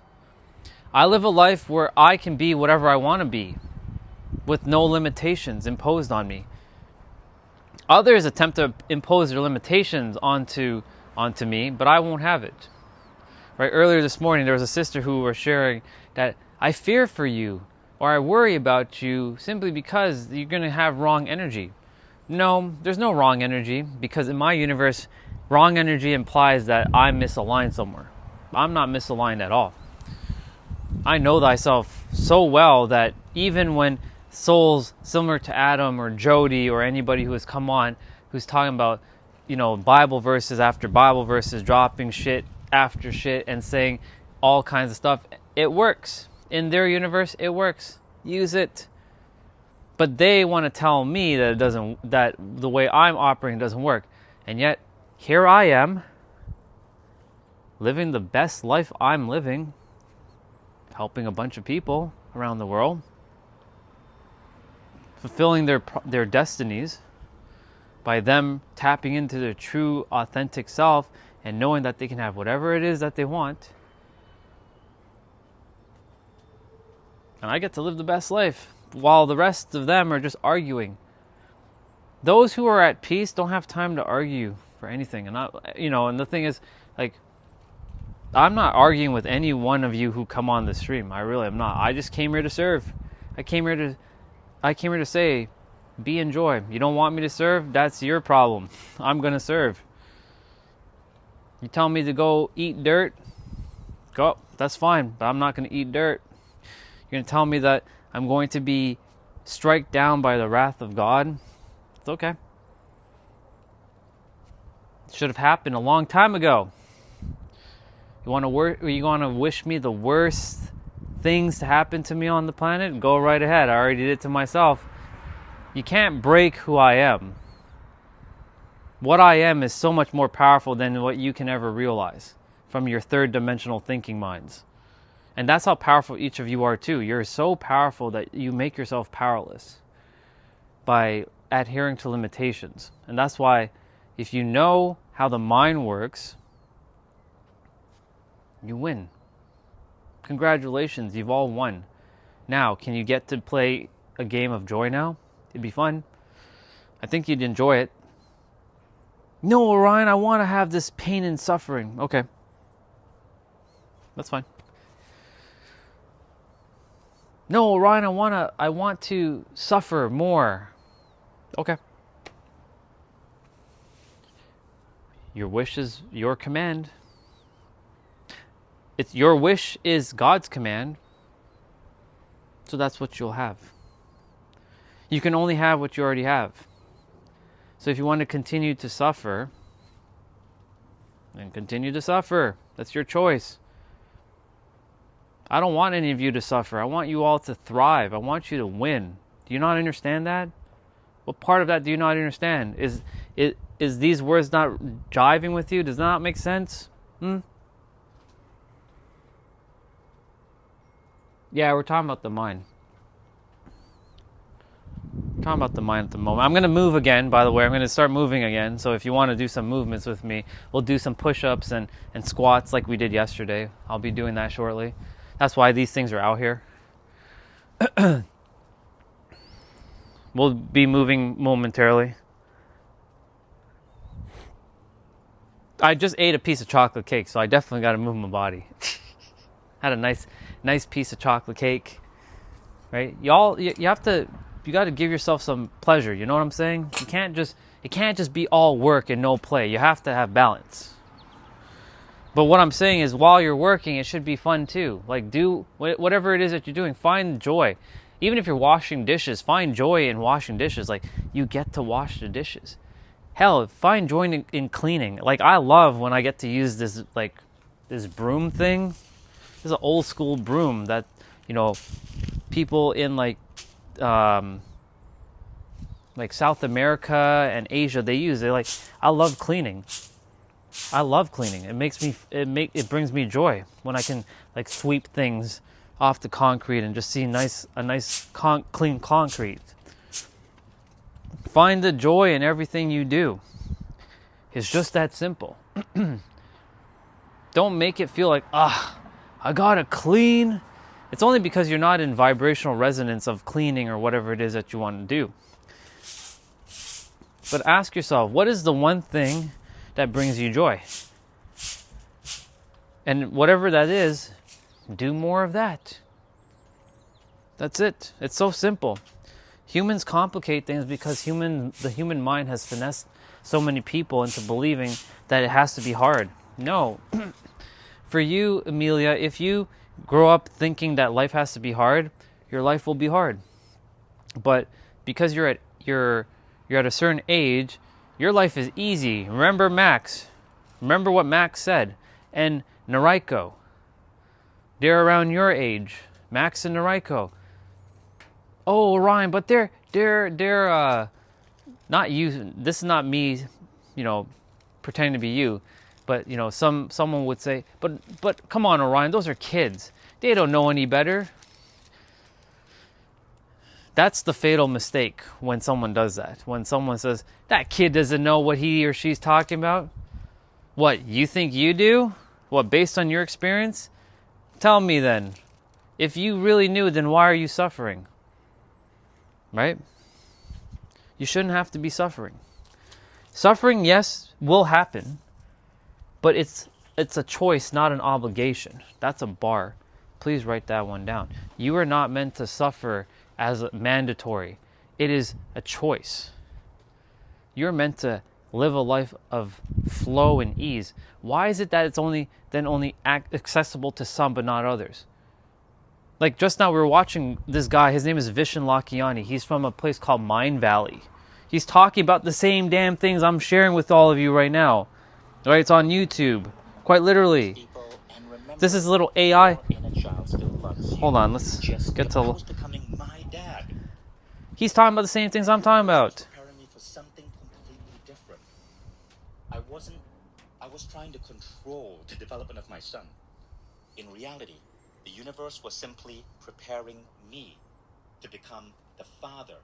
I live a life where I can be whatever I want to be. with no limitations imposed on me. Others attempt to impose their limitations onto me, but I won't have it. Right? Earlier this morning, there was a sister who was sharing that I fear for you, or I worry about you simply because you're going to have wrong energy. No, there's no wrong energy, because in my universe, wrong energy implies that I'm misaligned somewhere. I'm not misaligned at all. I know thyself so well that even when souls similar to Adam or Jody or anybody who has come on who's talking about, Bible verses after Bible verses, dropping shit after shit and saying all kinds of stuff, it works. In their universe, it works. Use it. But they want to tell me that it doesn't, that the way I'm operating doesn't work. And yet, here I am, living the best life I'm living, helping a bunch of people around the world, fulfilling their destinies by them tapping into their true, authentic self and knowing that they can have whatever it is that they want. And I get to live the best life while the rest of them are just arguing. Those who are at peace don't have time to argue for anything. And and the thing is, I'm not arguing with any one of you who come on the stream. I really am not. I just came here to serve. I came here to say, be and joy. You don't want me to serve? That's your problem. I'm going to serve. You tell me to go eat dirt? Go. That's fine, but I'm not going to eat dirt. You're going to tell me that I'm going to be struck down by the wrath of God? It's okay. It should have happened a long time ago. You want to wish me the worst things to happen to me on the planet? Go right ahead. I already did it to myself. You can't break who I am. What I am is so much more powerful than what you can ever realize from your third dimensional thinking minds. And that's how powerful each of you are too. You're so powerful that you make yourself powerless by adhering to limitations. And that's why if you know how the mind works, you win. Congratulations, you've all won. Now, can you get to play a game of joy now? It'd be fun. I think you'd enjoy it. No, Orion, I want to have this pain and suffering. Okay. That's fine. No, Orion, I want to suffer more. Okay. Your wish is your command. Your wish is God's command. So that's what you'll have. You can only have what you already have. So if you want to continue to suffer, then continue to suffer. That's your choice. I don't want any of you to suffer. I want you all to thrive. I want you to win. Do you not understand that? What part of that do you not understand? Is these words not jiving with you? Does that not make sense? Yeah, we're talking about the mind. We're talking about the mind at the moment. I'm going to move again, by the way. I'm going to start moving again. So if you want to do some movements with me, we'll do some push-ups and squats like we did yesterday. I'll be doing that shortly. That's why these things are out here. We'll be moving momentarily. I just ate a piece of chocolate cake, so I definitely got to move my body. Had a nice piece of chocolate cake, right? You got to give yourself some pleasure. You know what I'm saying? It can't just be all work and no play. You have to have balance. But what I'm saying is, while you're working, it should be fun too. Like, do whatever it is that you're doing. Find joy. Even if you're washing dishes, find joy in washing dishes. Like, you get to wash the dishes. Hell, find joy in cleaning. Like, I love when I get to use this broom thing. This is an old school broom that, people in South America and Asia, they use. I love cleaning. I love cleaning. It brings me joy when I can sweep things off the concrete and just see a nice clean concrete. Find the joy in everything you do. It's just that simple. Don't make it feel like, I gotta clean It's only because you're not in vibrational resonance of cleaning or whatever it is that you want to do. But ask yourself, what is the one thing that brings you joy? And whatever that is, do more of that. That's it. It's so simple. Humans complicate things because the human mind has finessed so many people into believing that it has to be hard. No. For you, Amelia, if you grow up thinking that life has to be hard, your life will be hard. But because you're at a certain age, your life is easy. Remember Max. Remember what Max said. And Noriko. They're around your age. Max and Noriko. Oh, Ryan, but they're not you. This is not me, pretending to be you. But, someone would say, but come on, Orion, those are kids. They don't know any better. That's the fatal mistake when someone does that. When someone says, that kid doesn't know what he or she's talking about. What, you think you do? What, based on your experience? Tell me then. If you really knew, then why are you suffering? Right? You shouldn't have to be suffering. Suffering, yes, will happen. But it's a choice, not an obligation. That's a bar. Please write that one down. You are not meant to suffer as mandatory. It is a choice. You're meant to live a life of flow and ease. Why is it that it's only accessible to some but not others? Like just now we were watching this guy, his name is Vishen Lakhiani. He's from a place called Mindvalley. He's talking about the same damn things I'm sharing with all of you right now. Right? It's on YouTube. Quite literally. This is a little AI. Hold on, let's get to... He's talking about the same things I'm talking about. I was trying to control the development of my son. In reality, the universe was simply preparing me to become the father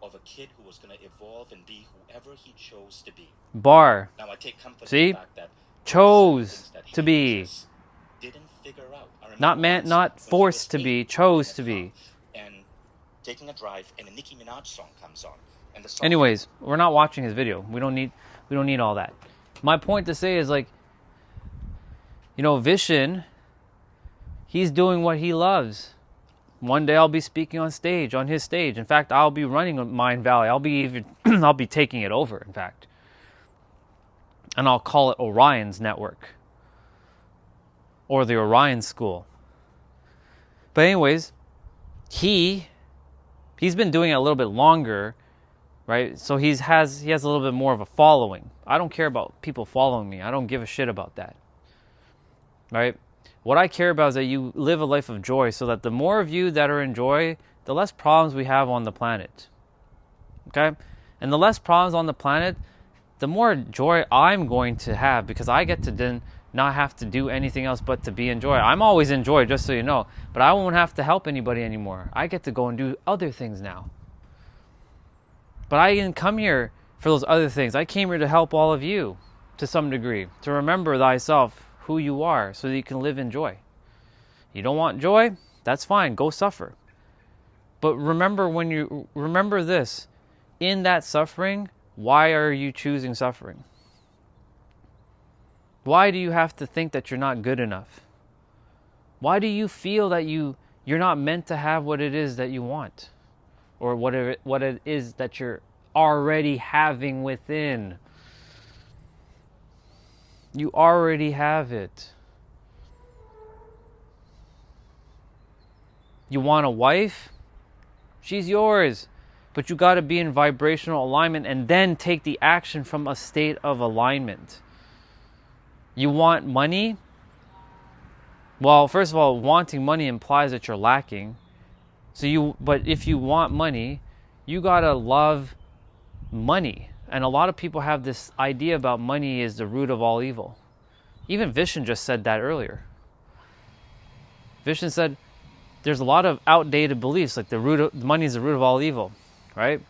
of a kid who was going to evolve and be whoever he chose to be. Bar. Now I take comfort See? in the fact that chose to be. Didn't figure out. Not forced to be, chose to be. And taking a drive and a Nicki Minaj song comes on. And the song Anyways, we're not watching his video. We don't need all that. My point to say is Vishen, he's doing what he loves. One day I'll be speaking on his stage. In fact, I'll be running Mindvalley. I'll be taking it over, in fact. And I'll call it Orion's Network. Or the Orion School. But anyways, he's been doing it a little bit longer, right? So he has a little bit more of a following. I don't care about people following me. I don't give a shit about that. Right? What I care about is that you live a life of joy so that the more of you that are in joy, the less problems we have on the planet. Okay? And the less problems on the planet, the more joy I'm going to have because I get to then not have to do anything else but to be in joy. I'm always in joy, just so you know. But I won't have to help anybody anymore. I get to go and do other things now. But I didn't come here for those other things. I came here to help all of you to some degree. To remember thyself, who you are, so that you can live in joy. You don't want joy? That's fine. Go suffer. But remember this. In that suffering, why are you choosing suffering? Why do you have to think that you're not good enough? Why do you feel that you're not meant to have what it is that you want? Or what it is that you're already having within? You already have it. You want a wife? She's yours. But you got to be in vibrational alignment and then take the action from a state of alignment. You want money? Well, first of all, wanting money implies that you're lacking. But if you want money, you got to love money. And a lot of people have this idea about money is the root of all evil. Even Vishen just said that earlier. Vishen said there's a lot of outdated beliefs, like money is the root of all evil, right?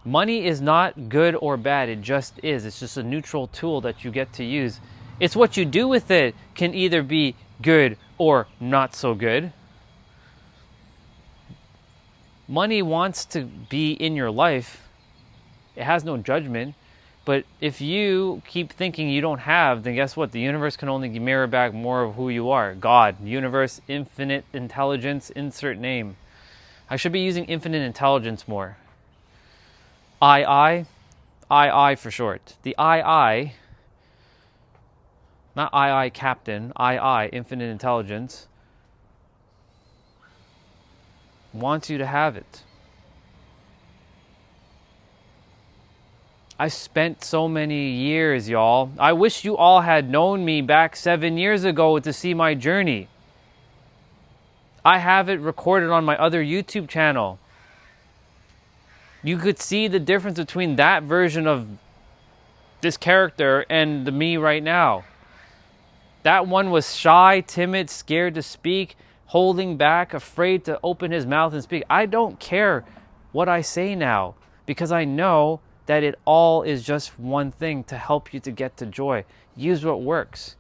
Money is not good or bad, it just is. It's just a neutral tool that you get to use. It's what you do with it can either be good or not so good, Money wants to be in your life. It has no judgment. But if you keep thinking you don't have, then guess what? The universe can only mirror back more of who you are. God, universe, infinite intelligence, insert name. I should be using infinite intelligence more. II for short. The II, not II captain, II, infinite intelligence, wants you to have it. I spent so many years, y'all. I wish you all had known me back 7 years ago to see my journey. I have it recorded on my other YouTube channel. You could see the difference between that version of this character and the me right now. That one was shy, timid, scared to speak, holding back, afraid to open his mouth and speak. I don't care what I say now because I know that it all is just one thing to help you to get to joy. Use what works.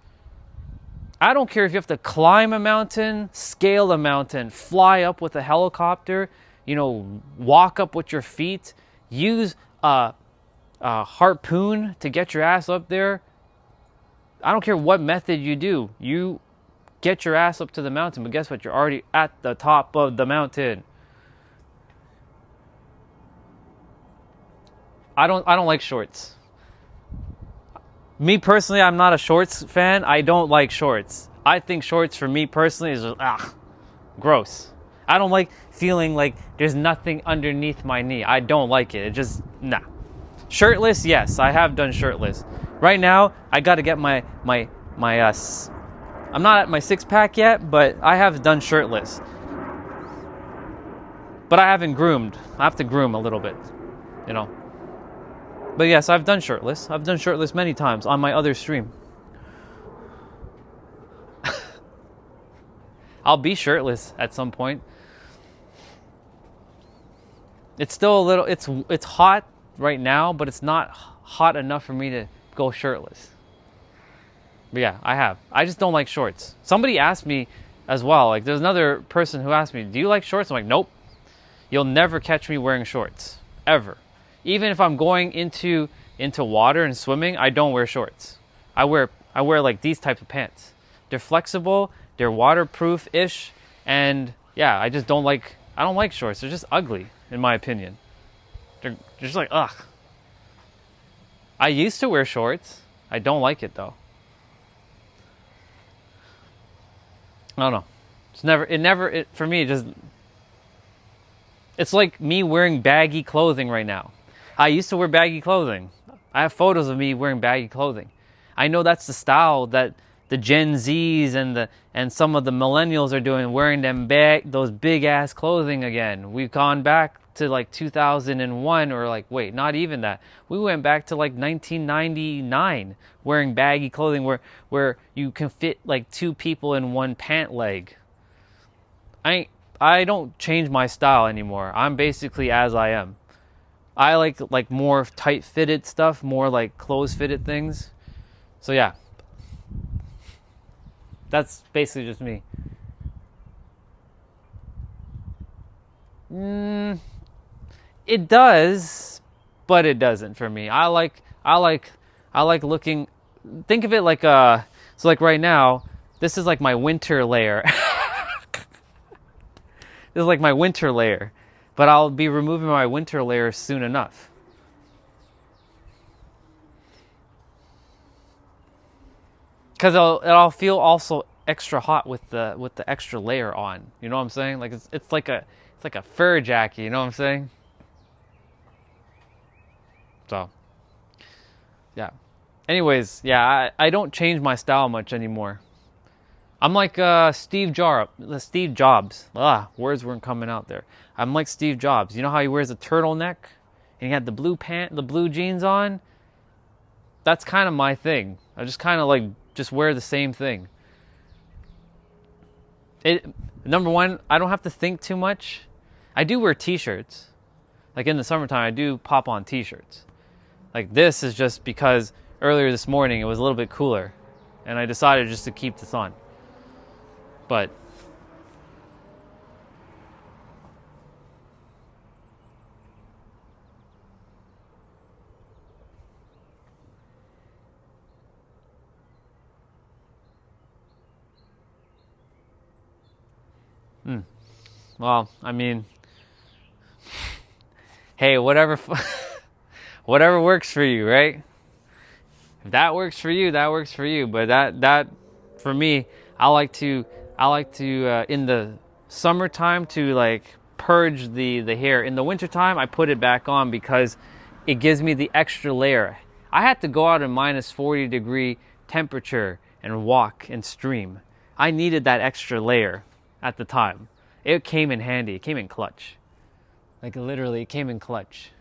I don't care if you have to climb a mountain, scale a mountain, fly up with a helicopter, walk up with your feet, use a harpoon to get your ass up there. I don't care what method you do. You get your ass up to the mountain, but guess what? You're already at the top of the mountain. I don't like shorts. Me personally, I'm not a shorts fan. I don't like shorts. I think shorts for me personally is just, gross. I don't like feeling like there's nothing underneath my knee. I don't like it. It just, nah. Shirtless, yes, I have done shirtless. Right now, I got to get my I'm not at my 6-pack yet, but I have done shirtless. But I haven't groomed. I have to groom a little bit, But yes, I've done shirtless. I've done shirtless many times on my other stream. I'll be shirtless at some point. It's still a little, it's hot right now, but it's not hot enough for me to go shirtless. But yeah, I have. I just don't like shorts. Somebody asked me as well, like there's another person who asked me, do you like shorts? I'm like, nope. You'll never catch me wearing shorts. Ever. Even if I'm going into water and swimming, I don't wear shorts. I wear like these types of pants. They're flexible, they're waterproof-ish, and yeah, I don't like shorts. They're just ugly, in my opinion. They're just like, ugh. I used to wear shorts. I don't like it though. I don't know. For me, it's like me wearing baggy clothing right now. I used to wear baggy clothing. I have photos of me wearing baggy clothing. I know that's the style that the Gen Zs and some of the millennials are doing, wearing those big ass clothing again. We've gone back to like 2001 or like, wait, not even that. We went back to like 1999 wearing baggy clothing where you can fit like 2 people in one pant leg. I don't change my style anymore. I'm basically as I am. I like more tight fitted stuff, more like close fitted things. So yeah. That's basically just me. It does, but it doesn't for me. I like looking. Think of it like so like right now, this is like my winter layer. This is like my winter layer, but I'll be removing my winter layer soon enough. Because it'll feel also extra hot with the extra layer on. You know what I'm saying? Like it's like a fur jacket. You know what I'm saying? So, yeah. Anyways, yeah, I don't change my style much anymore. I'm like Steve Jobs. Words weren't coming out there. I'm like Steve Jobs. You know how he wears a turtleneck and he had the blue jeans on? That's kind of my thing. I just kind of like just wear the same thing. Number one, I don't have to think too much. I do wear t-shirts. Like in the summertime, I do pop on t-shirts. Like this is just because earlier this morning it was a little bit cooler and I decided just to keep this on. But Well, I mean, hey, whatever, whatever works for you, right? If that works for you, that works for you. But that for me, I like to in the summertime to like purge the hair. In the wintertime, I put it back on because it gives me the extra layer. I had to go out in minus 40-degree temperature and walk and stream. I needed that extra layer at the time. It came in handy. It came in clutch. Like literally, it came in clutch.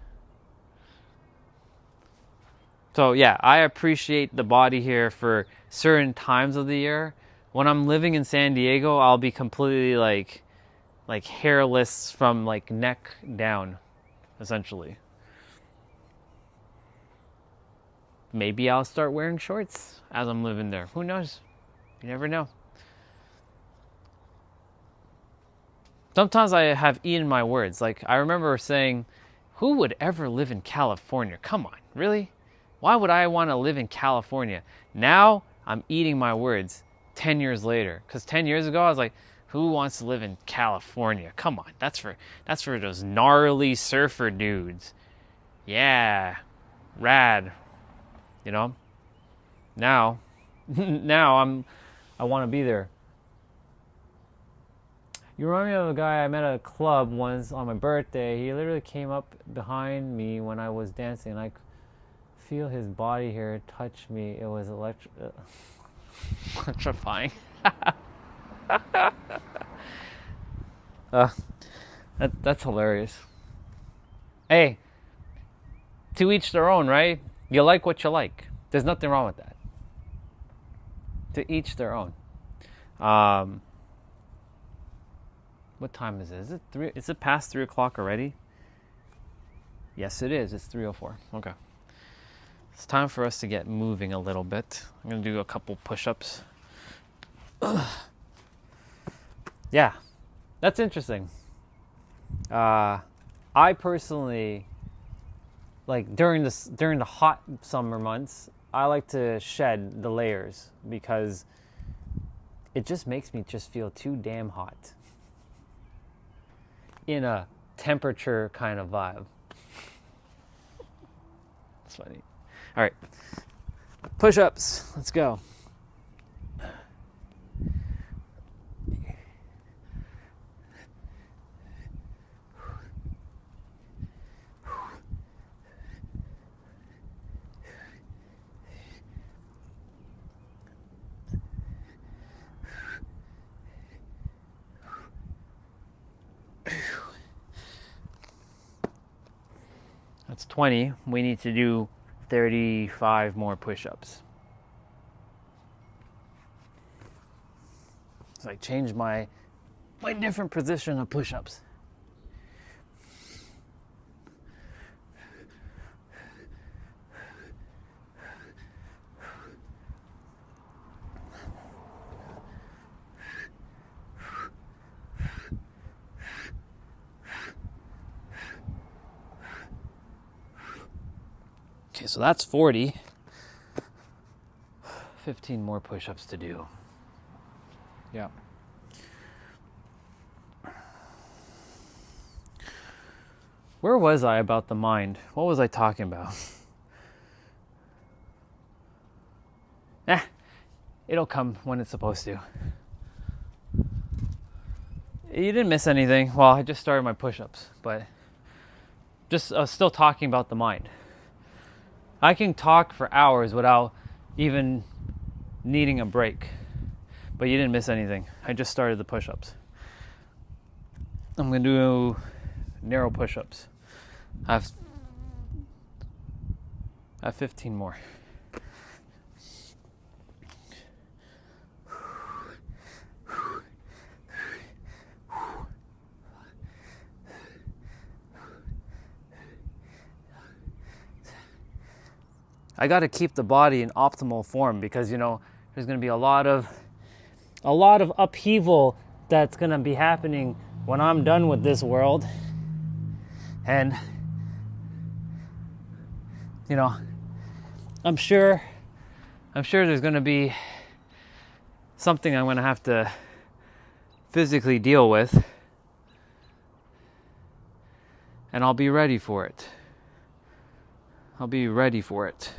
So yeah, I appreciate the body hair for certain times of the year. When I'm living in San Diego, I'll be completely like hairless from like neck down, essentially. Maybe I'll start wearing shorts as I'm living there. Who knows? You never know. Sometimes I have eaten my words. Like, I remember saying, who would ever live in California? Come on, really? Why would I want to live in California? Now, I'm eating my words 10 years later. Because 10 years ago, I was like, who wants to live in California? Come on, that's for those gnarly surfer dudes. Yeah, rad. You know? Now, I want to be there. You remind me of a guy I met at a club once on my birthday. He literally came up behind me when I was dancing. I could feel his body hair touch me. It was electrifying. That's hilarious. Hey, to each their own, right? You like what you like. There's nothing wrong with that. To each their own. What time is it? Is it 3? Is it past 3 o'clock already? Yes, it is. It's 3:04. Okay. It's time for us to get moving a little bit. I'm gonna do a couple push-ups. Yeah, that's interesting. I personally, like during the hot summer months, I like to shed the layers because it just makes me just feel too damn hot. In a temperature kind of vibe. That's funny. All right. Push-ups. Let's go. That's 20. We need to do 35 more push-ups. So I changed my different position of push-ups. Okay, so that's 40. 15 more push-ups to do. Yeah. Where was I about the mind? What was I talking about? It'll come when it's supposed to. You didn't miss anything. Well, I just started my push-ups, but just still talking about the mind. I can talk for hours without even needing a break. But you didn't miss anything. I just started the push-ups. I'm going to do narrow push-ups. I have 15 more. I got to keep the body in optimal form because, you know, there's going to be a lot of upheaval that's going to be happening when I'm done with this world. And, you know, I'm sure there's going to be something I'm going to have to physically deal with, and I'll be ready for it. I'll be ready for it.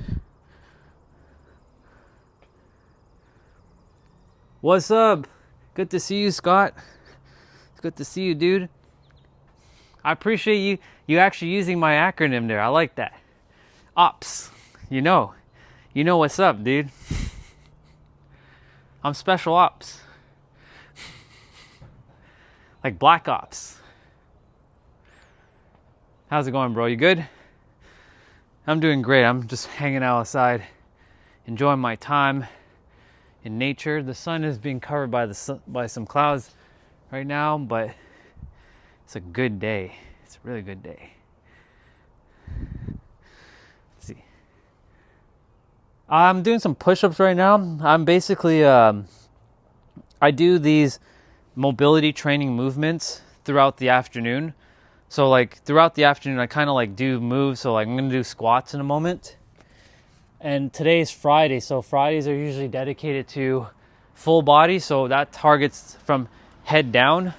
What's up? Good to see you, Scott. It's good to see you, dude. I appreciate you actually using my acronym there. I like that. Ops. You know what's up, dude. I'm special ops. Like Black Ops. How's it going, bro? You good? I'm doing great. I'm just hanging out outside, enjoying my time in nature. The sun is being covered by some clouds right now, but it's a good day. It's a really good day. Let's see. I'm doing some push-ups right now. I'm basically I do these mobility training movements throughout the afternoon. So like throughout the afternoon, I kind of like do moves. So like I'm going to do squats in a moment. And today is Friday. So Fridays are usually dedicated to full body. So that targets from head down.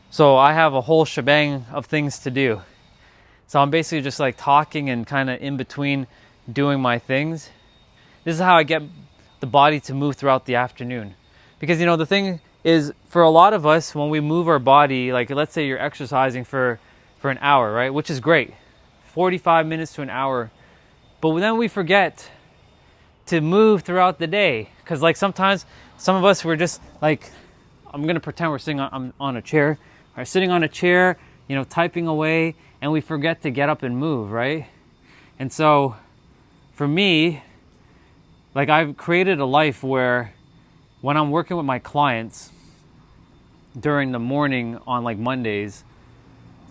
So I have a whole shebang of things to do. So I'm basically just like talking and kind of in between doing my things. This is how I get the body to move throughout the afternoon. Because, you know, the thing is, for a lot of us, when we move our body, like let's say you're exercising for an hour, right? Which is great. 45 minutes to an hour. But then we forget to move throughout the day. Because like sometimes, some of us, we're just like, I'm going to pretend we're sitting on a chair. Or sitting on a chair, you know, typing away, and we forget to get up and move, right? And so, for me, like I've created a life where when I'm working with my clients during the morning on like Mondays,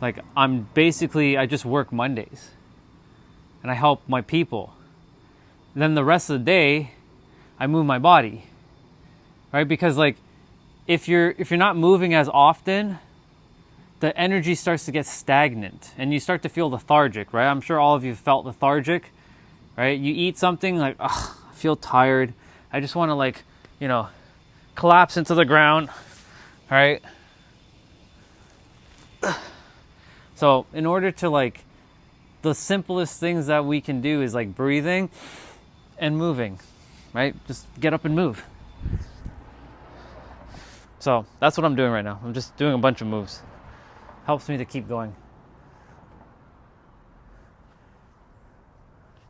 like I just work Mondays and I help my people. Then the rest of the day, I move my body, right? Because like if you're not moving as often, the energy starts to get stagnant and you start to feel lethargic, right? I'm sure all of you felt lethargic, right? You eat something like, ugh, I feel tired. I just want to like, you know, collapse into the ground, right? So in order to like, the simplest things that we can do is like breathing and moving, right? Just get up and move. So that's what I'm doing right now. I'm just doing a bunch of moves. Helps me to keep going.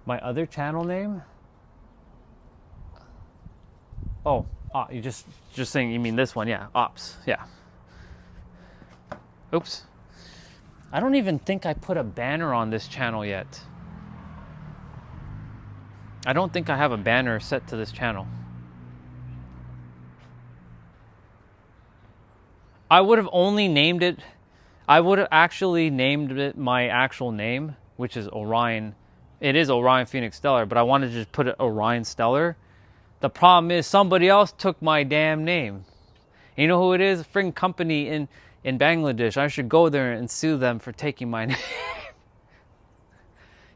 My other channel name? Oh, you just saying you mean this one, yeah, Ops, yeah. Oops. I don't even think I put a banner on this channel yet. I don't think I have a banner set to this channel. I would have only named it, I would have actually named it my actual name, which is Orion. It is Orion Phoenix Stellar, but I wanted to just put it Orion Stellar. The problem is somebody else took my damn name. And you know who it is? A freaking company in Bangladesh. I should go there and sue them for taking my name.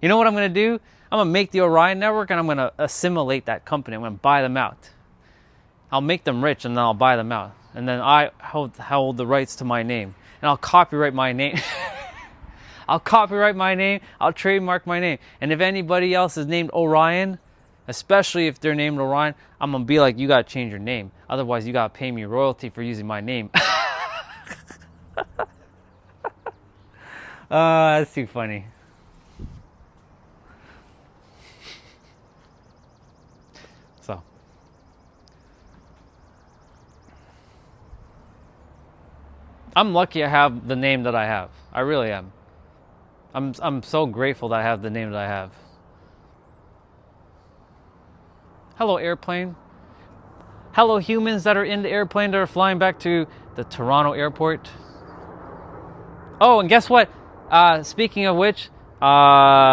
You know what I'm going to do? I'm going to make the Orion Network and I'm going to assimilate that company. I'm going to buy them out. I'll make them rich and then I'll buy them out. And then I hold the rights to my name. And I'll copyright my name. I'll copyright my name. I'll trademark my name. And if anybody else is named Orion, especially if they're named Orion, I'm going to be like, you got to change your name. Otherwise, you got to pay me royalty for using my name. That's too funny. So. I'm lucky I have the name that I have. I really am. I'm so grateful that I have the name that I have. Hello, airplane. Hello, humans that are in the airplane that are flying back to the Toronto airport. Oh, and guess what? Speaking of which, Amelia,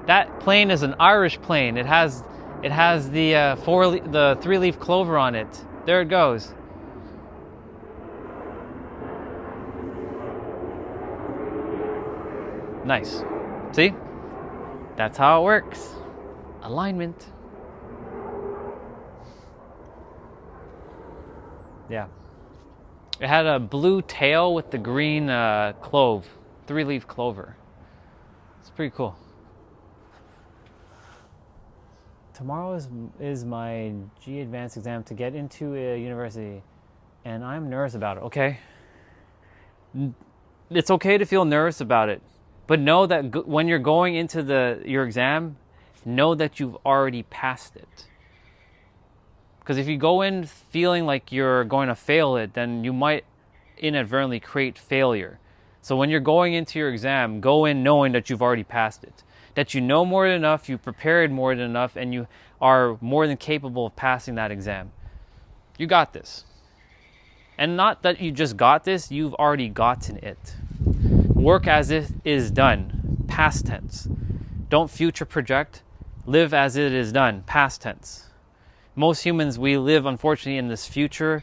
that plane is an Irish plane. It has the 3-leaf clover on it. There it goes. Nice. See? That's how it works. Alignment. Yeah. It had a blue tail with the green clove, 3-leaf clover. It's pretty cool. Tomorrow is my G Advanced exam to get into a university, and I'm nervous about it. Okay. It's okay to feel nervous about it, but know that when you're going into your exam, know that you've already passed it. Because if you go in feeling like you're going to fail it, then you might inadvertently create failure. So when you're going into your exam, go in knowing that you've already passed it. That you know more than enough, you prepared more than enough, and you are more than capable of passing that exam. You got this. And not that you just got this, you've already gotten it. Work as it is done, past tense. Don't future project, live as it is done, past tense. Most humans, we live, unfortunately, in this future,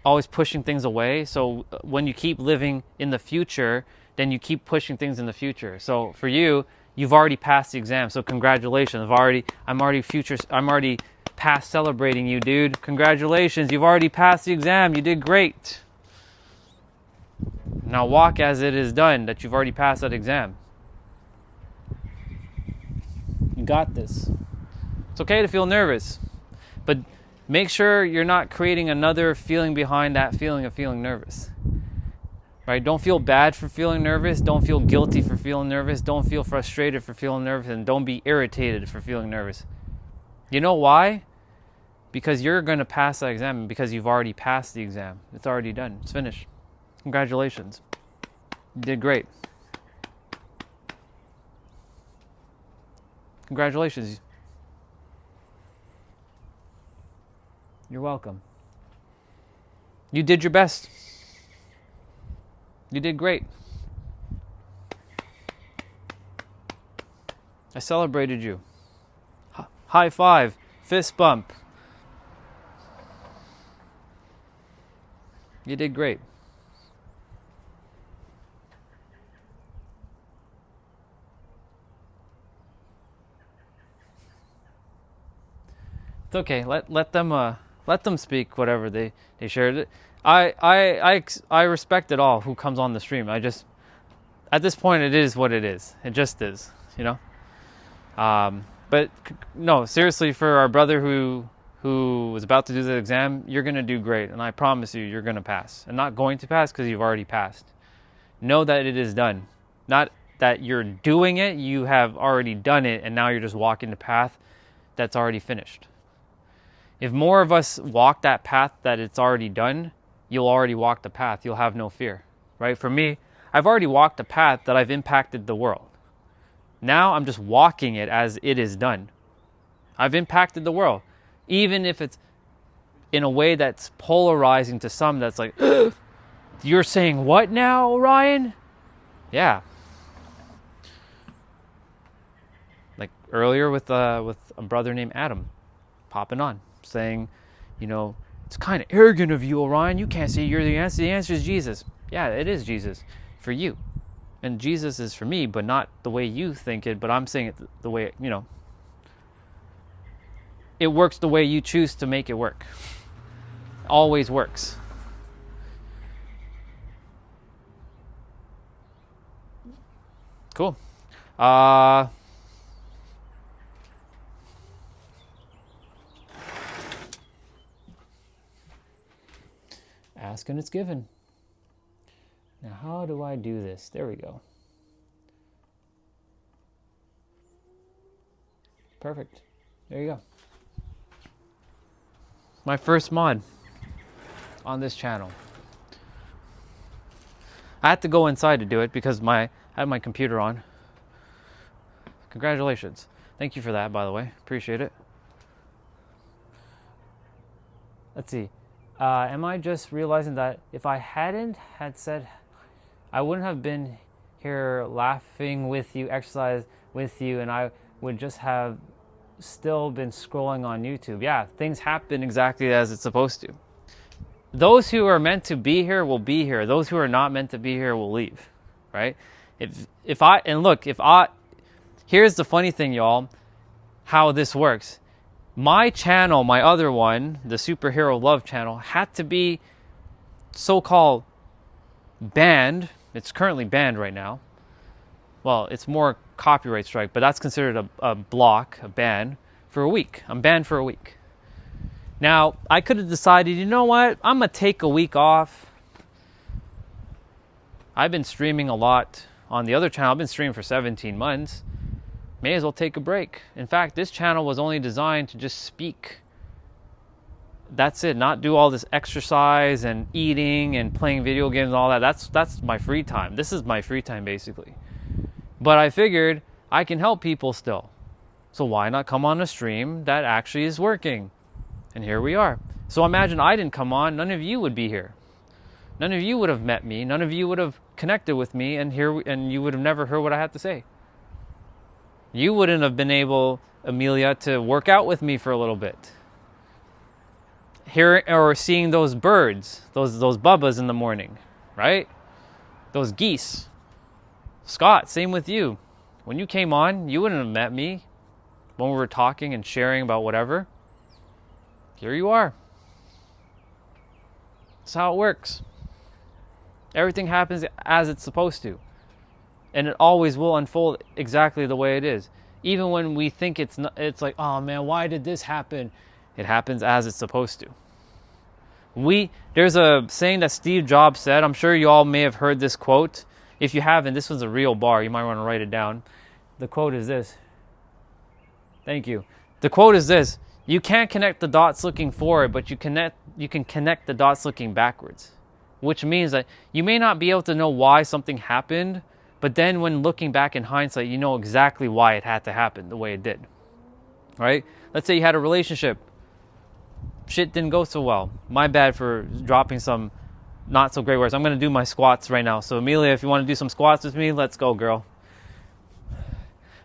always pushing things away. So when you keep living in the future, then you keep pushing things in the future. So for you, you've already passed the exam. So congratulations. I'm already past celebrating you, dude. Congratulations. You've already passed the exam. You did great. Now walk as it is done, that you've already passed that exam. You got this. It's okay to feel nervous. But make sure you're not creating another feeling behind that feeling of feeling nervous. Right? Don't feel bad for feeling nervous. Don't feel guilty for feeling nervous. Don't feel frustrated for feeling nervous. And don't be irritated for feeling nervous. You know why? Because you're going to pass that exam, because you've already passed the exam. It's already done. It's finished. Congratulations. You did great. Congratulations. You're welcome. You did your best. You did great. I celebrated you. High five. Fist bump. You did great. It's okay. Let them speak whatever they shared. I respect it all who comes on the stream. I just, at this point, it is what it is. It just is, you know. But no, seriously, for our brother who was about to do the exam, you're gonna do great, and I promise you're gonna pass. And not going to pass because you've already passed. Know that it is done. Not that you're doing it. You have already done it, and now you're just walking the path that's already finished. If more of us walk that path that it's already done, you'll already walk the path. You'll have no fear, right? For me, I've already walked a path that I've impacted the world. Now I'm just walking it as it is done. I've impacted the world. Even if it's in a way that's polarizing to some, that's like, you're saying what now, Orion? Yeah. Like earlier with a brother named Adam popping on, saying, you know, it's kind of arrogant of you, Orion. You can't say you're the answer. The answer is Jesus. Yeah, it is Jesus for you. And Jesus is for me, but not the way you think it, but I'm saying it the way, you know, it works the way you choose to make it work. Always works. Cool. Ask and it's given. Now, how do I do this? There we go. Perfect. There you go. My first mod on this channel. I had to go inside to do it because I had my computer on. Congratulations. Thank you for that, by the way. Appreciate it. Let's see. Am I just realizing that if I hadn't had said, I wouldn't have been here laughing with you, exercise with you, and I would just have still been scrolling on YouTube. Yeah, things happen exactly as it's supposed to. Those who are meant to be here will be here. Those who are not meant to be here will leave, right? Here's the funny thing, y'all, how this works. my channel, my other one, the Superhero Love channel, had to be so-called banned. It's currently banned right now. Well, it's more copyright strike, but that's considered a block, a ban, for a week. I'm banned for a week. Now, I could have decided, you know what? I'm going to take a week off. I've been streaming a lot on the other channel. I've been streaming for 17 months. May as well take a break. In fact, this channel was only designed to just speak. That's it. Not do all this exercise and eating and playing video games and all that. That's my free time. This is my free time, basically. But I figured I can help people still. So why not come on a stream that actually is working? And here we are. So imagine I didn't come on, none of you would be here. None of you would have met me. None of you would have connected with me, and you would have never heard what I had to say. You wouldn't have been able, Amelia, to work out with me for a little bit. Hearing or seeing those birds, those bubbas in the morning, right? Those geese. Scott, same with you. When you came on, you wouldn't have met me when we were talking and sharing about whatever. Here you are. That's how it works. Everything happens as it's supposed to. And it always will unfold exactly the way it is. Even when we think it's like, oh man, why did this happen? It happens as it's supposed to. There's a saying that Steve Jobs said. I'm sure you all may have heard this quote. If you haven't, this was a real bar. You might want to write it down. The quote is this. Thank you. The quote is this. You can't connect the dots looking forward, but you can connect the dots looking backwards. Which means that you may not be able to know why something happened, but then when looking back in hindsight, you know exactly why it had to happen the way it did. Right? Let's say you had a relationship. Shit didn't go so well. My bad for dropping some not so great words. I'm going to do my squats right now. So Amelia, if you want to do some squats with me, let's go, girl.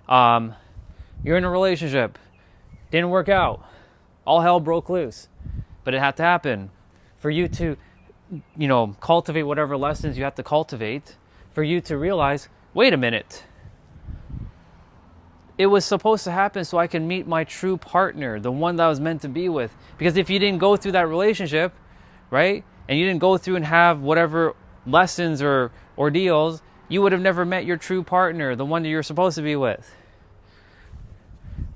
You're in a relationship. Didn't work out. All hell broke loose. But it had to happen. For you to, cultivate whatever lessons you have to cultivate. For you to realize, wait a minute. It was supposed to happen so I can meet my true partner, the one that I was meant to be with. Because if you didn't go through that relationship, right, and you didn't go through and have whatever lessons or ordeals, you would have never met your true partner, the one that you're supposed to be with.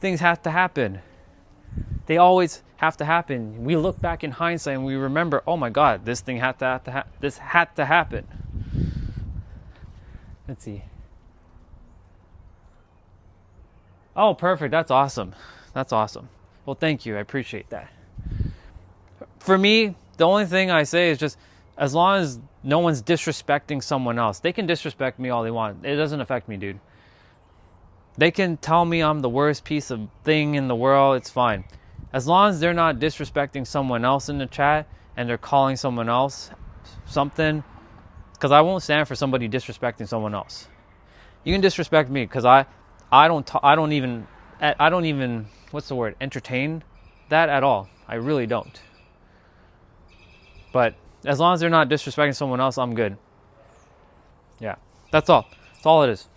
Things have to happen. They always have to happen. We look back in hindsight and we remember, oh my God, this thing had to happen. Let's see. Oh, perfect. That's awesome. That's awesome. Well, thank you. I appreciate that. For me, the only thing I say is just as long as no one's disrespecting someone else. They can disrespect me all they want. It doesn't affect me, dude. They can tell me I'm the worst piece of thing in the world. It's fine. As long as they're not disrespecting someone else in the chat and they're calling someone else something, because I won't stand for somebody disrespecting someone else. You can disrespect me because I don't even what's the word, entertain that at all. I really don't. But as long as they're not disrespecting someone else, I'm good. Yeah, that's all. That's all it is.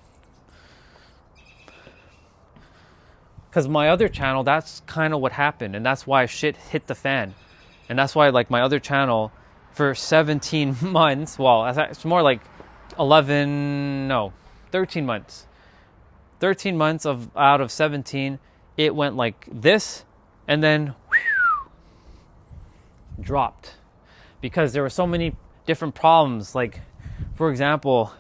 Because my other channel, that's kind of what happened. And that's why shit hit the fan. And that's why, like, my other channel, for 17 months, well, it's more like 13 months. 13 months out of 17, it went like this, and then dropped. Because there were so many different problems. Like, for example,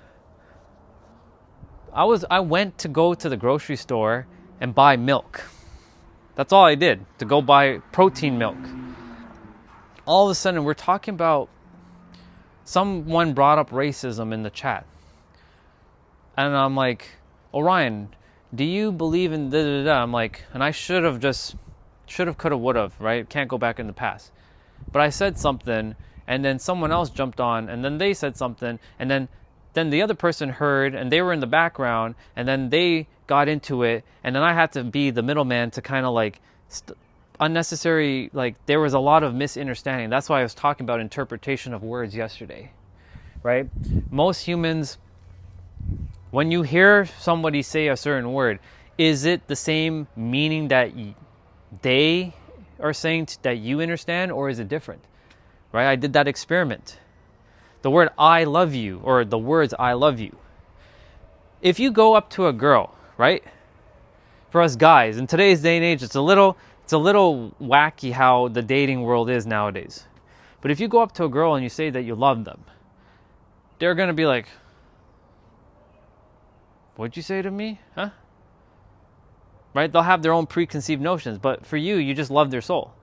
I went to go to the grocery store and buy milk. That's all I did, to go buy protein milk. All of a sudden, we're talking about, someone brought up racism in the chat. And I'm like, Orion, do you believe in da-da-da? I'm like, and I should have, could have, would have, right? Can't go back in the past. But I said something, and then someone else jumped on, and then they said something, and then the other person heard, and they were in the background, and then they got into it, and then I had to be the middleman to kind of like unnecessary, like there was a lot of misunderstanding. That's why I was talking about interpretation of words yesterday, right? Most humans, when you hear somebody say a certain word, is it the same meaning that they are saying that you understand, or is it different? Right? I did that experiment. The word I love you, or the words I love you. If you go up to a girl, right? For us guys, in today's day and age, it's a little wacky how the dating world is nowadays. But if you go up to a girl and you say that you love them, they're going to be like, what'd you say to me? Huh? Right? They'll have their own preconceived notions. But for you, you just love their soul.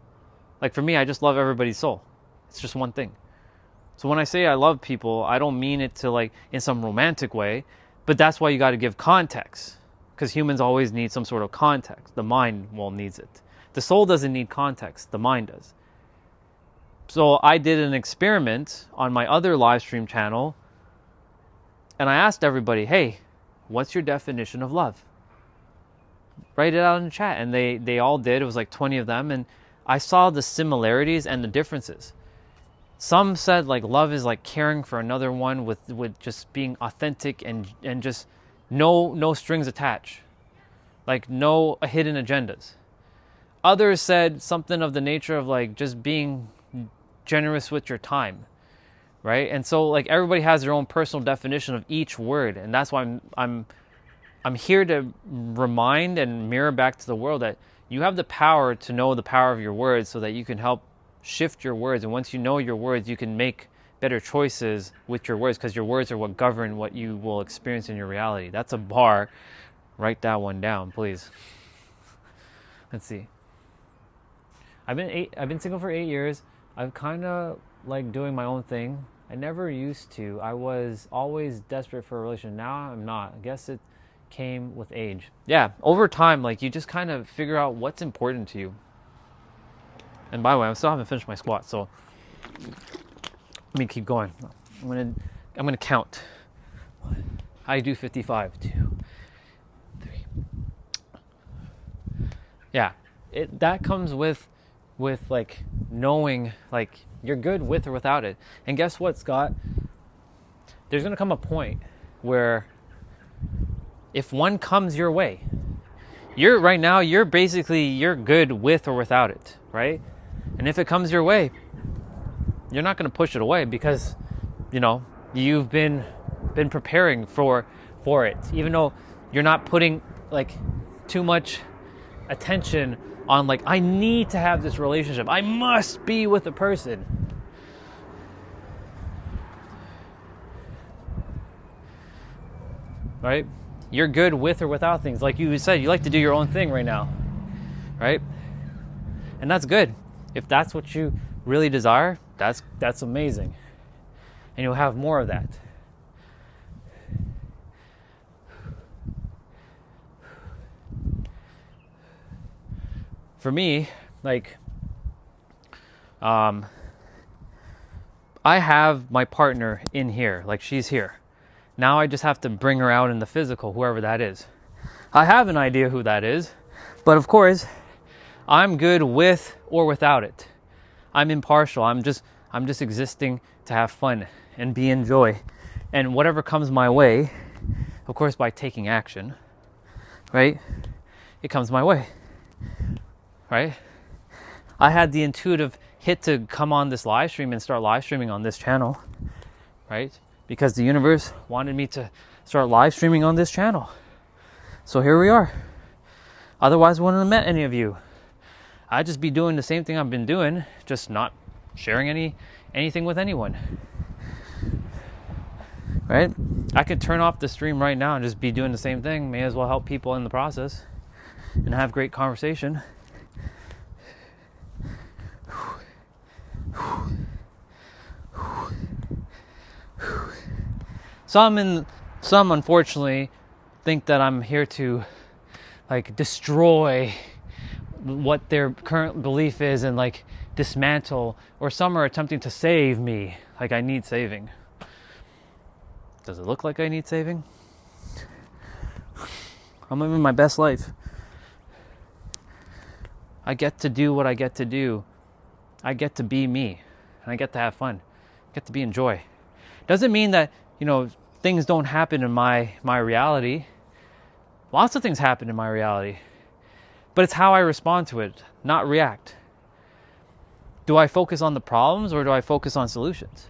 Like for me, I just love everybody's soul. It's just one thing. So when I say I love people, I don't mean it to like in some romantic way. But that's why you got to give context. Because humans always need some sort of context. The mind needs it. The soul doesn't need context. The mind does. So I did an experiment on my other live stream channel. And I asked everybody, hey, what's your definition of love? Write it out in the chat. And they all did. It was like 20 of them. And I saw the similarities and the differences. Some said like love is like caring for another one with just being authentic and just no strings attached. Like no hidden agendas. Others said something of the nature of like just being generous with your time. Right? And so like everybody has their own personal definition of each word. And that's why I'm here to remind and mirror back to the world that you have the power to know the power of your words so that you can help shift your words. And once you know your words, you can make better choices with your words, because your words are what govern what you will experience in your reality. That's a bar. Write that one down, please. Let's see. I've been single for 8 years. I've kind of like doing my own thing. I never used to. I was always desperate for a relationship. Now I'm not. I guess it came with age. Yeah, over time, like you just kind of figure out what's important to you. And by the way, I still haven't finished my squat, so let me keep going. I'm gonna count. I do 55, 2, 3. Yeah, that comes with like knowing like you're good with or without it. And guess what, Scott? There's gonna come a point where if one comes your way, you're good with or without it, right? And if it comes your way, you're not going to push it away because, you know, you've been preparing for it. Even though you're not putting like too much attention on like, I need to have this relationship. I must be with a person. Right? You're good with or without things. Like you said, you like to do your own thing right now. Right? And that's good. If that's what you really desire, that's amazing. And you'll have more of that. For me, like, I have my partner in here, like she's here. Now I just have to bring her out in the physical, whoever that is. I have an idea who that is, but of course, I'm good with or without it. I'm impartial. I'm just existing to have fun and be in joy. And whatever comes my way, of course by taking action, right? It comes my way, right? I had the intuitive hit to come on this live stream and start live streaming on this channel, right? Because the universe wanted me to start live streaming on this channel. So here we are. Otherwise I wouldn't have met any of you. I'd just be doing the same thing I've been doing, just not sharing anything with anyone. Right? I could turn off the stream right now and just be doing the same thing. May as well help people in the process and have great conversation. Some unfortunately think that I'm here to like destroy what their current belief is and like dismantle, or some are attempting to save me, like I need saving. Does it look like I need saving? I'm living my best life. I get to do what I get to do. I get to be me, and I get to have fun. I get to be in joy. Doesn't mean that, you know, things don't happen in my reality. Lots of things happen in my reality. But it's how I respond to it, not react. Do I focus on the problems or do I focus on solutions?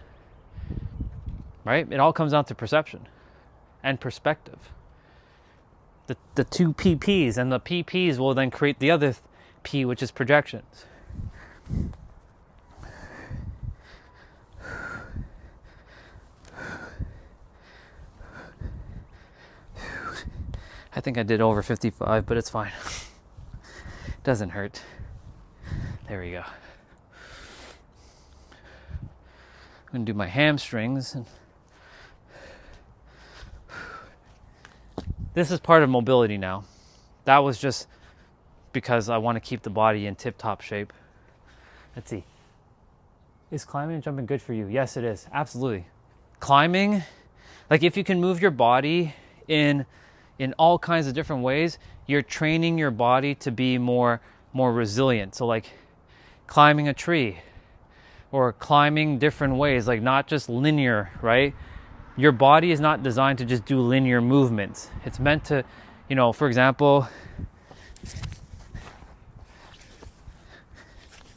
Right? It all comes down to perception and perspective. The two PPs, and the PPs will then create the other P, which is projections. I think I did over 55, but it's fine. Doesn't hurt. There we go. I'm going to do my hamstrings. And this is part of mobility now. That was just because I want to keep the body in tip-top shape. Let's see. Is climbing and jumping good for you? Yes, it is. Absolutely. Climbing, like if you can move your body in all kinds of different ways, you're training your body to be more resilient. So like climbing a tree or climbing different ways, like not just linear, right? Your body is not designed to just do linear movements. It's meant to, for example,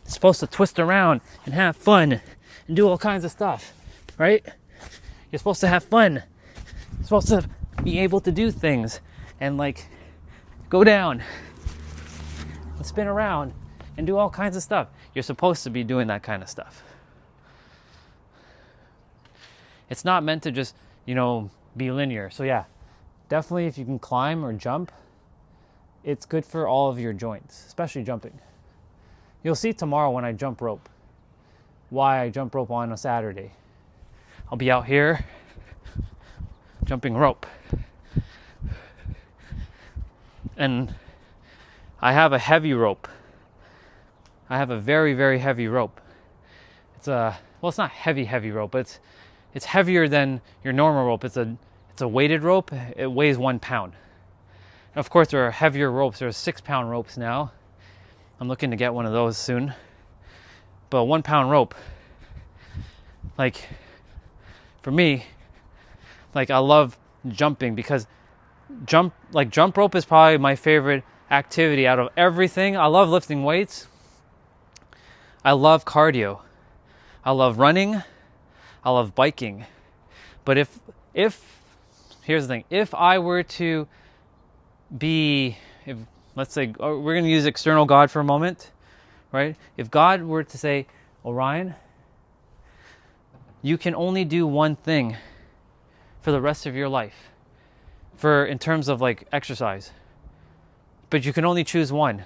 it's supposed to twist around and have fun and do all kinds of stuff, right? You're supposed to have fun. You're supposed to be able to do things and like go down and spin around and do all kinds of stuff. You're supposed to be doing that kind of stuff. It's not meant to just, be linear. So yeah, definitely if you can climb or jump, it's good for all of your joints, especially jumping. You'll see tomorrow when I jump rope, why I jump rope on a Saturday. I'll be out here jumping rope. And I have a heavy rope. I have a very, very heavy rope. It's not heavy rope, but it's heavier than your normal rope. It's a weighted rope. It weighs 1 pound. And of course, there are heavier ropes. There are 6-pound ropes now. I'm looking to get one of those soon. But a 1 pound rope, like for me, like I love jumping because jump rope is probably my favorite activity out of everything. I love lifting weights. I love cardio. I love running. I love biking. But if here's the thing, if I were to let's say, we're going to use external God for a moment, right? If God were to say, Orion, you can only do one thing for the rest of your life, in terms of like exercise, but you can only choose one.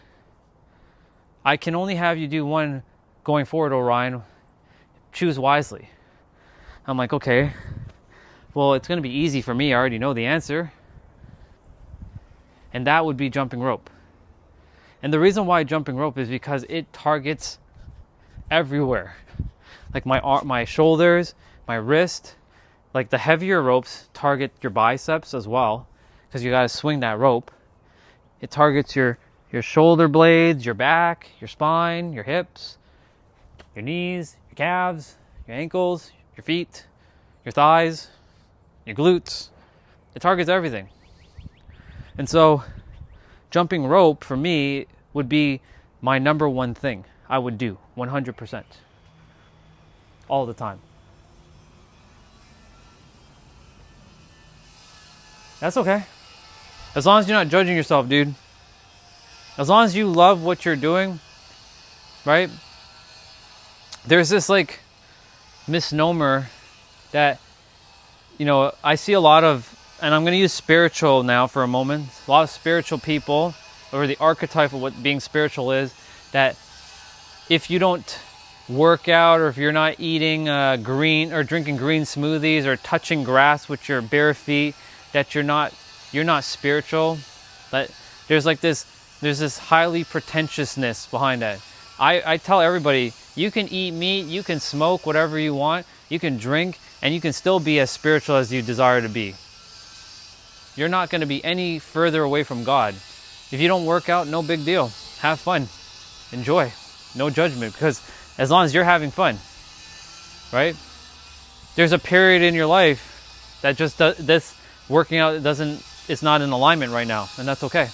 I can only have you do one going forward, Orion. Choose wisely. I'm like, okay, well, it's going to be easy for me. I already know the answer. And that would be jumping rope. And the reason why jumping rope is because it targets everywhere. Like my shoulders, my wrist. Like the heavier ropes target your biceps as well, because you got to swing that rope. It targets your shoulder blades, your back, your spine, your hips, your knees, your calves, your ankles, your feet, your thighs, your glutes. It targets everything. And so jumping rope for me would be my number one thing I would do 100%. All the time. That's okay. As long as you're not judging yourself, dude. As long as you love what you're doing, right? There's this like misnomer that, I see a lot of, and I'm going to use spiritual now for a moment. A lot of spiritual people, or the archetype of what being spiritual is, that if you don't work out, or if you're not eating green or drinking green smoothies or touching grass with your bare feet, that you're not spiritual. But there's this highly pretentiousness behind that. I tell everybody, you can eat meat, you can smoke whatever you want, you can drink, and you can still be as spiritual as you desire to be. You're not going to be any further away from God. If you don't work out, no big deal. Have fun. Enjoy. No judgment, because as long as you're having fun, right? There's a period in your life that just this working out it's not in alignment right now, and that's okay,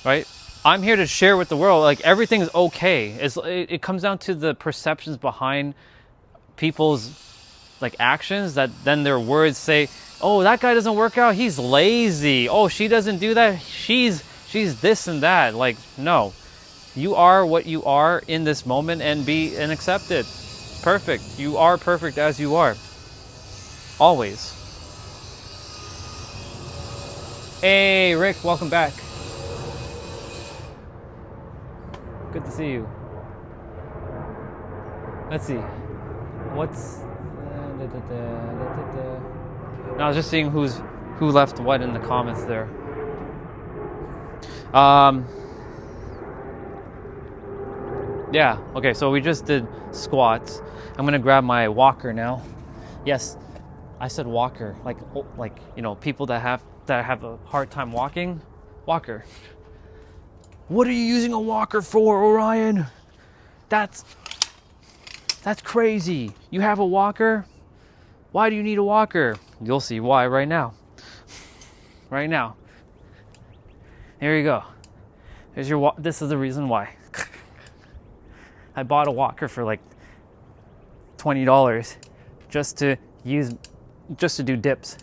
right? I'm here to share with the world, like, everything's okay. It comes down to the perceptions behind people's, like, actions, that then their words say, oh, that guy doesn't work out, he's lazy. Oh, she doesn't do that, she's this and that. Like, no. You are what you are in this moment, and accept it. Perfect. You are perfect as you are. Always. Hey, Rick, welcome back. Good to see you. Let's see. What's... No, I was just seeing who left what in the comments there. Yeah, okay, so we just did squats. I'm gonna grab my walker now. Yes, I said walker, like you know, people that have a hard time walking. Walker. What are you using a walker for, Orion? That's crazy. You have a walker? Why do you need a walker? You'll see why right now. Right now. Here you go. Here's your this is the reason why. I bought a walker for like $20 just to do dips.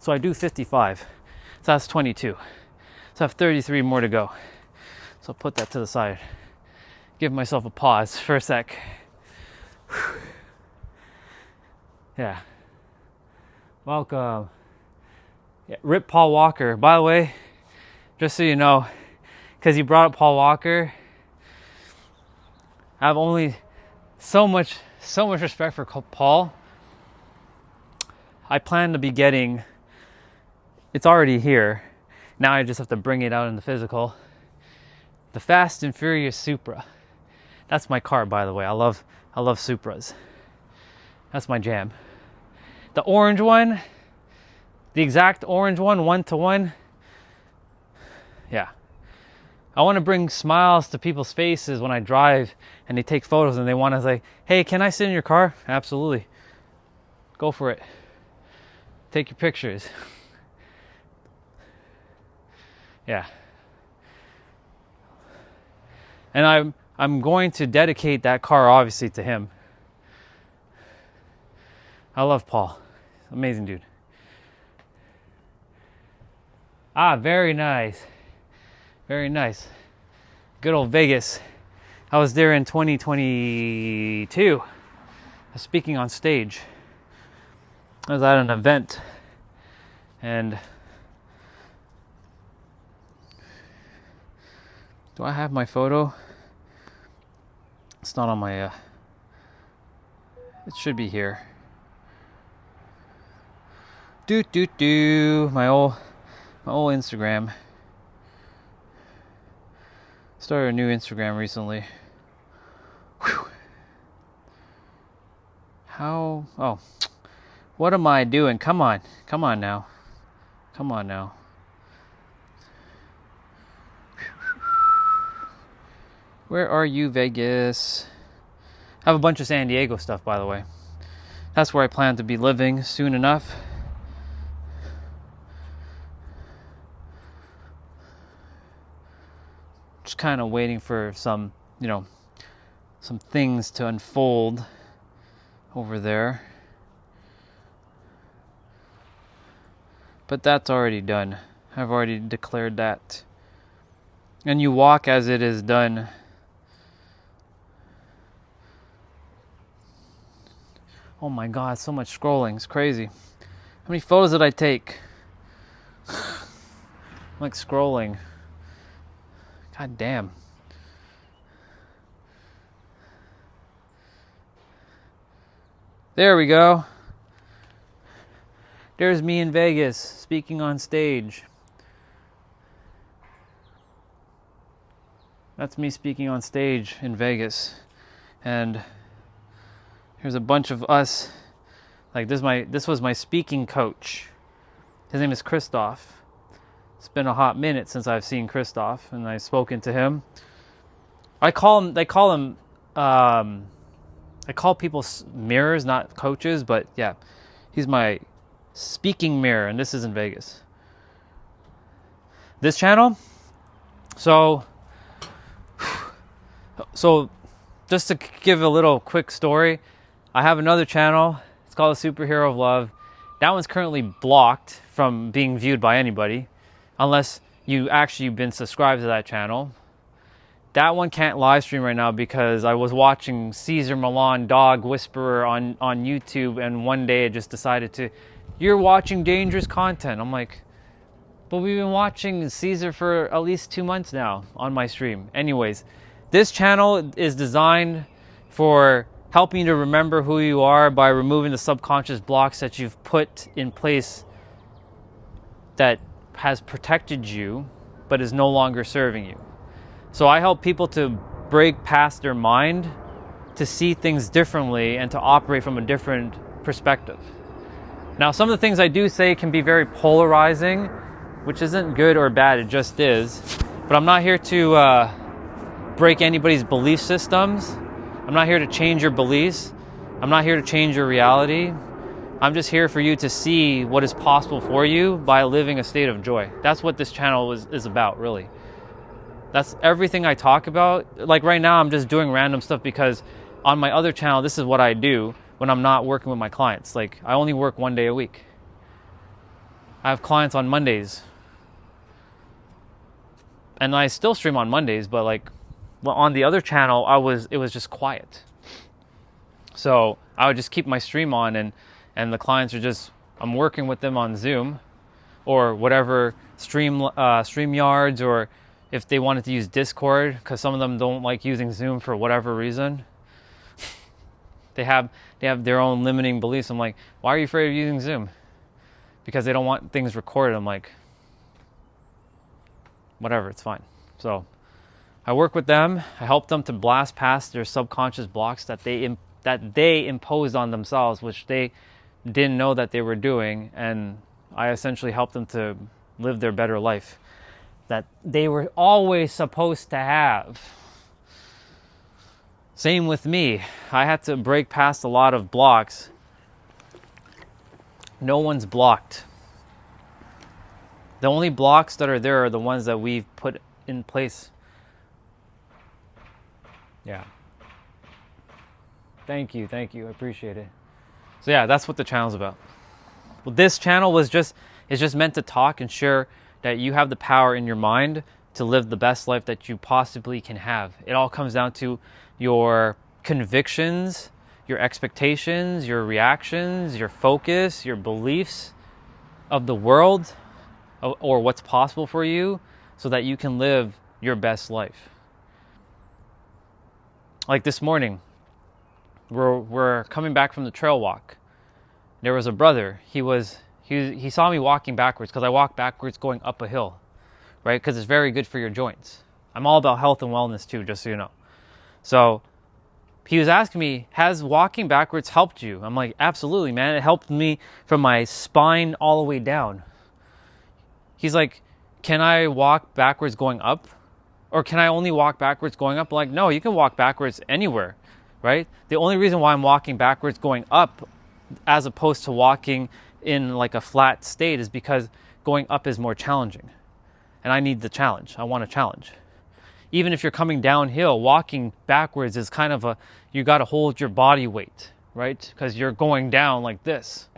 So I do 55, so that's 22. So I have 33 more to go. So I'll put that to the side. Give myself a pause for a sec. Yeah. Welcome. Yeah, rip Paul Walker. By the way, just so you know, because you brought up Paul Walker, I have only so much respect for Paul. I plan to be getting... It's already here. Now I just have to bring it out in the physical. The Fast and Furious Supra. That's my car, by the way. I love Supras. That's my jam. The orange one, the exact orange one, 1-to-1. Yeah. I want to bring smiles to people's faces when I drive and they take photos and they want to say, hey, can I sit in your car? Absolutely. Go for it. Take your pictures. Yeah. And I'm going to dedicate that car obviously to him. I love Paul. Amazing dude. Ah, very nice. Very nice. Good old Vegas. I was there in 2022. I was speaking on stage. I was at an event and do I have my photo? It's not on my, it should be here. My old Instagram. Started a new Instagram recently. Whew. How, oh, what am I doing? Come on now. Where are you, Vegas? I have a bunch of San Diego stuff, by the way. That's where I plan to be living soon enough. Just kind of waiting for some, some things to unfold over there. But that's already done. I've already declared that. And you walk as it is done. Oh my God, so much scrolling. It's crazy. How many photos did I take? I'm like scrolling. God damn. There we go. There's me in Vegas speaking on stage. That's me speaking on stage in Vegas. And Here's a bunch of us. Like this was my speaking coach. His name is Christoph. It's been a hot minute since I've seen Christoph and I've spoken to him. They call people mirrors, not coaches, but yeah, he's my speaking mirror, and this is in Vegas. This channel, so just to give a little quick story, I have another channel. It's called The Superhero of Love. That one's currently blocked from being viewed by anybody, unless you actually been subscribed to that channel. That one can't live stream right now because I was watching Caesar Milan, Dog Whisperer on YouTube, and one day it just decided to, you're watching dangerous content. I'm like, but we've been watching Caesar for at least 2 months now on my stream. Anyways, this channel is designed for helping you to remember who you are by removing the subconscious blocks that you've put in place that has protected you but is no longer serving you. So I help people to break past their mind, to see things differently, and to operate from a different perspective. Now, some of the things I do say can be very polarizing, which isn't good or bad, it just is. But I'm not here to break anybody's belief systems. I'm not here to change your beliefs. I'm not here to change your reality. I'm just here for you to see what is possible for you by living a state of joy. That's what this channel is about, really. That's everything I talk about. Like right now, I'm just doing random stuff because on my other channel, this is what I do when I'm not working with my clients. Like I only work 1 day a week. I have clients on Mondays. And I still stream on Mondays, but like on the other channel, it was just quiet. So I would just keep my stream on and the clients are just, I'm working with them on Zoom or whatever, StreamYards, or if they wanted to use Discord, because some of them don't like using Zoom for whatever reason. They have their own limiting beliefs. I'm like, why are you afraid of using Zoom? Because they don't want things recorded. I'm like, whatever, it's fine. So I work with them. I help them to blast past their subconscious blocks that they imposed on themselves, which they didn't know that they were doing. And I essentially help them to live their better life that they were always supposed to have. Same with me. I had to break past a lot of blocks. No one's blocked. The only blocks that are there are the ones that we've put in place. Yeah. Thank you. I appreciate it. So yeah, that's what the channel's about. Well, this channel is just meant to talk and share that you have the power in your mind to live the best life that you possibly can have. It all comes down to your convictions, your expectations, your reactions, your focus, your beliefs of the world or what's possible for you so that you can live your best life. Like this morning, we're coming back from the trail walk. There was a brother. He saw me walking backwards because I walk backwards going up a hill, right? Because it's very good for your joints. I'm all about health and wellness too, just so you know. So he was asking me, has walking backwards helped you? I'm like, absolutely, man. It helped me from my spine all the way down. He's like, can I walk backwards going up? Or can I only walk backwards going up? I'm like, no, you can walk backwards anywhere, right? The only reason why I'm walking backwards going up as opposed to walking in like a flat state is because going up is more challenging. And I need the challenge. I want a challenge. Even if you're coming downhill, walking backwards is kind of you got to hold your body weight, right? Because you're going down like this,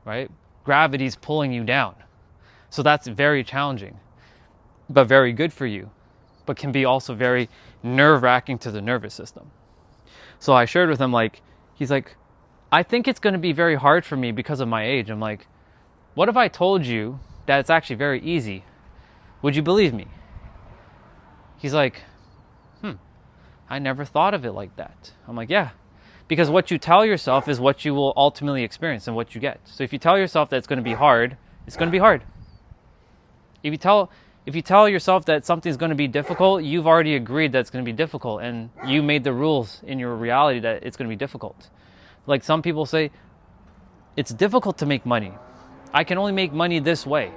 right? Gravity's pulling you down. So that's very challenging, but very good for you, but can be also very nerve-wracking to the nervous system. So I shared with him, he's like, I think it's going to be very hard for me because of my age. I'm like, what if I told you that it's actually very easy? Would you believe me? He's like, I never thought of it like that. I'm like, yeah, because what you tell yourself is what you will ultimately experience and what you get. So if you tell yourself that it's going to be hard, it's going to be hard. If you tell yourself that something's going to be difficult, you've already agreed that it's going to be difficult, and you made the rules in your reality that it's going to be difficult. Like some people say, it's difficult to make money. I can only make money this way.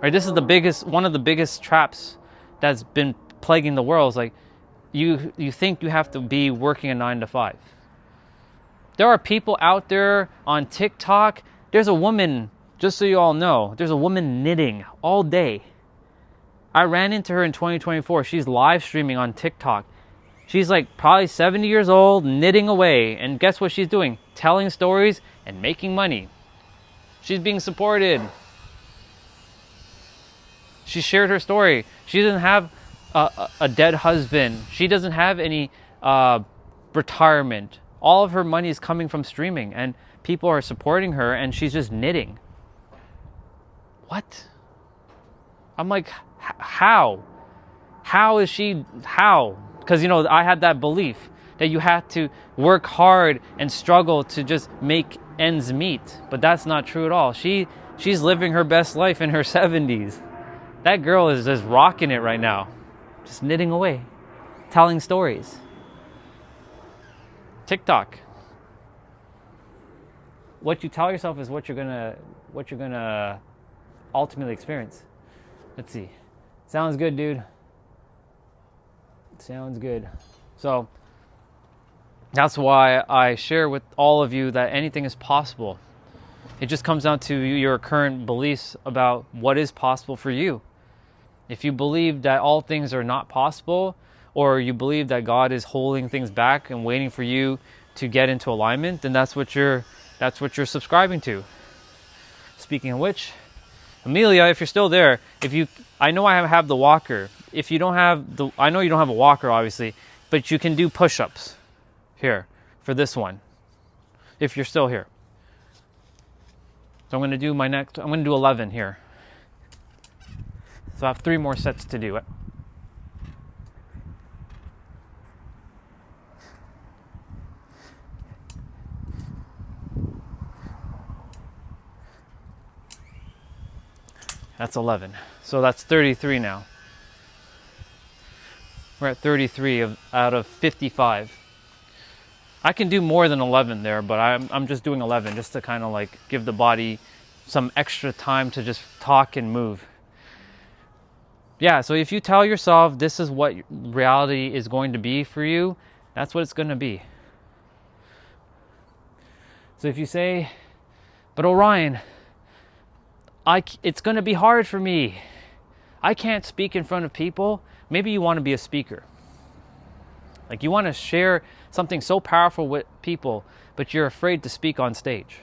Right? This is one of the biggest traps that's been plaguing the world. Is like you think you have to be working a 9 to 5. There are people out there on TikTok. There's a woman, just so you all know, there's a woman knitting all day. I ran into her in 2024. She's live streaming on TikTok. She's like probably 70 years old, knitting away. And guess what she's doing? Telling stories and making money. She's being supported. She shared her story. She doesn't have a dead husband. She doesn't have any retirement. All of her money is coming from streaming, and people are supporting her, and she's just knitting. What? I'm like, how? How is she? How? Because, I had that belief that you had to work hard and struggle to just make ends meet. But that's not true at all. She's living her best life in her 70s. That girl is just rocking it right now. Just knitting away. Telling stories. TikTok. What you tell yourself is what you're gonna ultimately experience. Let's see. Sounds good, dude. Sounds good. So that's why I share with all of you that anything is possible. It just comes down to your current beliefs about what is possible for you. If you believe that all things are not possible, or you believe that God is holding things back and waiting for you to get into alignment, then that's what you're subscribing to. Speaking of which, Amelia, if you're still there, I know I have the walker. If you don't have I know you don't have a walker, obviously, but you can do push-ups here for this one, if you're still here. So I'm going to do 11 here. So I have 3 more sets to do it. That's 11. So that's 33 now. We're at 33 out of 55. I can do more than 11 there, but I'm just doing 11 just to kind of like give the body some extra time to just talk and move. Yeah, so if you tell yourself this is what reality is going to be for you, that's what it's going to be. So if you say, but Orion, it's going to be hard for me. I can't speak in front of people. Maybe you want to be a speaker. Like you want to share something so powerful with people, but you're afraid to speak on stage.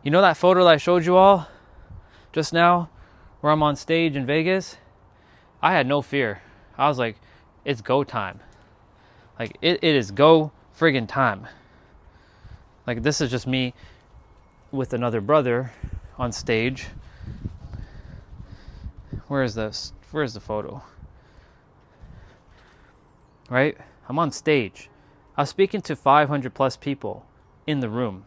You know that photo that I showed you all just now, where I'm on stage in Vegas? I had no fear. I was like, it's go time. Like it is go friggin' time. Like this is just me with another brother on stage. Where is this? Where's the photo? Right? I'm on stage. I was speaking to 500 plus people in the room.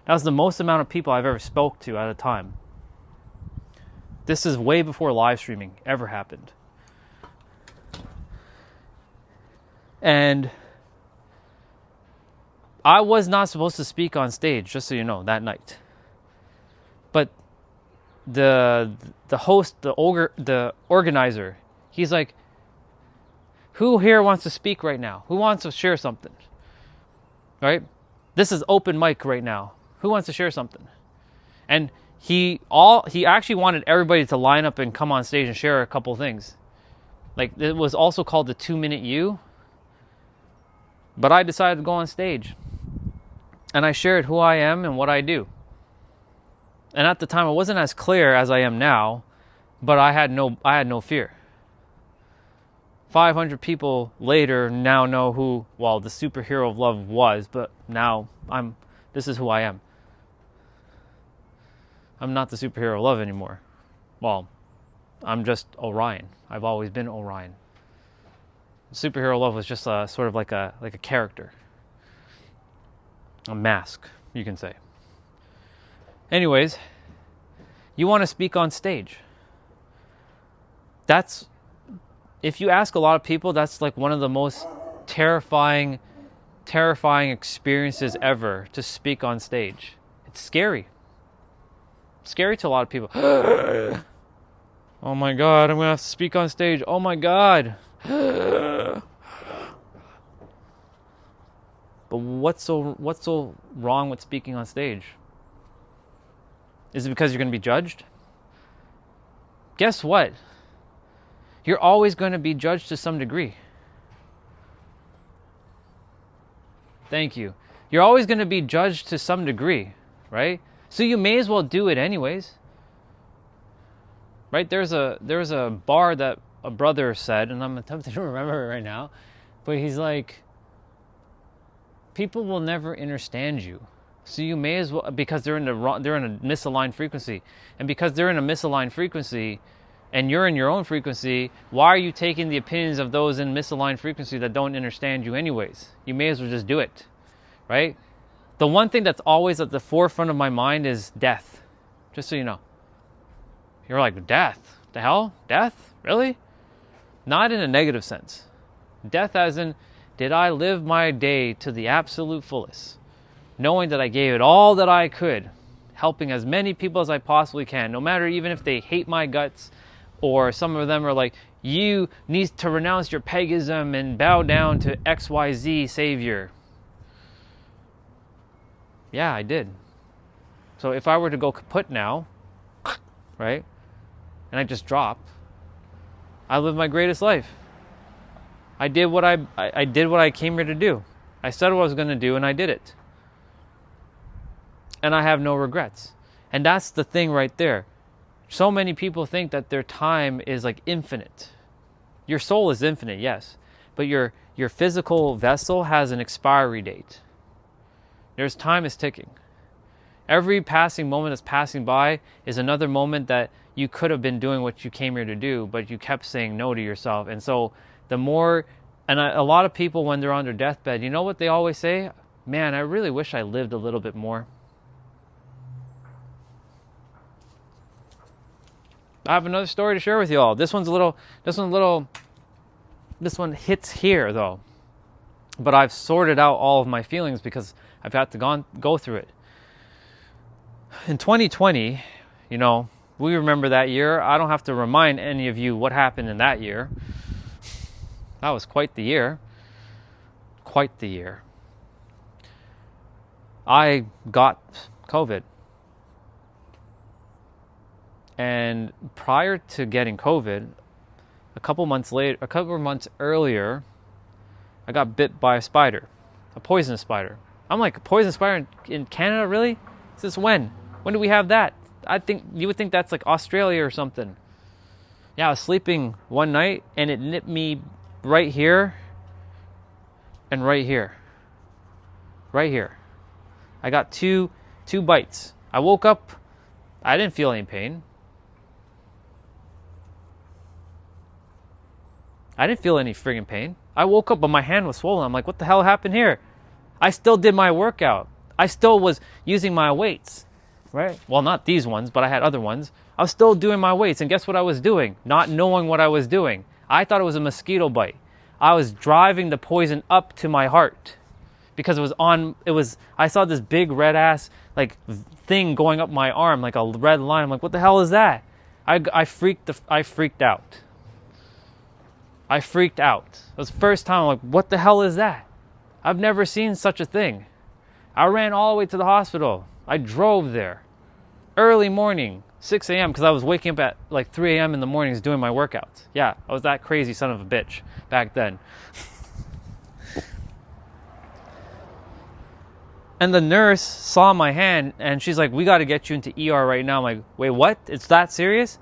That was the most amount of people I've ever spoke to at a time. This is way before live streaming ever happened. And I was not supposed to speak on stage, just so you know, that night. But the host, the organizer, he's like, who here wants to speak right now? Who wants to share something? Right? This is open mic right now. Who wants to share something? And he actually wanted everybody to line up and come on stage and share a couple things. Like it was also called the 2-minute U. But I decided to go on stage. And I shared who I am and what I do. And at the time it wasn't as clear as I am now, but I had no fear. 500 people later now know who, well, the superhero of love was, but now this is who I am. I'm not the superhero of love anymore. Well, I'm just Orion. I've always been Orion. Superhero love was just a sort of like a character. A mask, you can say. Anyways, you want to speak on stage. If you ask a lot of people, that's like one of the most terrifying terrifying experiences ever to speak on stage. It's scary. Scary to a lot of people. Oh my God, I'm going to have to speak on stage. Oh my God. But what's so wrong with speaking on stage? Is it because you're going to be judged? Guess what? You're always going to be judged to some degree. Thank you. You're always going to be judged to some degree, right? So you may as well do it anyways. Right? There's a bar that a brother said, and I'm attempting to remember it right now, but he's like, people will never understand you. So you may as well, because they're in a misaligned frequency. And because they're in a misaligned frequency and you're in your own frequency, why are you taking the opinions of those in misaligned frequency that don't understand you anyways? You may as well just do it, right? The one thing that's always at the forefront of my mind is death, just so you know. You're like, death? The hell? Death? Really? Not in a negative sense. Death as in, did I live my day to the absolute fullest? Knowing that I gave it all that I could, helping as many people as I possibly can, no matter even if they hate my guts, or some of them are like, you need to renounce your paganism and bow down to XYZ savior. Yeah, I did. So if I were to go kaput now, right, and I just drop, I lived my greatest life. I did what I did what I came here to do. I said what I was going to do, and I did it. And I have no regrets. And that's the thing right there. So many people think that their time is like infinite. Your soul is infinite, yes. But your physical vessel has an expiry date. There's time is ticking. Every passing moment that's passing by is another moment that you could have been doing what you came here to do, but you kept saying no to yourself. And so the more, a lot of people when they're on their deathbed, you know what they always say? Man, I really wish I lived a little bit more. I have another story to share with you all. This one hits here though. But I've sorted out all of my feelings because I've had to go through it. In 2020, you know, we remember that year. I don't have to remind any of you what happened in that year. That was quite the year. Quite the year. I got COVID. And prior to getting COVID, a couple months earlier, I got bit by a spider, a poisonous spider. I'm like, a poisonous spider in Canada, really? Since when? When do we have that? I think you would think that's like Australia or something. Yeah, I was sleeping one night and it nipped me right here and right here. Right here. I got two bites. I woke up, I didn't feel any pain. I didn't feel any friggin' pain. I woke up, but my hand was swollen. I'm like, what the hell happened here? I still did my workout. I still was using my weights, right? Well, not these ones, but I had other ones. I was still doing my weights, and guess what I was doing? Not knowing what I was doing. I thought it was a mosquito bite. I was driving the poison up to my heart because I saw this big red ass like thing going up my arm, like a red line. I'm like, what the hell is that? I freaked out. I freaked out. It was the first time I'm like, what the hell is that? I've never seen such a thing. I ran all the way to the hospital. I drove there. Early morning, 6 a.m. because I was waking up at like 3 a.m. in the mornings doing my workouts. Yeah, I was that crazy son of a bitch back then. And the nurse saw my hand and she's like, we got to get you into ER right now. I'm like, wait, what? It's that serious?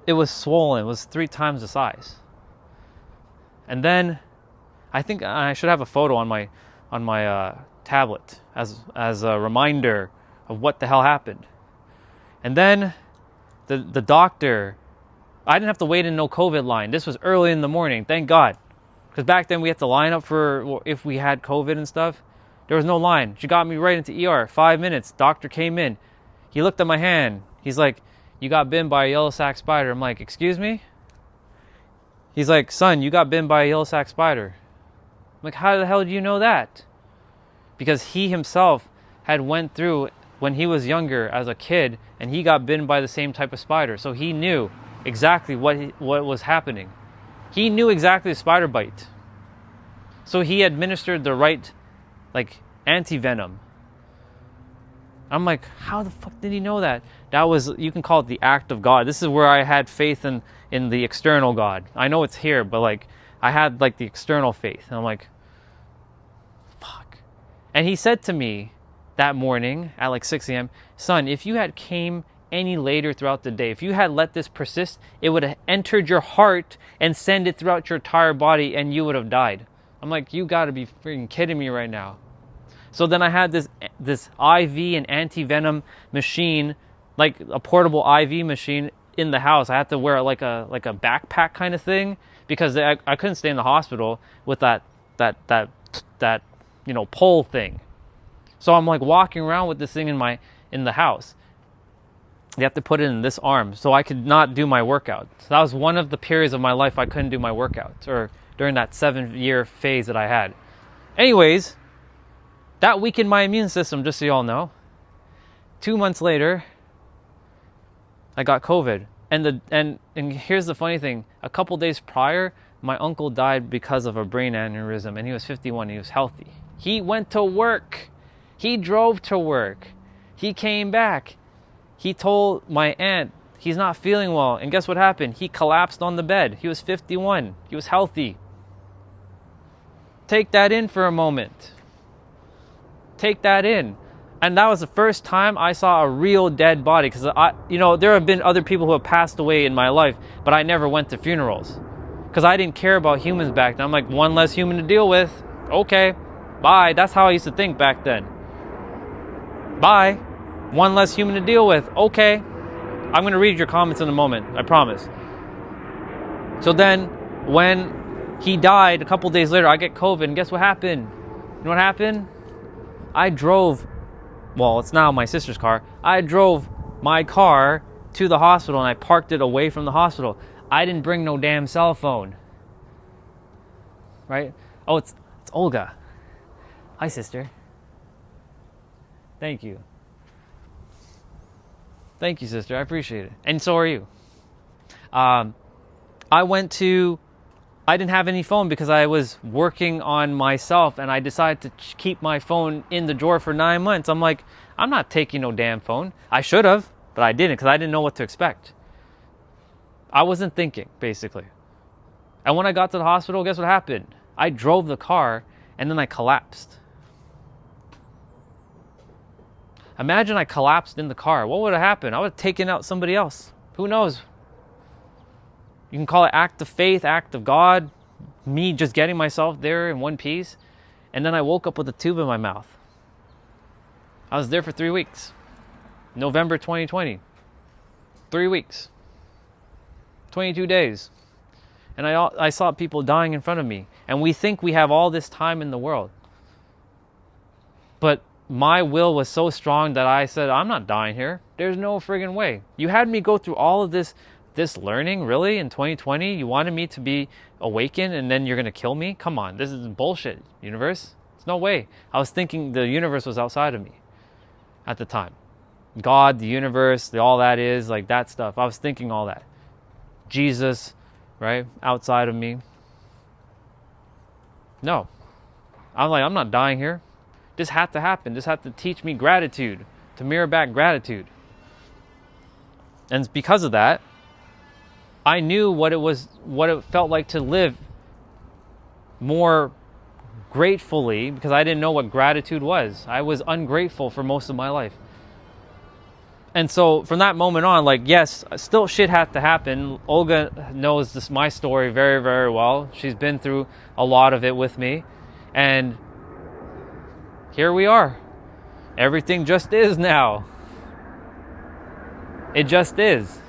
It was swollen. It was 3 times the size. And then I think I should have a photo on my tablet as a reminder of what the hell happened. And then the doctor, I didn't have to wait in no COVID line. This was early in the morning, thank God. Because back then we had to line up for if we had COVID and stuff. There was no line. She got me right into ER. 5 minutes. Doctor came in. He looked at my hand. He's like, you got bitten by a yellow sac spider. I'm like, excuse me? He's like, son, you got bitten by a yellow sac spider. like, how the hell do you know that? Because he himself had went through when he was younger as a kid, and he got bitten by the same type of spider. So he knew exactly what was happening. He knew exactly the spider bite. So he administered the right, like, anti-venom. I'm like, how the fuck did he know that? That was, you can call it the act of God. This is where I had faith in the external God. I know it's here, but like, I had like the external faith. And I'm like, fuck. And he said to me that morning at like 6 a.m., son, if you had came any later throughout the day, if you had let this persist, it would have entered your heart and sent it throughout your entire body and you would have died. I'm like, you gotta be freaking kidding me right now. So then I had this IV and anti-venom machine, like a portable IV machine in the house. I had to wear like a backpack kind of thing because I couldn't stay in the hospital with that pole thing. So I'm like walking around with this thing in the house. You have to put it in this arm so I could not do my workout. So that was one of the periods of my life I couldn't do my workouts, or during that 7-year phase that I had. Anyways, that weakened my immune system, just so y'all know. 2 months later, I got COVID. And here's the funny thing. A couple days prior, my uncle died because of a brain aneurysm, and he was 51. He was healthy. He went to work. He drove to work. He came back. He told my aunt he's not feeling well. And guess what happened? He collapsed on the bed. He was 51. He was healthy. Take that in for a moment. Take that in. And that was the first time I saw a real dead body. Because, there have been other people who have passed away in my life, but I never went to funerals. Because I didn't care about humans back then. I'm like, one less human to deal with. Okay, bye. That's how I used to think back then. Bye. One less human to deal with. Okay. I'm going to read your comments in a moment. I promise. So then, when he died, a couple days later, I get COVID. And guess what happened? You know what happened? I drove, well, it's now my sister's car. I drove my car to the hospital and I parked it away from the hospital. I didn't bring no damn cell phone. Right? Oh, it's Olga. Hi, sister. Thank you. Thank you, sister. I appreciate it. And so are you. I didn't have any phone because I was working on myself, and I decided to keep my phone in the drawer for 9 months. I'm like, I'm not taking no damn phone. I should have, but I didn't because I didn't know what to expect. I wasn't thinking, basically. And when I got to the hospital, guess what happened? I drove the car and then I collapsed. Imagine I collapsed in the car. What would have happened? I would have taken out somebody else. Who knows? You can call it act of faith, act of God, me just getting myself there in one piece. And then I woke up with a tube in my mouth. I was there for 3 weeks. November 2020. 3 weeks. 22 days. And I saw people dying in front of me. And we think we have all this time in the world. But my will was so strong that I said, I'm not dying here. There's no friggin' way. You had me go through all of this learning, really, in 2020? You wanted me to be awakened and then you're going to kill me? Come on, this is bullshit, universe. There's no way. I was thinking the universe was outside of me at the time. God, the universe, all that is, like that stuff. I was thinking all that. Jesus, right, outside of me. No. I'm like, I'm not dying here. This had to happen. This had to teach me gratitude, to mirror back gratitude. And because of that, I knew what it felt like to live more gratefully, because I didn't know what gratitude was. I was ungrateful for most of my life. And so from that moment on, like, yes, still shit had to happen. Olga knows my story very, very well. She's been through a lot of it with me. And here we are. Everything just is now. It just is.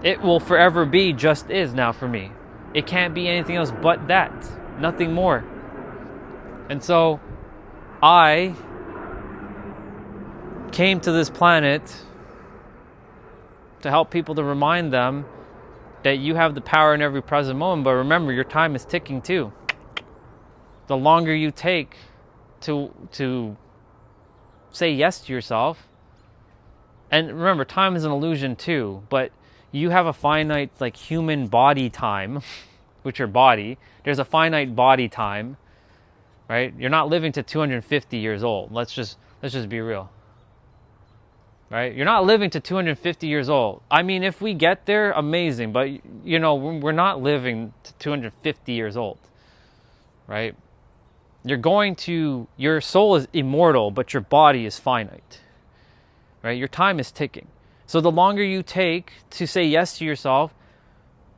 It will forever be just is now for me. It can't be anything else but that. Nothing more. And so I came to this planet to help people, to remind them that you have the power in every present moment. But remember, your time is ticking too. the longer you take to say yes to yourself. And remember, time is an illusion too, but you have a finite like human body time, with your body. There's a finite body time, right? You're not living to 250 years old. Let's just be real. Right? You're not living to 250 years old. I mean, if we get there, amazing, but you know, we're not living to 250 years old. Right? Your soul is immortal, but your body is finite. Right? Your time is ticking. So the longer you take to say yes to yourself,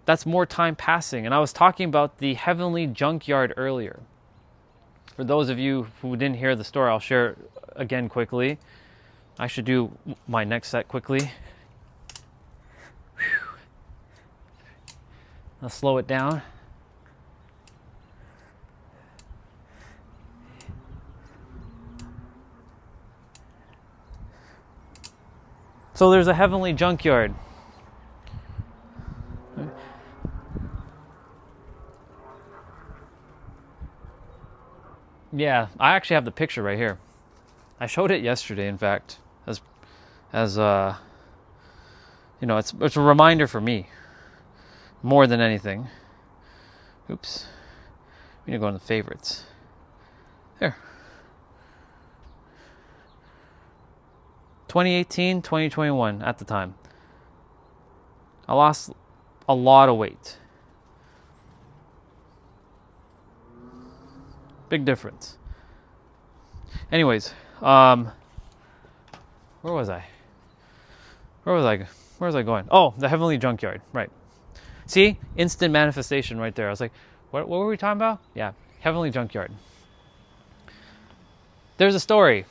that's more time passing. And I was talking about the heavenly junkyard earlier. For those of you who didn't hear the story, I'll share it again quickly. I should do my next set quickly. Whew. I'll slow it down. So there's a heavenly junkyard. Yeah, I actually have the picture right here. I showed it yesterday, in fact, as you know, it's a reminder for me more than anything. Oops, we need to go in the favorites. There. 2018, 2021 at the time. I lost a lot of weight. Big difference. Anyways, where was I? Where was I going? Oh, the heavenly junkyard, right. See? Instant manifestation right there. I was like, what were we talking about? Yeah, heavenly junkyard. There's a story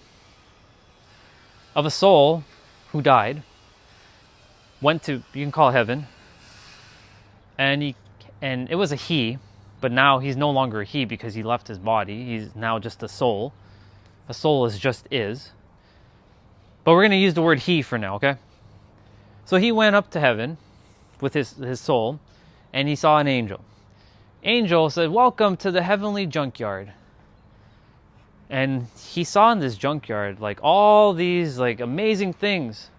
of a soul who died, went to, you can call it heaven, and it was a he, but now he's no longer a he because he left his body. He's now just a soul. A soul is. But we're going to use the word he for now, okay? So he went up to heaven with his soul, and he saw an angel. Angel said, "Welcome to the heavenly junkyard." And he saw in this junkyard like all these like amazing things.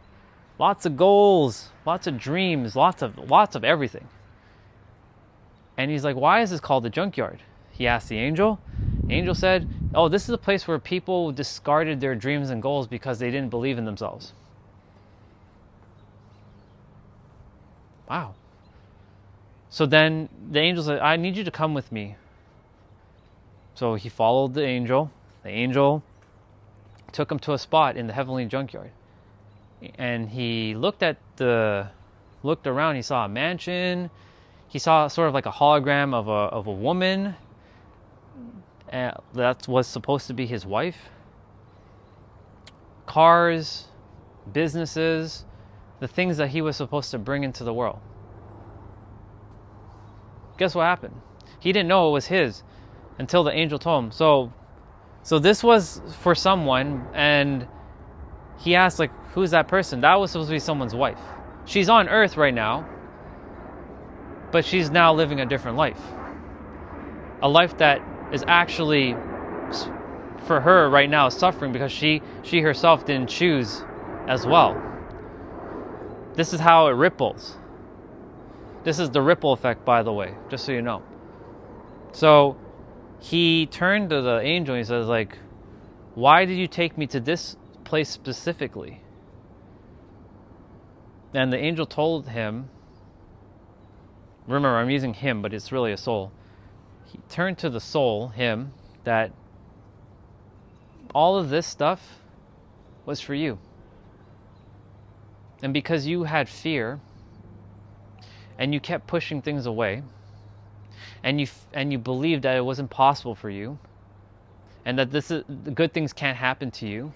Lots of goals, lots of dreams, lots of everything. And he's like, "Why is this called the junkyard?" He asked the angel. The angel said, "Oh, this is a place where people discarded their dreams and goals because they didn't believe in themselves." Wow. So then the angel said, "I need you to come with me." So he followed the angel. The angel took him to a spot in the heavenly junkyard. And he looked around, he saw a mansion. He saw sort of like a hologram of a woman. That was supposed to be his wife. Cars, businesses, the things that he was supposed to bring into the world. Guess what happened? He didn't know it was his until the angel told him. So this was for someone, and he asked, like, who's that person? That was supposed to be someone's wife. She's on earth right now, but she's now living a different life. A life that is actually, for her right now, suffering because she herself didn't choose as well. This is how it ripples. This is the ripple effect, by the way, just so you know. So he turned to the angel and he says, like, "Why did you take me to this place specifically?" And the angel told him, remember, I'm using him, but it's really a soul. He turned to the soul, him, that all of this stuff was for you. And because you had fear, and you kept pushing things away, and you believed that it wasn't possible for you, and that the good things can't happen to you,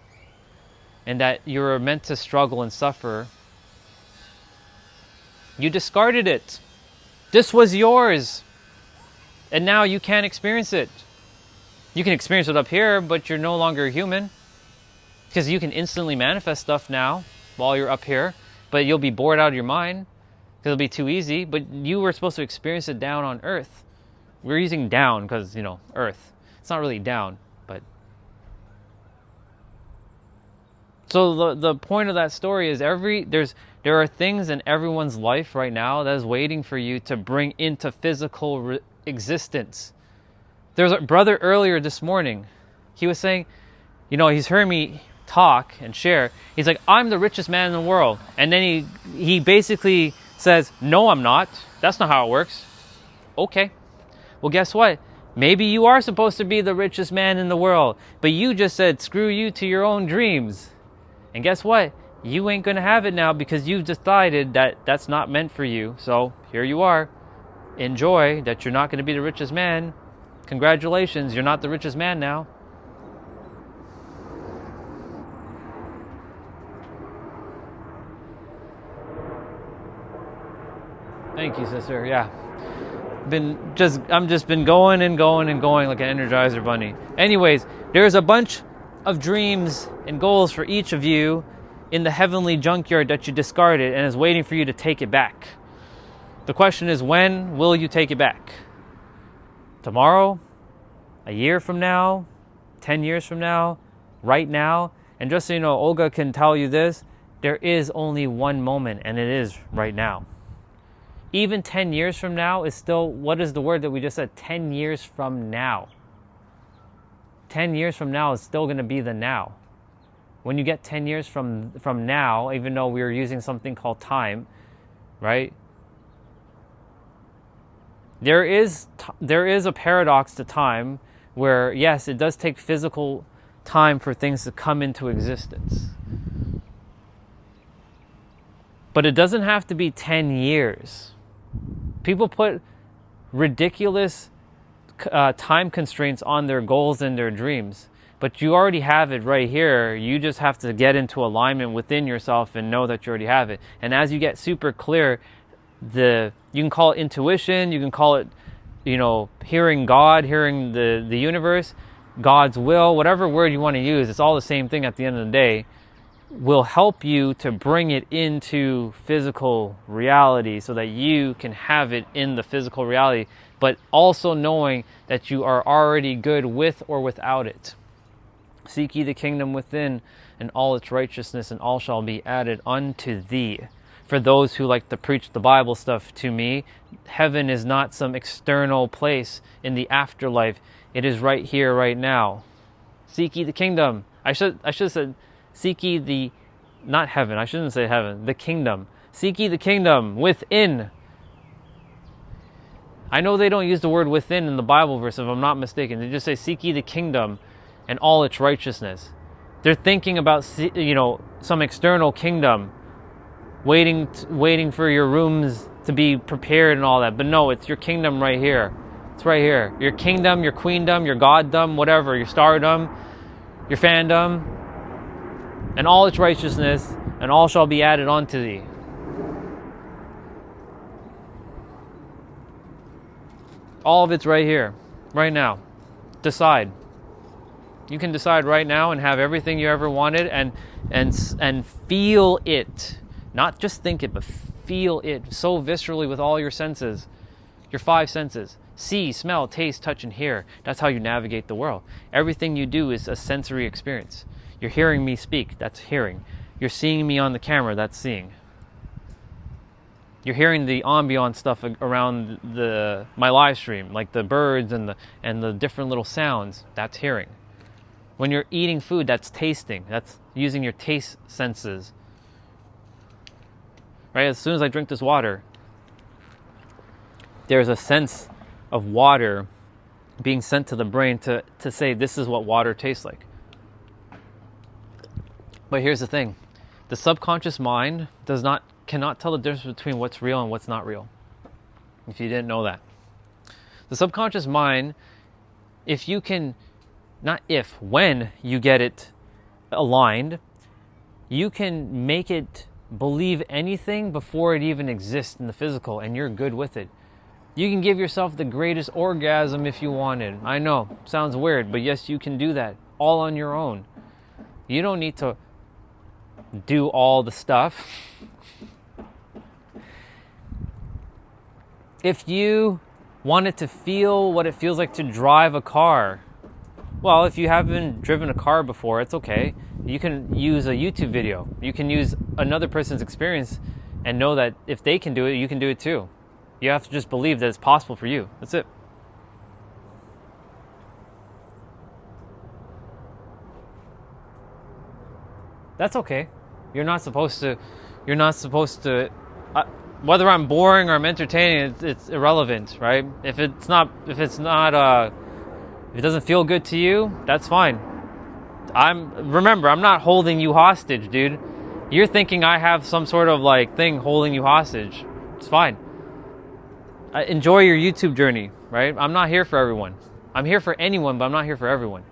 and that you were meant to struggle and suffer, you discarded it. This was yours, and now you can't experience it. You can experience it up here, but you're no longer human, because you can instantly manifest stuff now while you're up here, but you'll be bored out of your mind because it'll be too easy. But you were supposed to experience it down on earth. We're using down because, you know, earth. It's not really down, but. So the point of that story is there are things in everyone's life right now that is waiting for you to bring into physical existence. There's a brother earlier this morning. He was saying, he's heard me talk and share. He's like, I'm the richest man in the world. And then he basically says, no, I'm not. That's not how it works. Okay. Well, guess what? Maybe you are supposed to be the richest man in the world, but you just said, screw you to your own dreams. And guess what? You ain't going to have it now because you've decided that that's not meant for you. So here you are. Enjoy that you're not going to be the richest man. Congratulations, you're not the richest man now. Thank you, sister. Yeah. I'm just been going and going and going like an Energizer bunny. Anyways, there's a bunch of dreams and goals for each of you in the heavenly junkyard that you discarded and is waiting for you to take it back. The question is, when will you take it back? Tomorrow? A year from now? 10 years from now? Right now? And just so you know, Olga can tell you this, there is only one moment, and it is right now. Even 10 years from now is still, what is the word that we just said? 10 years from now. 10 years from now is still going to be the now. When you get 10 years from now, even though we are using something called time, right? There is a paradox to time where, yes, it does take physical time for things to come into existence. But it doesn't have to be 10 years. People put ridiculous time constraints on their goals and their dreams. But you already have it right here. You just have to get into alignment within yourself and know that you already have it. And as you get super clear, you can call it intuition, you can call it, hearing God, hearing the universe, God's will, whatever word you want to use, it's all the same thing at the end of the day, will help you to bring it into physical reality so that you can have it in the physical reality, but also knowing that you are already good with or without it. Seek ye the kingdom within and all its righteousness, and all shall be added unto thee. For those who like to preach the Bible stuff to me, heaven is not some external place in the afterlife. It is right here, right now. Seek ye the kingdom. I should have said, seek ye the, not heaven. I shouldn't say heaven. The kingdom. Seek ye the kingdom within. I know they don't use the word within in the Bible verse, if I'm not mistaken. They just say, seek ye the kingdom and all its righteousness. They're thinking about, some external kingdom, waiting for your rooms to be prepared and all that. But no, it's your kingdom right here. It's right here. Your kingdom, your queendom, your goddom, whatever, your stardom, your fandom, and all its righteousness, and all shall be added unto thee. All of it's right here, right now. Decide. You can decide right now and have everything you ever wanted and feel it. Not just think it, but feel it so viscerally with all your senses. Your 5 senses. See, smell, taste, touch, and hear. That's how you navigate the world. Everything you do is a sensory experience. You're hearing me speak. That's hearing. You're seeing me on the camera. That's seeing. You're hearing the ambient stuff around my live stream, like the birds and the different little sounds. That's hearing. When you're eating food, that's tasting. That's using your taste senses. Right? As soon as I drink this water, there's a sense of water being sent to the brain to say this is what water tastes like. But here's the thing. The subconscious mind cannot tell the difference between what's real and what's not real. If you didn't know that. The subconscious mind, when you get it aligned, you can make it believe anything before it even exists in the physical, and you're good with it. You can give yourself the greatest orgasm if you wanted. I know, sounds weird, but yes, you can do that all on your own. You don't need to do all the stuff. If you wanted to feel what it feels like to drive a car, Well, if you haven't driven a car before, it's okay. You can use a YouTube video. You can use another person's experience and know that if they can do it, you can do it too. You have to just believe that it's possible for you. That's it. That's okay. You're not supposed to, whether I'm boring or I'm entertaining, it's irrelevant, right? If it doesn't feel good to you, that's fine. Remember, I'm not holding you hostage, dude. You're thinking I have some sort of like thing holding you hostage. It's fine. Enjoy your YouTube journey, right? I'm not here for everyone. I'm here for anyone, but I'm not here for everyone,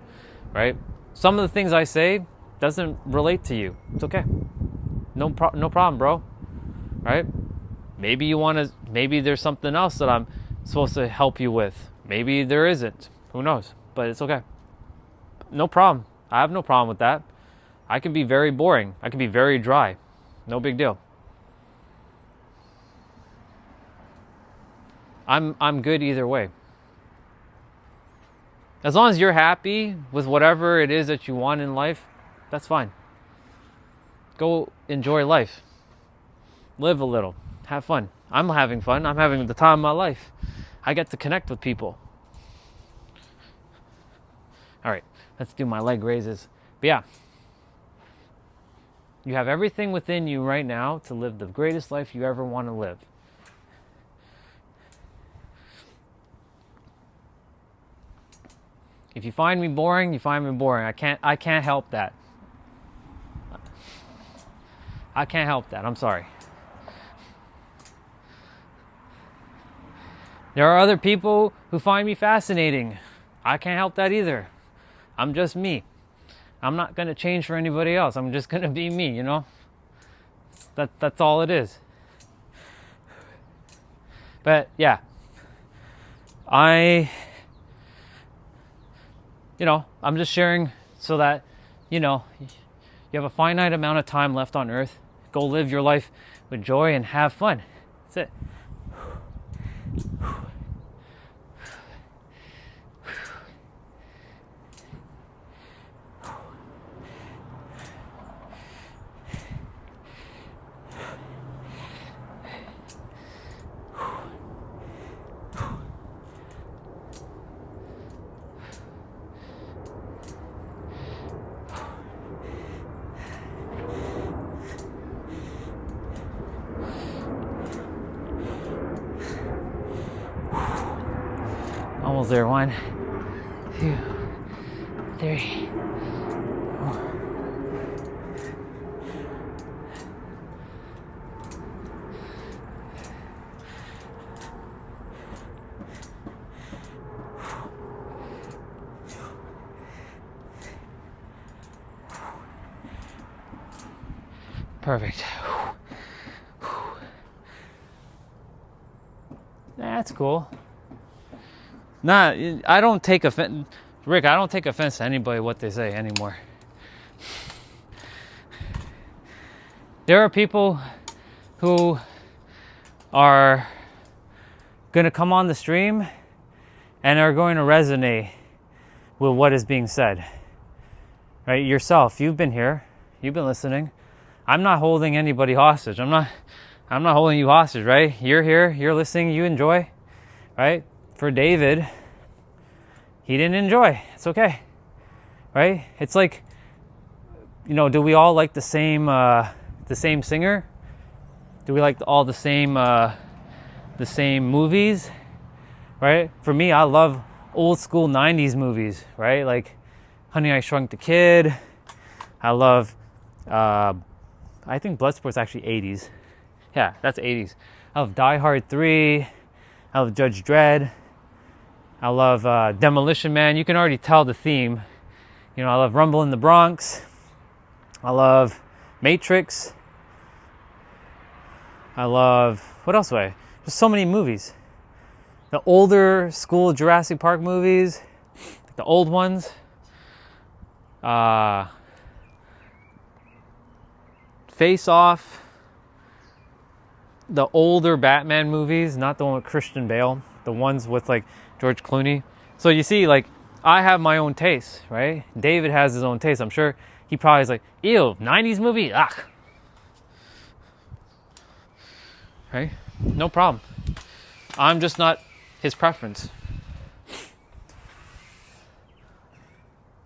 right? Some of the things I say doesn't relate to you. It's okay. No problem, bro. Right? Maybe there's something else that I'm supposed to help you with. Maybe there isn't. Who knows? But it's okay. No problem. I have no problem with that. I can be very boring. I can be very dry. No big deal. I'm good either way. As long as you're happy with whatever it is that you want in life, that's fine. Go enjoy life. Live a little. Have fun. I'm having fun. I'm having the time of my life. I get to connect with people. All right, let's do my leg raises. But yeah, you have everything within you right now to live the greatest life you ever want to live. If you find me boring, you find me boring. I can't help that. I can't help that. I'm sorry. There are other people who find me fascinating. I can't help that either. I'm just me. I'm not going to change for anybody else. I'm just going to be me, you know? That's all it is. But yeah. I'm just sharing so that, you have a finite amount of time left on earth. Go live your life with joy and have fun. That's it. Almost there. 1, 2, 3, 4. Perfect. That's cool. I don't take offense, Rick. I don't take offense to anybody what they say anymore. There are people who are going to come on the stream and are going to resonate with what is being said. Right? Yourself, you've been here, you've been listening. I'm not holding anybody hostage. I'm not holding you hostage, right? You're here, you're listening, you enjoy, right? For David, he didn't enjoy. It's okay, right? It's like, do we all like the same singer? Do we like all the same movies, right? For me, I love old school 90s movies, right? Like Honey, I Shrunk the Kid. I love, I think Bloodsport's actually 80s. Yeah, that's 80s. I love Die Hard 3. I love Judge Dredd. I love Demolition Man. You can already tell the theme. I love Rumble in the Bronx. I love Matrix. I love, what else do I? There's so many movies. The older school Jurassic Park movies, the old ones. Face Off. The older Batman movies, not the one with Christian Bale. The ones with like George Clooney. So you see, like, I have my own taste, right? David has his own taste. I'm sure he probably is like, ew, 90s movie? Ah. Right? No problem. I'm just not his preference.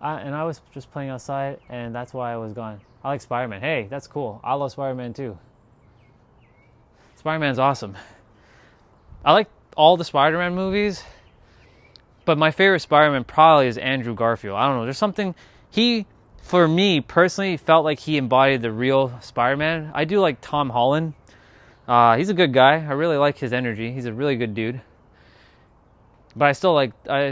And I was just playing outside, and that's why I was gone. I like Spider-Man. Hey, that's cool. I love Spider-Man too. Spider-Man's awesome. I like all the Spider-Man movies, but my favorite Spider-Man probably is Andrew Garfield. I don't know. There's something, for me personally, felt like he embodied the real Spider-Man. I do like Tom Holland. He's a good guy. I really like his energy. He's a really good dude. But I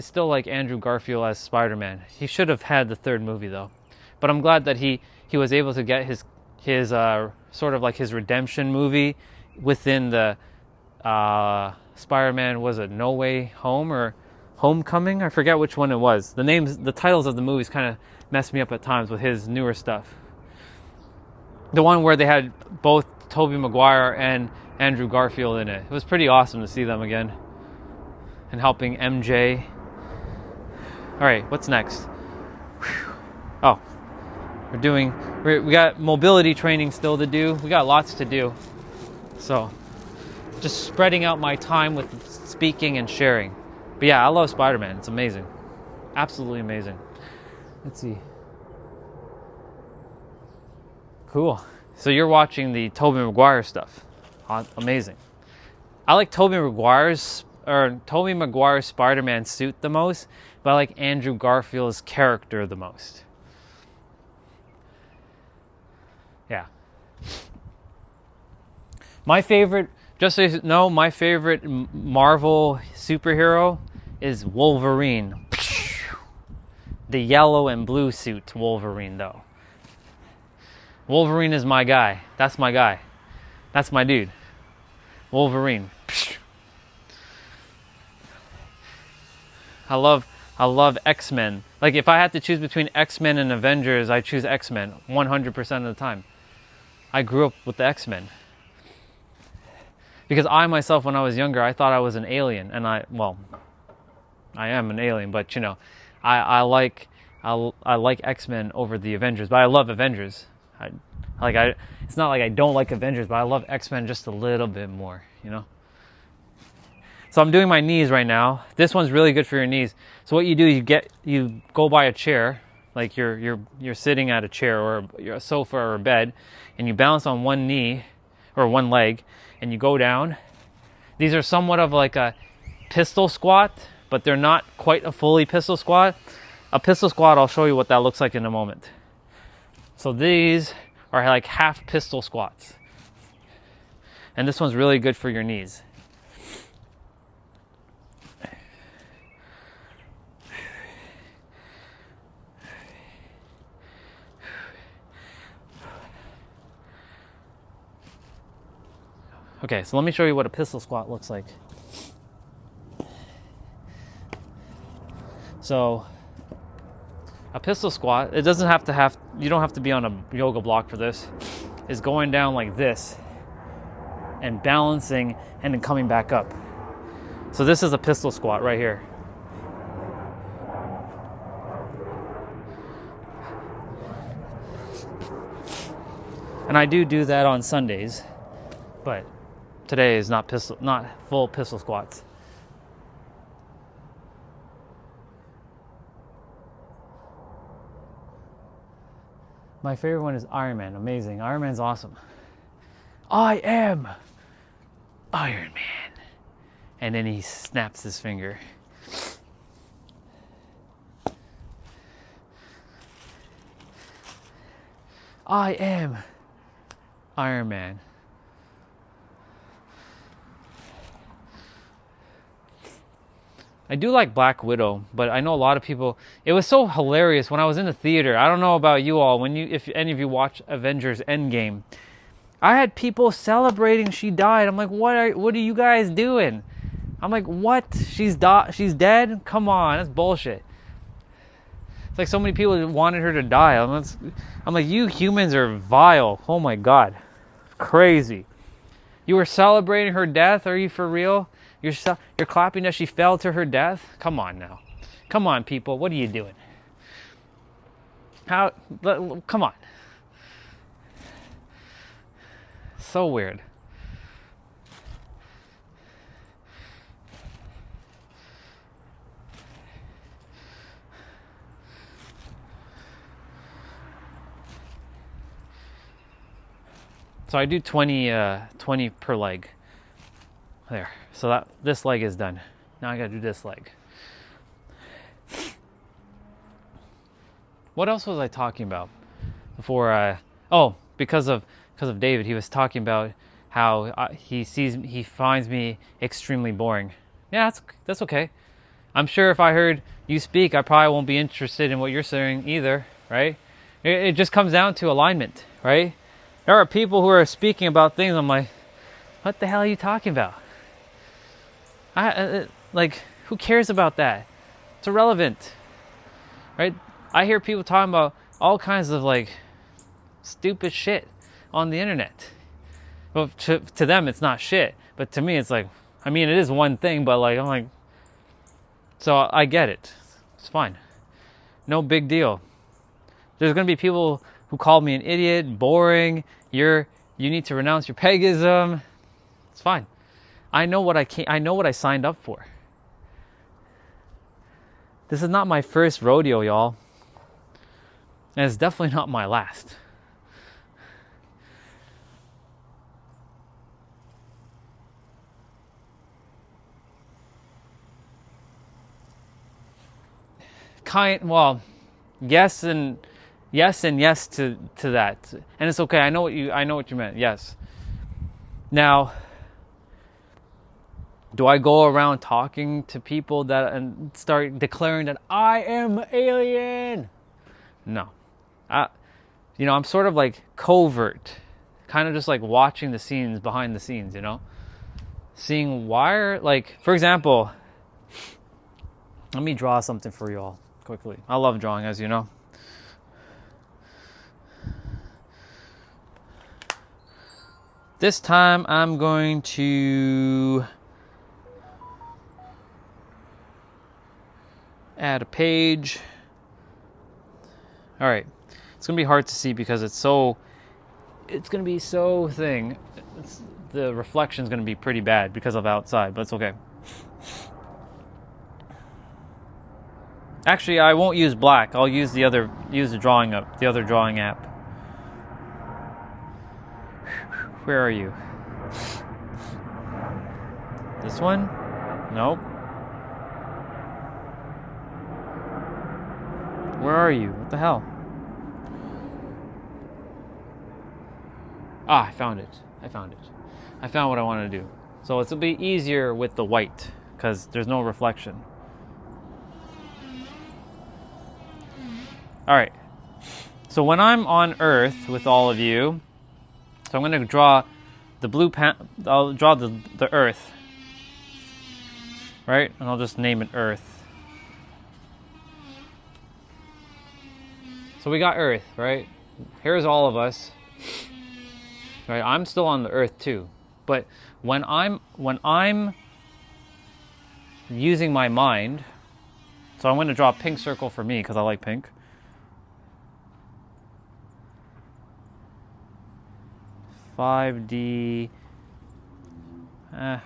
still like Andrew Garfield as Spider-Man. He should have had the third movie though. But I'm glad that he was able to get his sort of like his redemption movie within the Spider-Man, was it No Way Home or Homecoming? I forget which one it was. The titles of the movies kind of mess me up at times with his newer stuff. The one where they had both Tobey Maguire and Andrew Garfield in it. It was pretty awesome to see them again. And helping MJ. Alright, what's next? Whew. Oh. We got mobility training still to do. We got lots to do. So, just spreading out my time with speaking and sharing. But yeah, I love Spider-Man. It's amazing. Absolutely amazing. Let's see. Cool. So you're watching the Tobey Maguire stuff. Amazing. I like Tobey Maguire's Spider-Man suit the most, but I like Andrew Garfield's character the most. Yeah. My favorite, just so you know, my favorite Marvel superhero is Wolverine. The yellow and blue suit Wolverine, though. Wolverine is my guy. That's my guy. That's my dude. Wolverine. I love X-Men. Like, if I had to choose between X-Men and Avengers, I choose X-Men 100% of the time. I grew up with the X-Men. Because I myself, when I was younger, I thought I was an alien. And I am an alien, but you know, I like X-Men over the Avengers, but I love Avengers. It's not like I don't like Avengers, but I love X-Men just a little bit more, you know? So I'm doing my knees right now. This one's really good for your knees. So what you do, you go by a chair, like you're sitting at a chair or a sofa or a bed, and you balance on one knee or one leg, and you go down. These are somewhat of like a pistol squat, but they're not quite a fully pistol squat. A pistol squat, I'll show you what that looks like in a moment. So these are like half pistol squats. And this one's really good for your knees. Okay, so let me show you what a pistol squat looks like. So, a pistol squat, you don't have to be on a yoga block for this, is going down like this and balancing and then coming back up. So this is a pistol squat right here. And I do that on Sundays, but today is not full pistol squats. My favorite one is Iron Man. Amazing. Iron Man's awesome. I am Iron Man. And then he snaps his finger. I am Iron Man. I do like Black Widow, but I know a lot of people, it was so hilarious when I was in the theater. I don't know about you all, if any of you watch Avengers Endgame, I had people celebrating she died. I'm like, what are you guys doing? I'm like, what? She's dead? Come on, that's bullshit. It's like so many people wanted her to die. I'm like, you humans are vile. Oh my God. Crazy. You were celebrating her death? Are you for real? You're clapping that she fell to her death? Come on now. Come on, people. What are you doing? Come on. So weird. So I do 20 per leg. There. So this leg is done. Now I gotta do this leg. What else was I talking about before? Because of David, he was talking about how he finds me extremely boring. Yeah, that's okay. I'm sure if I heard you speak, I probably won't be interested in what you're saying either, right? It just comes down to alignment, right? There are people who are speaking about things. I'm like, what the hell are you talking about? Who cares about that? It's irrelevant, right? I hear people talking about all kinds of like stupid shit on the internet. Well, to them it's not shit, but to me it's like, I mean, it is one thing, but like I'm like, so I get it. It's fine. No big deal. There's gonna be people who call me an idiot, boring. You need to renounce your paganism. It's fine. I know what I signed up for. This is not my first rodeo, y'all. And it's definitely not my last. Yes and yes to that. And it's okay. I know what you meant. Yes. Now, do I go around talking to people and start declaring that I am alien? No. I'm sort of like covert, kind of just like watching the scenes behind the scenes, seeing for example, let me draw something for you all quickly. I love drawing, as you know. This time I'm going to add a page. All right. It's going to be hard to see because it's going to be so thin. The reflection is going to be pretty bad because of outside, but it's okay. Actually, I won't use black. I'll use the other drawing app. Where are you? This one? Nope. Where are you? What the hell? I found it. I found what I want to do. So it'll be easier with the white because there's no reflection. All right. So when I'm on Earth with all of you, so I'm going to draw I'll draw the Earth. Right? And I'll just name it Earth. So we got Earth, right? Here's all of us. Right? I'm still on the Earth too. But when I'm using my mind, so I'm going to draw a pink circle for me because I like pink. $5D. That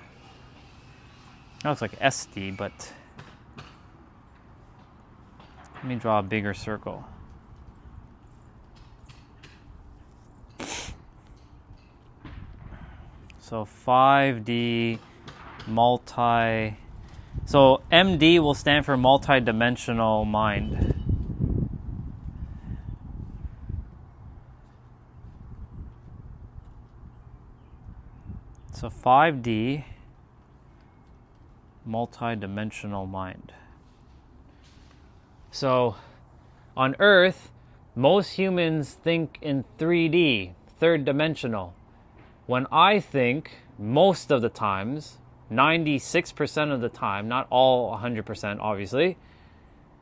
looks like SD, but let me draw a bigger circle. So 5D multi. So MD will stand for multi-dimensional mind. So 5D multi-dimensional mind. So on Earth, most humans think in 3D, third dimensional. When I think, most of the times, 96% of the time, not all 100% obviously,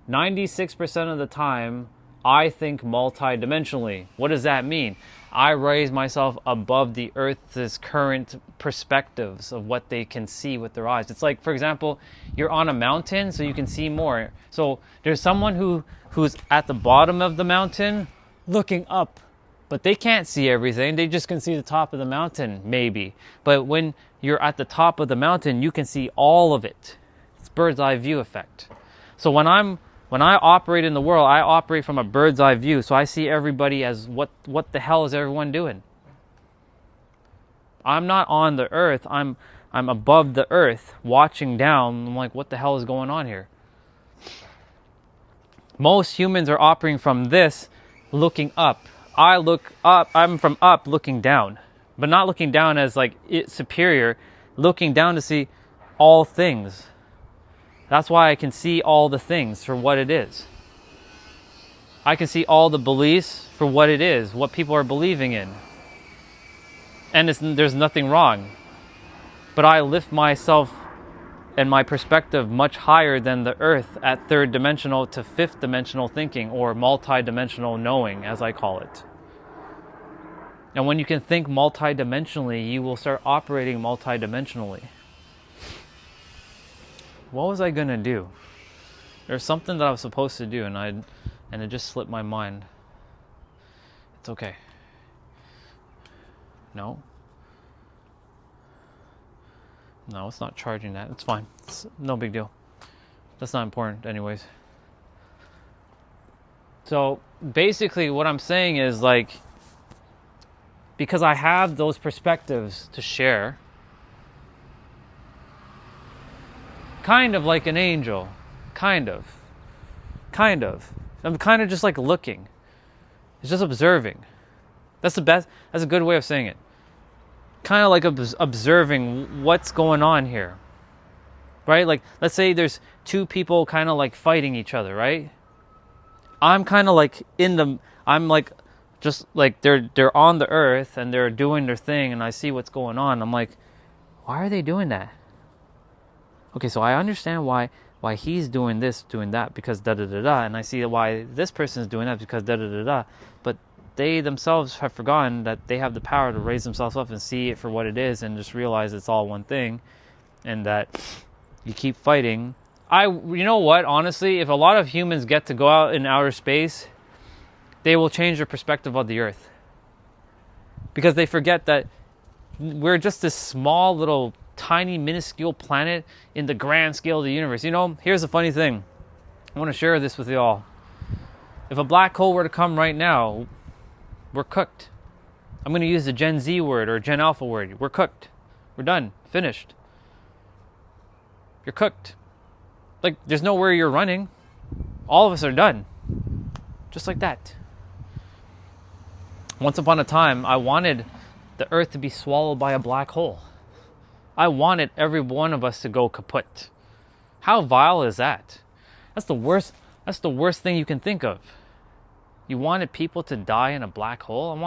96% of the time, I think multi-dimensionally. What does that mean? I raise myself above the earth's current perspectives of what they can see with their eyes. It's like, for example, you're on a mountain, so you can see more. So there's someone who's at the bottom of the mountain looking up, but they can't see everything. They just can see the top of the mountain, maybe. But when you're at the top of the mountain, you can see all of it. It's bird's eye view effect. So when I operate in the world, I operate from a bird's eye view. So I see everybody as what the hell is everyone doing? I'm not on the earth. I'm above the earth, watching down. I'm like, what the hell is going on here? Most humans are operating from this, looking up. I look up. I'm from up, looking down, but not looking down as like it's superior. Looking down to see all things. That's why I can see all the things for what it is. I can see all the beliefs for what it is, what people are believing in. And there's nothing wrong. But I lift myself and my perspective much higher than the earth at third dimensional to fifth dimensional thinking, or multi-dimensional knowing, as I call it. And when you can think multi-dimensionally, you will start operating multi-dimensionally. What was I gonna do? There's something that I was supposed to do, and it just slipped my mind. It's okay. No, it's not charging that. It's fine. It's no big deal. That's not important anyways. So basically what I'm saying is, like, because I have those perspectives to share, kind of like an angel, kind of. I'm kind of just like looking. It's just observing. That's a good way of saying it. Kind of like observing what's going on here. Right? Like, let's say there's two people kind of like fighting each other, right? I'm kind of like I'm like, just like they're on the earth and they're doing their thing, and I see what's going on. I'm like, why are they doing that? Okay, so I understand why he's doing this, doing that, because da-da-da-da, and I see why this person is doing that because da-da-da-da, but they themselves have forgotten that they have the power to raise themselves up and see it for what it is and just realize it's all one thing, and that you keep fighting. You know what, honestly, if a lot of humans get to go out in outer space, they will change their perspective of the earth. Because they forget that we're just this small little tiny minuscule planet in the grand scale of the universe. You know, here's the funny thing. I want to share this with you all. If a black hole were to come right now, we're cooked. I'm going to use the Gen Z word or Gen Alpha word. We're cooked. We're done. Finished. You're cooked. Like, there's nowhere you're running. All of us are done. Just like that. Once upon a time, I wanted the earth to be swallowed by a black hole. I wanted every one of us to go kaput. How vile is that? That's the worst thing you can think of. You wanted people to die in a black hole? I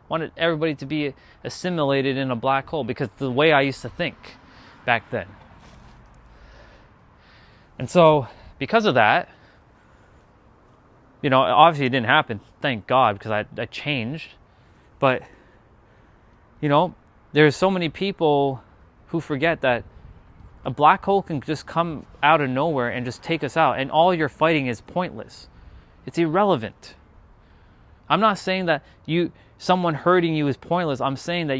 wanted everybody to be assimilated in a black hole, because the way I used to think back then. And so, because of that, you know, obviously it didn't happen, thank God, because I changed. But, you know, there's so many people who forget that a black hole can just come out of nowhere and just take us out, and all you're fighting is pointless. It's irrelevant. I'm not saying that someone hurting you is pointless. I'm saying that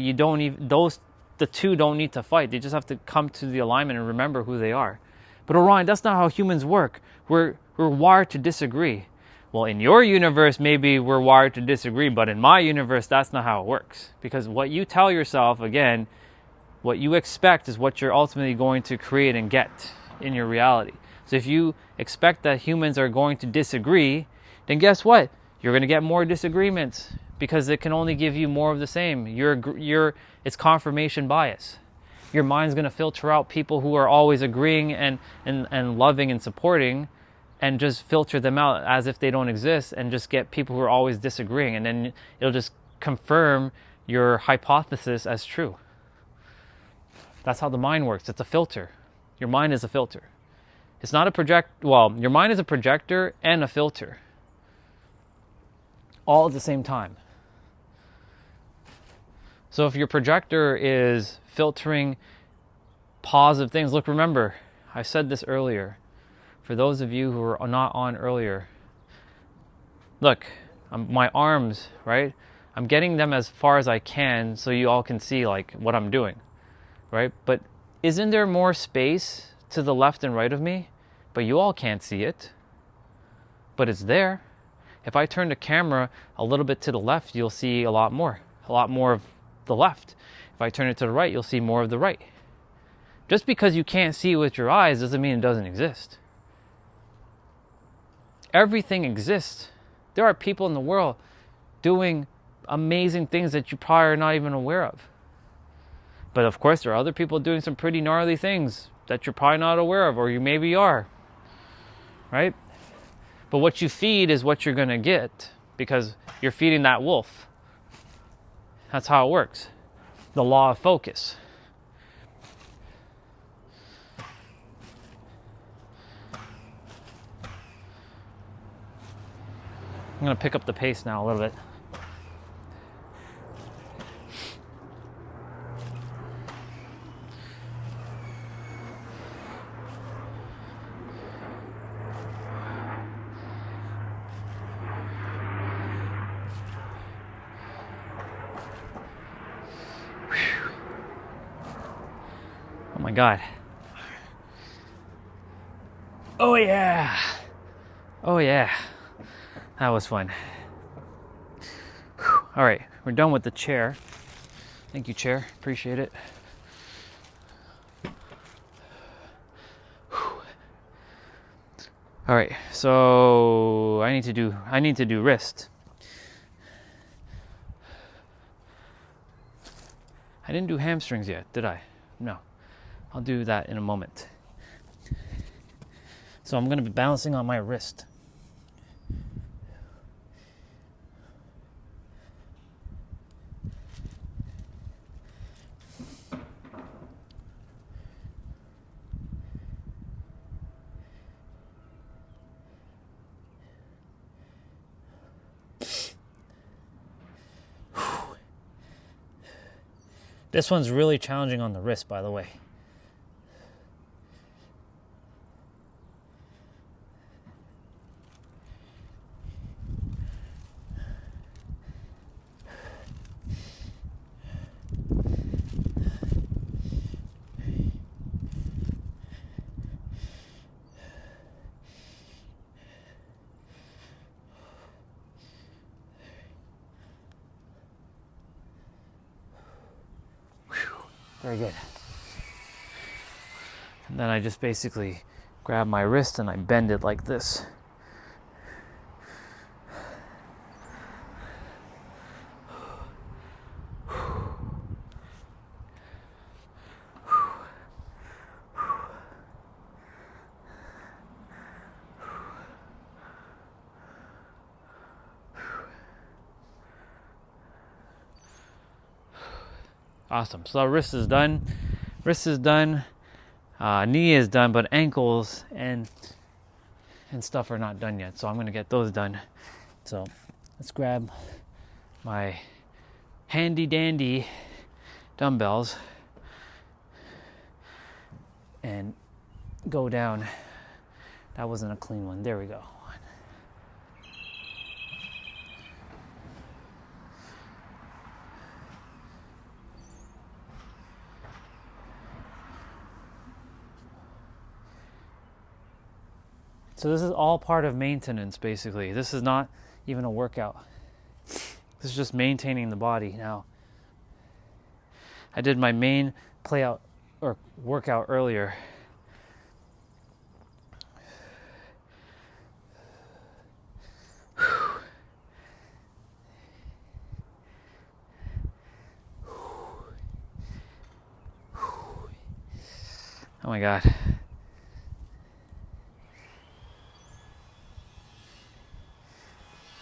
the two don't need to fight. They just have to come to the alignment and remember who they are. But Orion, that's not how humans work. We're wired to disagree. Well, in your universe, maybe we're wired to disagree, but in my universe, that's not how it works. Because what you tell yourself, again, what you expect is what you're ultimately going to create and get in your reality. So if you expect that humans are going to disagree, then guess what? You're going to get more disagreements, because it can only give you more of the same. It's confirmation bias. Your mind's going to filter out people who are always agreeing and loving and supporting, and just filter them out as if they don't exist, and just get people who are always disagreeing, and then it'll just confirm your hypothesis as true. That's how the mind works. It's a filter. Your mind is a filter. It's not your mind is a projector and a filter, all at the same time. So if your projector is filtering positive things, look, remember, I said this earlier. For those of you who were not on earlier, look, my arms, right? I'm getting them as far as I can so you all can see like what I'm doing, right? But isn't there more space to the left and right of me? But you all can't see it. But it's there. If I turn the camera a little bit to the left, you'll see a lot more of the left. If I turn it to the right, you'll see more of the right. Just because you can't see it with your eyes doesn't mean it doesn't exist. Everything exists. There are people in the world doing amazing things that you probably are not even aware of. But of course, there are other people doing some pretty gnarly things that you're probably not aware of, or you maybe are, right? But what you feed is what you're going to get, because you're feeding that wolf. That's how it works. The law of focus. I'm going to pick up the pace now a little bit. Oh my God. Oh yeah. Oh yeah. That was fun. Whew. All right, we're done with the chair. Thank you, chair. Appreciate it. Whew. All right, so I need to do wrist. I didn't do hamstrings yet, did I? No. I'll do that in a moment. So I'm going to be balancing on my wrist. This one's really challenging on the wrist, by the way. Very good. And then I just basically grab my wrist and I bend it like this. Awesome. So wrist is done. Wrist is done. Knee is done, but ankles and stuff are not done yet. So I'm going to get those done. So let's grab my handy dandy dumbbells and go down. That wasn't a clean one. There we go. So this is all part of maintenance, basically. This is not even a workout. This is just maintaining the body. Now, I did my main play-out or workout earlier. Oh my God.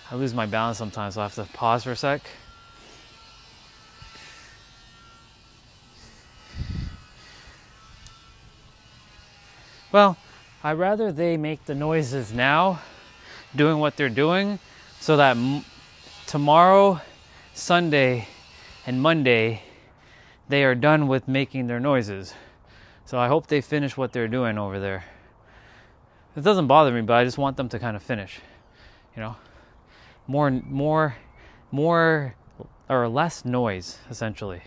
I lose my balance sometimes, so I have to pause for a sec. Well, I'd rather they make the noises now, doing what they're doing, so that tomorrow, Sunday, and Monday they are done with making their noises. So I hope they finish what they're doing over there. It doesn't bother me, but I just want them to kind of finish, you know. More or less noise, essentially.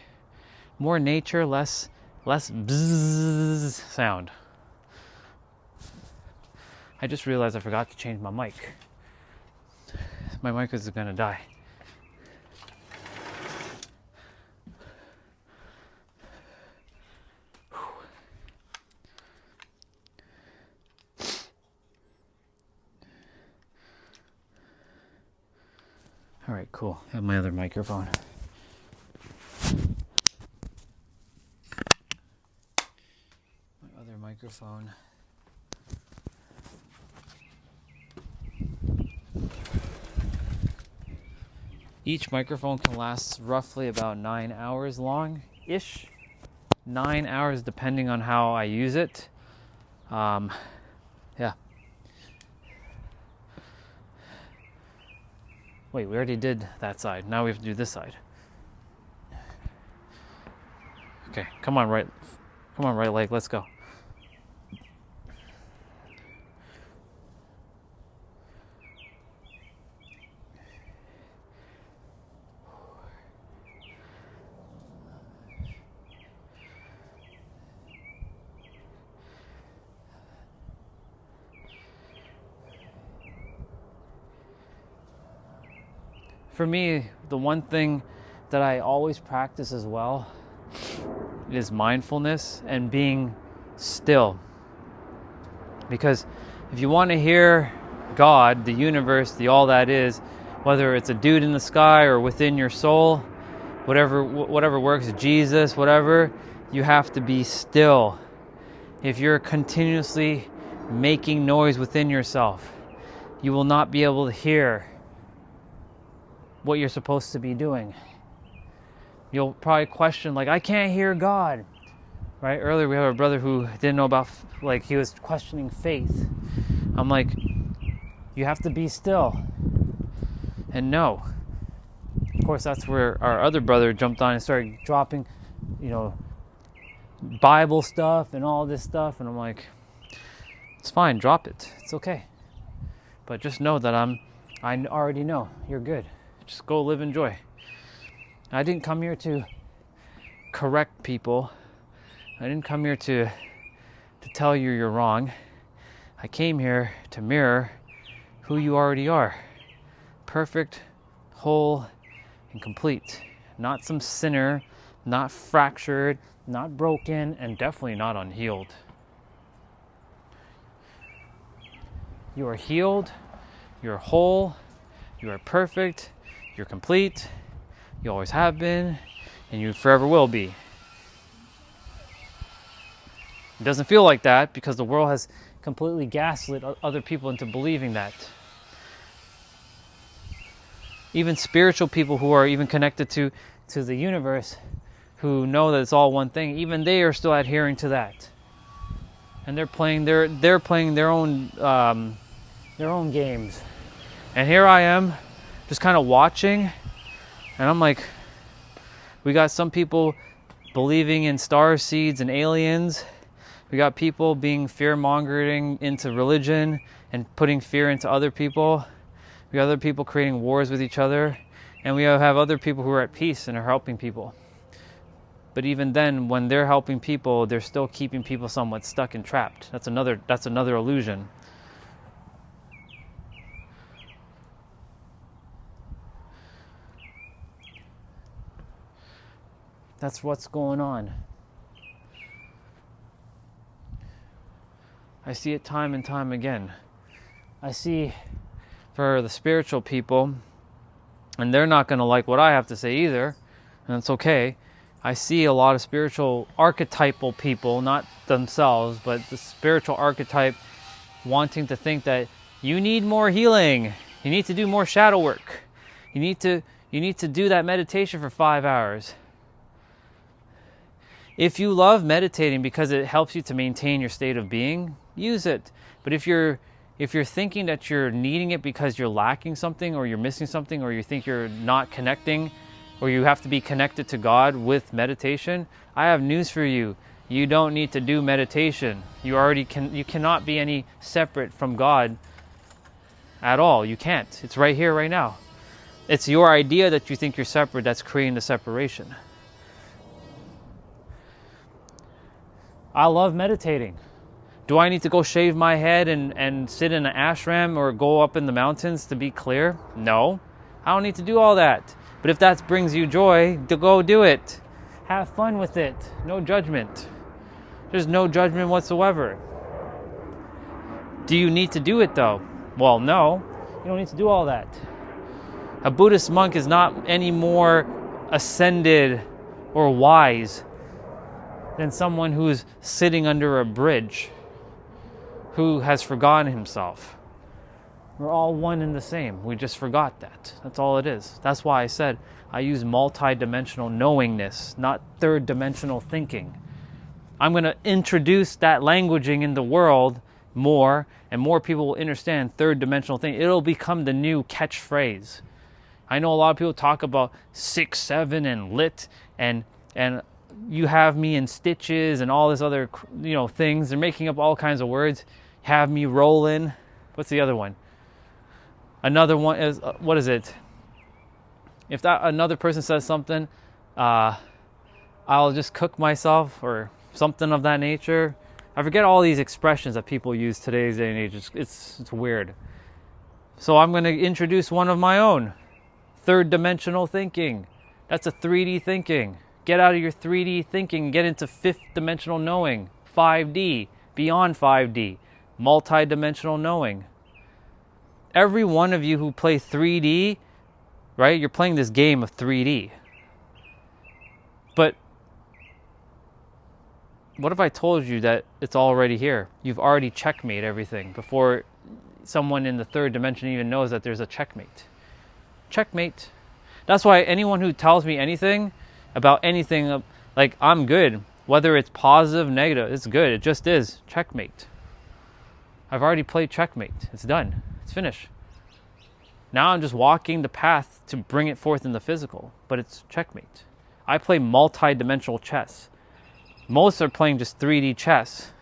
More nature, less bzzz sound. I just realized I forgot to change my mic. My mic is gonna die. All right, cool. I have my other microphone. My other microphone. Each microphone can last roughly about 9 hours long-ish. 9 hours depending on how I use it. Yeah. Wait, we already did that side. Now we have to do this side. Okay, come on, right leg, let's go. For me, the one thing that I always practice as well is mindfulness and being still. Because if you want to hear God, the universe, the all that is, whether it's a dude in the sky or within your soul, whatever works, Jesus, whatever, you have to be still. If you're continuously making noise within yourself, you will not be able to hear what you're supposed to be doing. You'll probably question, like, I can't hear God, right? Earlier we have a brother who didn't know about, like, he was questioning faith. I'm like, you have to be still and know. Of course, that's where our other brother jumped on and started dropping, you know, Bible stuff and all this stuff, and I'm like, it's fine, drop it, it's okay. But just know that I already know you're good. Just go live, enjoy. I didn't come here to correct people. I didn't come here to tell you you're wrong. I came here to mirror who you already are. Perfect, whole, and complete. Not some sinner, not fractured, not broken, and definitely not unhealed. You are healed, you're whole, you are perfect, you're complete, you always have been, and you forever will be. It doesn't feel like that because the world has completely gaslit other people into believing that. Even spiritual people who are even connected to the universe, who know that it's all one thing, even they are still adhering to that. And they're playing their own games. And here I am, just kind of watching, and I'm like, we got some people believing in star seeds and aliens. We got people being fear-mongering into religion and putting fear into other people. We got other people creating wars with each other. And we have other people who are at peace and are helping people. But even then, when they're helping people, they're still keeping people somewhat stuck and trapped. That's another illusion. That's what's going on. I see it time and time again. I see for the spiritual people, and they're not going to like what I have to say either, and it's okay. I see a lot of spiritual archetypal people, not themselves, but the spiritual archetype wanting to think that you need more healing. You need to do more shadow work. You need to do that meditation for 5 hours. If you love meditating because it helps you to maintain your state of being, use it. But if you're thinking that you're needing it because you're lacking something or you're missing something or you think you're not connecting or you have to be connected to God with meditation, I have news for you. You don't need to do meditation. You cannot be any separate from God at all. You can't. It's right here, right now. It's your idea that you think you're separate that's creating the separation. I love meditating. Do I need to go shave my head and sit in an ashram or go up in the mountains to be clear? No. I don't need to do all that. But if that brings you joy, to go do it. Have fun with it. No judgment. There's no judgment whatsoever. Do you need to do it though? Well, no. You don't need to do all that. A Buddhist monk is not any more ascended or wise than someone who's sitting under a bridge, who has forgotten himself. We're all one and the same. We just forgot that. That's all it is. That's why I said I use multi-dimensional knowingness, not third-dimensional thinking. I'm going to introduce that languaging in the world more, and more people will understand third-dimensional thinking. It'll become the new catchphrase. I know a lot of people talk about 6, 7, and lit, and you have me in stitches and all this other, things. They're making up all kinds of words. Have me rolling. What's the other one? Another one is, what is it? If that another person says something, I'll just cook myself or something of that nature. I forget all these expressions that people use today's day and age. It's weird. So I'm going to introduce one of my own. Third dimensional thinking. That's a 3D thinking. Get out of your 3D thinking. Get into fifth dimensional knowing. 5D. Beyond 5D. Multi-dimensional knowing. Every one of you who play 3D, right? You're playing this game of 3D. But what if I told you that it's already here? You've already checkmate everything before someone in the third dimension even knows that there's a checkmate. Checkmate. That's why anyone who tells me anything about anything, like I'm good, whether it's positive, negative, it's good. It just is. Checkmate. I've already played checkmate. It's done. It's finished. Now I'm just walking the path to bring it forth in the physical, but it's checkmate. I play multi-dimensional chess. Most are playing just 3D chess,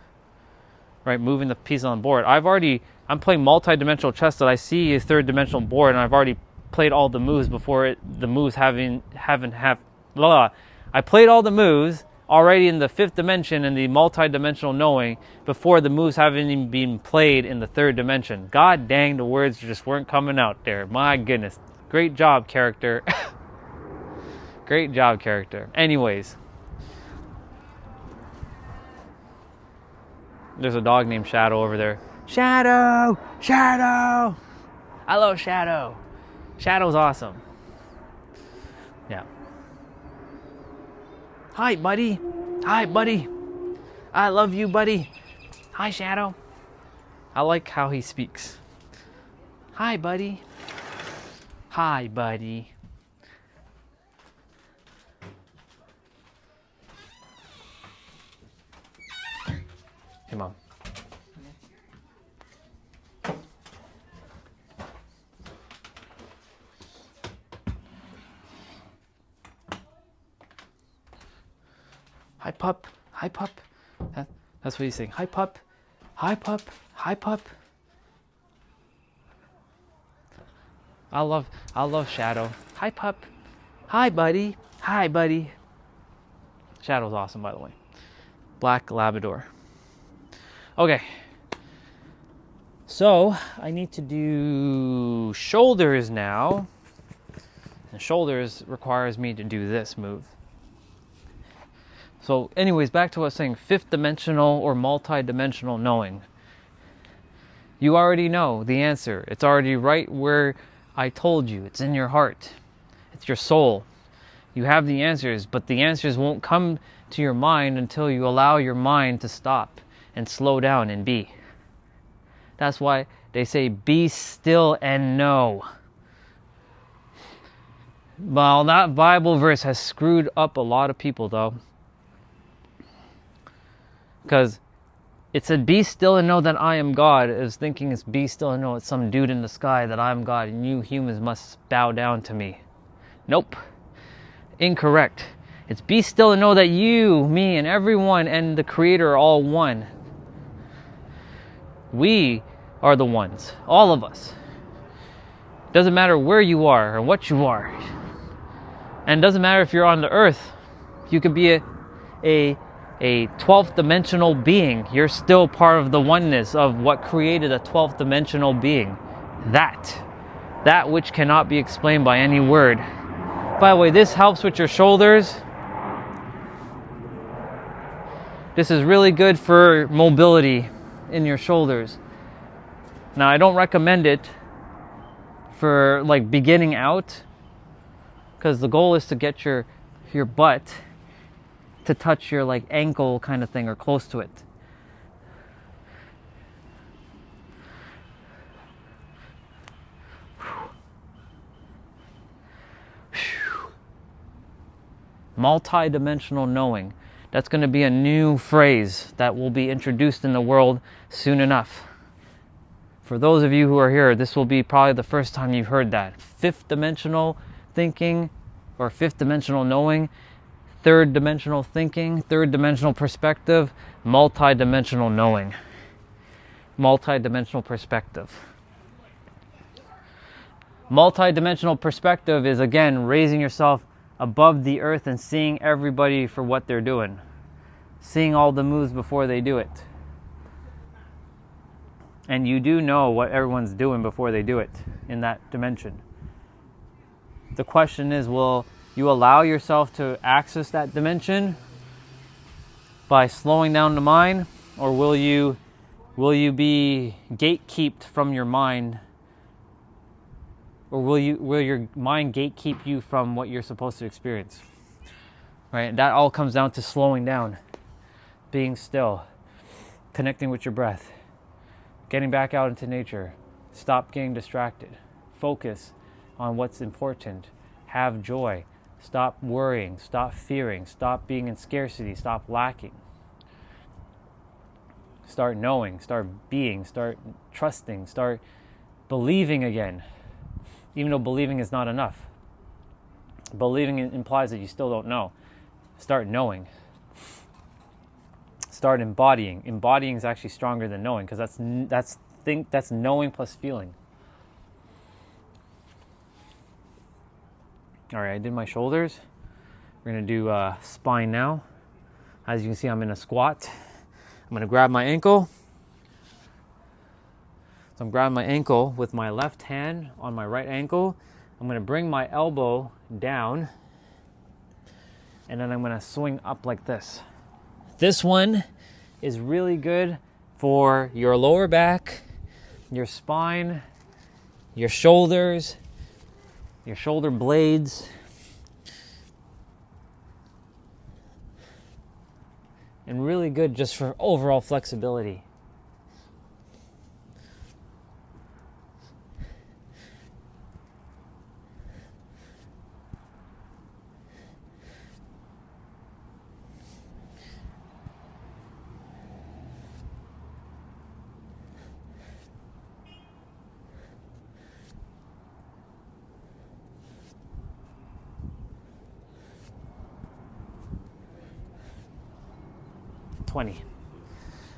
right? Moving the pieces on the board. I'm playing multi-dimensional chess that I see a third-dimensional board, and I've already played all the moves before the moves haven't. I played all the moves already in the fifth dimension and the multi-dimensional knowing before the moves haven't even been played in the third dimension. God dang, the words just weren't coming out there. My goodness. Great job, character. Great job, character. Anyways. There's a dog named Shadow over there. Shadow! Shadow! I love Shadow. Shadow's awesome. Yeah. Hi, buddy. Hi, buddy. I love you, buddy. Hi, Shadow. I like how he speaks. Hi, buddy. Hi, buddy. Hey, Mom. Hi, pup. Hi, pup. That's what he's saying. Hi, pup. Hi, pup. Hi, pup. I love Shadow. Hi, pup. Hi, buddy. Hi, buddy. Shadow's awesome, by the way. Black Labrador. Okay. So, I need to do shoulders now. And shoulders requires me to do this move. So anyways, back to what I was saying, fifth dimensional or multi-dimensional knowing. You already know the answer. It's already right where I told you. It's in your heart. It's your soul. You have the answers, but the answers won't come to your mind until you allow your mind to stop and slow down and be. That's why they say, be still and know. Well, that Bible verse has screwed up a lot of people, though. Because it said, be still and know that I am God. I was thinking it's be still and know it's some dude in the sky that I'm God and you humans must bow down to me. Nope. Incorrect. It's be still and know that you, me, and everyone and the Creator are all one. We are the ones, all of us. Doesn't matter where you are or what you are. And it doesn't matter if you're on the earth. You could be a 12th dimensional being. You're still part of the oneness of what created a 12th dimensional being. That which cannot be explained by any word. By the way, this helps with your shoulders. This is really good for mobility in your shoulders. Now, I don't recommend it for like beginning out, because the goal is to get your butt to touch your like ankle kind of thing or close to it. Multi-dimensional knowing. That's going to be a new phrase that will be introduced in the world soon enough. For those of you who are here, this will be probably the first time you've heard that. Fifth dimensional thinking or fifth dimensional knowing, third dimensional thinking, third dimensional perspective, multi-dimensional knowing, multi-dimensional perspective. Multi-dimensional perspective is, again, raising yourself above the earth and seeing everybody for what they're doing. Seeing all the moves before they do it. And you do know what everyone's doing before they do it in that dimension. The question is, will you allow yourself to access that dimension by slowing down the mind, or will you be gatekept from your mind? Or will your mind gatekeep you from what you're supposed to experience? Right? That all comes down to slowing down, being still, connecting with your breath, getting back out into nature, stop getting distracted, focus on what's important, have joy, stop worrying, stop fearing, stop being in scarcity, stop lacking. Start knowing, start being, start trusting, start believing again. Even though believing is not enough. Believing implies that you still don't know. Start knowing. Start embodying. Embodying is actually stronger than knowing, because that's knowing plus feeling. All right, I did my shoulders. We're gonna do spine now. As you can see, I'm in a squat. I'm gonna grab my ankle. So I'm grabbing my ankle with my left hand on my right ankle. I'm going to bring my elbow down, and then I'm going to swing up like this. This one is really good for your lower back, your spine, your shoulders, your shoulder blades, and really good just for overall flexibility.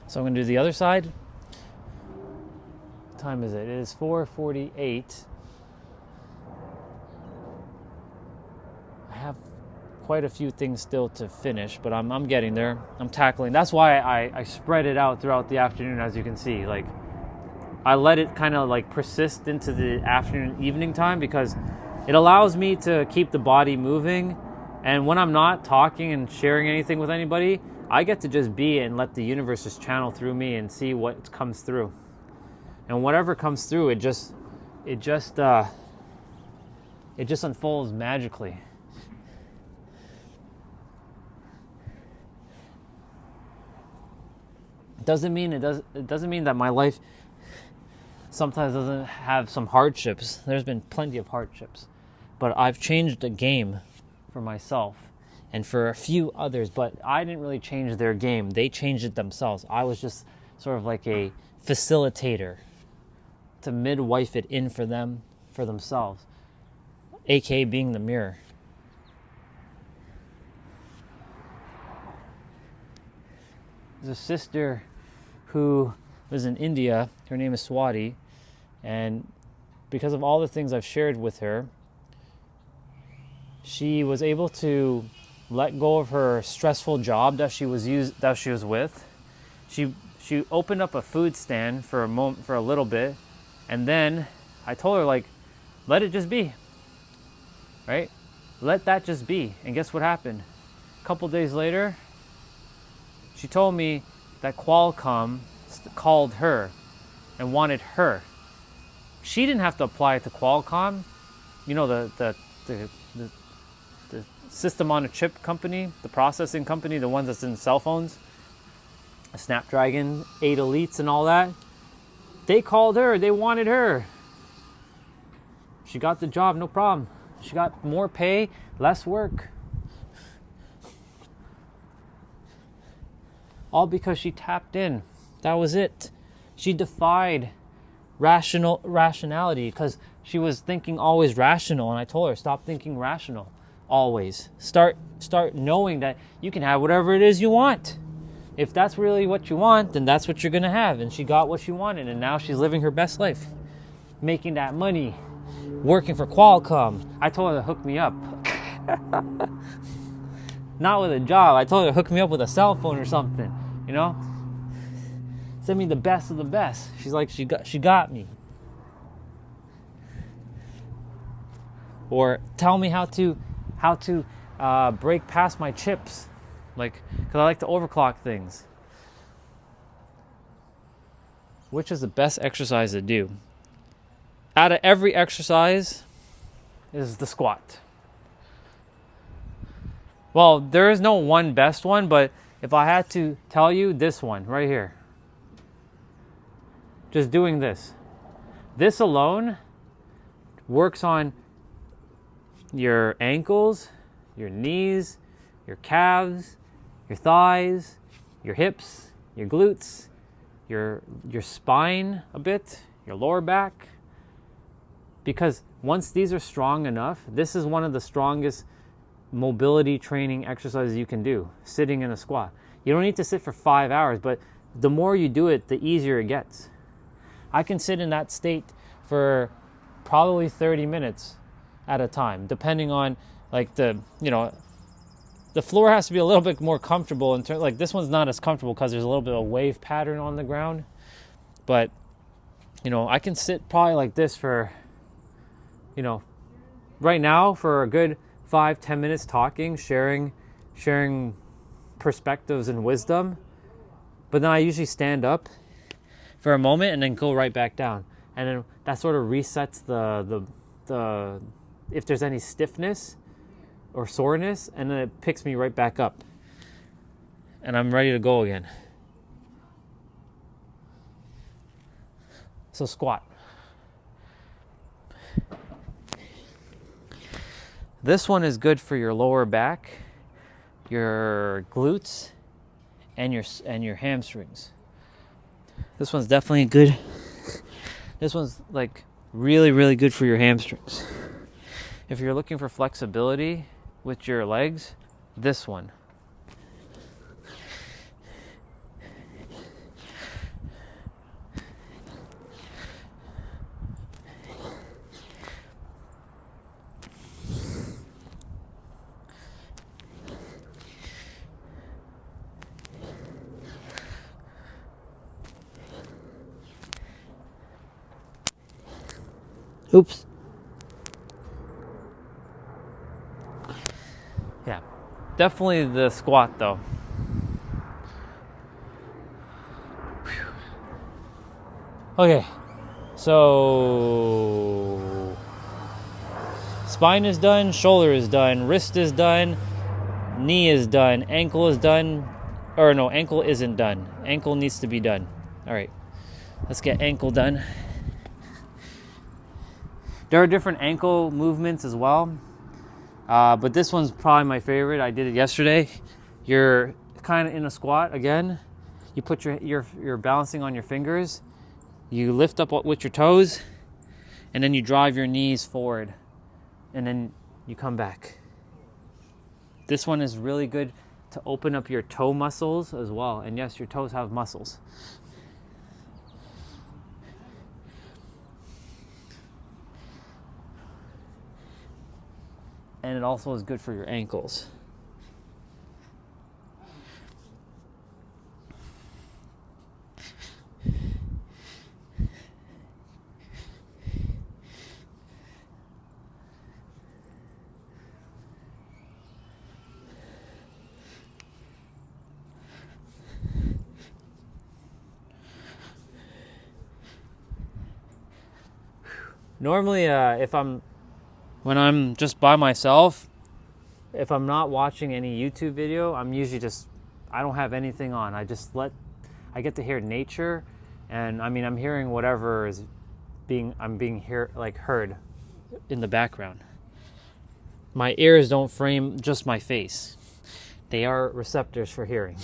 So I'm going to do the other side. What time is it? It is 4:48. I have quite a few things still to finish, but I'm getting there. I'm tackling. That's why I spread it out throughout the afternoon, as you can see. Like, I let it kind of like persist into the afternoon, evening time, because it allows me to keep the body moving. And when I'm not talking and sharing anything with anybody, I get to just be and let the universe just channel through me and see what comes through. And whatever comes through, it just unfolds magically. It doesn't mean that my life sometimes doesn't have some hardships. There's been plenty of hardships, but I've changed the game for myself and for a few others, but I didn't really change their game. They changed it themselves. I was just sort of like a facilitator to midwife it in for them, for themselves, aka being the mirror. there's a sister who was in India. Her name is Swati, and because of all the things I've shared with her, she was able to let go of her stressful job that she was with. She opened up a food stand for a little bit, and then I told her, like, let it just be, right? Let that just be. And guess what happened? A couple days later, she told me that Qualcomm called her and wanted her. She didn't have to apply to Qualcomm, you know, the system on a chip company, the processing company, the ones that's in cell phones, Snapdragon 8 Elites and all that. They called her, they wanted her. She got the job, no problem. She got more pay, less work. All because she tapped in. That was it. She defied rationality because she was thinking always rational, and I told her, stop thinking rational always. Start knowing that you can have whatever it is you want. If that's really what you want, then that's what you're going to have. And she got what she wanted, and now she's living her best life, making that money, working for Qualcomm. I told her to hook me up. Not with a job. I told her to hook me up with a cell phone or something, you know? Send me the best of the best. She's like, she got me. Or tell me how to break past my chips, like, because I like to overclock things. Which is the best exercise to do? Out of every exercise is the squat. Well, there is no one best one, but if I had to tell you, this one right here. Just doing this. This alone works on your ankles, your knees, your calves, your thighs, your hips, your glutes, your spine a bit, your lower back. Because once these are strong enough, this is one of the strongest mobility training exercises you can do, sitting in a squat. You don't need to sit for 5 hours, but the more you do it, the easier it gets. I can sit in that state for probably 30 minutes at a time, depending on, like, the floor has to be a little bit more comfortable in terms, like, this one's not as comfortable because there's a little bit of wave pattern on the ground, but I can sit probably like this for right now for a good 5-10 minutes, talking, sharing perspectives and wisdom. But then I usually stand up for a moment and then go right back down, and then that sort of resets the if there's any stiffness or soreness, and then it picks me right back up and I'm ready to go again. So squat. This one is good for your lower back, your glutes, and your hamstrings. This one's definitely good. This one's like really, really good for your hamstrings. If you're looking for flexibility with your legs, this one. Oops. Yeah, definitely the squat though. Whew. Okay, so spine is done, shoulder is done, wrist is done, knee is done, ankle is done, or no, ankle isn't done. Ankle needs to be done. All right, let's get ankle done. There are different ankle movements as well, but this one's probably my favorite. I did it yesterday. You're kind of in a squat again. You put you're balancing on your fingers. You lift up with your toes, and then you drive your knees forward, and then you come back. This one is really good to open up your toe muscles as well. And yes, your toes have muscles. And it also is good for your ankles. Normally, when I'm just by myself, if I'm not watching any YouTube video, I'm usually I don't have anything on. I get to hear nature, and I mean, I'm hearing whatever is heard in the background. My ears don't frame just my face. They are receptors for hearing.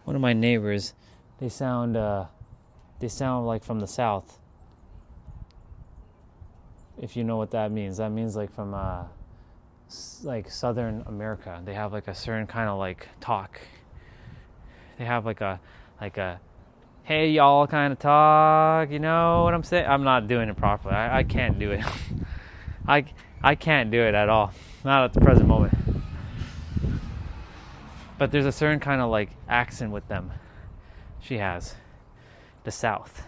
One of my neighbors, they sound like from the South. If you know what that means like from like Southern America. They have like a certain kind of like talk. They have like a hey y'all kind of talk. You know what I'm saying? I'm not doing it properly. I can't do it. I can't do it at all. Not at the present moment. But there's a certain kind of like accent with them. She has. The South.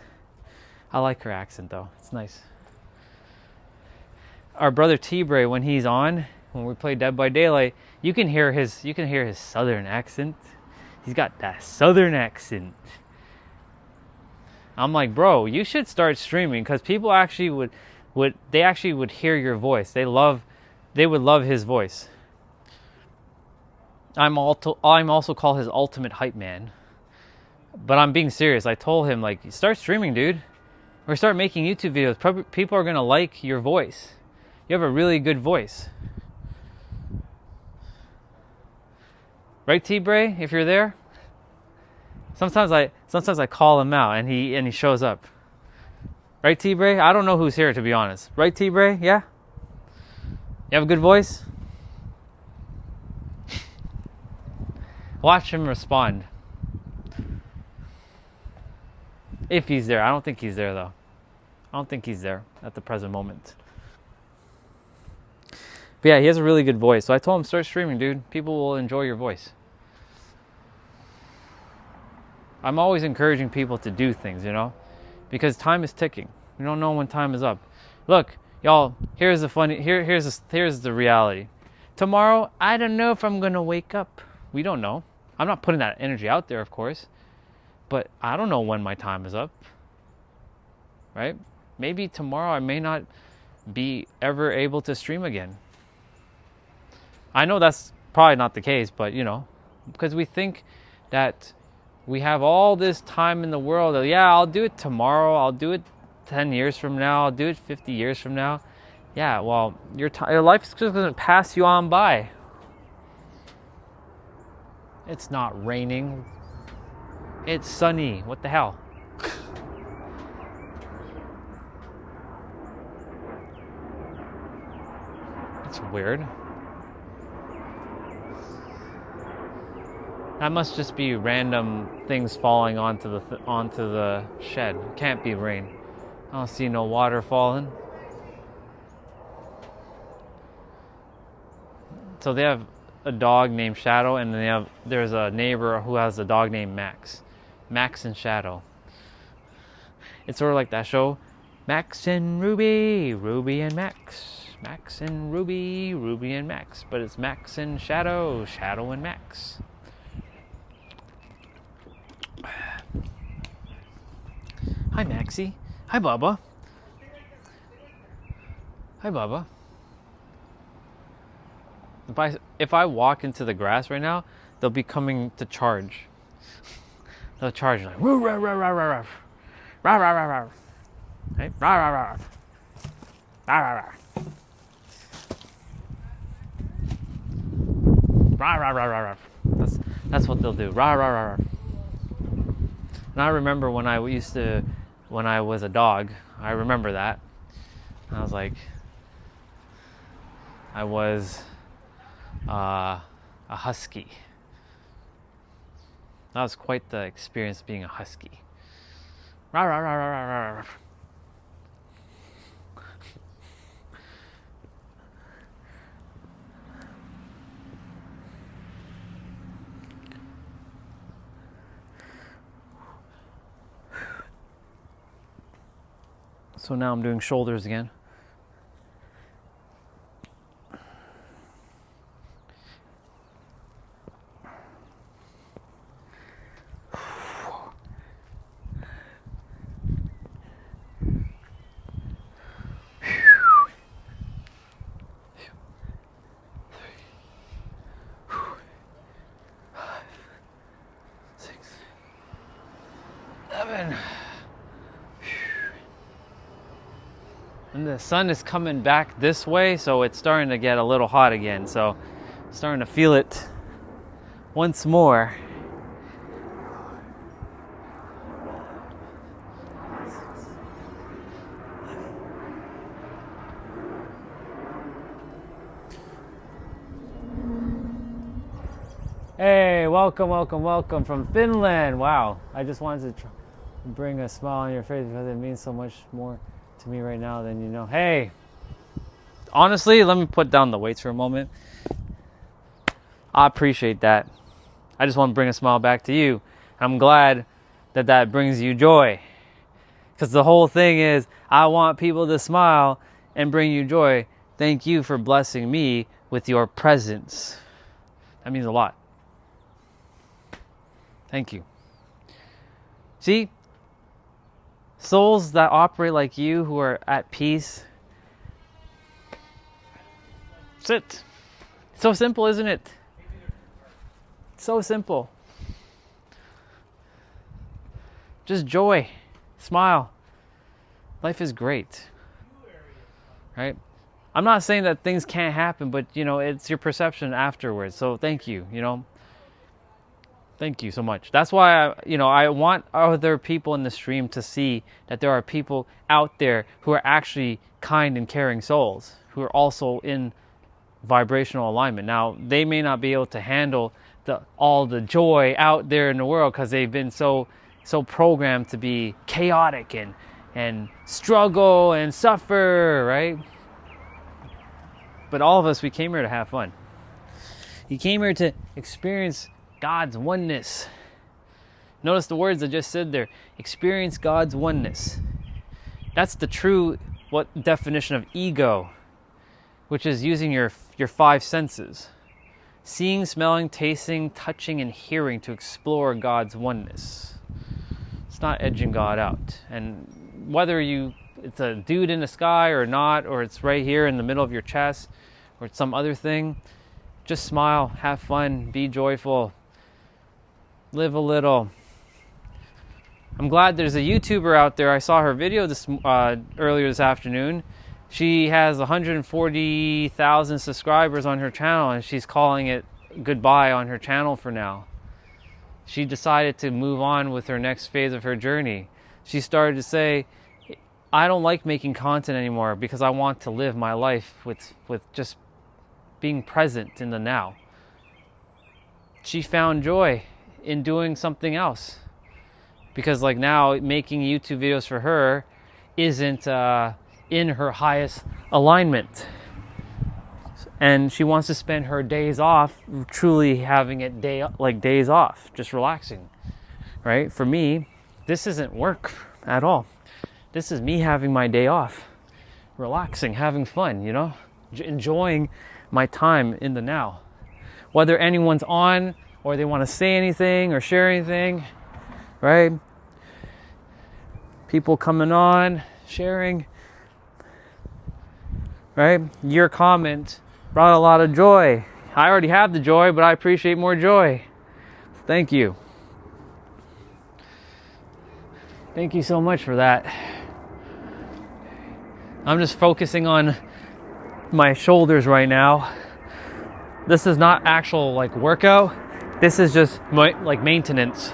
I like her accent though. It's nice. Our brother T-Bray, when he's on, when we play Dead by Daylight, you can hear his Southern accent. He's got that Southern accent. I'm like, bro, you should start streaming, because people actually would hear your voice. They would love his voice. I'm also called his ultimate hype man. But I'm being serious. I told him, like, start streaming, dude. Or start making YouTube videos. People are going to like your voice. You have a really good voice. Right, T-Bray, if you're there? Sometimes I call him out and he shows up. Right, T-Bray? I don't know who's here, to be honest. Right, T-Bray? Yeah? You have a good voice? Watch him respond. If he's there. I don't think he's there, though. I don't think he's there at the present moment. But yeah, he has a really good voice. So I told him, start streaming, dude. People will enjoy your voice. I'm always encouraging people to do things, you know? Because time is ticking. You don't know when time is up. Look, y'all, here's the reality. Tomorrow, I don't know if I'm going to wake up. We don't know. I'm not putting that energy out there, of course. But I don't know when my time is up. Right? Maybe tomorrow I may not be ever able to stream again. I know that's probably not the case, but you know, because we think that we have all this time in the world. Yeah, I'll do it tomorrow. I'll do it 10 years from now. I'll do it 50 years from now. Yeah, well, your life's just going to pass you on by. It's not raining. It's sunny. What the hell? It's weird. That must just be random things falling onto the shed. It can't be rain. I don't see no water falling. So they have a dog named Shadow, and there's a neighbor who has a dog named Max. Max and Shadow. It's sort of like that show, Max and Ruby, Ruby and Max. Max and Ruby, Ruby and Max. But it's Max and Shadow, Shadow and Max. Hi, Maxie. Hi, Bubba. Hi, Bubba. If I walk into the grass right now, they'll be coming to charge. They'll charge like rah rah rah rah rah rah rah rah rah rah. Right? Rah rah rah rah rah rah. Rah, rah, rah, rah, rah. That's what they'll do. Rah, rah, rah, rah. And I remember when I was a dog, I remember that. I was like, I was a husky. That was quite the experience being a husky. Rah, rah, rah, rah, rah, rah. So now I'm doing shoulders again. And the sun is coming back this way, so it's starting to get a little hot again. So starting to feel it once more. Hey, welcome from Finland. Wow, I just wanted to bring a smile on your face because it means so much more to me right now than you know. Hey, honestly, let me put down the weights for a moment. I appreciate that. I just want to bring a smile back to you. I'm glad that brings you joy, because the whole thing is I want people to smile and bring you joy. Thank you for blessing me with your presence. That means a lot. Thank you. See, souls that operate like you, who are at peace, sit. So simple, isn't it? So simple. Just joy, smile. Life is great, right? I'm not saying that things can't happen, but it's your perception afterwards. So thank you. Thank you so much. That's why I want other people in the stream to see that there are people out there who are actually kind and caring souls, who are also in vibrational alignment. Now, they may not be able to handle all the joy out there in the world because they've been so programmed to be chaotic and struggle and suffer, right? But all of us, we came here to have fun. You came here to experience God's oneness. Notice the words I just said there. Experience God's oneness. That's the true definition of ego, which is using your five senses. Seeing, smelling, tasting, touching, and hearing to explore God's oneness. It's not edging God out. And whether it's a dude in the sky or not, or it's right here in the middle of your chest, or it's some other thing, just smile, have fun, be joyful. Live a little. I'm glad there's a YouTuber out there. I saw her video earlier this afternoon. She has 140,000 subscribers on her channel, and she's calling it goodbye on her channel for now. She decided to move on with her next phase of her journey. She started to say, I don't like making content anymore because I want to live my life with just being present in the now. She found joy in doing something else, because now making YouTube videos for her isn't in her highest alignment, and she wants to spend her days off truly having it days off, just relaxing, right? For me, this isn't work at all. This is me having my day off, relaxing, having fun, enjoying my time in the now. Whether anyone's on or they want to say anything or share anything, right? People coming on, sharing, right? Your comment brought a lot of joy. I already have the joy, but I appreciate more joy. Thank you. Thank you so much for that. I'm just focusing on my shoulders right now. This is not actual like workout. This is just like maintenance.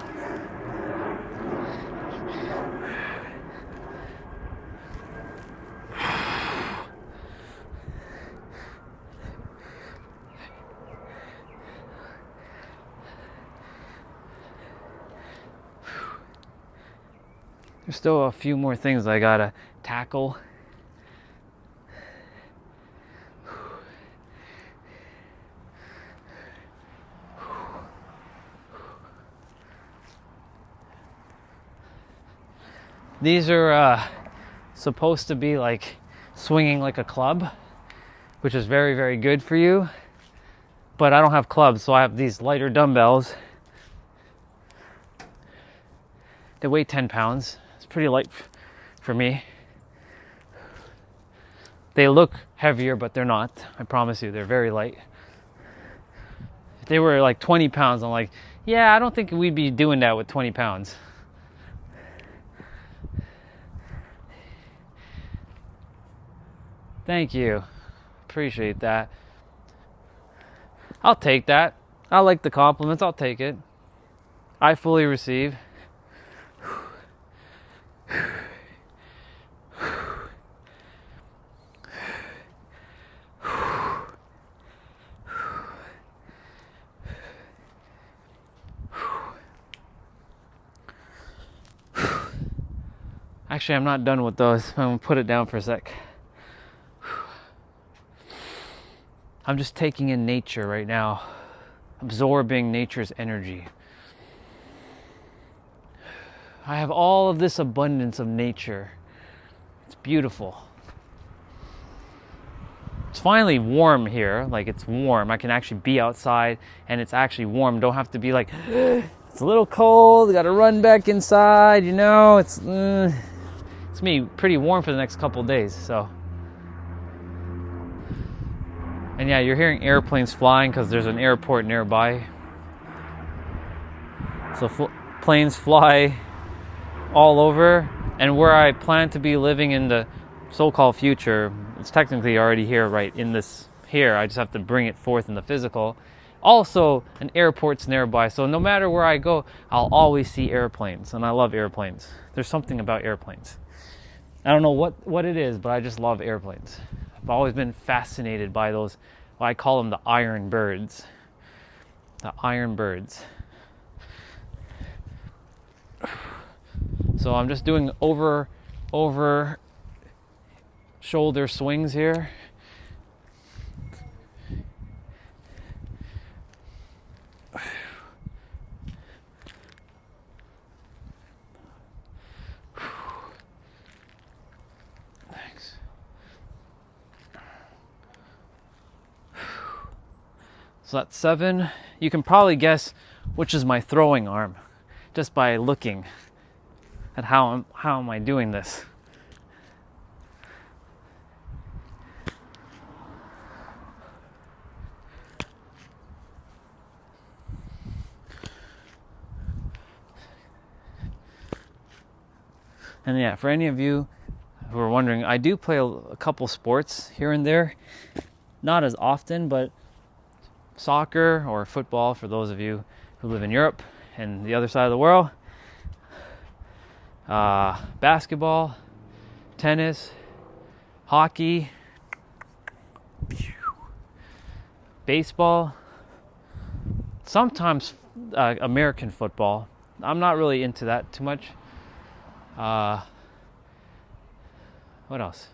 There's still a few more things I gotta tackle. These are supposed to be like swinging like a club, which is very, very good for you. But I don't have clubs, so I have these lighter dumbbells. They weigh 10 pounds. It's pretty light for me. They look heavier, but they're not. I promise you, they're very light. If they were like 20 pounds, I'm like, yeah, I don't think we'd be doing that with 20 pounds. Thank you. Appreciate that. I'll take that. I like the compliments. I'll take it. I fully receive. Actually, I'm not done with those. I'm going to put it down for a sec. I'm just taking in nature right now, absorbing nature's energy. I have all of this abundance of nature. It's beautiful. It's finally warm here, like it's warm. I can actually be outside and it's actually warm. Don't have to be like, it's a little cold, gotta run back inside, you know. It's gonna be pretty warm for the next couple of days, so. And yeah, you're hearing airplanes flying because there's an airport nearby. So planes fly all over, and where I plan to be living in the so-called future, it's technically already here, right in this here. I just have to bring it forth in the physical. Also, an airport's nearby, so no matter where I go, I'll always see airplanes, and I love airplanes. There's something about airplanes. I don't know what it is, but I just love airplanes. I've always been fascinated by those, well, I call them the iron birds. The iron birds. So I'm just doing over shoulder swings here. Thanks. So that's 7. You can probably guess which is my throwing arm just by looking at how am I doing this. And yeah, for any of you who are wondering, I do play a couple sports here and there. Not as often, but soccer or football for those of you who live in Europe and the other side of the world. Basketball, tennis, hockey, baseball, sometimes American football. I'm not really into that too much. What else?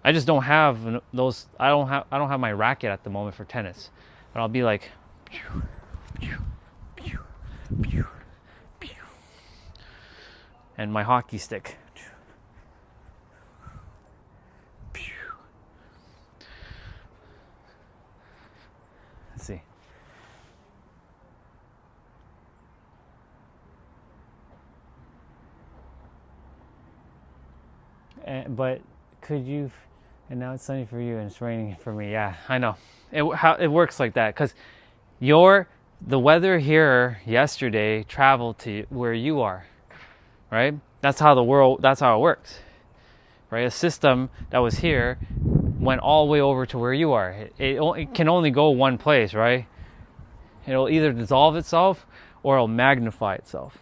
I just don't have those. I don't have my racket at the moment for tennis, but I'll be like, pew, pew, pew, pew, pew, and my hockey stick. Pew. Let's see. But could you? And now it's sunny for you and it's raining for me. Yeah, I know. It works like that because the weather here yesterday traveled to where you are, right? That's how it works, right? A system that was here went all the way over to where you are. It can only go one place, right? It'll either dissolve itself or it'll magnify itself.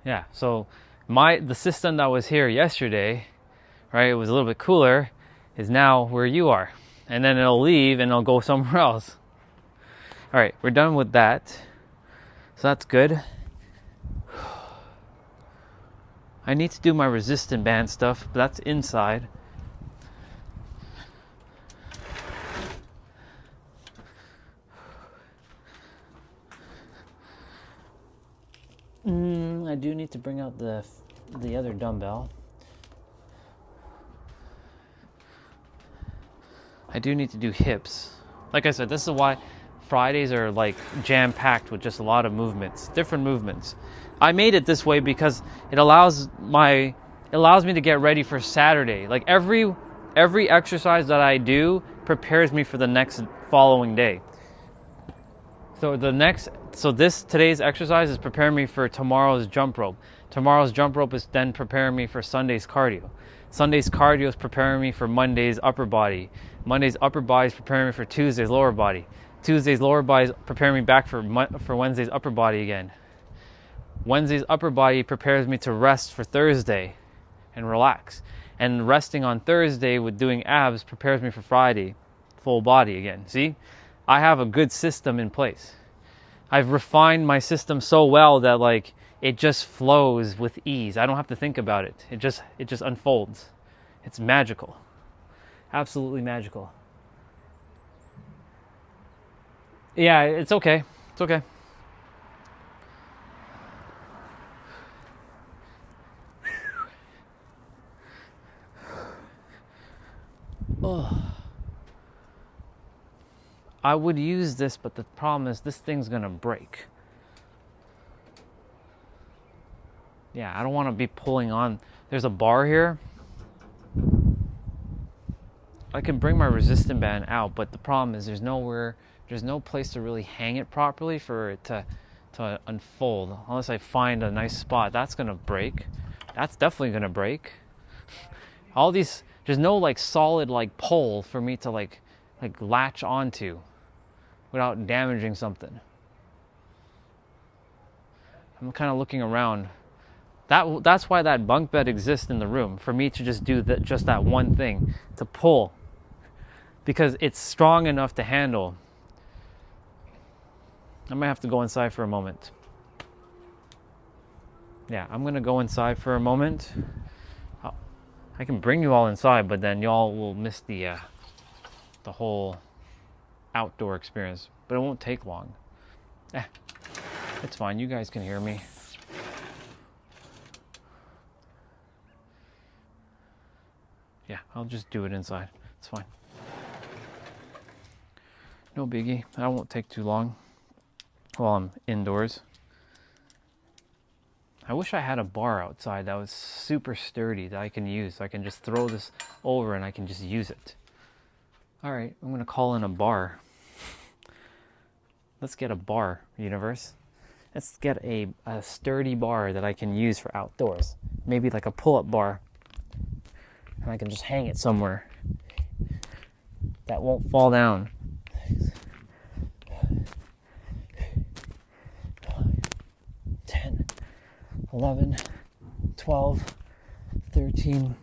Yeah, so the system that was here yesterday, right, it was a little bit cooler, is now where you are. And then it'll leave and it'll go somewhere else. All right, we're done with that. So that's good. I need to do my resistant band stuff, but that's inside. I do need to bring out the other dumbbell. I do need to do hips. Like I said, this is why Fridays are like jam-packed with just a lot of movements, different movements. I made it this way because it allows me to get ready for Saturday. Like every exercise that I do prepares me for the next following day. So today's exercise is preparing me for tomorrow's jump rope. Tomorrow's jump rope is then preparing me for Sunday's cardio. Sunday's cardio is preparing me for Monday's upper body. Monday's upper body is preparing me for Tuesday's lower body. Tuesday's lower body is preparing me back for Wednesday's upper body again. Wednesday's upper body prepares me to rest for Thursday and relax. And resting on Thursday with doing abs prepares me for Friday, full body again. See? I have a good system in place. I've refined my system so well that like it just flows with ease. I don't have to think about it. It just unfolds. It's magical. Absolutely magical. Yeah, it's okay. It's okay. Oh. I would use this, but the problem is this thing's gonna break. Yeah, I don't want to be pulling on. There's a bar here. I can bring my resistant band out, but the problem is there's no place to really hang it properly for it to unfold. Unless I find a nice spot. That's gonna break. That's definitely gonna break. All these, there's no like solid like pole for me to like latch onto without damaging something. I'm kind of looking around. That's why that bunk bed exists in the room, for me to just do just that one thing, to pull, because it's strong enough to handle. I might have to go inside for a moment. Yeah, I'm gonna go inside for a moment. I can bring you all inside, but then y'all will miss the whole outdoor experience. But it won't take long. It's fine. You guys can hear me. Yeah, I'll just do it inside. It's fine. No biggie. That won't take too long while I'm indoors. I wish I had a bar outside that was super sturdy that I can use. I can just throw this over and I can just use it. All right, I'm gonna call in a bar. Let's get a bar, universe. Let's get a sturdy bar that I can use for outdoors. Maybe like a pull-up bar. And I can just hang it somewhere that won't fall down. 10, 11, 12, 13,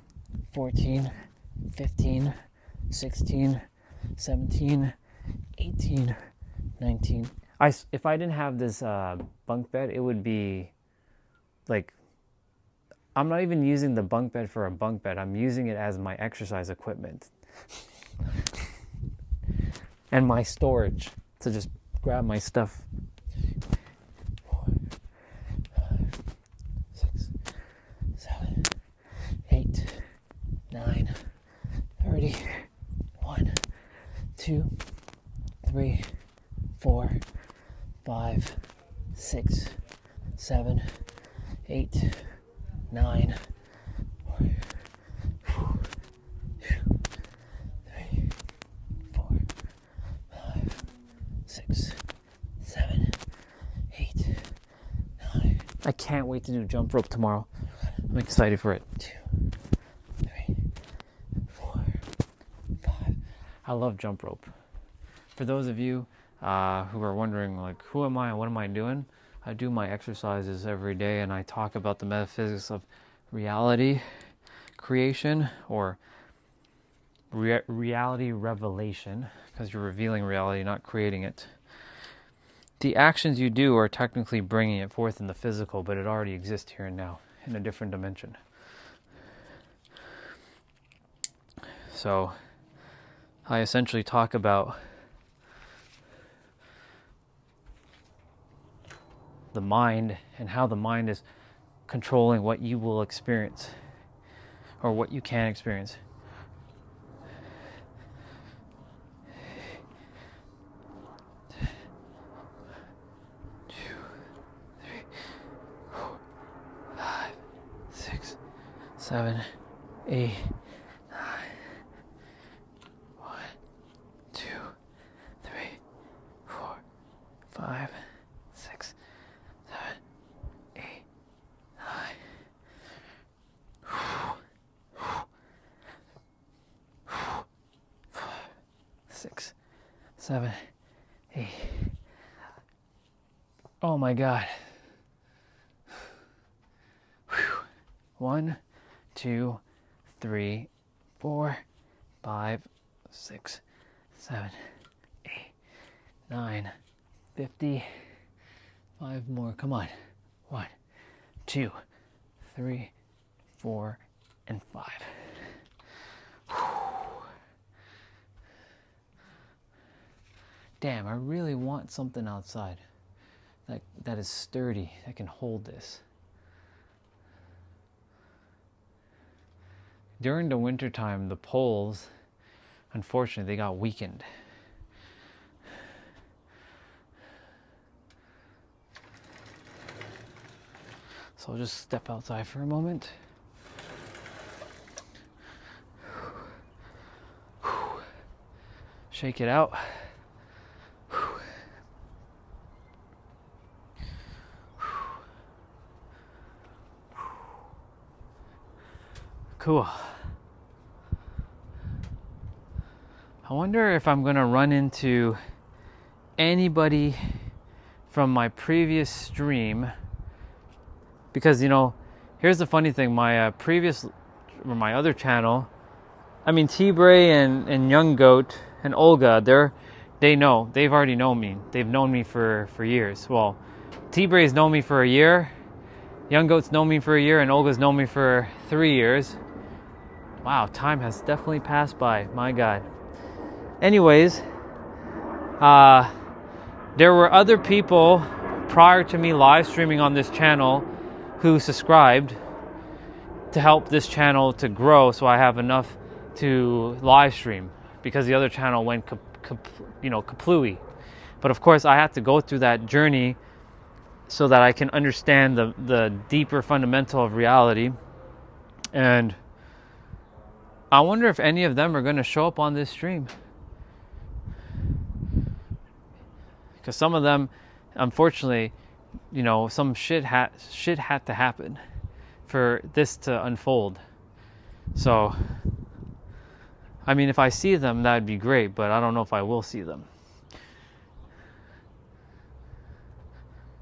14, 15, 16, 17, 18, 19. If I didn't have this bunk bed, it would be like, I'm not even using the bunk bed for a bunk bed. I'm using it as my exercise equipment. And my storage to just grab my stuff. 4, 5, 6, 7, 8, 9, 30, 1, 2, 3, 4, 5, 6, 7, 8, 9, 3, 4, 5, 6, 7, 8, 9. I can't wait to do jump rope tomorrow. I'm excited for it. 2, 3, I love jump rope. For those of you who are wondering, like, who am I and what am I doing? I do my exercises every day, and I talk about the metaphysics of reality creation, or reality revelation, because you're revealing reality, not creating it. The actions you do are technically bringing it forth in the physical, but it already exists here and now in a different dimension. So I essentially talk about the mind and how the mind is controlling what you will experience or what you can experience. Seven, 8, 9. 1, 2, 3, 4, 5, 6, 7, 8, 9. 6, 7, 8. Oh my God. 1, 2, 3, 4, 5, 6, 7, 8, 9, 50. 5 more. Come on. 1, 2, 3, 4, and 5. Damn, I really want something outside that is sturdy, that can hold this. During the wintertime, the poles, unfortunately, they got weakened. So I'll just step outside for a moment. Shake it out. Cool. I wonder if I'm going to run into anybody from my previous stream, because, you know, here's the funny thing, my my other channel, I mean, T-Bray and Young Goat and Olga, they've already known me. They've known me for years. Well, T-Bray's known me for a year, Young Goat's known me for a year, and Olga's known me for 3 years. Wow, time has definitely passed by. My God. Anyways, there were other people prior to me live streaming on this channel who subscribed to help this channel to grow, so I have enough to live stream, because the other channel went kaplooey. But of course, I have to go through that journey so that I can understand the deeper fundamental of reality. And I wonder if any of them are going to show up on this stream. Because some of them, unfortunately, you know, some shit had to happen for this to unfold. So, I mean, if I see them, that'd be great, but I don't know if I will see them.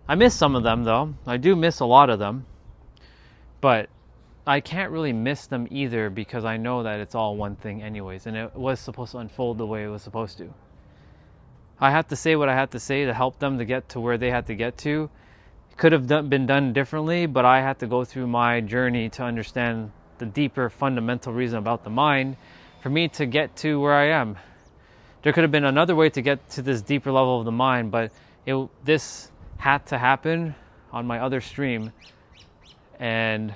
I miss some of them, though. I do miss a lot of them. But I can't really miss them either, because I know that it's all one thing anyways, and it was supposed to unfold the way it was supposed to. I had to say what I had to say to help them to get to where they had to get to. It could have been done differently, but I had to go through my journey to understand the deeper fundamental reason about the mind for me to get to where I am. There could have been another way to get to this deeper level of the mind, but this had to happen on my other stream. And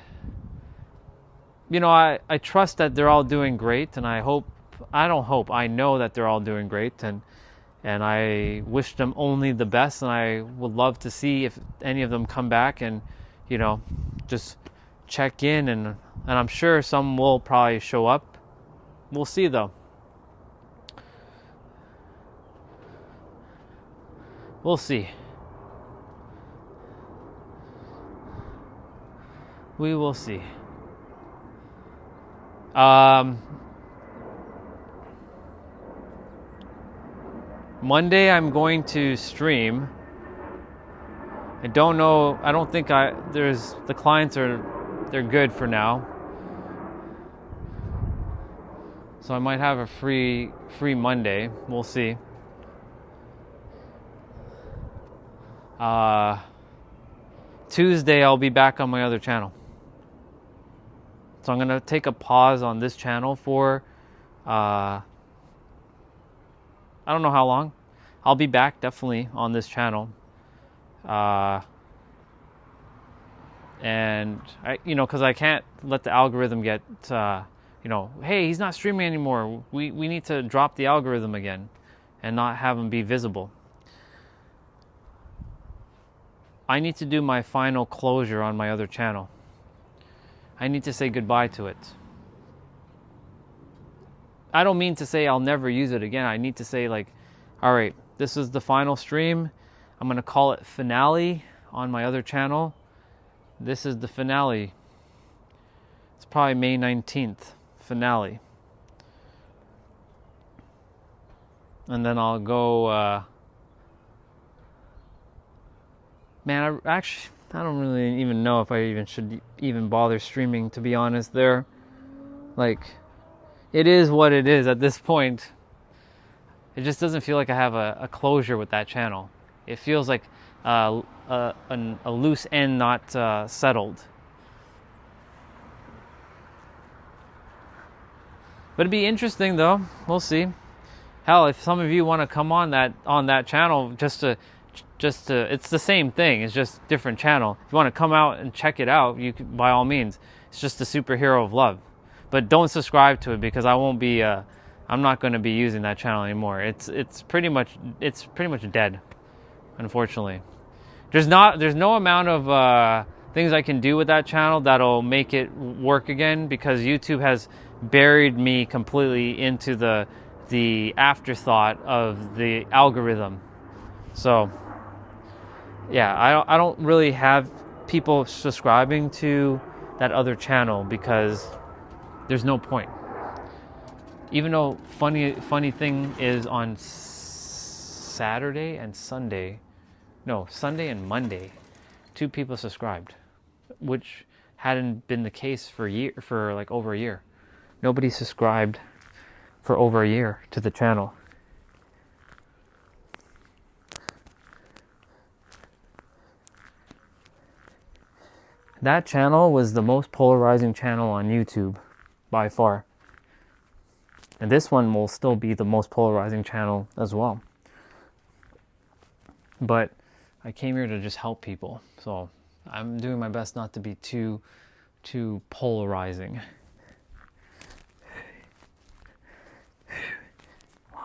you know, I trust that they're all doing great, and I know that they're all doing great, and I wish them only the best, and I would love to see if any of them come back and, you know, just check in, and I'm sure some will probably show up. We'll see, though. We'll see. We will see. Monday I'm going to stream. I don't know. I don't think the clients they're good for now. So I might have a free Monday. We'll see. Tuesday I'll be back on my other channel. So I'm gonna take a pause on this channel for I don't know how long. I'll be back definitely on this channel. And I, because I can't let the algorithm get, hey, he's not streaming anymore. We need to drop the algorithm again and not have him be visible. I need to do my final closure on my other channel. I need to say goodbye to it. I don't mean to say I'll never use it again. I need to say like, all right, this is the final stream. I'm going to call it finale on my other channel. This is the finale. It's probably May 19th, finale. And then I'll go, man, I don't really even know if I even should even bother streaming, to be honest there. Like, it is what it is at this point. It just doesn't feel like I have a closure with that channel. It feels like a loose end not settled. But it'd be interesting though. We'll see. Hell, if some of you want to come on that channel just to it's the same thing. It's just different channel. If you want to come out and check it out, you can, by all means. It's just the Superhero of Love. But don't subscribe to it because I won't be I'm not going to be using that channel anymore. It's pretty much dead, unfortunately. There's no amount of things I can do with that channel that'll make it work again because YouTube has buried me completely into the afterthought of the algorithm. So yeah, I don't really have people subscribing to that other channel because there's no point. Even though funny thing is on Saturday and Sunday, no, Sunday and Monday, 2 people subscribed, which hadn't been the case for like over a year. Nobody subscribed for over a year to the channel. That channel was the most polarizing channel on YouTube by far. And this one will still be the most polarizing channel as well. But I came here to just help people. So I'm doing my best not to be too polarizing. 1,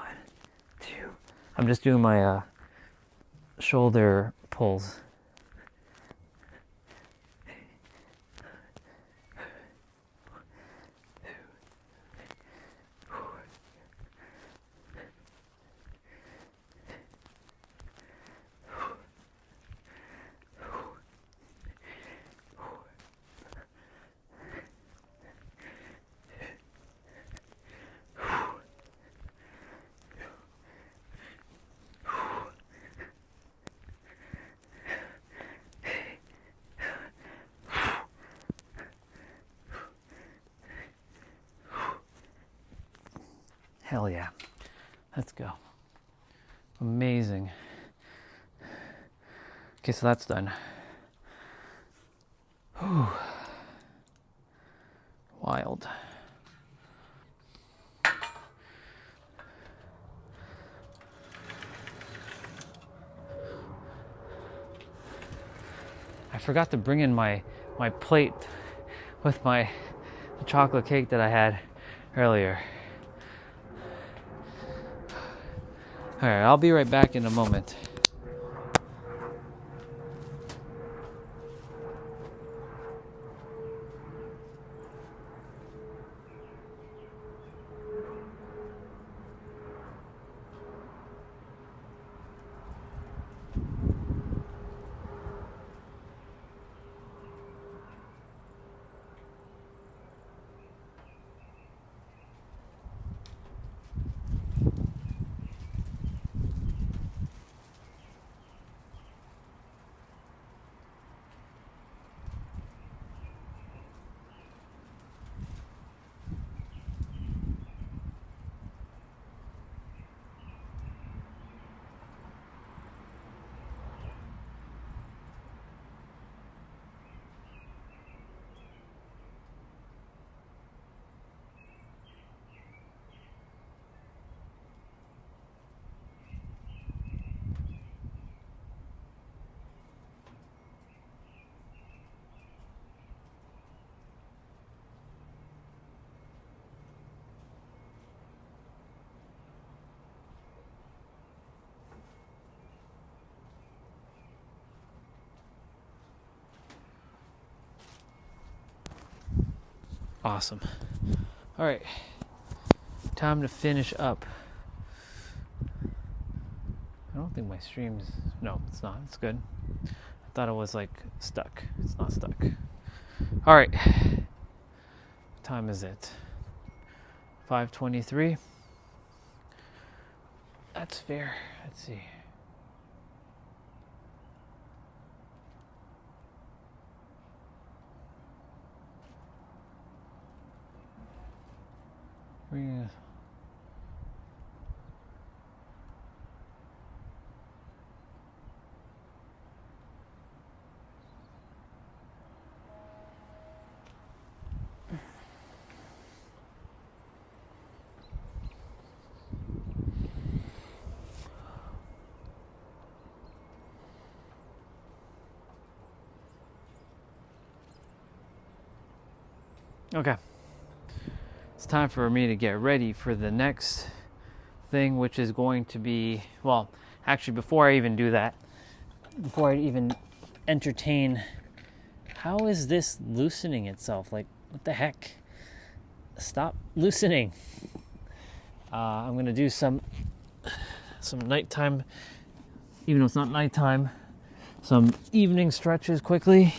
2. I'm just doing my shoulder pulls. Hell yeah. Let's go. Amazing. Okay, so that's done. Whew. Wild. I forgot to bring in my plate with the chocolate cake that I had earlier. Alright, I'll be right back in a moment. Awesome. All right. Time to finish up. I don't think my stream's... No, it's not. It's good. I thought it was like stuck. It's not stuck. All right. What time is it? 5:23. That's fair. Let's see. We're okay. It's time for me to get ready for the next thing, which is going to be, well, actually, before I even do that, before I even entertain, how is this loosening itself? Like, what the heck? Stop loosening. I'm gonna do some nighttime, even though it's not nighttime, some evening stretches quickly.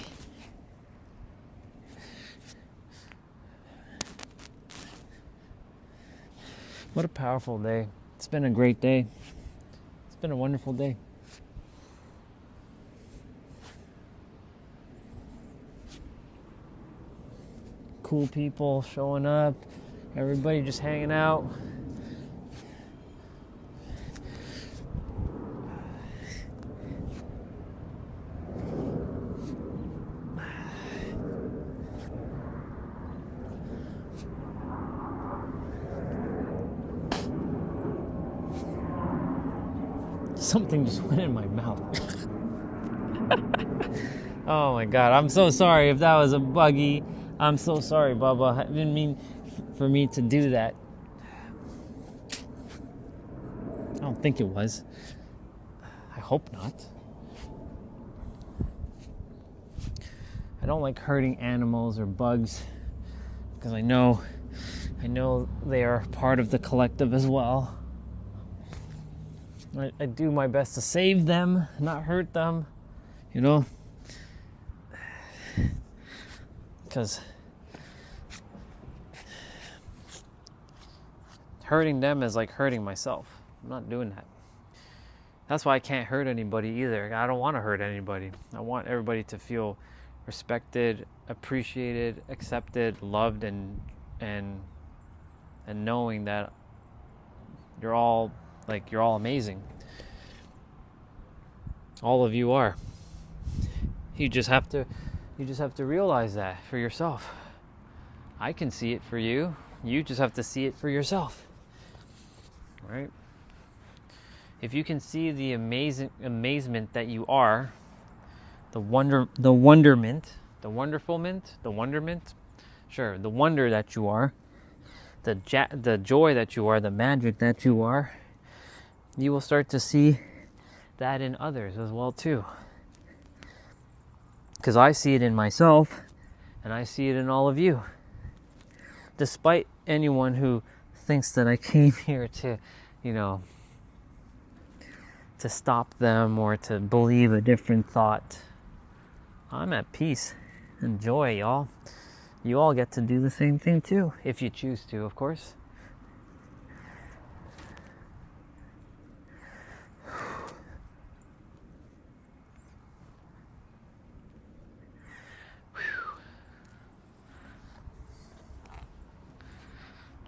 What a powerful day. It's been a great day. It's been a wonderful day. Cool people showing up. Everybody just hanging out. Something just went in my mouth. Oh my god, I'm so sorry if that was a buggy. I'm so sorry, Bubba. I didn't mean for me to do that. I don't think it was. I hope not. I don't like hurting animals or bugs because I know they are part of the collective as well. I do my best to save them, not hurt them, you know, because hurting them is like hurting myself. I'm not doing that. That's why I can't hurt anybody either. I don't want to hurt anybody. I want everybody to feel respected, appreciated, accepted, loved, and knowing that you're all amazing. All of you are. You just have to realize that for yourself. I can see it for you. You just have to see it for yourself. Right? If you can see the amazement that you are, the wonderment, sure, the wonder that you are, the joy that you are, the magic that you are, you will start to see that in others as well too. Because I see it in myself, and I see it in all of you. Despite anyone who thinks that I came here to, to stop them or to believe a different thought, I'm at peace and joy, y'all. You all get to do the same thing too, if you choose to, of course.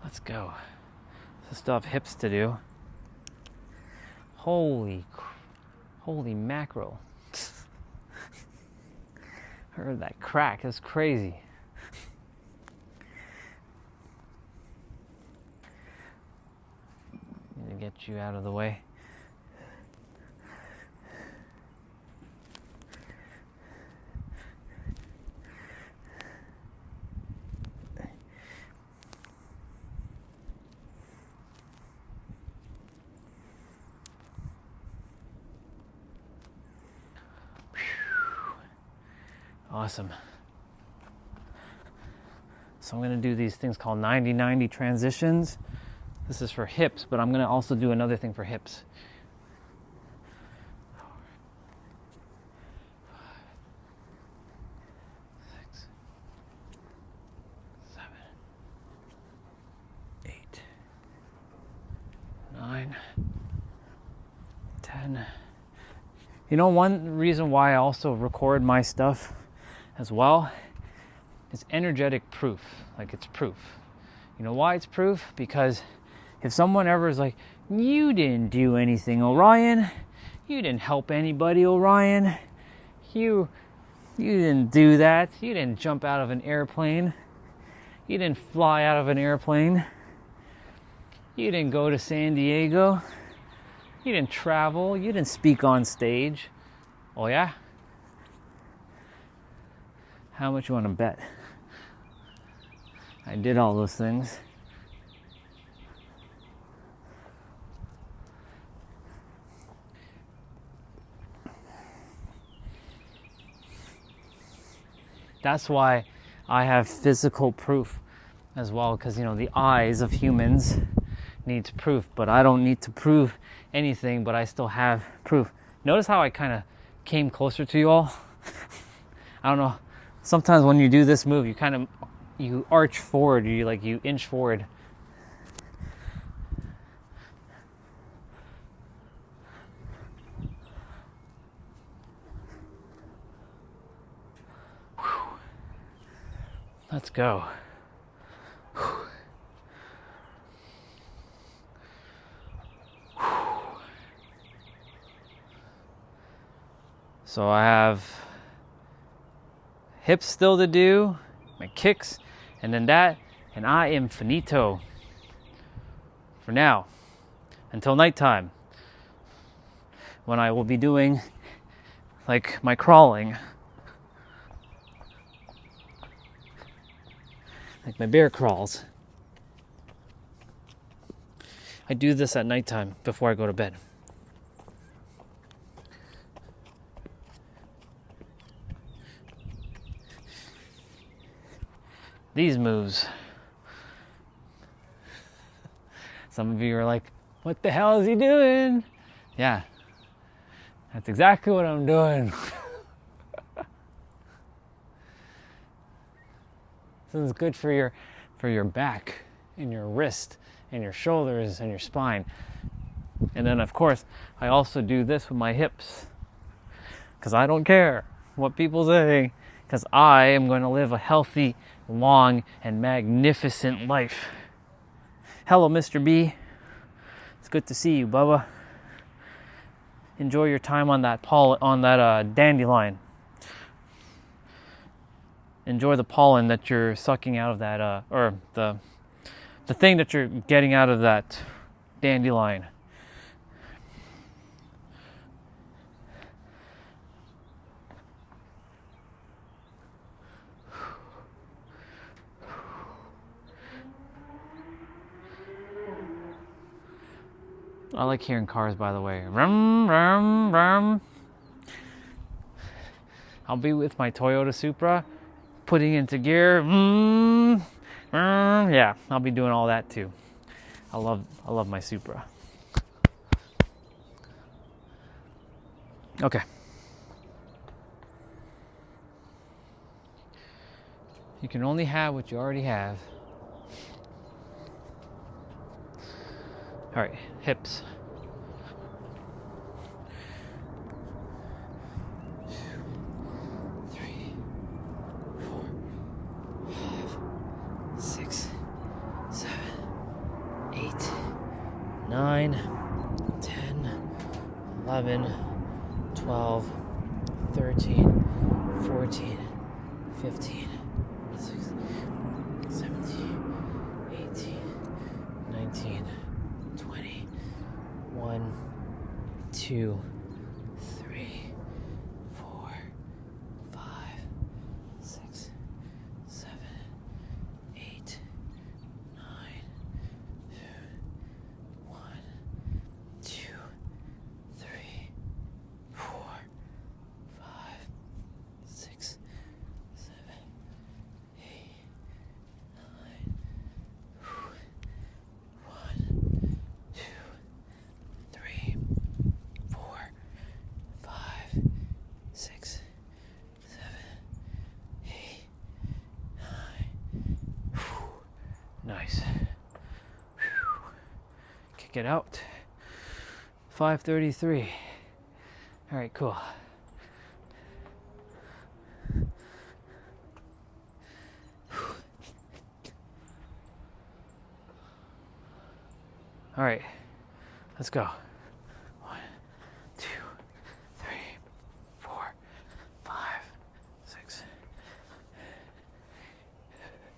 Let's go. I still have hips to do. Holy mackerel. Heard that crack. That's crazy. Need to get you out of the way. Awesome. So I'm going to do these things called 90-90 transitions. This is for hips, but I'm going to also do another thing for hips. 4, 5, 6, 7, 8, 9, 10. You know, one reason why I also record my stuff as well is energetic proof. Like, it's proof. You know why it's proof? Because if someone ever is like, you didn't do anything, Orion. You didn't help anybody, Orion. You didn't do that. You didn't jump out of an airplane. You didn't fly out of an airplane. You didn't go to San Diego. You didn't travel. You didn't speak on stage. Oh yeah? How much you want to bet? I did all those things. That's why I have physical proof as well, because, you know, the eyes of humans needs proof, but I don't need to prove anything, but I still have proof. Notice how I kind of came closer to you all? I don't know. Sometimes when you do this move, you arch forward, you inch forward. Whew. Let's go. Whew. So I have hips still to do, my kicks, and then that, and I am finito for now until nighttime, when I will be doing like my crawling, like my bear crawls. I do this at nighttime before I go to bed. These moves. Some of you are like, what the hell is he doing? Yeah, that's exactly what I'm doing. This is good for your back and your wrist and your shoulders and your spine. And then of course, I also do this with my hips, because I don't care what people say, because I am going to live a healthy, long, and magnificent life. Hello, Mr. B. It's good to see you, Bubba. Enjoy your time on that dandelion. Enjoy the pollen that you're sucking out of that, or the thing that you're getting out of that dandelion. I like hearing cars, by the way. Rum, rum, rum. I'll be with my Toyota Supra, putting into gear. Yeah, I'll be doing all that too. I love my Supra. Okay. You can only have what you already have. All right, hips. 2, 3, 4, 5, 6, 7, 8, 9, 10, 11, 12, 13, 14, 15, 16, 17, 18, 19, 20, 1, 2, 3, 4, 5, 6, 7, 8, 9, 1, 2, 3, 4, 5, 6, 7, 8, 9, Nice. Whew. Kick it out. 5:33. All right, cool. All right, let's go. 1, 2, 3, 4, 5, 6,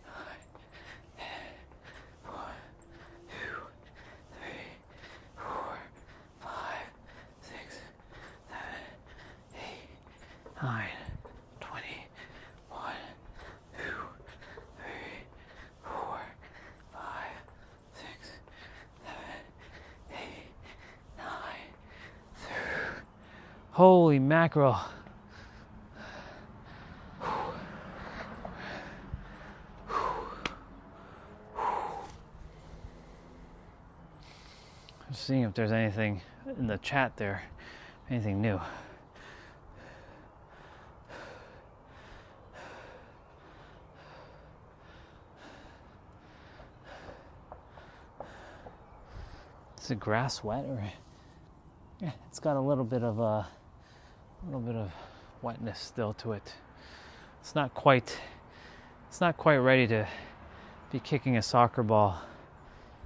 1, 2, 3, 4, 5, 6, 7, 8, 9, 20, 1, 2, 3, 4, 5, 6, 7, 8, 9. Holy mackerel. Just seeing if there's anything in the chat there, anything new. Is the grass wet or? Yeah, it's got a little bit of wetness still to it. It's not quite ready to be kicking a soccer ball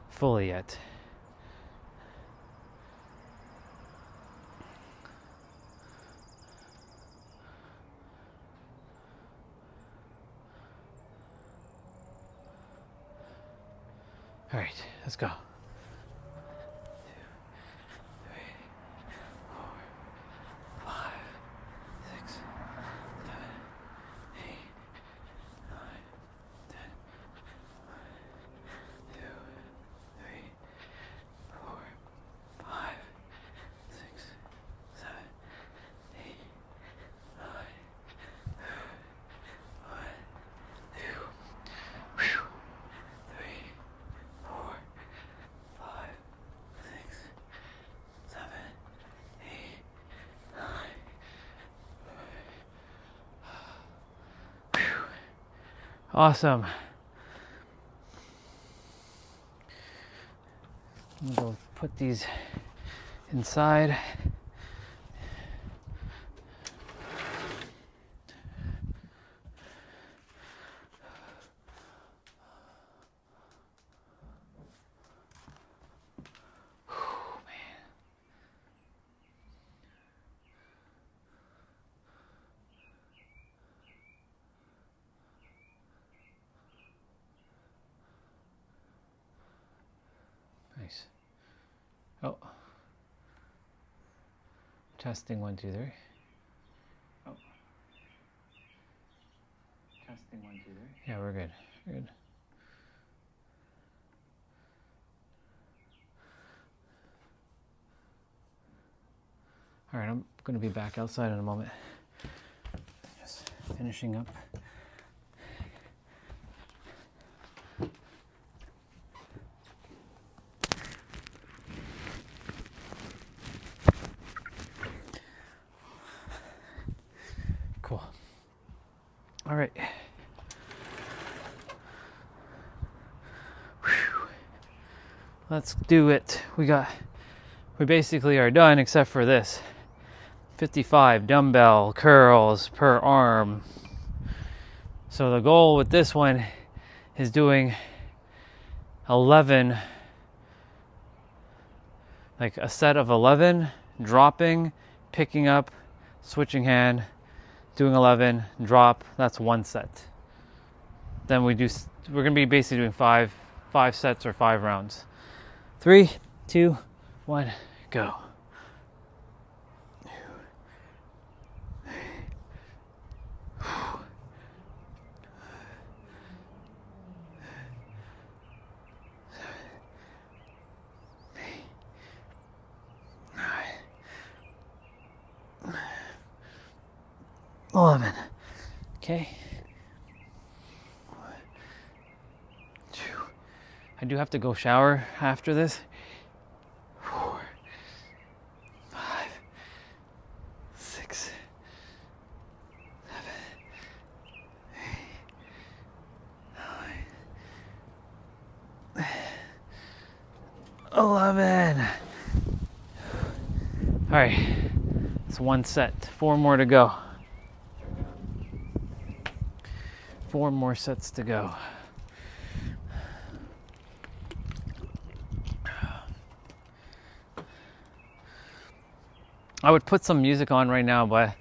fully yet. All right, let's go. 5, 6, 7, 8, 9. Awesome. I'm gonna go put these inside. Nice. Oh. Testing 1, 2, 3. Oh. Testing 1, 2, 3. Yeah, we're good. We're good. All right, I'm going to be back outside in a moment. Just finishing up. Cool. All right. Whew. Let's do it. We basically are done except for this. 55 dumbbell curls per arm. So the goal with this one is doing 11, like a set of 11, dropping, picking up, switching hand, doing 11, drop. That's one set. Then we're gonna be basically doing five sets or 5 rounds. 3, 2, 1, go. Okay. 1, 2. I do have to go shower after this. 4, 5, 6, 7, 8, 9, 11. All right, it's one set. 4 more to go. 4 more sets to go. I would put some music on right now, but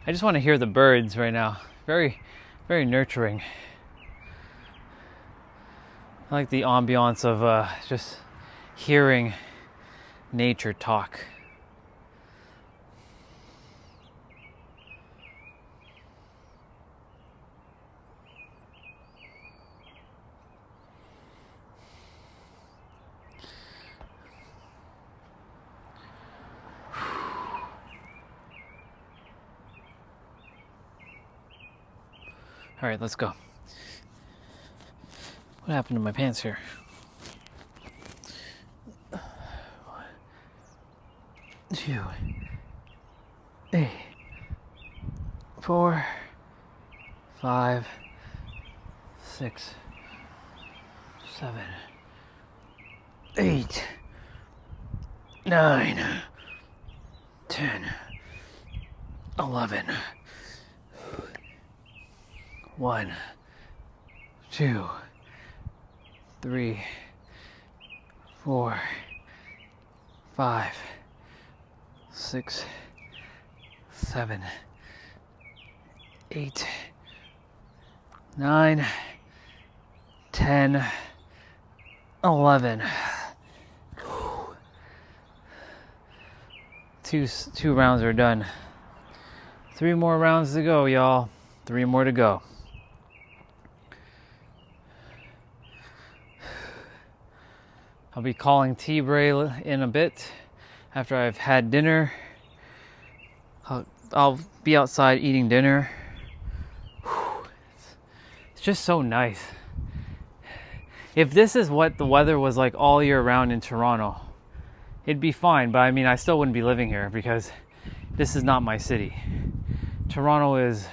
I just want to hear the birds right now. Very, very nurturing. I like the ambiance of just hearing nature talk. All right, let's go. What happened to my pants here? 1, 2, 8, 4, 5, 6, 7, 8, 9, 10, 11. 1, 2, 3, 4, 5, 6, 7, 8, 9, 10, 11. Two rounds are done. 3 more rounds to go, y'all. 3 more to go. I'll be calling T-Bray in a bit after I've had dinner. I'll be outside eating dinner. It's just so nice. If this is what the weather was like all year round in Toronto, it'd be fine, but I mean, I still wouldn't be living here because this is not my city. Toronto it's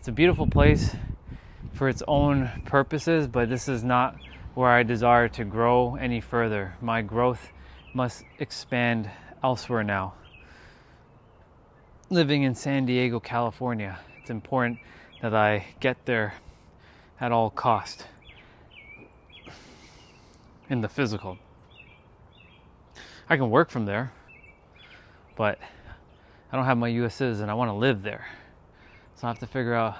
a beautiful place for its own purposes, but this is not where I desire to grow any further. My growth must expand elsewhere now. Living in San Diego, California, it's important that I get there at all cost in the physical. I can work from there, but I don't have my U.S. citizen. I want to live there. So I have to figure out,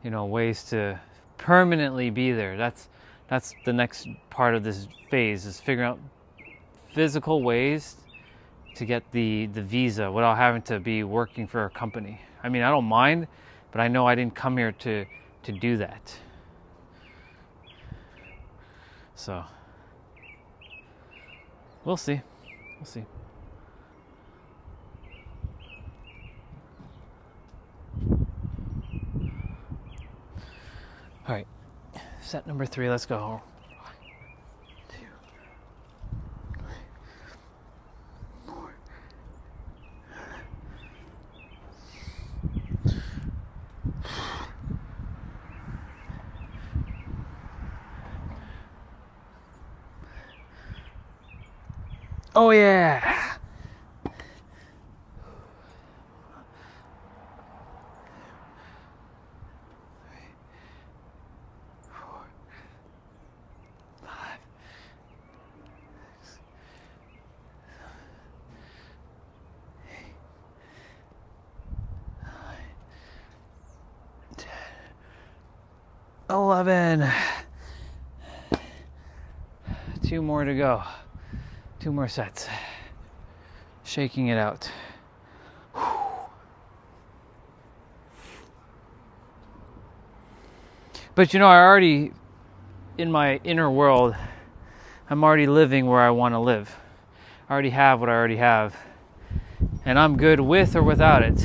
ways to permanently be there. That's the next part of this phase, is figuring out physical ways to get the visa without having to be working for a company. I mean, I don't mind, but I know I didn't come here to do that. So, we'll see. We'll see. All right, set number 3, let's go. 1, 2, 3, 4. Oh yeah. $11. 2 more to go. 2 more sets. Shaking it out. But I already, in my inner world, I'm already living where I want to live. I already have what I already have. And I'm good with or without it.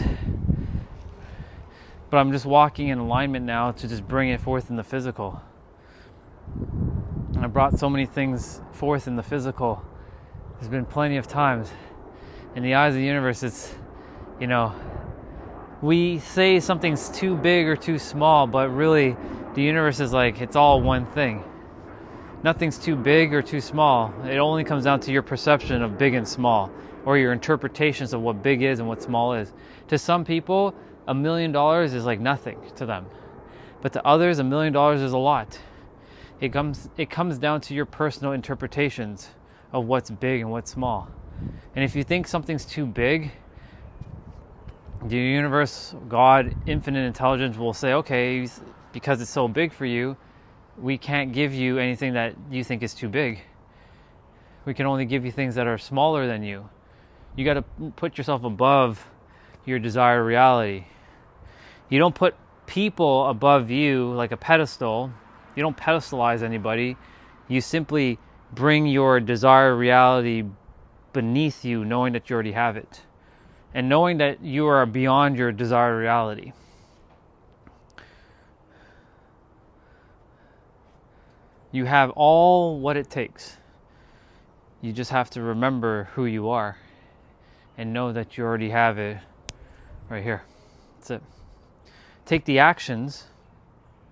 But I'm just walking in alignment now to just bring it forth in the physical. And I brought so many things forth in the physical. There's been plenty of times. In the eyes of the universe, it's, we say something's too big or too small, but really the universe is like, it's all one thing. Nothing's too big or too small. It only comes down to your perception of big and small, or your interpretations of what big is and what small is. To some people, $1 million is like nothing to them. But to others, $1 million is a lot. It comes down to your personal interpretations of what's big and what's small. And if you think something's too big, the universe, God, infinite intelligence will say, okay, because it's so big for you, we can't give you anything that you think is too big. We can only give you things that are smaller than you. You got to put yourself above your desired reality. You don't put people above you like a pedestal. You don't pedestalize anybody. You simply bring your desired reality beneath you, knowing that you already have it. And knowing that you are beyond your desired reality. You have all what it takes. You just have to remember who you are and know that you already have it right here. That's it. Take the actions,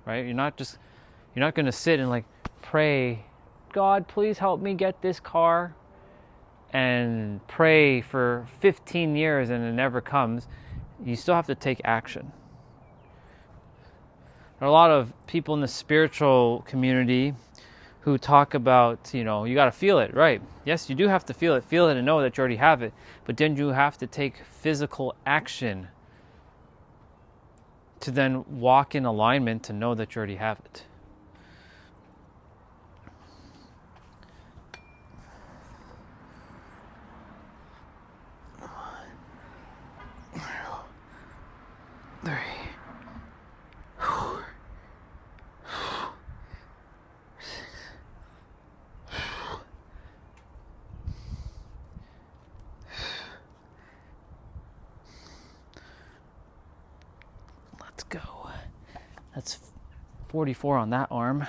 right? You're not going to sit and like pray, God, please help me get this car, and pray for 15 years and it never comes. You still have to take action. There are a lot of people in the spiritual community who talk about, you got to feel it, right? Yes, you do have to feel it and know that you already have it, but then you have to take physical action to then walk in alignment to know that you already have it. Let's go. That's 44 on that arm.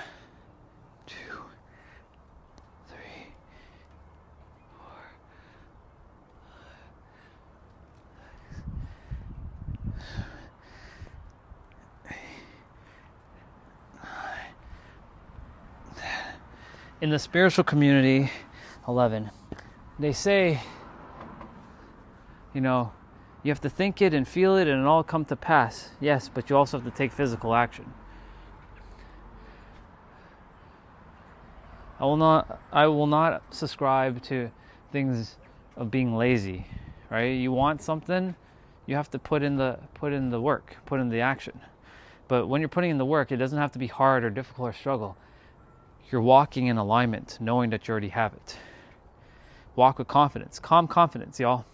2, 3, 4. In the spiritual community, 11, they say, you have to think it and feel it and it all come to pass. Yes, but you also have to take physical action. I will not subscribe to things of being lazy, right? You want something, you have to put in the work, put in the action. But when you're putting in the work, it doesn't have to be hard or difficult or struggle. You're walking in alignment, knowing that you already have it. Walk with confidence. Calm confidence, y'all.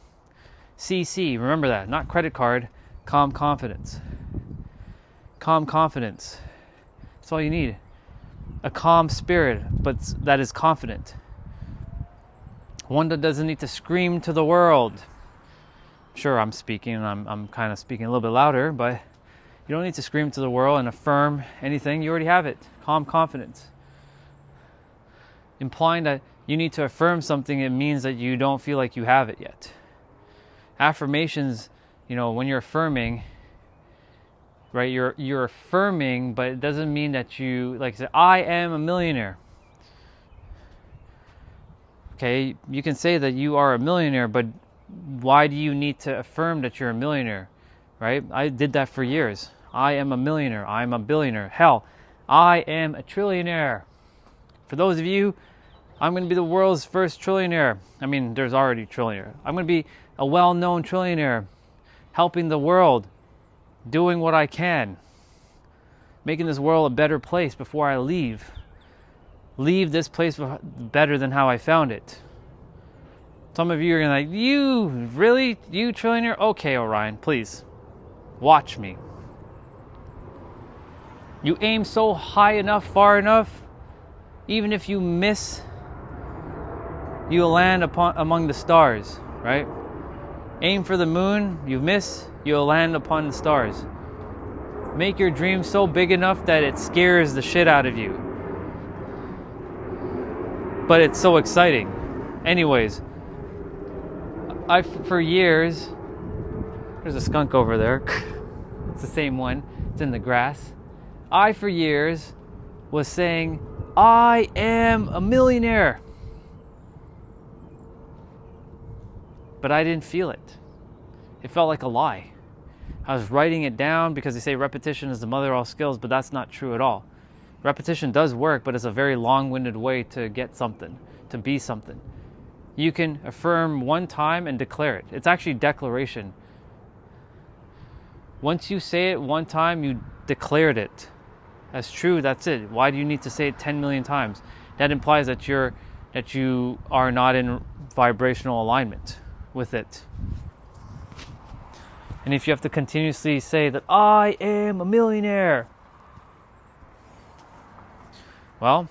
CC, remember that. Not credit card. Calm confidence. Calm confidence. That's all you need. A calm spirit, but that is confident. One that doesn't need to scream to the world. Sure, I'm speaking, and I'm kind of speaking a little bit louder, but you don't need to scream to the world and affirm anything. You already have it. Calm confidence. Implying that you need to affirm something, it means that you don't feel like you have it yet. Affirmations, when you're affirming, right, you're affirming, but it doesn't mean that you, like, say, I am a millionaire. Okay, you can say that you are a millionaire, but why do you need to affirm that you're a millionaire, right? I did that for years. I am a millionaire. I am a billionaire. Hell, I am a trillionaire. For those of you, I'm going to be the world's first trillionaire. I mean, there's already a trillionaire. I'm going to be a well-known trillionaire, helping the world, doing what I can, making this world a better place before I leave. Leave this place better than how I found it. Some of you are going to be like, you, really? You trillionaire? Okay, Orion, please, watch me. You aim so high enough, far enough, even if you miss, you'll land among the stars, right? Aim for the moon, you miss, you'll land upon the stars. Make your dream so big enough that it scares the shit out of you. But it's so exciting. Anyways, for years, there's a skunk over there. It's the same one. It's in the grass. For years, was saying, I am a millionaire. But I didn't feel it. It felt like a lie. I was writing it down because they say repetition is the mother of all skills, but that's not true at all. Repetition does work, but it's a very long-winded way to get something, to be something. You can affirm one time and declare it. It's actually declaration. Once you say it one time, you declared it. That's true, that's it. Why do you need to say it 10 million times? That implies that you are not in vibrational alignment with it. And if you have to continuously say that I am a millionaire, well,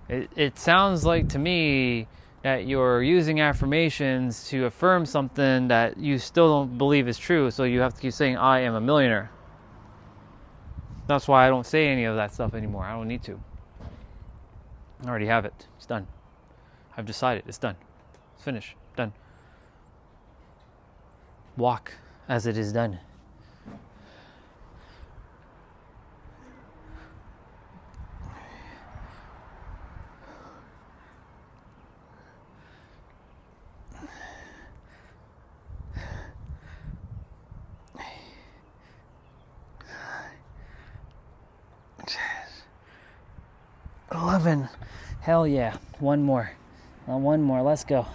it sounds like to me that you're using affirmations to affirm something that you still don't believe is true, so you have to keep saying I am a millionaire. That's why I don't say any of that stuff anymore. I don't need to. I already have it. It's done. I've decided. It's done. It's finished. Done. Walk as it is done. Hell yeah. One more. One more. Let's go.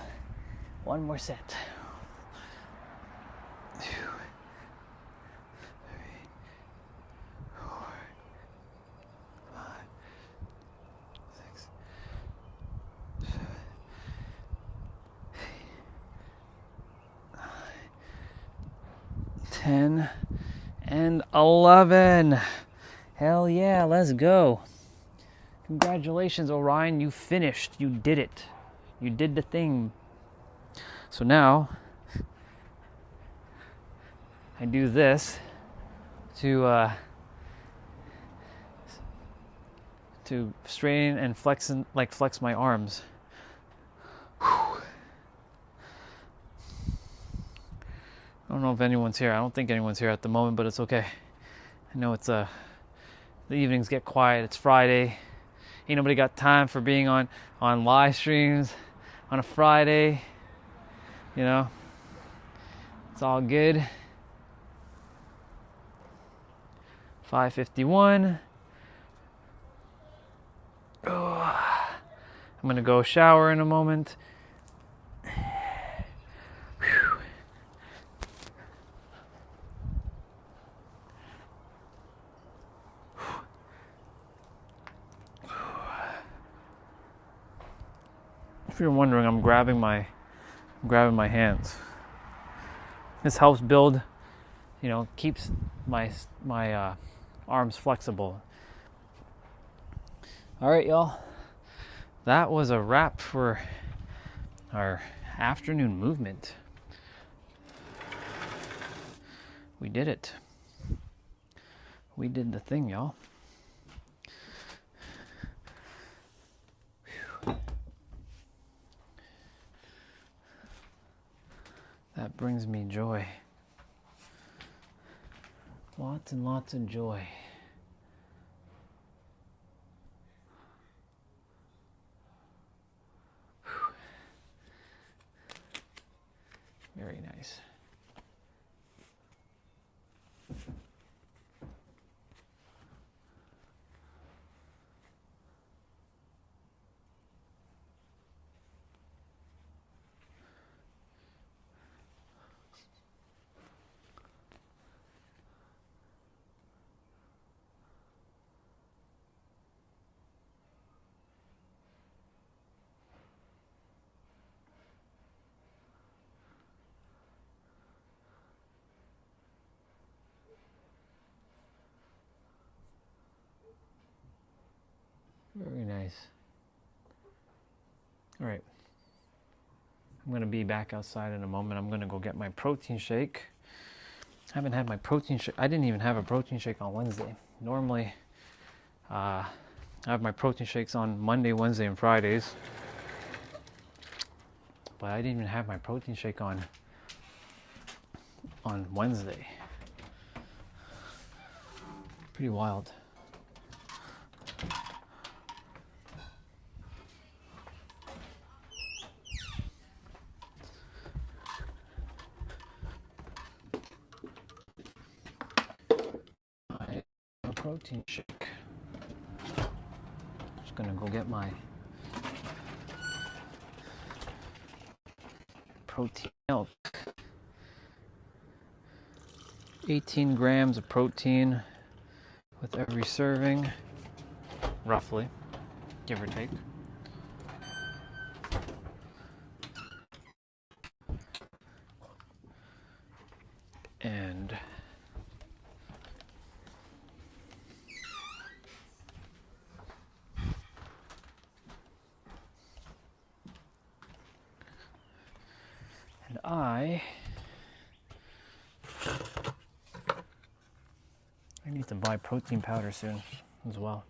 One more set. 2, 3, 4, 5, 6, 7, 8, 9, 10, and 11. Hell yeah, let's go. Congratulations, Orion, you finished. You did it. You did the thing. So now, I do this to straighten and flex my arms. Whew. I don't know if anyone's here. I don't think anyone's here at the moment, but it's okay. I know it's the evenings get quiet. It's Friday. Ain't nobody got time for being on live streams on a Friday. You know, it's all good. 5:51. Oh, I'm gonna go shower in a moment. Whew. If you're wondering, I'm grabbing my hands. This helps build, keeps my arms flexible. All right, y'all. That was a wrap for our afternoon movement. We did it. We did the thing, y'all. That brings me joy. Lots and lots of joy. Whew. Very nice. Very nice. All right. I'm going to be back outside in a moment. I'm going to go get my protein shake. I haven't had my protein shake. I didn't even have a protein shake on Wednesday. Normally, I have my protein shakes on Monday, Wednesday, and Fridays. But I didn't even have my protein shake on Wednesday. Pretty wild. protein shake. Just gonna go get my protein milk. 18 grams of protein with every serving, roughly, give or take. And I need to buy protein powder soon as well.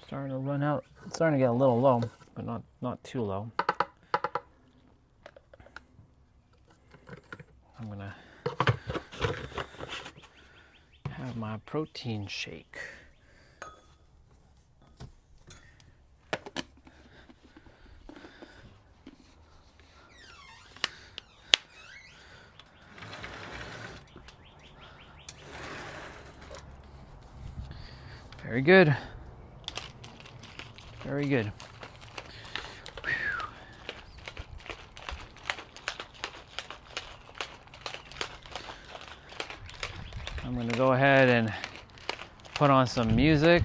Starting to run out. It's starting to get a little low, but not too low. I'm gonna have my protein shake. Very good. Very good. I'm going to go ahead and put on some music.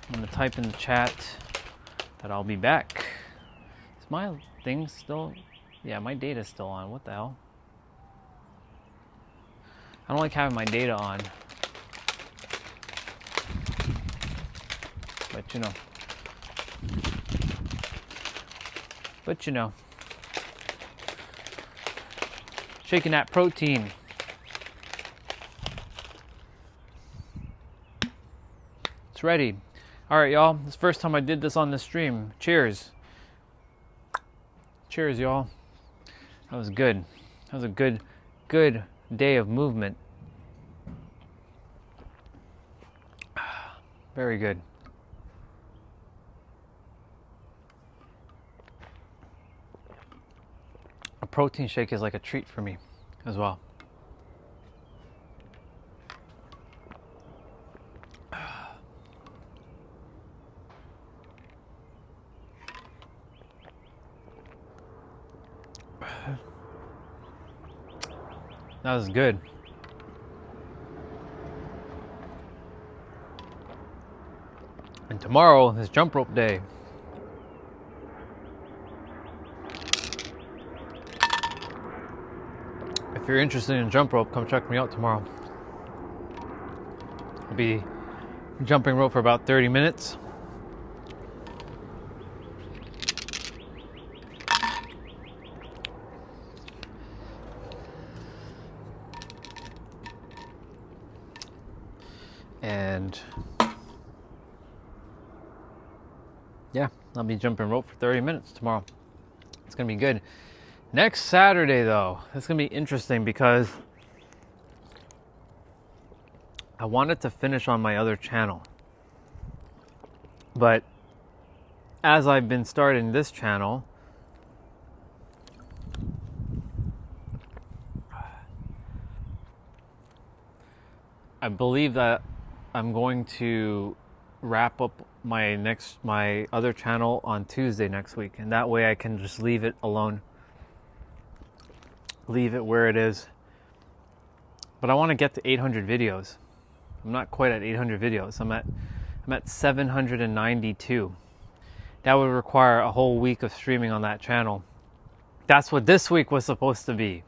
I'm going to type in the chat that I'll be back. Is my thing still? Yeah, my data's still on. What the hell? I don't like having my data on. But you know. Shaking that protein. It's ready. All right, y'all. This is the first time I did this on the stream. Cheers. Cheers, y'all. That was good. That was a good day of movement. Very good. A protein shake is like a treat for me as well. That was good. And tomorrow is jump rope day. If you're interested in jump rope, come check me out tomorrow. I'll be jumping rope for about 30 minutes. And yeah, I'll be jumping rope for 30 minutes tomorrow. It's gonna be good. Next Saturday, though, it's going to be interesting because I wanted to finish on my other channel. But as I've been starting this channel, I believe that I'm going to wrap up my other channel on Tuesday next week. And that way I can just leave it alone. Leave it where it is. But I want to get to 800 videos. I'm not quite at 800 videos. I'm at 792. That would require a whole week of streaming on that channel. That's what this week was supposed to be.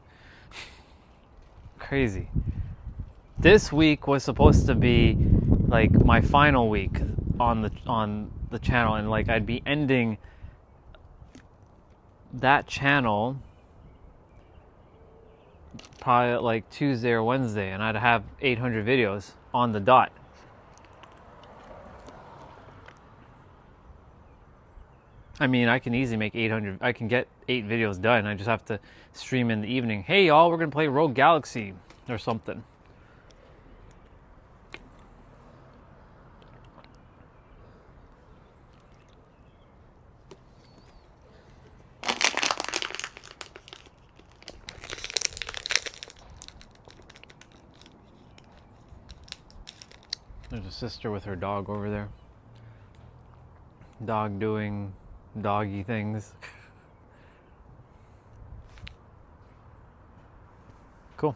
Crazy. This week was supposed to be like my final week on the channel, and like I'd be ending that channel probably like Tuesday or Wednesday, and I'd have 800 videos on the dot. I mean, I can easily make 800. I can get 8 videos done. I just have to stream in the evening. Hey, y'all, we're gonna play Rogue Galaxy or something. There's a sister with her dog over there. Dog doing doggy things. Cool.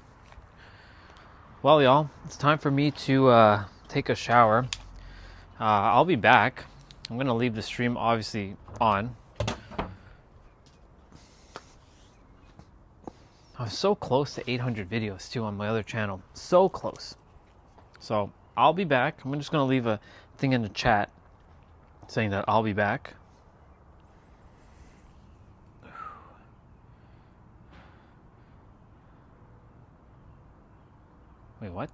Well, y'all, it's time for me to take a shower. I'll be back. I'm going to leave the stream obviously on. I was so close to 800 videos too on my other channel. So close. So I'll be back. I'm just going to leave a thing in the chat saying that I'll be back. Wait, what?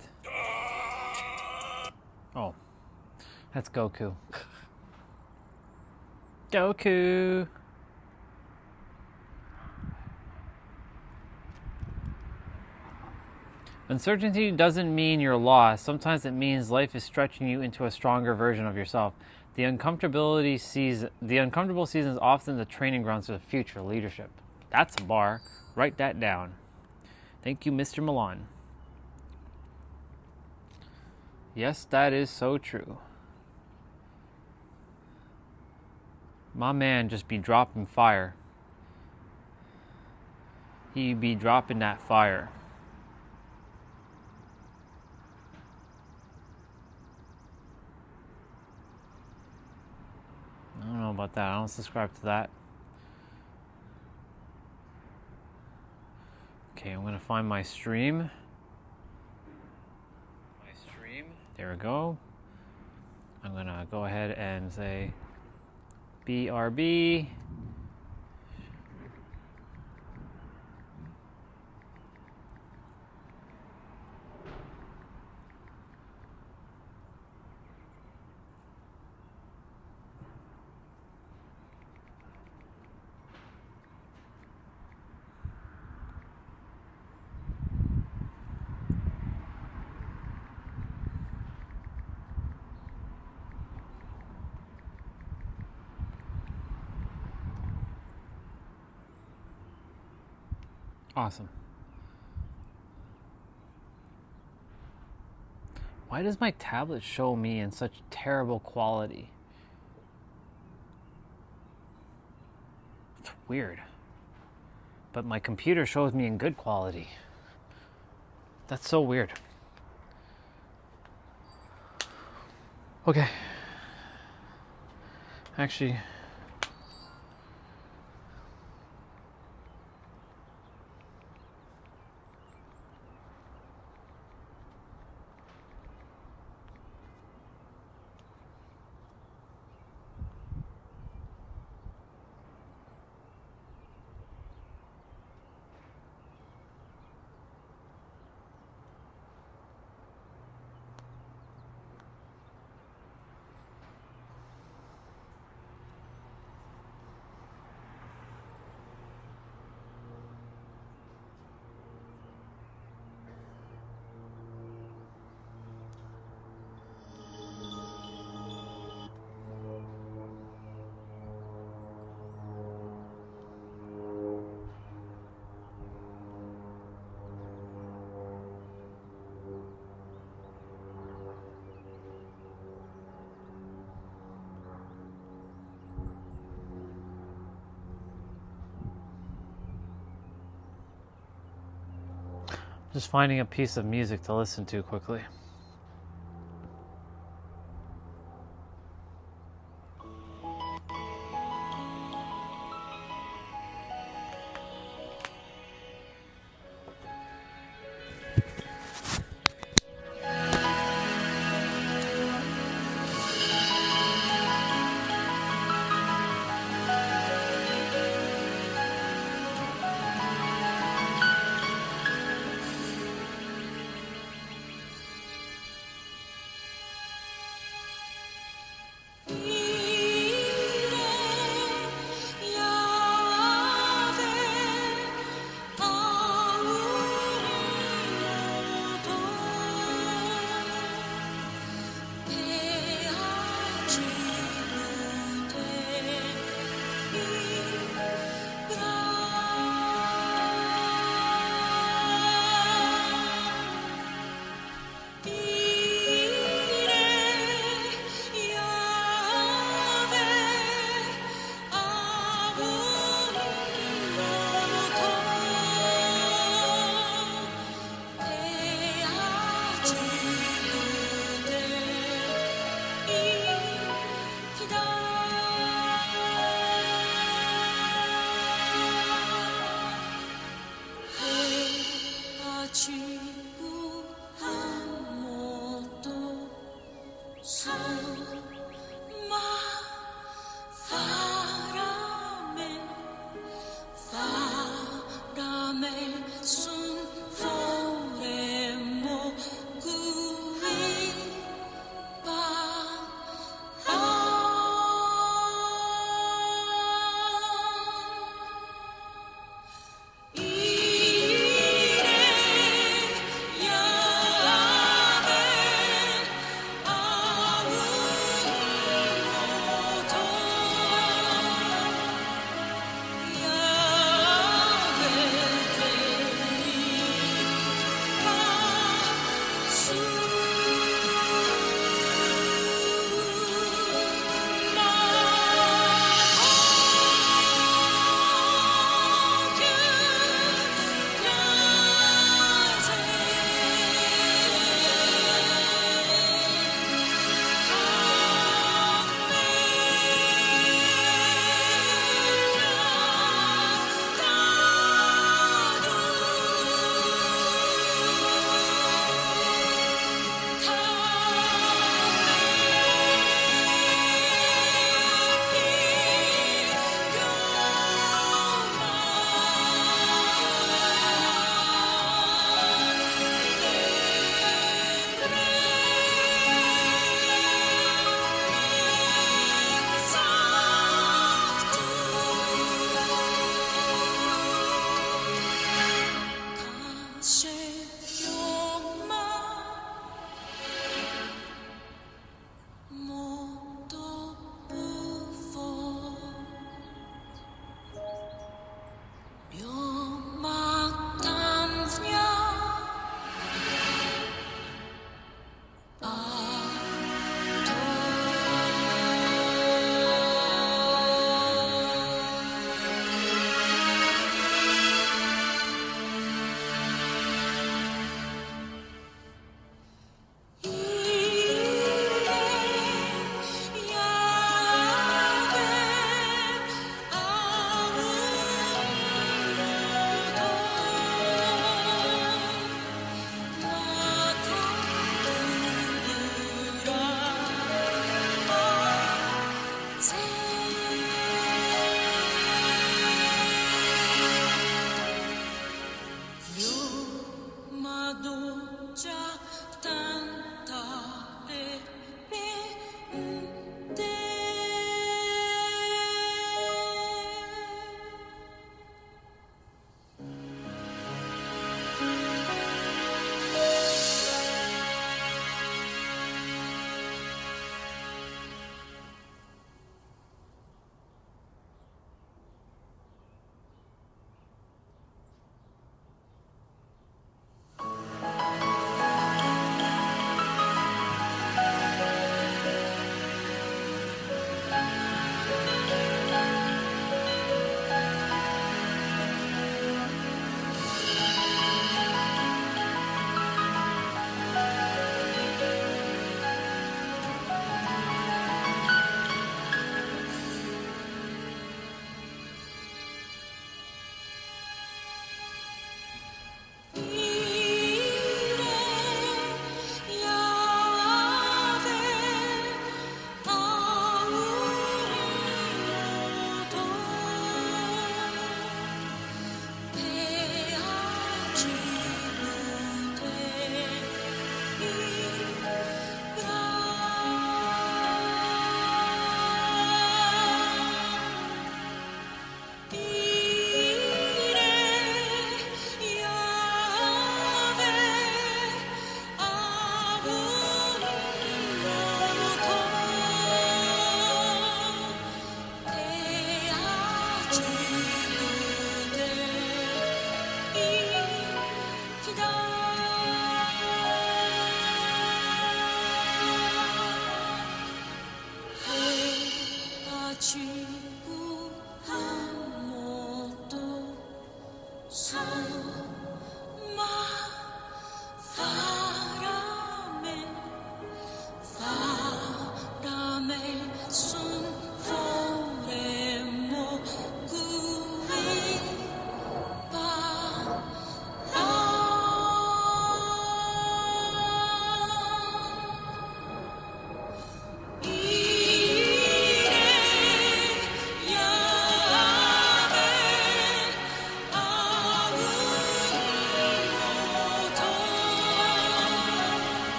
Oh, that's Goku. Goku! Uncertainty doesn't mean you're lost. Sometimes it means life is stretching you into a stronger version of yourself. The uncomfortable season is often the training grounds for the future leadership. That's a bar. Write that down. Thank you, Mr. Milan. Yes, that is so true. My man just be dropping fire. He be dropping that fire. I don't know about that. I don't subscribe to that. Okay, I'm gonna find my stream. There we go. I'm gonna go ahead and say BRB. Awesome. Why does my tablet show me in such terrible quality? It's weird. But my computer shows me in good quality. That's so weird. Okay. Actually, just finding a piece of music to listen to quickly.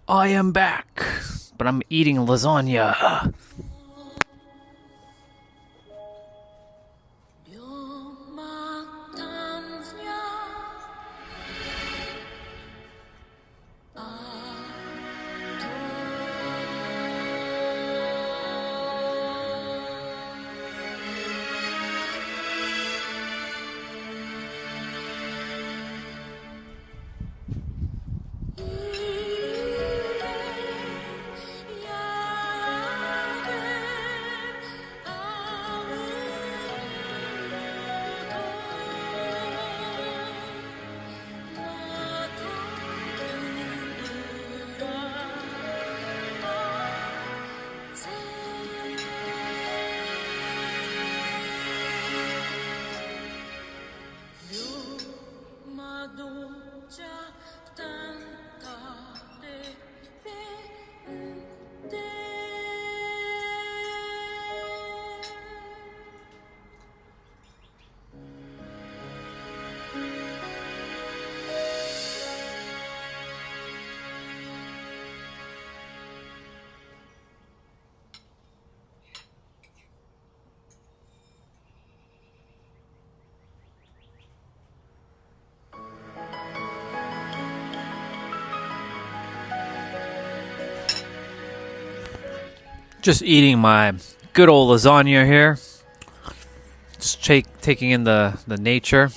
I am back, but I'm eating lasagna. Just eating my good old lasagna here. Just taking in the nature.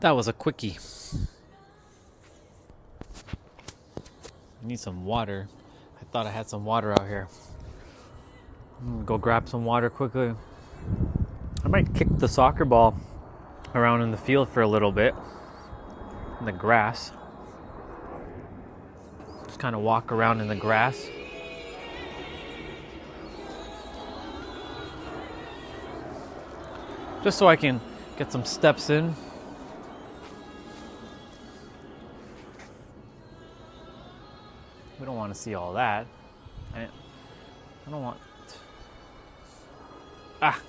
That was a quickie. I need some water. I thought I had some water out here. I'm gonna go grab some water quickly. I might kick the soccer ball around in the field for a little bit. In the grass. Just kind of walk around in the grass. Just so I can get some steps in. We don't want to see all that. I don't want... Ah!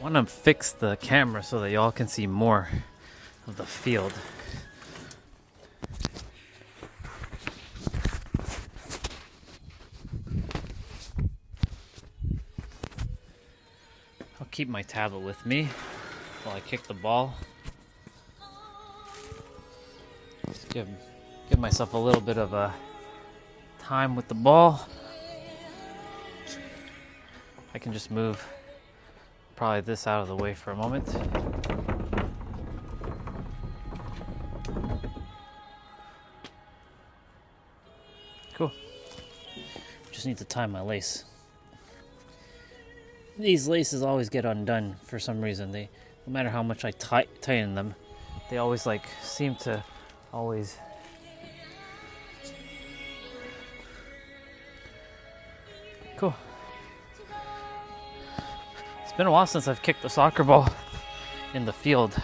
I want to fix the camera so that y'all can see more of the field. I'll keep my tablet with me while I kick the ball. Just give myself a little bit of a time with the ball. I can just move probably this out of the way for a moment. Cool. Just need to tie my lace. These laces always get undone for some reason. No matter how much I tighten them, they always seem to always. Cool. It's been a while since I've kicked a soccer ball in the field.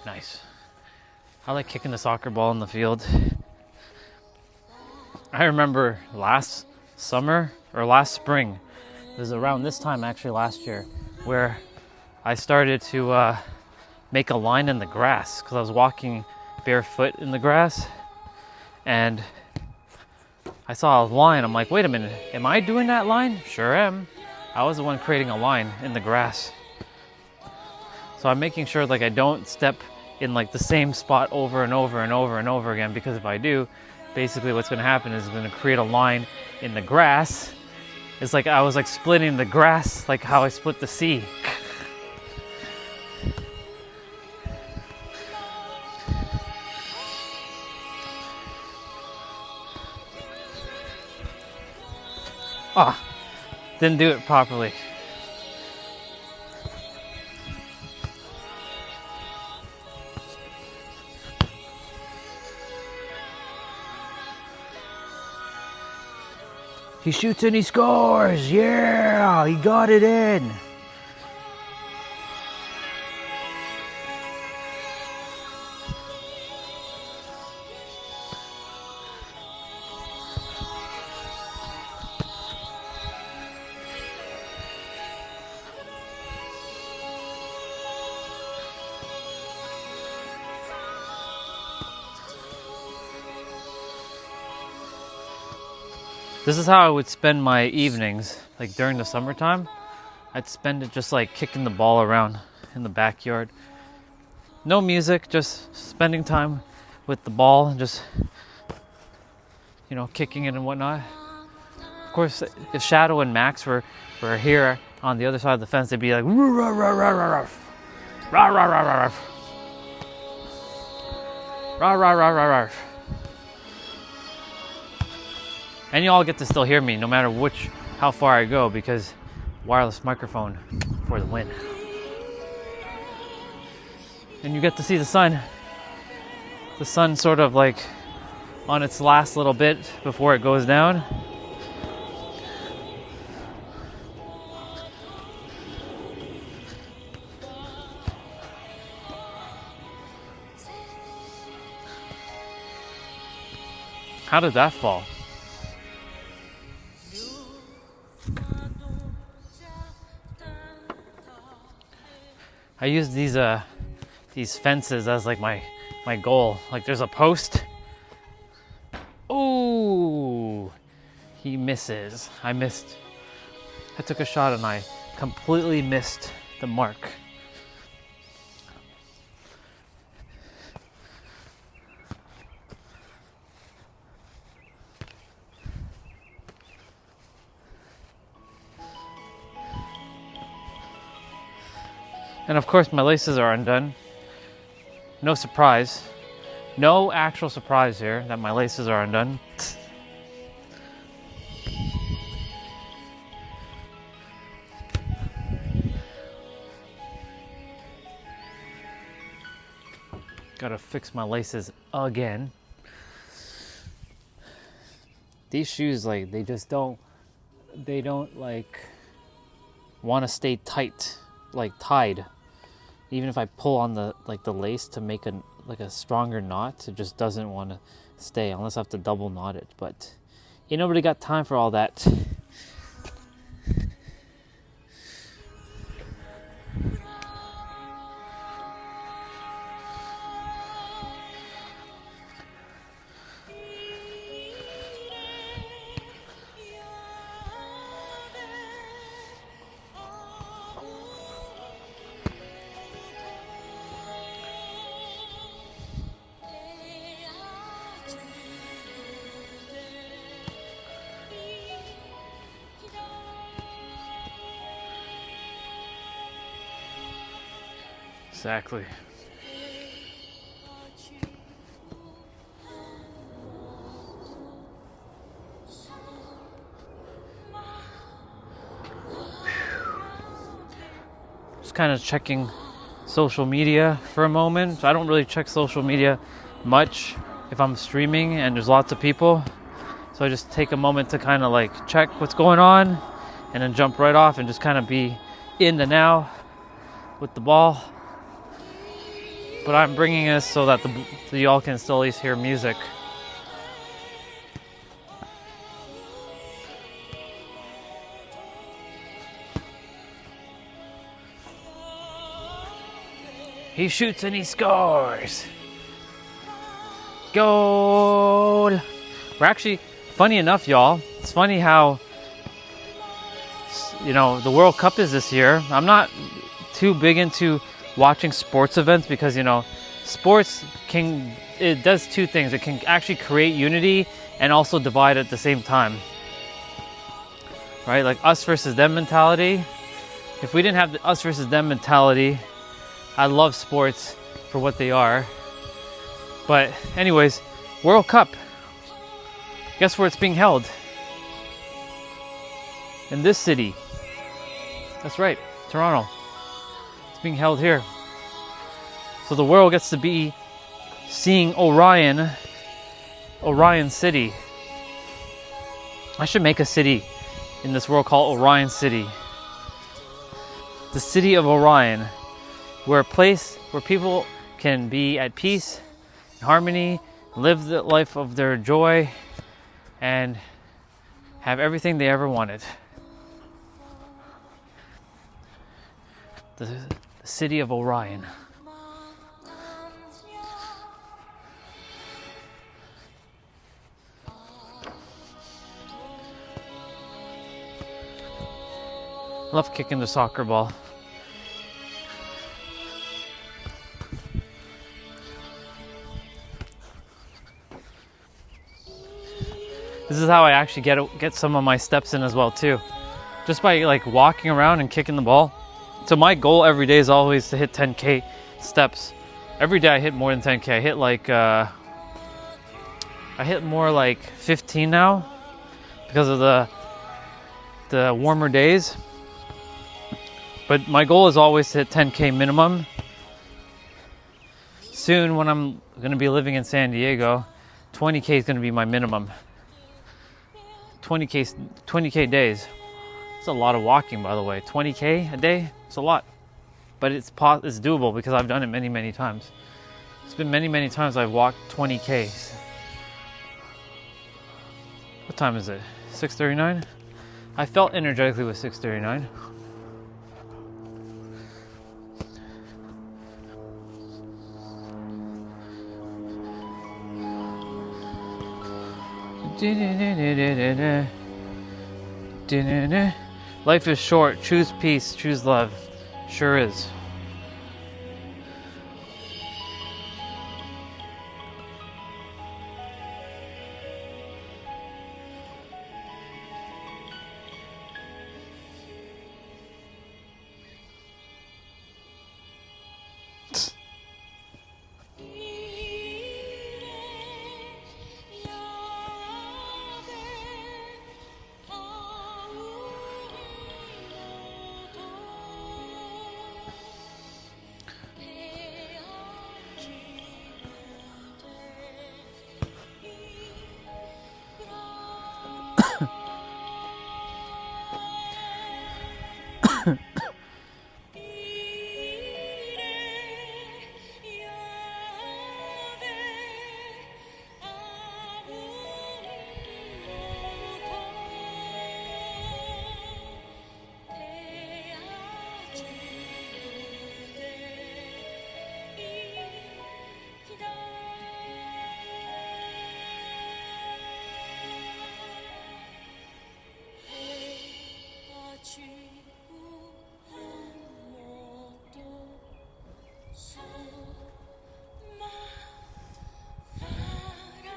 Nice. I like kicking the soccer ball in the field. I remember last summer or last spring, it was around this time actually last year, where I started to make a line in the grass because I was walking barefoot in the grass and I saw a line. I'm like, wait a minute, am I doing that line? Sure am. I was the one creating a line in the grass. So I'm making sure I don't step in the same spot over and over and over and over again, because if I do, basically what's going to happen is I'm going to create a line in the grass. It's like I was splitting the grass like how I split the sea. Didn't do it properly. He shoots and he scores! Yeah! He got it in! This is how I would spend my evenings, during the summertime. I'd spend it just kicking the ball around in the backyard. No music, just spending time with the ball and just, kicking it and whatnot. Of course, if Shadow and Max were here on the other side of the fence, they'd be like, rah, rah, rah, rah, rah, rah, rah, rah, rah, rah, rah, rah, rah, rah, rah. And you all get to still hear me no matter how far I go, because wireless microphone for the win. And you get to see the sun. The sun sort of on its last little bit before it goes down. How did that fall? I use these fences as my goal. There's a post. Oh, he misses. I missed. I took a shot and I completely missed the mark. And of course my laces are undone. No surprise. No actual surprise here that my laces are undone. Gotta fix my laces again. These shoes, they don't want to stay tight, tied. Even if I pull on the lace to make a like a stronger knot. It just doesn't want to stay unless I have to double knot it. But ain't nobody got time for all that. Exactly. Just kind of checking social media for a moment. I don't really check social media much if I'm streaming and there's lots of people. So I just take a moment to kind of like check what's going on and then jump right off and just kind of be in the now with the ball. But I'm bringing this so that y'all can still at least hear music. He shoots and he scores. Goal. We're actually, funny enough, y'all, it's funny how, you know, the World Cup is this year. I'm not too big into watching sports events because, you know, sports it does two things. It can actually create unity and also divide at the same time, right? Like us versus them mentality. If we didn't have the us versus them mentality, I love sports for what they are. But anyways, World Cup, guess where it's being held? In this city. That's right, Toronto. Being held here. So the world gets to be seeing Orion City. I should make a city in this world called Orion City. The city of Orion, where a place where people can be at peace, harmony, live the life of their joy, and have everything they ever wanted. The city of Orion. Love kicking the soccer ball. This is how I actually get some of my steps in as well too. Just by like walking around and kicking the ball. So my goal every day is always to hit 10K steps. Every day I hit more than 10K. I hit like I hit more like 15 now because of the warmer days. But my goal is always to hit 10K minimum. Soon when I'm going to be living in San Diego, 20K is going to be my minimum. 20K days. It's a lot of walking, by the way. 20K a day, it's a lot. But it's doable because I've done it many, many times. It's been many, many times I've walked 20Ks. What time is it? 6:39? I felt energetically with 6:39. Life is short. Choose peace. Choose love. Sure is.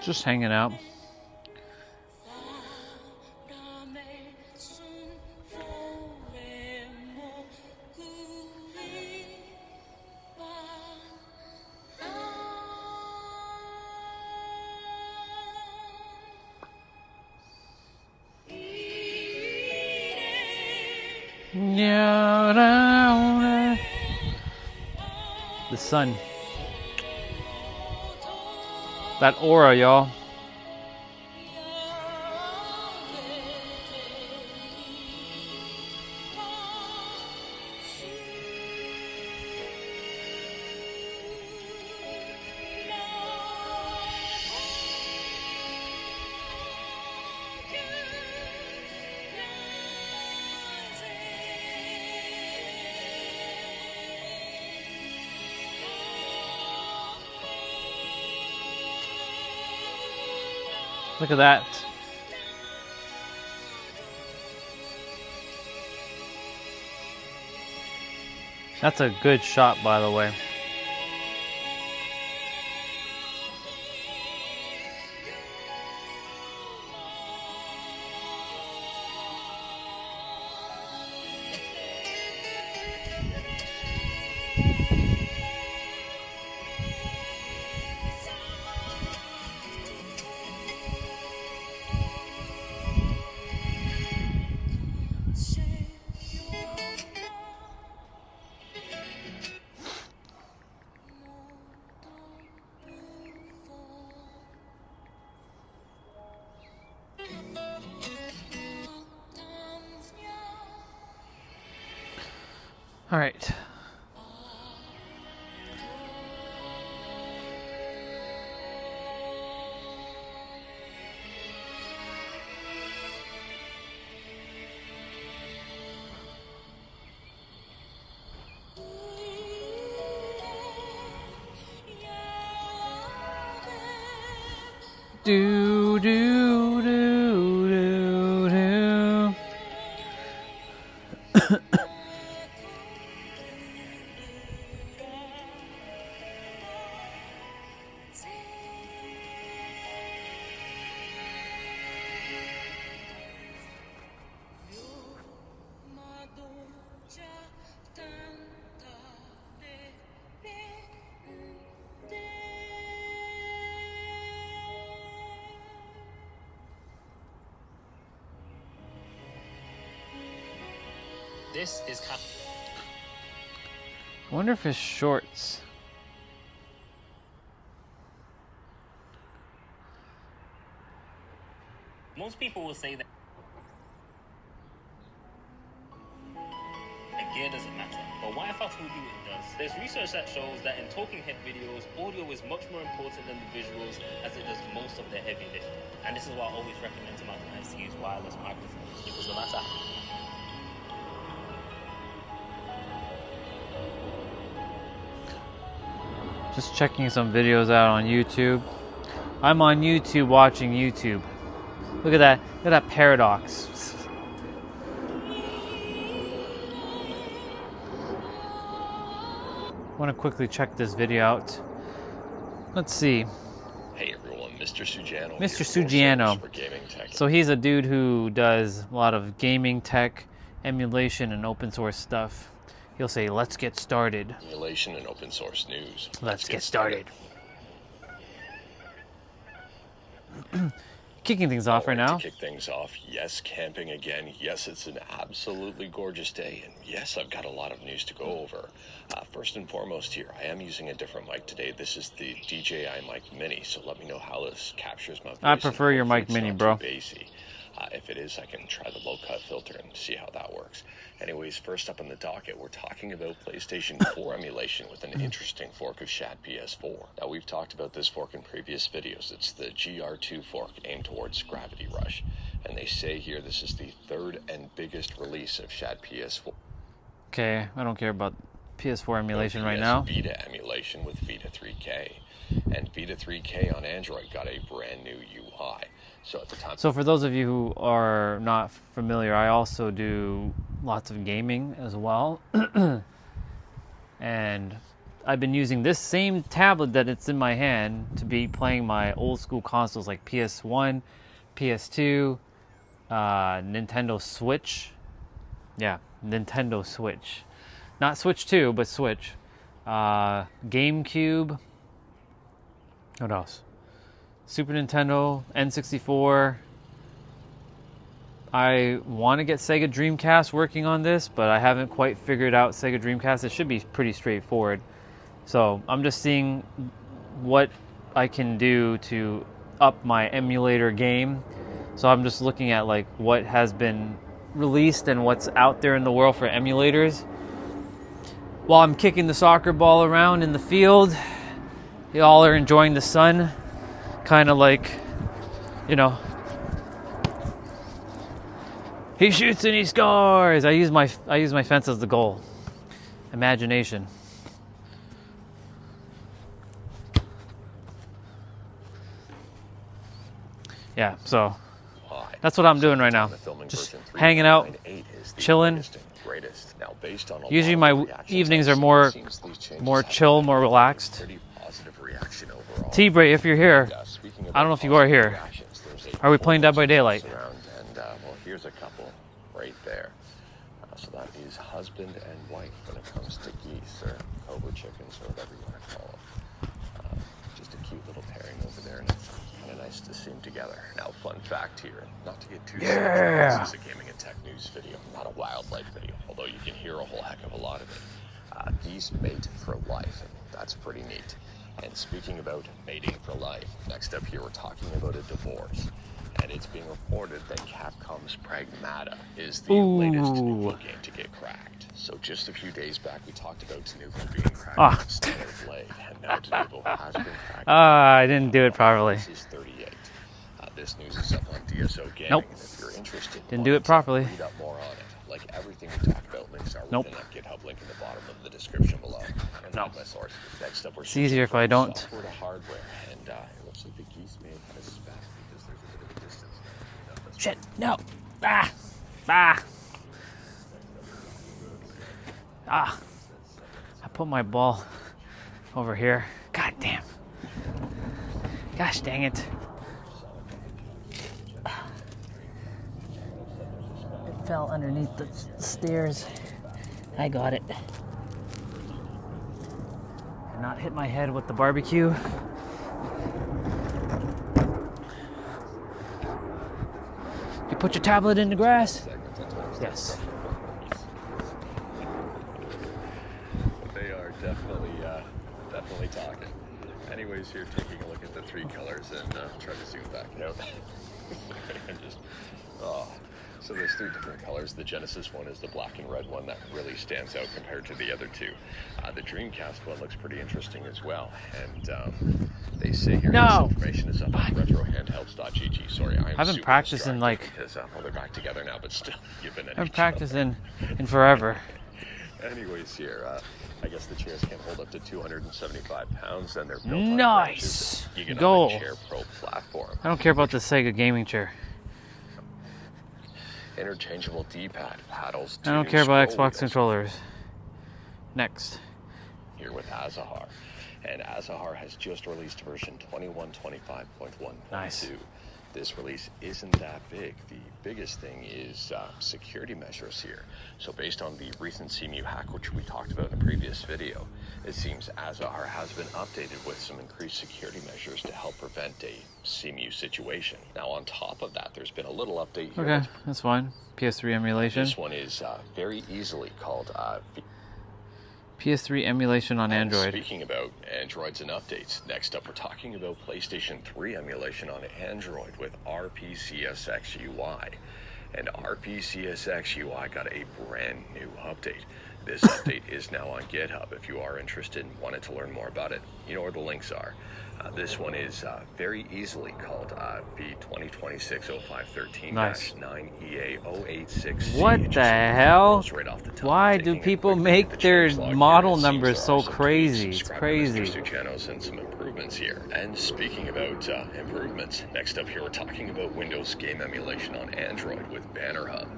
Just hanging out. The sun. That aura, y'all. Look at that. That's a good shot, by the way. All right. Do do do do do. This is kind I wonder if his shorts. Most people will say that gear doesn't matter, but what if I told you it does? There's research that shows that in talking head videos, audio is much more important than the visuals, as it does most of the heavy lifting. And this is why I always recommend to my clients to use wireless microphones, because no matter Just checking some videos out on YouTube. I'm on YouTube watching YouTube. Look at that. Look at that paradox. I want to quickly check this video out. Let's see. Hey everyone, Mr. Sugiano. Mr. Sugiano. So he's a dude who does a lot of gaming tech, emulation, and open source stuff. He'll say, "Let's get started." Emulation and open source news. Let's get started. Kicking things off right now. To kick things off, yes, camping again. Yes, it's an absolutely gorgeous day. And yes, I've got a lot of news to go over. First and foremost here, I am using a different mic today. This is the DJI Mic Mini, so let me know how this captures my voice. I prefer your Mic Mini, bro. If it is, I can try the low-cut filter and see how that works. Anyways, first up on the docket, we're talking about PlayStation 4 emulation with an interesting fork of Shad PS4. Now, we've talked about this fork in previous videos. It's the GR2 fork aimed towards Gravity Rush. And they say here this is the third and biggest release of Shad PS4. Okay, I don't care about PS4 emulation right now. Vita emulation with Vita 3K. And Vita 3K on Android got a brand new UI. So at the time. So for those of you who are not familiar, I also do lots of gaming as well. And I've been using this same tablet that it's in my hand to be playing my old school consoles like PS1, PS2, Nintendo Switch. Yeah, Nintendo Switch. Not Switch 2, but Switch. GameCube. What else? Super Nintendo, N64. I want to get Sega Dreamcast working on this, but I haven't quite figured out Sega Dreamcast. It should be pretty straightforward. So I'm just seeing what I can do to up my emulator game. So I'm just looking at like what has been released and what's out there in the world for emulators. While I'm kicking the soccer ball around in the field, y'all are enjoying the sun. Kind of like, you know, he shoots and he scores. I use my fence as the goal. Imagination. Yeah, so that's what I'm doing right now. Just hanging out, chilling. Usually my evenings are more chill, more relaxed. T-Bray, if you're here, I don't know if you are here. Are we playing Dead by Daylight? And well, here's a couple right there. So that is husband and wife when it comes to geese or cobra chickens or whatever you want to call them. Just a cute little pairing over there, and it's kind of nice to see them together. Now, fun fact here, not to get too serious, this is a gaming and tech news video, not a wildlife video, although you can hear a whole heck of a lot of it. These mate for life, and that's pretty neat. And speaking about mating for life, next up here we're talking about a divorce. And it's being reported that Capcom's Pragmata is the latest Tanuki game to get cracked. So just a few days back we talked about Tanuki being cracked on Standard Blade, and now Tanuki has been cracked. I didn't do it properly. This is 38. This news is up on DSO Gaming, nope. and if you're interested, didn't do it properly. Read up more on it. Like everything we talk about, links are within that GitHub link in the bottom of the description below. And my sources. Next up, we're it's easier if I don't. Software to hardware, and it looks like the geese may have had a spat because there's a bit of a distance there. Shit! No! I put my ball over here. God damn! Gosh dang it! Fell underneath the stairs. I got it. And not hit my head with the barbecue. You put your tablet in the grass? Yes. They are definitely talking. Anyways, here taking a look at the three colors and try to zoom back out. So there's three different colors. The Genesis one is the black and red one that really stands out compared to the other two. The Dreamcast one looks pretty interesting as well. And they say here this information is up on retrohandhelds.gg. Sorry, I haven't practiced in like... Because, well, they're back together now, but still, you've been... I've practiced in forever. Anyways, here, I guess the chairs can hold up to 275 pounds, and they're built nice. on the Goal. Chair Pro platform. I don't care about the Sega gaming chair. Interchangeable D-pad paddles. I don't care about Xbox controllers. Next. Here with Azuhar. And Azuhar has just released version 2125.1.2. Nice. This release isn't that big. The biggest thing is security measures here. So based on the recent CMU hack, which we talked about in a previous video, it seems Azuhar has been updated with some increased security measures to help prevent a CMU situation. Now on top of that, there's been a little update here. Okay, that's fine. PS3 emulation. This one is very easily called PS3 emulation on Android. Speaking about Androids and updates, next up we're talking about PlayStation 3 emulation on Android with RPCSX UI. And RPCSX UI got a brand new update. This update is now on GitHub. If you are interested and wanted to learn more about it, you know where the links are. This one is very easily called V2026-0513-9EA086C. What the hell? Why do people make their model numbers so crazy? It's crazy. And some improvements here. And speaking about improvements, next up here we're talking about Windows game emulation on Android with Banner Hub.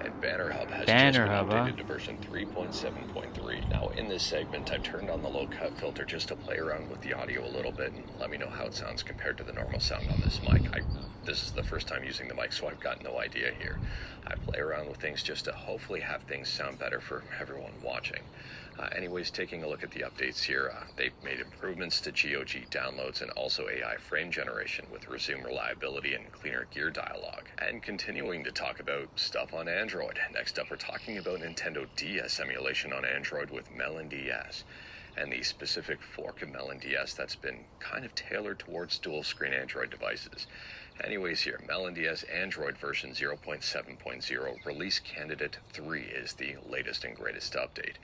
And Banner Hub has Banner just been Hub, updated huh? to version 3.7.3. Now, in this segment, I've turned on the low cut filter just to play around with the audio a little bit and let me know how it sounds compared to the normal sound on this mic. This is the first time using the mic, so I've got no idea here. I play around with things just to hopefully have things sound better for everyone watching. Anyways, taking a look at the updates here, they've made improvements to GOG downloads and also AI frame generation with resume reliability and cleaner gear dialogue. And continuing to talk about stuff on Android. Next up, we're talking about Nintendo DS emulation on Android with Melon DS. And the specific fork of Melon DS that's been kind of tailored towards dual screen Android devices. Anyways here, Melon DS Android version 0.7.0 release candidate 3 is the latest and greatest update.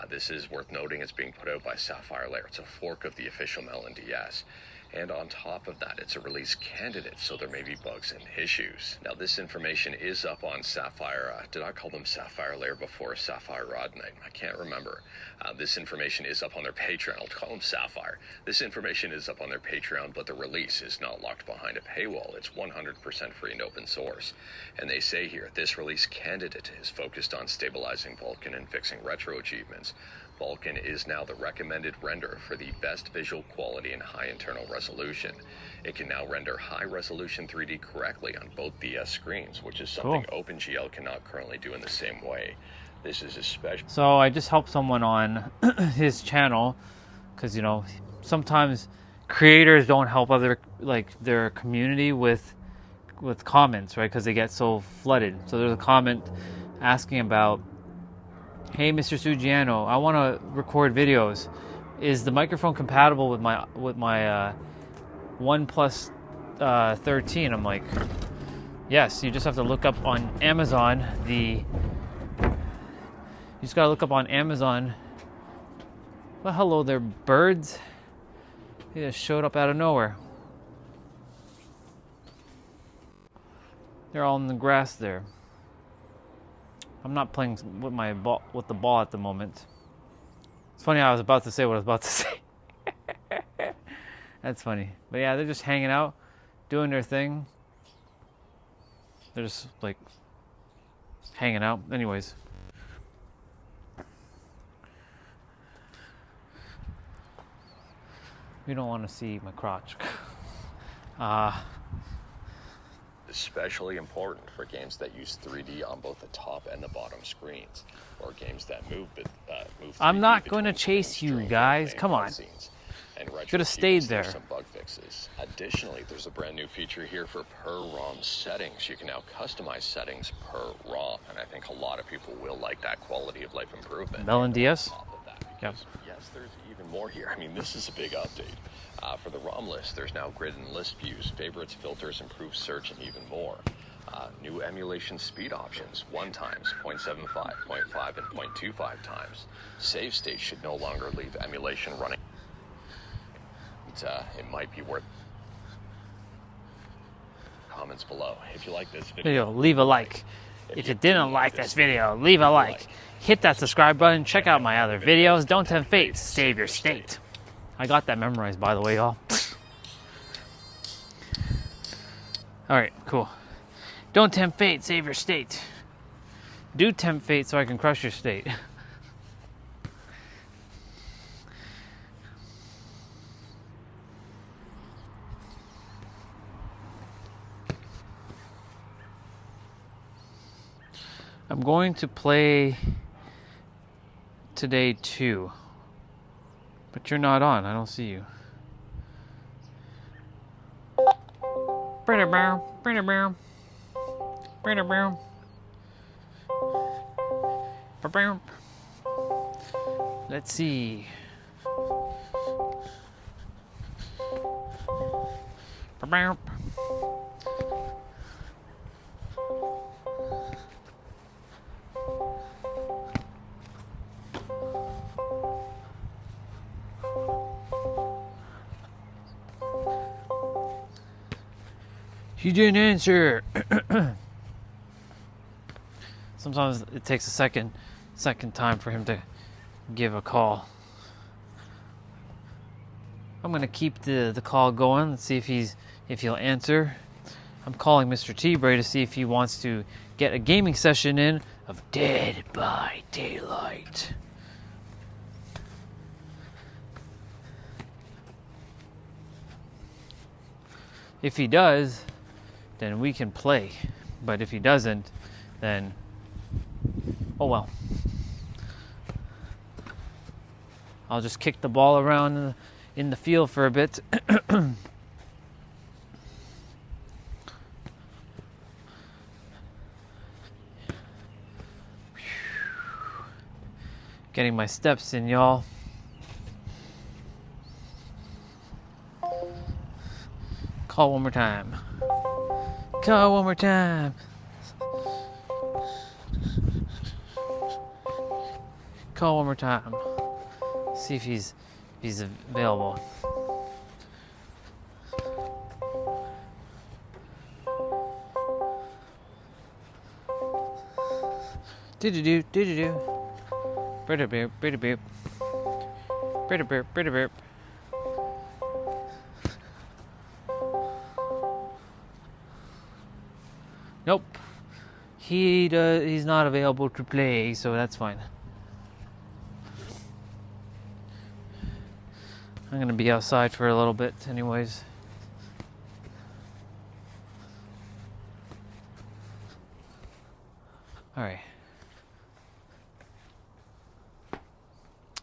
This is worth noting, it's being put out by Sapphire Layer. It's a fork of the official Melon DS. And on top of that, it's a release candidate, so there may be bugs and issues. Now, this information is up on Sapphire. Did I call them Sapphire Layer before? Sapphire Rodnite? I can't remember. This information is up on their Patreon. I'll call them Sapphire. This information is up on their Patreon, but the release is not locked behind a paywall. It's 100% free and open source. And they say here, this release candidate is focused on stabilizing Vulkan and fixing retro achievements. Vulkan is now the recommended render for the best visual quality and high internal resolution. It can now render high-resolution 3D correctly on both DS screens, which is something OpenGL cannot currently do in the same way. This is especially... So I just helped someone on his channel, because, you know, sometimes creators don't help their community with comments, right? Because they get so flooded. So there's a comment asking about, hey, Mr. Sugiano, I want to record videos. Is the microphone compatible with my OnePlus 13? I'm like, yes. You just have to look up on Amazon you just gotta look up on Amazon. Well, hello there, birds. They just showed up out of nowhere. They're all in the grass there. I'm not playing with the ball at the moment. It's funny, I was about to say what I was about to say. That's funny. But yeah, they're just hanging out, doing their thing. They're just like hanging out. Anyways. You don't want to see my crotch. Especially important for games that use 3D on both the top and the bottom screens, or games that move 3D. I'm not going to chase you guys. Come on. Should have stayed there. Some bug fixes. Additionally, there's a brand new feature here for per ROM settings. You can now customize settings per ROM, and I think a lot of people will like that quality of life improvement. Melon DS? Yep. Yes, there's even more here. I mean, this is a big update. For the ROM list, there's now grid and list views, favorites, filters, improved search, and even more. New emulation speed options, 1 times, 0.75, 0.5, and 0.25 times. Save state should no longer leave emulation running. It might be worth comments below. If you like this video, leave a like. If you didn't like this video, leave a like. Hit that subscribe button. Check out my other videos. Don't tempt fate. Save your state. I got that memorized, by the way, y'all. Alright, cool. Don't tempt fate. Save your state. Do tempt fate so I can crush your state. I'm going to play today too. But you're not on. I don't see you. Let's see. He didn't answer. Sometimes it takes a second time for him to give a call. I'm gonna keep the call going. Let's see if he'll answer. I'm calling Mr. T-Bray to see if he wants to get a gaming session in of Dead by Daylight. If he does, then we can play. But if he doesn't, then oh well. I'll just kick the ball around in the field for a bit. Getting my steps in, y'all. Call one more time. Call one more time. Call one more time. See if he's available. Do-do-do, do-do-do. Britterbeep, britterbeep. Britterbeep, britterbeep. Nope. He's not available to play, so that's fine. I'm gonna be outside for a little bit anyways. Alright.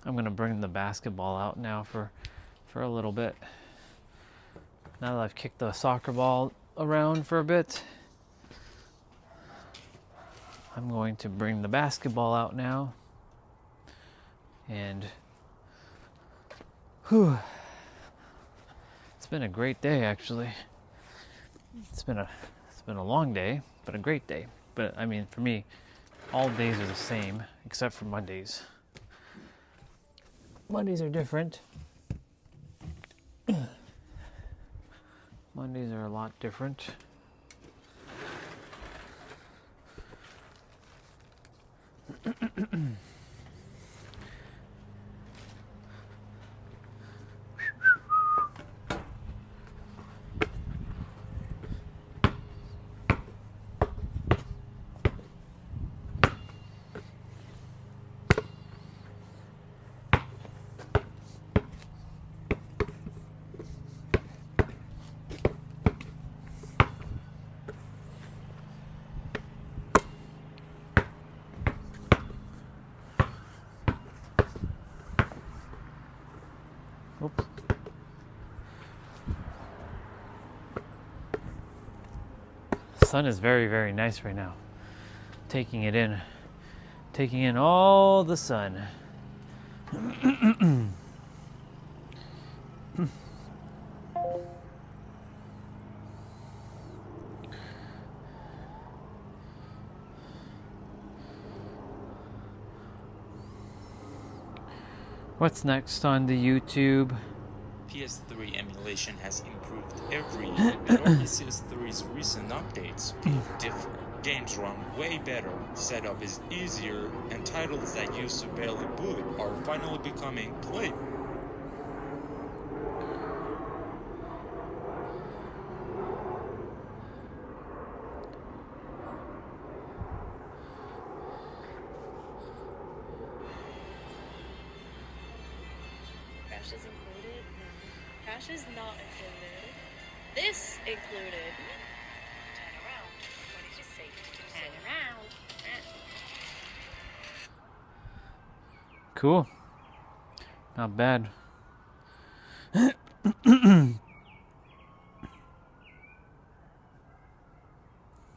I'm gonna bring the basketball out now for a little bit. Now that I've kicked the soccer ball around for a bit, I'm going to bring the basketball out now. And whew, it's been a great day actually. It's been a long day, but a great day. But I mean, for me, all days are the same except for Mondays. Mondays are different. Mondays are a lot different. Oops. The sun is very, very nice right now. Taking it in. Taking in all the sun. What's next on the YouTube? PS3 emulation has improved every year, and only PS3's recent updates feel different. Games run way better, setup is easier, and titles that used to barely boot are finally becoming playable. Crash is included? No. Crash is not included. This included. Turn around. What did you say? Turn around. Cool. Not bad.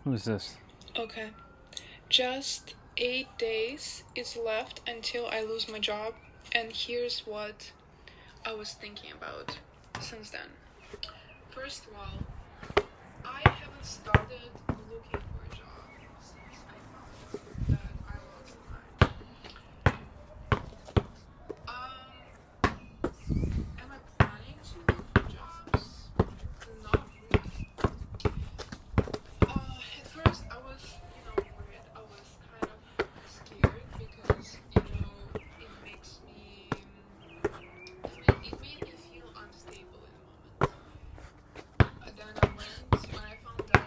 Who's this? Okay. Just 8 days is left until I lose my job, and here's what I was thinking about since then. First of all, I haven't started looking for a job since I found that I lost mine. Am I planning to look for jobs? Not really. At first I was, worried. I was kind of scared because, it makes me, it made me feel unstable in the moment. Then when I found out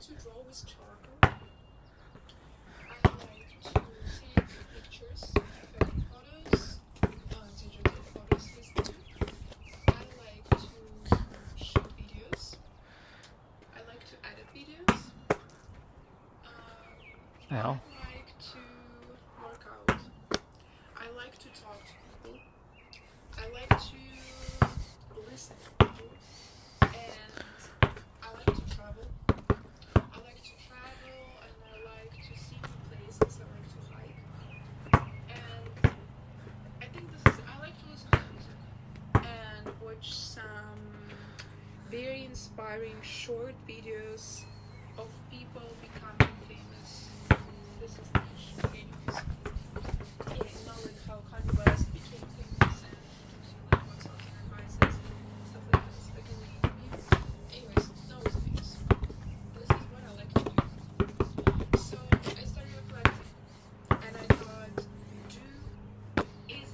to draw with charcoal. I like to take pictures, film photos, digital photos with them. I like to shoot videos. I like to edit videos. I like to work out. I like to talk to people. I like to listen to people. And I like to travel. I like to travel and I like to see new places. I like to hike. And I think I like to listen to music and watch some very inspiring short videos of people becoming famous. This is niche. Anyways. Yeah, you know, like how Kanye West became famous and gives you like what's up advices, stuff like this. Like in the interviews. Anyways, those things. This is what I like to do. So I started reflecting and I thought, is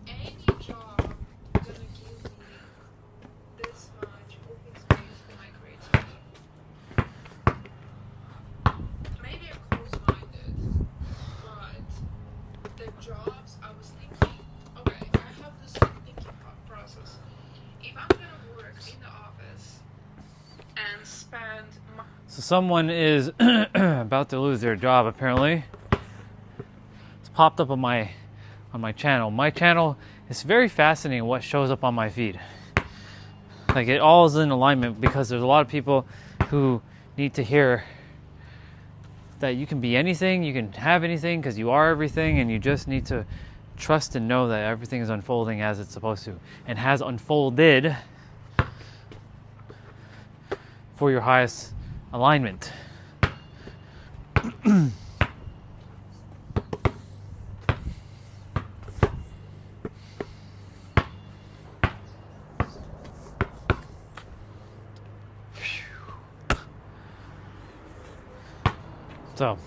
any job gonna give me this much open space for my creativity? Maybe I'm close-minded, but the jobs I was thinking, okay, I have this thinking process. If I'm gonna work in the office and spend my So someone is about to lose their job apparently. It's popped up on my channel. My channel is very fascinating what shows up on my feed. Like it all is in alignment because there's a lot of people who need to hear that you can be anything, you can have anything because you are everything, and you just need to trust and know that everything is unfolding as it's supposed to and has unfolded for your highest alignment. So,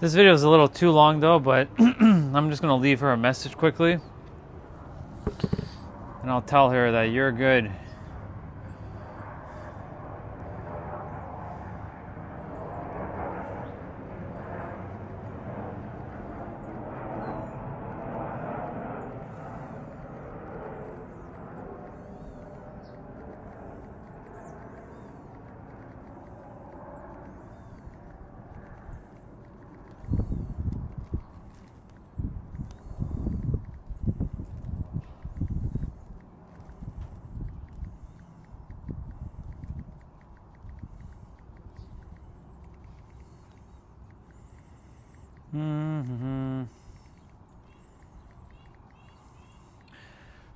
this video is a little too long though, but I'm just going to leave her a message quickly. And I'll tell her that you're good.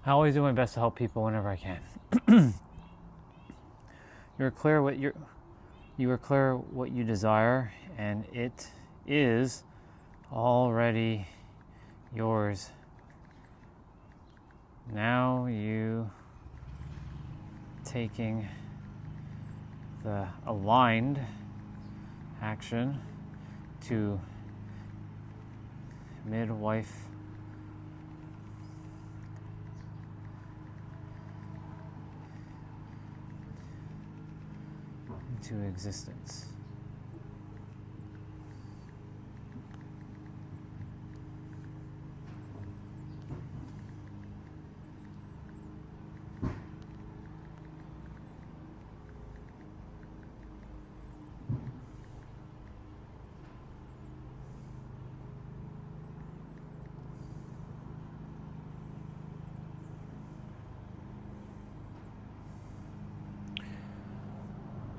I always do my best to help people whenever I can. You are clear what you desire, and it is already yours. Now you taking the aligned action to midwife into existence.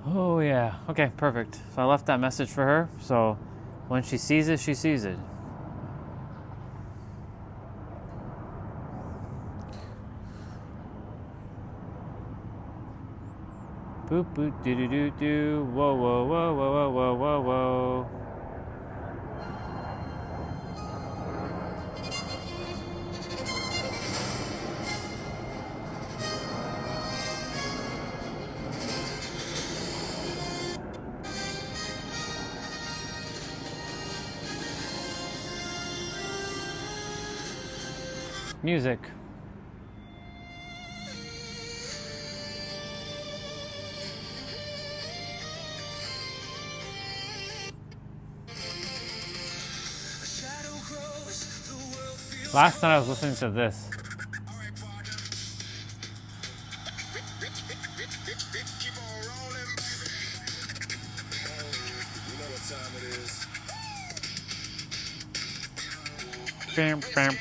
Oh yeah, okay, perfect. So I left that message for her, so when she sees it, she sees it. Boop boop doo doo doo doo. Whoa whoa whoa whoa whoa whoa whoa. Music. Last night I was listening to this. Bam, bam.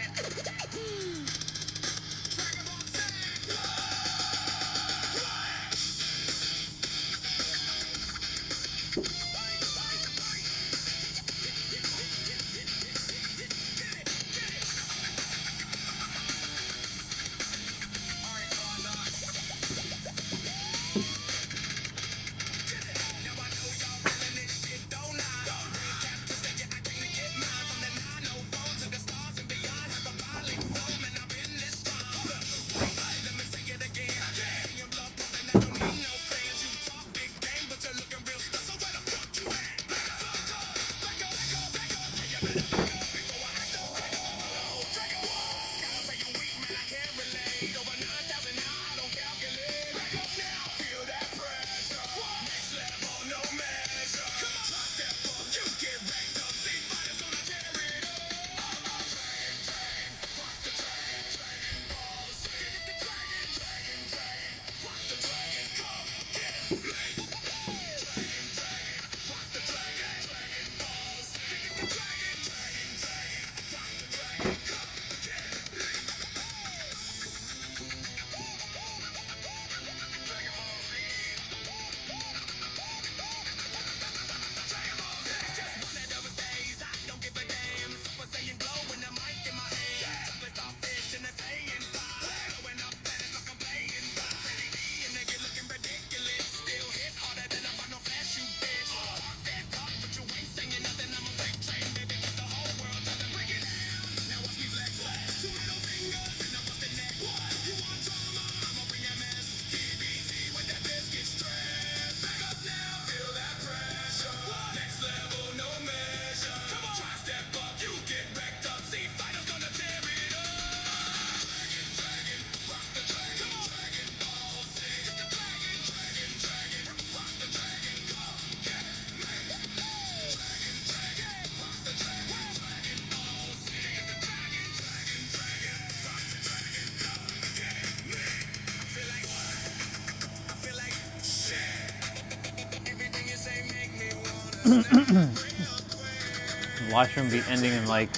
Live stream be ending in like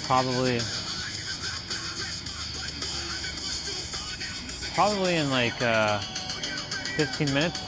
probably in like 15 minutes.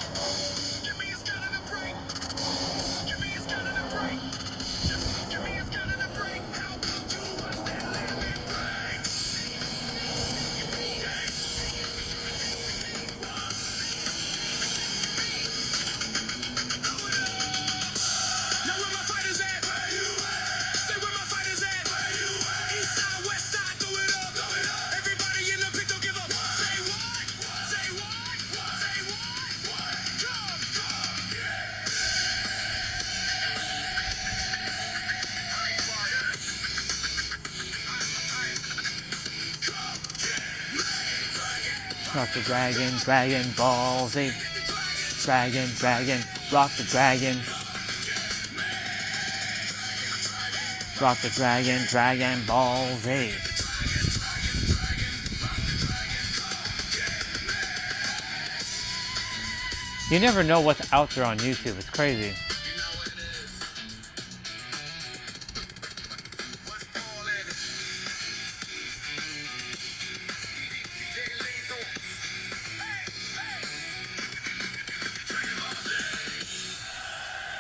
Rock the dragon, Dragon Ball Z. Dragon, dragon, rock the dragon. Rock the dragon, Dragon Ball Z. You never know what's out there on YouTube. It's crazy.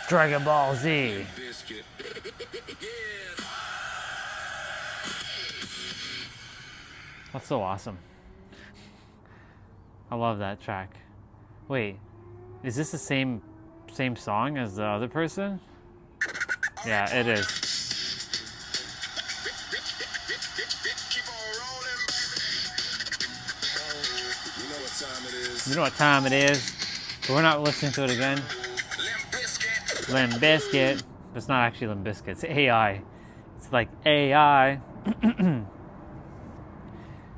Dragon Ball Z. That's so awesome. I love that track. Wait, is this the same song as the other person? Yeah, it is. You know what time it is? But we're not listening to it again. Limp Bizkit. It's not actually Limp Bizkit, it's AI. It's like AI.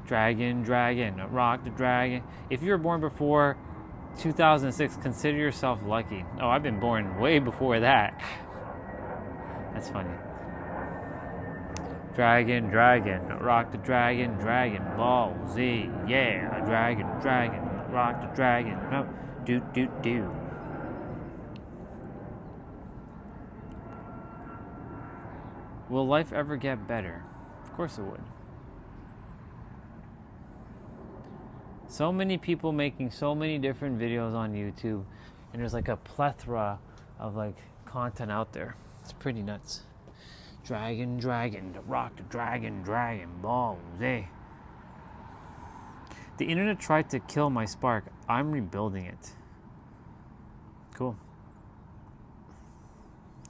Dragon, dragon, rock the dragon. If you were born before 2006, consider yourself lucky. Oh, I've been born way before that. That's funny. Dragon, rock the dragon, Dragon Ball Z, yeah, dragon, rock the dragon, no, do. Will life ever get better? Of course it would. So many people making so many different videos on YouTube, and there's like a plethora of like content out there. It's pretty nuts. Dragon, rock the dragon, Dragon Ball Z. The internet tried to kill my spark. I'm rebuilding it. Cool.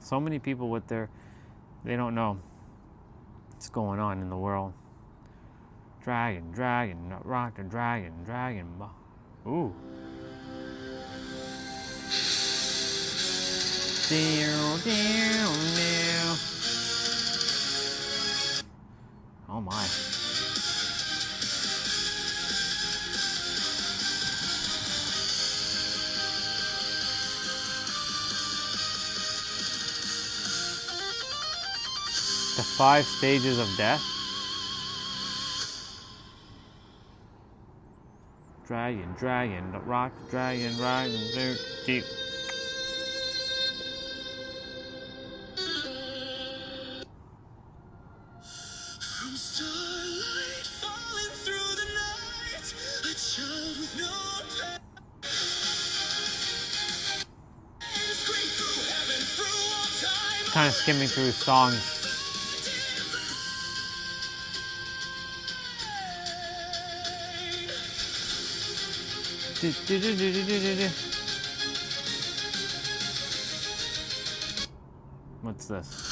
So many people with their, they don't know what's going on in the world. Dragon, rock the dragon, Dragon Ball. Ooh. Down. Oh my. The 5 stages of death. Dragon, rock the dragon, deep. Kind of skimming through songs. What's this?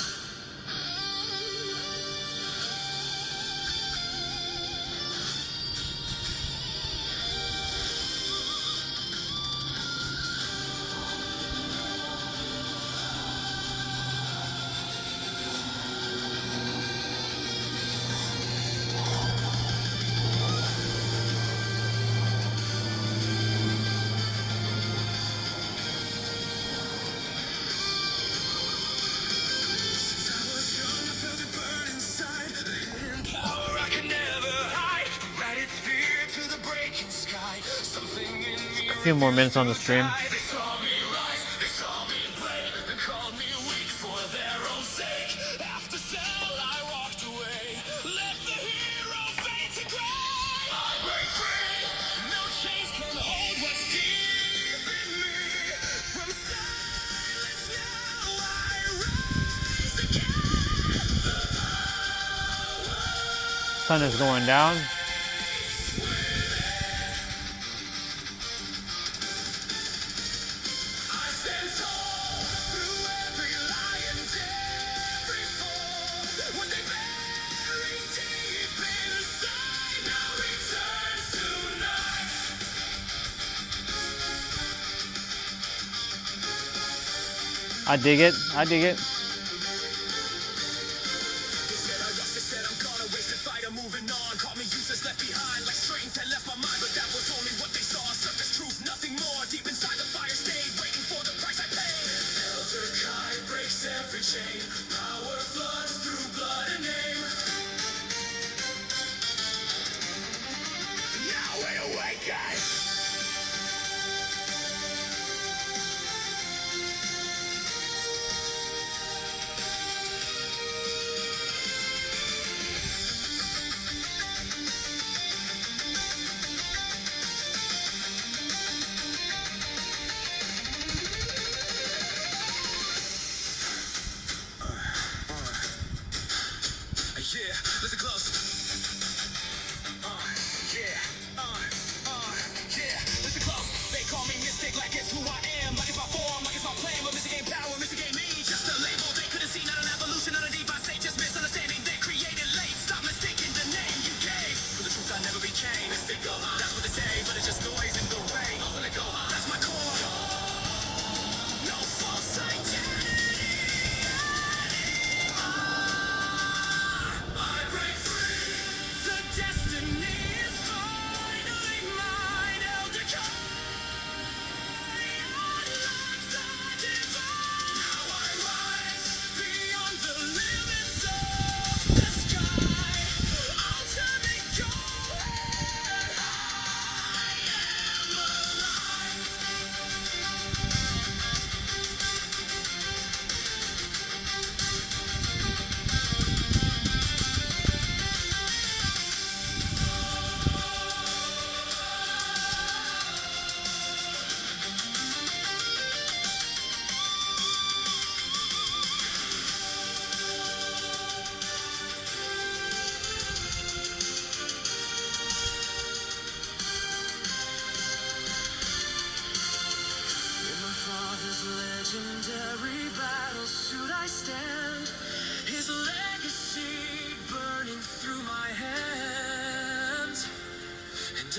A few more minutes on the stream. Sun is going down. I dig it. I dig it.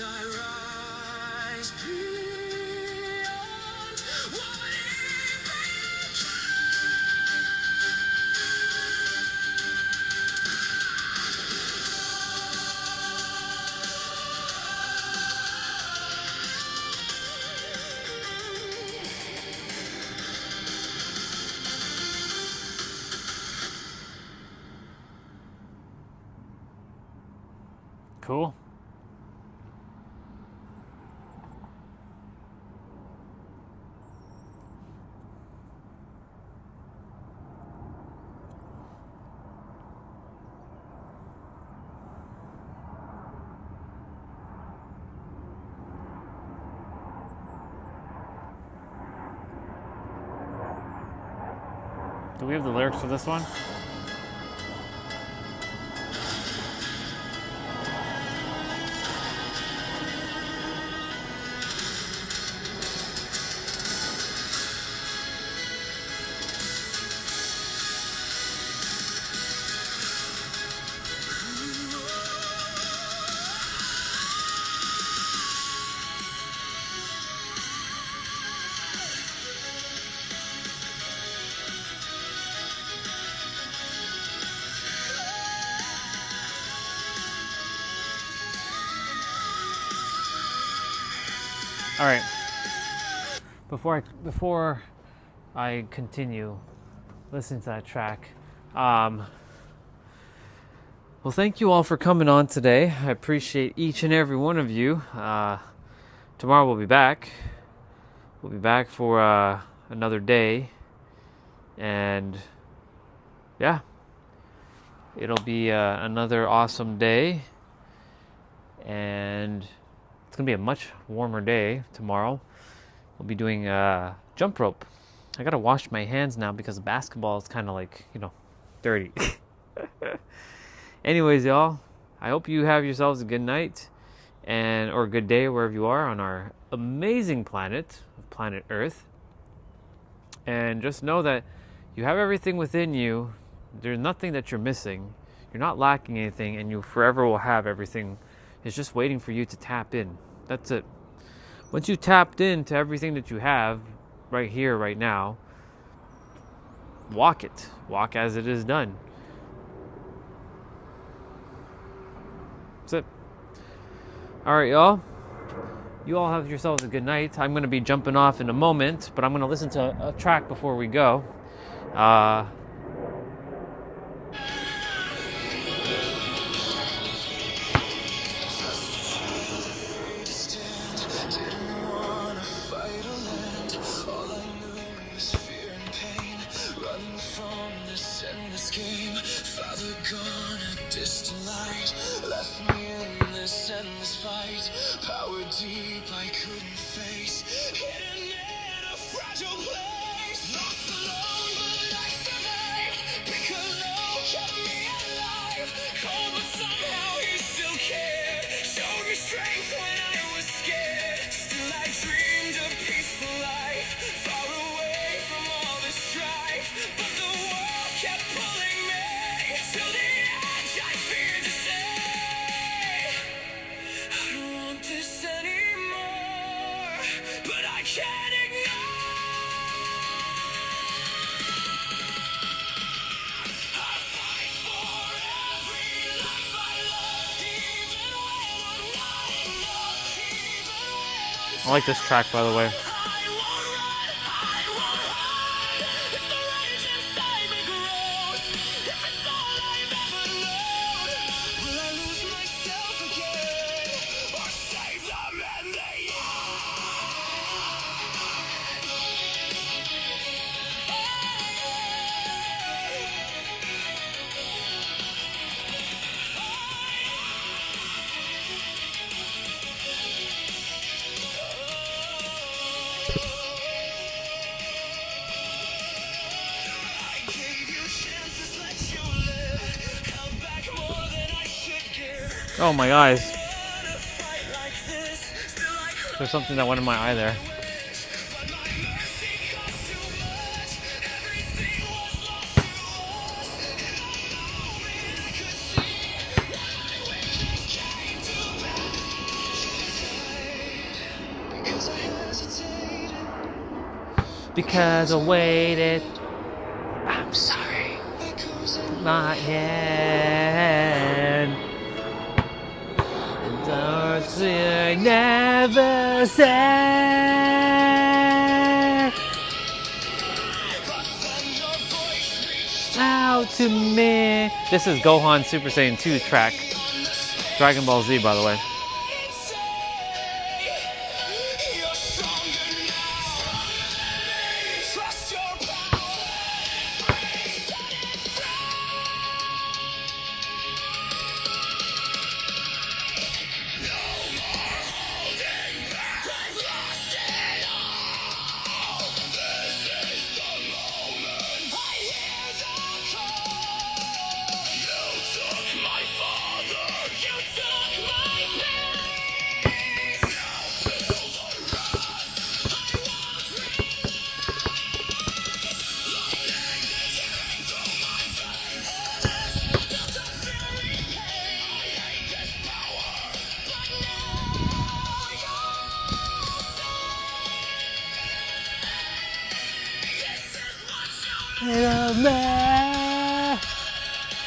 I rise beyond what Cool. Do we have the lyrics for this one? All right. Before I continue listening to that track, well, thank you all for coming on today. I appreciate each and every one of you. Tomorrow we'll be back. We'll be back for another day, and yeah, it'll be another awesome day, and it's gonna be a much warmer day tomorrow. We'll be doing jump rope. I gotta wash my hands now because the basketball is kind of like, dirty. Anyways, y'all, I hope you have yourselves a good night or a good day wherever you are on our amazing planet Earth. And just know that you have everything within you. There's nothing that you're missing. You're not lacking anything, and you forever will have everything. It's just waiting for you to tap in. That's it. Once you tapped into everything that you have right here, right now, walk it. Walk as it is done. That's it. All right, y'all. You all have yourselves a good night. I'm going to be jumping off in a moment, but I'm going to listen to a track before we go. Deep, I couldn't face. Hidden in a fragile place. Lost alone, but I survived. Piccolo kept me alive. Cold, but somehow he still cared. Showed me strength when I was scared. Still I dreamed a peaceful life, far away from all the strife. But the world kept pulling me till the edge. I feared to say, I don't want this anymore, but I can't ignore. I fight for every life I love, even when I'm not enough, even when I'm I like this track, by the way. Oh, my eyes. There's something that went in my eye there. because I waited. I'm sorry. My hand. And I never said out to me. This is Gohan Super Saiyan 2 track. Dragon Ball Z, by the way.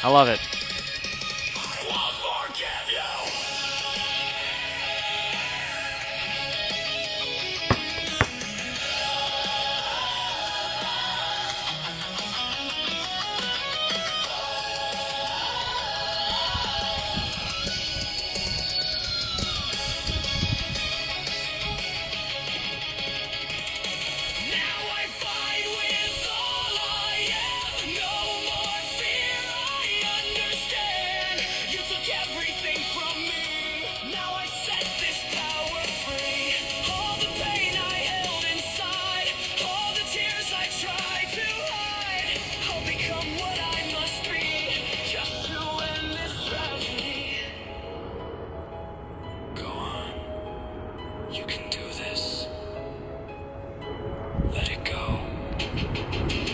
I love it.